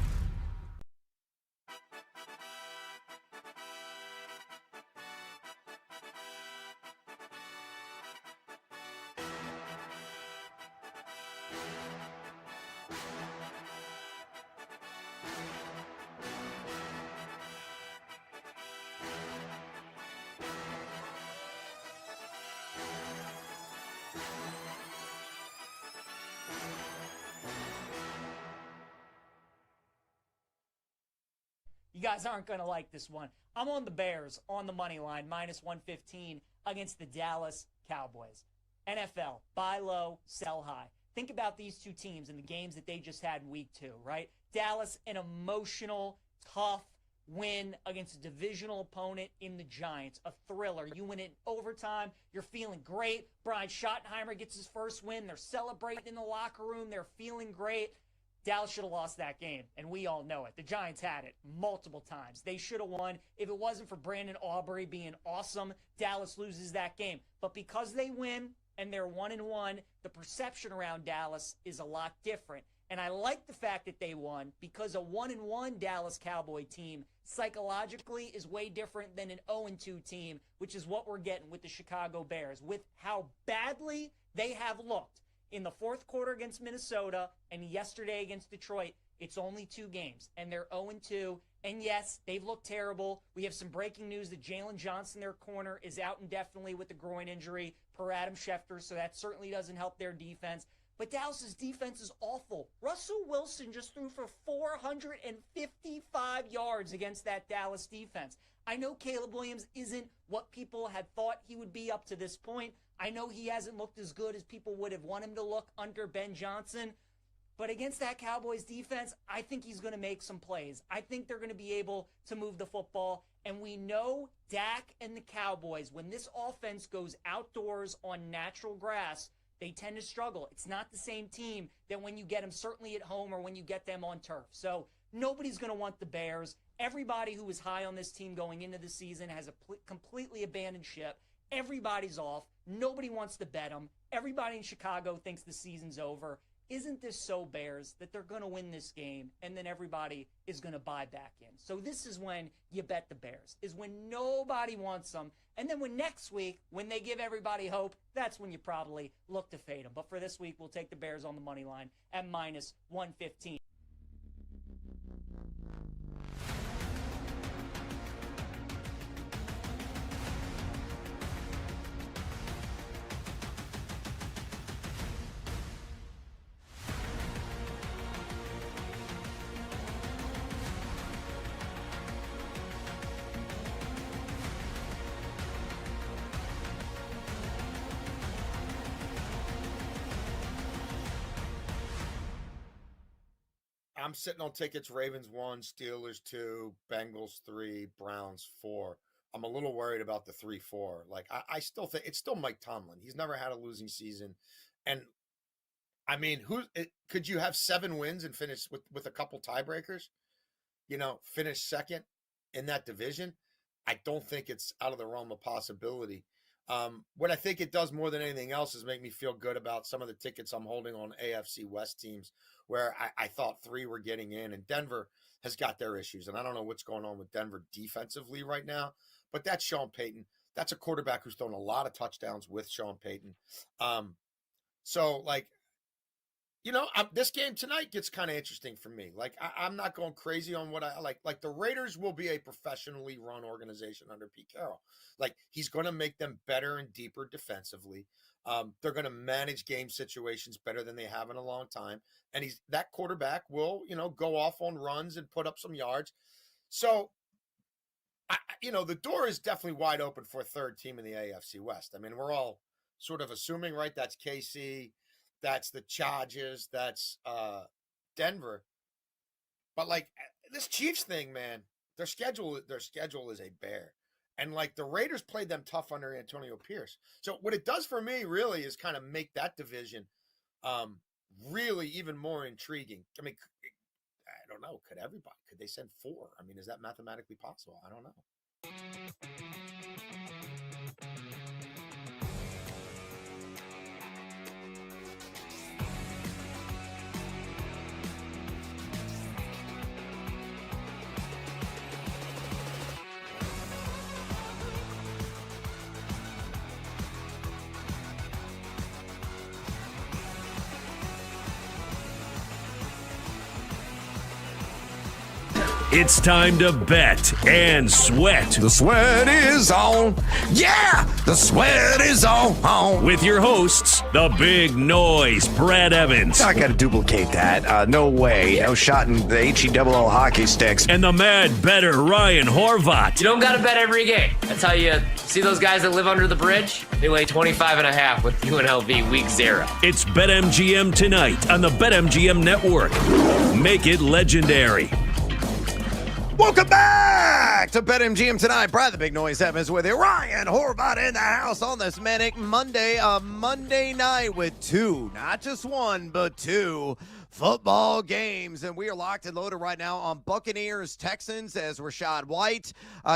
You guys aren't going to like this one. I'm on the Bears on the money line, -115 against the Dallas Cowboys. NFL, buy low, sell high. Think about these two teams and the games that they just had in week 2, right? Dallas, an emotional, tough win against a divisional opponent in the Giants, a thriller. You win in overtime, you're feeling great. Brian Schottenheimer gets his first win. They're celebrating in the locker room. They're feeling great. Dallas should have lost that game, and we all know it. The Giants had it multiple times. They should have won. If it wasn't for Brandon Aubrey being awesome, Dallas loses that game. But because they win and they're 1-1, the perception around Dallas is a lot different. And I like the fact that they won because a 1-1 Dallas Cowboy team psychologically is way different than an 0-2 team, which is what we're getting with the Chicago Bears, with how badly they have looked. In the fourth quarter against Minnesota and yesterday against Detroit, it's only 2 games, and they're 0-2. And yes, they've looked terrible. We have some breaking news that Jalen Johnson, their corner, is out indefinitely with a groin injury per Adam Schefter, so that certainly doesn't help their defense. But Dallas's defense is awful. Russell Wilson just threw for 455 yards against that Dallas defense. I know Caleb Williams isn't what people had thought he would be up to this point. I know he hasn't looked as good as people would have wanted him to look under Ben Johnson. But against that Cowboys defense, I think he's going to make some plays. I think they're going to be able to move the football. And we know Dak and the Cowboys, when this offense goes outdoors on natural grass, they tend to struggle. It's not the same team that when you get them certainly at home or when you get them on turf. So nobody's going to want the Bears. Everybody who was high on this team going into the season has completely abandoned ship. Everybody's off. Nobody wants to bet them. Everybody in Chicago thinks the season's over. Isn't this so Bears that they're going to win this game and then everybody is going to buy back in? So this is when you bet the Bears, is when nobody wants them. And then when next week, when they give everybody hope, that's when you probably look to fade them. But for this week, we'll take the Bears on the money line at -115. I'm sitting on tickets. Ravens 1, Steelers 2, Bengals 3, Browns 4. I'm a little worried about the 3-4. Like, I still think it's still Mike Tomlin. He's never had a losing season. And I mean, could you have 7 wins and finish with a couple tiebreakers? You know, finish second in that division? I don't think it's out of the realm of possibility. What I think it does more than anything else is make me feel good about some of the tickets I'm holding on AFC West teams where I thought 3 were getting in, and Denver has got their issues. And I don't know what's going on with Denver defensively right now, but that's Sean Payton. That's a quarterback who's thrown a lot of touchdowns with Sean Payton. So, like, you know, this game tonight gets kind of interesting for me. Like, I'm not going crazy on what I like. Like, the Raiders will be a professionally run organization under Pete Carroll. Like, he's going to make them better and deeper defensively. They're going to manage game situations better than they have in a long time. And that quarterback will, you know, go off on runs and put up some yards. So, you know, the door is definitely wide open for a third team in the AFC West. I mean, we're all sort of assuming, right? That's KC. That's the Chargers. That's Denver. But like this Chiefs thing, man, their schedule is a bear. And like the Raiders played them tough under Antonio Pierce. So what it does for me really is kind of make that division really even more intriguing. I mean, I don't know. Could they send 4? I mean, is that mathematically possible? I don't know. It's time to bet and sweat. The sweat is on. Yeah, the sweat is on. With your hosts, the big noise, Brad Evans. I got to duplicate that. No way. No shot in the HE-double-O hockey sticks. And the mad better Ryan Horvat. You don't got to bet every game. That's how you see those guys that live under the bridge? They lay 25.5 with UNLV week 0. It's BetMGM tonight on the BetMGM network. Make it legendary. Welcome back to BetMGM tonight. Brad the Big Noise Evans with you. Ryan Horvat in the house on this manic Monday. Monday night with 2, not just 1, but 2 football games, and we are locked and loaded right now on Buccaneers Texans as Rachaad White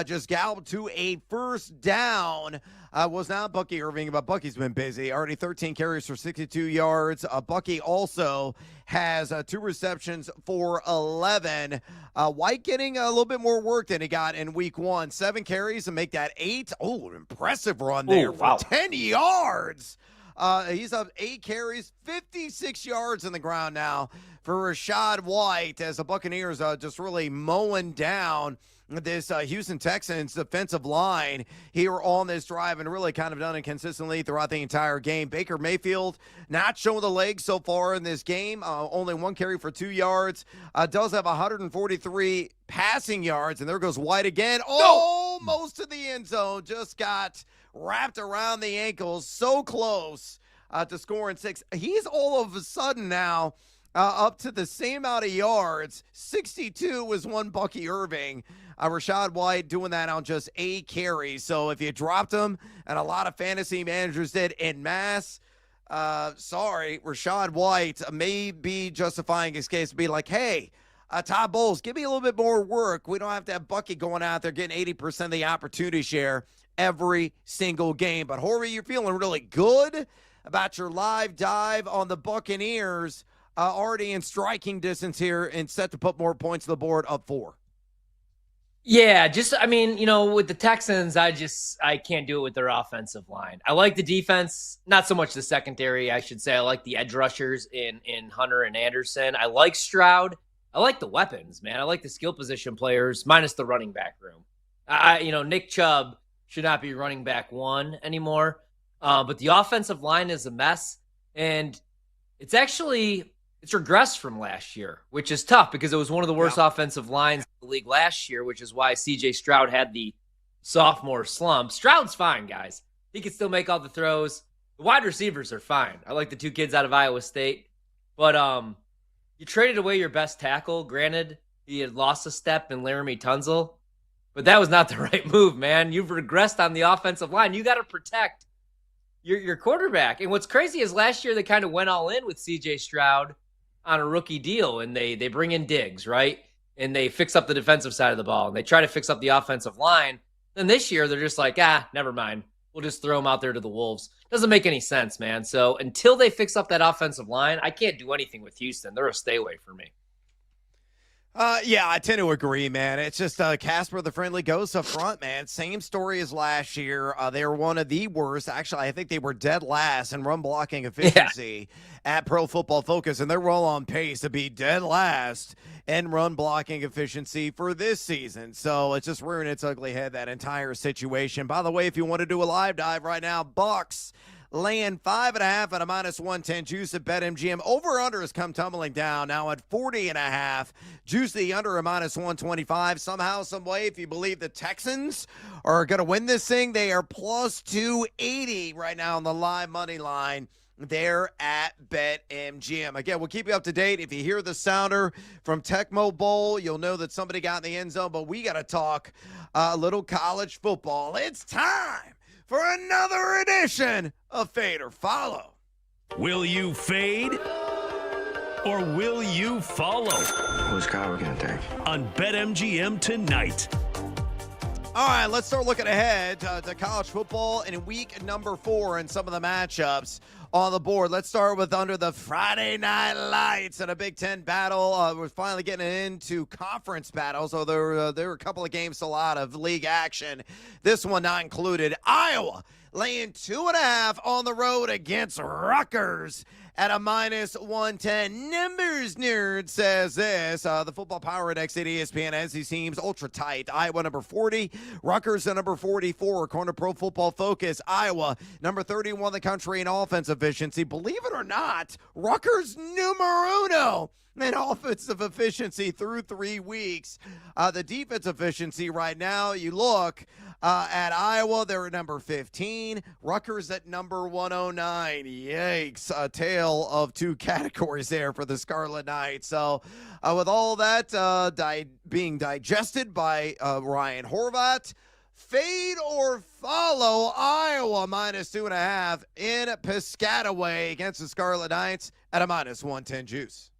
just galloped to a first down. Was not Bucky Irving, but Bucky's been busy. Already 13 carries for 62 yards. Bucky also has 2 receptions for 11. White getting a little bit more work than he got in week 1. 7 carries and make that 8. Oh, impressive run there for 10 yards. He's up 8 carries, 56 yards on the ground now for Rachaad White as the Buccaneers just really mowing down this Houston Texans defensive line here on this drive and really kind of done it consistently throughout the entire game. Baker Mayfield not showing the legs so far in this game. Only 1 carry for 2 yards. Does have 143 passing yards, and there goes White again. Almost to the end zone. Just got wrapped around the ankles. So close to scoring 6. He's all of a sudden now up to the same amount of yards. 62 was one Bucky Irving. Rachaad White doing that on just 8 carries. So if you dropped him, and a lot of fantasy managers did en masse, sorry, Rachaad White may be justifying his case to be like, hey, Todd Bowles, give me a little bit more work. We don't have to have Bucky going out there getting 80% of the opportunity share every single game. But Horry, you're feeling really good about your live dive on the Buccaneers, already in striking distance here and set to put more points on the board, up 4. Yeah, with the Texans, I can't do it with their offensive line. I like the defense, not so much the secondary, I should say. I like the edge rushers in Hunter and Anderson. I like Stroud. I like the weapons, man. I like the skill position players, minus the running back room. Nick Chubb should not be running back 1 anymore. But the offensive line is a mess, and it's regressed from last year, which is tough because it was one of the worst offensive lines in the league last year, which is why C.J. Stroud had the sophomore slump. Stroud's fine, guys. He can still make all the throws. The wide receivers are fine. I like the 2 kids out of Iowa State. But you traded away your best tackle. Granted, he had lost a step in Laramie Tunsil, but that was not the right move, man. You've regressed on the offensive line. You got to protect your quarterback. And what's crazy is last year they kind of went all in with C.J. Stroud on a rookie deal, and they bring in Diggs, right? And they fix up the defensive side of the ball, and they try to fix up the offensive line. Then this year, they're just like, never mind. We'll just throw them out there to the Wolves. Doesn't make any sense, man. So until they fix up that offensive line, I can't do anything with Houston. They're a stay away for me. Yeah, I tend to agree, man. It's just Casper the Friendly Ghost up front, man. Same story as last year. They were one of the worst. Actually, I think they were dead last in run blocking efficiency at Pro Football Focus, and they're well on pace to be dead last in run blocking efficiency for this season. So it's just rearing its ugly head, that entire situation. By the way, if you want to do a live dive right now, Bucks laying 5.5 at a -110 juice at BetMGM. Over-under has come tumbling down now at 40.5. Juice the under a -125. Somehow, some way, if you believe the Texans are going to win this thing, they are plus 280 right now on the live money line there at BetMGM. Again, we'll keep you up to date. If you hear the sounder from Tecmo Bowl, you'll know that somebody got in the end zone, but we got to talk a little college football. It's time for another edition of Fade or Follow. Will you fade or will you follow? Whose car we're going to take? On BetMGM tonight. All right, let's start looking ahead to college football in week number 4 and some of the matchups on the board. Let's start with under the Friday Night Lights and a Big Ten battle. We're finally getting into conference battles, although there were a couple of games, a lot of league action. This one not included. Iowa laying 2.5 on the road against Rutgers at a -110. Numbers Nerd says this. The Football Power Index at ESPN as he seems ultra tight. Iowa number 40, Rutgers at number 44. According to Pro Football Focus, Iowa number 31 in the country in offense efficiency. Believe it or not, Rutgers numero uno in offensive efficiency through 3 weeks. The defense efficiency right now, you look at Iowa, they're at number 15. Rutgers at number 109. Yikes. A tale of 2 categories there for the Scarlet Knights. So with all that being digested by Ryan Horvat, fade or follow Iowa -2.5 in Piscataway against the Scarlet Knights at a -110 juice.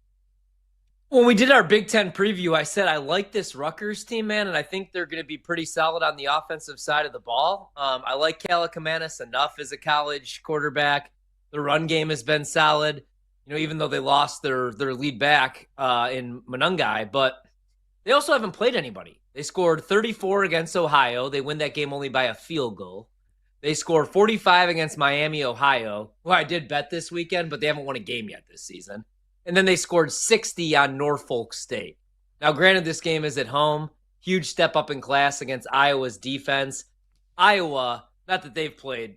When we did our Big Ten preview, I said I like this Rutgers team, man, and I think they're going to be pretty solid on the offensive side of the ball. I like Kalakamanis enough as a college quarterback. The run game has been solid, even though they lost their lead back in Monungai, but they also haven't played anybody. They scored 34 against Ohio. They win that game only by a field goal. They scored 45 against Miami, Ohio, who I did bet this weekend, but they haven't won a game yet this season. And then they scored 60 on Norfolk State. Now, granted, this game is at home. Huge step up in class against Iowa's defense. Iowa, not that they've played,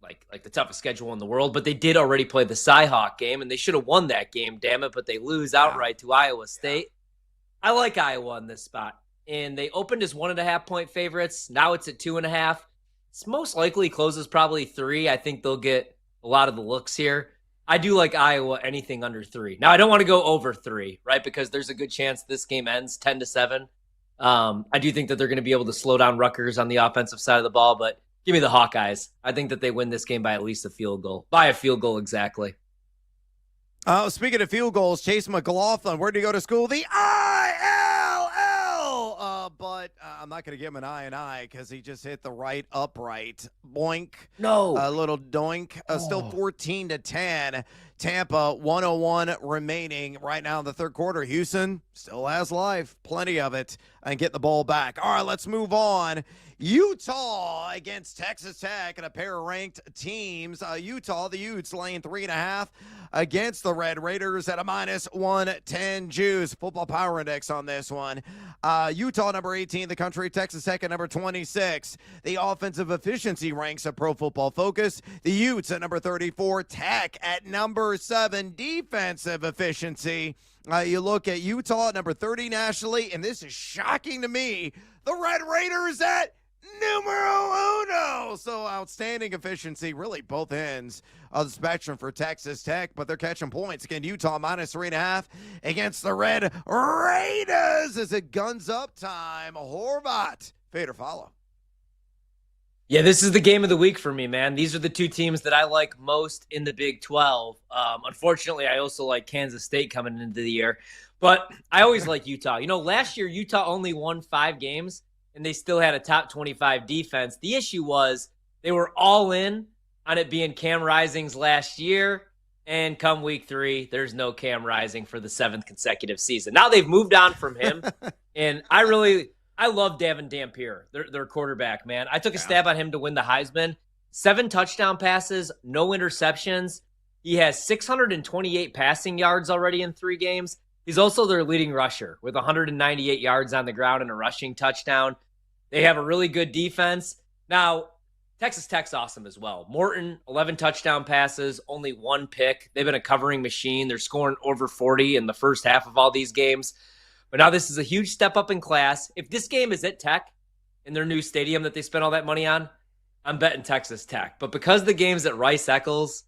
like the toughest schedule in the world, but they did already play the Cyhawk game, and they should have won that game, damn it, but they lose outright to Iowa State. I like Iowa in this spot. And they opened as 1.5-point favorites. Now it's at 2.5. It's most likely closes probably 3. I think they'll get a lot of the looks here. I do like Iowa anything under 3. Now, I don't want to go over 3, right? Because there's a good chance this game ends 10-7. I do think that they're going to be able to slow down Rutgers on the offensive side of the ball, but give me the Hawkeyes. I think that they win this game by at least a field goal. By a field goal, exactly. Speaking of field goals, Chase McLaughlin, where'd he go to school? The ILL! But I'm not going to give him an I because he just hit the right upright. Boink. No. A little doink. Still 14-10. Tampa, 101 remaining right now in the third quarter. Houston still has life. Plenty of it. And get the ball back. All right, let's move on. Utah against Texas Tech and a pair of ranked teams. Utah, the Utes, laying 3.5 against the Red Raiders at a -110 juice. Football Power Index on this one. Utah, number 18 in the country. Texas Tech at number 26. The offensive efficiency ranks of Pro Football Focus. The Utes at number 34. Tech at number 7. Defensive efficiency. You look at Utah at number 30 nationally, and this is shocking to me. The Red Raiders at numero uno. So outstanding efficiency, really both ends of the spectrum for Texas Tech, but they're catching points. Again, Utah -3.5 against the Red Raiders. Is it guns up time? Horvat, fade or follow? Yeah, this is the game of the week for me, man. These are the two teams that I like most in the Big 12. Unfortunately, I also like Kansas State coming into the year, but I always like Utah. Last year, Utah only won 5 games, and they still had a top 25 defense. The issue was they were all in on it being Cam Rising's last year, and come week 3, there's no Cam Rising for the 7th consecutive season. Now they've moved on from him, and I love Davin Dampier, their quarterback, man. I took a stab on him to win the Heisman. 7 touchdown passes, no interceptions. He has 628 passing yards already in 3 games. He's also their leading rusher with 198 yards on the ground and a rushing touchdown. They have a really good defense. Now, Texas Tech's awesome as well. Morton, 11 touchdown passes, only 1 pick. They've been a covering machine. They're scoring over 40 in the first half of all these games. But now this is a huge step up in class. If this game is at Tech in their new stadium that they spent all that money on, I'm betting Texas Tech. But because the game's at Rice-Eccles,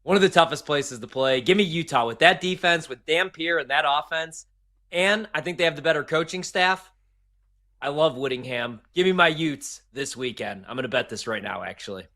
one of the toughest places to play, give me Utah with that defense, with Dampier and that offense. And I think they have the better coaching staff. I love Whittingham. Give me my Utes this weekend. I'm going to bet this right now, actually.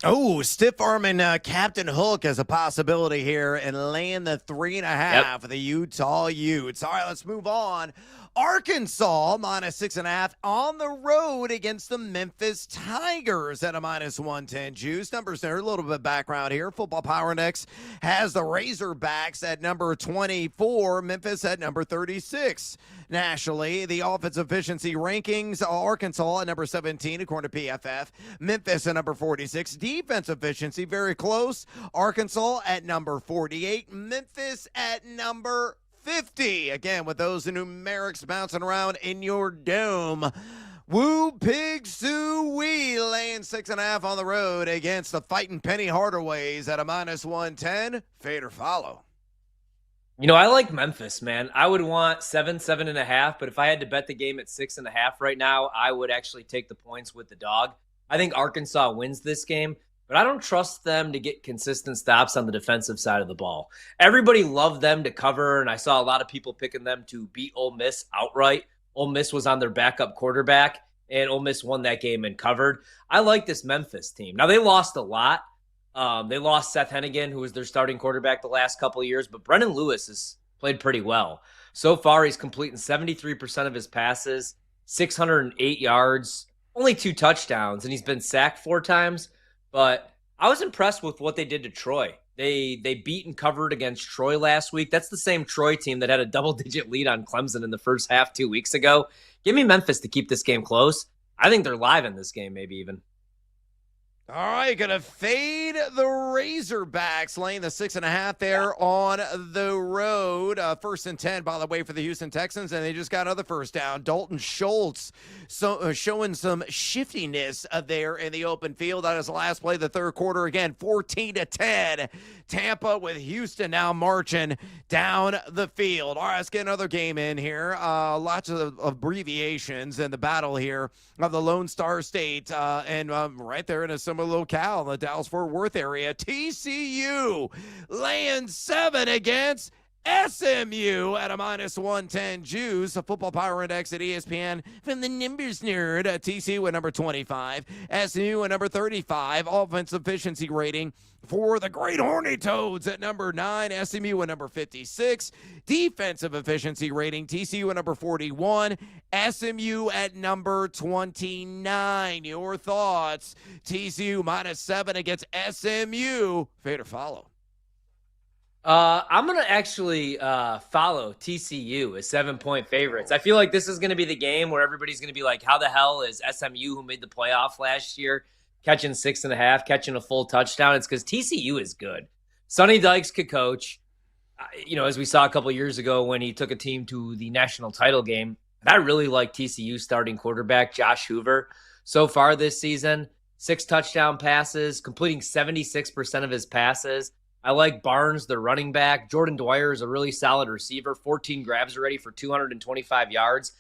Oh, stiff arming Captain Hook as a possibility here and laying the 3.5 for the Utah Utes. All right, let's move on. Arkansas -6.5 on the road against the Memphis Tigers at a -110 juice. Numbers there, a little bit of background here. Football Power Index has the Razorbacks at number 24, Memphis at number 36. Nationally, the offensive efficiency rankings, Arkansas at number 17 according to PFF, Memphis at number 46. Defense efficiency, very close. Arkansas at number 48, Memphis at number 50. Again, with those numerics bouncing around in your dome. Woo Pig Soo-wee laying 6.5 on the road against the fighting Penny Hardaways at a -110. Fade or follow? I like Memphis, man. I would want 7.5, but if I had to bet the game at 6.5 right now, I would actually take the points with the dog. I think Arkansas wins this game, but I don't trust them to get consistent stops on the defensive side of the ball. Everybody loved them to cover, and I saw a lot of people picking them to beat Ole Miss outright. Ole Miss was on their backup quarterback, and Ole Miss won that game and covered. I like this Memphis team. Now, they lost a lot. They lost Seth Hennigan, who was their starting quarterback the last couple of years, but Brennan Lewis has played pretty well. So far, he's completing 73% of his passes, 608 yards, only 2 touchdowns, and he's been sacked 4 times. But I was impressed with what they did to Troy. They beat and covered against Troy last week. That's the same Troy team that had a double-digit lead on Clemson in the first half 2 weeks ago. Give me Memphis to keep this game close. I think they're live in this game, maybe even. All right, going to fade the Razorbacks, laying the 6.5 there on the road. 1st and 10, by the way, for the Houston Texans, and they just got another first down. Dalton Schultz showing some shiftiness there in the open field. That is the last play of the third quarter. Again, 14-10. Tampa with Houston now marching down the field. All right, let's get another game in here. Lots of abbreviations in the battle here of the Lone Star State, and right there in a similar locale in the Dallas-Fort Worth area. TCU laying 7 against SMU at a -110 juice. A football power index at ESPN from the numbers nerd. TCU at number 25. SMU at number 35. Offensive efficiency rating for the Great Horny Toads at number 9. SMU at number 56. Defensive efficiency rating. TCU at number 41. SMU at number 29. Your thoughts? TCU -7 against SMU. Fade or follow? I'm going to actually follow TCU as 7-point favorites. I feel like this is going to be the game where everybody's going to be like, how the hell is SMU, who made the playoff last year, catching 6.5, catching a full touchdown? It's because TCU is good. Sonny Dykes could coach. As we saw a couple years ago when he took a team to the national title game. And I really like TCU starting quarterback Josh Hoover. So far this season, 6 touchdown passes, completing 76% of his passes. I like Barnes, the running back. Jordan Dwyer is a really solid receiver. 14 grabs already for 225 yards.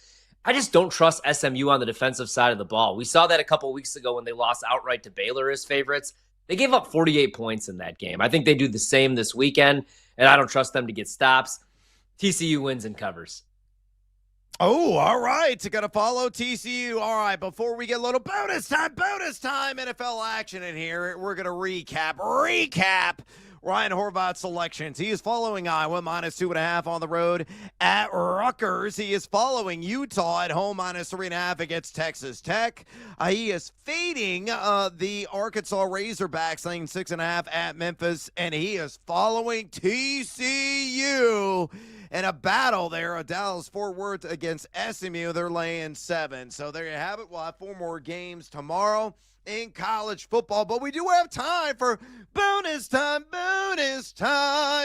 I just don't trust SMU on the defensive side of the ball. We saw that a couple weeks ago when they lost outright to Baylor as favorites. They gave up 48 points in that game. I think they do the same this weekend, and I don't trust them to get stops. TCU wins and covers. Oh, all right. Got to follow TCU. All right, before we get a little bonus time, NFL action in here, we're going to recap Ryan Horvath's selections. He is following Iowa -2.5 on the road at Rutgers. He is following Utah at home -3.5 against Texas Tech. He is fading the Arkansas Razorbacks, laying 6.5 at Memphis, and he is following TCU in a battle there of Dallas-Fort Worth against SMU. They're laying 7. So there you have it. We'll have 4 more games tomorrow in college football, but we do have time for bonus time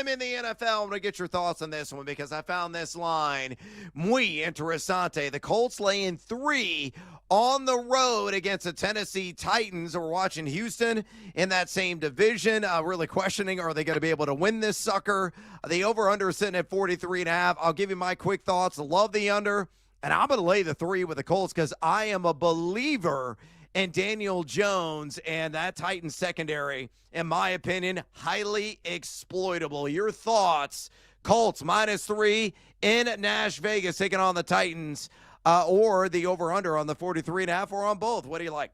in the NFL. I'm going to get your thoughts on this one because I found this line muy interesante. The Colts laying 3 on the road against the Tennessee Titans. We're watching Houston in that same division, really questioning, are they going to be able to win this sucker? The over-under is sitting at 43.5. I'll give you my quick thoughts. Love the under, and I'm going to lay the 3 with the Colts because I am a believer and Daniel Jones and that Titans secondary, in my opinion, highly exploitable. Your thoughts? Colts -3 in Nash Vegas taking on the Titans, or the over-under on the 43.5, or on both. What do you like?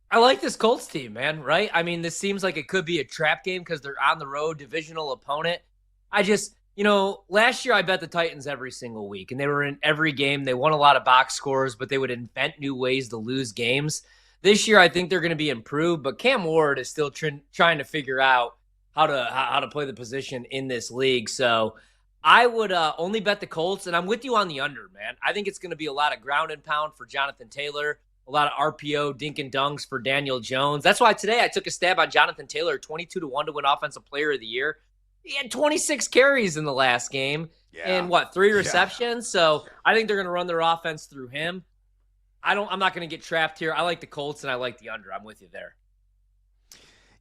I like this Colts team, man, right? I mean, this seems like it could be a trap game because they're on the road, divisional opponent. Last year I bet the Titans every single week, and they were in every game. They won a lot of box scores, but they would invent new ways to lose games. This year I think they're going to be improved, but Cam Ward is still trying to figure out how to play the position in this league. So I would only bet the Colts, and I'm with you on the under, man. I think it's going to be a lot of ground and pound for Jonathan Taylor, a lot of RPO, dink and dunks for Daniel Jones. That's why today I took a stab on Jonathan Taylor, 22-1 to win Offensive Player of the Year. He had 26 carries in the last game and 3 receptions. So I think they're going to run their offense through him. I'm not going to get trapped here. I like the Colts and I like the under. I'm with you there.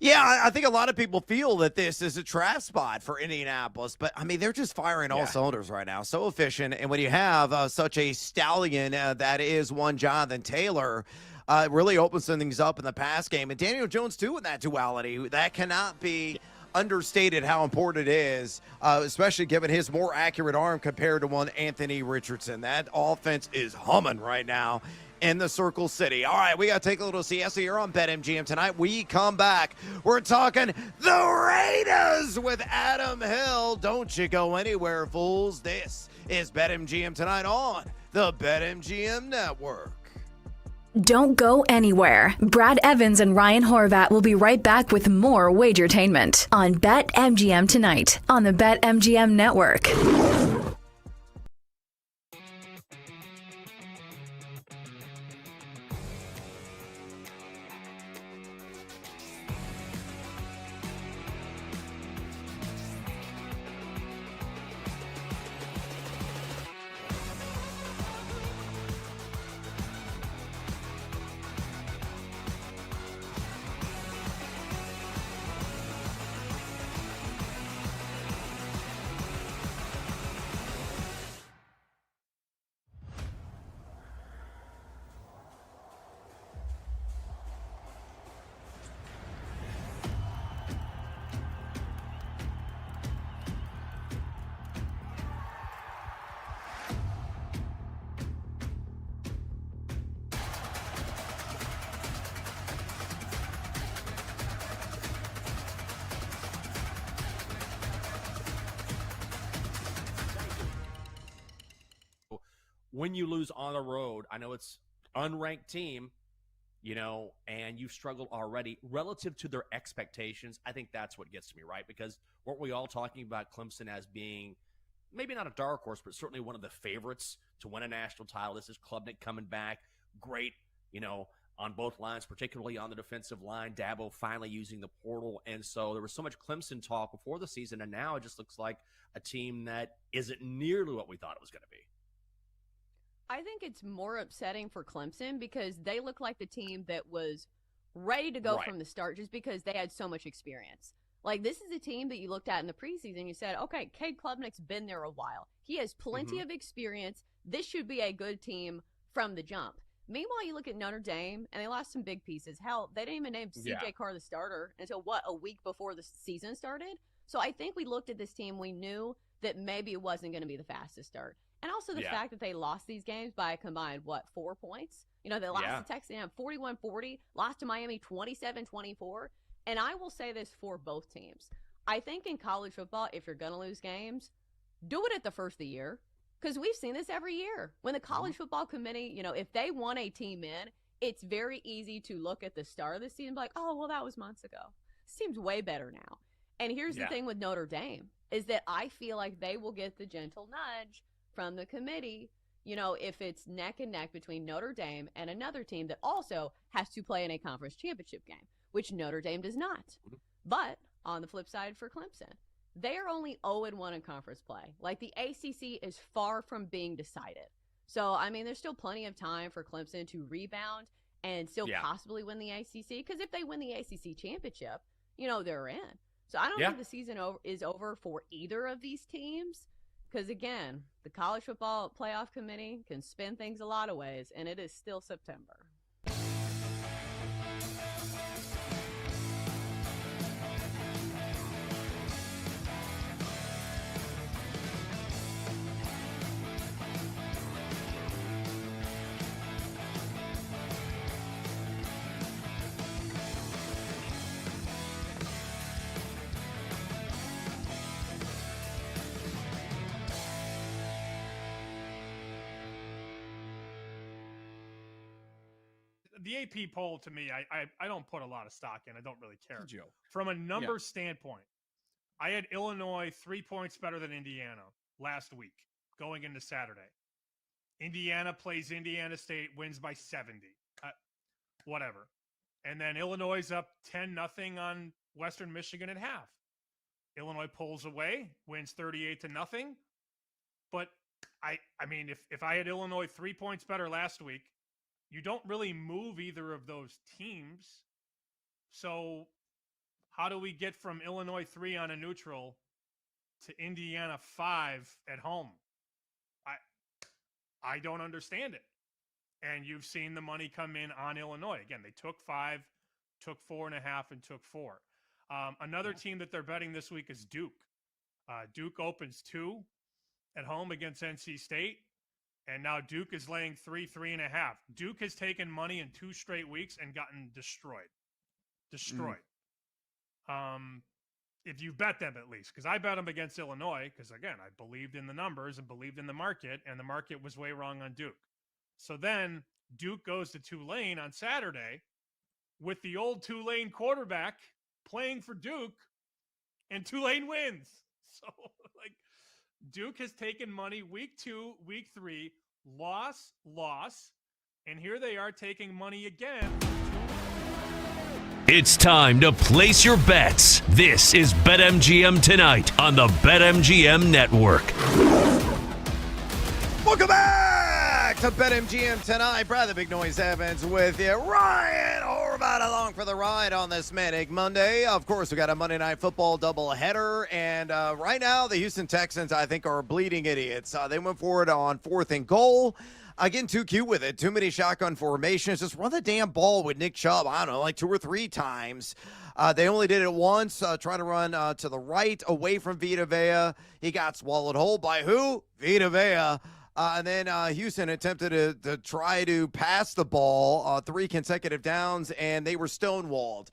Yeah, I think a lot of people feel that this is a trap spot for Indianapolis, but I mean, they're just firing all cylinders right now. So efficient. And when you have such a stallion that is one Jonathan Taylor, it really opens things up in the pass game. And Daniel Jones, too, in that duality, that cannot be understated how important it is, especially given his more accurate arm compared to one Anthony Richardson. That offense is humming right now in the Circle City. All right, we got to take a little siesta here on BetMGM tonight. We come back. We're talking the Raiders with Adam Hill. Don't you go anywhere, fools. This is BetMGM tonight on the BetMGM Network. Don't go anywhere. Brad Evans and Ryan Horvat will be right back with more Wagertainment on BetMGM tonight on the BetMGM Network. When you lose on the road, I know it's unranked team, and you've struggled already relative to their expectations. I think that's what gets to me, right? Because weren't we all talking about Clemson as being maybe not a dark horse, but certainly one of the favorites to win a national title? This is Klubnik coming back. Great, on both lines, particularly on the defensive line. Dabo finally using the portal. And so there was so much Clemson talk before the season, and now it just looks like a team that isn't nearly what we thought it was going to be. I think it's more upsetting for Clemson because they look like the team that was ready to go from the start just because they had so much experience. Like, this is a team that you looked at in the preseason. You said, okay, Cade Klubnik's been there a while. He has plenty of experience. This should be a good team from the jump. Meanwhile, you look at Notre Dame, and they lost some big pieces. Hell, they didn't even name C.J. Carr the starter until, a week before the season started? So I think we looked at this team. We knew that maybe it wasn't going to be the fastest start. And also the fact that they lost these games by a combined, 4 points? They lost to Texas 41-40, lost to Miami 27-24. And I will say this for both teams. I think in college football, if you're going to lose games, do it at the first of the year. Because we've seen this every year. When the college football committee, if they want a team in, it's very easy to look at the start of the season and be like, oh, well, that was months ago. Seems way better now. And here's the thing with Notre Dame, is that I feel like they will get the gentle nudge from the committee, if it's neck and neck between Notre Dame and another team that also has to play in a conference championship game, which Notre Dame does not. But on the flip side for Clemson, they are only 0-1 in conference play. Like, the ACC is far from being decided. So, there's still plenty of time for Clemson to rebound and still possibly win the ACC. Because if they win the ACC championship, they're in. So I don't think the season is over for either of these teams. Because, again, the College Football Playoff Committee can spin things a lot of ways, and it is still September. The AP poll, to me, I don't put a lot of stock in. I don't really care. From a numbers standpoint, I had Illinois 3 points better than Indiana last week going into Saturday. Indiana plays Indiana State, wins by 70. Whatever. And then Illinois is up 10-0 on Western Michigan at half. Illinois pulls away, wins 38-0. But if I had Illinois 3 points better last week, you don't really move either of those teams. So how do we get from Illinois 3 on a neutral to Indiana 5 at home? I don't understand it. And you've seen the money come in on Illinois. Again, they took 5, took 4.5, and took 4. Another team that they're betting this week is Duke. Duke opens 2 at home against NC State. And now Duke is laying 3.5. Duke has taken money in 2 straight weeks and gotten destroyed. If you bet them at least, because I bet them against Illinois, because again, I believed in the numbers and believed in the market, and the market was way wrong on Duke. So then Duke goes to Tulane on Saturday with the old Tulane quarterback playing for Duke, and Tulane wins. So like Duke has taken money week 2, week 3, loss, and here they are taking money again. It's time to place your bets. This is BetMGM Tonight on the BetMGM Network. Welcome back to BetMGM Tonight. Brad the Big Noise Evans with you. Ryan Horvath along for the ride on this Manic Monday. Of course, we got a Monday Night Football doubleheader. And right now, the Houston Texans, I think, are bleeding idiots. They went forward on 4th and goal. Getting too cute with it. Too many shotgun formations. Just run the damn ball with Nick Chubb, I don't know, like 2 or 3 times. They only did it once, trying to run to the right away from Vita Vea. He got swallowed whole by who? Vita Vea. And then Houston attempted to try to pass the ball 3 consecutive downs, and they were stonewalled.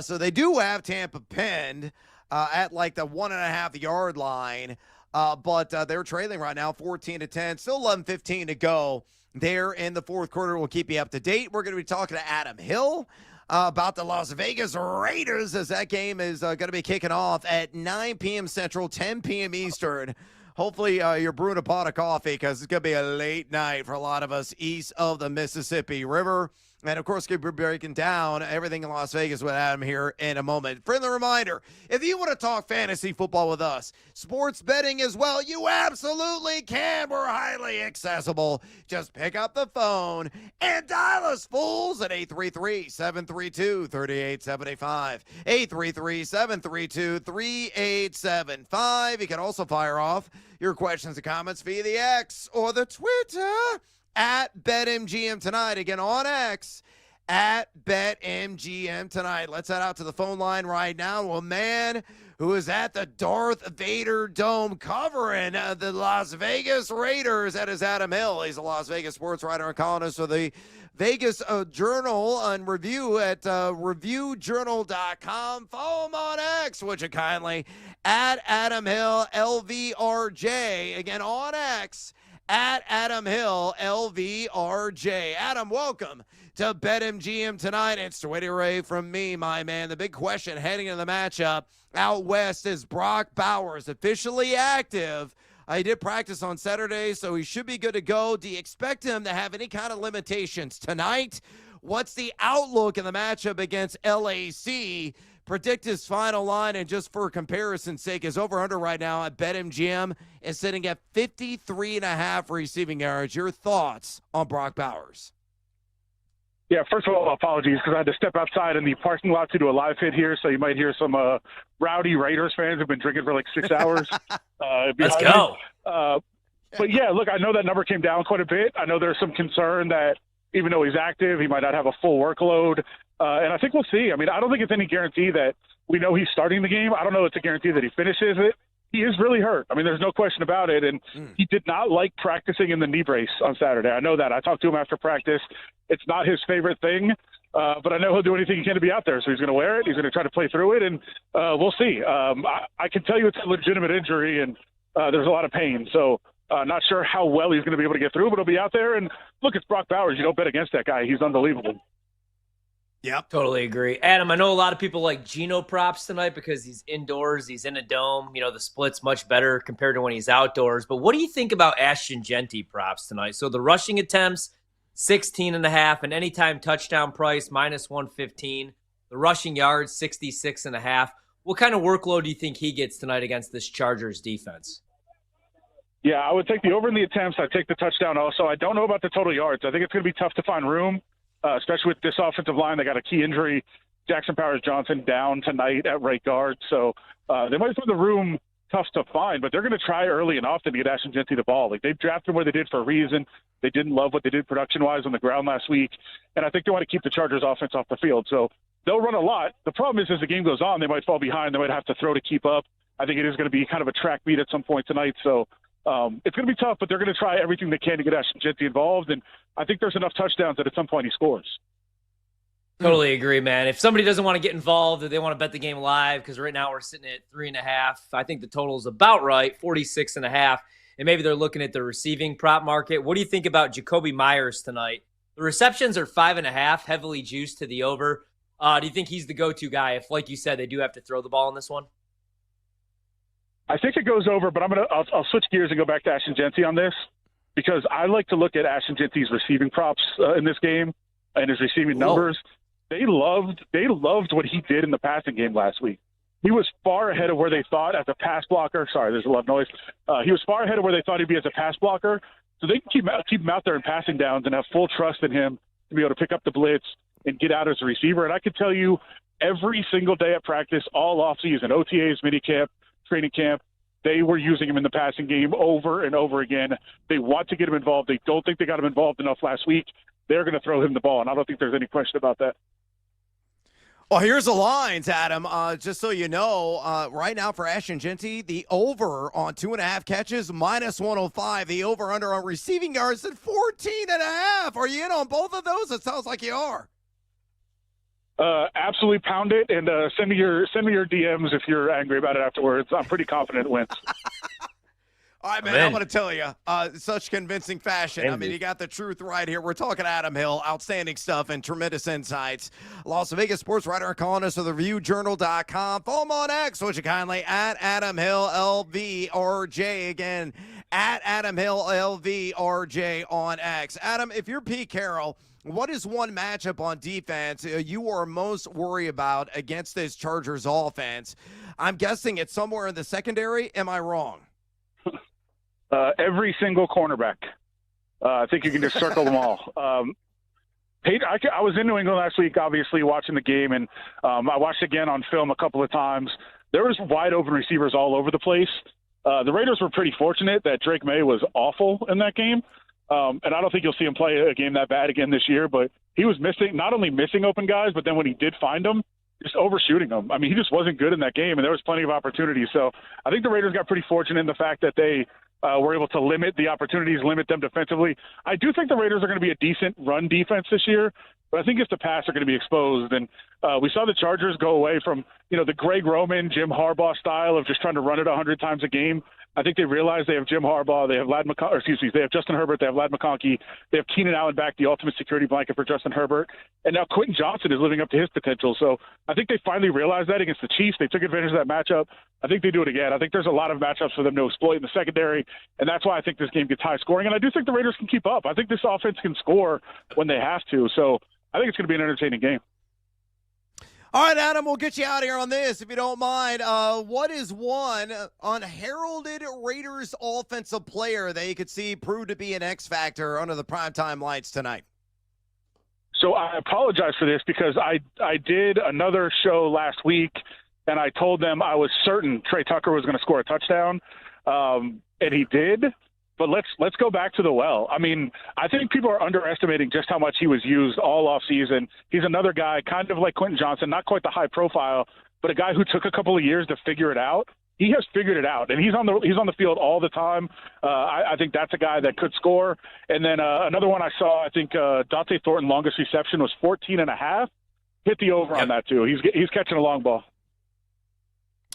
So they do have Tampa pinned at like the 1.5-yard line. But they're trailing right now 14-10, still 11:15 to go there in the fourth quarter. We'll keep you up to date. We're going to be talking to Adam Hill about the Las Vegas Raiders as that game is going to be kicking off at 9 p.m. Central, 10 p.m. Eastern. Hopefully you're brewing a pot of coffee because it's going to be a late night for a lot of us east of the Mississippi River. And, of course, we'll be breaking down everything in Las Vegas with Adam here in a moment. Friendly reminder, if you want to talk fantasy football with us, sports betting as well, you absolutely can. We're highly accessible. Just pick up the phone and dial us, fools, at 833-732-3875. 833-732-3875. You can also fire off your questions and comments via the X or the Twitter at BetMGM Tonight. Again, on X, at BetMGM Tonight. Let's head out to the phone line right now to a man who is at the Darth Vader Dome covering the Las Vegas Raiders. That is Adam Hill. He's a Las Vegas sports writer and columnist for the Vegas Journal and Review at reviewjournal.com. Follow him on X, would you kindly, at Adam Hill LVRJ. Again, on X, at Adam Hill, LVRJ. Adam, welcome to BetMGM Tonight. It's Dwayne Ray from me, my man. The big question heading into the matchup out west is Brock Bowers officially active. He did practice on Saturday, so he should be good to go. Do you expect him to have any kind of limitations tonight? What's the outlook in the matchup against LAC? Predict his final line, and just for comparison's sake, his over-under right now at BetMGM is sitting at 53.5 receiving yards. Your thoughts on Brock Bowers? Yeah, first of all, apologies because I had to step outside in the parking lot to do a live hit here, so you might hear some rowdy Raiders fans who've been drinking for like 6 hours. Let's go. But, yeah, look, I know that number came down quite a bit. I know there's some concern that even though he's active, he might not have a full workload. And I think we'll see. I mean, I don't think it's any guarantee that we know he's starting the game. I don't know it's a guarantee that he finishes it. He is really hurt. I mean, there's no question about it. And he did not like practicing in the knee brace on Saturday. I know that. I talked to him after practice. It's not his favorite thing, but I know he'll do anything he can to be out there. So he's going to wear it. He's going to try to play through it, and we'll see. I can tell you it's a legitimate injury, and there's a lot of pain. So not sure how well he's going to be able to get through, but he'll be out there. And look, it's Brock Bowers. You don't bet against that guy. He's unbelievable. Yep. Totally agree. Adam, I know a lot of people like Geno props tonight because he's indoors, he's in a dome. You know, the split's much better compared to when he's outdoors. But what do you think about Ashton Genty props tonight? So the rushing attempts, 16.5, and anytime touchdown price, -115. The rushing yards, 66.5. What kind of workload do you think he gets tonight against this Chargers defense? Yeah, I would take the over in the attempts. I'd take the touchdown also. I don't know about the total yards. I think it's going to be tough to find room. Especially with this offensive line. They got a key injury. Jackson Powers-Johnson down tonight at right guard. So they might find the room tough to find, but they're going to try early and often to get Ashton Genty the ball. Like, they've drafted him where they did for a reason. They didn't love what they did production-wise on the ground last week, and I think they want to keep the Chargers offense off the field. So they'll run a lot. The problem is as the game goes on, they might fall behind. They might have to throw to keep up. I think it is going to be kind of a track beat at some point tonight. So It's going to be tough, but they're going to try everything they can to get Ashton Jeanty involved, and I think there's enough touchdowns that at some point he scores. Totally agree, man. If somebody doesn't want to get involved, or they want to bet the game live, because right now we're sitting at 3.5. I think the total is about right, 46.5. And maybe they're looking at the receiving prop market. What do you think about Jacoby Myers tonight? The receptions are 5.5, heavily juiced to the over. Do you think he's the go-to guy if, like you said, they do have to throw the ball in this one? I think it goes over, but I'll switch gears and go back to Ashton Jeanty on this, because I like to look at Ashton Jeanty's receiving props in this game and his receiving numbers. They loved what he did in the passing game last week. He was far ahead of where they thought as a pass blocker. Sorry, there's a lot of noise. He was far ahead of where they thought he'd be as a pass blocker. So they can keep him out there in passing downs and have full trust in him to be able to pick up the blitz and get out as a receiver. And I could tell you every single day at practice, all offseason, OTAs, minicamp, training camp, they were using him in the passing game over and over again. They want to get him involved. They don't think they got him involved enough last week. They're going to throw him the ball, and I don't think there's any question about that. Well, here's the lines, Adam. Just so you know, right now for Ashton Jeanty, the over on 2.5 catches, -105. The over-under on receiving yards at 14.5. Are you in on both of those? It sounds like you are. Absolutely pound it, and send me your DMs if you're angry about it afterwards. I'm pretty confident it wins. All right, man, I'm going to tell you, such convincing fashion. I mean, you got the truth right here. We're talking Adam Hill, outstanding stuff and tremendous insights. Las Vegas sports writer and columnist of the ReviewJournal.com. Follow him on X, would you kindly, at Adam Hill LVRJ. Again, at Adam Hill LVRJ on X. Adam, if you're Pete Carroll, what is one matchup on defense you are most worried about against this Chargers offense? I'm guessing it's somewhere in the secondary. Am I wrong? Every single cornerback. I think you can just circle them all. I was in New England last week, obviously, watching the game, and I watched again on film a couple of times. There was wide open receivers all over the place. The Raiders were pretty fortunate that Drake May was awful in that game. And I don't think you'll see him play a game that bad again this year, but he was not only missing open guys, but then when he did find them, just overshooting them. I mean, he just wasn't good in that game, and there was plenty of opportunities. So I think the Raiders got pretty fortunate in the fact that they were able to limit the opportunities, limit them defensively. I do think the Raiders are going to be a decent run defense this year, but I think if the pass are going to be exposed. And we saw the Chargers go away from, the Greg Roman, Jim Harbaugh style of just trying to run it 100 times a game. I think they realize they have Jim Harbaugh, they have they have Justin Herbert, they have Ladd McConkey, they have Keenan Allen back, the ultimate security blanket for Justin Herbert, and now Quentin Johnson is living up to his potential. So I think they finally realized that against the Chiefs. They took advantage of that matchup. I think they do it again. I think there's a lot of matchups for them to exploit in the secondary, and that's why I think this game gets high scoring. And I do think the Raiders can keep up. I think this offense can score when they have to. So I think it's going to be an entertaining game. All right, Adam, we'll get you out of here on this, if you don't mind. What is one unheralded Raiders offensive player that you could see prove to be an X factor under the primetime lights tonight? So I apologize for this because I did another show last week, and I told them I was certain Trey Tucker was going to score a touchdown, and he did. But let's go back to the well. I mean, I think people are underestimating just how much he was used all off season. He's another guy, kind of like Quentin Johnson, not quite the high profile, but a guy who took a couple of years to figure it out. He has figured it out, and he's on the field all the time. I think that's a guy that could score. And then another one I saw, I think Dante Thornton longest reception was 14.5. Hit the over on that too. He's catching a long ball.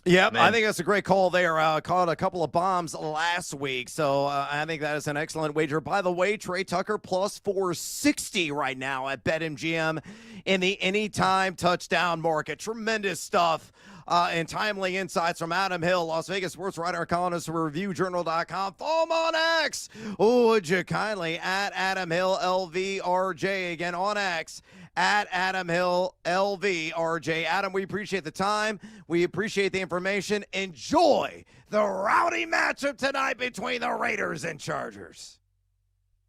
Yep, I think that's a great call there. Caught a couple of bombs last week, so I think that is an excellent wager. By the way, Trey Tucker plus 460 right now at BetMGM in the anytime touchdown market. Tremendous stuff and timely insights from Adam Hill, Las Vegas sports writer and columnist for ReviewJournal.com. Follow him on X. Would you kindly, at Adam Hill LVRJ, again on X. At Adam Hill LVRJ. Adam, we appreciate the time. We appreciate the information. Enjoy the rowdy matchup tonight between the Raiders and Chargers.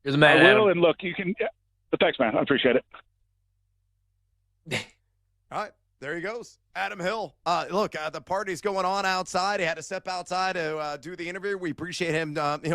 You're the man, I will, Adam. and look, you can. But thanks, man. I appreciate it. All right, there he goes. Adam Hill. Look, the party's going on outside. He had to step outside to do the interview. We appreciate him,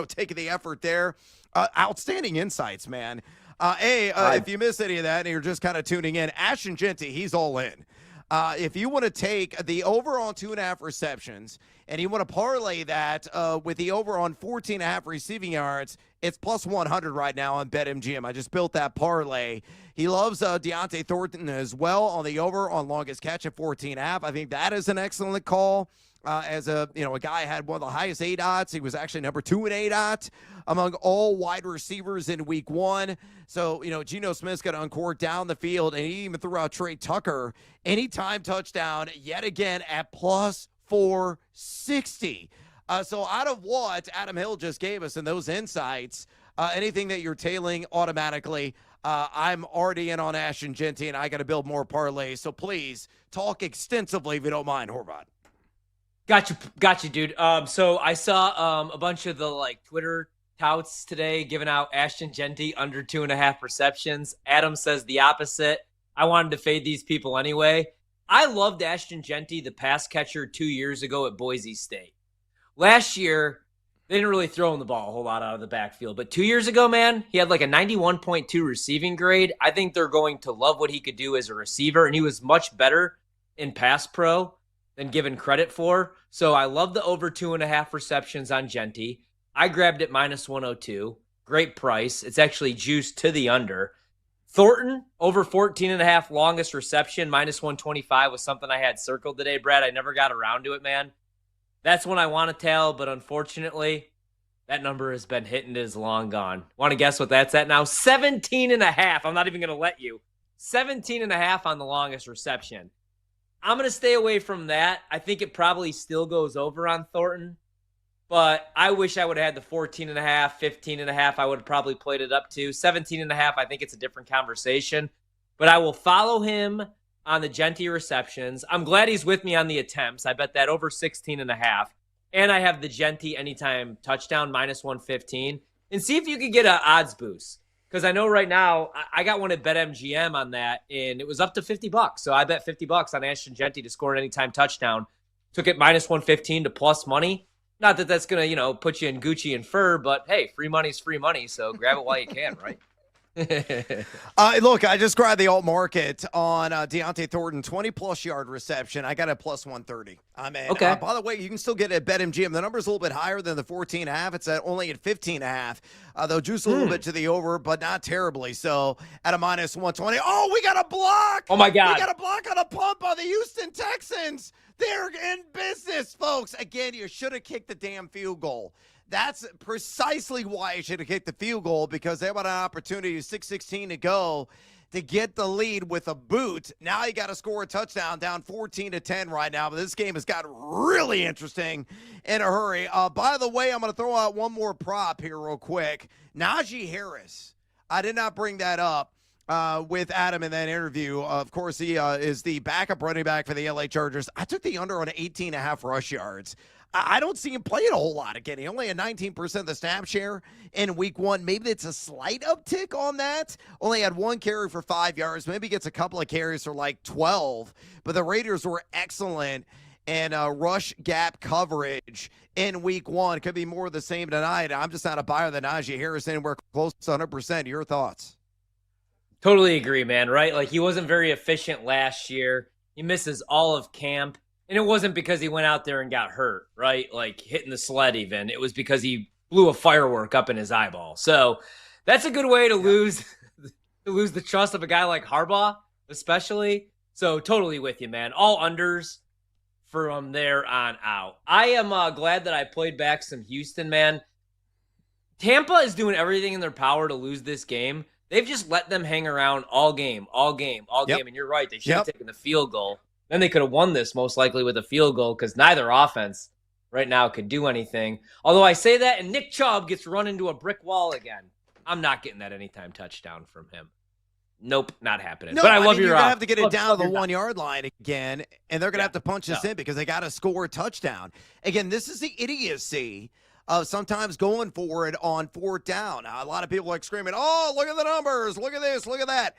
taking the effort there. Outstanding insights, man. If you miss any of that and you're just kind of tuning in, Ashton Jeanty, he's all in. If you want to take the over on 2.5 receptions and you want to parlay that with the over on 14.5 receiving yards, it's plus 100 right now on BetMGM. I just built that parlay. He loves Deontay Thornton as well on the over on longest catch at 14.5. I think that is an excellent call. As a guy had one of the highest ADOTs. He was actually number 2 in ADOT among all wide receivers in week 1. So, Geno Smith's going to uncourt down the field, and he even threw out Trey Tucker anytime touchdown yet again at plus 460. So out of what Adam Hill just gave us and those insights, anything that you're tailing automatically, I'm already in on Ashton Genty, and I got to build more parlays. So please talk extensively if you don't mind, Horvat. Got you, dude. So I saw a bunch of the Twitter touts today giving out Ashton Genty under 2.5 receptions. Adam says the opposite. I wanted to fade these people anyway. I loved Ashton Genty, the pass catcher 2 years ago at Boise State. Last year, they didn't really throw him the ball a whole lot out of the backfield. But 2 years ago, man, he had a 91.2 receiving grade. I think they're going to love what he could do as a receiver, and he was much better in pass pro than given credit for. So I love the over 2.5 receptions on Genty. I grabbed it minus 102. Great price. It's actually juiced to the under. Thornton, over 14.5 longest reception, minus 125 was something I had circled today, Brad. I never got around to it, man. That's one I want to tail, but unfortunately, that number has been hit and is long gone. Want to guess what that's at now? 17.5. I'm not even going to let you. 17.5 on the longest reception. I'm going to stay away from that. I think it probably still goes over on Thornton, but I wish I would have had the 14.5, 15.5. I would have probably played it up to 17.5. I think it's a different conversation, but I will follow him on the Genty receptions. I'm glad he's with me on the attempts. I bet that over 16.5. And I have the Genty anytime touchdown minus 115. And see if you could get an odds boost. Because I know right now, I got one at BetMGM on that, and it was up to $50. So I bet $50 on Ashton Genty to score an anytime touchdown. Took it minus 115 to plus money. Not that that's going to, put you in Gucci and fur, but hey, free money's free money. So grab it while you can, right? Look, I just grabbed the alt market on Deontay Thornton, 20-plus yard reception. I got a plus 130. I'm in. Okay. By the way, you can still get it at BetMGM. The number's a little bit higher than the 14.5. It's only at 15.5. They'll juice a little bit to the over, but not terribly. So at a minus 120. Oh, we got a block. Oh, my God. We got a block on a pump on the Houston Texans. They're in business, folks. Again, you should have kicked the damn field goal. That's precisely why you should have kicked the field goal, because they had an opportunity, 6:16 to go, to get the lead with a boot. Now you got to score a touchdown, down 14-10 right now. But this game has got really interesting in a hurry. By the way, I'm going to throw out one more prop here real quick. Najee Harris. I did not bring that up with Adam in that interview. Of course, he is the backup running back for the LA Chargers. I took the under on 18.5 rush yards. I don't see him playing a whole lot again. He only had 19% of the snap share in week 1. Maybe it's a slight uptick on that. Only had 1 carry for 5 yards. Maybe gets a couple of carries for 12. But the Raiders were excellent in rush gap coverage in week 1. Could be more of the same tonight. I'm just not a buyer than Najee Harris anywhere close to 100%. Your thoughts? Totally agree, man, right? He wasn't very efficient last year. He misses all of camp. And it wasn't because he went out there and got hurt, right? Hitting the sled even. It was because he blew a firework up in his eyeball. So that's a good way to lose the trust of a guy like Harbaugh, especially. So totally with you, man. All unders from there on out. I am glad that I played back some Houston, man. Tampa is doing everything in their power to lose this game. They've just let them hang around all game. And you're right. They should have taken the field goal. Then they could have won this most likely with a field goal, because neither offense right now could do anything. Although I say that, and Nick Chubb gets run into a brick wall again. I'm not getting that anytime touchdown from him. Nope, not happening. No, but I love your. You're gonna have to get it down to the 1 yard line again, and they're gonna have to punch this in because they got to score a touchdown. Again, this is the idiocy of sometimes going for it on 4th down. A lot of people are screaming, "Oh, look at the numbers! Look at this! Look at that!"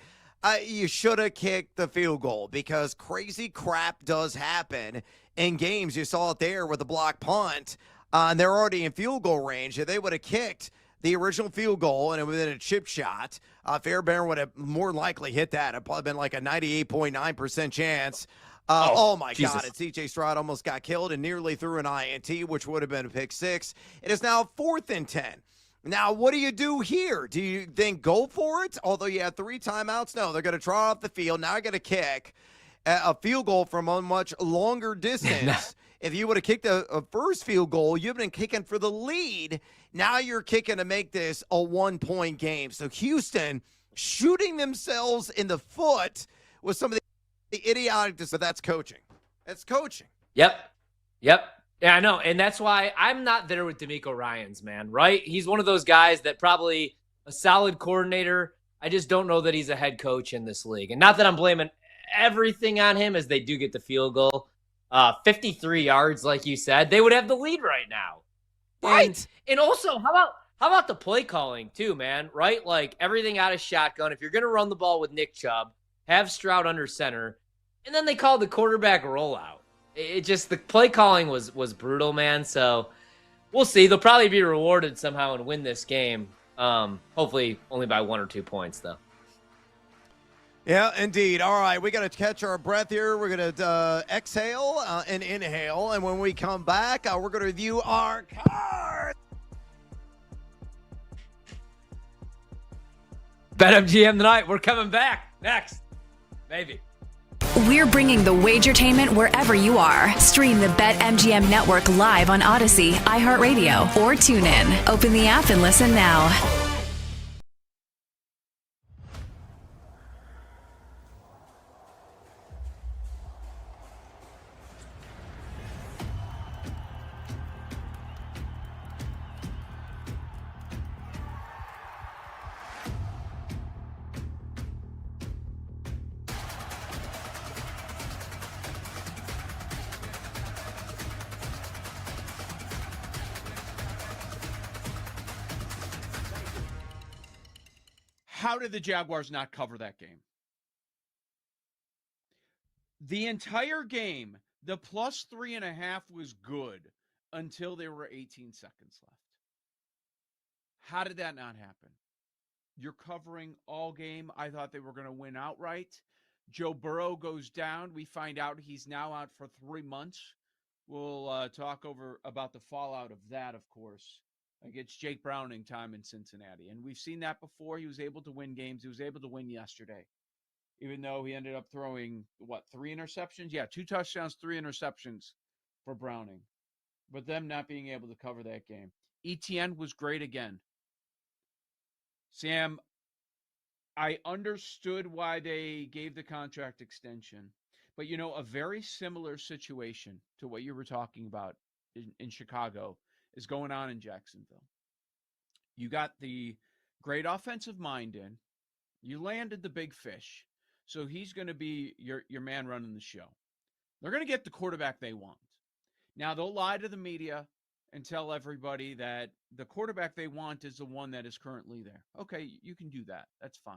You should have kicked the field goal, because crazy crap does happen in games. You saw it there with the block punt, and they're already in field goal range. If they would have kicked the original field goal and it would have been a chip shot, Fairbairn would have more likely hit that. It'd probably been like a 98.9% chance. Oh my Jesus. God. And C.J. Stroud almost got killed and nearly threw an INT, which would have been a pick six. It is now 4th and 10. Now, what do you do here? Do you then go for it? Although you have 3 timeouts? No, they're going to draw off the field. Now I got to kick a field goal from a much longer distance. If you would have kicked a first field goal, you've been kicking for the lead. Now you're kicking to make this a 1-point game. So Houston shooting themselves in the foot with some of the idiotic, but that's coaching. That's coaching. Yep. Yeah, I know. And that's why I'm not there with DeMeco Ryans, man, right? He's one of those guys that probably a solid coordinator. I just don't know that he's a head coach in this league. And not that I'm blaming everything on him, as they do get the field goal. 53 yards, like you said. They would have the lead right now. Right. And also, how about the play calling too, man? Right? Like everything out of shotgun. If you're going to run the ball with Nick Chubb, have Stroud under center, and then they called the quarterback rollout. It just, the play calling was brutal, man. So we'll see. They'll probably be rewarded somehow and win this game. Hopefully only by 1 or 2 points, though. Yeah, indeed. All right, we got to catch our breath here. We're going to exhale and inhale. And when we come back, we're going to review our cards. BetMGM tonight. We're coming back next. Maybe. We're bringing the Wagertainment wherever you are. Stream the BetMGM network live on Odyssey, iHeartRadio, or TuneIn. Open the app and listen now. How did the Jaguars not cover that game? The entire game, the plus 3.5 was good until there were 18 seconds left. How did that not happen? You're covering all game. I thought they were going to win outright. Joe Burrow goes down. We find out he's now out for 3 months. We'll talk about the fallout of that, of course. Against Jake Browning time in Cincinnati. And we've seen that before. He was able to win games. He was able to win yesterday. Even though he ended up throwing, 3 interceptions? Yeah, 2 touchdowns, 3 interceptions for Browning. But them not being able to cover that game. ETN was great again. Sam, I understood why they gave the contract extension. But, a very similar situation to what you were talking about in Chicago is going on in Jacksonville. You got the great offensive mind in. You landed the big fish. So he's going to be your man running the show. They're going to get the quarterback they want. Now, they'll lie to the media and tell everybody that the quarterback they want is the one that is currently there. Okay, you can do that. That's fine.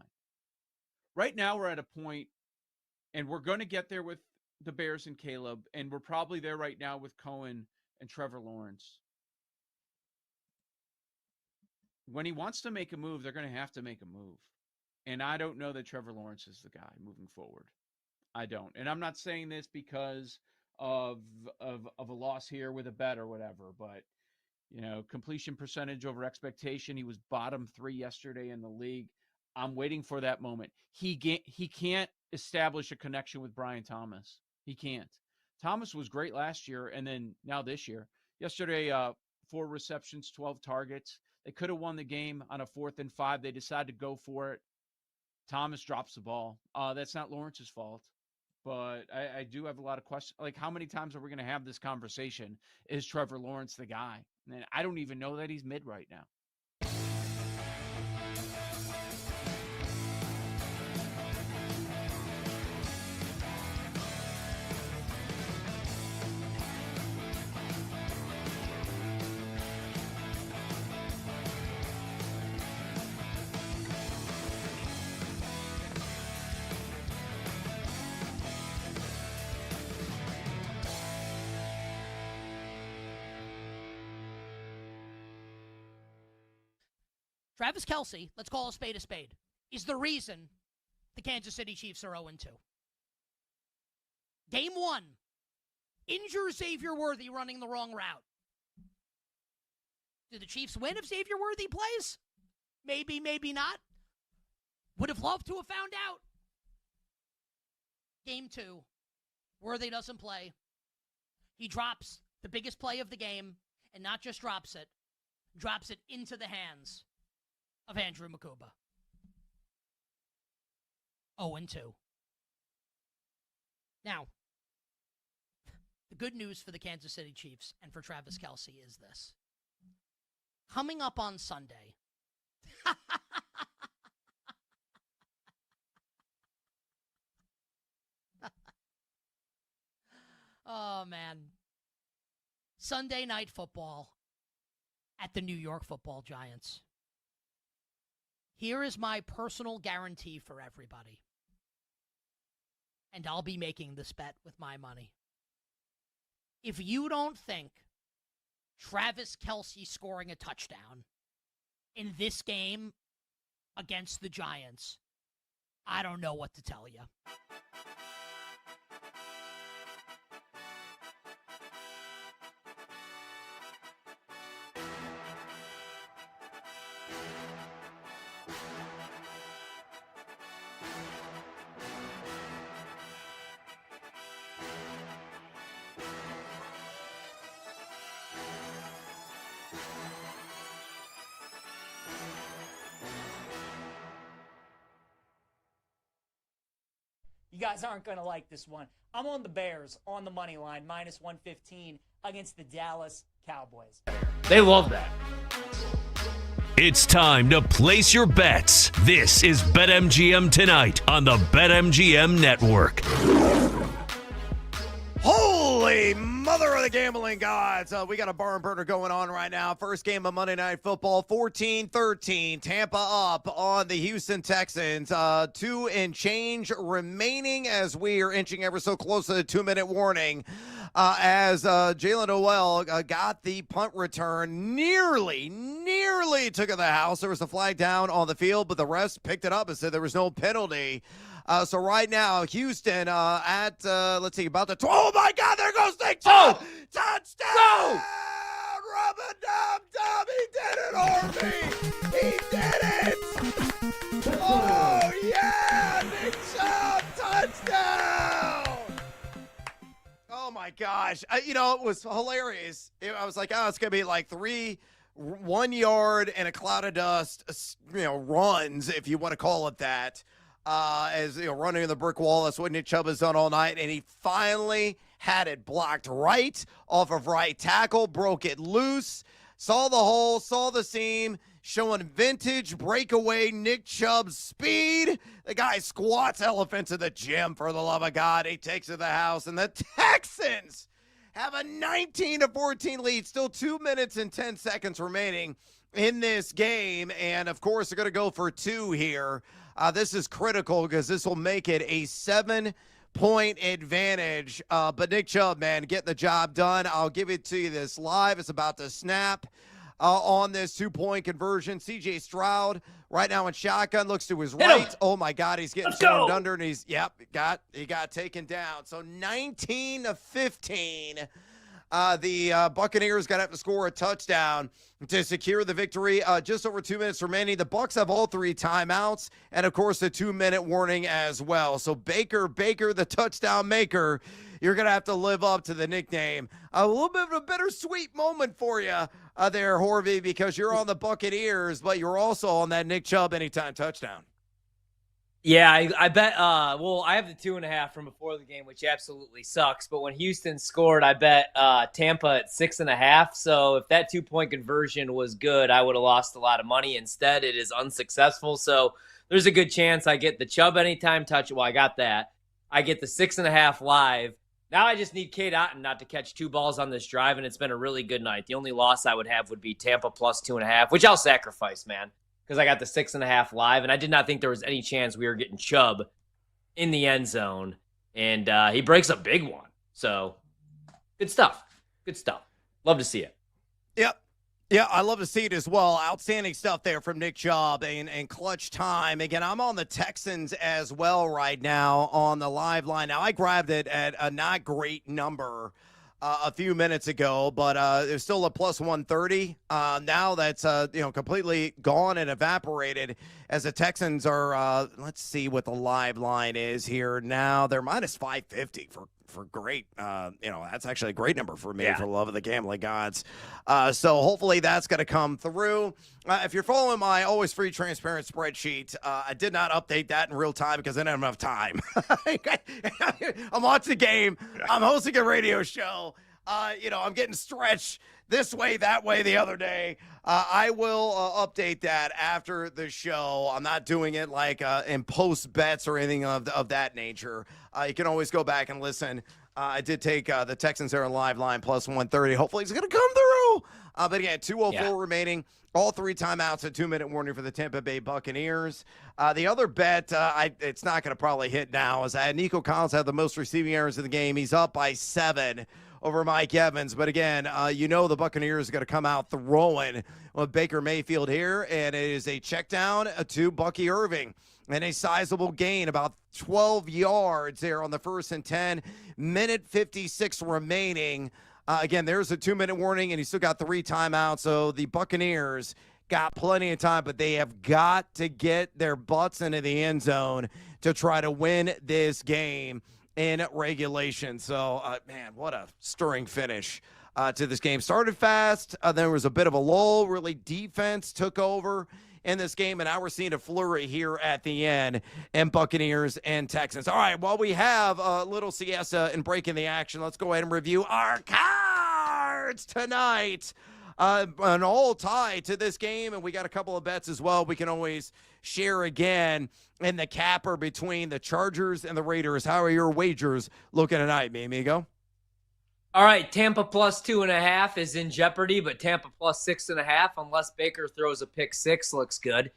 Right now, we're at a point, and we're going to get there with the Bears and Caleb, and we're probably there right now with Cohen and Trevor Lawrence. When he wants to make a move, they're going to have to make a move. And I don't know that Trevor Lawrence is the guy moving forward. I don't. And I'm not saying this because of a loss here with a bet or whatever, but, completion percentage over expectation. He was bottom 3 yesterday in the league. I'm waiting for that moment. He can't establish a connection with Brian Thomas. He can't. Thomas was great last year, and then now this year. Yesterday, 4 receptions, 12 targets. They could have won the game on a 4th and 5. They decided to go for it. Thomas drops the ball. That's not Lawrence's fault. But I do have a lot of questions. Like, how many times are we going to have this conversation? Is Trevor Lawrence the guy? And I don't even know that he's mid right now. Travis Kelce, let's call a spade, is the reason the Kansas City Chiefs are 0-2. Game 1, injure Xavier Worthy running the wrong route. Do the Chiefs win if Xavier Worthy plays? Maybe, maybe not. Would have loved to have found out. Game 2, Worthy doesn't play. He drops the biggest play of the game, and not just drops it into the hands of Andrew Makuba. 0-2. Now, the good news for the Kansas City Chiefs and for Travis Kelce is this. Coming up on Sunday, oh, man. Sunday Night Football at the New York Football Giants. Here is my personal guarantee for everybody. And I'll be making this bet with my money. If you don't think Travis Kelce scoring a touchdown in this game against the Giants, I don't know what to tell you. You guys aren't going to like this one. I'm on the Bears on the money line, minus 115 against the Dallas Cowboys. They love that. It's time to place your bets. This is BetMGM Tonight on the BetMGM Network. Holy mother of the gambling gods. We got a barn burner going on right now. First game of Monday Night Football, 14-13. Tampa up on the Houston Texans. 2 and change remaining as we are inching ever so close to the 2-minute warning. As Jalen Noel got the punt return, nearly took it to the house. There was a flag down on the field, but the refs picked it up and said there was no penalty. So right now, Houston at, let's see, about the, oh my God, there goes Nick Chubb! Touchdown! Go! Rub-a-dub-dub, he did it, Orby! He did it! Oh yeah, Nick Chubb, touchdown! Oh my gosh. It was hilarious. I was like, it's going to be like 3 1 yard and a cloud of dust, runs, if you want to call it that. Running in the brick wall. That's what Nick Chubb has done all night. And he finally had it blocked right off of right tackle, broke it loose, saw the hole, saw the seam, showing vintage breakaway Nick Chubb's speed. The guy squats elephants in the gym, for the love of God. He takes it to the house. And the Texans have a 19-14 lead. Still 2 minutes and 10 seconds remaining in this game. And, of course, they're going to go for 2 here. This is critical because this will make it a 7-point advantage. But Nick Chubb, man, getting the job done. I'll give it to you this live. It's about to snap on this 2-point conversion. C.J. Stroud right now in shotgun, looks to his right. Oh, my God, he's getting swarmed under, and he got taken down. So 19-15. The Buccaneers got to have to score a touchdown to secure the victory. Just over 2 minutes remaining. The Bucs have all 3 timeouts, and of course the 2-minute warning as well. So Baker, the touchdown maker, you're gonna have to live up to the nickname. A little bit of a bittersweet moment for you there, Horvey, because you're on the Buccaneers, but you're also on that Nick Chubb anytime touchdown. Yeah, I bet. Well, I have the 2.5 from before the game, which absolutely sucks. But when Houston scored, I bet Tampa at 6.5. So if that 2-point conversion was good, I would have lost a lot of money. Instead, it is unsuccessful. So there's a good chance I get the Chubb anytime touch. Well, I got that. I get the 6.5 live. Now I just need Cade Otton not to catch 2 balls on this drive, and it's been a really good night. The only loss I would have would be Tampa plus 2.5, which I'll sacrifice, man, because I got the 6.5 live, and I did not think there was any chance we were getting Chubb in the end zone, and he breaks a big one. So, good stuff. Good stuff. Love to see it. Yep. Yeah, I love to see it as well. Outstanding stuff there from Nick Chubb and clutch time. Again, I'm on the Texans as well right now on the live line. Now, I grabbed it at a not great number a few minutes ago, but there's still a plus 130. Now that's completely gone and evaporated as the Texans are, let's see what the live line is here now. They're minus 550 for great. That's actually a great number for me for love of the gambling gods. So hopefully that's going to come through. If you're following my always free transparent spreadsheet, I did not update that in real time because I didn't have enough time. I'm watching the game. I'm hosting a radio show. I'm getting stretched this way, that way, the other day. I will update that after the show. I'm not doing it like in post bets or anything of that nature. You can always go back and listen. I did take the Texans there on live line plus 130. Hopefully it's going to come through. But again, 2:04 remaining. All 3 timeouts, a 2-minute warning for the Tampa Bay Buccaneers. The other bet, it's not going to probably hit now, is I had Nico Collins have the most receiving yards in the game. He's up by 7 over Mike Evans. But again, the Buccaneers are going to come out throwing with Baker Mayfield here, and it is a check down to Bucky Irving. And a sizable gain, about 12 yards there on the 1st and 10. Minute 56 remaining. Again, there's a 2-minute warning, and he still got 3 timeouts. So the Buccaneers got plenty of time, but they have got to get their butts into the end zone to try to win this game in regulation. So, man, what a stirring finish to this game. Started fast. There was a bit of a lull. Really, defense took over in this game, and now we're seeing a flurry here at the end in Buccaneers and Texans. All right, while we have a little siesta and breaking the action, let's go ahead and review our cards tonight. An all tie to this game, and we got a couple of bets as well we can always share again in the capper between the Chargers and the Raiders. How are your wagers looking tonight, mi amigo? All right, Tampa plus 2.5 is in jeopardy, but Tampa plus 6.5, unless Baker throws a pick 6, looks good.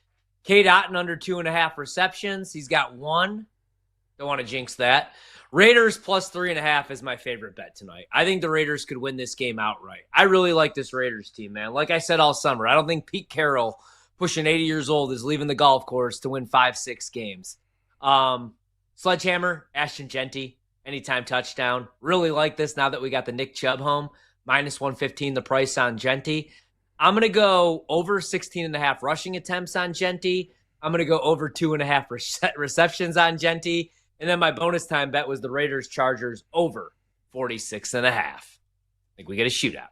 Cade Otton under 2.5 receptions. He's got 1. Don't want to jinx that. Raiders plus 3.5 is my favorite bet tonight. I think the Raiders could win this game outright. I really like this Raiders team, man. Like I said all summer, I don't think Pete Carroll, pushing 80 years old, is leaving the golf course to win 5-6 games. Sledgehammer, Ashton Genty. Anytime touchdown. Really like this now that we got the Nick Chubb home. Minus 115, the price on Genty. I'm going to go over 16.5 rushing attempts on Genty. I'm going to go over 2.5 receptions on Genty. And then my bonus time bet was the Raiders-Chargers over 46.5. I think we get a shootout.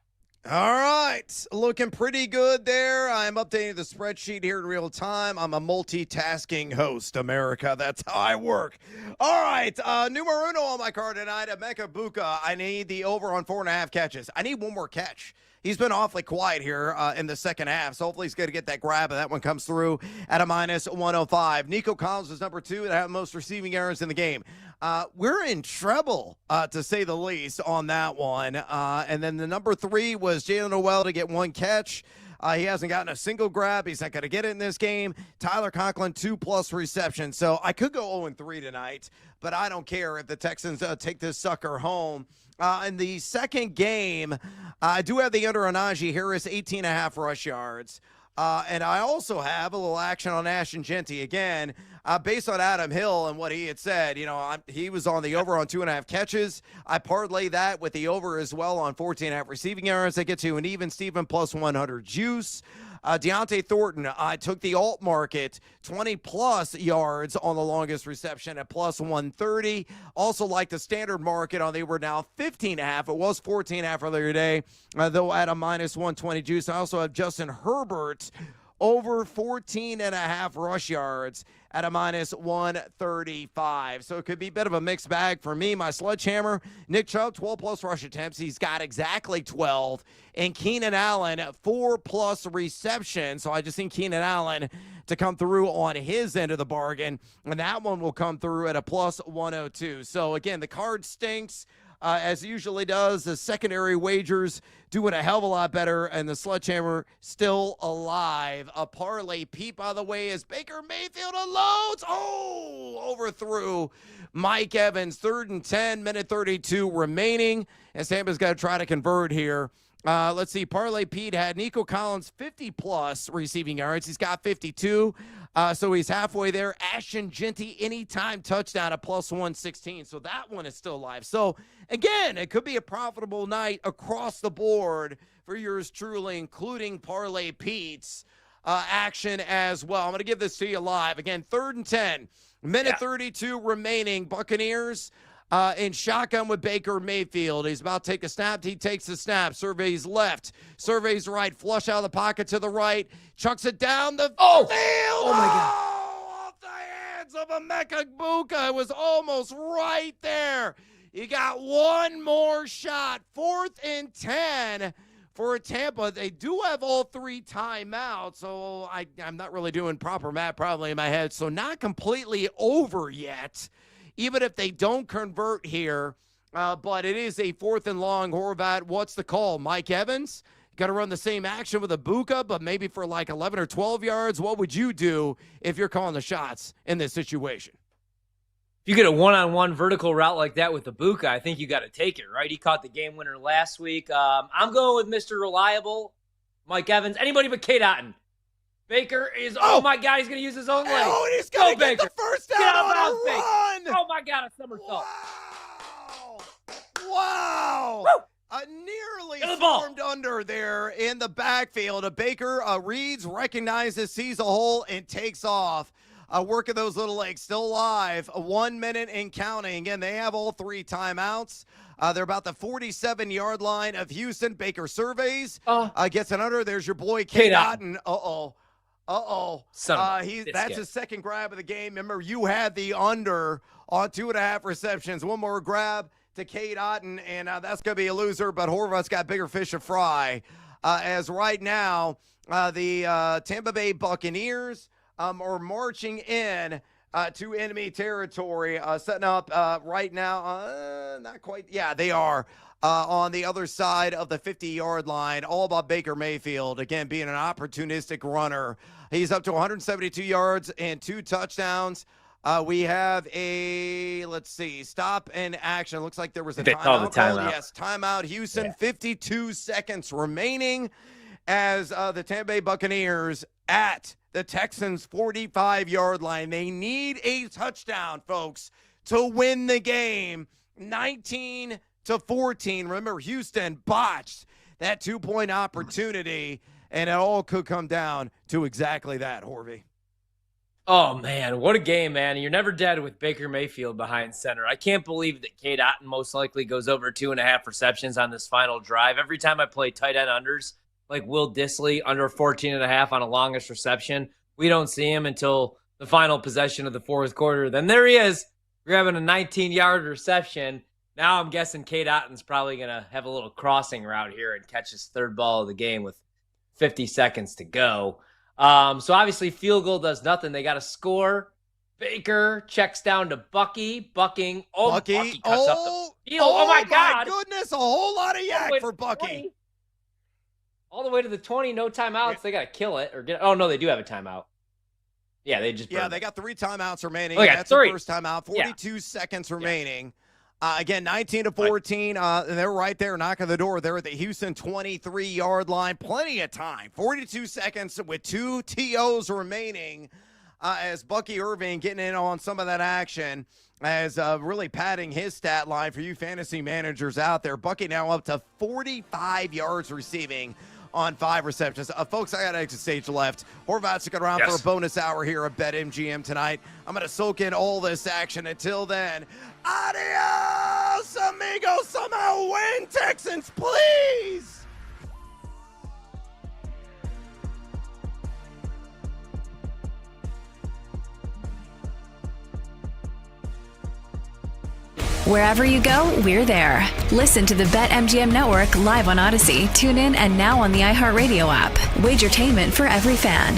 All right. Looking pretty good there. I'm updating the spreadsheet here in real time. I'm a multitasking host, America. That's how I work. All right. Numero uno on my card tonight. Emeka Buka. I need the over on 4.5 catches. I need one more catch. He's been awfully quiet here in the second half, so hopefully he's going to get that grab, and that one comes through at a minus 105. Nico Collins was number 2 to have the most receiving yards in the game. We're in trouble, to say the least, on that one. And then the number 3 was Jalen Noel to get 1 catch. He hasn't gotten a single grab. He's not going to get it in this game. Tyler Conklin, 2+ receptions. So I could go 0-3 tonight, but I don't care if the Texans take this sucker home. In the second game, I do have the under on Najee Harris, 18.5 rush yards. And I also have a little action on Ashton Genty. Again, based on Adam Hill and what he had said, he was on the over on 2.5 catches. I parlay that with the over as well on 14.5 receiving yards. That gets you an even Steven plus 100 juice. Deontay Thornton, I took the alt market, 20+ yards on the longest reception at plus 130. Also like the standard market on they were now 15.5. It was 14.5 earlier today, though at a minus 120 juice. I also have Justin Herbert over 14.5 rush yards at a minus 135. So it could be a bit of a mixed bag for me. My sledgehammer, Nick Chubb, 12+ rush attempts. He's got exactly 12. And Keenan Allen, 4+ receptions. So I just need Keenan Allen to come through on his end of the bargain. And that one will come through at a plus 102. So again, the card stinks. As it usually does, the secondary wagers doing a hell of a lot better, and the sledgehammer still alive. A parlay peep, by the way, is Baker Mayfield unloads. Overthrew Mike Evans. 3rd and 10, minute 32 remaining, and Tampa's got to try to convert here Let's see. Parlay Pete had Nico Collins 50-plus receiving yards. He's got 52, so he's halfway there. Ashton Genty anytime touchdown at plus 116, so that one is still live. So, again, it could be a profitable night across the board for yours truly, including Parlay Pete's action as well. I'm going to give this to you live. Again, 3rd and 10, minute 32 remaining. Buccaneers in shotgun with Baker Mayfield. He's about to take a snap. He takes the snap. Surveys left. Surveys right. Flush out of the pocket to the right. Chucks it down the field. Oh, my God. Off the hands of Emeka Egbuka. It was almost right there. You got one more shot. 4th and 10 for Tampa. They do have all 3 timeouts, so I'm not really doing proper math probably in my head, so not completely over yet. Even if they don't convert here, but it is a 4th and long. Horvat, what's the call? Mike Evans? Got to run the same action with Egbuka, but maybe for like 11 or 12 yards. What would you do if you're calling the shots in this situation? If you get a one-on-one vertical route like that with Egbuka, I think you got to take it, right? He caught the game winner last week. I'm going with Mr. Reliable, Mike Evans. Anybody but Kate Otten. Baker is, oh my God, he's going to use his own leg. Oh, and he's going to get Baker. the first Get down out on of a bounds, run. Baker. Oh my God, a somersault. Wow. Woo! Nearly Get the ball. stormed under there in the backfield. Baker reads, recognizes, sees a hole, and takes off. Working those little legs, still alive. 1 minute and counting. Again, they have all 3 timeouts. They're about the 47-yard line of Houston. Baker surveys, gets it under. There's your boy, Kate Otten. That's his second grab of the game. Remember, you had the under on 2.5 receptions. One more grab to Kate Otten, and that's going to be a loser, but Horvath's got bigger fish to fry. As right now, the Tampa Bay Buccaneers are marching in to enemy territory, setting up right now. Not quite. Yeah, they are on the other side of the 50-yard line. All about Baker Mayfield, again, being an opportunistic runner. He's up to 172 yards and 2 touchdowns. We have stop and action. Looks like there was a timeout. Yes, timeout. Houston, 52 seconds remaining as the Tampa Bay Buccaneers at the Texans' 45-yard line. They need a touchdown, folks, to win the game. 19-14. Remember, Houston botched that 2-point opportunity, and it all could come down to exactly that, Horvey. Oh, man, what a game, man. You're never dead with Baker Mayfield behind center. I can't believe that Kate Otten most likely goes over 2.5 receptions on this final drive. Every time I play tight end unders, like Will Dissly under 14.5 on a longest reception, we don't see him until the final possession of the 4th quarter. Then there he is, grabbing a 19-yard reception. Now I'm guessing Kate Otten's probably going to have a little crossing route here and catch his 3rd ball of the game with 50 seconds to go. So obviously field goal does nothing. They got to score. Baker checks down to Bucky. Bucky cuts up the field. Oh my God. Goodness, a whole lot of yak for Bucky. 20. All the way to the 20, no timeouts. Yeah. They got to kill it or get. Oh no, they do have a timeout. Yeah, they just. Yeah, they got 3 timeouts remaining. Oh, That's 3. the first timeout. 42 seconds remaining. Again, 19-14. They're right there knocking the door. They're at the Houston 23-yard line. Plenty of time. 42 seconds with 2 TOs remaining as Bucky Irving getting in on some of that action as really padding his stat line for you fantasy managers out there. Bucky now up to 45 yards receiving on 5 receptions. Folks, I got exit stage left. Horvath's sticking around for a bonus hour here at BetMGM tonight. I'm going to soak in all this action. Until then, adios, amigos. Somehow win, Texans, please. Wherever you go, we're there. Listen to the BetMGM Network live on Odyssey, TuneIn, and now on the iHeartRadio app. Wagertainment for every fan.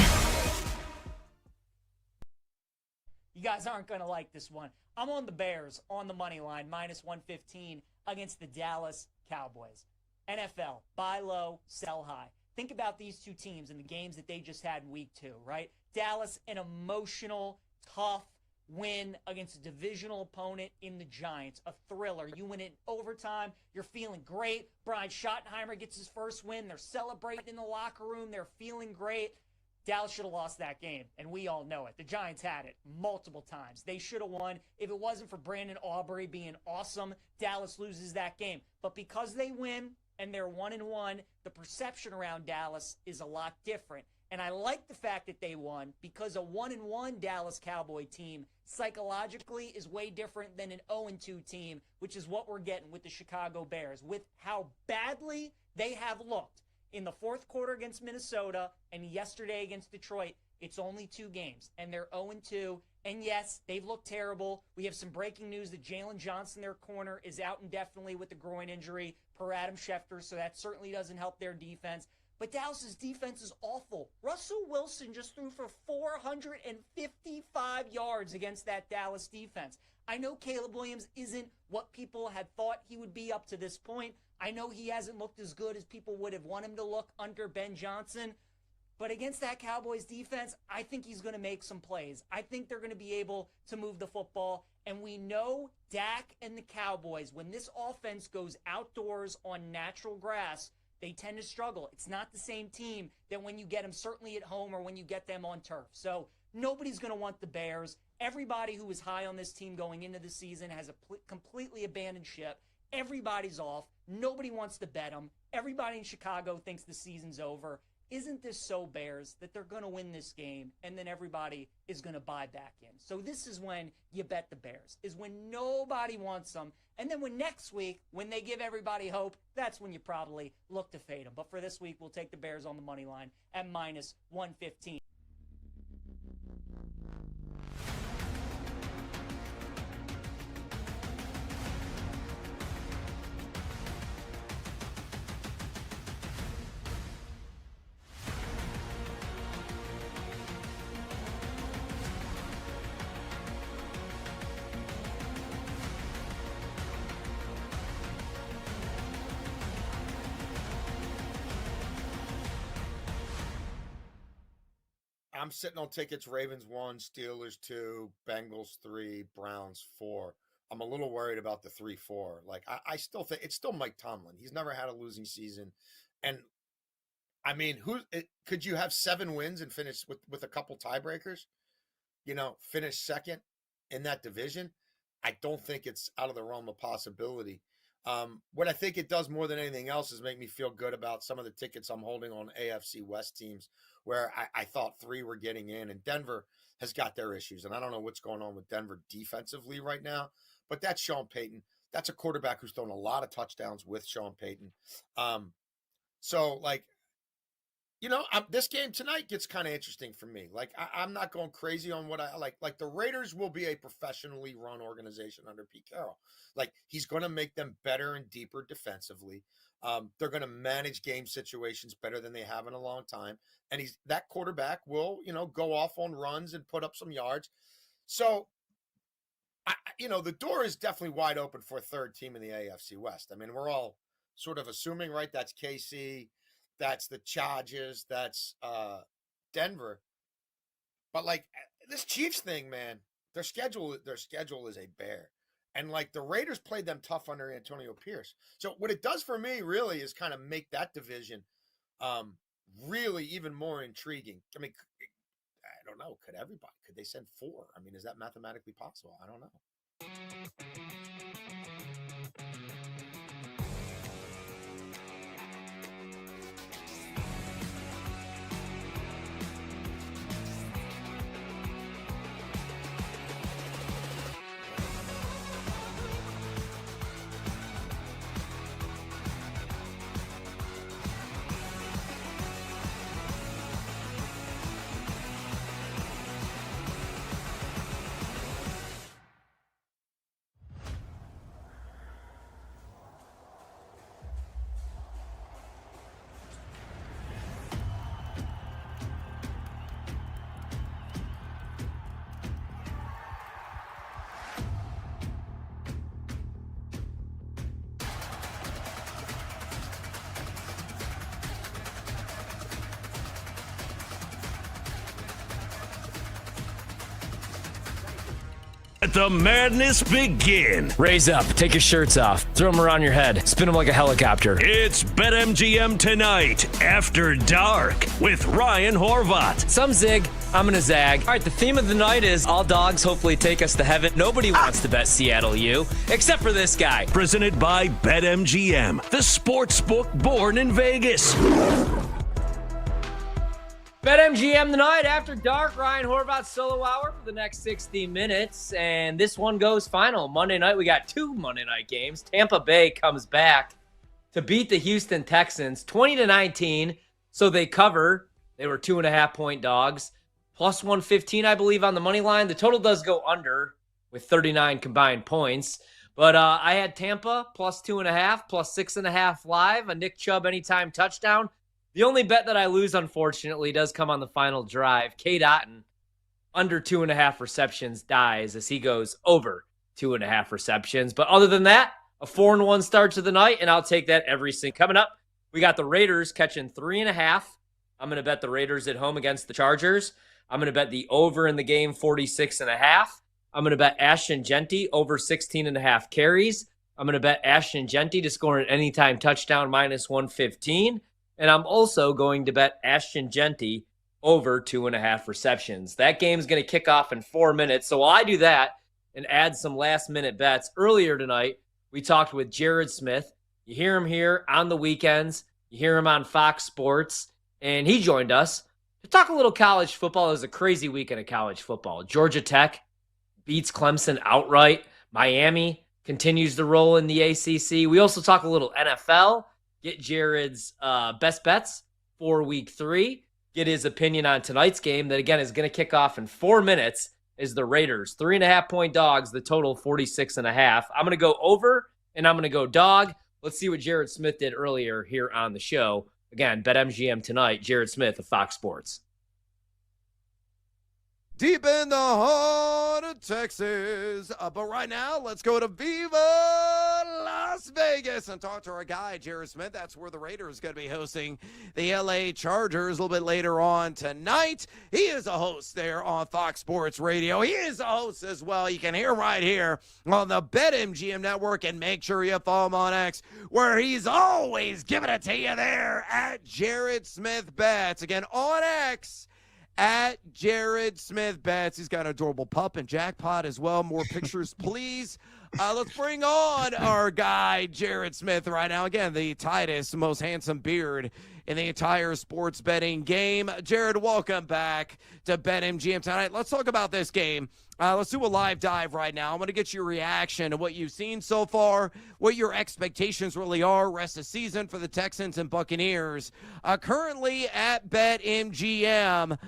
You guys aren't going to like this one. I'm on the Bears on the money line, -115 against the Dallas Cowboys. NFL, buy low, sell high. Think about these two teams and the games that they just had in week 2, right? Dallas, an emotional, tough win against a divisional opponent in the Giants, a thriller. You win it in overtime. You're feeling great. Brian Schottenheimer gets his first win. They're celebrating in the locker room. They're feeling great. Dallas should have lost that game, and we all know it. The Giants had it multiple times. They should have won. If it wasn't for Brandon Aubrey being awesome, Dallas loses that game. But because they win and they're 1-1, the perception around Dallas is a lot different. And I like the fact that they won because a 1-1 Dallas Cowboy team psychologically is way different than an 0-2 team, which is what we're getting with the Chicago Bears, with how badly they have looked in the fourth quarter against Minnesota and yesterday against Detroit. It's only 2 games, and they're 0-2. And yes, they've looked terrible. We have some breaking news that Jalen Johnson, their corner, is out indefinitely with the groin injury per Adam Schefter, so that certainly doesn't help their defense. But Dallas's defense is awful. Russell Wilson just threw for 455 yards against that Dallas defense. I know Caleb Williams isn't what people had thought he would be up to this point. I know he hasn't looked as good as people would have wanted him to look under Ben Johnson. But against that Cowboys defense, I think he's going to make some plays. I think they're going to be able to move the football. And we know Dak and the Cowboys, when this offense goes outdoors on natural grass, they tend to struggle. It's not the same team than when you get them certainly at home or when you get them on turf. So nobody's going to want the Bears. Everybody who was high on this team going into the season has a completely abandoned ship. Everybody's off. Nobody wants to bet them. Everybody in Chicago thinks the season's over. Isn't this so Bears that they're going to win this game and then everybody is going to buy back in? So this is when you bet the Bears, is when nobody wants them. And then when next week, when they give everybody hope, that's when you probably look to fade them. But for this week, we'll take the Bears on the money line at -115. I'm sitting on tickets. Ravens 1, Steelers 2, Bengals 3, Browns 4. I'm a little worried about the 3-4. Like I still think it's still Mike Tomlin. He's never had a losing season, and I mean, could you have 7 wins and finish with a couple tiebreakers? You know, finish second in that division. I don't think it's out of the realm of possibility. What I think it does more than anything else is make me feel good about some of the tickets I'm holding on AFC West teams where I thought 3 were getting in, and Denver has got their issues. And I don't know what's going on with Denver defensively right now, but that's Sean Payton. That's a quarterback who's thrown a lot of touchdowns with Sean Payton. So like, you know, this game tonight gets kind of interesting for me. Like, I'm not going crazy on what I like. Like, the Raiders will be a professionally run organization under Pete Carroll. Like, he's going to make them better and deeper defensively. They're going to manage game situations better than they have in a long time. And that quarterback will, you know, go off on runs and put up some yards. So, you know, the door is definitely wide open for a third team in the AFC West. I mean, we're all sort of assuming, right? That's KC. That's the Chargers. That's Denver. But like this Chiefs thing, man, their schedule is a bear. And like the Raiders played them tough under Antonio Pierce. So what it does for me really is kind of make that division really even more intriguing. I mean, I don't know. Could they send 4? I mean, is that mathematically possible? I don't know. Let the madness begin. Raise up, take your shirts off, throw them around your head, spin them like a helicopter. It's BetMGM Tonight After Dark with Ryan Horvat. Some zig, I'm gonna zag. All right, the theme of the night is all dogs hopefully take us to heaven. Nobody wants to bet Seattle U, except for this guy. Presented by BetMGM, the sports book born in Vegas. BetMGM Tonight After Dark, Ryan Horvat solo hour for the next 60 minutes. And this one goes final. Monday night, we got 2 Monday night games. Tampa Bay comes back to beat the Houston Texans 20-19. So they cover. They were 2.5-point dogs. Plus 115, I believe, on the money line. The total does go under with 39 combined points. But I had Tampa plus 2.5, plus 6.5 live. A Nick Chubb anytime touchdown. The only bet that I lose, unfortunately, does come on the final drive. Cade Otton, under 2.5 receptions, dies as he goes over 2.5 receptions. But other than that, a 4-1 start to the night, and I'll take that every single. Coming up, we got the Raiders catching 3.5. I'm going to bet the Raiders at home against the Chargers. I'm going to bet the over in the game, 46.5. I'm going to bet Ashton Genty over 16.5 carries. I'm going to bet Ashton Genty to score an anytime touchdown, minus 115. And I'm also going to bet Ashton Genty over 2.5 receptions. That game's going to kick off in 4 minutes. So while I do that and add some last-minute bets, earlier tonight, we talked with Jared Smith. You hear him here on the weekends. You hear him on Fox Sports. And he joined us to talk a little college football. It was a crazy weekend of college football. Georgia Tech beats Clemson outright. Miami continues to roll in the ACC. We also talk a little NFL. Get Jared's best bets for week 3. Get his opinion on tonight's game that, again, is going to kick off in 4 minutes is the Raiders. 3.5-point dogs, the total 46.5. I'm going to go over, and I'm going to go dog. Let's see what Jared Smith did earlier here on the show. Again, BetMGM Tonight, Jared Smith of Fox Sports. Deep in the heart of Texas. But right now, let's go to Viva Las Vegas and talk to our guy, Jared Smith. That's where the Raiders are going to be hosting the LA Chargers a little bit later on tonight. He is a host there on Fox Sports Radio. He is a host as well. You can hear him right here on the BetMGM Network. And make sure you follow him on X, where he's always giving it to you there at Jared Smith Bets. Again, on X, at Jared Smith Bets. He's got an adorable pup and jackpot as well. More pictures, please. Let's bring on our guy, Jared Smith, right now. Again, the tightest, most handsome beard in the entire sports betting game. Jared, welcome back to BetMGM Tonight. Let's talk about this game. Let's do a live dive right now. I'm going to get your reaction to what you've seen so far, what your expectations really are rest of the season for the Texans and Buccaneers. Currently at BetMGM,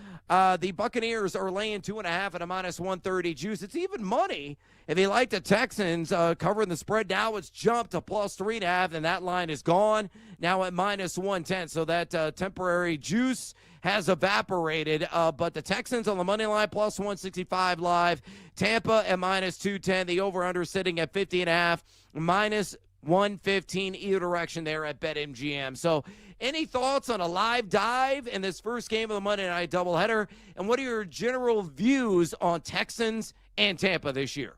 the Buccaneers are laying 2.5 at a minus 130 juice. It's even money if you like the Texans covering the spread. Now it's jumped to plus 3.5, and that line is gone now at minus 110. So that temporary juice has evaporated. But the Texans on the money line plus 165 live. Tampa at minus 210. The over-under sitting at 50.5, minus 115 either direction there at BetMGM. So any thoughts on a live dive in this first game of the Monday night doubleheader? And what are your general views on Texans and Tampa this year?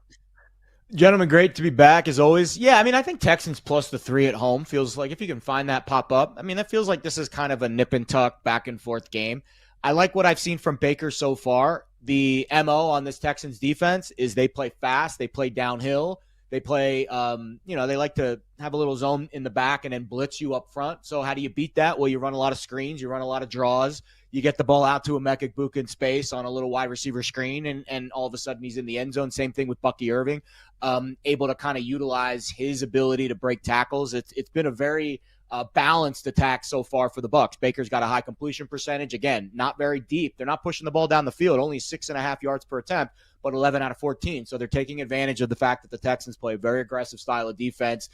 Gentlemen, great to be back as always. Yeah, I mean, I think Texans plus the 3 at home feels like, if you can find that pop up, I mean, that feels like this is kind of a nip and tuck back and forth game. I like what I've seen from Baker so far. The MO on this Texans defense is they play fast, they play downhill. They play, they like to have a little zone in the back and then blitz you up front. So how do you beat that? Well, you run a lot of screens, you run a lot of draws, you get the ball out to Emeka Egbuka in space on a little wide receiver screen, and all of a sudden he's in the end zone. Same thing with Bucky Irving, able to kind of utilize his ability to break tackles. It's been a very balanced attack so far for the Bucs. Baker's got a high completion percentage. Again, not very deep. They're not pushing the ball down the field, only 6.5 yards per attempt, but 11 out of 14. So they're taking advantage of the fact that the Texans play a very aggressive style of defense.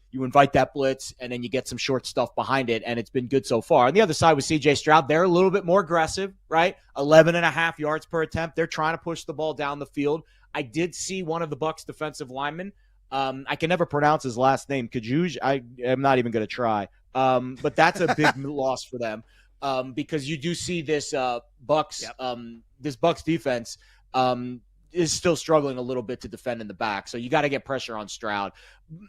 You invite that blitz, and then you get some short stuff behind it, and it's been good so far. On the other side with C.J. Stroud, they're a little bit more aggressive, right? 11.5 yards per attempt. They're trying to push the ball down the field. I did see one of the Bucs defensive linemen. I can never pronounce his last name. Kajuj, I am not even going to try. But that's a big loss for them because you do see this Bucs defense is still struggling a little bit to defend in the back. So you got to get pressure on Stroud.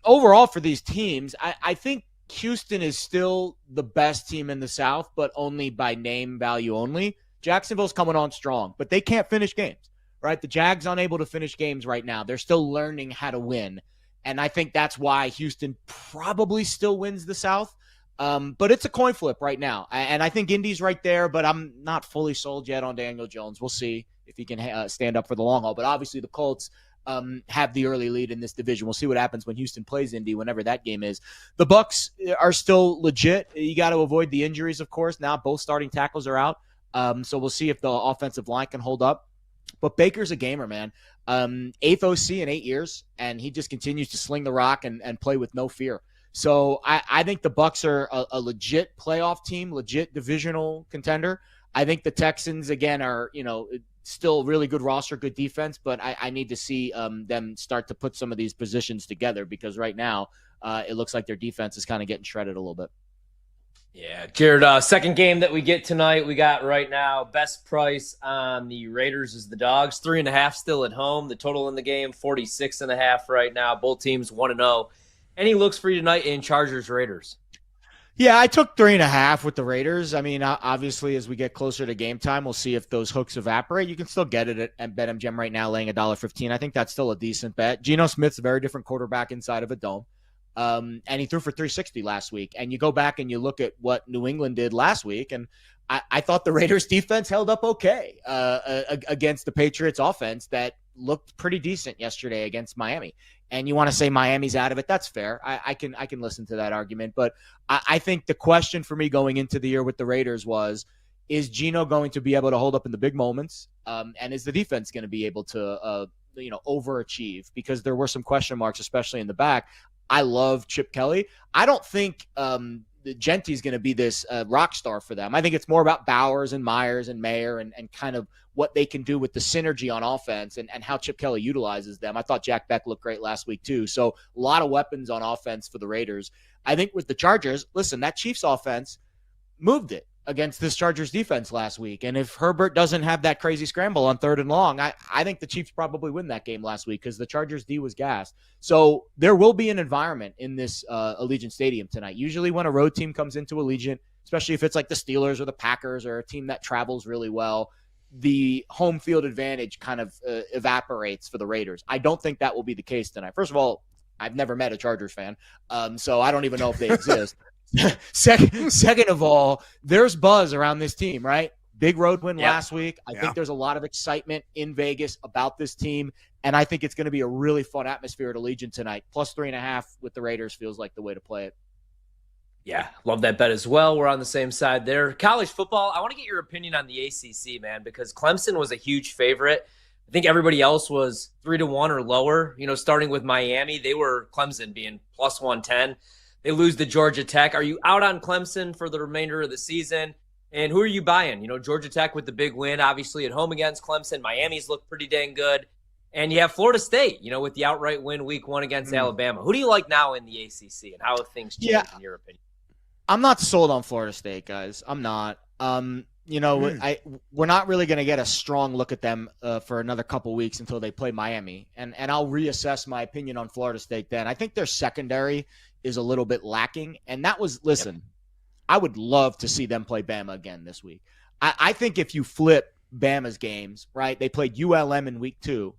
Overall for these teams, I think Houston is still the best team in the South, but only by name value only. Jacksonville's coming on strong, but they can't finish games, right? The Jags unable to finish games right now. They're still learning how to win. And I think that's why Houston probably still wins the South. But it's a coin flip right now. And I think Indy's right there, but I'm not fully sold yet on Daniel Jones. We'll see if he can stand up for the long haul. But obviously the Colts have the early lead in this division. We'll see what happens when Houston plays Indy, whenever that game is. The Bucs are still legit. You got to avoid the injuries, of course. Now both starting tackles are out. So we'll see if the offensive line can hold up. But Baker's a gamer, man. 8th OC in 8 years, and he just continues to sling the rock and play with no fear. So I think the Bucs are a legit playoff team, legit divisional contender. I think the Texans, again, are, still really good roster, good defense, but I need to see them start to put some of these positions together, because right now it looks like their defense is kind of getting shredded a little bit. Yeah, Jared, second game that we get tonight, we got right now best price on the Raiders is the dogs, 3.5 still at home. The total in the game, 46.5 right now. Both teams 1-0. Any looks for you tonight in Chargers-Raiders? Yeah, I took 3.5 with the Raiders. I mean, obviously, as we get closer to game time, we'll see if those hooks evaporate. You can still get it at BetMGM right now, laying $1.15. I think that's still a decent bet. Geno Smith's a very different quarterback inside of a dome. And he threw for 360 last week. And you go back and you look at what New England did last week, and I thought the Raiders defense held up okay against the Patriots offense that looked pretty decent yesterday against Miami. And you want to say Miami's out of it, that's fair. I can listen to that argument. But I think the question for me going into the year with the Raiders was, is Geno going to be able to hold up in the big moments? And is the defense going to be able to overachieve? Because there were some question marks, especially in the back. I love Chip Kelly. I don't think Genti's going to be this rock star for them. I think it's more about Bowers and Myers and Mayer and kind of what they can do with the synergy on offense and how Chip Kelly utilizes them. I thought Jack Beck looked great last week too. So a lot of weapons on offense for the Raiders. I think with the Chargers, listen, that Chiefs offense moved it against this Chargers defense last week. And if Herbert doesn't have that crazy scramble on 3rd and long, I think the Chiefs probably win that game last week because the Chargers D was gassed. So there will be an environment in this Allegiant Stadium tonight. Usually when a road team comes into Allegiant, especially if it's like the Steelers or the Packers or a team that travels really well, the home field advantage kind of evaporates for the Raiders. I don't think that will be the case tonight. First of all, I've never met a Chargers fan, so I don't even know if they exist. Second of all, there's buzz around this team, right? Big road win last week. I think there's a lot of excitement in Vegas about this team, and I think it's going to be a really fun atmosphere at Allegiant tonight. Plus 3.5 with the Raiders feels like the way to play it. Yeah, love that bet as well. We're on the same side there. College football, I want to get your opinion on the ACC, man, because Clemson was a huge favorite. I think everybody else was 3-1 or lower. Starting with Miami, they were Clemson being plus 110. They lose to Georgia Tech. Are you out on Clemson for the remainder of the season? And who are you buying? Georgia Tech with the big win, obviously at home against Clemson. Miami's looked pretty dang good. And you have Florida State, with the outright win week 1 against Alabama. Who do you like now in the ACC, and how have things changed in your opinion? I'm not sold on Florida State, guys. I'm not. We're not really going to get a strong look at them for another couple weeks until they play Miami. And I'll reassess my opinion on Florida State then. I think their secondary is a little bit lacking. And that was, I would love to see them play Bama again this week. I think if you flip Bama's games, right, they played ULM in week 2.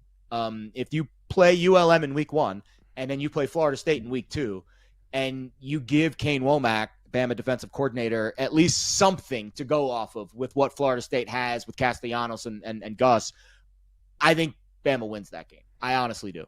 If you play ULM in week 1 and then you play Florida State in week 2 and you give Kane Womack, Bama defensive coordinator, at least something to go off of with what Florida State has with Castellanos and Gus, I think Bama wins that game. I honestly do.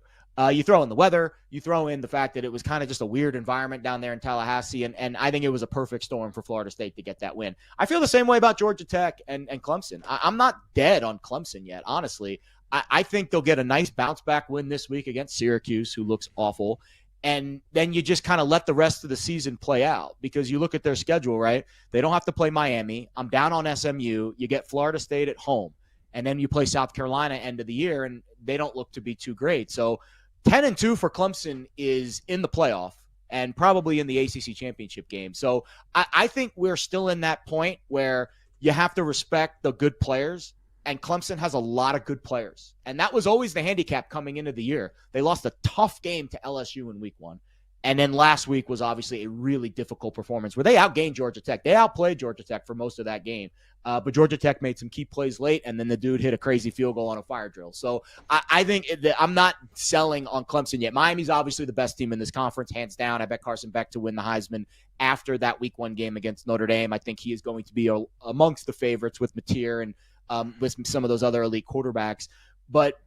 You throw in the weather, you throw in the fact that it was kind of just a weird environment down there in Tallahassee, and I think it was a perfect storm for Florida State to get that win. I feel the same way about Georgia Tech and Clemson. I'm not dead on Clemson yet, honestly. I think they'll get a nice bounce-back win this week against Syracuse, who looks awful. And then you just kind of let the rest of the season play out because you look at their schedule, right? They don't have to play Miami. I'm down on SMU. You get Florida State at home. And then you play South Carolina end of the year, and they don't look to be too great. So 10-2 for Clemson is in the playoff and probably in the ACC championship game. So I think we're still in that point where you have to respect the good players and Clemson has a lot of good players. And that was always the handicap coming into the year. They lost a tough game to LSU in week 1. And then last week was obviously a really difficult performance where they outgained Georgia Tech. They outplayed Georgia Tech for most of that game. But Georgia Tech made some key plays late, and then the dude hit a crazy field goal on a fire drill. So I think I'm not selling on Clemson yet. Miami's obviously the best team in this conference, hands down. I bet Carson Beck to win the Heisman after that week 1 game against Notre Dame. I think he is going to be amongst the favorites with Mateer and with some of those other elite quarterbacks. But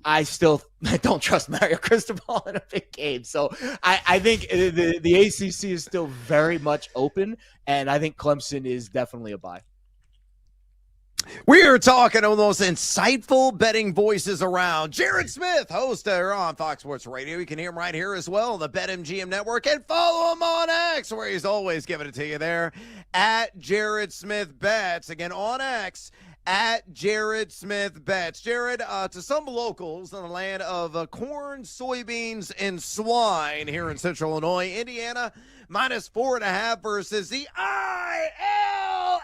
I still don't trust Mario Cristobal in a big game. So I think the ACC is still very much open, and I think Clemson is definitely a buy. We are talking to the most insightful betting voices around. Jared Smith, host here on Fox Sports Radio. You can hear him right here as well on the BetMGM Network. And follow him on X, where he's always giving it to you there, at Jared Smith Bets. Again, on X, at Jared Smith Bets. Jared, to some locals in the land of corn, soybeans, and swine here in Central Illinois, Indiana, -4.5 versus the ILL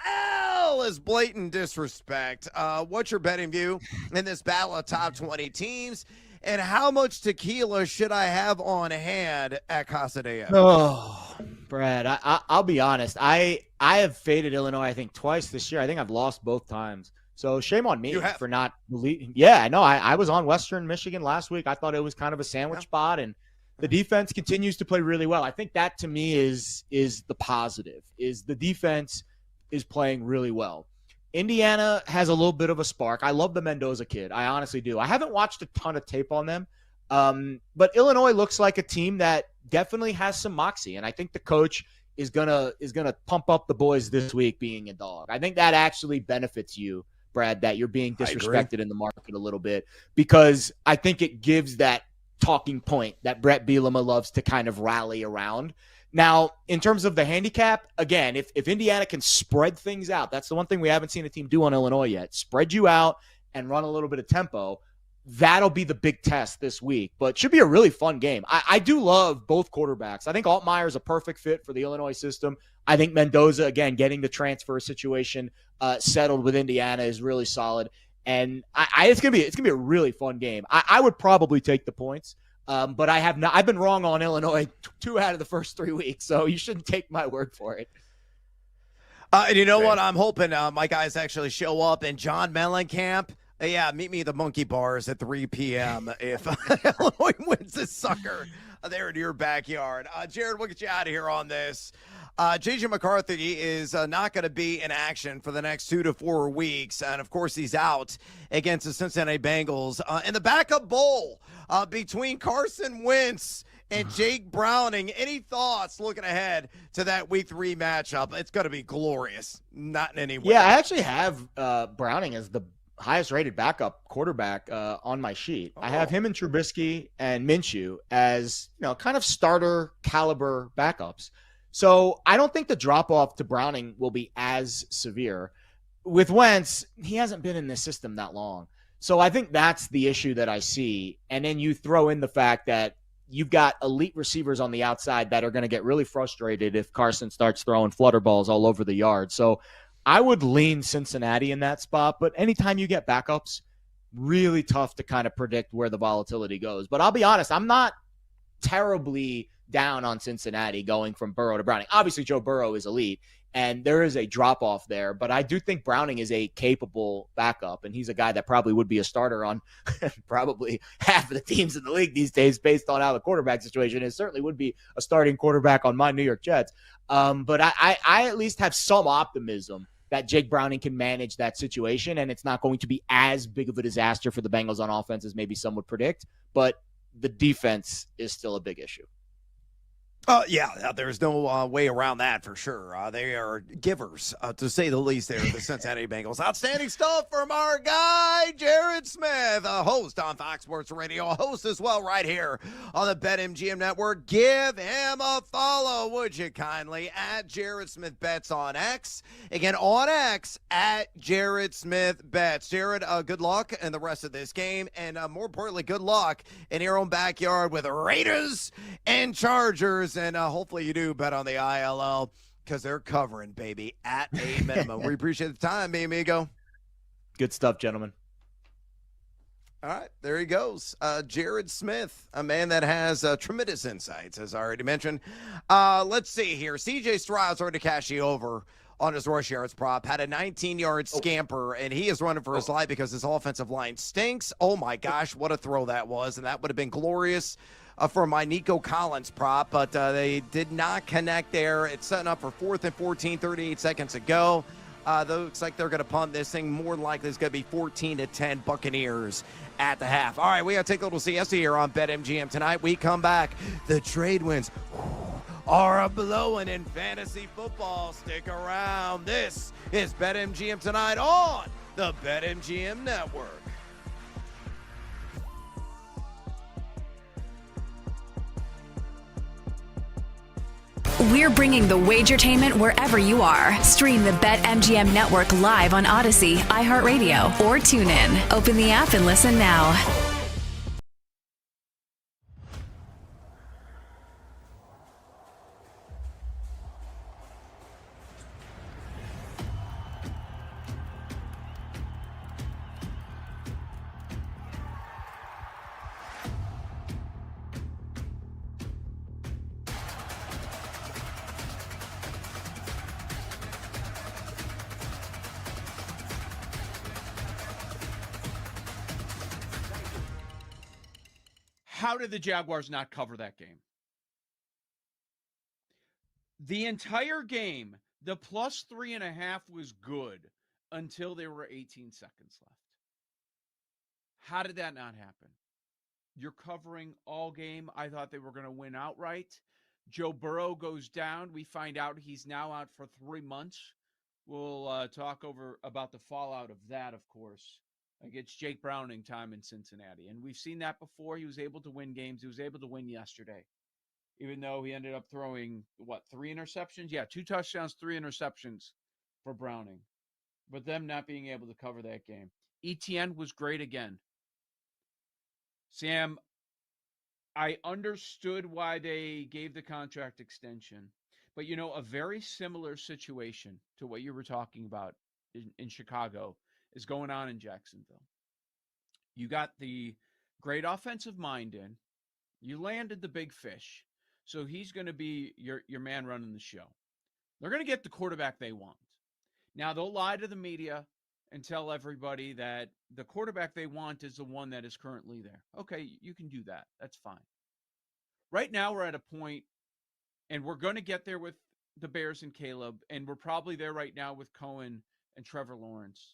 is blatant disrespect. What's your betting view in this battle of top 20 teams? And how much tequila should I have on hand at Casa de F? Oh, Brad, I'll be honest. I have faded Illinois, I think, twice this year. I think I've lost both times. So shame on me for not believing. Yeah, I know. I was on Western Michigan last week. I thought it was kind of a sandwich spot, and the defense continues to play really well. I think that to me is the positive, is the defense is playing really well. Indiana has a little bit of a spark. I love the Mendoza kid. I honestly do. I haven't watched a ton of tape on them, but Illinois looks like a team that definitely has some moxie, and I think the coach is gonna pump up the boys this week being a dog. I think that actually benefits you, Brad, that you're being disrespected in the market a little bit, because I think it gives that talking point that Brett Bielema loves to kind of rally around. Now, in terms of the handicap, again, if Indiana can spread things out, that's the one thing we haven't seen a team do on Illinois yet, spread you out and run a little bit of tempo, that'll be the big test this week. But should be a really fun game. I do love both quarterbacks. I think Altmaier is a perfect fit for the Illinois system. I think Mendoza, again, getting the transfer situation settled with Indiana is really solid. And it's gonna be a really fun game. I would probably take the points, but I've been wrong on Illinois 2 out of the first 3 weeks, so you shouldn't take my word for it. And you know what? I'm hoping my guys actually show up in John Mellencamp. Yeah, meet me at the Monkey Bars at 3 p.m. if Illinois wins this sucker there in your backyard. Jared, we'll get you out of here on this. J.J. McCarthy is not going to be in action for the next 2 to 4 weeks. And, of course, he's out against the Cincinnati Bengals. In the backup bowl between Carson Wentz and Jake Browning, any thoughts looking ahead to that Week 3 matchup? It's going to be glorious. Not in any way. Yeah, I actually have Browning as the highest-rated backup quarterback on my sheet. I have him and Trubisky and Minshew as, kind of starter caliber backups. So I don't think the drop-off to Browning will be as severe. With Wentz, he hasn't been in this system that long. So I think that's the issue that I see. And then you throw in the fact that you've got elite receivers on the outside that are going to get really frustrated if Carson starts throwing flutter balls all over the yard. So I would lean Cincinnati in that spot. But anytime you get backups, really tough to kind of predict where the volatility goes. But I'll be honest, I'm not terribly down on Cincinnati going from Burrow to Browning. Obviously, Joe Burrow is elite, and there is a drop-off there, but I do think Browning is a capable backup, and he's a guy that probably would be a starter on probably half of the teams in the league these days based on how the quarterback situation is. Certainly would be a starting quarterback on my New York Jets. But I at least have some optimism that Jake Browning can manage that situation, and it's not going to be as big of a disaster for the Bengals on offense as maybe some would predict, but the defense is still a big issue. Yeah, there's no way around that for sure. They are givers, to say the least, there, the Cincinnati Bengals. Outstanding stuff from our guy, Jared Smith, a host on Fox Sports Radio, a host as well right here on the BetMGM Network. Give him a follow, would you kindly, at Jared Smith Bets on X. Again, on X, at Jared Smith Bets. Jared, good luck in the rest of this game, and more importantly, good luck in your own backyard with Raiders and Chargers. And hopefully you do bet on the ILL because they're covering, baby, at a minimum. We appreciate the time, mi amigo. Good stuff, gentlemen. All right, there he goes. Jared Smith, a man that has tremendous insights, as I already mentioned. Let's see here. CJ Stroud's already cashed the over on his rush yards prop, had a 19-yard scamper, and he is running for his life because his offensive line stinks. Oh, my gosh, what a throw that was, and that would have been glorious for my Nico Collins prop, but they did not connect there. It's setting up for 4th and 14, 38 seconds to go. Looks like they're going to punt this thing. More than likely, it's going to be 14-10 Buccaneers at the half. All right, we got to take a little siesta here on BetMGM tonight. We come back. The trade wins are a-blowing in fantasy football. Stick around. This is BetMGM tonight on the BetMGM Network. We're bringing the Wagertainment wherever you are. Stream the BetMGM Network live on Odyssey, iHeartRadio, or TuneIn. Open the app and listen now. How did the Jaguars not cover that game? The entire game, the plus 3.5 was good until there were 18 seconds left. How did that not happen? You're covering all game. I thought they were going to win outright. Joe Burrow goes down. We find out he's now out for 3 months. We'll talk about the fallout of that, of course. Against Jake Browning time in Cincinnati. And we've seen that before. He was able to win games. He was able to win yesterday. Even though he ended up throwing, 3 interceptions? Yeah, 2 touchdowns, 3 interceptions for Browning. But them not being able to cover that game. ETN was great again. Sam, I understood why they gave the contract extension. But, a very similar situation to what you were talking about in Chicago is going on in Jacksonville. You got the great offensive mind in. You landed the big fish. So he's going to be your man running the show. They're going to get the quarterback they want. Now, they'll lie to the media and tell everybody that the quarterback they want is the one that is currently there. Okay, you can do that. That's fine. Right now, we're at a point, and we're going to get there with the Bears and Caleb, and we're probably there right now with Cohen and Trevor Lawrence.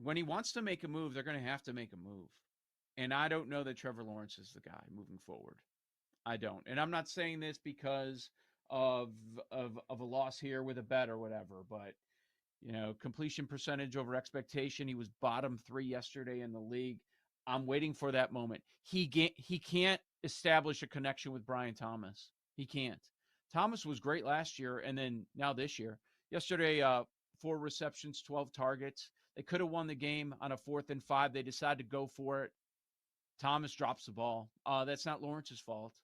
When he wants to make a move, they're going to have to make a move. And I don't know that Trevor Lawrence is the guy moving forward. I don't. And I'm not saying this because of a loss here with a bet or whatever, but, completion percentage over expectation. He was bottom 3 yesterday in the league. I'm waiting for that moment. He can't establish a connection with Brian Thomas. He can't. Thomas was great last year, and then now this year. Yesterday, 4 receptions, 12 targets. They could have won the game on a 4th and 5. They decided to go for it. Thomas drops the ball. That's not Lawrence's fault.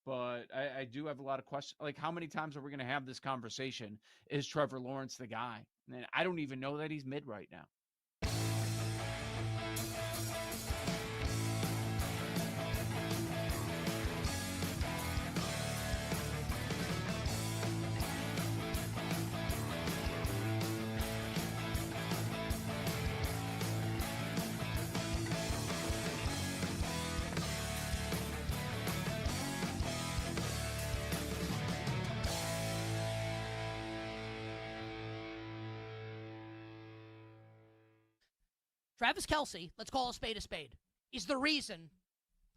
But I do have a lot of questions. Like, how many times are we going to have this conversation? Is Trevor Lawrence the guy? And I don't even know that he's mid right now. Travis Kelce, let's call a spade, is the reason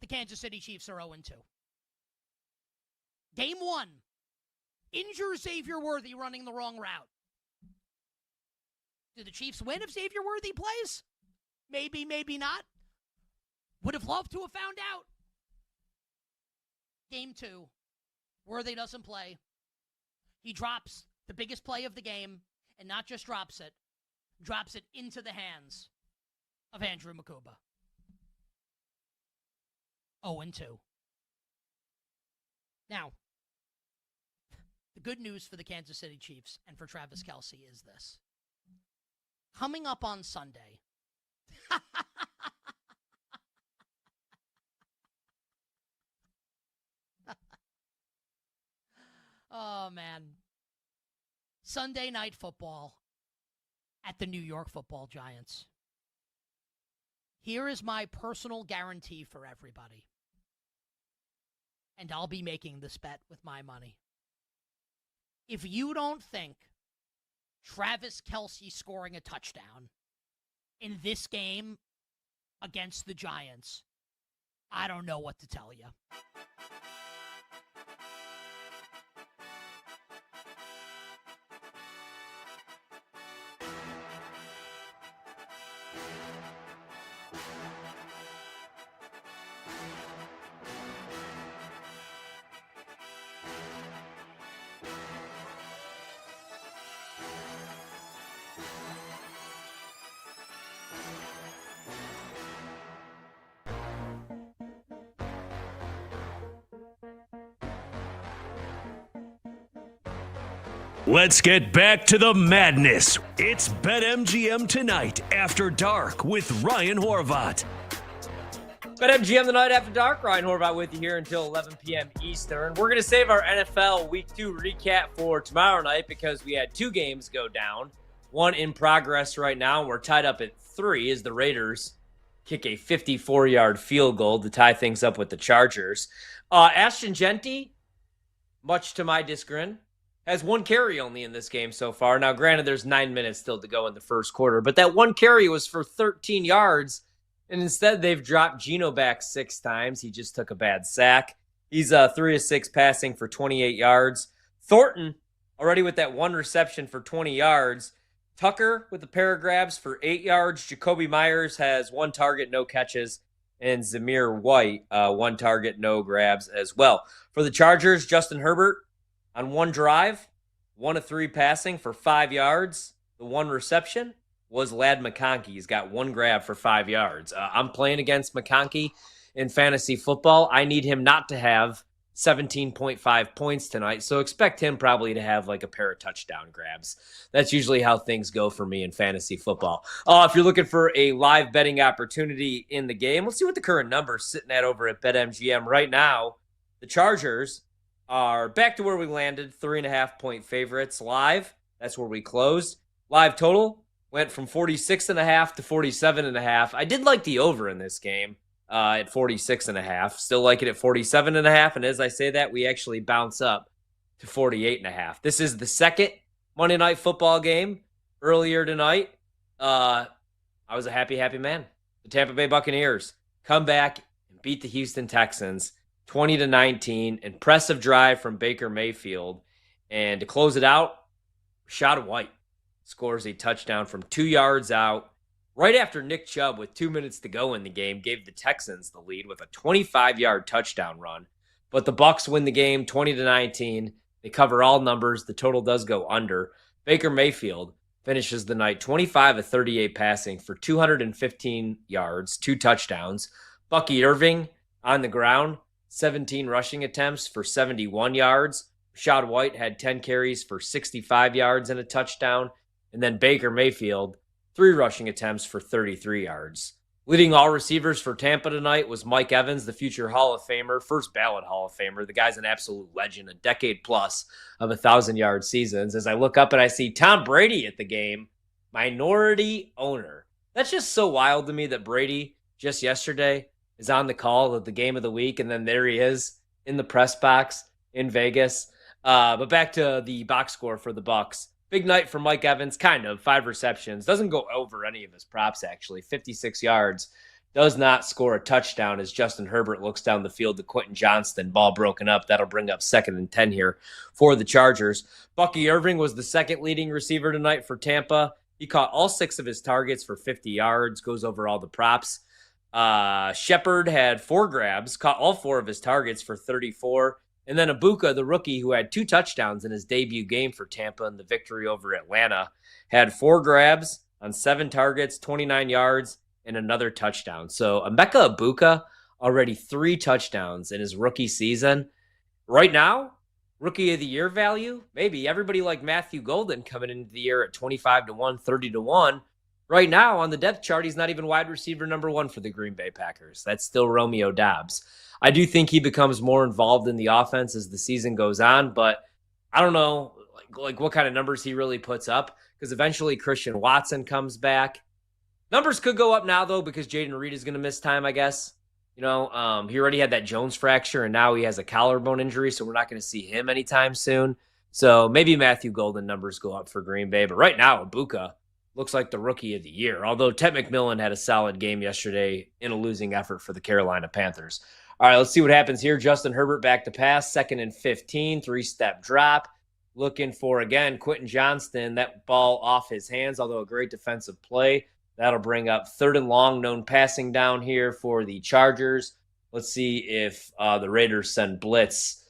the Kansas City Chiefs are 0-2. Game 1, injure Xavier Worthy running the wrong route. Do the Chiefs win if Xavier Worthy plays? Maybe, maybe not. Would have loved to have found out. Game 2, Worthy doesn't play. He drops the biggest play of the game, and not just drops it into the hands of Andrew Makuba. 0-2. Now, the good news for the Kansas City Chiefs and for Travis Kelce is this. coming up on Sunday. Oh, man. Sunday Night Football at the New York Football Giants. Here is my personal guarantee for everybody. And I'll be making this bet with my money. If you don't think Travis Kelce scoring a touchdown in this game against the Giants, I don't know what to tell you. Let's get back to the madness. It's BetMGM Tonight After Dark with Ryan Horvat. BetMGM the night after dark. Ryan Horvat with you here until 11 p.m. Eastern. We're going to save our NFL Week 2 recap for tomorrow night because we had 2 games go down. One in progress right now, and we're tied up at 3 as the Raiders kick a 54-yard field goal to tie things up with the Chargers. Ashton Genty, much to my disgrin, has 1 carry only in this game so far. Now, granted, there's 9 minutes still to go in the first quarter, but that 1 carry was for 13 yards, and instead they've dropped Geno back 6 times. He just took a bad sack. He's 3 of 6 passing for 28 yards. Thornton, already with that 1 reception for 20 yards. Tucker with a pair of grabs for 8 yards. Jacoby Myers has 1 target, no catches. And Zamir White, 1 target, no grabs as well. For the Chargers, Justin Herbert, on 1 drive, 1 of 3 passing for 5 yards. The 1 reception was Ladd McConkey. He's got 1 grab for 5 yards. I'm playing against McConkey in fantasy football. I need him not to have 17.5 points tonight, so expect him probably to have like a pair of touchdown grabs. That's usually how things go for me in fantasy football. If you're looking for a live betting opportunity in the game, let's see what the current number's sitting at over at BetMGM right now. The Chargers are back to where we landed, 3.5-point favorites live. That's where we closed. Live total went from 46.5 to 47.5. I did like the over in this game at 46.5. Still like it at 47.5. And as I say that, we actually bounce up to 48.5. This is the second Monday Night Football game earlier tonight. I was a happy man. The Tampa Bay Buccaneers come back and beat the Houston Texans 20-19, impressive drive from Baker Mayfield. And to close it out, Rashad White scores a touchdown from 2 yards out right after Nick Chubb, with 2 minutes to go in the game, gave the Texans the lead with a 25-yard touchdown run. But the Bucs win the game 20-19. They cover all numbers. The total does go under. Baker Mayfield finishes the night 25 of 38 passing for 215 yards, 2 touchdowns. Bucky Irving on the ground, 17 rushing attempts for 71 yards. Rashad White had 10 carries for 65 yards and a touchdown. And then Baker Mayfield, 3 rushing attempts for 33 yards. Leading all receivers for Tampa tonight was Mike Evans, the future Hall of Famer, first ballot Hall of Famer. The guy's an absolute legend, a decade plus of 1,000-yard seasons. As I look up and I see Tom Brady at the game, minority owner. That's just so wild to me that Brady, just yesterday, is on the call of the game of the week, and then there he is in the press box in Vegas. But back to the box score for the Bucs. Big night for Mike Evans, kind of. 5 receptions. Doesn't go over any of his props, actually. 56 yards. Does not score a touchdown as Justin Herbert looks down the field to Quentin Johnston. Ball broken up. That'll bring up 2nd and 10 here for the Chargers. Bucky Irving was the second leading receiver tonight for Tampa. He caught all 6 of his targets for 50 yards. Goes over all the props. Shepard had 4 grabs. Caught all 4 of his targets for 34. And then Ibuka, the rookie who had 2 touchdowns in his debut game for Tampa in the victory over Atlanta, had 4 grabs on 7 targets, 29 yards, and another touchdown. So Emeka Ibuka, already 3 touchdowns in his rookie season. Right now, rookie of the year value, maybe everybody like Matthew Golden coming into the year at 25-1, 30-1. Right now on the depth chart, he's not even wide receiver number 1 for the Green Bay Packers. That's still Romeo Doubs. I do think he becomes more involved in the offense as the season goes on, but I don't know like what kind of numbers he really puts up, because eventually Christian Watson comes back. Numbers could go up now, though, because Jaden Reed is going to miss time, I guess. He already had that Jones fracture, and now he has a collarbone injury, so we're not going to see him anytime soon. So maybe Matthew Golden numbers go up for Green Bay. But right now, Ibuka looks like the rookie of the year, although Ted McMillan had a solid game yesterday in a losing effort for the Carolina Panthers. All right, let's see what happens here. Justin Herbert back to pass, 2nd and 15, 3-step drop. Looking for, again, Quentin Johnston, that ball off his hands, although a great defensive play. That'll bring up 3rd and long, known passing down here for the Chargers. Let's see if the Raiders send blitz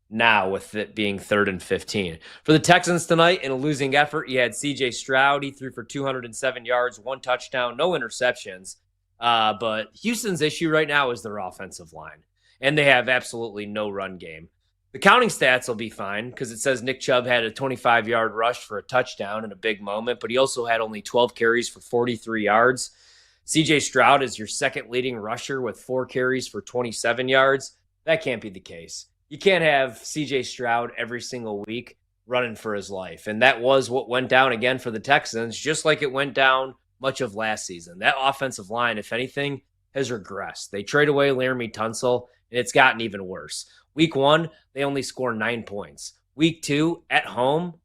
now with it being 3rd and 15. For the Texans tonight, in a losing effort, you had C.J. Stroud. He threw for 207 yards, 1 touchdown, no interceptions. But Houston's issue right now is their offensive line, and they have absolutely no run game. The counting stats will be fine because it says Nick Chubb had a 25-yard rush for a touchdown in a big moment, but he also had only 12 carries for 43 yards. C.J. Stroud is your 2nd leading rusher with 4 carries for 27 yards. That can't be the case. You can't have C.J. Stroud every single week running for his life, and that was what went down again for the Texans, just like it went down much of last season. That offensive line, if anything, has regressed. They trade away Laramie Tunsil, and it's gotten even worse. Week 1, they only score 9 points. Week 2, at home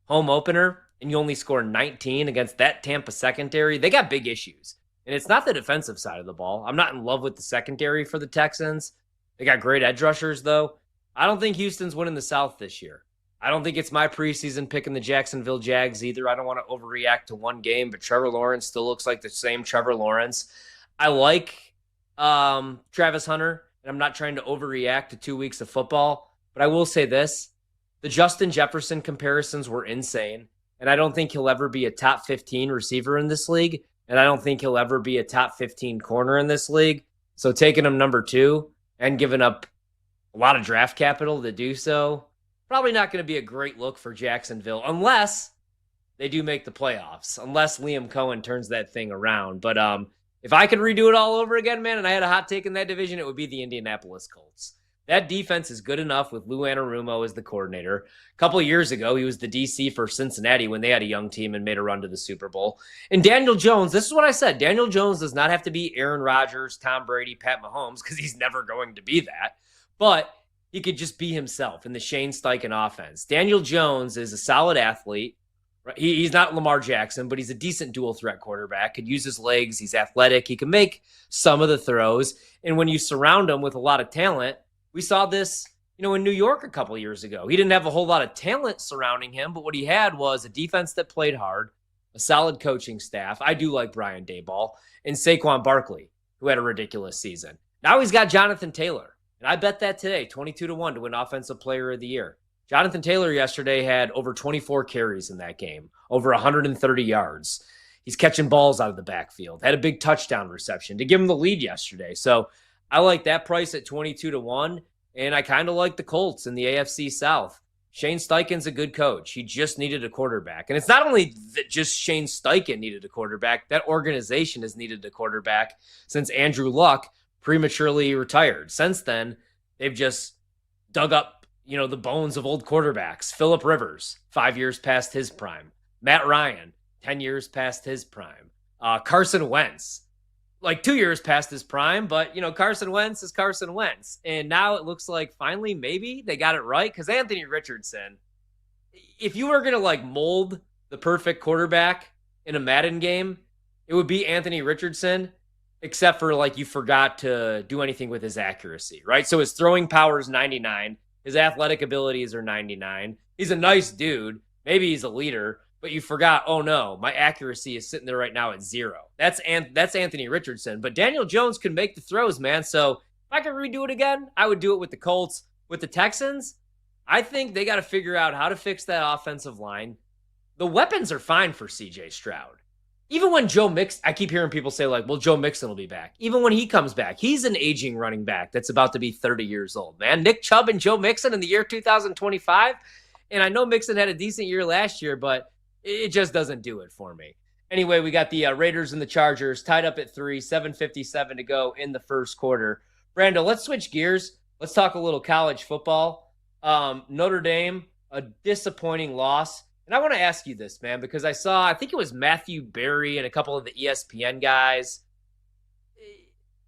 opener, and you only score 19 against that Tampa secondary. They got big issues. And it's not the defensive side of the ball. I'm not in love with the secondary for the Texans. They got great edge rushers, though. I don't think Houston's winning the South this year. I don't think it's my preseason picking the Jacksonville Jags either. I don't want to overreact to one game, but Trevor Lawrence still looks like the same Trevor Lawrence. I like Travis Hunter. And I'm not trying to overreact to 2 weeks of football, but I will say this. The Justin Jefferson comparisons were insane, and I don't think he'll ever be a top 15 receiver in this league, and I don't think he'll ever be a top 15 corner in this league. So taking him number 2 and giving up a lot of draft capital to do so, probably not going to be a great look for Jacksonville unless they do make the playoffs, unless Liam Cohen turns that thing around. But if I could redo it all over again, man, and I had a hot take in that division, it would be the Indianapolis Colts. That defense is good enough with Lou Anarumo as the coordinator. A couple of years ago, he was the DC for Cincinnati when they had a young team and made a run to the Super Bowl. And Daniel Jones, this is what I said. Daniel Jones does not have to be Aaron Rodgers, Tom Brady, Pat Mahomes, because he's never going to be that. But he could just be himself in the Shane Steichen offense. Daniel Jones is a solid athlete. He's not Lamar Jackson, but he's a decent dual threat quarterback. Could use his legs. He's athletic. He can make some of the throws. And when you surround him with a lot of talent, we saw this, in New York a couple years ago. He didn't have a whole lot of talent surrounding him, but what he had was a defense that played hard, a solid coaching staff. I do like Brian Daboll, and Saquon Barkley, who had a ridiculous season. Now he's got Jonathan Taylor, and I bet that today, 22-1 to win Offensive Player of the Year. Jonathan Taylor yesterday had over 24 carries in that game, over 130 yards. He's catching balls out of the backfield, had a big touchdown reception to give him the lead yesterday. So I like that price at 22-1, and I kind of like the Colts in the AFC South. Shane Steichen's a good coach. He just needed a quarterback. And it's not only that just Shane Steichen needed a quarterback, that organization has needed a quarterback since Andrew Luck prematurely retired. Since then, they've just dug up the bones of old quarterbacks. Phillip Rivers, 5 years past his prime. Matt Ryan, 10 years past his prime. Carson Wentz, 2 years past his prime, but, Carson Wentz is Carson Wentz. And now it looks like finally maybe they got it right, because Anthony Richardson, if you were going to, mold the perfect quarterback in a Madden game, it would be Anthony Richardson, except for, you forgot to do anything with his accuracy, right? So his throwing power is 99. His athletic abilities are 99. He's a nice dude. Maybe he's a leader, but you forgot, oh no, my accuracy is sitting there right now at 0. That's Anthony Richardson. But Daniel Jones can make the throws, man. So if I could redo it again, I would do it with the Colts. With the Texans, I think they got to figure out how to fix that offensive line. The weapons are fine for C.J. Stroud. Even when Joe Mixon, I keep hearing people say Joe Mixon will be back. Even when he comes back, he's an aging running back that's about to be 30 years old, man. Nick Chubb and Joe Mixon in the year 2025. And I know Mixon had a decent year last year, but it just doesn't do it for me. Anyway, we got the Raiders and the Chargers tied up at 3, 7:57 to go in the first quarter. Brando, let's switch gears. Let's talk a little college football. Notre Dame, a disappointing loss. And I want to ask you this, man, because I think it was Matthew Berry and a couple of the ESPN guys.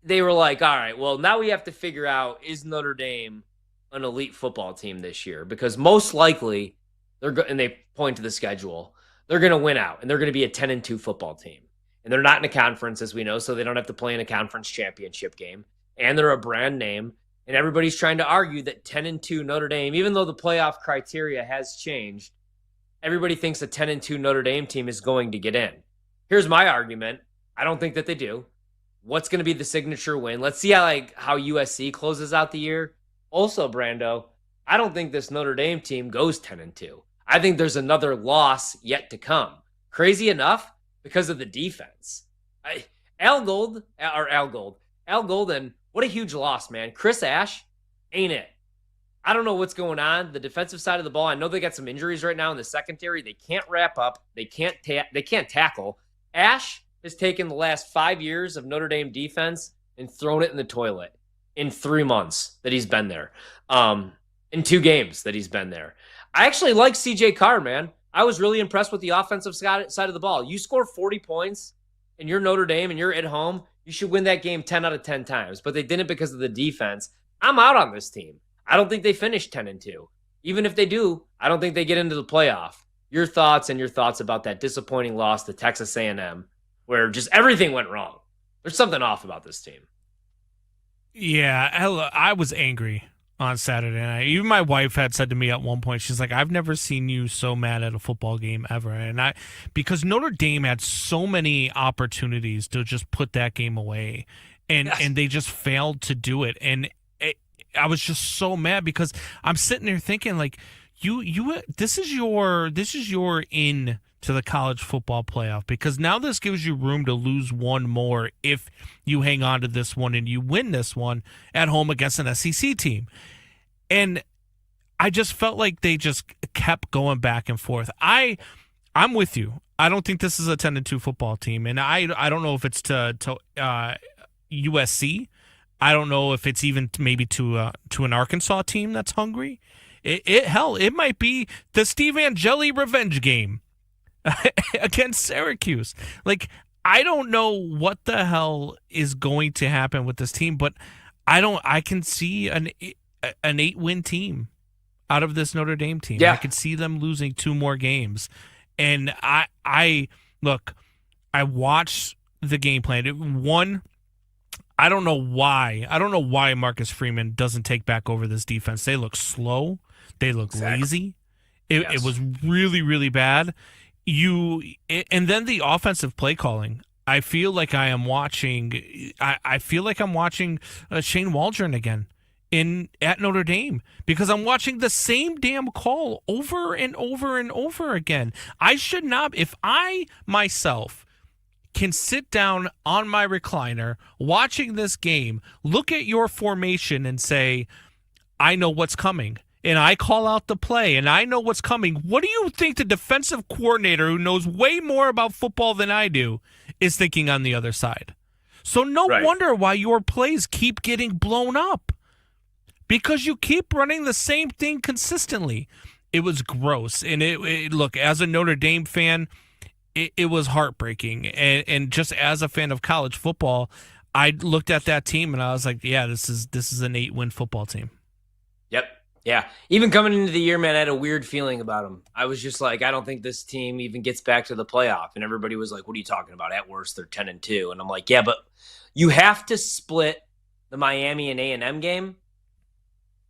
They were like, all right, well, now we have to figure out, is Notre Dame an elite football team this year? Because most likely, and they point to the schedule, they're going to win out, and they're going to be a 10-2 football team. And they're not in a conference, as we know, so they don't have to play in a conference championship game. And they're a brand name. And everybody's trying to argue that 10-2 Notre Dame, even though the playoff criteria has changed, everybody thinks a 10-2 Notre Dame team is going to get in. Here's my argument. I don't think that they do. What's going to be the signature win? Let's see how USC closes out the year. Also, Brando, I don't think this Notre Dame team goes 10-2. I think there's another loss yet to come. Crazy enough, because of the defense. Al Golden, what a huge loss, man. Chris Ash, ain't it? I don't know what's going on. The defensive side of the ball, I know they got some injuries right now in the secondary. They can't wrap up. They can't tackle. Ash has taken the last 5 years of Notre Dame defense and thrown it in the toilet in 3 months that he's been there. In 2 games that he's been there. I actually like CJ Carr, man. I was really impressed with the offensive side of the ball. You score 40 points and you're Notre Dame and you're at home, you should win that game 10 out of 10 times. But they didn't because of the defense. I'm out on this team. I don't think they finish 10-2. Even if they do, I don't think they get into the playoff. Your thoughts about that disappointing loss to Texas A&M, where just everything went wrong. There's something off about this team. Yeah, I was angry on Saturday night. Even my wife had said to me at one point, she's like, I've never seen you so mad at a football game ever. And because Notre Dame had so many opportunities to just put that game away, and they just failed to do it. And I was just so mad because I'm sitting there thinking, like, this is your in to the college football playoff, because now this gives you room to lose one more if you hang on to this one and you win this one at home against an SEC team. And I just felt like they just kept going back and forth. I'm with you. I don't think this is a 10-2 football team, and I don't know if it's to USC. I don't know if it's even maybe to an Arkansas team that's hungry. It might be the Steve Angeli revenge game against Syracuse. Like, I don't know what the hell is going to happen with this team, but I can see an 8-win team out of this Notre Dame team. Yeah. I could see them losing 2 more games. And I watched the game plan. I don't know why Marcus Freeman doesn't take back over this defense. They look slow. They look lazy. It was really, really bad. And then the offensive play calling. I feel like I'm watching Shane Waldron again at Notre Dame, because I'm watching the same damn call over and over and over again. I should not. If I myself can sit down on my recliner watching this game, look at your formation and say, I know what's coming, and I call out the play, and I know what's coming. What do you think the defensive coordinator, who knows way more about football than I do, is thinking on the other side? So no wonder why your plays keep getting blown up, because you keep running the same thing consistently. It was gross. And look, as a Notre Dame fan, it was heartbreaking. And just as a fan of college football, I looked at that team and I was like, yeah, this is an 8-win football team. Yep. Yeah. Even coming into the year, man, I had a weird feeling about them. I was just like, I don't think this team even gets back to the playoff. And everybody was like, what are you talking about? At worst, they're 10-2. And I'm like, yeah, but you have to split the Miami and A&M game.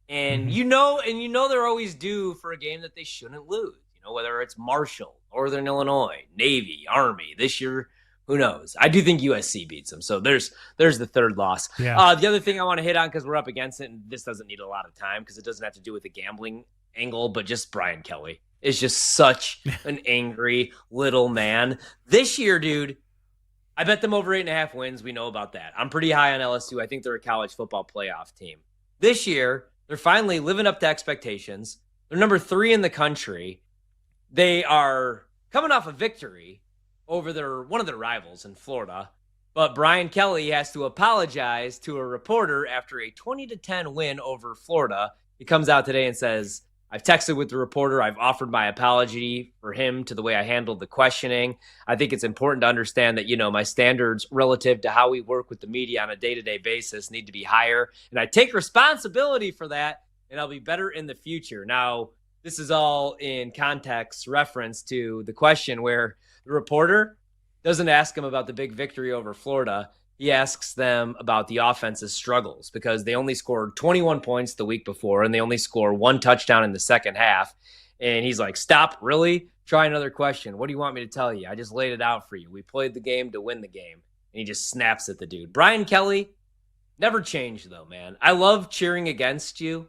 And you know they're always due for a game that they shouldn't lose. You know, whether it's Marshall, Northern Illinois, Navy, Army. This year, who knows? I do think USC beats them. So there's the third loss. Yeah. The other thing I want to hit on, because we're up against it, and this doesn't need a lot of time because it doesn't have to do with the gambling angle, but just Brian Kelly is just such an angry little man. This year, dude, I bet them over 8.5 wins. We know about that. I'm pretty high on LSU. I think they're a college football playoff team. This year, they're finally living up to expectations. They're number 3 in the country. They are coming off a victory over one of their rivals in Florida. But Brian Kelly has to apologize to a reporter after a 20-10 win over Florida. He comes out today and says, I've texted with the reporter. I've offered my apology for him to the way I handled the questioning. I think it's important to understand that, my standards relative to how we work with the media on a day-to-day basis need to be higher. And I take responsibility for that, and I'll be better in the future. Now, this is all in context reference to the question where the reporter doesn't ask him about the big victory over Florida. He asks them about the offense's struggles because they only scored 21 points the week before and they only score 1 touchdown in the second half. And he's like, stop, really? Try another question. What do you want me to tell you? I just laid it out for you. We played the game to win the game. And he just snaps at the dude. Brian Kelly, never changed though, man. I love cheering against you.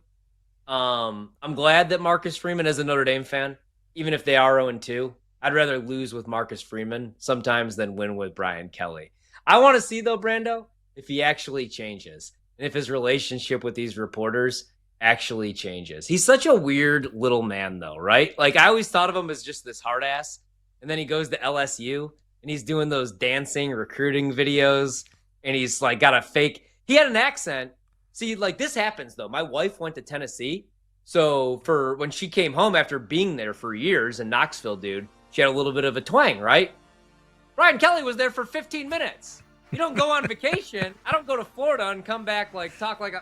I'm glad that Marcus Freeman is a Notre Dame fan, even if they are 0-2. I'd rather lose with Marcus Freeman sometimes than win with Brian Kelly. I want to see, though, Brando, if he actually changes and if his relationship with these reporters actually changes. He's such a weird little man, though, right? Like, I always thought of him as just this hard ass, and then he goes to LSU, and he's doing those dancing recruiting videos, and he's, like, got a fake – he had an accent. See, like, this happens, though. My wife went to Tennessee, so for when she came home after being there for years in Knoxville, dude, she had a little bit of a twang, right? Brian Kelly was there for 15 minutes. You don't go on vacation. I don't go to Florida and come back talk like I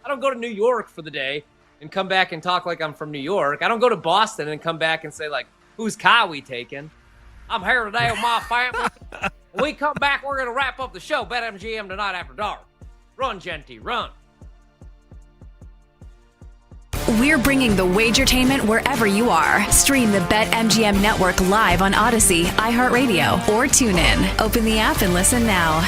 don't go to New York for the day and come back and talk like I'm from New York. I don't go to Boston and come back and say whose car we taking? I'm here today with my family. When we come back, we're gonna wrap up the show. BetMGM tonight after dark. Run, Genty, run. We're bringing the Wagertainment wherever you are. Stream the BetMGM network live on Odyssey, iHeartRadio, or TuneIn. Open the app and listen now.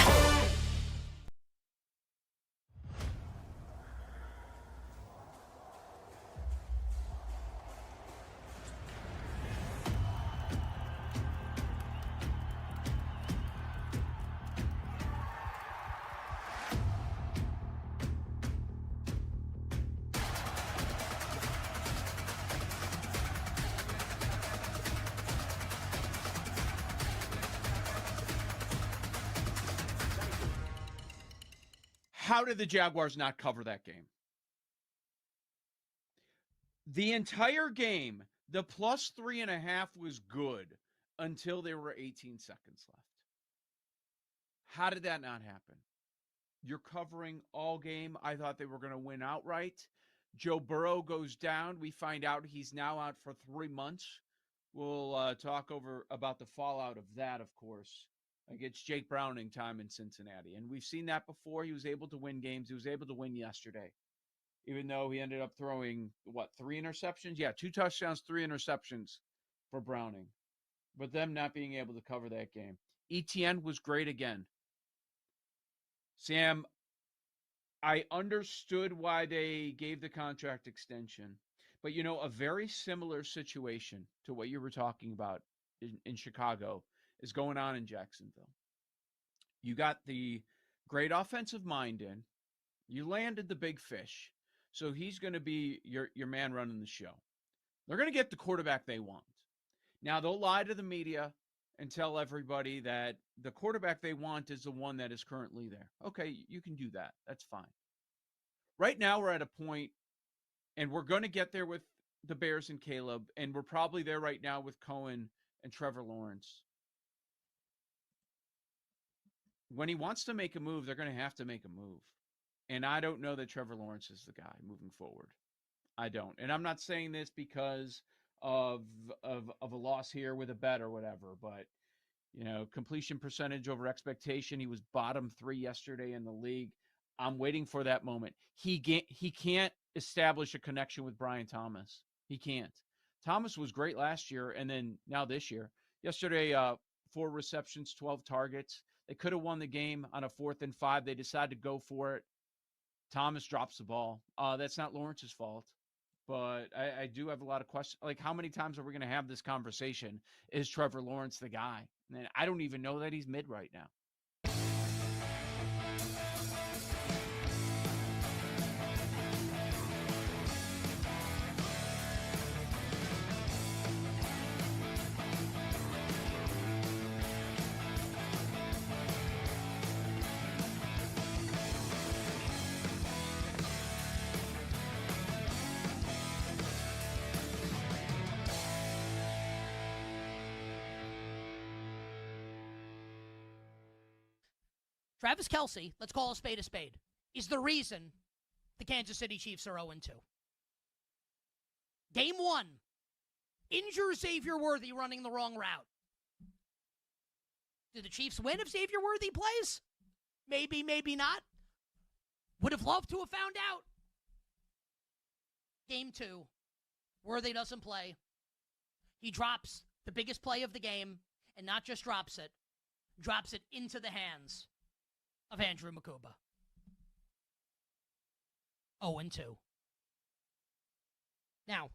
How did the Jaguars not cover that game? The entire game, the plus 3.5 was good until there were 18 seconds left. How did that not happen? You're covering all game. I thought they were going to win outright. Joe Burrow goes down. We find out he's now out for 3 months. We'll talk about the fallout of that, of course, against Jake Browning time in Cincinnati. And we've seen that before. He was able to win games. He was able to win yesterday, even though he ended up throwing, 3 interceptions? Yeah, 2 touchdowns, 3 interceptions for Browning. But them not being able to cover that game. ETN was great again. Sam, I understood why they gave the contract extension. But, a very similar situation to what you were talking about in Chicago is going on in Jacksonville. You got the great offensive mind in. You landed the big fish. So he's going to be your man running the show. They're going to get the quarterback they want. Now, they'll lie to the media and tell everybody that the quarterback they want is the one that is currently there. Okay, you can do that. That's fine. Right now, we're at a point, and we're going to get there with the Bears and Caleb, and we're probably there right now with Cohen and Trevor Lawrence. When he wants to make a move, they're going to have to make a move. And I don't know that Trevor Lawrence is the guy moving forward. I don't. And I'm not saying this because of a loss here with a bet or whatever, but completion percentage over expectation. He was bottom 3 yesterday in the league. I'm waiting for that moment. He can't establish a connection with Brian Thomas. He can't. Thomas was great last year, and then now this year. Yesterday, 4 receptions, 12 targets. They could have won the game on a 4th and 5. They decided to go for it. Thomas drops the ball. That's not Lawrence's fault. But I do have a lot of questions. Like, how many times are we going to have this conversation? Is Trevor Lawrence the guy? And I don't even know that he's mid right now. Travis Kelce, let's call a spade, is the reason the Kansas City Chiefs are 0-2. Game 1, injure Xavier Worthy running the wrong route. Do the Chiefs win if Xavier Worthy plays? Maybe, maybe not. Would have loved to have found out. Game 2, Worthy doesn't play. He drops the biggest play of the game, and not just drops it into the hands of Andrew Makuba. 0-2. Now,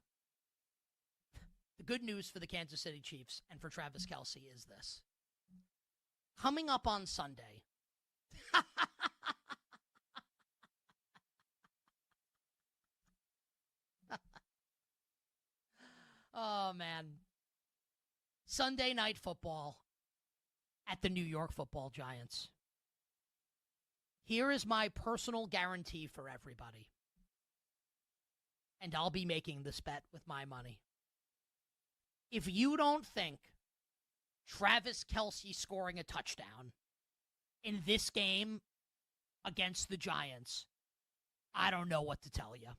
the good news for the Kansas City Chiefs and for Travis Kelce is this. Coming up on Sunday, oh, man. Sunday Night Football at the New York Football Giants. Here is my personal guarantee for everybody. And I'll be making this bet with my money. If you don't think Travis Kelce scoring a touchdown in this game against the Giants, I don't know what to tell you.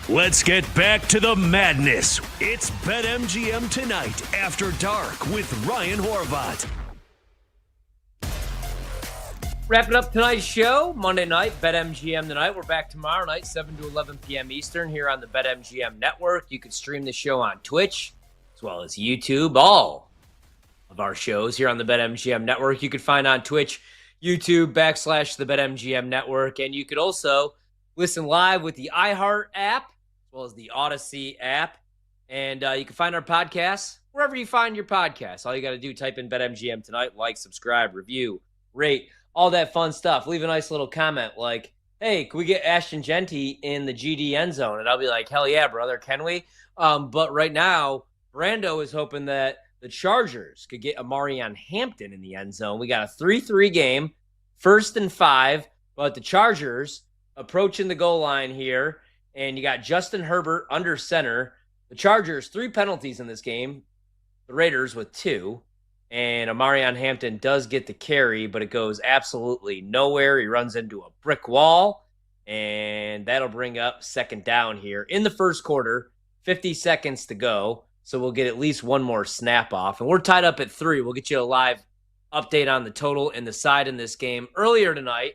Let's get back to the madness. It's BetMGM Tonight After Dark with Ryan Horvat. Wrapping up tonight's show, Monday night, BetMGM Tonight. We're back tomorrow night, 7 to 11 p.m. Eastern here on the BetMGM Network. You can stream the show on Twitch as well as YouTube. All of our shows here on the BetMGM Network you can find on Twitch, YouTube, / the BetMGM Network. And you could also listen live with the iHeart app as well as the Odyssey app. And you can find our podcasts wherever you find your podcasts. All you got to do, type in BetMGM Tonight, like, subscribe, review, rate, all that fun stuff. Leave a nice little comment like, hey, can we get Ashton Genty in the GD end zone? And I'll be like, hell yeah, brother, can we? But right now, Brando is hoping that the Chargers could get Amarion Hampton in the end zone. We got a 3-3 game, 1st and 5, but the Chargers approaching the goal line here, and you got Justin Herbert under center. The Chargers, 3 penalties in this game. The Raiders with 2. And Amarion Hampton does get the carry, but it goes absolutely nowhere. He runs into a brick wall, and that'll bring up 2nd down here in the first quarter. 50 seconds to go, so we'll get at least one more snap off. And we're tied up at 3. We'll get you a live update on the total and the side in this game. Earlier tonight,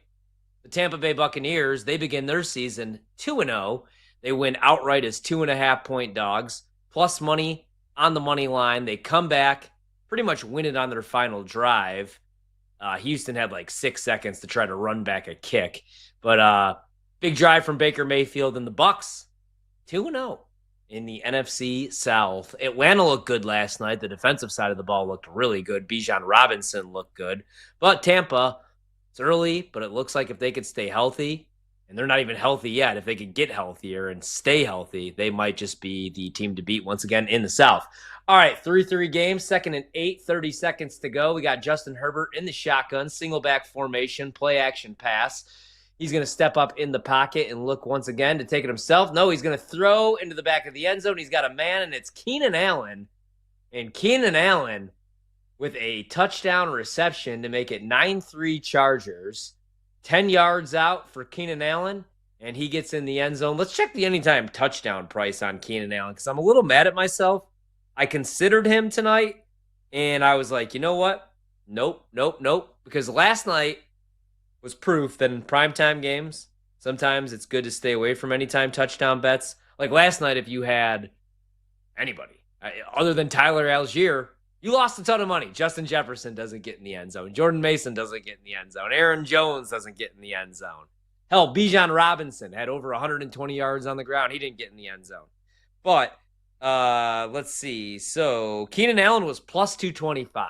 the Tampa Bay Buccaneers, they begin their season 2-0. They win outright as 2.5-point dogs, plus money on the money line. They come back, pretty much win it on their final drive. Houston had like 6 seconds to try to run back a kick. But big drive from Baker Mayfield and the Bucs, 2-0 in the NFC South. Atlanta looked good last night. The defensive side of the ball looked really good. Bijan Robinson looked good. But Tampa, it's early, but it looks like if they could stay healthy, and they're not even healthy yet, if they could get healthier and stay healthy, they might just be the team to beat once again in the South. All right, 3-3 game, 2nd and 8, 30 seconds to go. We got Justin Herbert in the shotgun, single back formation, play action pass. He's going to step up in the pocket and look once again to take it himself. No, he's going to throw into the back of the end zone. He's got a man, and it's Keenan Allen. And Keenan Allen with a touchdown reception to make it 9-3 Chargers. 10 yards out for Keenan Allen, and he gets in the end zone. Let's check the anytime touchdown price on Keenan Allen because I'm a little mad at myself. I considered him tonight, and I was like, you know what? Nope. Because last night was proof that in primetime games, sometimes it's good to stay away from anytime touchdown bets. Like last night, if you had anybody other than Tyler Algier, you lost a ton of money. Justin Jefferson doesn't get in the end zone. Jordan Mason doesn't get in the end zone. Aaron Jones doesn't get in the end zone. Hell, Bijan Robinson had over 120 yards on the ground. He didn't get in the end zone. But let's see. So Keenan Allen was plus 225.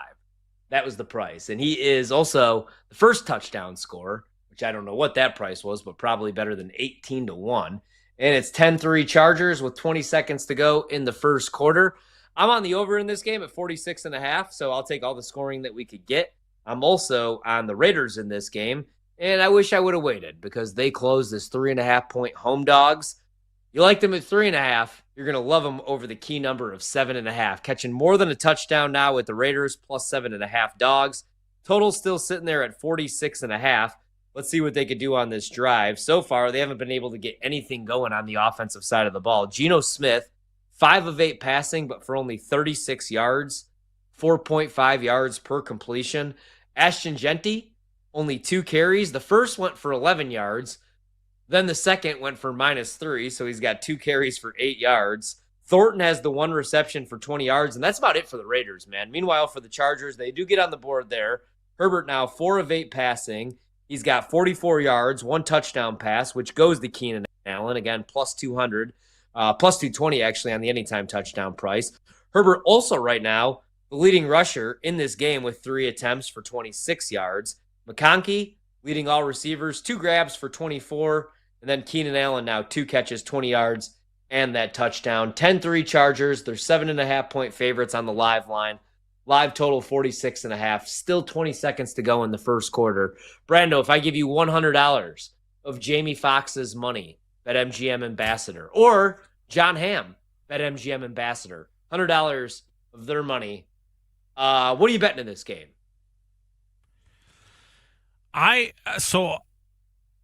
That was the price. And he is also the first touchdown scorer, which I don't know what that price was, but probably better than 18-1. And it's 10-3 Chargers with 20 seconds to go in the first quarter. I'm on the over in this game at 46.5, so I'll take all the scoring that we could get. I'm also on the Raiders in this game, and I wish I would have waited because they closed as 3.5-point home dogs. You like them at 3.5, you're going to love them over the key number of 7.5. Catching more than a touchdown now with the Raiders, plus 7.5 dogs. Total still sitting there at 46.5. Let's see what they could do on this drive. So far, they haven't been able to get anything going on the offensive side of the ball. Geno Smith, 5 of 8 passing, but for only 36 yards, 4.5 yards per completion. Ashton Genty, only 2 carries. The first went for 11 yards. Then the second went for -3, so he's got 2 carries for 8 yards. Thornton has the 1 reception for 20 yards, and that's about it for the Raiders, man. Meanwhile, for the Chargers, they do get on the board there. Herbert now 4 of 8 passing. He's got 44 yards, 1 touchdown pass, which goes to Keenan Allen. Again, plus 200, plus 220 actually on the anytime touchdown price. Herbert also right now the leading rusher in this game with 3 attempts for 26 yards. McConkey leading all receivers, 2 grabs for 24. And then Keenan Allen now 2 catches, 20 yards, and that touchdown. 10-3 Chargers. They're 7.5-point favorites on the live line. Live total 46.5. Still 20 seconds to go in the first quarter. Brando, if I give you $100 of Jamie Foxx's money, BetMGM ambassador, or John Hamm, BetMGM ambassador, $100 of their money, what are you betting in this game?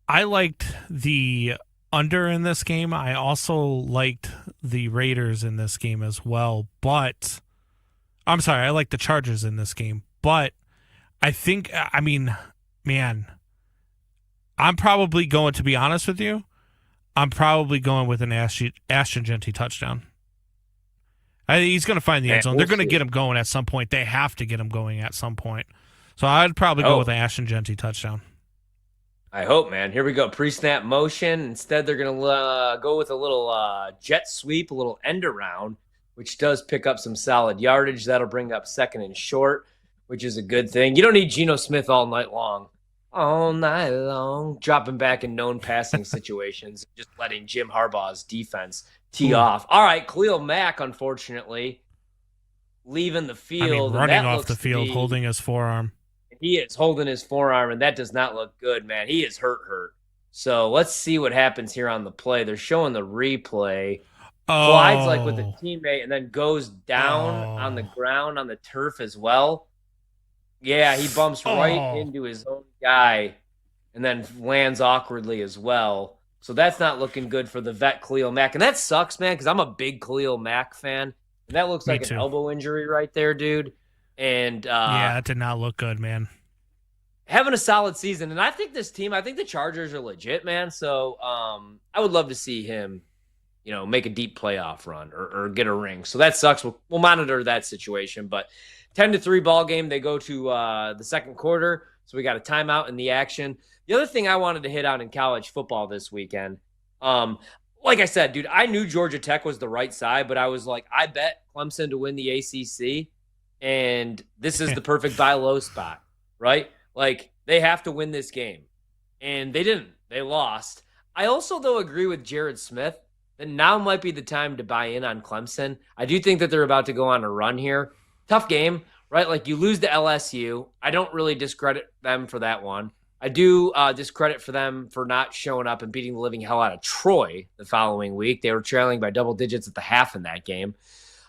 I liked the under in this game. I also liked the Raiders in this game as well. But I'm sorry, I like the Chargers in this game. But man, I'm probably going to be honest with you. I'm probably going with an Ashton Genty touchdown. He's going to find the end zone. They're going to get him going at some point. They have to get him going at some point. So I'd probably go with an Ashton Genty touchdown. I hope, man. Here we go. Pre-snap motion. Instead, they're going to go with a little jet sweep, a little end around, which does pick up some solid yardage. That'll bring up 2nd and short, which is a good thing. You don't need Geno Smith all night long. All night long. Dropping back in known passing situations, just letting Jim Harbaugh's defense tee off. All right, Khalil Mack, unfortunately, leaving the field. Running off the field, holding his forearm. He is holding his forearm, and that does not look good, man. He is hurt. So let's see what happens here on the play. They're showing the replay. Collides like with a teammate and then goes down on the ground on the turf as well. Yeah, he bumps right into his own guy and then lands awkwardly as well. So that's not looking good for the vet Khalil Mack. And that sucks, man, because I'm a big Khalil Mack fan. And that looks like an elbow injury right there, dude. And yeah, that did not look good, man. Having a solid season. And I think this team, I think the Chargers are legit, man. So I would love to see him, make a deep playoff run or get a ring. So that sucks. We'll monitor that situation. But 10-3 ball game. They go to the second quarter. So we got a timeout in the action. The other thing I wanted to hit on in college football this weekend, like I said, dude, I knew Georgia Tech was the right side, but I was like, I bet Clemson to win the ACC. And this is the perfect buy low spot, right? Like, they have to win this game. And they didn't. They lost. I also, though, agree with Jared Smith that now might be the time to buy in on Clemson. I do think that they're about to go on a run here. Tough game, right? Like, you lose to LSU. I don't really discredit them for that one. I do discredit for them for not showing up and beating the living hell out of Troy the following week. They were trailing by double digits at the half in that game.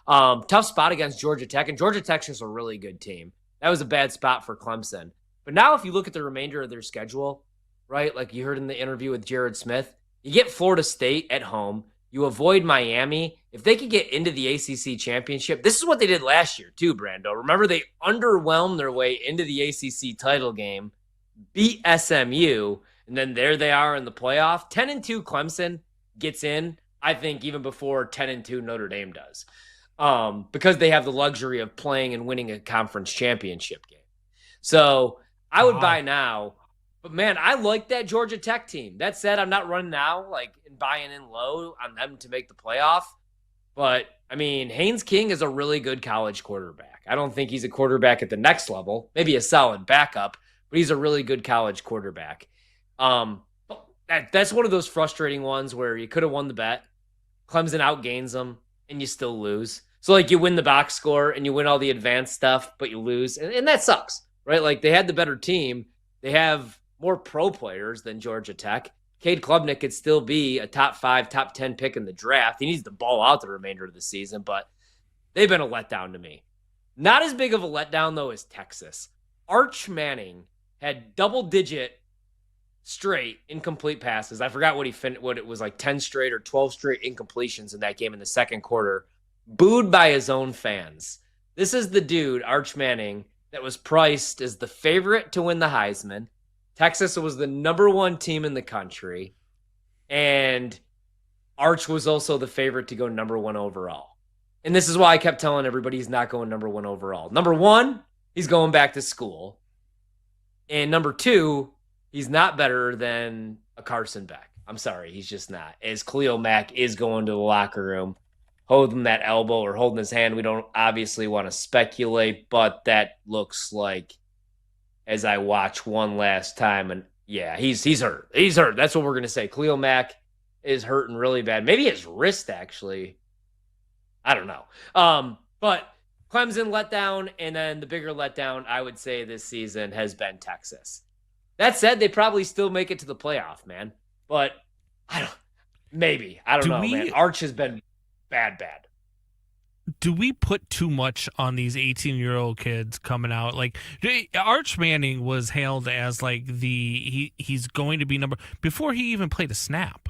Tough spot against Georgia Tech, and Georgia Tech's just a really good team. That was a bad spot for Clemson. But now if you look at the remainder of their schedule, right, like you heard in the interview with Jared Smith, you get Florida State at home. You avoid Miami. If they could get into the ACC championship, this is what they did last year too, Brando. Remember, they underwhelmed their way into the ACC title game, beat SMU, and then there they are in the playoff. 10-2 Clemson gets in, I think, even before 10-2 Notre Dame does. Because they have the luxury of playing and winning a conference championship game. So I would buy now. But, man, I like that Georgia Tech team. That said, I'm not running now and buying in low on them to make the playoff. But, I mean, Haynes King is a really good college quarterback. I don't think he's a quarterback at the next level, maybe a solid backup, but he's a really good college quarterback. That's one of those frustrating ones where you could have won the bet. Clemson outgains them, and you still lose. So, like, you win the box score, and you win all the advanced stuff, but you lose. And that sucks, right? Like, they had the better team. They have more pro players than Georgia Tech. Cade Klubnik could still be a top 5, top 10 pick in the draft. He needs to ball out the remainder of the season, but they've been a letdown to me. Not as big of a letdown, though, as Texas. Arch Manning had double-digit straight incomplete passes. I forgot what it was, like 10 straight or 12 straight incompletions in that game in the second quarter. Booed by his own fans. This is the dude, Arch Manning, that was priced as the favorite to win the Heisman. Texas was the number 1 team in the country, and Arch was also the favorite to go number 1 overall. And this is why I kept telling everybody he's not going number 1 overall. Number 1, he's going back to school. And number 2, he's not better than a Carson Beck. I'm sorry, he's just not. As Khalil Mack is going to the locker room, holding that elbow or holding his hand, we don't obviously want to speculate, but that looks like, as I watch one last time, and yeah, he's hurt. He's hurt. That's what we're going to say. Khalil Mack is hurting really bad. Maybe his wrist, actually. I don't know. But Clemson letdown, and then the bigger letdown, I would say, this season has been Texas. That said, they probably still make it to the playoff, man. But I don't know, man. Arch has been bad. Do we put too much on these 18-year-old kids coming out? Like, Arch Manning was hailed as like he's going to be before he even played a snap.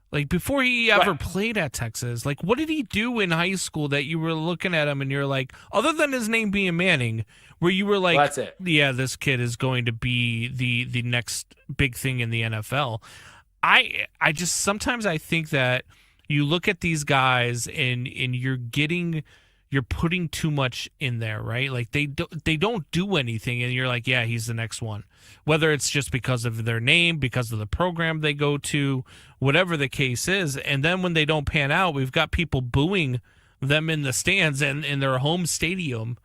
Like, before he ever played at Texas. Like, what did he do in high school that you were looking at him and you're like, other than his name being Manning, where you were like, well, that's it. Yeah, this kid is going to be the next big thing in the NFL. I just sometimes I think that you look at these guys and you're putting too much in there, right? Like they don't do anything, and you're like, yeah, he's the next one. Whether it's just because of their name, because of the program they go to, whatever the case is. And then when they don't pan out, we've got people booing them in the stands and in their home stadium.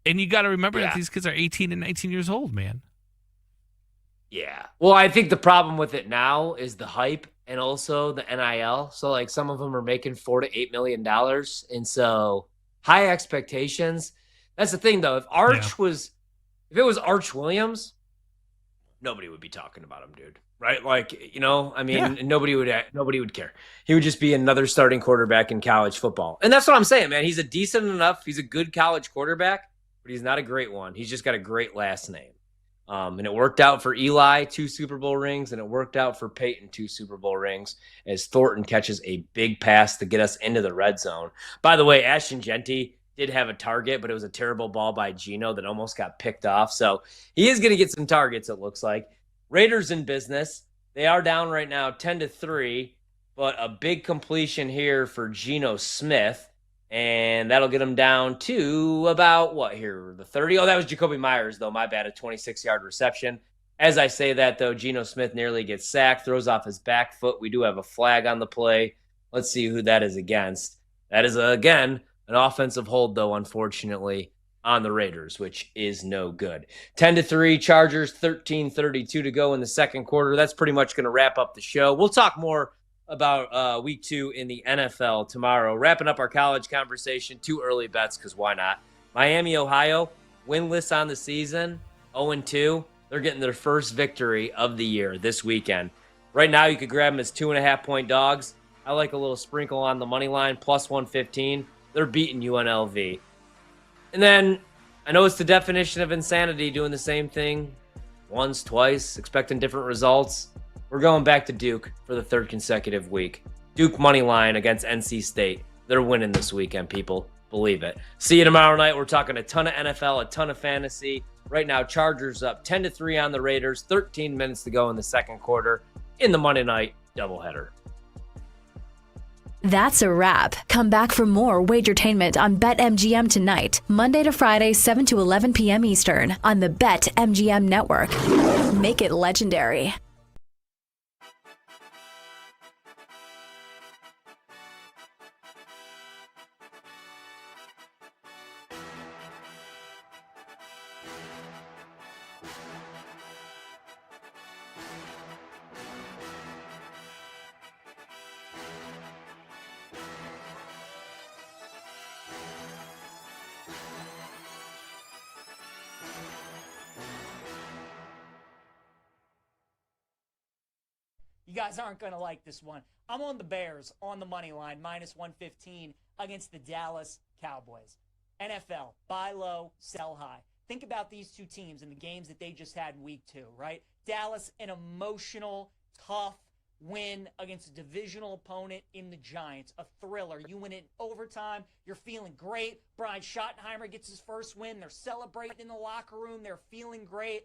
And you got to remember that these kids are 18 and 19 years old, man. Yeah. Well, I think the problem with it now is the hype and also the NIL. So, like, some of them are making $4 to $8 million. And so high expectations. That's the thing, though. If it was Arch Williams, nobody would be talking about him, dude. Right? Like, nobody would care. He would just be another starting quarterback in college football. And that's what I'm saying, man. He's he's a good college quarterback, but he's not a great one. He's just got a great last name. And it worked out for Eli, 2 Super Bowl rings, and it worked out for Peyton, 2 Super Bowl rings, as Thornton catches a big pass to get us into the red zone. By the way, Ashton Genty did have a target, but it was a terrible ball by Geno that almost got picked off. So he is going to get some targets, it looks like. Raiders in business. They are down right now 10-3, but a big completion here for Geno Smith. And that'll get them down to about, the 30? Oh, that was Jacoby Myers, though. My bad, a 26-yard reception. As I say that, though, Geno Smith nearly gets sacked, throws off his back foot. We do have a flag on the play. Let's see who that is against. That is, again, an offensive hold, though, unfortunately, on the Raiders, which is no good. 10-3, Chargers, 13:32 to go in the second quarter. That's pretty much going to wrap up the show. We'll talk more about week 2 in the NFL tomorrow. Wrapping up our college conversation, 2 early bets, because why not? Miami, Ohio, winless on the season, 0-2. They're getting their first victory of the year this weekend. Right now, you could grab them as 2.5-point dogs. I like a little sprinkle on the money line, plus 115. They're beating UNLV. And then, I know it's the definition of insanity doing the same thing once, twice, expecting different results. We're going back to Duke for the 3rd consecutive week. Duke money line against NC State. They're winning this weekend, people. Believe it. See you tomorrow night. We're talking a ton of NFL, a ton of fantasy. Right now, Chargers up 10-3 on the Raiders. 13 minutes to go in the second quarter in the Monday night doubleheader. That's a wrap. Come back for more Wagertainment on BetMGM tonight, Monday to Friday, 7 to 11 p.m. Eastern on the BetMGM network. Make it legendary. guys aren't going to like this one. I'm on the Bears on the money line, minus 115 against the Dallas Cowboys. NFL, buy low, sell high. Think about these two teams and the games that they just had in week 2, right? Dallas, an emotional, tough win against a divisional opponent in the Giants, a thriller. You win it in overtime. You're feeling great. Brian Schottenheimer gets his first win. They're celebrating in the locker room. They're feeling great.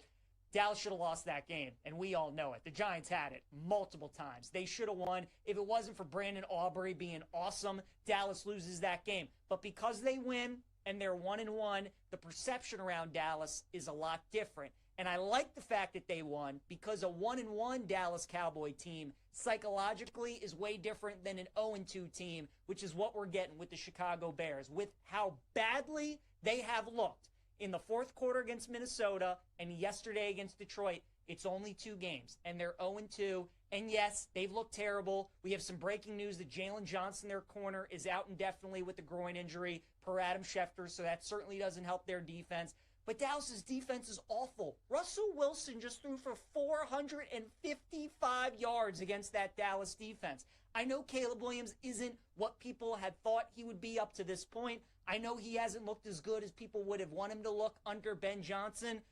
Dallas should have lost that game, and we all know it. The Giants had it multiple times. They should have won. If it wasn't for Brandon Aubrey being awesome, Dallas loses that game. But because they win and they're 1-1, the perception around Dallas is a lot different. And I like the fact that they won because a 1-1 Dallas Cowboy team psychologically is way different than an 0-2 team, which is what we're getting with the Chicago Bears, with how badly they have looked in the fourth quarter against Minnesota and yesterday against Detroit. It's only 2 games, and they're 0-2. And yes, they've looked terrible. We have some breaking news that Jalen Johnson, their corner, is out indefinitely with a groin injury per Adam Schefter, so that certainly doesn't help their defense. But Dallas's defense is awful. Russell Wilson just threw for 455 yards against that Dallas defense. I know Caleb Williams isn't what people had thought he would be up to this point. I know he hasn't looked as good as people would have wanted him to look under Ben Johnson.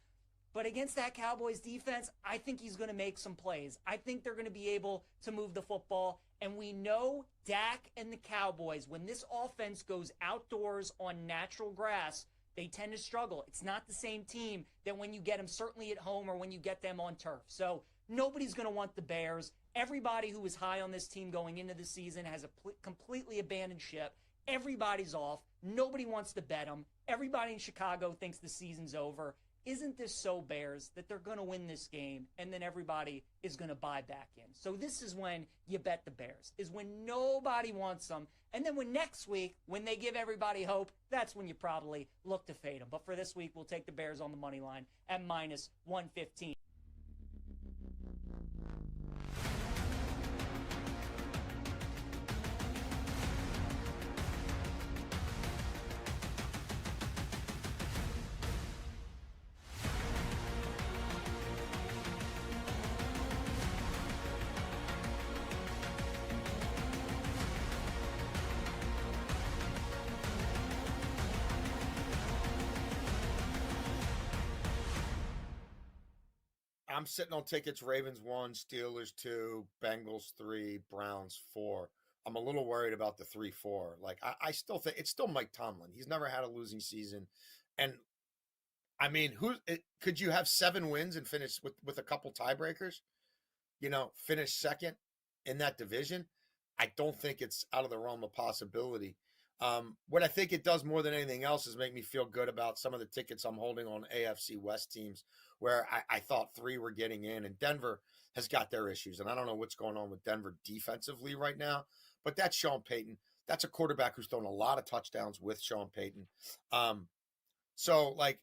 But against that Cowboys defense, I think he's going to make some plays. I think they're going to be able to move the football. And we know Dak and the Cowboys, when this offense goes outdoors on natural grass, they tend to struggle. It's not the same team that when you get them certainly at home or when you get them on turf. So nobody's going to want the Bears. Everybody who was high on this team going into the season has completely abandoned ship. Everybody's off. Nobody wants to bet them. Everybody in Chicago thinks the season's over. Isn't this so Bears that they're going to win this game and then everybody is going to buy back in? So this is when you bet the Bears, is when nobody wants them. And then when next week, when they give everybody hope, that's when you probably look to fade them. But for this week, we'll take the Bears on the money line at minus 115. I'm sitting on tickets. Ravens 1, Steelers 2, Bengals 3, Browns 4. I'm a little worried about the 3-4. Like, I still think it's still Mike Tomlin. He's never had a losing season. And I mean, could you have 7 wins and finish with a couple tiebreakers? You know, finish second in that division? I don't think it's out of the realm of possibility. What I think it does more than anything else is make me feel good about some of the tickets I'm holding on AFC West teams where I thought 3 were getting in, and Denver has got their issues. And I don't know what's going on with Denver defensively right now, but that's Sean Payton. That's a quarterback who's thrown a lot of touchdowns with Sean Payton. So, like,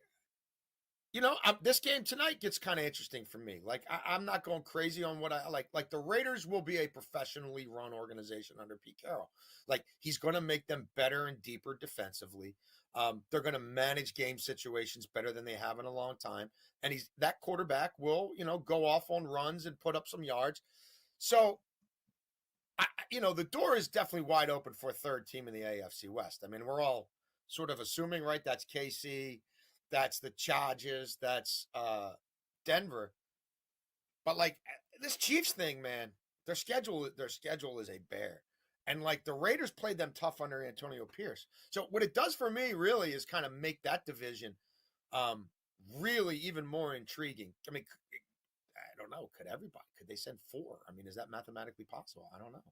you know, this game tonight gets kind of interesting for me. Like, I'm not going crazy on what I like. Like, the Raiders will be a professionally run organization under Pete Carroll. Like, he's going to make them better and deeper defensively. They're going to manage game situations better than they have in a long time. And that quarterback will, you know, go off on runs and put up some yards. So, you know, the door is definitely wide open for a third team in the AFC West. I mean, we're all sort of assuming, right? That's KC. That's the Chargers. That's Denver. But like this Chiefs thing, man, their schedule is a bear. And like the Raiders played them tough under Antonio Pierce. So what it does for me really is kind of make that division really even more intriguing. I mean, I don't know. Could they send 4? I mean, is that mathematically possible? I don't know.